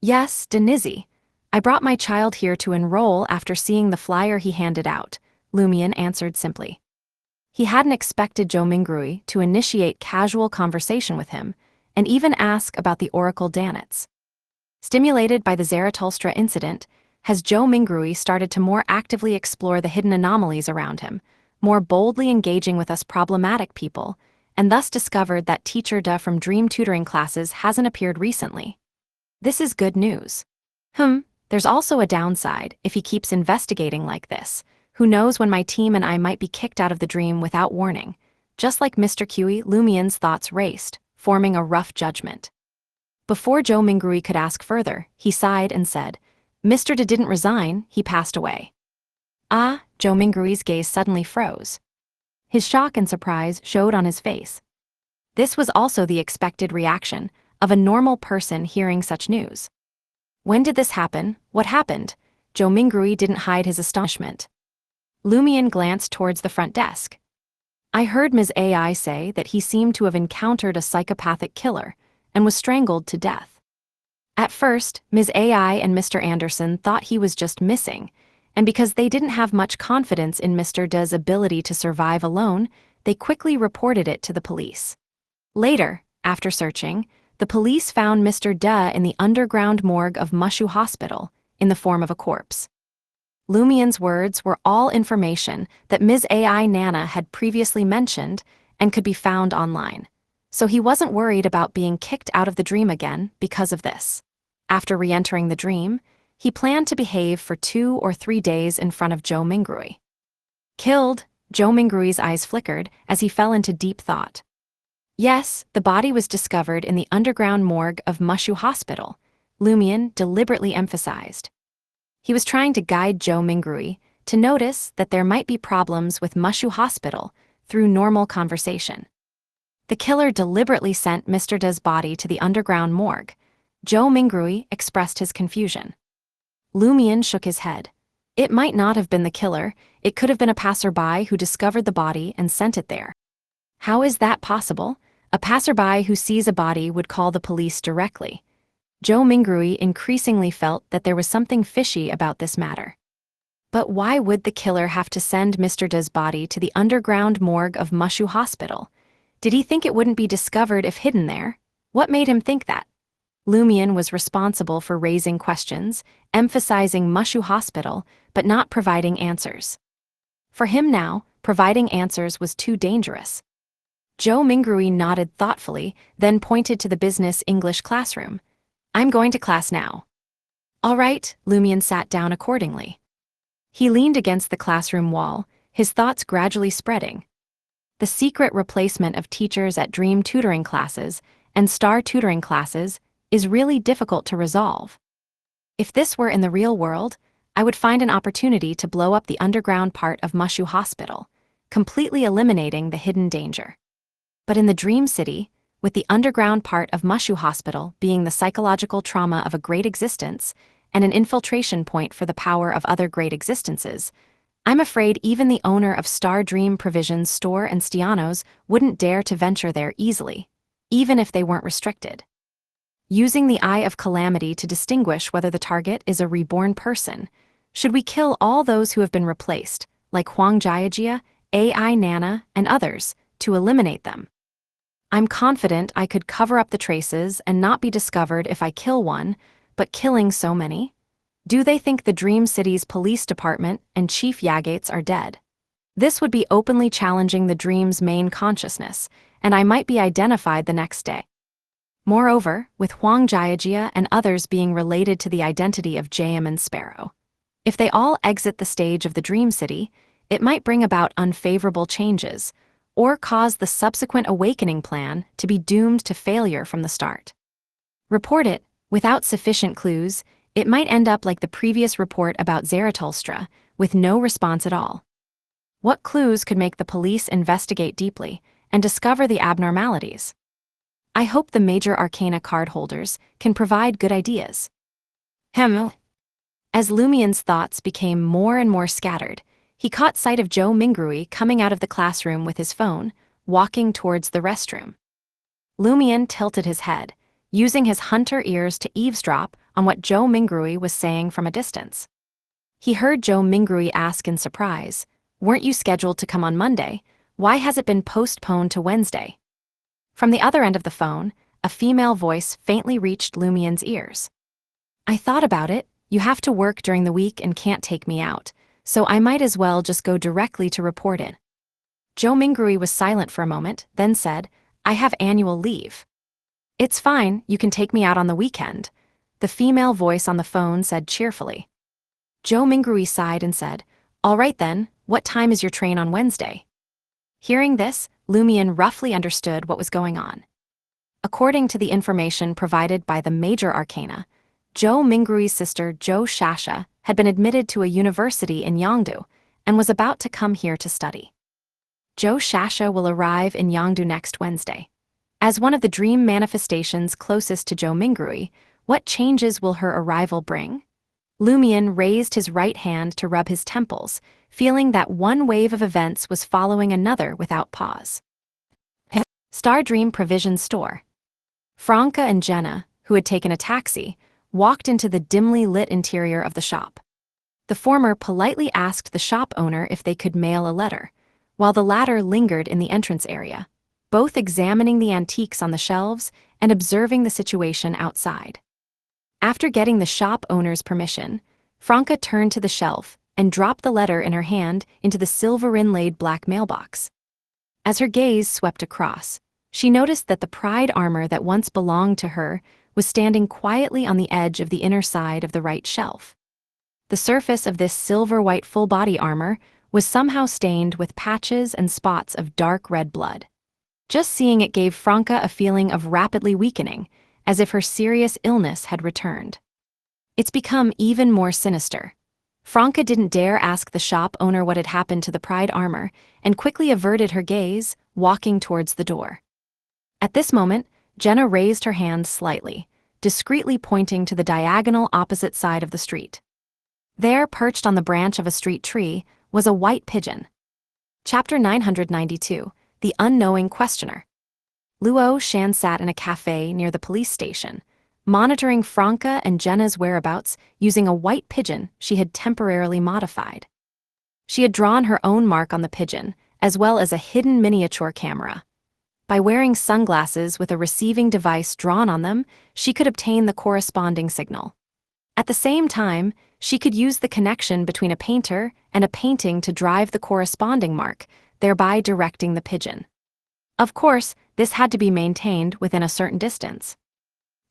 "Yes, Denizzi. I brought my child here to enroll after seeing the flyer he handed out," Lumion answered simply. He hadn't expected Joe Mingrui to initiate casual conversation with him, and even ask about the Oracle Danets. Stimulated by the Zarathustra incident, has Joe Mingrui started to more actively explore the hidden anomalies around him, more boldly engaging with us problematic people, and thus discovered that Teacher De from Dream tutoring classes hasn't appeared recently. This is good news. There's also a downside if he keeps investigating like this. Who knows when my team and I might be kicked out of the dream without warning. Just like Mr. Q, Lumion's thoughts raced, forming a rough judgment. Before Joe Mingrui could ask further, he sighed and said, "Mr. De didn't resign, he passed away." "Ah," Joe Mingrui's gaze suddenly froze. His shock and surprise showed on his face. This was also the expected reaction of a normal person hearing such news. "When did this happen? What happened?" Joe Mingrui didn't hide his astonishment. Lumion glanced towards the front desk. "I heard Ms. AI say that he seemed to have encountered a psychopathic killer and was strangled to death. At first, Ms. AI and Mr. Anderson thought he was just missing, and because they didn't have much confidence in Mr. De's ability to survive alone, they quickly reported it to the police. Later, after searching, the police found Mr. De in the underground morgue of Mushu Hospital, in the form of a corpse." Lumion's words were all information that Ms. AI Nana had previously mentioned and could be found online, so he wasn't worried about being kicked out of the dream again because of this. After re-entering the dream, he planned to behave for 2 or 3 days in front of Joe Mingrui. "Killed?" Joe Mingrui's eyes flickered as he fell into deep thought. "Yes, the body was discovered in the underground morgue of Mushu Hospital," Lumion deliberately emphasized. He was trying to guide Joe Mingrui to notice that there might be problems with Mushu Hospital through normal conversation. The killer deliberately sent Mr. De's body to the underground morgue. Joe Mingrui expressed his confusion. Lumion shook his head. It might not have been the killer, it could have been a passerby who discovered the body and sent it there. How is that possible? A passerby who sees a body would call the police directly. Joe Mingrui increasingly felt that there was something fishy about this matter. But why would the killer have to send Mr. De's body to the underground morgue of Mushu Hospital? Did he think it wouldn't be discovered if hidden there? What made him think that? Lumion was responsible for raising questions, emphasizing Mushu Hospital, but not providing answers. For him now, providing answers was too dangerous. Joe Mingrui nodded thoughtfully, then pointed to the business English classroom. "I'm going to class now." "All right," Lumion sat down accordingly. He leaned against the classroom wall, his thoughts gradually spreading. The secret replacement of teachers at Dream tutoring classes and Star tutoring classes is really difficult to resolve. If this were in the real world, I would find an opportunity to blow up the underground part of Mushu Hospital, completely eliminating the hidden danger. But in the Dream City, with the underground part of Mushu Hospital being the psychological trauma of a great existence and an infiltration point for the power of other great existences, I'm afraid even the owner of Star Dream Provisions Store and Stiano's wouldn't dare to venture there easily, even if they weren't restricted. Using the Eye of Calamity to distinguish whether the target is a reborn person, should we kill all those who have been replaced, like Huang Jiajia, AI Nana, and others, to eliminate them? I'm confident I could cover up the traces and not be discovered if I kill one, but killing so many? Do they think the Dream City's police department and Chief Yagates are dead? This would be openly challenging the Dream's main consciousness, and I might be identified the next day. Moreover, with Huang Jiajia and others being related to the identity of Jam and Sparrow. If they all exit the stage of the Dream City, it might bring about unfavorable changes, or cause the subsequent awakening plan to be doomed to failure from the start. Report it, without sufficient clues, it might end up like the previous report about Zarathustra, with no response at all. What clues could make the police investigate deeply and discover the abnormalities? I hope the major arcana card holders can provide good ideas. As Lumian's thoughts became more and more scattered, he caught sight of Zhou Mingrui coming out of the classroom with his phone, walking towards the restroom. Lumian tilted his head, using his hunter ears to eavesdrop on what Zhou Mingrui was saying from a distance. He heard Zhou Mingrui ask in surprise, "Weren't you scheduled to come on Monday? Why has it been postponed to Wednesday?" From the other end of the phone, a female voice faintly reached Lumian's ears. "I thought about it. You have to work during the week and can't take me out, so I might as well just go directly to report it." Zhou Mingrui was silent for a moment, then said, "I have annual leave." "It's fine, you can take me out on the weekend," the female voice on the phone said cheerfully. Zhou Mingrui sighed and said, "All right then, what time is your train on Wednesday?" Hearing this, Lumian roughly understood what was going on. According to the information provided by the major arcana, Zhou Mingrui's sister Zhou Shasha had been admitted to a university in Yangdu and was about to come here to study. Zhou Shasha will arrive in Yangdu next Wednesday. As one of the dream manifestations closest to Zhou Mingrui, what changes will her arrival bring? Lumian raised his right hand to rub his temples, feeling that one wave of events was following another without pause. Star Dream Provision Store. Franca and Jenna, who had taken a taxi, walked into the dimly lit interior of the shop. The former politely asked the shop owner if they could mail a letter, while the latter lingered in the entrance area, both examining the antiques on the shelves and observing the situation outside. After getting the shop owner's permission, Franca turned to the shelf and dropped the letter in her hand into the silver-inlaid black mailbox. As her gaze swept across, she noticed that the pride armor that once belonged to her was standing quietly on the edge of the inner side of the right shelf. The surface of this silver-white full-body armor was somehow stained with patches and spots of dark red blood. Just seeing it gave Franca a feeling of rapidly weakening, as if her serious illness had returned. It's become even more sinister. Franca didn't dare ask the shop owner what had happened to the pride armor and quickly averted her gaze, walking towards the door. At this moment, Jenna raised her hand slightly, discreetly pointing to the diagonal opposite side of the street. There, perched on the branch of a street tree, was a white pigeon. Chapter 992, The Unknowing Questioner. Luo Shan sat in a cafe near the police station, monitoring Franca and Jenna's whereabouts using a white pigeon she had temporarily modified. She had drawn her own mark on the pigeon, as well as a hidden miniature camera. By wearing sunglasses with a receiving device drawn on them, she could obtain the corresponding signal. At the same time, she could use the connection between a painter and a painting to drive the corresponding mark, thereby directing the pigeon. Of course, this had to be maintained within a certain distance.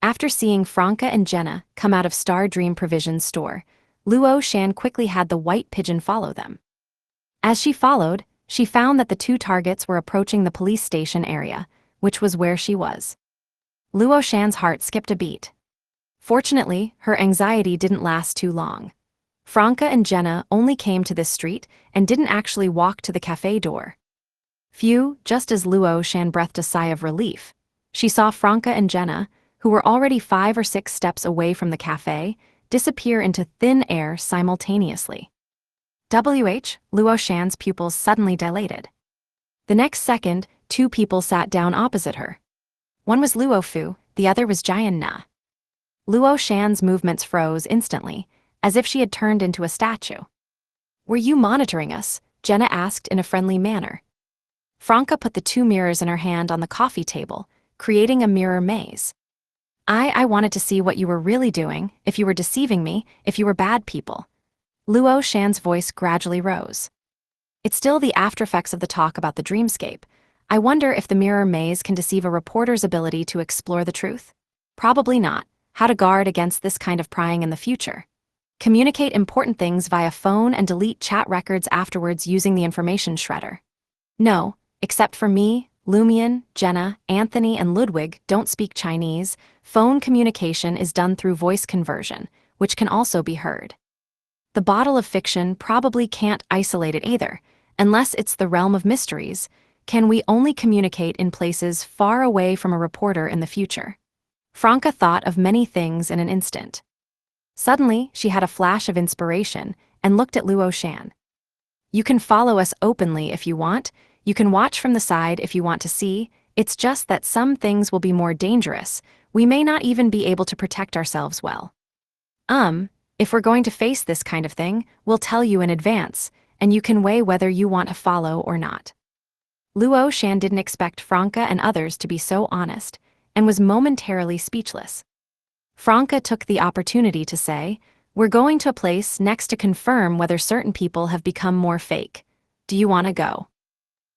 After seeing Franca and Jenna come out of Star Dream Provisions store, Luo Shan quickly had the white pigeon follow them. As she followed, she found that the two targets were approaching the police station area, which was where she was. Luo Shan's heart skipped a beat. Fortunately, her anxiety didn't last too long. Franca and Jenna only came to this street and didn't actually walk to the cafe door. Phew, just as Luo Shan breathed a sigh of relief, she saw Franca and Jenna, who were already 5 or 6 steps away from the cafe, disappear into thin air simultaneously. Luo Shan's pupils suddenly dilated. The next second, 2 people sat down opposite her. One was Luo Fu, the other was Jian Na. Luo Shan's movements froze instantly, as if she had turned into a statue. "Were you monitoring us?" Jenna asked in a friendly manner. Franca put the 2 mirrors in her hand on the coffee table, creating a mirror maze. I wanted to see what you were really doing, if you were deceiving me, if you were bad people." Luo Shan's voice gradually rose. "It's still the aftereffects of the talk about the dreamscape. I wonder if the mirror maze can deceive a reporter's ability to explore the truth? Probably not. How to guard against this kind of prying in the future? Communicate important things via phone and delete chat records afterwards using the information shredder. No, except for me, Lumion, Jenna, Anthony, and Ludwig don't speak Chinese. Phone communication is done through voice conversion, which can also be heard. The bottle of fiction probably can't isolate it either, unless it's the realm of mysteries. Can we only communicate in places far away from a reporter in the future? Franca thought of many things in an instant. Suddenly, she had a flash of inspiration and looked at Luo Shan. You can follow us openly if you want, you can watch from the side if you want to see, it's just that some things will be more dangerous, we may not even be able to protect ourselves well. If we're going to face this kind of thing, we'll tell you in advance, and you can weigh whether you want to follow or not. Luo Shan didn't expect Franca and others to be so honest, and was momentarily speechless. Franca took the opportunity to say, "We're going to a place next to confirm whether certain people have become more fake. Do you want to go?"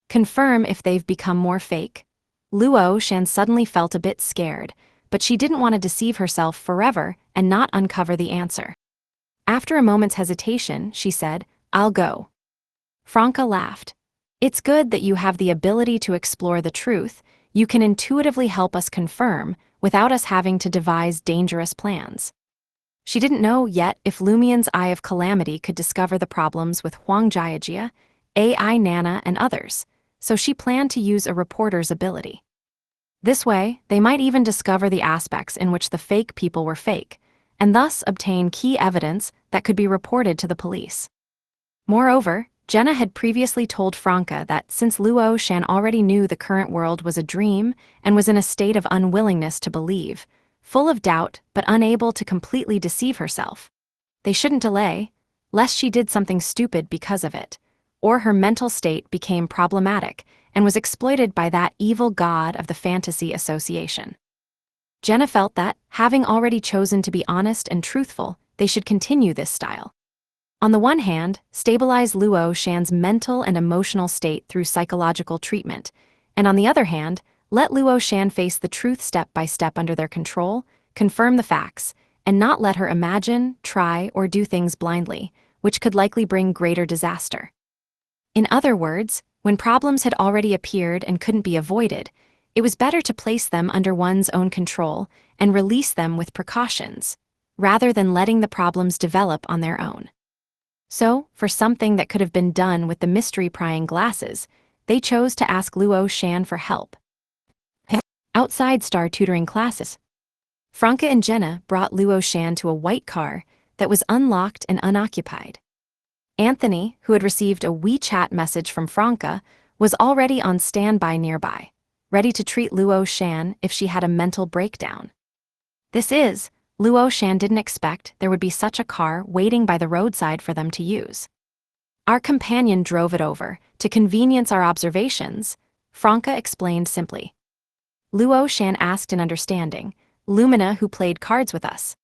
Confirm if they've become more fake? Luo Shan suddenly felt a bit scared, but she didn't want to deceive herself forever and not uncover the answer. After a moment's hesitation, she said, "I'll go." Franca laughed. "It's good that you have the ability to explore the truth. You can intuitively help us confirm, without us having to devise dangerous plans." She didn't know yet if Lumion's Eye of Calamity could discover the problems with Huang Jiajia, AI Nana, and others, so she planned to use a reporter's ability. This way, they might even discover the aspects in which the fake people were fake, and thus obtain key evidence that could be reported to the police. Moreover, Jenna had previously told Franca that since Luo Shan already knew the current world was a dream and was in a state of unwillingness to believe, full of doubt but unable to completely deceive herself, they shouldn't delay, lest she did something stupid because of it, or her mental state became problematic and was exploited by that evil god of the fantasy association. Jenna felt that, having already chosen to be honest and truthful, they should continue this style. On the one hand, stabilize Luo Shan's mental and emotional state through psychological treatment, and on the other hand, let Luo Shan face the truth step by step under their control, confirm the facts, and not let her imagine, try, or do things blindly, which could likely bring greater disaster. In other words, when problems had already appeared and couldn't be avoided, it was better to place them under one's own control and release them with precautions, rather than letting the problems develop on their own. So, for something that could have been done with the mystery-prying glasses, they chose to ask Luo Shan for help. Outside Star tutoring classes, Franca and Jenna brought Luo Shan to a white car that was unlocked and unoccupied. Anthony, who had received a WeChat message from Franca, was already on standby nearby, ready to treat Luo Shan if she had a mental breakdown. Luo Shan didn't expect there would be such a car waiting by the roadside for them to use. Our companion drove it over, to convenience our observations, Franca explained simply. Luo Shan asked in understanding, Lumina who played cards with us.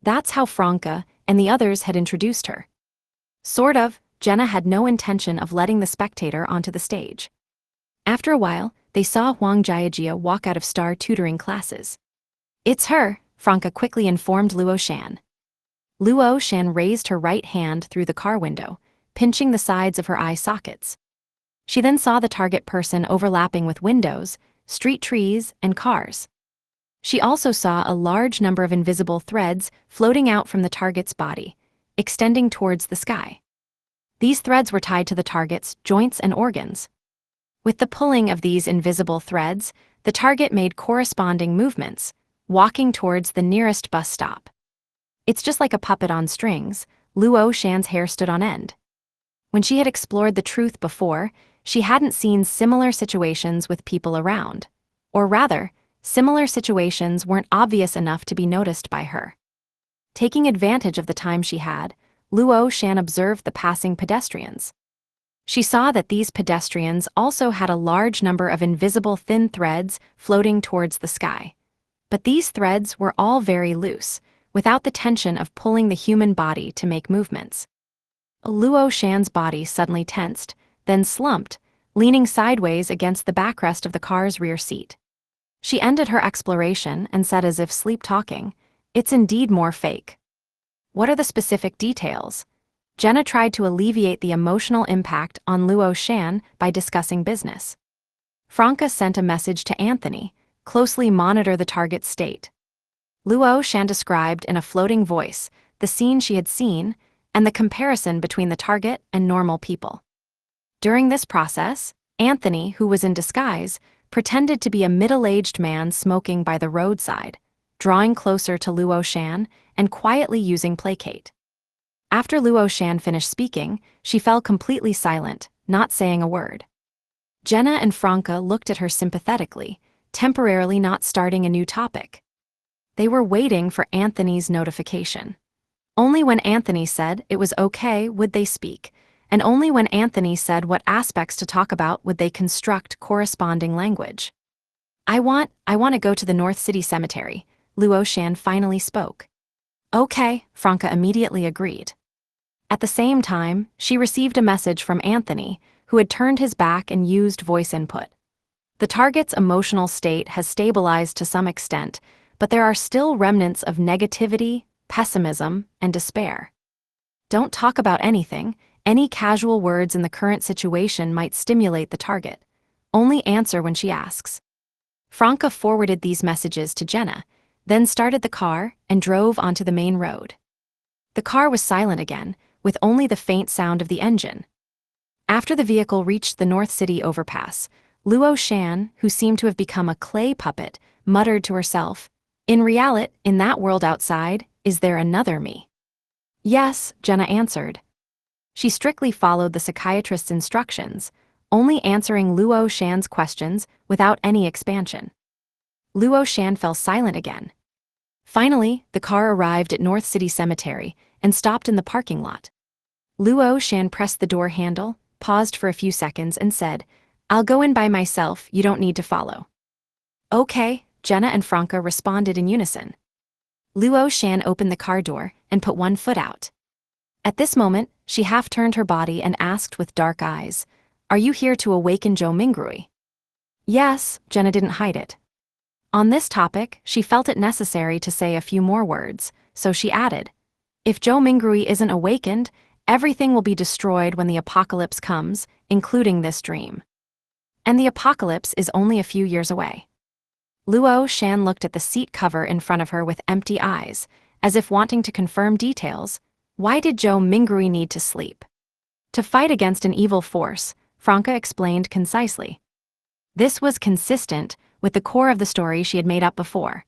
That's how Franca and the others had introduced her. Sort of, Jenna had no intention of letting the spectator onto the stage. After a while, they saw Huang Jiajia walk out of Star tutoring classes. "It's her," Franca quickly informed Luo Shan. Luo Shan raised her right hand through the car window, pinching the sides of her eye sockets. She then saw the target person overlapping with windows, street trees, and cars. She also saw a large number of invisible threads floating out from the target's body, extending towards the sky. These threads were tied to the target's joints and organs. With the pulling of these invisible threads, the target made corresponding movements, walking towards the nearest bus stop. It's just like a puppet on strings. Luo Shan's hair stood on end. When she had explored the truth before, she hadn't seen similar situations with people around. Or rather, similar situations weren't obvious enough to be noticed by her. Taking advantage of the time she had, Luo Shan observed the passing pedestrians. She saw that these pedestrians also had a large number of invisible thin threads floating towards the sky. But these threads were all very loose, without the tension of pulling the human body to make movements. Luo Shan's body suddenly tensed, then slumped, leaning sideways against the backrest of the car's rear seat. She ended her exploration and said as if sleep-talking, "It's indeed more fake." "What are the specific details?" Jenna tried to alleviate the emotional impact on Luo Shan by discussing business. Franca sent a message to Anthony, "Closely monitor the target's state." Luo Shan described in a floating voice the scene she had seen and the comparison between the target and normal people. During this process, Anthony, who was in disguise, pretended to be a middle-aged man smoking by the roadside, drawing closer to Luo Shan and quietly using placate. After Luo Shan finished speaking, she fell completely silent, not saying a word. Jenna and Franca looked at her sympathetically, temporarily not starting a new topic. They were waiting for Anthony's notification. Only when Anthony said it was okay would they speak, and only when Anthony said what aspects to talk about would they construct corresponding language. I want to go to the North City Cemetery," Luo Shan finally spoke. "Okay," Franca immediately agreed. At the same time, she received a message from Anthony, who had turned his back and used voice input. The target's emotional state has stabilized to some extent, but there are still remnants of negativity, pessimism, and despair. Don't talk about anything. Any casual words in the current situation might stimulate the target. Only answer when she asks. Franca forwarded these messages to Jenna, then started the car and drove onto the main road. The car was silent again, with only the faint sound of the engine. After the vehicle reached the North City overpass, Luo Shan, who seemed to have become a clay puppet, muttered to herself, "In reality, in that world outside, is there another me?" "Yes," Jenna answered. She strictly followed the psychiatrist's instructions, only answering Luo Shan's questions without any expansion. Luo Shan fell silent again. Finally, the car arrived at North City Cemetery and stopped in the parking lot. Luo Shan pressed the door handle, paused for a few seconds and said, "I'll go in by myself, you don't need to follow." "Okay," Jenna and Franca responded in unison. Luo Shan opened the car door and put one foot out. At this moment, she half-turned her body and asked with dark eyes, "Are you here to awaken Zhou Mingrui?" "Yes," Jenna didn't hide it. On this topic, she felt it necessary to say a few more words, so she added, "If Zhou Mingrui isn't awakened, everything will be destroyed when the apocalypse comes, including this dream. And the apocalypse is only a few years away." Luo Shan looked at the seat cover in front of her with empty eyes, as if wanting to confirm details. Why did Zhou Mingrui need to sleep? To fight against an evil force, Franca explained concisely. This was consistent with the core of the story she had made up before.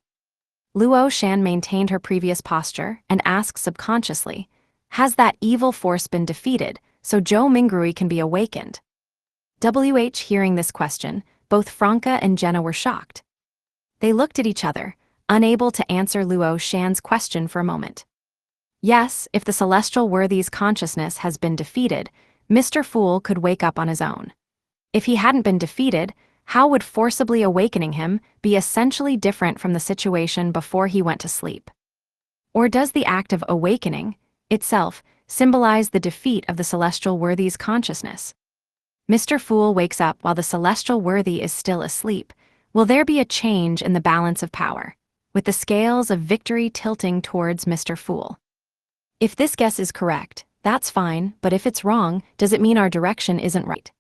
Luo Shan maintained her previous posture and asked subconsciously, "Has that evil force been defeated so Zhou Mingrui can be awakened?" Hearing this question, both Franca and Jenna were shocked. They looked at each other, unable to answer Luo Shan's question for a moment. Yes, if the celestial worthy's consciousness has been defeated, Mr. Fool could wake up on his own. If he hadn't been defeated, how would forcibly awakening him be essentially different from the situation before he went to sleep? Or does the act of awakening, itself, symbolize the defeat of the celestial worthy's consciousness? Mr. Fool wakes up while the celestial worthy is still asleep. Will there be a change in the balance of power, with the scales of victory tilting towards Mr. Fool? If this guess is correct, that's fine, but if it's wrong, does it mean our direction isn't right?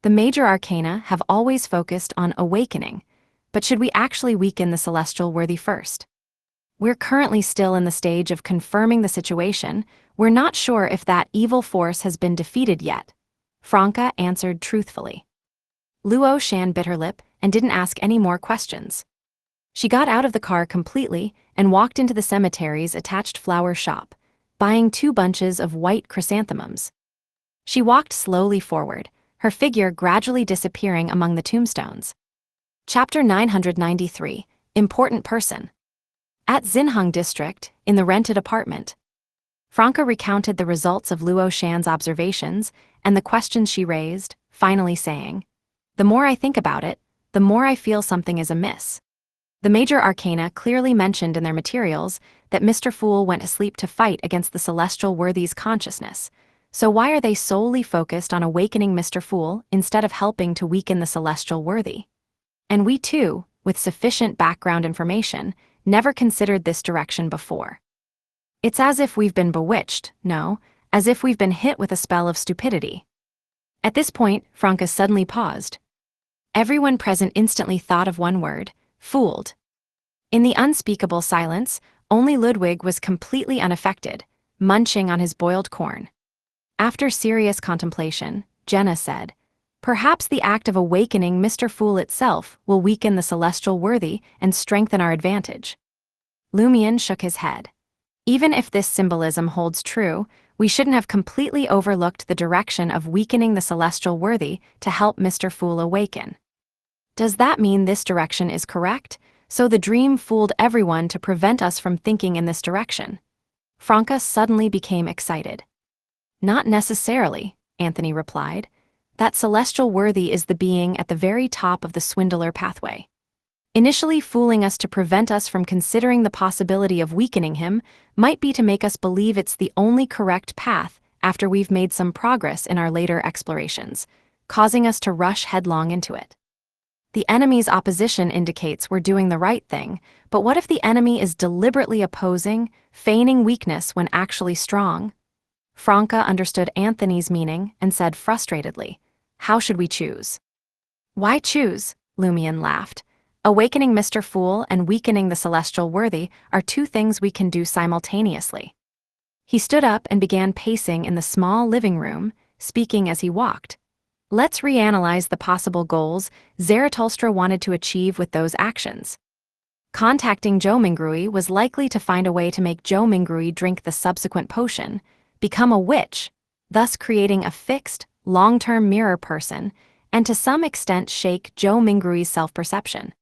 The major arcana have always focused on awakening, but should we actually weaken the celestial worthy first? We're currently still in the stage of confirming the situation. We're not sure if that evil force has been defeated yet. Franca answered truthfully. Luo Shan bit her lip and didn't ask any more questions. She got out of the car completely and walked into the cemetery's attached flower shop, buying 2 bunches of white chrysanthemums. She walked slowly forward, her figure gradually disappearing among the tombstones. Chapter 993, Important Person. At Xinhang District, in the rented apartment, Franca recounted the results of Luo Shan's observations and the questions she raised, finally saying, "The more I think about it, the more I feel something is amiss." The major arcana clearly mentioned in their materials that Mr. Fool went to sleep to fight against the celestial worthy's consciousness, So why are they solely focused on awakening Mr. Fool instead of helping to weaken the celestial worthy? And we too, with sufficient background information, never considered this direction before. It's as if we've been bewitched, no, as if we've been hit with a spell of stupidity. At this point, Franca suddenly paused. Everyone present instantly thought of one word: fooled. In the unspeakable silence, only Ludwig was completely unaffected, munching on his boiled corn. After serious contemplation, Jenna said, "Perhaps the act of awakening Mr. Fool itself will weaken the celestial worthy and strengthen our advantage." Lumion shook his head. Even if this symbolism holds true, we shouldn't have completely overlooked the direction of weakening the celestial worthy to help Mr. Fool awaken. Does that mean this direction is correct? So the dream fooled everyone to prevent us from thinking in this direction? Franca suddenly became excited. "Not necessarily," Anthony replied. "That celestial worthy is the being at the very top of the swindler pathway. Initially fooling us to prevent us from considering the possibility of weakening him might be to make us believe it's the only correct path after we've made some progress in our later explorations, causing us to rush headlong into it. The enemy's opposition indicates we're doing the right thing, but what if the enemy is deliberately opposing, feigning weakness when actually strong?" Franca understood Anthony's meaning and said frustratedly, "How should we choose?" "Why choose?" Lumion laughed. "Awakening Mr. Fool and weakening the celestial worthy are two things we can do simultaneously." He stood up and began pacing in the small living room, speaking as he walked. "Let's reanalyze the possible goals Zarathustra wanted to achieve with those actions. Contacting Joe Mingrui was likely to find a way to make Joe Mingrui drink the subsequent potion, become a witch, thus creating a fixed, long-term mirror person, and to some extent shake Joe Mingrui's self-perception.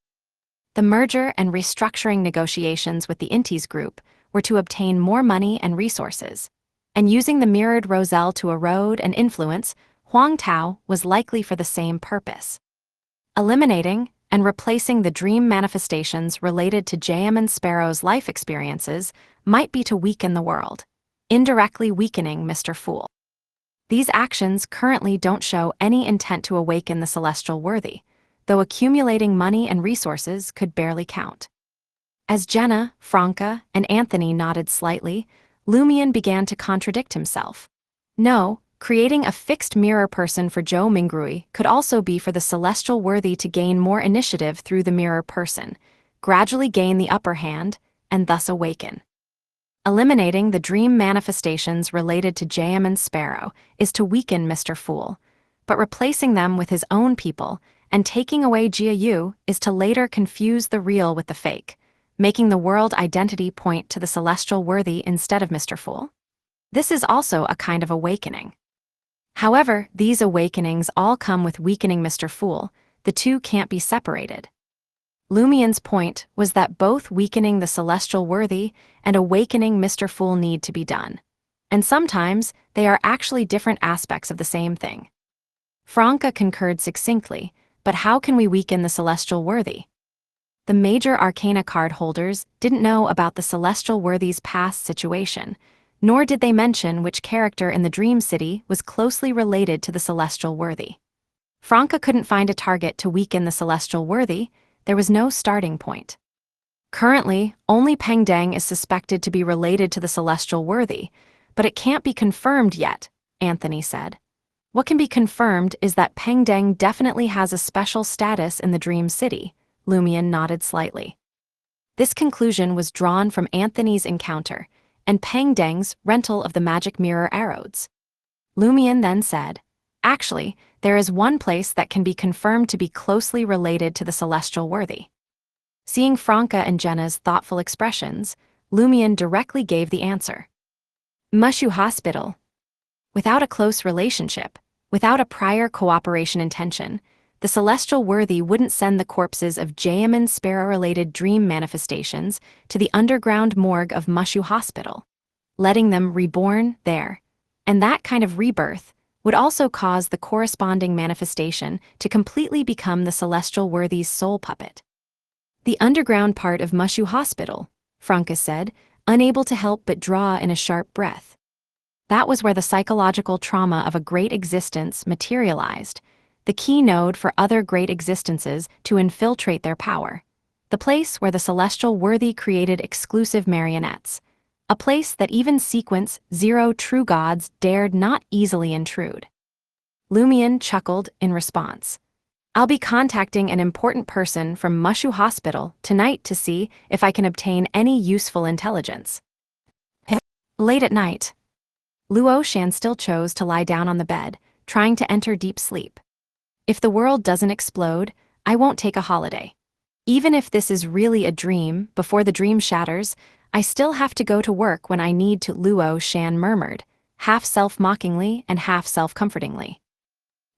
The merger and restructuring negotiations with the Intis group were to obtain more money and resources, and using the mirrored Roselle to erode and influence Huang Tao was likely for the same purpose. Eliminating and replacing the dream manifestations related to JM and Sparrow's life experiences might be to weaken the world, indirectly weakening Mr. Fool. These actions currently don't show any intent to awaken the celestial worthy, though accumulating money and resources could barely count." As Jenna, Franca, and Anthony nodded slightly, Lumion began to contradict himself. No, creating a fixed mirror person for Joe Mingrui could also be for the celestial worthy to gain more initiative through the mirror person, gradually gain the upper hand, and thus awaken. Eliminating the dream manifestations related to JM and Sparrow is to weaken Mr. Fool, but replacing them with his own people and taking away Jia Yu is to later confuse the real with the fake, making the world identity point to the celestial worthy instead of Mr. Fool. This is also a kind of awakening. However, these awakenings all come with weakening Mr. Fool. The two can't be separated. Lumion's point was that both weakening the celestial worthy and awakening Mr. Fool need to be done, and sometimes they are actually different aspects of the same thing. Franca concurred succinctly, but how can we weaken the celestial worthy? The major arcana card holders didn't know about the celestial worthy's past situation, nor did they mention which character in the Dream City was closely related to the celestial worthy. Franca couldn't find a target to weaken the celestial worthy. There was no starting point. Currently, only Peng Deng is suspected to be related to the celestial worthy, but it can't be confirmed yet, Anthony said. What can be confirmed is that Peng Deng definitely has a special status in the Dream City. Lumion nodded slightly. This conclusion was drawn from Anthony's encounter and Peng Deng's rental of the magic mirror arrows. Lumion then said, "Actually, there is one place that can be confirmed to be closely related to the celestial worthy." Seeing Franca and Jenna's thoughtful expressions, Lumion directly gave the answer. Mushu Hospital. Without a close relationship, without a prior cooperation intention, the celestial worthy wouldn't send the corpses of Jayaman Sparrow-related dream manifestations to the underground morgue of Mushu Hospital, letting them reborn there. And that kind of rebirth would also cause the corresponding manifestation to completely become the celestial worthy's soul puppet. "The underground part of Mushu Hospital," Franca said, unable to help but draw in a sharp breath. That was where the psychological trauma of a great existence materialized, the key node for other great existences to infiltrate their power. The place where the celestial worthy created exclusive marionettes. A place that even sequence zero true gods dared not easily intrude. Lumion chuckled in response. I'll be contacting an important person from Mushu Hospital tonight to see if I can obtain any useful intelligence. Late at night, Luo Shan still chose to lie down on the bed, trying to enter deep sleep. If the world doesn't explode, I won't take a holiday. Even if this is really a dream, before the dream shatters, I still have to go to work when I need to, Luo Shan murmured, half self-mockingly and half self-comfortingly.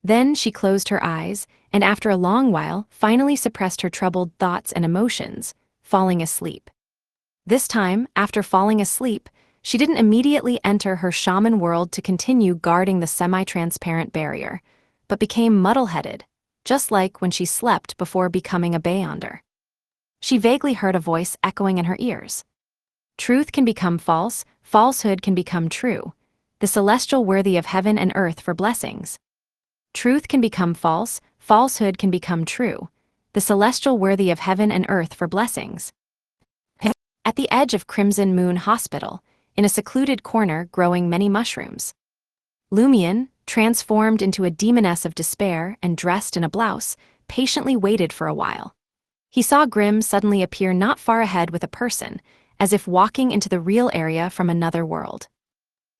Then she closed her eyes, and after a long while, finally suppressed her troubled thoughts and emotions, falling asleep. This time, after falling asleep, she didn't immediately enter her shaman world to continue guarding the semi-transparent barrier, but became muddle-headed, just like when she slept before becoming a Beyonder. She vaguely heard a voice echoing in her ears. Truth can become false, falsehood can become true. The celestial worthy of heaven and earth for blessings. Truth can become false, falsehood can become true. The celestial worthy of heaven and earth for blessings. At the edge of Crimson Moon Hospital, in a secluded corner growing many mushrooms, Lumion, transformed into a demoness of despair and dressed in a blouse, patiently waited for a while. He saw Grimm suddenly appear not far ahead with a person, as if walking into the real area from another world.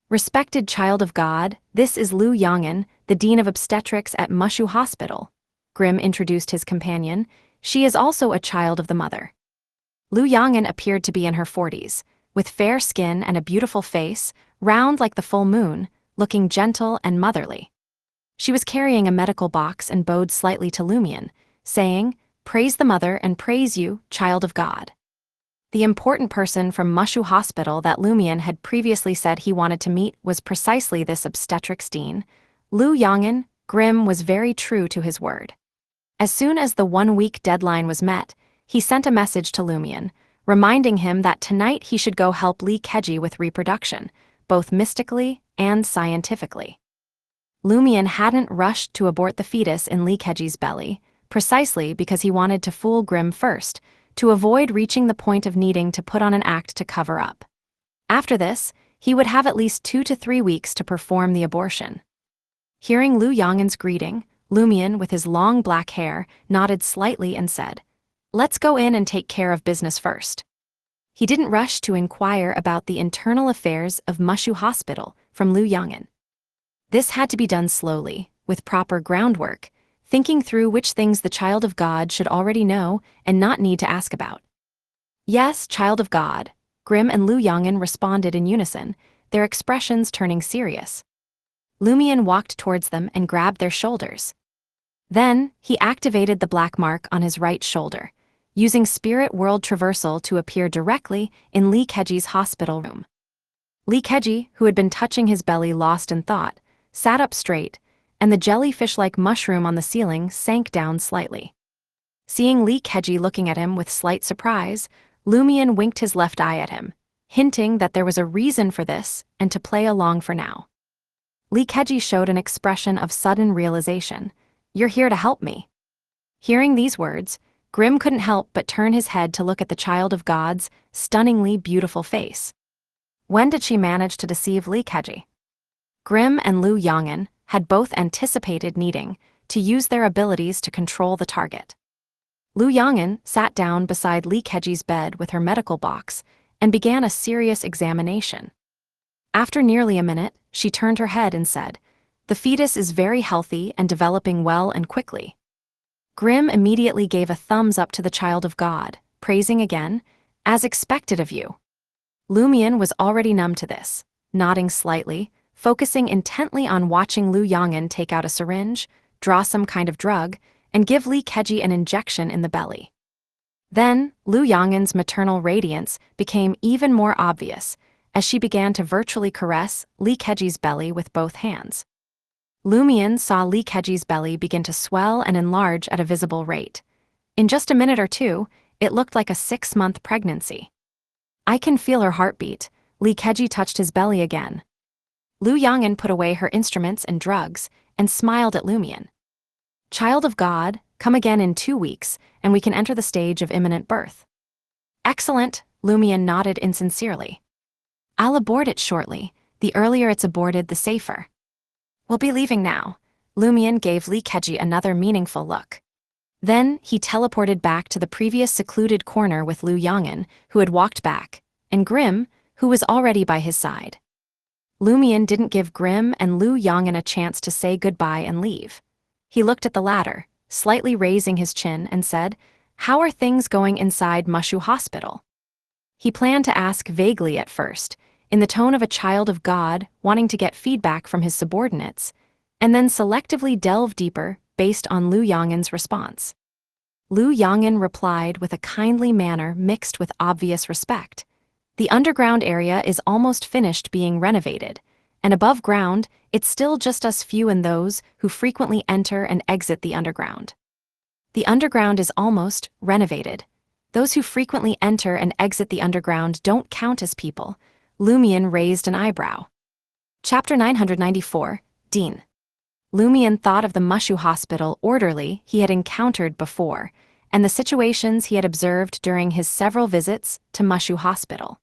Respected child of God, this is Lu Yang'an, the Dean of Obstetrics at Mushu Hospital. Grimm introduced his companion. She is also a child of the mother. Lu Yang'an appeared to be in her 40s, with fair skin and a beautiful face, round like the full moon, looking gentle and motherly. She was carrying a medical box and bowed slightly to Lumion, saying, "Praise the mother and praise you, child of God." The important person from Mushu Hospital that Lumion had previously said he wanted to meet was precisely this obstetrics dean. Lu Yang'an, Grimm was very true to his word. As soon as the 1-week deadline was met, he sent a message to Lumion, reminding him that tonight he should go help Linkage with reproduction, both mystically and scientifically. Lumion hadn't rushed to abort the fetus in Linkage's belly, precisely because he wanted to fool Grimm first, to avoid reaching the point of needing to put on an act to cover up. After this, he would have at least 2 to 3 weeks to perform the abortion. Hearing Lu Yang'an's greeting, Lumion, with his long black hair, nodded slightly and said, "Let's go in and take care of business first." He didn't rush to inquire about the internal affairs of Mushu Hospital from Lu Yang'an. This had to be done slowly, with proper groundwork, thinking through which things the child of God should already know and not need to ask about. "Yes, child of God," Grimm and Lu Yang'an responded in unison, their expressions turning serious. Lumion walked towards them and grabbed their shoulders. Then, he activated the black mark on his right shoulder, using spirit world traversal to appear directly in Linkage's hospital room. Linkage, who had been touching his belly lost in thought, sat up straight, and the jellyfish-like mushroom on the ceiling sank down slightly. Seeing Linkage looking at him with slight surprise, Lumion winked his left eye at him, hinting that there was a reason for this and to play along for now. Linkage showed an expression of sudden realization. "You're here to help me." Hearing these words, Grimm couldn't help but turn his head to look at the child of God's stunningly beautiful face. When did she manage to deceive Linkage? Grimm and Lu Yang'an had both anticipated needing to use their abilities to control the target. Lu Yang'an sat down beside Linkage's bed with her medical box and began a serious examination. After nearly a minute, she turned her head and said, "The fetus is very healthy and developing well and quickly." Grimm immediately gave a thumbs up to the child of God, praising again, "As expected of you." Lumion was already numb to this, nodding slightly, focusing intently on watching Lu Yang'an take out a syringe, draw some kind of drug, and give Linkage an injection in the belly. Then, Lu Yang'an's maternal radiance became even more obvious as she began to virtually caress Linkage's belly with both hands. Lumion saw Linkage's belly begin to swell and enlarge at a visible rate. In just a minute or two, it looked like a 6-month pregnancy. "I can feel her heartbeat." Linkage touched his belly again. Lu Yong'an put away her instruments and drugs and smiled at Lumion. Child of God, come again in 2 weeks, and we can enter the stage of imminent birth. Excellent, Lumion nodded insincerely. I'll abort it shortly. The earlier it's aborted, the safer. We'll be leaving now. Lumion gave Linkage another meaningful look. Then he teleported back to the previous secluded corner with Lu Yong'an, who had walked back, and Grim, who was already by his side. Lumion didn't give Grim and Lu Yong'an a chance to say goodbye and leave. He looked at the latter, slightly raising his chin, and said, "How are things going inside Mushu Hospital?" He planned to ask vaguely at first, in the tone of a child of God wanting to get feedback from his subordinates, and then selectively delve deeper based on Lu Yong'an's response. Lu Yong'an replied with a kindly manner mixed with obvious respect. The underground area is almost finished being renovated, and above ground, it's still just us few and those who frequently enter and exit the underground. The underground is almost renovated. Those who frequently enter and exit the underground don't count as people. Lumion raised an eyebrow. Chapter 994, Dean. Lumion thought of the Mushu Hospital orderly he had encountered before, and the situations he had observed during his several visits to Mushu Hospital.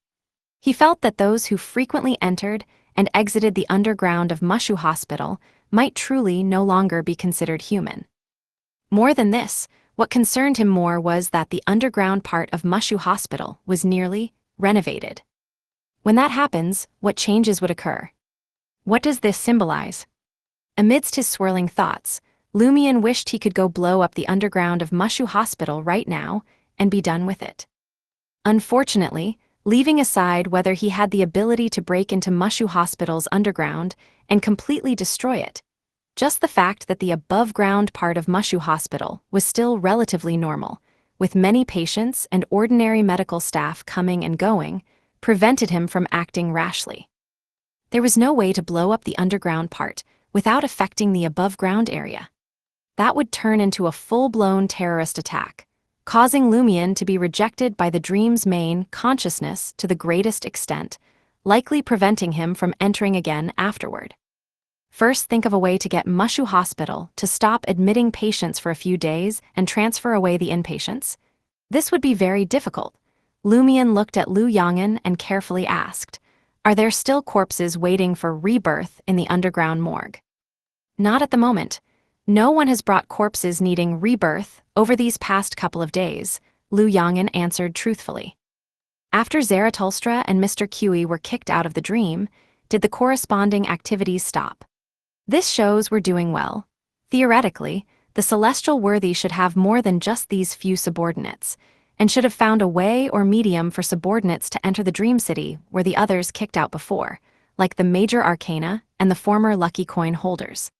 He felt that those who frequently entered and exited the underground of Mushu Hospital might truly no longer be considered human. More than this, what concerned him more was that the underground part of Mushu Hospital was nearly renovated. When that happens, what changes would occur? What does this symbolize? Amidst his swirling thoughts, Lumion wished he could go blow up the underground of Mushu Hospital right now and be done with it. Unfortunately, leaving aside whether he had the ability to break into Mushu Hospital's underground and completely destroy it, just the fact that the above-ground part of Mushu Hospital was still relatively normal, with many patients and ordinary medical staff coming and going, prevented him from acting rashly. There was no way to blow up the underground part without affecting the above-ground area. That would turn into a full-blown terrorist attack, causing Lumion to be rejected by the dream's main consciousness to the greatest extent, likely preventing him from entering again afterward. First, think of a way to get Mushu Hospital to stop admitting patients for a few days and transfer away the inpatients. This would be very difficult. Lumion looked at Lu Yong'an and carefully asked, "Are there still corpses waiting for rebirth in the underground morgue?" "Not at the moment. No one has brought corpses needing rebirth over these past couple of days," Lu Yong'an answered truthfully. After Zarathustra and Mr. Q were kicked out of the dream, did the corresponding activities stop? This shows we're doing well. Theoretically, the celestial worthy should have more than just these few subordinates, and should have found a way or medium for subordinates to enter the Dream City where the others kicked out before, like the major arcana and the former lucky coin holders.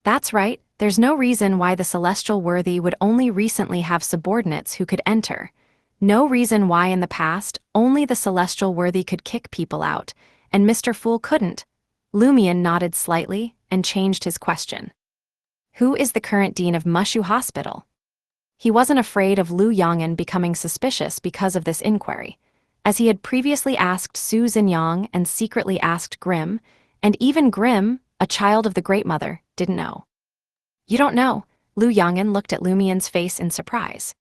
That's right, there's no reason why the celestial worthy would only recently have subordinates who could enter. No reason why in the past only the celestial worthy could kick people out, and Mr. Fool couldn't. Lumion nodded slightly and changed his question. Who is the current dean of Mushu Hospital? He wasn't afraid of Lu Yong'an becoming suspicious because of this inquiry, as he had previously asked Su Xinyang and secretly asked Grim, and even Grim, a child of the Great Mother, didn't know. You don't know? Lu Yong'an looked at Lumion's face in surprise.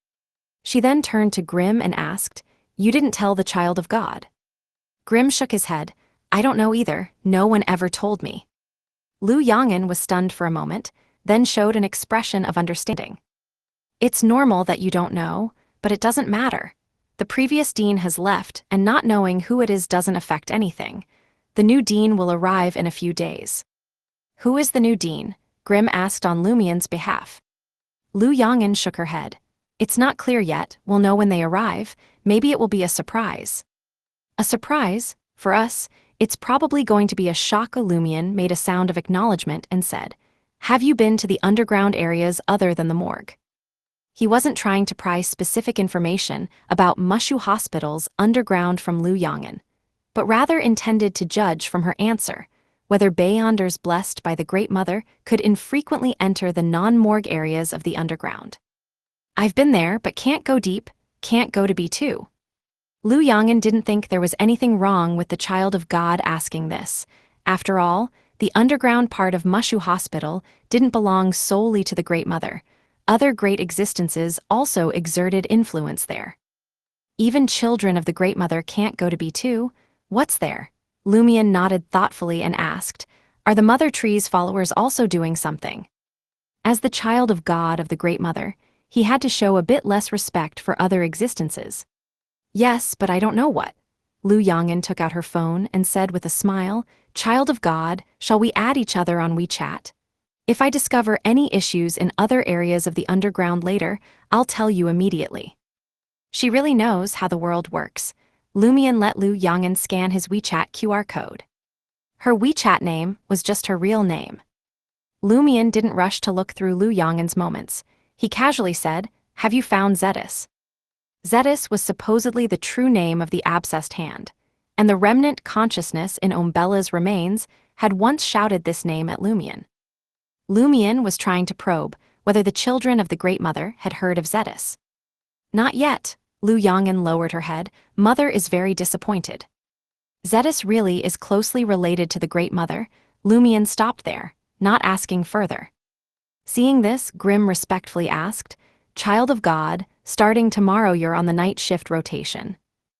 She then turned to Grim and asked, "You didn't tell the Child of God?" Grim shook his head. "I don't know either, no one ever told me." Lu Yong'an was stunned for a moment, then showed an expression of understanding. "It's normal that you don't know, but it doesn't matter. The previous dean has left, and not knowing who it is doesn't affect anything. The new dean will arrive in a few days." "Who is the new dean?" Grim asked on Lumion's behalf. Lu Yong'an shook her head. "It's not clear yet, we'll know when they arrive, maybe it will be a surprise." "A surprise? For us, it's probably going to be a shock." Lumion made a sound of acknowledgement and said, "Have you been to the underground areas other than the morgue?" He wasn't trying to pry specific information about Mushu Hospital's underground from Lu Yong'an, but rather intended to judge from her answer whether Beyonders blessed by the Great Mother could infrequently enter the non-morgue areas of the underground. "I've been there, but can't go deep, can't go to B2. Lu Yong'an didn't think there was anything wrong with the Child of God asking this, After all, the underground part of Mushu Hospital didn't belong solely to the Great Mother. Other great existences also exerted influence there. Even children of the Great Mother can't go to B2. What's there? Lumion nodded thoughtfully and asked, are the Mother Tree's followers also doing something? As the child of God of the Great Mother, he had to show a bit less respect for other existences. Yes, but I don't know what. Lu Yong'an took out her phone and said with a smile, Child of God, shall we add each other on WeChat? If I discover any issues in other areas of the underground later, I'll tell you immediately. She really knows how the world works. Lumion let Lu Yong'an scan his WeChat QR code. Her WeChat name was just her real name. Lumion didn't rush to look through Lu Yong'an's moments. He casually said, have you found Zetus? Zetus was supposedly the true name of the abscessed hand, and the remnant consciousness in Umbella's remains had once shouted this name at Lumion. Lumion was trying to probe whether the children of the Great Mother had heard of Zetus. Not yet, Lu Yong'an lowered her head. Mother is very disappointed. Zetus really is closely related to the Great Mother. Lumion stopped there, not asking further. Seeing this, Grimm respectfully asked, Child of God, starting tomorrow you're on the night shift rotation.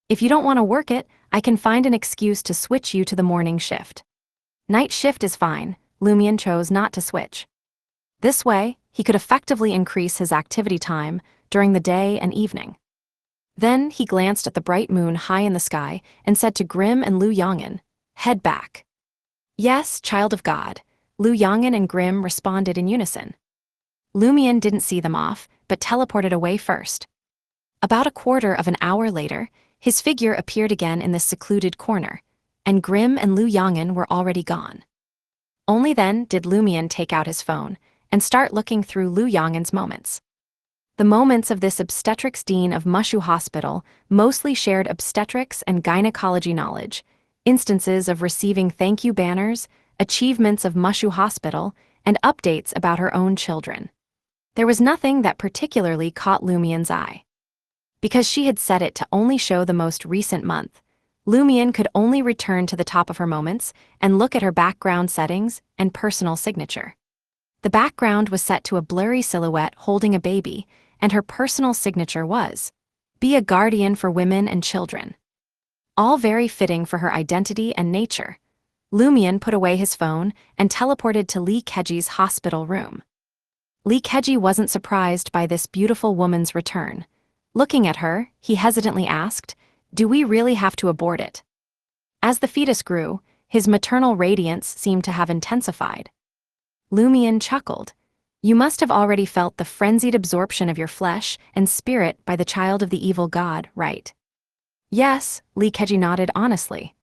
If you don't want to work it, I can find an excuse to switch you to the morning shift. Night shift is fine. Lumion chose not to switch. This way, he could effectively increase his activity time during the day and evening. Then he glanced at the bright moon high in the sky and said to Grimm and Lu Yong'an, head back. Yes, Child of God. Lu Yong'an and Grimm responded in unison. Lumion didn't see them off, but teleported away first. About a quarter of an hour later, his figure appeared again in the secluded corner, and Grimm and Lu Yong'an were already gone. Only then did Lumion take out his phone and start looking through Lu Yong'an's moments. The moments of this obstetrics dean of Mushu Hospital mostly shared obstetrics and gynecology knowledge, instances of receiving thank you banners, achievements of Mushu Hospital, and updates about her own children. There was nothing that particularly caught Lumion's eye. Because she had set it to only show the most recent month, Lumion could only return to the top of her moments and look at her background settings and personal signature. The background was set to a blurry silhouette holding a baby, and her personal signature was, be a guardian for women and children. All very fitting for her identity and nature. Lumion put away his phone and teleported to Linkage's hospital room. Linkage wasn't surprised by this beautiful woman's return. Looking at her, he hesitantly asked, do we really have to abort it? As the fetus grew, his maternal radiance seemed to have intensified. Lumion chuckled. You must have already felt the frenzied absorption of your flesh and spirit by the child of the evil god, right? Yes, Linkage nodded honestly.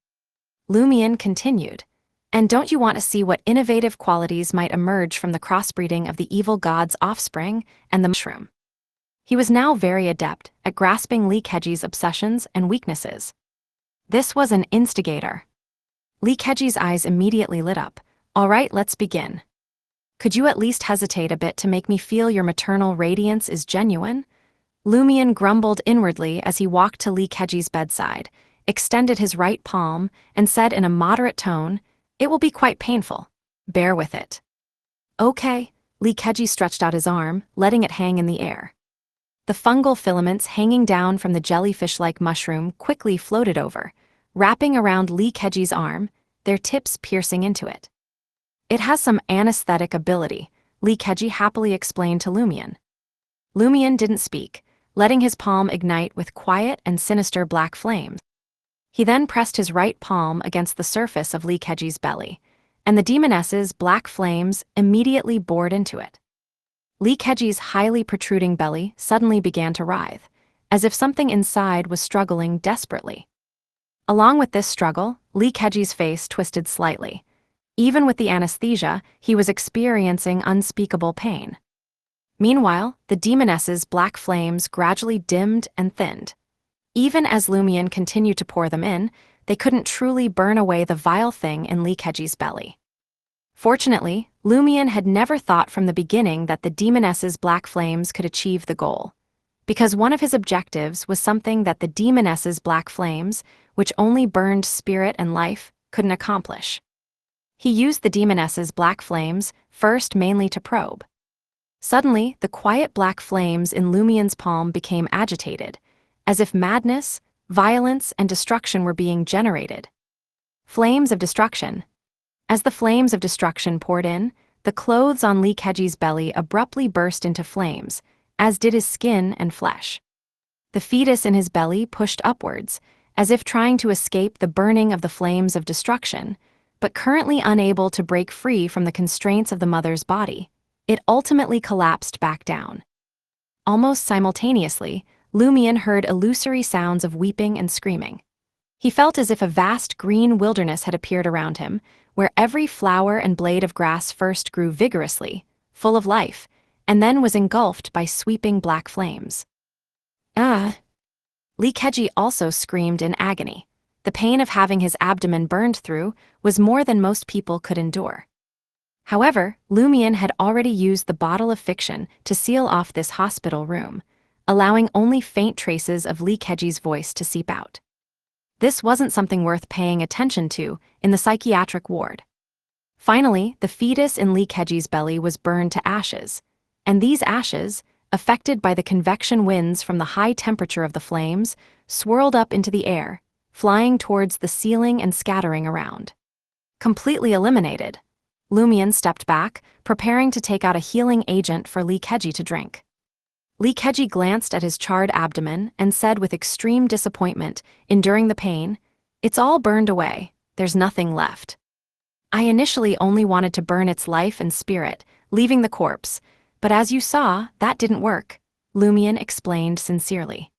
Lumion continued. And don't you want to see what innovative qualities might emerge from the crossbreeding of the evil god's offspring and the mushroom? He was now very adept at grasping Linkage's obsessions and weaknesses. This was an instigator. Linkage's eyes immediately lit up. All right, let's begin. Could you at least hesitate a bit to make me feel your maternal radiance is genuine? Lumion grumbled inwardly as he walked to Linkage's bedside, extended his right palm, and said in a moderate tone, it will be quite painful. Bear with it. Okay, Linkage stretched out his arm, letting it hang in the air. The fungal filaments hanging down from the jellyfish-like mushroom quickly floated over, wrapping around Linkage's arm, their tips piercing into it. It has some anesthetic ability, Linkage happily explained to Lumion. Lumion didn't speak, letting his palm ignite with quiet and sinister black flames. He then pressed his right palm against the surface of Linkage's belly, and the Demoness's black flames immediately bored into it. Linkage's highly protruding belly suddenly began to writhe, as if something inside was struggling desperately. Along with this struggle, Linkage's face twisted slightly. Even with the anesthesia, he was experiencing unspeakable pain. Meanwhile, the Demoness's black flames gradually dimmed and thinned. Even as Lumion continued to pour them in, they couldn't truly burn away the vile thing in Linkage's belly. Fortunately, Lumion had never thought from the beginning that the Demoness's black flames could achieve the goal, because one of his objectives was something that the Demoness's black flames, which only burned spirit and life, couldn't accomplish. He used the Demoness's black flames, first mainly to probe. Suddenly, the quiet black flames in Lumien's palm became agitated, as if madness, violence, and destruction were being generated. Flames of destruction. As the flames of destruction poured in, the clothes on Linkage's belly abruptly burst into flames, as did his skin and flesh. The fetus in his belly pushed upwards, as if trying to escape the burning of the flames of destruction, but currently unable to break free from the constraints of the mother's body. It ultimately collapsed back down. Almost simultaneously, Lumien heard illusory sounds of weeping and screaming. He felt as if a vast green wilderness had appeared around him, where every flower and blade of grass first grew vigorously, full of life, and then was engulfed by sweeping black flames. Ah! Linkage also screamed in agony. The pain of having his abdomen burned through was more than most people could endure. However, Lumien had already used the bottle of fiction to seal off this hospital room, allowing only faint traces of Linkage's voice to seep out. This wasn't something worth paying attention to in the psychiatric ward. Finally, the fetus in Linkage's belly was burned to ashes, and these ashes, affected by the convection winds from the high temperature of the flames, swirled up into the air, flying towards the ceiling and scattering around. Completely eliminated, Lumien stepped back, preparing to take out a healing agent for Linkage to drink. Linkage glanced at his charred abdomen and said with extreme disappointment, enduring the pain, "It's all burned away, there's nothing left. I initially only wanted to burn its life and spirit, leaving the corpse, but as you saw, that didn't work," Lumien explained sincerely.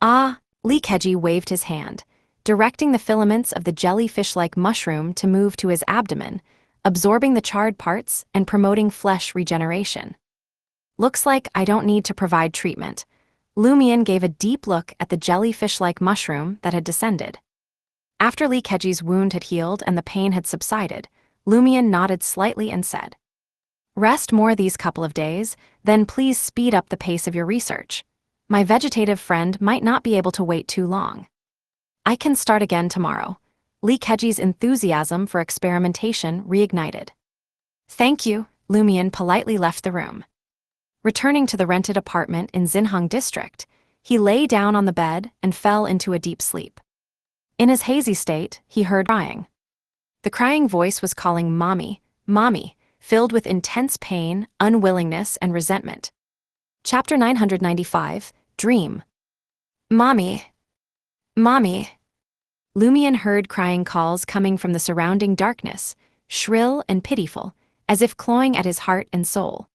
"Ah," Linkage waved his hand, directing the filaments of the jellyfish-like mushroom to move to his abdomen, absorbing the charred parts and promoting flesh regeneration. "Looks like I don't need to provide treatment." Lumien gave a deep look at the jellyfish-like mushroom that had descended. After Linkage's wound had healed and the pain had subsided, Lumien nodded slightly and said, "Rest more these couple of days, then please speed up the pace of your research. My vegetative friend might not be able to wait too long. I can start again tomorrow." Linkage's enthusiasm for experimentation reignited. "Thank you," Lumien politely left the room. Returning to the rented apartment in Xinhang district, he lay down on the bed and fell into a deep sleep. In his hazy state, he heard crying. The crying voice was calling Mommy, Mommy, filled with intense pain, unwillingness, and resentment. Chapter 995, Dream. "Mommy. Mommy." Lumien heard crying calls coming from the surrounding darkness, shrill and pitiful, as if clawing at his heart and soul.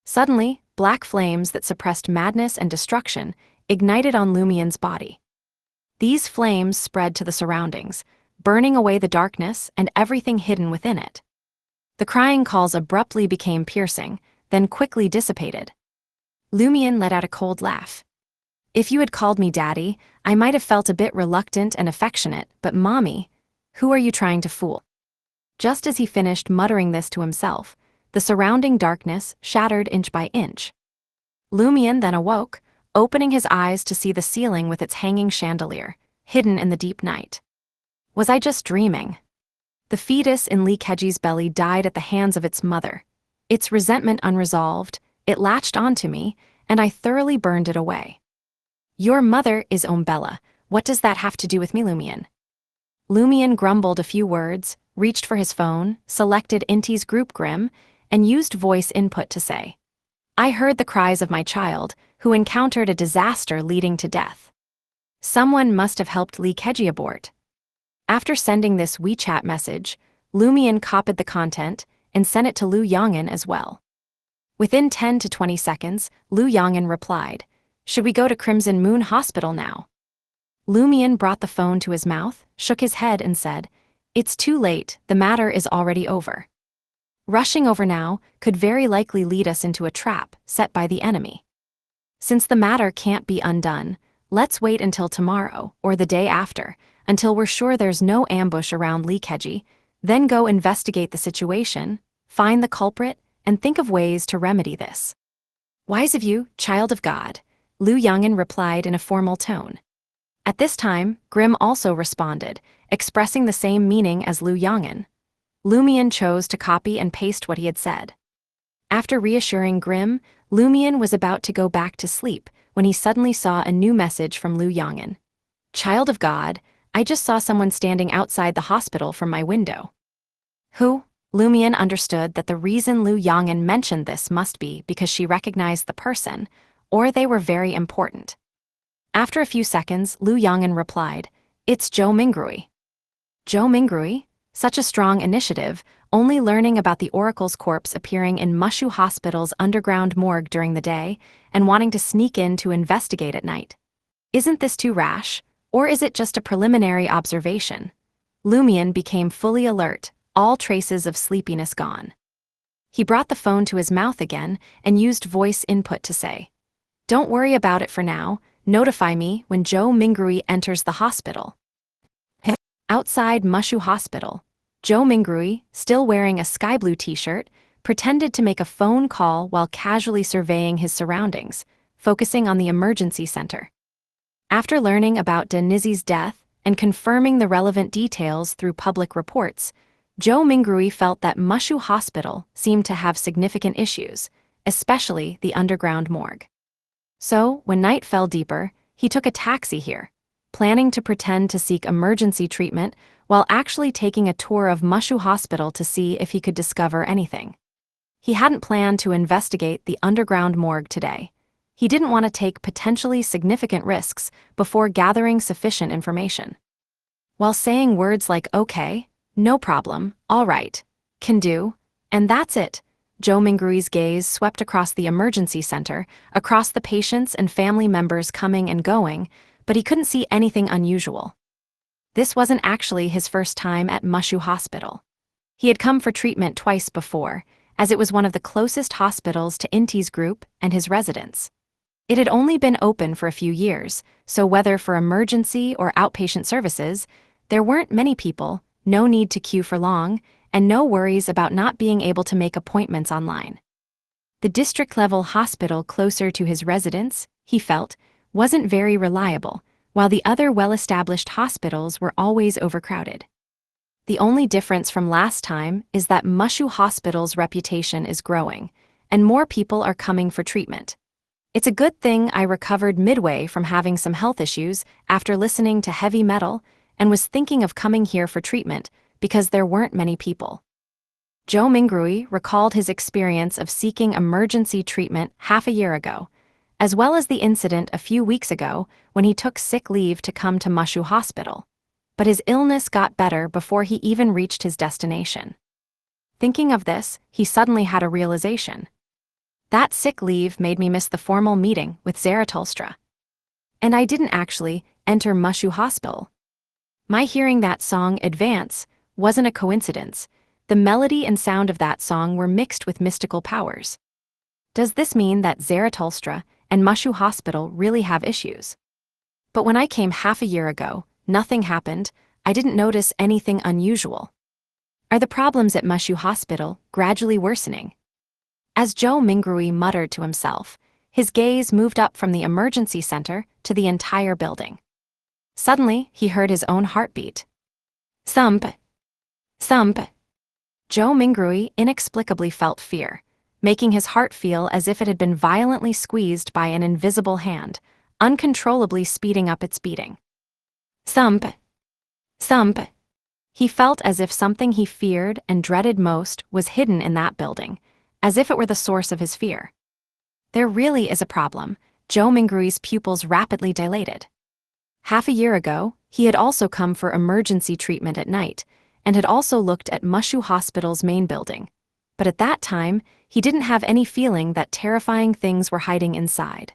Suddenly, black flames that suppressed madness and destruction ignited on Lumien's body. These flames spread to the surroundings, burning away the darkness and everything hidden within it. The crying calls abruptly became piercing, then quickly dissipated. Lumien let out a cold laugh. "If you had called me Daddy, I might have felt a bit reluctant and affectionate, but Mommy, who are you trying to fool?" Just as he finished muttering this to himself, the surrounding darkness shattered inch by inch. Lumien then awoke, opening his eyes to see the ceiling with its hanging chandelier, hidden in the deep night. Was I just dreaming? The fetus in Linkage's belly died at the hands of its mother. Its resentment unresolved, it latched onto me, and I thoroughly burned it away. "Your mother is Umbella. What does that have to do with me, Lumien?" Lumien grumbled a few words, reached for his phone, selected Inti's group Grim, and used voice input to say, "I heard the cries of my child, who encountered a disaster leading to death. Someone must have helped Linkage abort." After sending this WeChat message, Lumien copied the content and sent it to Lu Yong'an as well. Within 10 to 20 seconds, Lu Yong'an replied, "Should we go to Crimson Moon Hospital now?" Lumien brought the phone to his mouth, shook his head and said, "It's too late, the matter is already over. Rushing over now could very likely lead us into a trap set by the enemy. Since the matter can't be undone, let's wait until tomorrow or the day after, until we're sure there's no ambush around Linkage, then go investigate the situation, find the culprit, and think of ways to remedy this." "Wise of you, child of God," Lu Yong'an replied in a formal tone. At this time, Grim also responded, expressing the same meaning as Lu Yong'an. Lumion chose to copy and paste what he had said. After reassuring Grimm, Lumion was about to go back to sleep when he suddenly saw a new message from Lu Yong'an. "Child of God, I just saw someone standing outside the hospital from my window." Who? Lumion understood that the reason Lu Yong'an mentioned this must be because she recognized the person, or they were very important. After a few seconds, Lu Yong'an replied, "It's Zhou Mingrui." Zhou Mingrui? Such a strong initiative, only learning about the Oracle's corpse appearing in Mushu Hospital's underground morgue during the day and wanting to sneak in to investigate at night. Isn't this too rash, or is it just a preliminary observation? Lumion became fully alert, all traces of sleepiness gone. He brought the phone to his mouth again and used voice input to say, "Don't worry about it for now, notify me when Zhou Mingrui enters the hospital." Outside Mushu Hospital, Zhou Mingrui, still wearing a sky blue t-shirt, pretended to make a phone call while casually surveying his surroundings, focusing on the emergency center. After learning about Denizzi's death and confirming the relevant details through public reports, Zhou Mingrui felt that Mushu Hospital seemed to have significant issues, especially the underground morgue. So, when night fell deeper, he took a taxi here, planning to pretend to seek emergency treatment while actually taking a tour of Mushu Hospital to see if he could discover anything. He hadn't planned to investigate the underground morgue today. He didn't want to take potentially significant risks before gathering sufficient information. While saying words like "okay," "no problem," "all right," "can do," and "that's it," Zhou Mingrui's gaze swept across the emergency center, across the patients and family members coming and going, but he couldn't see anything unusual. This wasn't actually his first time at Mushu Hospital. He had come for treatment twice before, as it was one of the closest hospitals to Inti's group and his residence. It had only been open for a few years, so whether for emergency or outpatient services, there weren't many people, no need to queue for long, and no worries about not being able to make appointments online. The district-level hospital closer to his residence, he felt, wasn't very reliable, while the other well-established hospitals were always overcrowded. The only difference from last time is that Mushu Hospital's reputation is growing, and more people are coming for treatment. It's a good thing I recovered midway from having some health issues after listening to heavy metal and was thinking of coming here for treatment because there weren't many people. Zhou Mingrui recalled his experience of seeking emergency treatment half a year ago, as well as the incident a few weeks ago when he took sick leave to come to Mushu Hospital. But his illness got better before he even reached his destination. Thinking of this, he suddenly had a realization. That sick leave made me miss the formal meeting with Zarathustra. And I didn't actually enter Mushu Hospital. My hearing that song Advance wasn't a coincidence. The melody and sound of that song were mixed with mystical powers. Does this mean that Zarathustra and Mushu Hospital really have issues? But when I came half a year ago, nothing happened. I didn't notice anything unusual. Are the problems at Mushu Hospital gradually worsening? As Zhou Mingrui muttered to himself, his gaze moved up from the emergency center to the entire building. Suddenly, he heard his own heartbeat. Thump. Thump. Zhou Mingrui inexplicably felt fear, making his heart feel as if it had been violently squeezed by an invisible hand, uncontrollably speeding up its beating. Thump. Thump. He felt as if something he feared and dreaded most was hidden in that building, as if it were the source of his fear. There really is a problem. Zhou Mingrui's pupils rapidly dilated. Half a year ago, he had also come for emergency treatment at night, and had also looked at Mushu Hospital's main building. But at that time, he didn't have any feeling that terrifying things were hiding inside.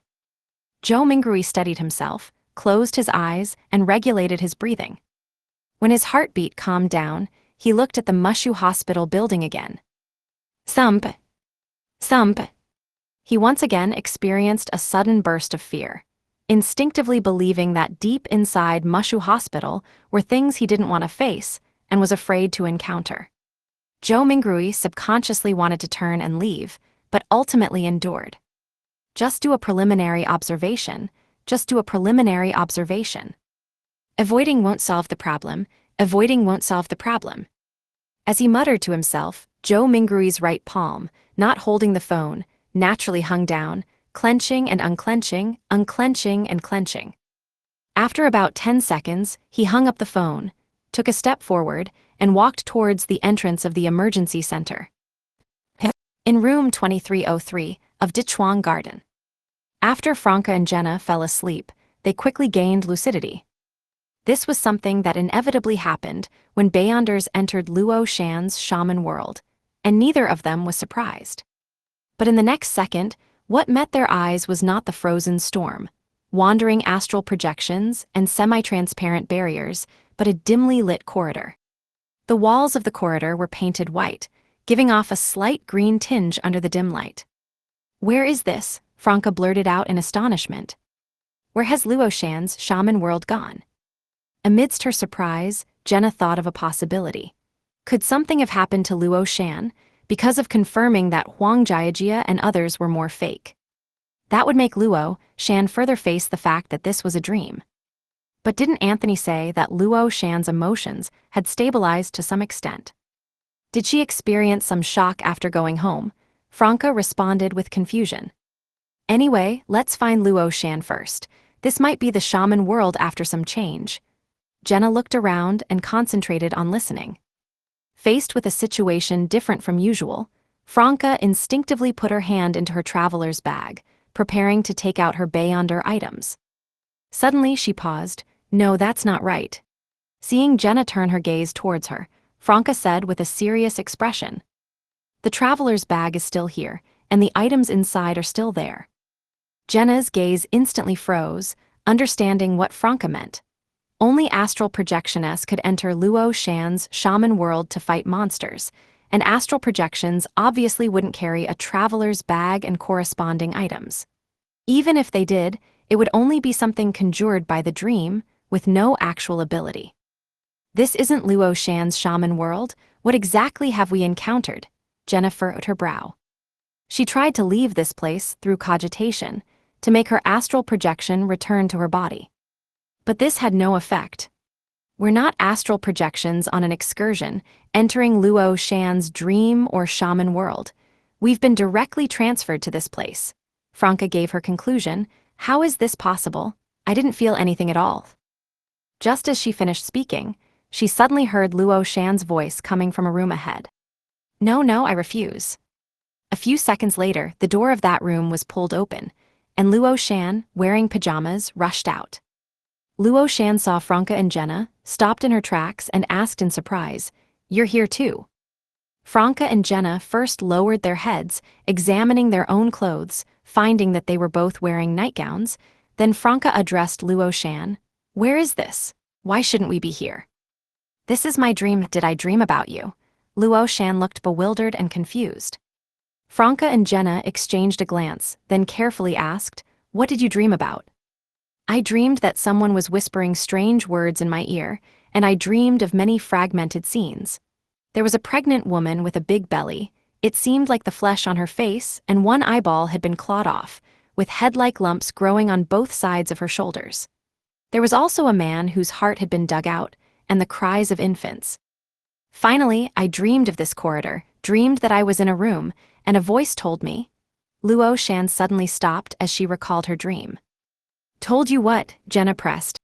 Zhou Mingrui steadied himself, closed his eyes, and regulated his breathing. When his heartbeat calmed down, he looked at the Mushu Hospital building again. Thump. Thump. He once again experienced a sudden burst of fear, instinctively believing that deep inside Mushu Hospital were things he didn't want to face and was afraid to encounter. Zhou Mingrui subconsciously wanted to turn and leave, but ultimately endured. Just do a preliminary observation. Just do a preliminary observation. Avoiding won't solve the problem. Avoiding won't solve the problem. As he muttered to himself, Zhou Mingrui's right palm, not holding the phone, naturally hung down, clenching and unclenching, unclenching and clenching. After about 10 seconds, he hung up the phone, took a step forward, and walked towards the entrance of the emergency center. In room 2303 of Dichuang Garden. After Franca and Jenna fell asleep, they quickly gained lucidity. This was something that inevitably happened when Beyonders entered Luo Shan's shaman world, and neither of them was surprised. But in the next second, what met their eyes was not the frozen storm, wandering astral projections and semi-transparent barriers, but a dimly lit corridor. The walls of the corridor were painted white, giving off a slight green tinge under the dim light. "Where is this?" Franca blurted out in astonishment. "Where has Luo Shan's shaman world gone?" Amidst her surprise, Jenna thought of a possibility. Could something have happened to Luo Shan because of confirming that Huang Jiajia and others were more fake? That would make Luo Shan further face the fact that this was a dream. But didn't Anthony say that Luo Shan's emotions had stabilized to some extent? Did she experience some shock after going home? Franca responded with confusion. "Anyway, let's find Luo Shan first. This might be the shaman world after some change." Jenna looked around and concentrated on listening. Faced with a situation different from usual, Franca instinctively put her hand into her traveler's bag, preparing to take out her Beyonder items. Suddenly she paused. "No, that's not right." Seeing Jenna turn her gaze towards her, Franca said with a serious expression, "The traveler's bag is still here, and the items inside are still there." Jenna's gaze instantly froze, understanding what Franca meant. Only astral projectioness could enter Luo Shan's shaman world to fight monsters, and astral projections obviously wouldn't carry a traveler's bag and corresponding items. Even if they did, it would only be something conjured by the dream, with no actual ability. "This isn't Luo Shan's shaman world. What exactly have we encountered?" Jenna furrowed her brow. She tried to leave this place through cogitation, to make her astral projection return to her body. But this had no effect. "We're not astral projections on an excursion, entering Luo Shan's dream or shaman world. We've been directly transferred to this place." Franca gave her conclusion. "How is this possible? I didn't feel anything at all." Just as she finished speaking, she suddenly heard Luo Shan's voice coming from a room ahead. "No, I refuse." A few seconds later, the door of that room was pulled open, and Luo Shan, wearing pajamas, rushed out. Luo Shan saw Franca and Jenna, stopped in her tracks and asked in surprise, "You're here too?" Franca and Jenna first lowered their heads, examining their own clothes, finding that they were both wearing nightgowns. Then Franca addressed Luo Shan, "Where is this? Why shouldn't we be here?" "This is my dream. Did I dream about you?" Luo Shan looked bewildered and confused. Franca and Jenna exchanged a glance, then carefully asked, "What did you dream about?" "I dreamed that someone was whispering strange words in my ear, and I dreamed of many fragmented scenes. There was a pregnant woman with a big belly. It seemed like the flesh on her face and one eyeball had been clawed off, with head-like lumps growing on both sides of her shoulders. There was also a man whose heart had been dug out, and the cries of infants. Finally, I dreamed of this corridor, dreamed that I was in a room, and a voice told me." Luo Shan suddenly stopped as she recalled her dream. "Told you what?" Jenna pressed.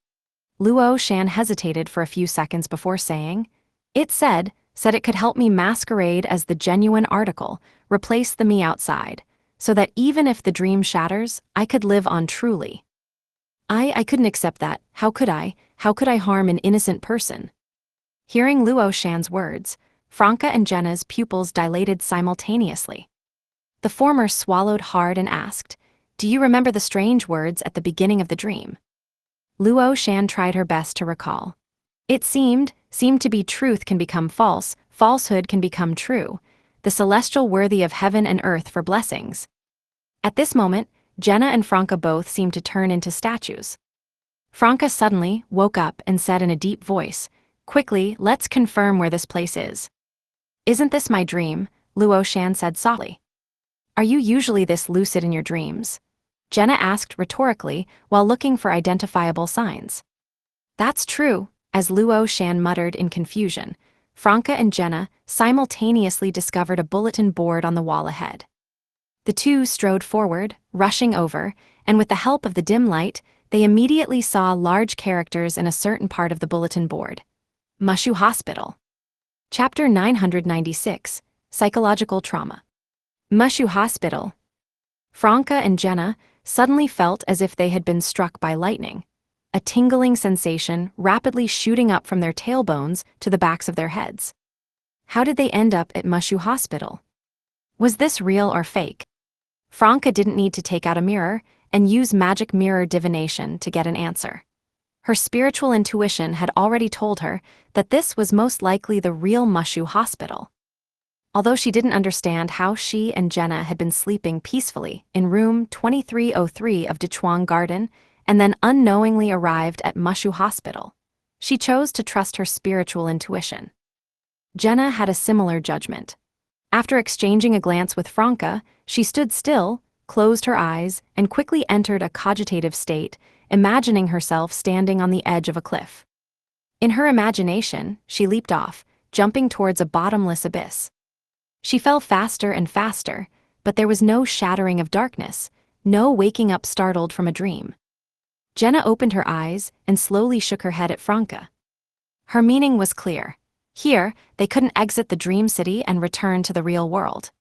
Luo Shan hesitated for a few seconds before saying, "It said it could help me masquerade as the genuine article, replace the me outside, so that even if the dream shatters, I could live on truly." I couldn't accept that. How could I? How could I harm an innocent person?" Hearing Luo Shan's words, Franca and Jenna's pupils dilated simultaneously. The former swallowed hard and asked, "Do you remember the strange words at the beginning of the dream?" Luo Shan tried her best to recall. "It seemed to be truth can become false, falsehood can become true, the celestial worthy of heaven and earth for blessings." At this moment, Jenna and Franca both seemed to turn into statues. Franca suddenly woke up and said in a deep voice, "Quickly, let's confirm where this place is." "Isn't this my dream?" Luo Shan said softly. "Are you usually this lucid in your dreams?" Jenna asked rhetorically while looking for identifiable signs. "That's true," as Luo Shan muttered in confusion. Franca and Jenna simultaneously discovered a bulletin board on the wall ahead. The two strode forward, rushing over, and with the help of the dim light, they immediately saw large characters in a certain part of the bulletin board. Mushu Hospital. Chapter 996, Psychological Trauma. Mushu Hospital. Franca and Jenna suddenly felt as if they had been struck by lightning, a tingling sensation rapidly shooting up from their tailbones to the backs of their heads. How did they end up at Mushu Hospital? Was this real or fake? Franca didn't need to take out a mirror and use magic mirror divination to get an answer. Her spiritual intuition had already told her that this was most likely the real Mushu Hospital. Although she didn't understand how she and Jenna had been sleeping peacefully in room 2303 of Dechuang Garden and then unknowingly arrived at Mushu Hospital, she chose to trust her spiritual intuition. Jenna had a similar judgment. After exchanging a glance with Franca, she stood still, closed her eyes, and quickly entered a cogitative state, imagining herself standing on the edge of a cliff. In her imagination, she leaped off, jumping towards a bottomless abyss. She fell faster and faster, but there was no shattering of darkness, no waking up startled from a dream. Jenna opened her eyes and slowly shook her head at Franca. Her meaning was clear. Here, they couldn't exit the dream city and return to the real world.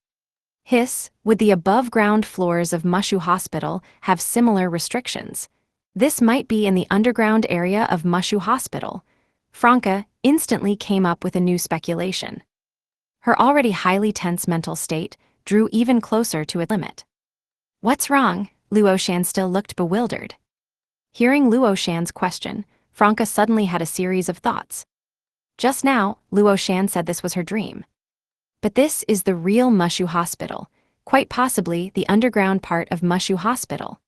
Would the above-ground floors of Mushu Hospital have similar restrictions? This might be in the underground area of Mushu Hospital. Franca instantly came up with a new speculation. Her already highly tense mental state drew even closer to its limit. What's wrong? Luoshan still looked bewildered. Hearing Luoshan's question, Franca suddenly had a series of thoughts. Just now, Luoshan said this was her dream. But this is the real Mushu Hospital, quite possibly the underground part of Mushu Hospital.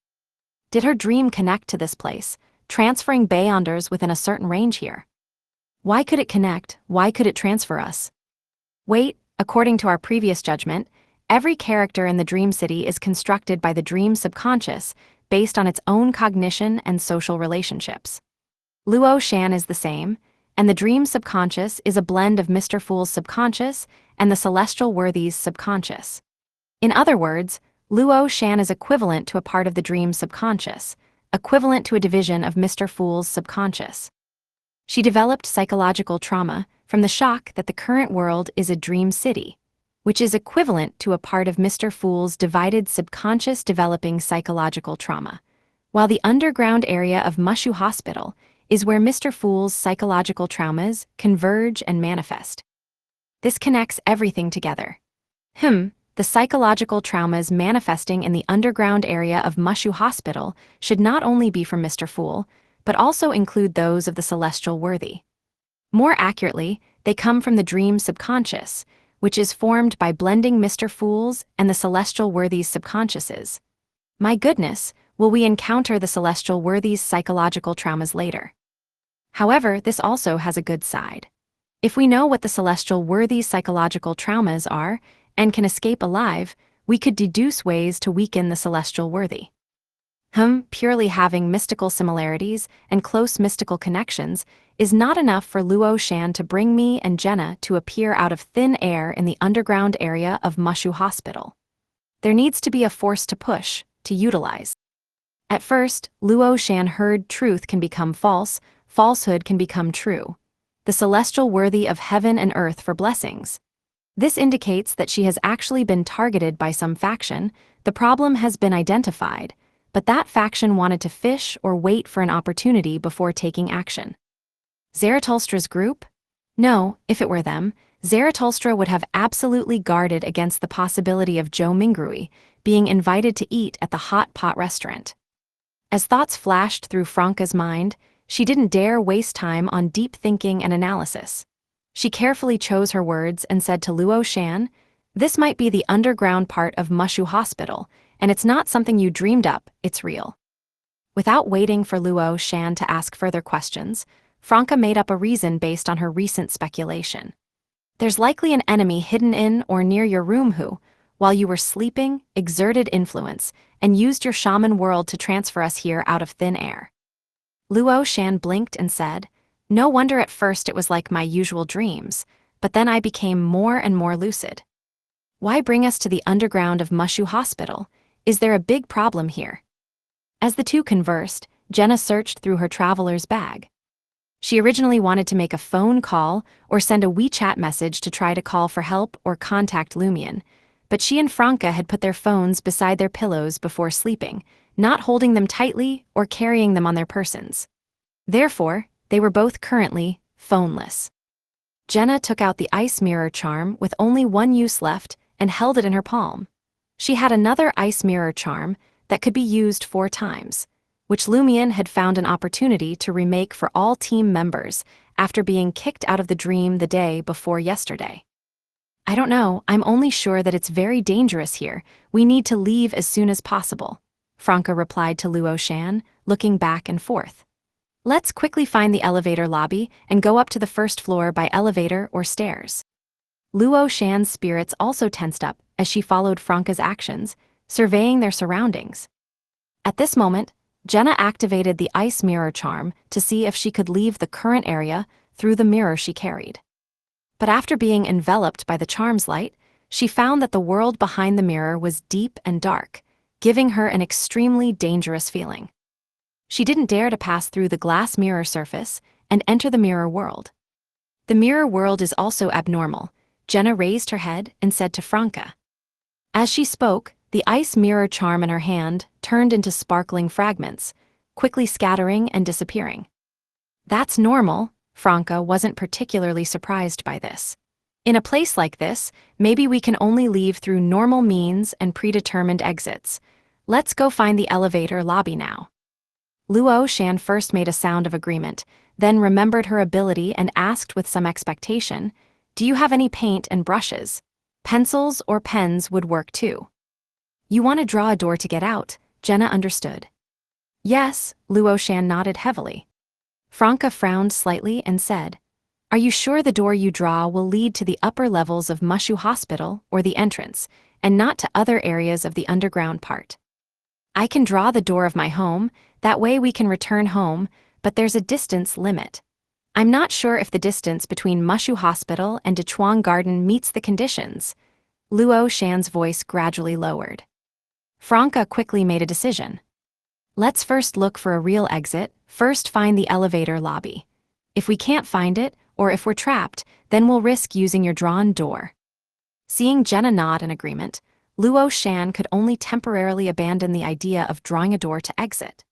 Did her dream connect to this place, transferring Beyonders within a certain range here? Why could it connect? Why could it transfer us? Wait, according to our previous judgment, every character in the Dream City is constructed by the dream subconscious based on its own cognition and social relationships. Luo Shan is the same, and the dream subconscious is a blend of Mr. Fool's subconscious and the celestial worthy's subconscious. In other words, Luo Shan is equivalent to a part of the dream subconscious, equivalent to a division of Mr. Fool's subconscious. She developed psychological trauma from the shock that the current world is a dream city, which is equivalent to a part of Mr. Fool's divided subconscious developing psychological trauma, while the underground area of Mushu Hospital is where Mr. Fool's psychological traumas converge and manifest. This connects everything together. The psychological traumas manifesting in the underground area of Mushu Hospital should not only be from Mr. Fool, but also include those of the celestial worthy. More accurately, they come from the dream subconscious, which is formed by blending Mr. Fool's and the celestial worthy's subconsciouses. My goodness, will we encounter the celestial worthy's psychological traumas later? However, this also has a good side. If we know what the celestial worthy's psychological traumas are and can escape alive, we could deduce ways to weaken the celestial worthy. Purely having mystical similarities and close mystical connections is not enough for Luo Shan to bring me and Jenna to appear out of thin air in the underground area of Mushu Hospital. There needs to be a force to push, to utilize. At first, Luo Shan heard truth can become false, falsehood can become true. The celestial worthy of heaven and earth for blessings. This indicates that she has actually been targeted by some faction. The problem has been identified, but that faction wanted to fish or wait for an opportunity before taking action. Zaratulstra's group? No, if it were them, Zaratulstra would have absolutely guarded against the possibility of Zhou Mingrui being invited to eat at the hot pot restaurant. As thoughts flashed through Franca's mind, she didn't dare waste time on deep thinking and analysis. She carefully chose her words and said to Luo Shan, "This might be the underground part of Mushu Hospital, and it's not something you dreamed up, it's real." Without waiting for Luo Shan to ask further questions, Franca made up a reason based on her recent speculation. There's likely an enemy hidden in or near your room who, while you were sleeping, exerted influence and used your shaman world to transfer us here out of thin air. Luo Shan blinked and said, "No wonder at first it was like my usual dreams, but then I became more and more lucid. Why bring us to the underground of Mushu Hospital? Is there a big problem here? As the two conversed, Jenna searched through her traveler's bag. She originally wanted to make a phone call or send a WeChat message to try to call for help or contact Lumion, but she and Franca had put their phones beside their pillows before sleeping, not holding them tightly or carrying them on their persons. Therefore, they were both currently phoneless. Jenna took out the ice mirror charm with only one use left and held it in her palm. She had another ice mirror charm that could be used 4 times, which Lumion had found an opportunity to remake for all team members after being kicked out of the dream the day before yesterday. I don't know, I'm only sure that it's very dangerous here. We need to leave as soon as possible, Franca replied to Luo Shan, looking back and forth. Let's quickly find the elevator lobby and go up to the first floor by elevator or stairs. Luo Shan's spirits also tensed up as she followed Franca's actions, surveying their surroundings. At this moment, Jenna activated the ice mirror charm to see if she could leave the current area through the mirror she carried. But after being enveloped by the charm's light, she found that the world behind the mirror was deep and dark, giving her an extremely dangerous feeling. She didn't dare to pass through the glass mirror surface and enter the mirror world. The mirror world is also abnormal, Jenna raised her head and said to Franca. As she spoke, the ice mirror charm in her hand turned into sparkling fragments, quickly scattering and disappearing. That's normal, Franca wasn't particularly surprised by this. In a place like this, maybe we can only leave through normal means and predetermined exits. Let's go find the elevator lobby now. Luo Shan first made a sound of agreement, then remembered her ability and asked with some expectation, "Do you have any paint and brushes? Pencils or pens would work too." "You want to draw a door to get out," Jenna understood. "Yes," Luo Shan nodded heavily. Franca frowned slightly and said, "Are you sure the door you draw will lead to the upper levels of Mushu Hospital or the entrance, and not to other areas of the underground part?" "I can draw the door of my home, that way we can return home, but there's a distance limit. I'm not sure if the distance between Mushu Hospital and Dechuang Garden meets the conditions." Luo Shan's voice gradually lowered. Franca quickly made a decision. "Let's first look for a real exit, first find the elevator lobby. If we can't find it, or if we're trapped, then we'll risk using your drawn door." Seeing Jenna nod in agreement, Luo Shan could only temporarily abandon the idea of drawing a door to exit.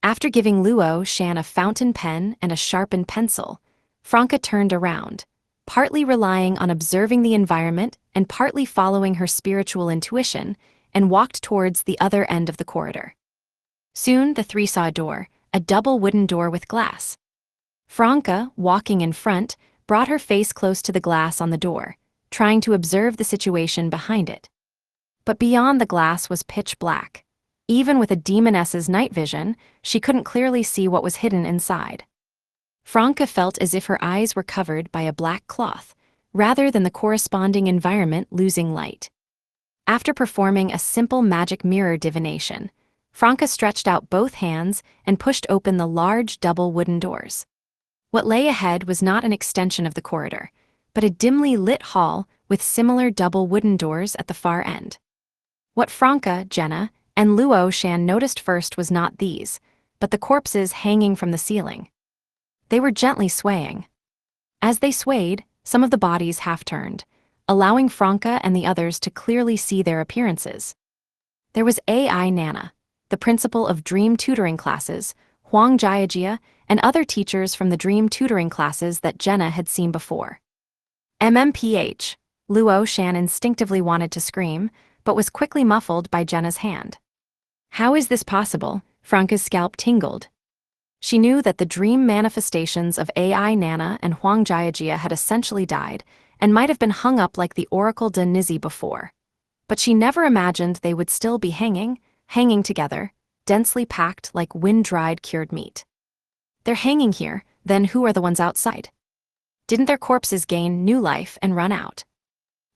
After giving Luo Shan a fountain pen and a sharpened pencil, Franca turned around, partly relying on observing the environment and partly following her spiritual intuition, and walked towards the other end of the corridor. Soon the three saw a door, a double wooden door with glass. Franca, walking in front, brought her face close to the glass on the door, trying to observe the situation behind it. But beyond the glass was pitch black. Even with a demoness's night vision, she couldn't clearly see what was hidden inside. Franca felt as if her eyes were covered by a black cloth, rather than the corresponding environment losing light. After performing a simple magic mirror divination, Franca stretched out both hands and pushed open the large double wooden doors. What lay ahead was not an extension of the corridor, but a dimly lit hall with similar double wooden doors at the far end. What Franca, Jenna, and Luo Shan noticed first was not these, but the corpses hanging from the ceiling. They were gently swaying. As they swayed, some of the bodies half-turned, allowing Franca and the others to clearly see their appearances. There was AI Nana, the principal of dream tutoring classes, Huang Jiajia, and other teachers from the dream tutoring classes that Jenna had seen before. MMPH, Luo Shan instinctively wanted to scream, but was quickly muffled by Jenna's hand. How is this possible? Franca's scalp tingled. She knew that the dream manifestations of AI Nana and Huang Jiajia had essentially died, and might have been hung up like the Oracle de Nizi before. But she never imagined they would still be hanging together, densely packed like wind-dried cured meat. They're hanging here, then who are the ones outside? Didn't their corpses gain new life and run out?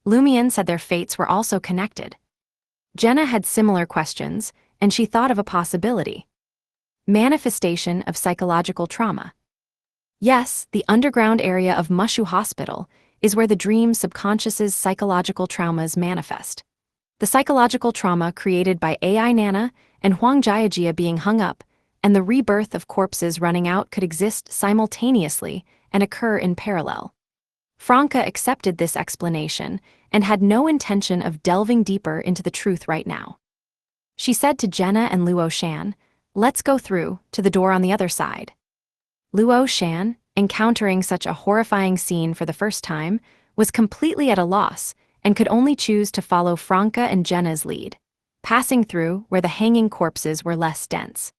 Lumion said their fates were also connected. Jenna had similar questions, and she thought of a possibility. Manifestation of psychological trauma. Yes, the underground area of Mushu Hospital is where the dream's subconscious's psychological traumas manifest. The psychological trauma created by AI Nana and Huang Jiajia being hung up, and the rebirth of corpses running out could exist simultaneously and occur in parallel. Franca accepted this explanation and had no intention of delving deeper into the truth right now. She said to Jenna and Luo Shan, "Let's go through to the door on the other side." Luo Shan, encountering such a horrifying scene for the first time, was completely at a loss and could only choose to follow Franca and Jenna's lead, passing through where the hanging corpses were less dense.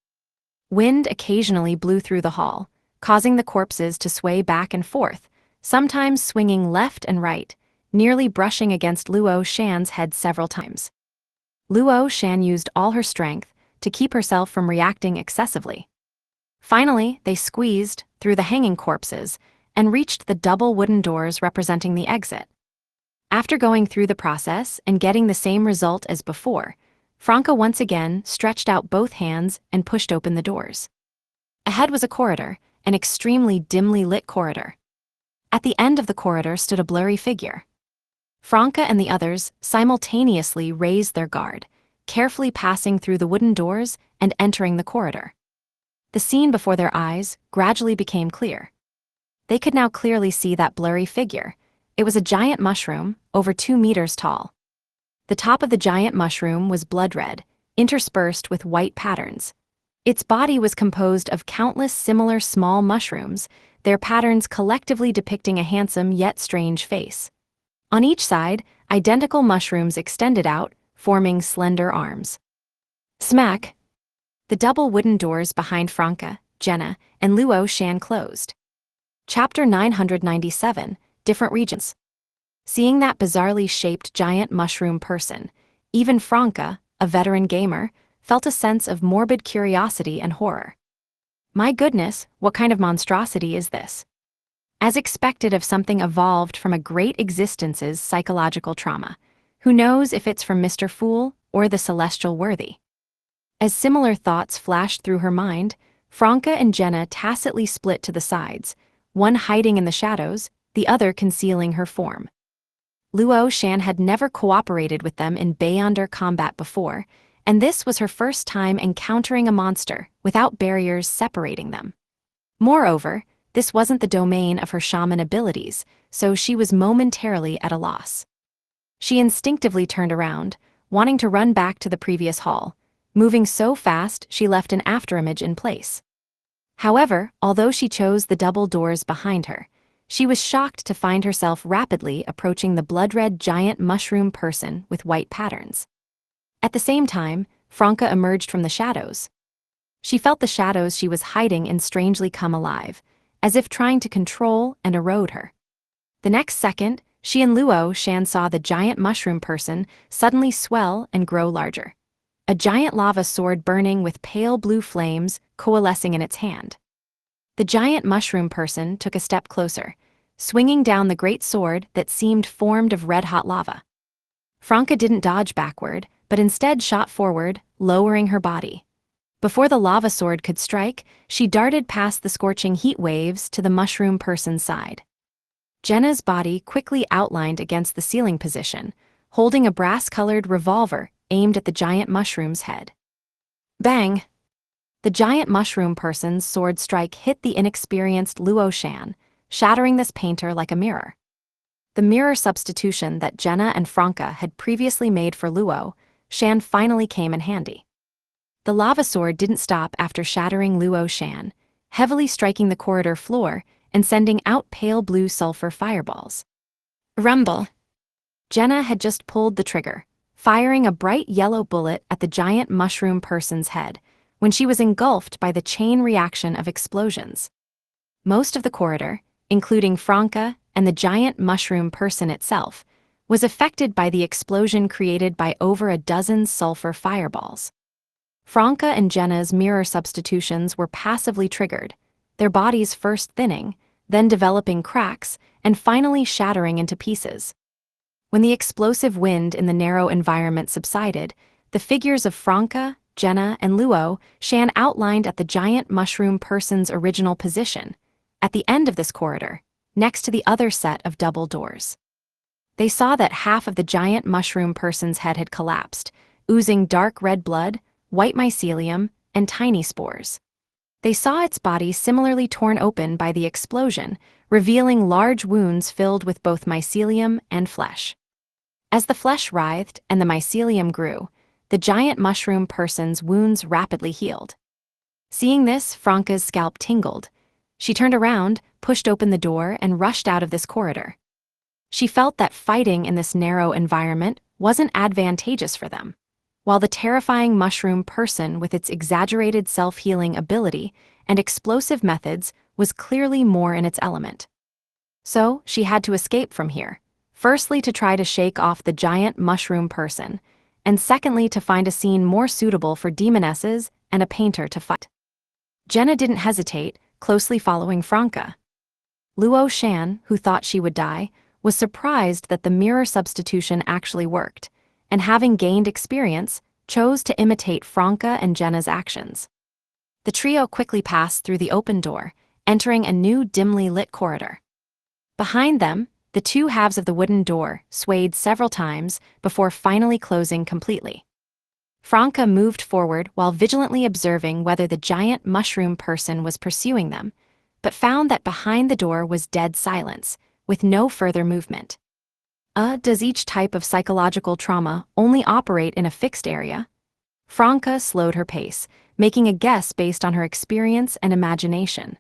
Wind occasionally blew through the hall, causing the corpses to sway back and forth, sometimes swinging left and right, nearly brushing against Luo Shan's head several times. Luo Shan used all her strength to keep herself from reacting excessively. Finally, they squeezed through the hanging corpses and reached the double wooden doors representing the exit. After going through the process and getting the same result as before, Franca once again stretched out both hands and pushed open the doors. Ahead was a corridor, an extremely dimly lit corridor. At the end of the corridor stood a blurry figure. Franca and the others simultaneously raised their guard, carefully passing through the wooden doors and entering the corridor. The scene before their eyes gradually became clear. They could now clearly see that blurry figure. It was a giant mushroom, over 2 meters tall. The top of the giant mushroom was blood red, interspersed with white patterns. Its body was composed of countless similar small mushrooms, their patterns collectively depicting a handsome yet strange face. On each side, identical mushrooms extended out, forming slender arms. Smack! The double wooden doors behind Franca, Jenna, and Luo Shan closed. Chapter 997, Different Regions. Seeing that bizarrely shaped giant mushroom person, even Franca, a veteran gamer, felt a sense of morbid curiosity and horror. My goodness, what kind of monstrosity is this? As expected of something evolved from a great existence's psychological trauma, who knows if it's from Mr. Fool or the celestial worthy? As similar thoughts flashed through her mind, Franca and Jenna tacitly split to the sides, one hiding in the shadows, the other concealing her form. Luo Shan had never cooperated with them in Beyonder combat before, and this was her first time encountering a monster without barriers separating them. Moreover, this wasn't the domain of her shaman abilities, so she was momentarily at a loss. She instinctively turned around, wanting to run back to the previous hall, moving so fast she left an afterimage in place. However, although she chose the double doors behind her, she was shocked to find herself rapidly approaching the blood-red giant mushroom person with white patterns. At the same time, Franca emerged from the shadows. She felt the shadows she was hiding in strangely come alive, as if trying to control and erode her. The next second, she and Luo Shan saw the giant mushroom person suddenly swell and grow larger. A giant lava sword burning with pale blue flames coalescing in its hand. The giant mushroom person took a step closer, swinging down the great sword that seemed formed of red-hot lava. Franca didn't dodge backward, but instead shot forward, lowering her body. Before the lava sword could strike, she darted past the scorching heat waves to the mushroom person's side. Jenna's body quickly outlined against the ceiling position, holding a brass-colored revolver aimed at the giant mushroom's head. Bang! The giant mushroom person's sword strike hit the inexperienced Luo Shan, shattering this painter like a mirror. The mirror substitution that Jenna and Franca had previously made for Luo Shan finally came in handy. The lava sword didn't stop after shattering Luo Shan, heavily striking the corridor floor and sending out pale blue sulfur fireballs. Rumble! Jenna had just pulled the trigger, firing a bright yellow bullet at the giant mushroom person's head, when she was engulfed by the chain reaction of explosions. Most of the corridor, including Franca and the giant mushroom person itself, was affected by the explosion created by over a dozen sulfur fireballs. Franca and Jenna's mirror substitutions were passively triggered, their bodies first thinning, then developing cracks, and finally shattering into pieces. When the explosive wind in the narrow environment subsided, the figures of Franca, Jenna, and Luo Shan outlined at the giant mushroom person's original position, at the end of this corridor, next to the other set of double doors. They saw that half of the giant mushroom person's head had collapsed, oozing dark red blood, white mycelium, and tiny spores. They saw its body similarly torn open by the explosion, revealing large wounds filled with both mycelium and flesh. As the flesh writhed and the mycelium grew, the giant mushroom person's wounds rapidly healed. Seeing this, Franca's scalp tingled. She turned around, pushed open the door, and rushed out of this corridor. She felt that fighting in this narrow environment wasn't advantageous for them, while the terrifying mushroom person with its exaggerated self-healing ability and explosive methods was clearly more in its element. So, she had to escape from here, firstly to try to shake off the giant mushroom person, and secondly to find a scene more suitable for demonesses and a painter to fight. Jenna didn't hesitate, closely following Franca. Luo Shan, who thought she would die, was surprised that the mirror substitution actually worked, and having gained experience, chose to imitate Franca and Jenna's actions. The trio quickly passed through the open door, entering a new dimly lit corridor. Behind them, the two halves of the wooden door swayed several times before finally closing completely. Franca moved forward while vigilantly observing whether the giant mushroom person was pursuing them, but found that behind the door was dead silence, with no further movement. Does each type of psychological trauma only operate in a fixed area? Franca slowed her pace, making a guess based on her experience and imagination.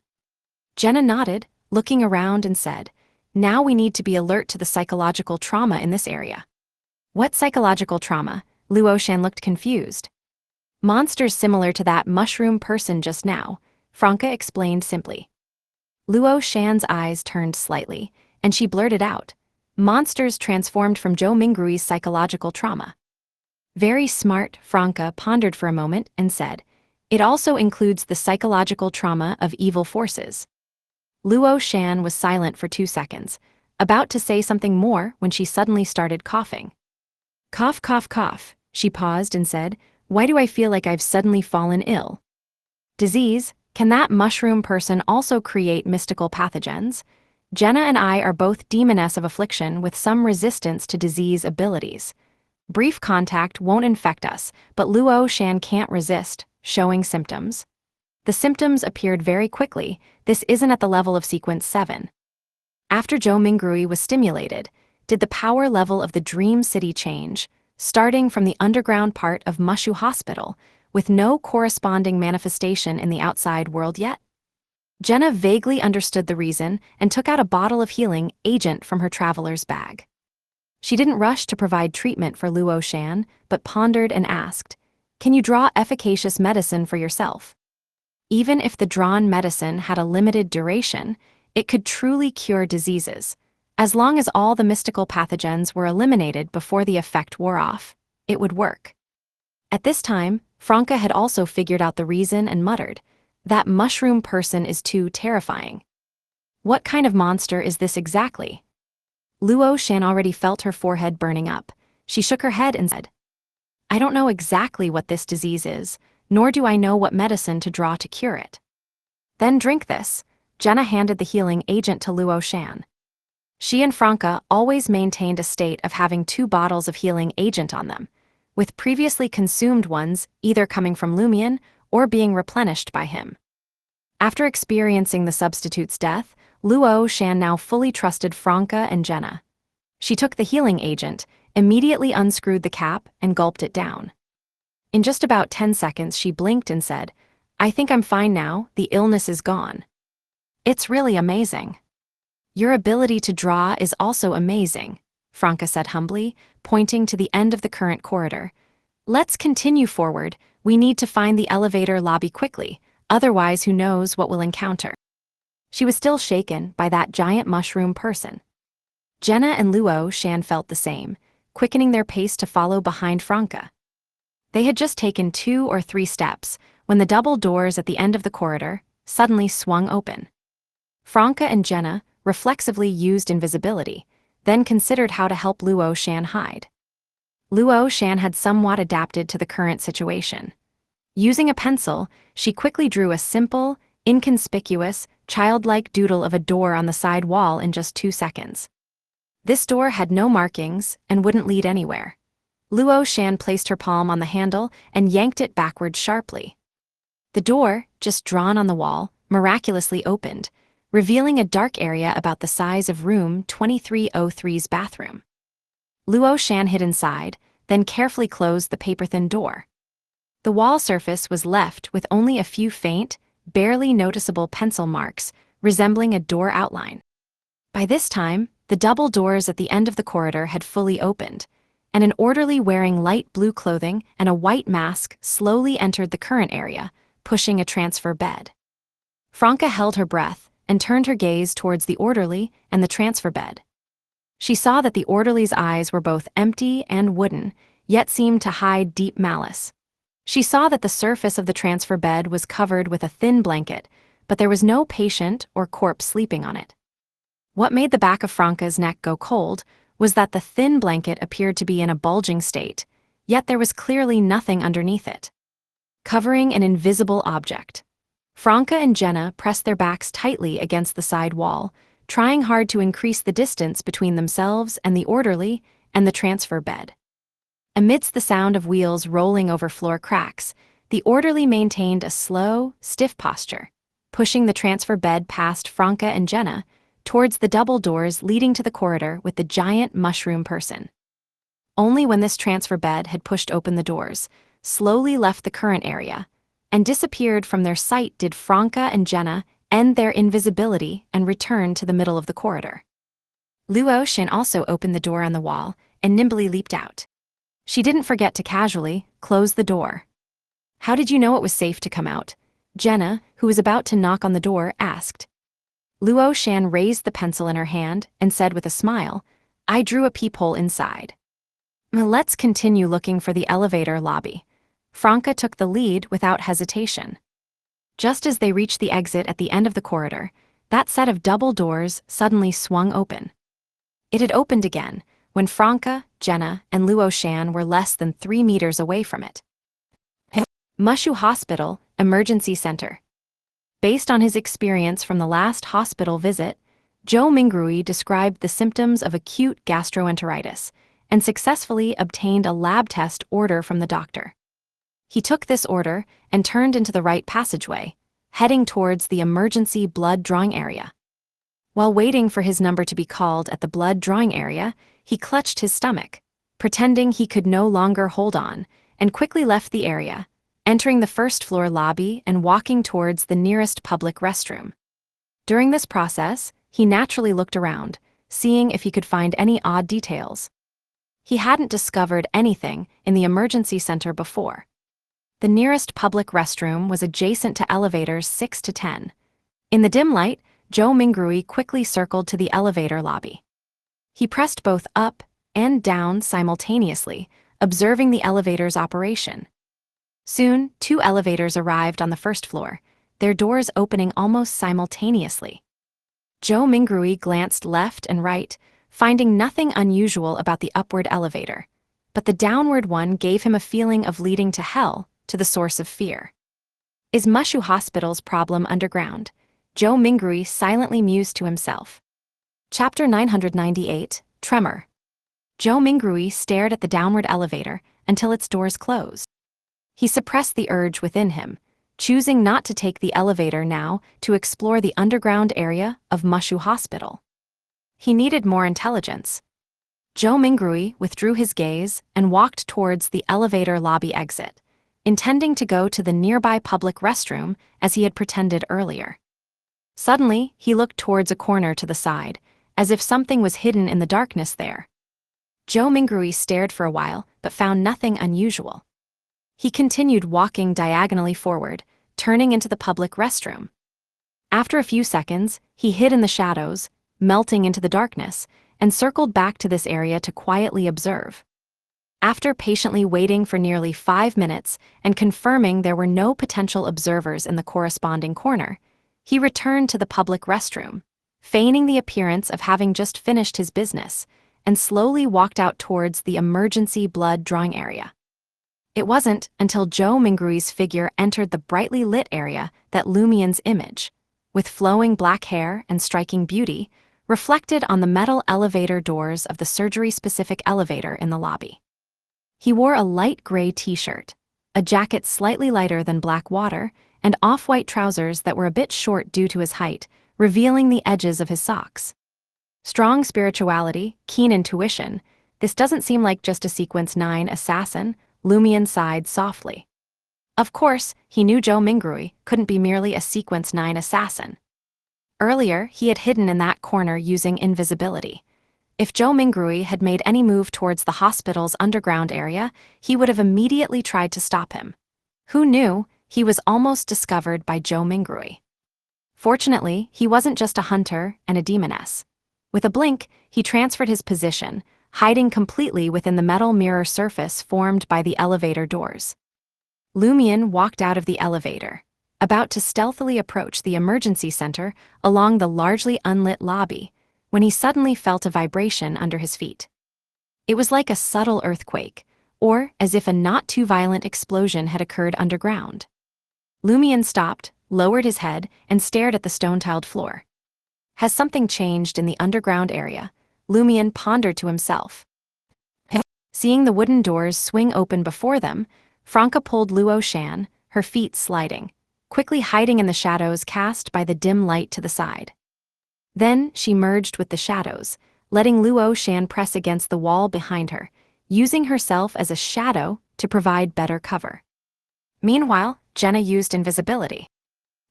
Jenna nodded, looking around and said, "Now we need to be alert to the psychological trauma in this area." "What psychological trauma?" Luo Shan looked confused. "Monsters similar to that mushroom person just now," Franca explained simply. Luo Shan's eyes turned slightly, and she blurted out, "Monsters transformed from Zhou Mingrui's psychological trauma." Very smart, Franca pondered for a moment and said, "It also includes the psychological trauma of evil forces." Luo Shan was silent for 2 seconds, about to say something more when she suddenly started coughing. "Cough, cough, cough," she paused and said, "Why do I feel like I've suddenly fallen ill?" "Disease? Can that mushroom person also create mystical pathogens? Jenna and I are both demoness of affliction with some resistance to disease abilities. Brief contact won't infect us, but Luo Shan can't resist showing symptoms. The symptoms appeared very quickly. This isn't at the level of sequence 7. After Zhou Mingrui was stimulated, did the power level of the Dream City change, starting from the underground part of Mushu Hospital, with no corresponding manifestation in the outside world yet? Jenna vaguely understood the reason and took out a bottle of healing agent from her traveler's bag. She didn't rush to provide treatment for Luo Shan, but pondered and asked, "Can you draw efficacious medicine for yourself?" Even if the drawn medicine had a limited duration, it could truly cure diseases. As long as all the mystical pathogens were eliminated before the effect wore off, it would work. At this time, Franca had also figured out the reason and muttered, "That mushroom person is too terrifying. What kind of monster is this exactly?" Luo Shan already felt her forehead burning up. She shook her head and said, "I don't know exactly what this disease is, nor do I know what medicine to draw to cure it." "Then drink this." Jenna handed the healing agent to Luo Shan. She and Franca always maintained a state of having 2 bottles of healing agent on them, with previously consumed ones either coming from Lumion or being replenished by him. After experiencing the substitute's death, Luo Shan now fully trusted Franca and Jenna. She took the healing agent, immediately unscrewed the cap, and gulped it down. In just about 10 seconds, she blinked and said, "I think I'm fine now, the illness is gone." "It's really amazing." "Your ability to draw is also amazing," Franca said humbly, pointing to the end of the current corridor. "Let's continue forward. We need to find the elevator lobby quickly, otherwise who knows what we'll encounter." She was still shaken by that giant mushroom person. Jenna and Luo Shan felt the same, quickening their pace to follow behind Franca. They had just taken 2 or 3 steps when the double doors at the end of the corridor suddenly swung open. Franca and Jenna reflexively used invisibility, then considered how to help Luo Shan hide. Luo Shan had somewhat adapted to the current situation. Using a pencil, she quickly drew a simple, inconspicuous, childlike doodle of a door on the side wall in just 2 seconds. This door had no markings and wouldn't lead anywhere. Luo Shan placed her palm on the handle and yanked it backward sharply. The door, just drawn on the wall, miraculously opened, revealing a dark area about the size of room 2303's bathroom. Luo Shan hid inside, then carefully closed the paper-thin door. The wall surface was left with only a few faint, barely noticeable pencil marks, resembling a door outline. By this time, the double doors at the end of the corridor had fully opened, and an orderly wearing light blue clothing and a white mask slowly entered the current area, pushing a transfer bed. Franca held her breath and turned her gaze towards the orderly and the transfer bed. She saw that the orderly's eyes were both empty and wooden, yet seemed to hide deep malice. She saw that the surface of the transfer bed was covered with a thin blanket, but there was no patient or corpse sleeping on it. What made the back of Franca's neck go cold was that the thin blanket appeared to be in a bulging state, yet there was clearly nothing underneath it. Covering an invisible object. Franca and Jenna pressed their backs tightly against the side wall, trying hard to increase the distance between themselves and the orderly and the transfer bed. Amidst the sound of wheels rolling over floor cracks, the orderly maintained a slow, stiff posture, pushing the transfer bed past Franca and Jenna towards the double doors leading to the corridor with the giant mushroom person. Only when this transfer bed had pushed open the doors, slowly left the current area, and disappeared from their sight did Franca and Jenna end their invisibility and return to the middle of the corridor. Luo Shan also opened the door on the wall and nimbly leaped out. She didn't forget to casually close the door. "How did you know it was safe to come out?" Jenna, who was about to knock on the door, asked. Luo Shan raised the pencil in her hand and said with a smile, "I drew a peephole inside." "Let's continue looking for the elevator lobby." Franca took the lead without hesitation. Just as they reached the exit at the end of the corridor, that set of double doors suddenly swung open. It had opened again when Franca, Jenna, and Luo Shan were less than 3 meters away from it. Mushu Hospital, Emergency Center. Based on his experience from the last hospital visit, Zhou Mingrui described the symptoms of acute gastroenteritis and successfully obtained a lab test order from the doctor. He took this order and turned into the right passageway, heading towards the emergency blood drawing area. While waiting for his number to be called at the blood drawing area, he clutched his stomach, pretending he could no longer hold on, and quickly left the area, entering the first-floor lobby and walking towards the nearest public restroom. During this process, he naturally looked around, seeing if he could find any odd details. He hadn't discovered anything in the emergency center before. The nearest public restroom was adjacent to elevators 6 to 10. In the dim light, Zhou Mingrui quickly circled to the elevator lobby. He pressed both up and down simultaneously, observing the elevator's operation. Soon, 2 elevators arrived on the first floor, their doors opening almost simultaneously. Zhou Mingrui glanced left and right, finding nothing unusual about the upward elevator, but the downward one gave him a feeling of leading to hell, to the source of fear. Is Mushu Hospital's problem underground? Zhou Mingrui silently mused to himself. Chapter 998, Tremor. Zhou Mingrui stared at the downward elevator until its doors closed. He suppressed the urge within him, choosing not to take the elevator now to explore the underground area of Mushu Hospital. He needed more intelligence. Zhou Mingrui withdrew his gaze and walked towards the elevator lobby exit, intending to go to the nearby public restroom as he had pretended earlier. Suddenly, he looked towards a corner to the side, as if something was hidden in the darkness there. Zhou Mingrui stared for a while, but found nothing unusual. He continued walking diagonally forward, turning into the public restroom. After a few seconds, he hid in the shadows, melting into the darkness, and circled back to this area to quietly observe. After patiently waiting for nearly 5 minutes and confirming there were no potential observers in the corresponding corner, he returned to the public restroom, feigning the appearance of having just finished his business, and slowly walked out towards the emergency blood drawing area. It wasn't until Zhou Mingrui's figure entered the brightly lit area that Lumian's image, with flowing black hair and striking beauty, reflected on the metal elevator doors of the surgery-specific elevator in the lobby. He wore a light gray t-shirt, a jacket slightly lighter than black water, and off-white trousers that were a bit short due to his height, revealing the edges of his socks. Strong spirituality, keen intuition, this doesn't seem like just a Sequence 9 assassin, Lumion sighed softly. Of course, he knew Zhou Mingrui couldn't be merely a Sequence 9 assassin. Earlier, he had hidden in that corner using invisibility. If Zhou Mingrui had made any move towards the hospital's underground area, he would have immediately tried to stop him. Who knew, he was almost discovered by Zhou Mingrui. Fortunately, he wasn't just a hunter and a demoness. With a blink, he transferred his position, hiding completely within the metal mirror surface formed by the elevator doors. Lumion walked out of the elevator, about to stealthily approach the emergency center along the largely unlit lobby, when he suddenly felt a vibration under his feet. It was like a subtle earthquake, or as if a not-too-violent explosion had occurred underground. Lumion stopped, lowered his head, and stared at the stone-tiled floor. Has something changed in the underground area? Lumion pondered to himself. Seeing the wooden doors swing open before them, Franca pulled Luo Shan, her feet sliding, quickly hiding in the shadows cast by the dim light to the side. Then she merged with the shadows, letting Luo Shan press against the wall behind her, using herself as a shadow to provide better cover. Meanwhile, Jenna used invisibility.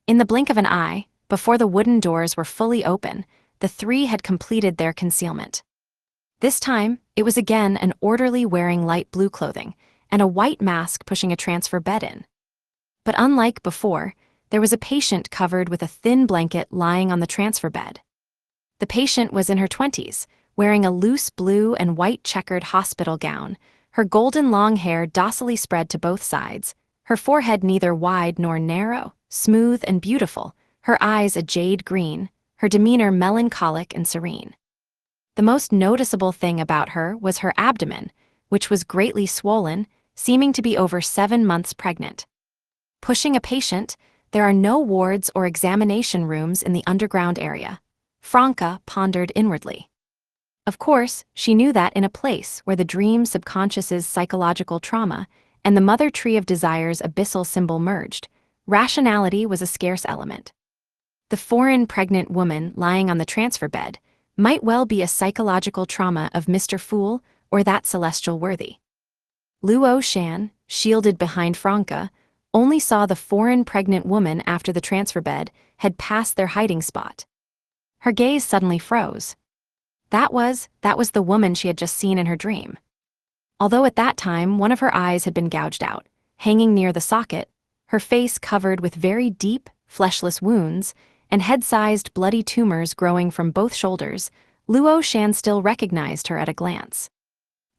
In the blink of an eye, before the wooden doors were fully open, the three had completed their concealment. This time, it was again an orderly wearing light blue clothing, and a white mask pushing a transfer bed in. But unlike before, there was a patient covered with a thin blanket lying on the transfer bed. The patient was in her 20s, wearing a loose blue and white checkered hospital gown, her golden long hair docilely spread to both sides, her forehead neither wide nor narrow, smooth and beautiful, her eyes a jade green, her demeanor melancholic and serene. The most noticeable thing about her was her abdomen, which was greatly swollen, seeming to be over 7 months pregnant. Pushing a patient, there are no wards or examination rooms in the underground area, Franca pondered inwardly. Of course, she knew that in a place where the dream subconscious's psychological trauma and the mother tree of desire's abyssal symbol merged, rationality was a scarce element. The foreign pregnant woman lying on the transfer bed might well be a psychological trauma of Mr. Fool or that celestial worthy. Luo Shan, shielded behind Franca, only saw the foreign pregnant woman after the transfer bed had passed their hiding spot. Her gaze suddenly froze. That was the woman she had just seen in her dream. Although at that time one of her eyes had been gouged out, hanging near the socket, her face covered with very deep, fleshless wounds, and head-sized bloody tumors growing from both shoulders, Luo Shan still recognized her at a glance.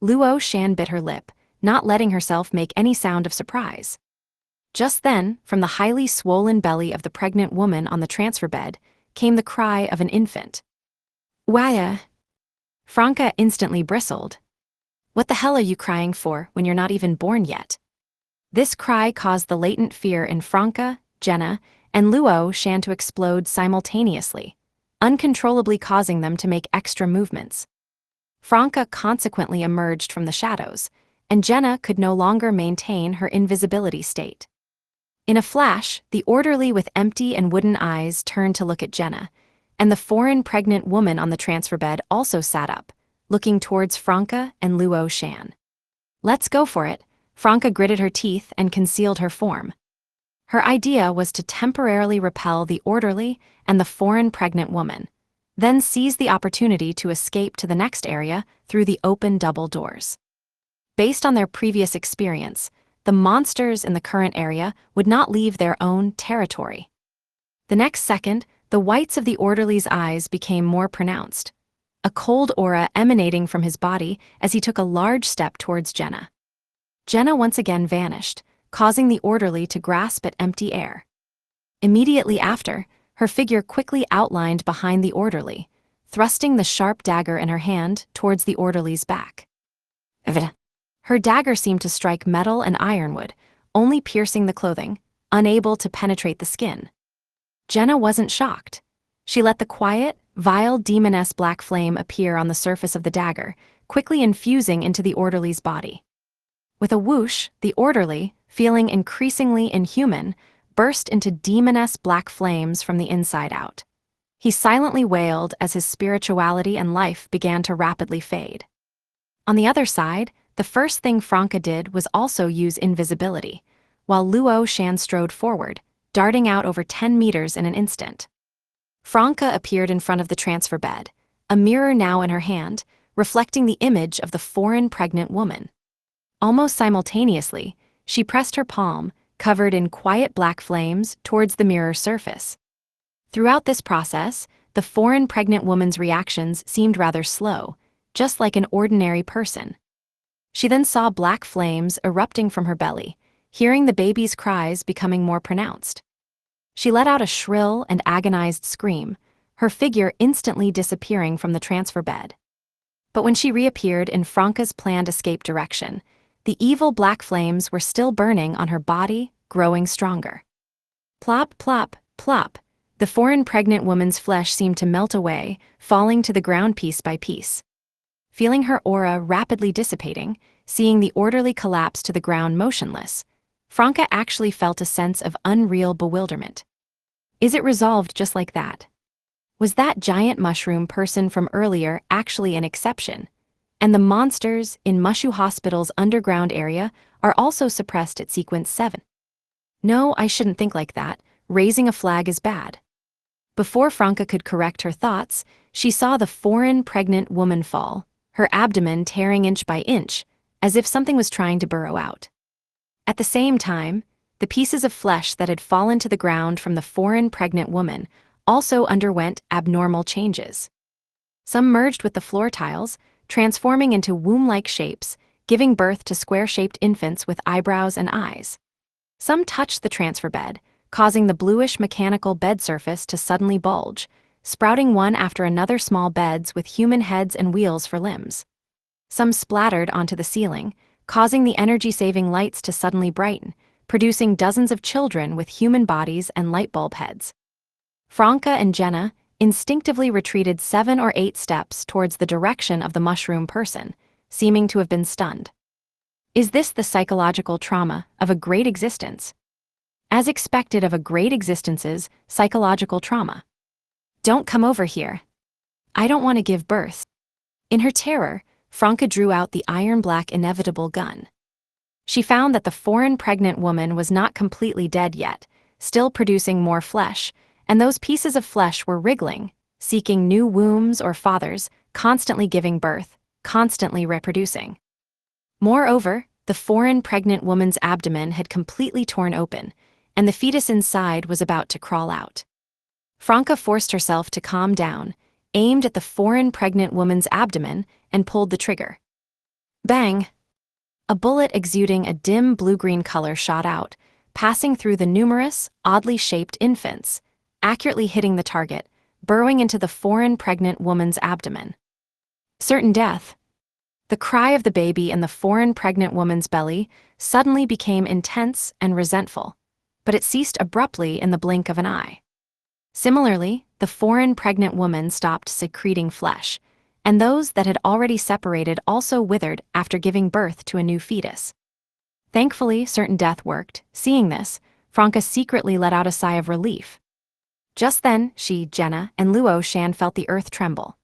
Luo Shan bit her lip, not letting herself make any sound of surprise. Just then, from the highly swollen belly of the pregnant woman on the transfer bed, came the cry of an infant. Waya! Franca instantly bristled. What the hell are you crying for when you're not even born yet? This cry caused the latent fear in Franca, Jenna, and Luo Shan to explode simultaneously, uncontrollably causing them to make extra movements. Franca consequently emerged from the shadows, and Jenna could no longer maintain her invisibility state. In a flash, the orderly with empty and wooden eyes turned to look at Jenna, and the foreign pregnant woman on the transfer bed also sat up, looking towards Franca and Luo Shan. Let's go for it. Franca gritted her teeth and concealed her form. Her idea was to temporarily repel the orderly and the foreign pregnant woman, then seize the opportunity to escape to the next area through the open double doors. Based on their previous experience, the monsters in the current area would not leave their own territory. The next second, the whites of the orderly's eyes became more pronounced, a cold aura emanating from his body as he took a large step towards Jenna. Jenna once again vanished, causing the orderly to grasp at empty air. Immediately after, her figure quickly outlined behind the orderly, thrusting the sharp dagger in her hand towards the orderly's back. Her dagger seemed to strike metal and ironwood, only piercing the clothing, unable to penetrate the skin. Jenna wasn't shocked. She let the quiet, vile Demoness black flame appear on the surface of the dagger, quickly infusing into the orderly's body. With a whoosh, the orderly, feeling increasingly inhuman, burst into Demoness black flames from the inside out. He silently wailed as his spirituality and life began to rapidly fade. On the other side, the first thing Franca did was also use invisibility, while Luo Shan strode forward, darting out over 10 meters in an instant. Franca appeared in front of the transfer bed, a mirror now in her hand, reflecting the image of the foreign pregnant woman. Almost simultaneously, she pressed her palm, covered in quiet black flames, towards the mirror surface. Throughout this process, the foreign pregnant woman's reactions seemed rather slow, just like an ordinary person. She then saw black flames erupting from her belly, hearing the baby's cries becoming more pronounced. She let out a shrill and agonized scream, her figure instantly disappearing from the transfer bed. But when she reappeared in Franca's planned escape direction, the evil black flames were still burning on her body, growing stronger. Plop, plop, plop. The foreign pregnant woman's flesh seemed to melt away, falling to the ground piece by piece. Feeling her aura rapidly dissipating, seeing the orderly collapse to the ground motionless, Franca actually felt a sense of unreal bewilderment. Is it resolved just like that? Was that giant mushroom person from earlier actually an exception? And the monsters in Mushu Hospital's underground area are also suppressed at sequence 7. No, I shouldn't think like that. Raising a flag is bad. Before Franca could correct her thoughts, she saw the foreign pregnant woman fall, her abdomen tearing inch by inch, as if something was trying to burrow out. At the same time, the pieces of flesh that had fallen to the ground from the foreign pregnant woman also underwent abnormal changes. Some merged with the floor tiles, transforming into womb-like shapes, giving birth to square-shaped infants with eyebrows and eyes. Some touched the transfer bed, causing the bluish mechanical bed surface to suddenly bulge, sprouting one after another small beds with human heads and wheels for limbs. Some splattered onto the ceiling, causing the energy-saving lights to suddenly brighten, producing dozens of children with human bodies and light bulb heads. Franca and Jenna instinctively retreated 7 or 8 steps towards the direction of the mushroom person, seeming to have been stunned. Is this the psychological trauma of a great existence? As expected of a great existence's psychological trauma. Don't come over here. I don't want to give birth. In her terror, Franca drew out the iron-black Inevitable gun. She found that the foreign pregnant woman was not completely dead yet, still producing more flesh, and those pieces of flesh were wriggling, seeking new wombs or fathers, constantly giving birth, constantly reproducing. Moreover, the foreign pregnant woman's abdomen had completely torn open, and the fetus inside was about to crawl out. Franca forced herself to calm down, aimed at the foreign pregnant woman's abdomen, and pulled the trigger. Bang! A bullet exuding a dim blue-green color shot out, passing through the numerous, oddly shaped infants, accurately hitting the target, burrowing into the foreign pregnant woman's abdomen. Certain death. The cry of the baby in the foreign pregnant woman's belly suddenly became intense and resentful, but it ceased abruptly in the blink of an eye. Similarly, the foreign pregnant woman stopped secreting flesh, and those that had already separated also withered after giving birth to a new fetus. Thankfully, certain death worked. Seeing this, Franca secretly let out a sigh of relief. Just then, she, Jenna, and Luo Shan felt the earth tremble.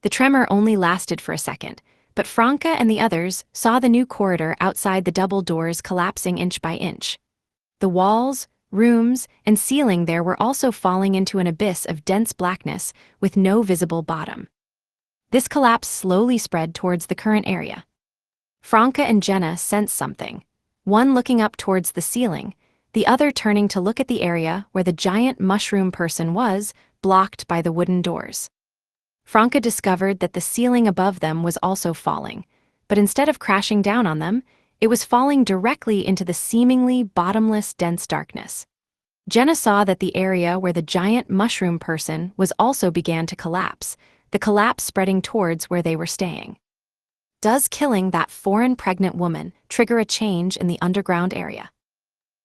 The tremor only lasted for a second, but Franca and the others saw the new corridor outside the double doors collapsing inch by inch. The walls, rooms, and ceiling there were also falling into an abyss of dense blackness with no visible bottom. This collapse slowly spread towards the current area. Franca and Jenna sensed something, one looking up towards the ceiling, the other turning to look at the area where the giant mushroom person was, blocked by the wooden doors. Franca discovered that the ceiling above them was also falling, but instead of crashing down on them, it was falling directly into the seemingly bottomless dense darkness. Jenna saw that the area where the giant mushroom person was also began to collapse, the collapse spreading towards where they were staying. Does killing that foreign pregnant woman trigger a change in the underground area?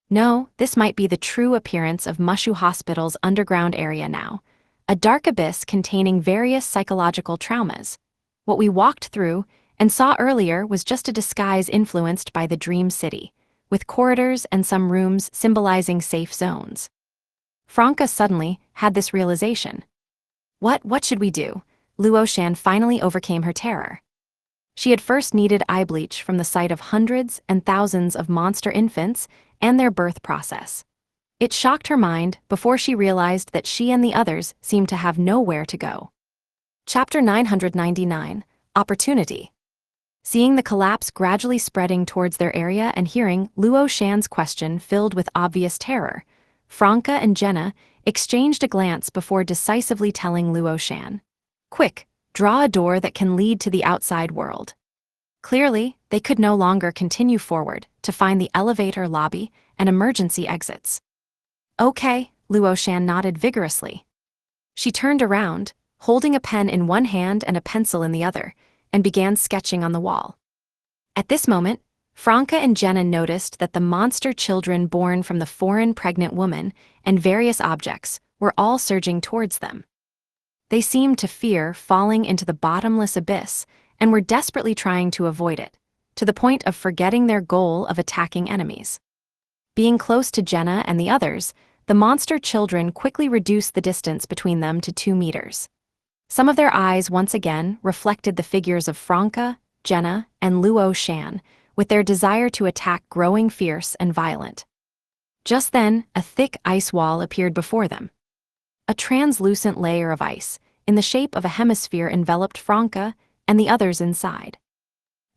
No, this might be the true appearance of Mushu Hospital's underground area now. A dark abyss containing various psychological traumas. What we walked through and saw earlier was just a disguise influenced by the Dream City, with corridors and some rooms symbolizing safe zones. Franca suddenly had this realization. What should we do? Luo Shan finally overcame her terror. She had first needed eye bleach from the sight of hundreds and thousands of monster infants and their birth process. It shocked her mind before she realized that she and the others seemed to have nowhere to go. Chapter 999, Opportunity. Seeing the collapse gradually spreading towards their area and hearing Luo Shan's question filled with obvious terror, Franca and Jenna exchanged a glance before decisively telling Luo Shan, "Quick, draw a door that can lead to the outside world." Clearly, they could no longer continue forward to find the elevator lobby and emergency exits. Okay, Luo Shan nodded vigorously. She turned around, holding a pen in one hand and a pencil in the other, and began sketching on the wall. At this moment, Franca and Jenna noticed that the monster children born from the foreign pregnant woman and various objects were all surging towards them. They seemed to fear falling into the bottomless abyss and were desperately trying to avoid it, to the point of forgetting their goal of attacking enemies. Being close to Jenna and the others, the monster children quickly reduced the distance between them to 2 meters. Some of their eyes once again reflected the figures of Franca, Jenna, and Luo Shan, with their desire to attack growing fierce and violent. Just then, a thick ice wall appeared before them. A translucent layer of ice, in the shape of a hemisphere, enveloped Franca and the others inside.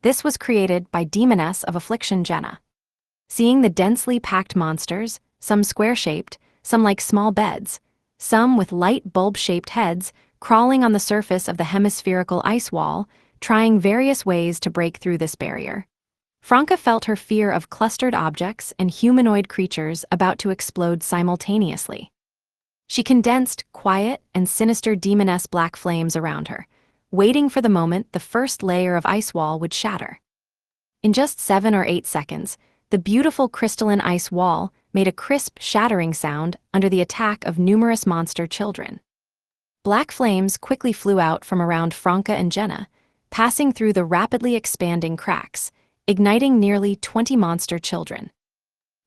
This was created by Demoness of Affliction Jenna. Seeing the densely packed monsters, some square-shaped, some like small beds, some with light bulb-shaped heads, crawling on the surface of the hemispherical ice wall, trying various ways to break through this barrier, Franca felt her fear of clustered objects and humanoid creatures about to explode simultaneously. She condensed quiet and sinister demoness black flames around her, waiting for the moment the first layer of ice wall would shatter. In just 7 or 8 seconds, the beautiful crystalline ice wall made a crisp shattering sound under the attack of numerous monster children. Black flames quickly flew out from around Franca and Jenna, passing through the rapidly expanding cracks, igniting nearly 20 monster children.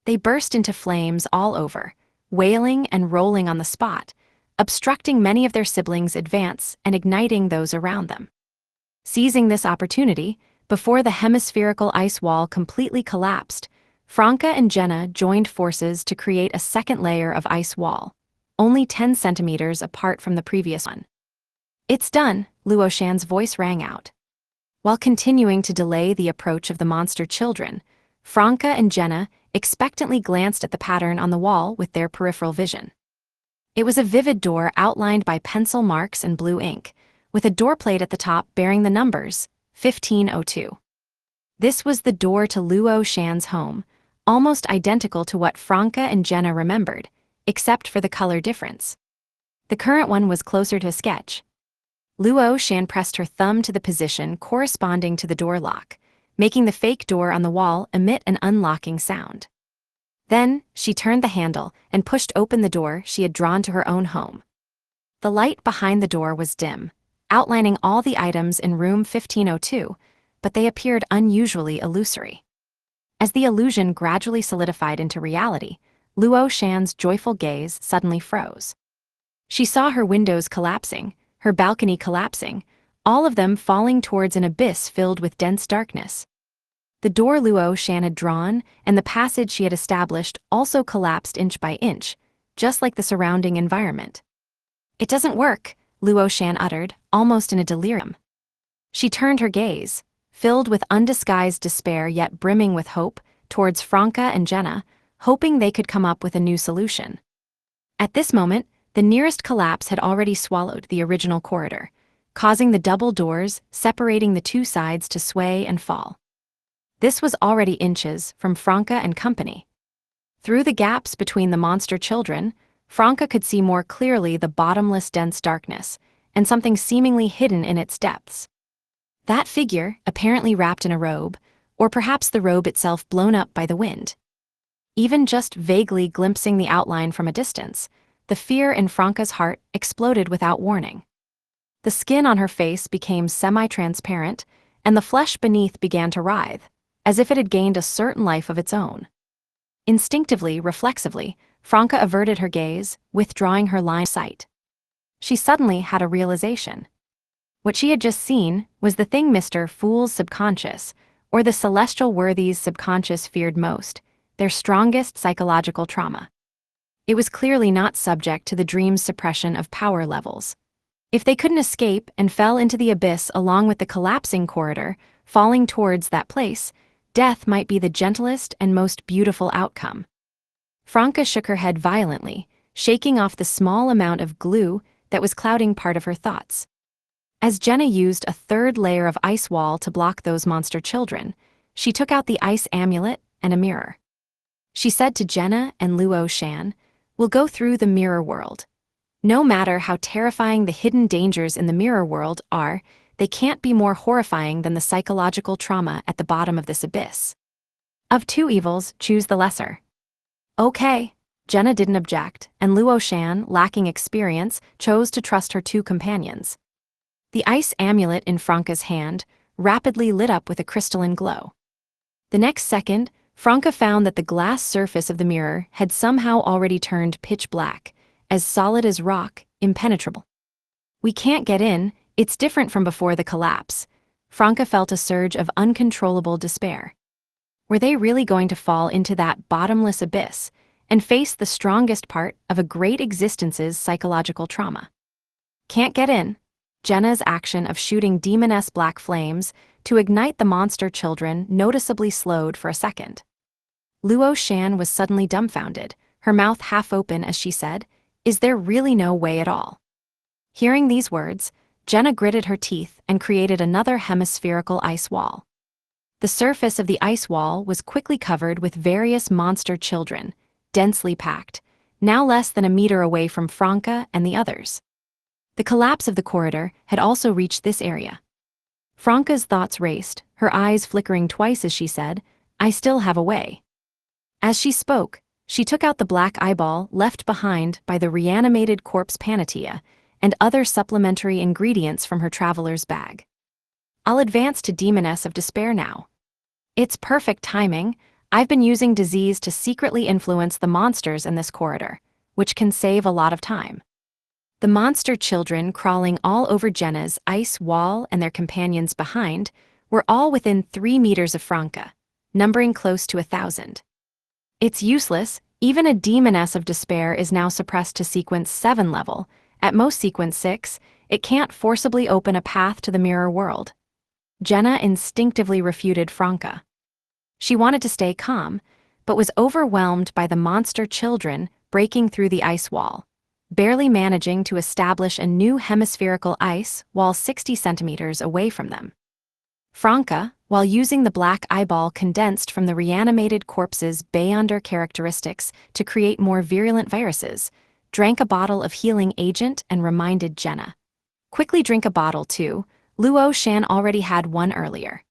They burst into flames all over, wailing and rolling on the spot, obstructing many of their siblings' advance and igniting those around them. Seizing this opportunity, before the hemispherical ice wall completely collapsed, Franca and Jenna joined forces to create a second layer of ice wall, only 10 centimeters apart from the previous one. "It's done," Luo Shan's voice rang out. While continuing to delay the approach of the monster children, Franca and Jenna expectantly glanced at the pattern on the wall with their peripheral vision. It was a vivid door outlined by pencil marks and blue ink, with a doorplate at the top bearing the numbers 1502. This was the door to Luo Shan's home, almost identical to what Franca and Jenna remembered, except for the color difference. The current one was closer to a sketch. Luo Shan pressed her thumb to the position corresponding to the door lock, making the fake door on the wall emit an unlocking sound. Then, she turned the handle and pushed open the door she had drawn to her own home. The light behind the door was dim, outlining all the items in room 1502, but they appeared unusually illusory. As the illusion gradually solidified into reality, Luo Shan's joyful gaze suddenly froze. She saw her windows collapsing, her balcony collapsing, all of them falling towards an abyss filled with dense darkness. The door Luo Shan had drawn and the passage she had established also collapsed inch by inch, just like the surrounding environment. "It doesn't work," Luo Shan uttered, almost in a delirium. She turned her gaze, filled with undisguised despair yet brimming with hope, towards Franca and Jenna, hoping they could come up with a new solution. At this moment, the nearest collapse had already swallowed the original corridor, causing the double doors separating the two sides to sway and fall. This was already inches from Franca and company. Through the gaps between the monster children, Franca could see more clearly the bottomless dense darkness, and something seemingly hidden in its depths. That figure, apparently wrapped in a robe, or perhaps the robe itself blown up by the wind. Even just vaguely glimpsing the outline from a distance, the fear in Franca's heart exploded without warning. The skin on her face became semi-transparent, and the flesh beneath began to writhe, as if it had gained a certain life of its own. Instinctively, reflexively, Franca averted her gaze, withdrawing her line of sight. She suddenly had a realization. What she had just seen was the thing Mr. Fool's subconscious, or the celestial worthies' subconscious, feared most, their strongest psychological trauma. It was clearly not subject to the dream's suppression of power levels. If they couldn't escape and fell into the abyss along with the collapsing corridor, falling towards that place, death might be the gentlest and most beautiful outcome. Franca shook her head violently, shaking off the small amount of glue that was clouding part of her thoughts. As Jenna used a third layer of ice wall to block those monster children, she took out the ice amulet and a mirror. She said to Jenna and Luo Shan, "We'll go through the mirror world. No matter how terrifying the hidden dangers in the mirror world are, they can't be more horrifying than the psychological trauma at the bottom of this abyss. Of two evils, choose the lesser." Okay. Jenna didn't object, and Luo Shan, lacking experience, chose to trust her two companions. The ice amulet in Franca's hand rapidly lit up with a crystalline glow. The next second, Franca found that the glass surface of the mirror had somehow already turned pitch black, as solid as rock, impenetrable. "We can't get in, it's different from before the collapse." Franca felt a surge of uncontrollable despair. Were they really going to fall into that bottomless abyss and face the strongest part of a great existence's psychological trauma? "Can't get in." Jenna's action of shooting Demoness black flames to ignite the monster children noticeably slowed for a second. Luo Shan was suddenly dumbfounded, her mouth half open as she said, "Is there really no way at all?" Hearing these words, Jenna gritted her teeth and created another hemispherical ice wall. The surface of the ice wall was quickly covered with various monster children, densely packed, now less than a meter away from Franca and the others. The collapse of the corridor had also reached this area. Franca's thoughts raced, her eyes flickering twice as she said, "I still have a way." As she spoke, she took out the black eyeball left behind by the reanimated corpse Panatia and other supplementary ingredients from her traveler's bag. "I'll advance to Demoness of Despair now. It's perfect timing. I've been using disease to secretly influence the monsters in this corridor, which can save a lot of time." The monster children crawling all over Jenna's ice wall and their companions behind were all within 3 meters of Franca, numbering close to 1,000. It's useless, even a Demoness of Despair is now suppressed to sequence 7 level, at most sequence 6, it can't forcibly open a path to the mirror world. Jenna instinctively refuted Franca. She wanted to stay calm, but was overwhelmed by the monster children breaking through the ice wall, barely managing to establish a new hemispherical ice wall 60 centimeters away from them. Franca, while using the black eyeball condensed from the reanimated corpse's Beyonder characteristics to create more virulent viruses, drank a bottle of healing agent and reminded Jenna. "Quickly drink a bottle too, Luo Shan already had one earlier."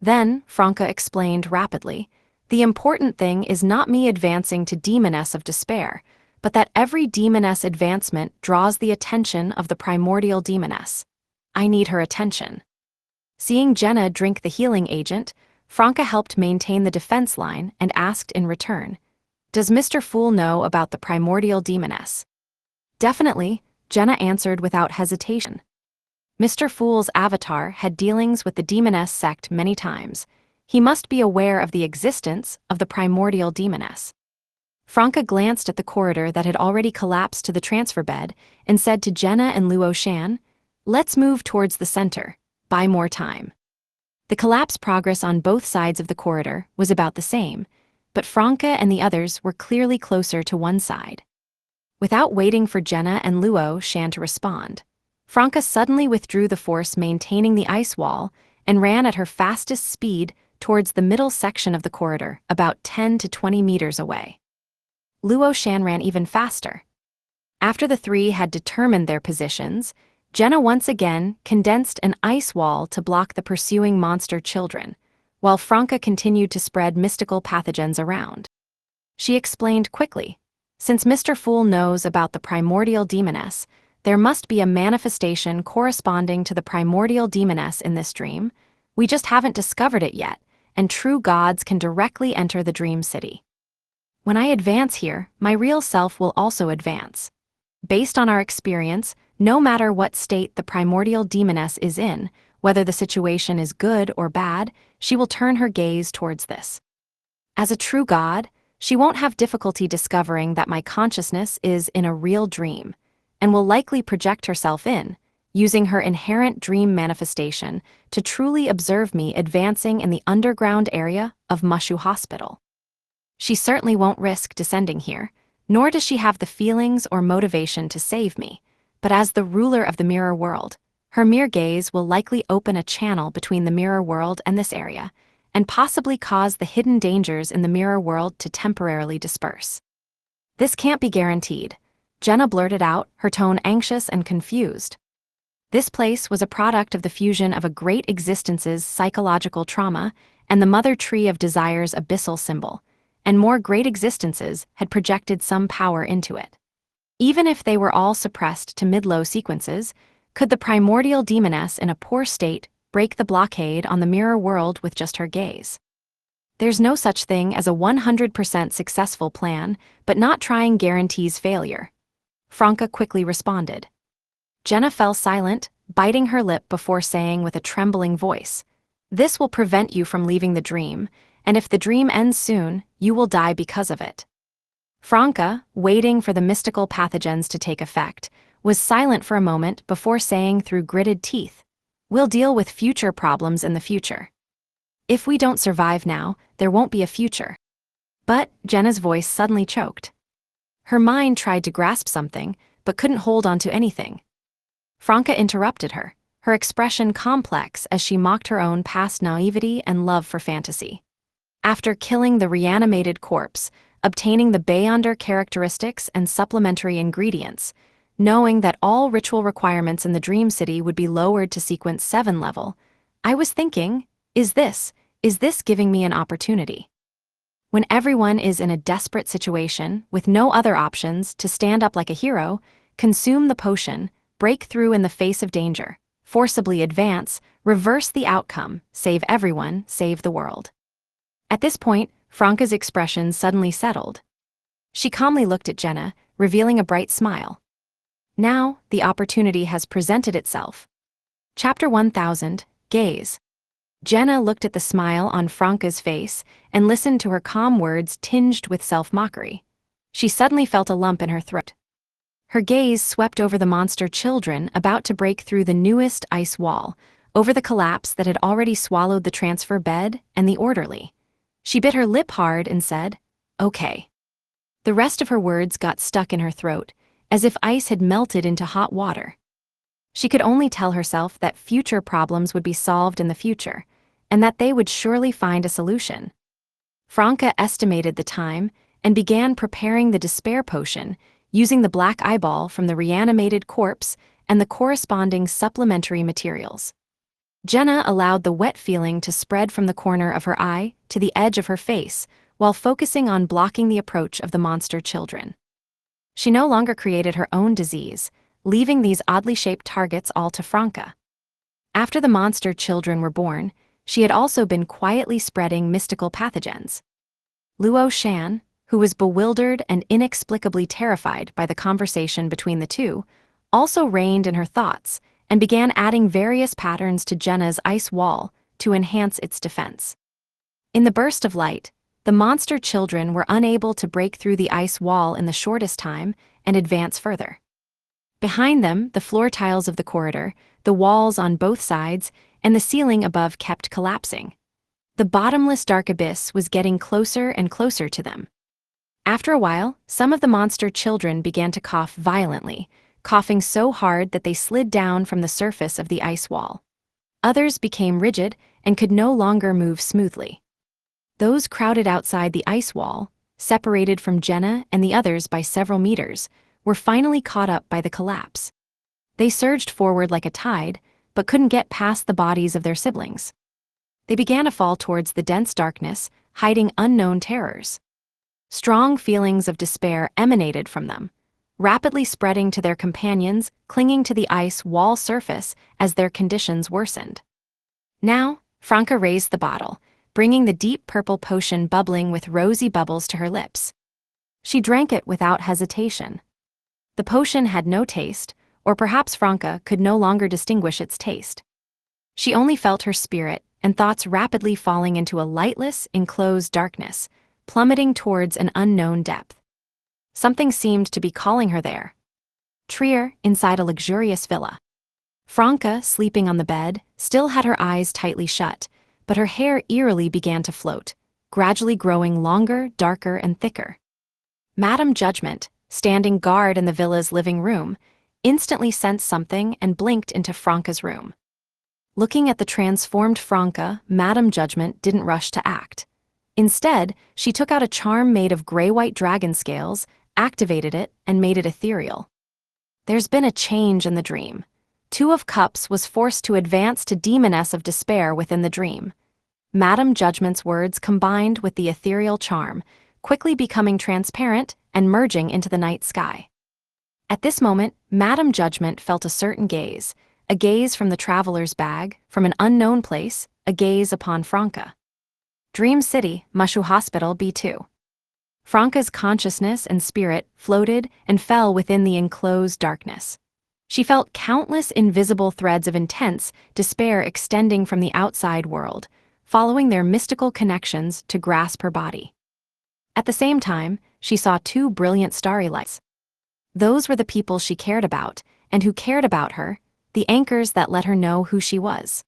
Then, Franca explained rapidly, "The important thing is not me advancing to Demoness of Despair, but that every Demoness advancement draws the attention of the primordial Demoness. I need her attention." Seeing Jenna drink the healing agent, Franca helped maintain the defense line and asked in return, "Does Mr. Fool know about the primordial Demoness?" "Definitely," Jenna answered without hesitation. Mr. Fool's avatar had dealings with the Demoness sect many times. He must be aware of the existence of the primordial Demoness. Franca glanced at the corridor that had already collapsed to the transfer bed and said to Jenna and Luo Shan, "Let's move towards the center. Buy more time." The collapse progress on both sides of the corridor was about the same, but Franca and the others were clearly closer to one side. Without waiting for Jenna and Luo Shan to respond, Franca suddenly withdrew the force maintaining the ice wall and ran at her fastest speed towards the middle section of the corridor, about 10 to 20 meters away. Luo Shan ran even faster. After the three had determined their positions, Jenna once again condensed an ice wall to block the pursuing monster children, while Franca continued to spread mystical pathogens around. She explained quickly. Since Mr. Fool knows about the primordial demoness, there must be a manifestation corresponding to the primordial demoness in this dream. We just haven't discovered it yet, and true gods can directly enter the dream city. When I advance here, my real self will also advance. Based on our experience, no matter what state the primordial demoness is in, whether the situation is good or bad, she will turn her gaze towards this. As a true god, she won't have difficulty discovering that my consciousness is in a real dream, and will likely project herself in, using her inherent dream manifestation to truly observe me advancing in the underground area of Mushu Hospital. She certainly won't risk descending here, nor does she have the feelings or motivation to save me, but as the ruler of the mirror world, her mere gaze will likely open a channel between the mirror world and this area, and possibly cause the hidden dangers in the mirror world to temporarily disperse. This can't be guaranteed, Jenna blurted out, her tone anxious and confused. This place was a product of the fusion of a great existence's psychological trauma and the mother tree of desire's abyssal symbol, and more great existences had projected some power into it. Even if they were all suppressed to mid-low sequences, could the primordial demoness in a poor state break the blockade on the mirror world with just her gaze? There's no such thing as a 100% successful plan, but not trying guarantees failure. Franca quickly responded. Jenna fell silent, biting her lip before saying with a trembling voice, "This will prevent you from leaving the dream, and if the dream ends soon, you will die because of it." Franca, waiting for the mystical pathogens to take effect, was silent for a moment before saying through gritted teeth, "We'll deal with future problems in the future. If we don't survive now, there won't be a future." But Jenna's voice suddenly choked. Her mind tried to grasp something, but couldn't hold on to anything. Franca interrupted her, her expression complex as she mocked her own past naivety and love for fantasy. After killing the reanimated corpse, obtaining the Beyonder characteristics and supplementary ingredients, knowing that all ritual requirements in the Dream City would be lowered to Sequence 7 level, I was thinking, is this giving me an opportunity? When everyone is in a desperate situation, with no other options, to stand up like a hero, consume the potion, break through in the face of danger, forcibly advance, reverse the outcome, save everyone, save the world. At this point, Franca's expression suddenly settled. She calmly looked at Jenna, revealing a bright smile. Now, the opportunity has presented itself. Chapter 1000, Gaze. Jenna looked at the smile on Franca's face and listened to her calm words tinged with self-mockery. She suddenly felt a lump in her throat. Her gaze swept over the monster children about to break through the newest ice wall, over the collapse that had already swallowed the transfer bed and the orderly. She bit her lip hard and said, "Okay." The rest of her words got stuck in her throat, as if ice had melted into hot water. She could only tell herself that future problems would be solved in the future, and that they would surely find a solution. Franca estimated the time and began preparing the despair potion, using the black eyeball from the reanimated corpse and the corresponding supplementary materials. Jenna allowed the wet feeling to spread from the corner of her eye to the edge of her face, while focusing on blocking the approach of the monster children. She no longer created her own disease, leaving these oddly shaped targets all to Franca. After the monster children were born, she had also been quietly spreading mystical pathogens. Luo Shan, who was bewildered and inexplicably terrified by the conversation between the two, also reined in her thoughts and began adding various patterns to Jenna's ice wall to enhance its defense. In the burst of light, the monster children were unable to break through the ice wall in the shortest time and advance further. Behind them, the floor tiles of the corridor, the walls on both sides, and the ceiling above kept collapsing. The bottomless dark abyss was getting closer and closer to them. After a while, some of the monster children began to cough violently, coughing so hard that they slid down from the surface of the ice wall. Others became rigid and could no longer move smoothly. Those crowded outside the ice wall, separated from Jenna and the others by several meters, were finally caught up by the collapse. They surged forward like a tide, but couldn't get past the bodies of their siblings. They began to fall towards the dense darkness, hiding unknown terrors. Strong feelings of despair emanated from them, rapidly spreading to their companions, clinging to the ice wall surface as their conditions worsened. Now, Franca raised the bottle, bringing the deep purple potion bubbling with rosy bubbles to her lips. She drank it without hesitation. The potion had no taste, or perhaps Franca could no longer distinguish its taste. She only felt her spirit and thoughts rapidly falling into a lightless, enclosed darkness, plummeting towards an unknown depth. Something seemed to be calling her there. Trier, inside a luxurious villa. Franca, sleeping on the bed, still had her eyes tightly shut, but her hair eerily began to float, gradually growing longer, darker, and thicker. Madame Judgment, standing guard in the villa's living room, instantly sensed something and blinked into Franca's room. Looking at the transformed Franca, Madame Judgment didn't rush to act. Instead, she took out a charm made of gray-white dragon scales, activated it, and made it ethereal. There's been a change in the dream. Two of Cups was forced to advance to Demoness of Despair within the dream. Madame Judgment's words combined with the ethereal charm, quickly becoming transparent and merging into the night sky. At this moment, Madame Judgment felt a certain gaze, a gaze from the traveler's bag, from an unknown place, a gaze upon Franca. Dream City, Mushu Hospital B2. Franca's consciousness and spirit floated and fell within the enclosed darkness. She felt countless invisible threads of intense despair extending from the outside world, following their mystical connections to grasp her body. At the same time, she saw two brilliant starry lights. Those were the people she cared about, and who cared about her, the anchors that let her know who she was.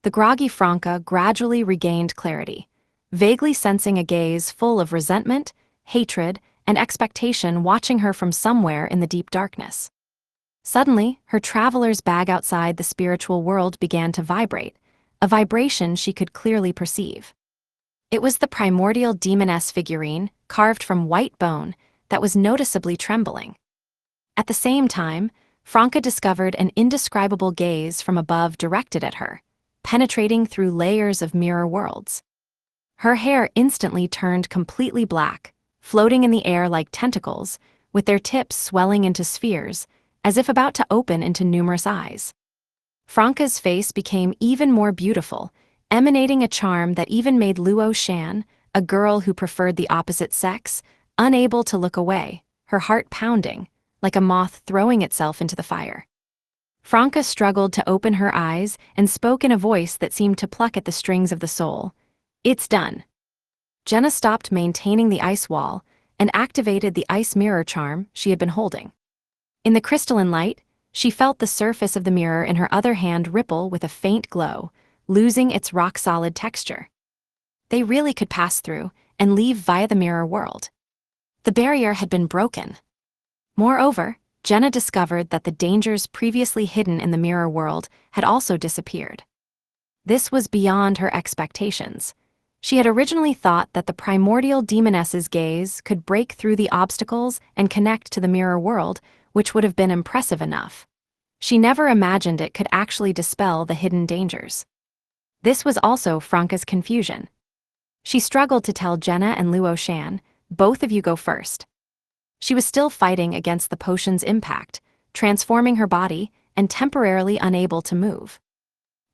The groggy Franca gradually regained clarity, vaguely sensing a gaze full of resentment, hatred, and expectation watching her from somewhere in the deep darkness. Suddenly, her traveler's bag outside the spiritual world began to vibrate, a vibration she could clearly perceive. It was the primordial Demoness figurine, carved from white bone, that was noticeably trembling. At the same time, Franca discovered an indescribable gaze from above directed at her, penetrating through layers of mirror worlds. Her hair instantly turned completely black, floating in the air like tentacles, with their tips swelling into spheres, as if about to open into numerous eyes. Franca's face became even more beautiful, emanating a charm that even made Luo Shan, a girl who preferred the opposite sex, unable to look away, her heart pounding, like a moth throwing itself into the fire. Franca struggled to open her eyes and spoke in a voice that seemed to pluck at the strings of the soul. "It's done." Jenna stopped maintaining the ice wall and activated the ice mirror charm she had been holding. In the crystalline light, she felt the surface of the mirror in her other hand ripple with a faint glow, losing its rock-solid texture. They really could pass through and leave via the mirror world. The barrier had been broken. Moreover, Jenna discovered that the dangers previously hidden in the mirror world had also disappeared. This was beyond her expectations. She had originally thought that the primordial Demoness's gaze could break through the obstacles and connect to the mirror world, which would have been impressive enough. She never imagined it could actually dispel the hidden dangers. This was also Franca's confusion. She struggled to tell Jenna and Luo Shan, "Both of you go first." She was still fighting against the potion's impact, transforming her body and temporarily unable to move.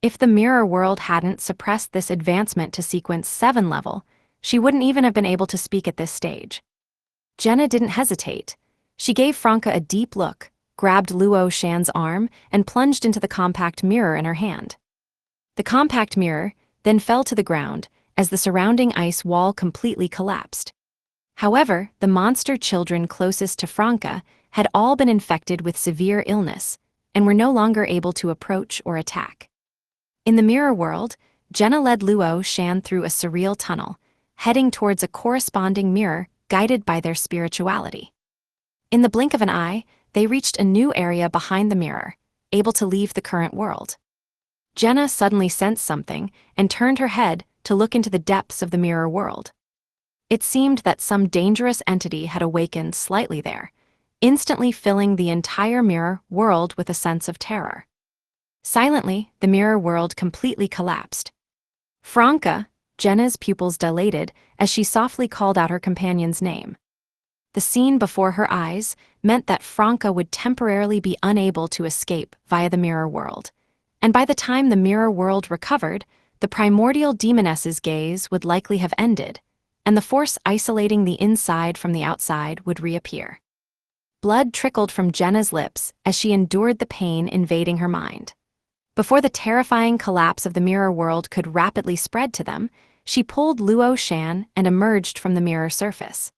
If the mirror world hadn't suppressed this advancement to sequence 7 level, she wouldn't even have been able to speak at this stage. Jenna didn't hesitate. She gave Franca a deep look, grabbed Luo Shan's arm, and plunged into the compact mirror in her hand. The compact mirror then fell to the ground as the surrounding ice wall completely collapsed. However, the monster children closest to Franca had all been infected with severe illness and were no longer able to approach or attack. In the mirror world, Jenna led Luo Shan through a surreal tunnel, heading towards a corresponding mirror guided by their spirituality. In the blink of an eye, they reached a new area behind the mirror, able to leave the current world. Jenna suddenly sensed something and turned her head to look into the depths of the mirror world. It seemed that some dangerous entity had awakened slightly there, instantly filling the entire mirror world with a sense of terror. Silently, the mirror world completely collapsed. Franca, Jenna's pupils dilated as she softly called out her companion's name. The scene before her eyes meant that Franca would temporarily be unable to escape via the mirror world. And by the time the mirror world recovered, the primordial Demoness's gaze would likely have ended, and the force isolating the inside from the outside would reappear. Blood trickled from Jenna's lips as she endured the pain invading her mind. Before the terrifying collapse of the mirror world could rapidly spread to them, she pulled Luo Shan and emerged from the mirror surface.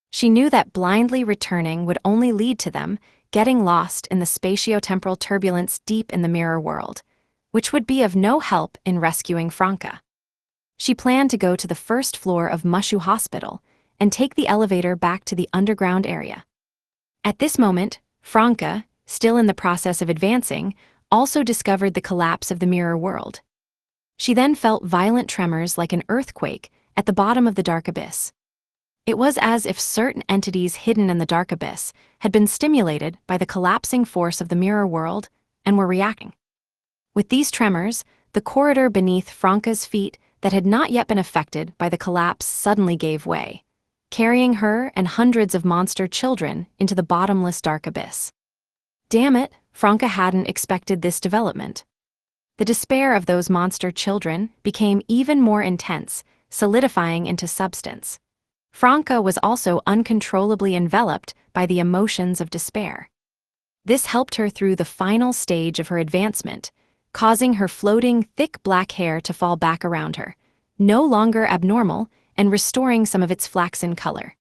She knew that blindly returning would only lead to them getting lost in the spatio-temporal turbulence deep in the mirror world, which would be of no help in rescuing Franca. She planned to go to the first floor of Mushu Hospital and take the elevator back to the underground area. At this moment, Franca, still in the process of advancing, also discovered the collapse of the mirror world. She then felt violent tremors like an earthquake at the bottom of the dark abyss. It was as if certain entities hidden in the dark abyss had been stimulated by the collapsing force of the mirror world and were reacting. With these tremors, the corridor beneath Franca's feet that had not yet been affected by the collapse suddenly gave way, carrying her and hundreds of monster children into the bottomless dark abyss. Damn it, Franca hadn't expected this development. The despair of those monster children became even more intense, solidifying into substance. Franca was also uncontrollably enveloped by the emotions of despair. This helped her through the final stage of her advancement, causing her floating, thick black hair to fall back around her, no longer abnormal and restoring some of its flaxen color.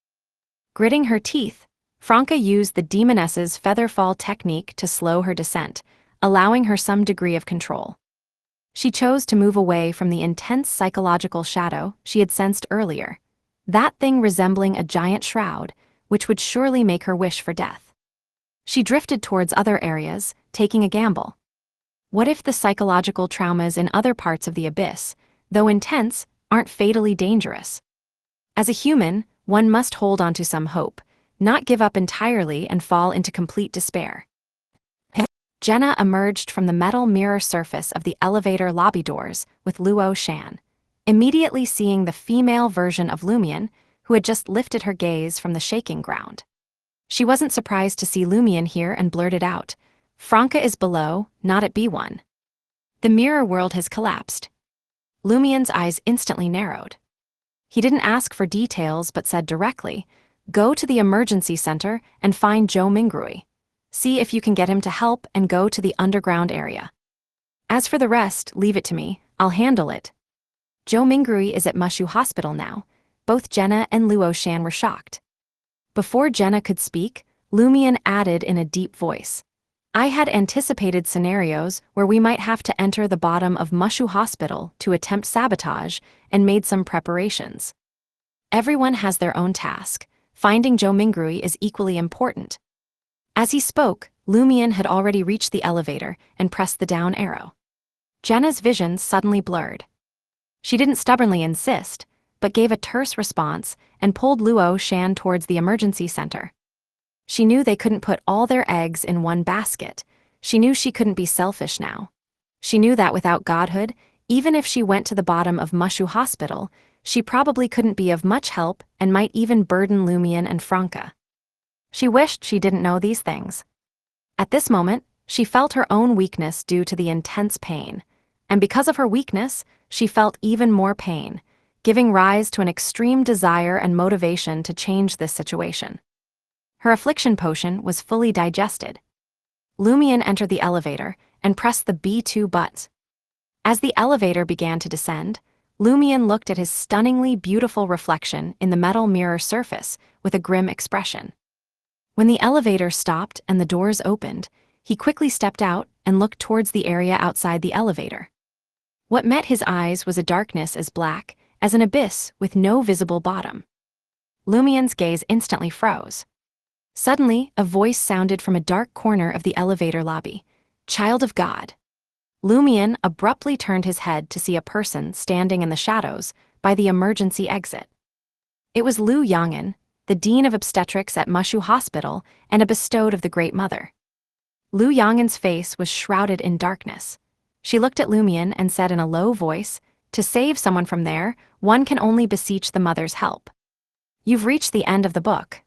Gritting her teeth, Franca used the Demoness's feather fall technique to slow her descent, allowing her some degree of control. She chose to move away from the intense psychological shadow she had sensed earlier, that thing resembling a giant shroud, which would surely make her wish for death. She drifted towards other areas, taking a gamble. What if the psychological traumas in other parts of the abyss, though intense, aren't fatally dangerous? As a human, one must hold on to some hope, not give up entirely and fall into complete despair. Jenna emerged from the metal mirror surface of the elevator lobby doors with Luo Shan, immediately seeing the female version of Lumion, who had just lifted her gaze from the shaking ground. She wasn't surprised to see Lumion here and blurted out, "Franca is below, not at B1. The mirror world has collapsed." Lumion's eyes instantly narrowed. He didn't ask for details but said directly, "Go to the emergency center and find Joe Mingrui. See if you can get him to help and go to the underground area. As for the rest, leave it to me, I'll handle it." Joe Mingrui is at Mushu Hospital now. Both Jenna and Luo Shan were shocked. Before Jenna could speak, Lumion added in a deep voice, "I had anticipated scenarios where we might have to enter the bottom of Mushu Hospital to attempt sabotage and made some preparations. Everyone has their own task. Finding Joe Mingrui is equally important." As he spoke, Lumion had already reached the elevator and pressed the down arrow. Jenna's vision suddenly blurred. She didn't stubbornly insist, but gave a terse response and pulled Luo Shan towards the emergency center. She knew they couldn't put all their eggs in one basket. She knew she couldn't be selfish now. She knew that without godhood, even if she went to the bottom of Mushu Hospital, she probably couldn't be of much help and might even burden Lumion and Franca. She wished she didn't know these things. At this moment, she felt her own weakness due to the intense pain, and because of her weakness, she felt even more pain, giving rise to an extreme desire and motivation to change this situation. Her affliction potion was fully digested. Lumion entered the elevator and pressed the B2 button. As the elevator began to descend, Lumion looked at his stunningly beautiful reflection in the metal mirror surface with a grim expression. When the elevator stopped and the doors opened, he quickly stepped out and looked towards the area outside the elevator. What met his eyes was a darkness as black as an abyss with no visible bottom. Lumion's gaze instantly froze. Suddenly, a voice sounded from a dark corner of the elevator lobby. "Child of God." Lumion abruptly turned his head to see a person standing in the shadows by the emergency exit. It was Lu Yang'an, the Dean of Obstetrics at Mushu Hospital and a bestowed of the Great Mother. Lu Yang'an's face was shrouded in darkness. She looked at Lumion and said in a low voice, To save someone from there, one can only beseech the mother's help. You've reached the end of the book.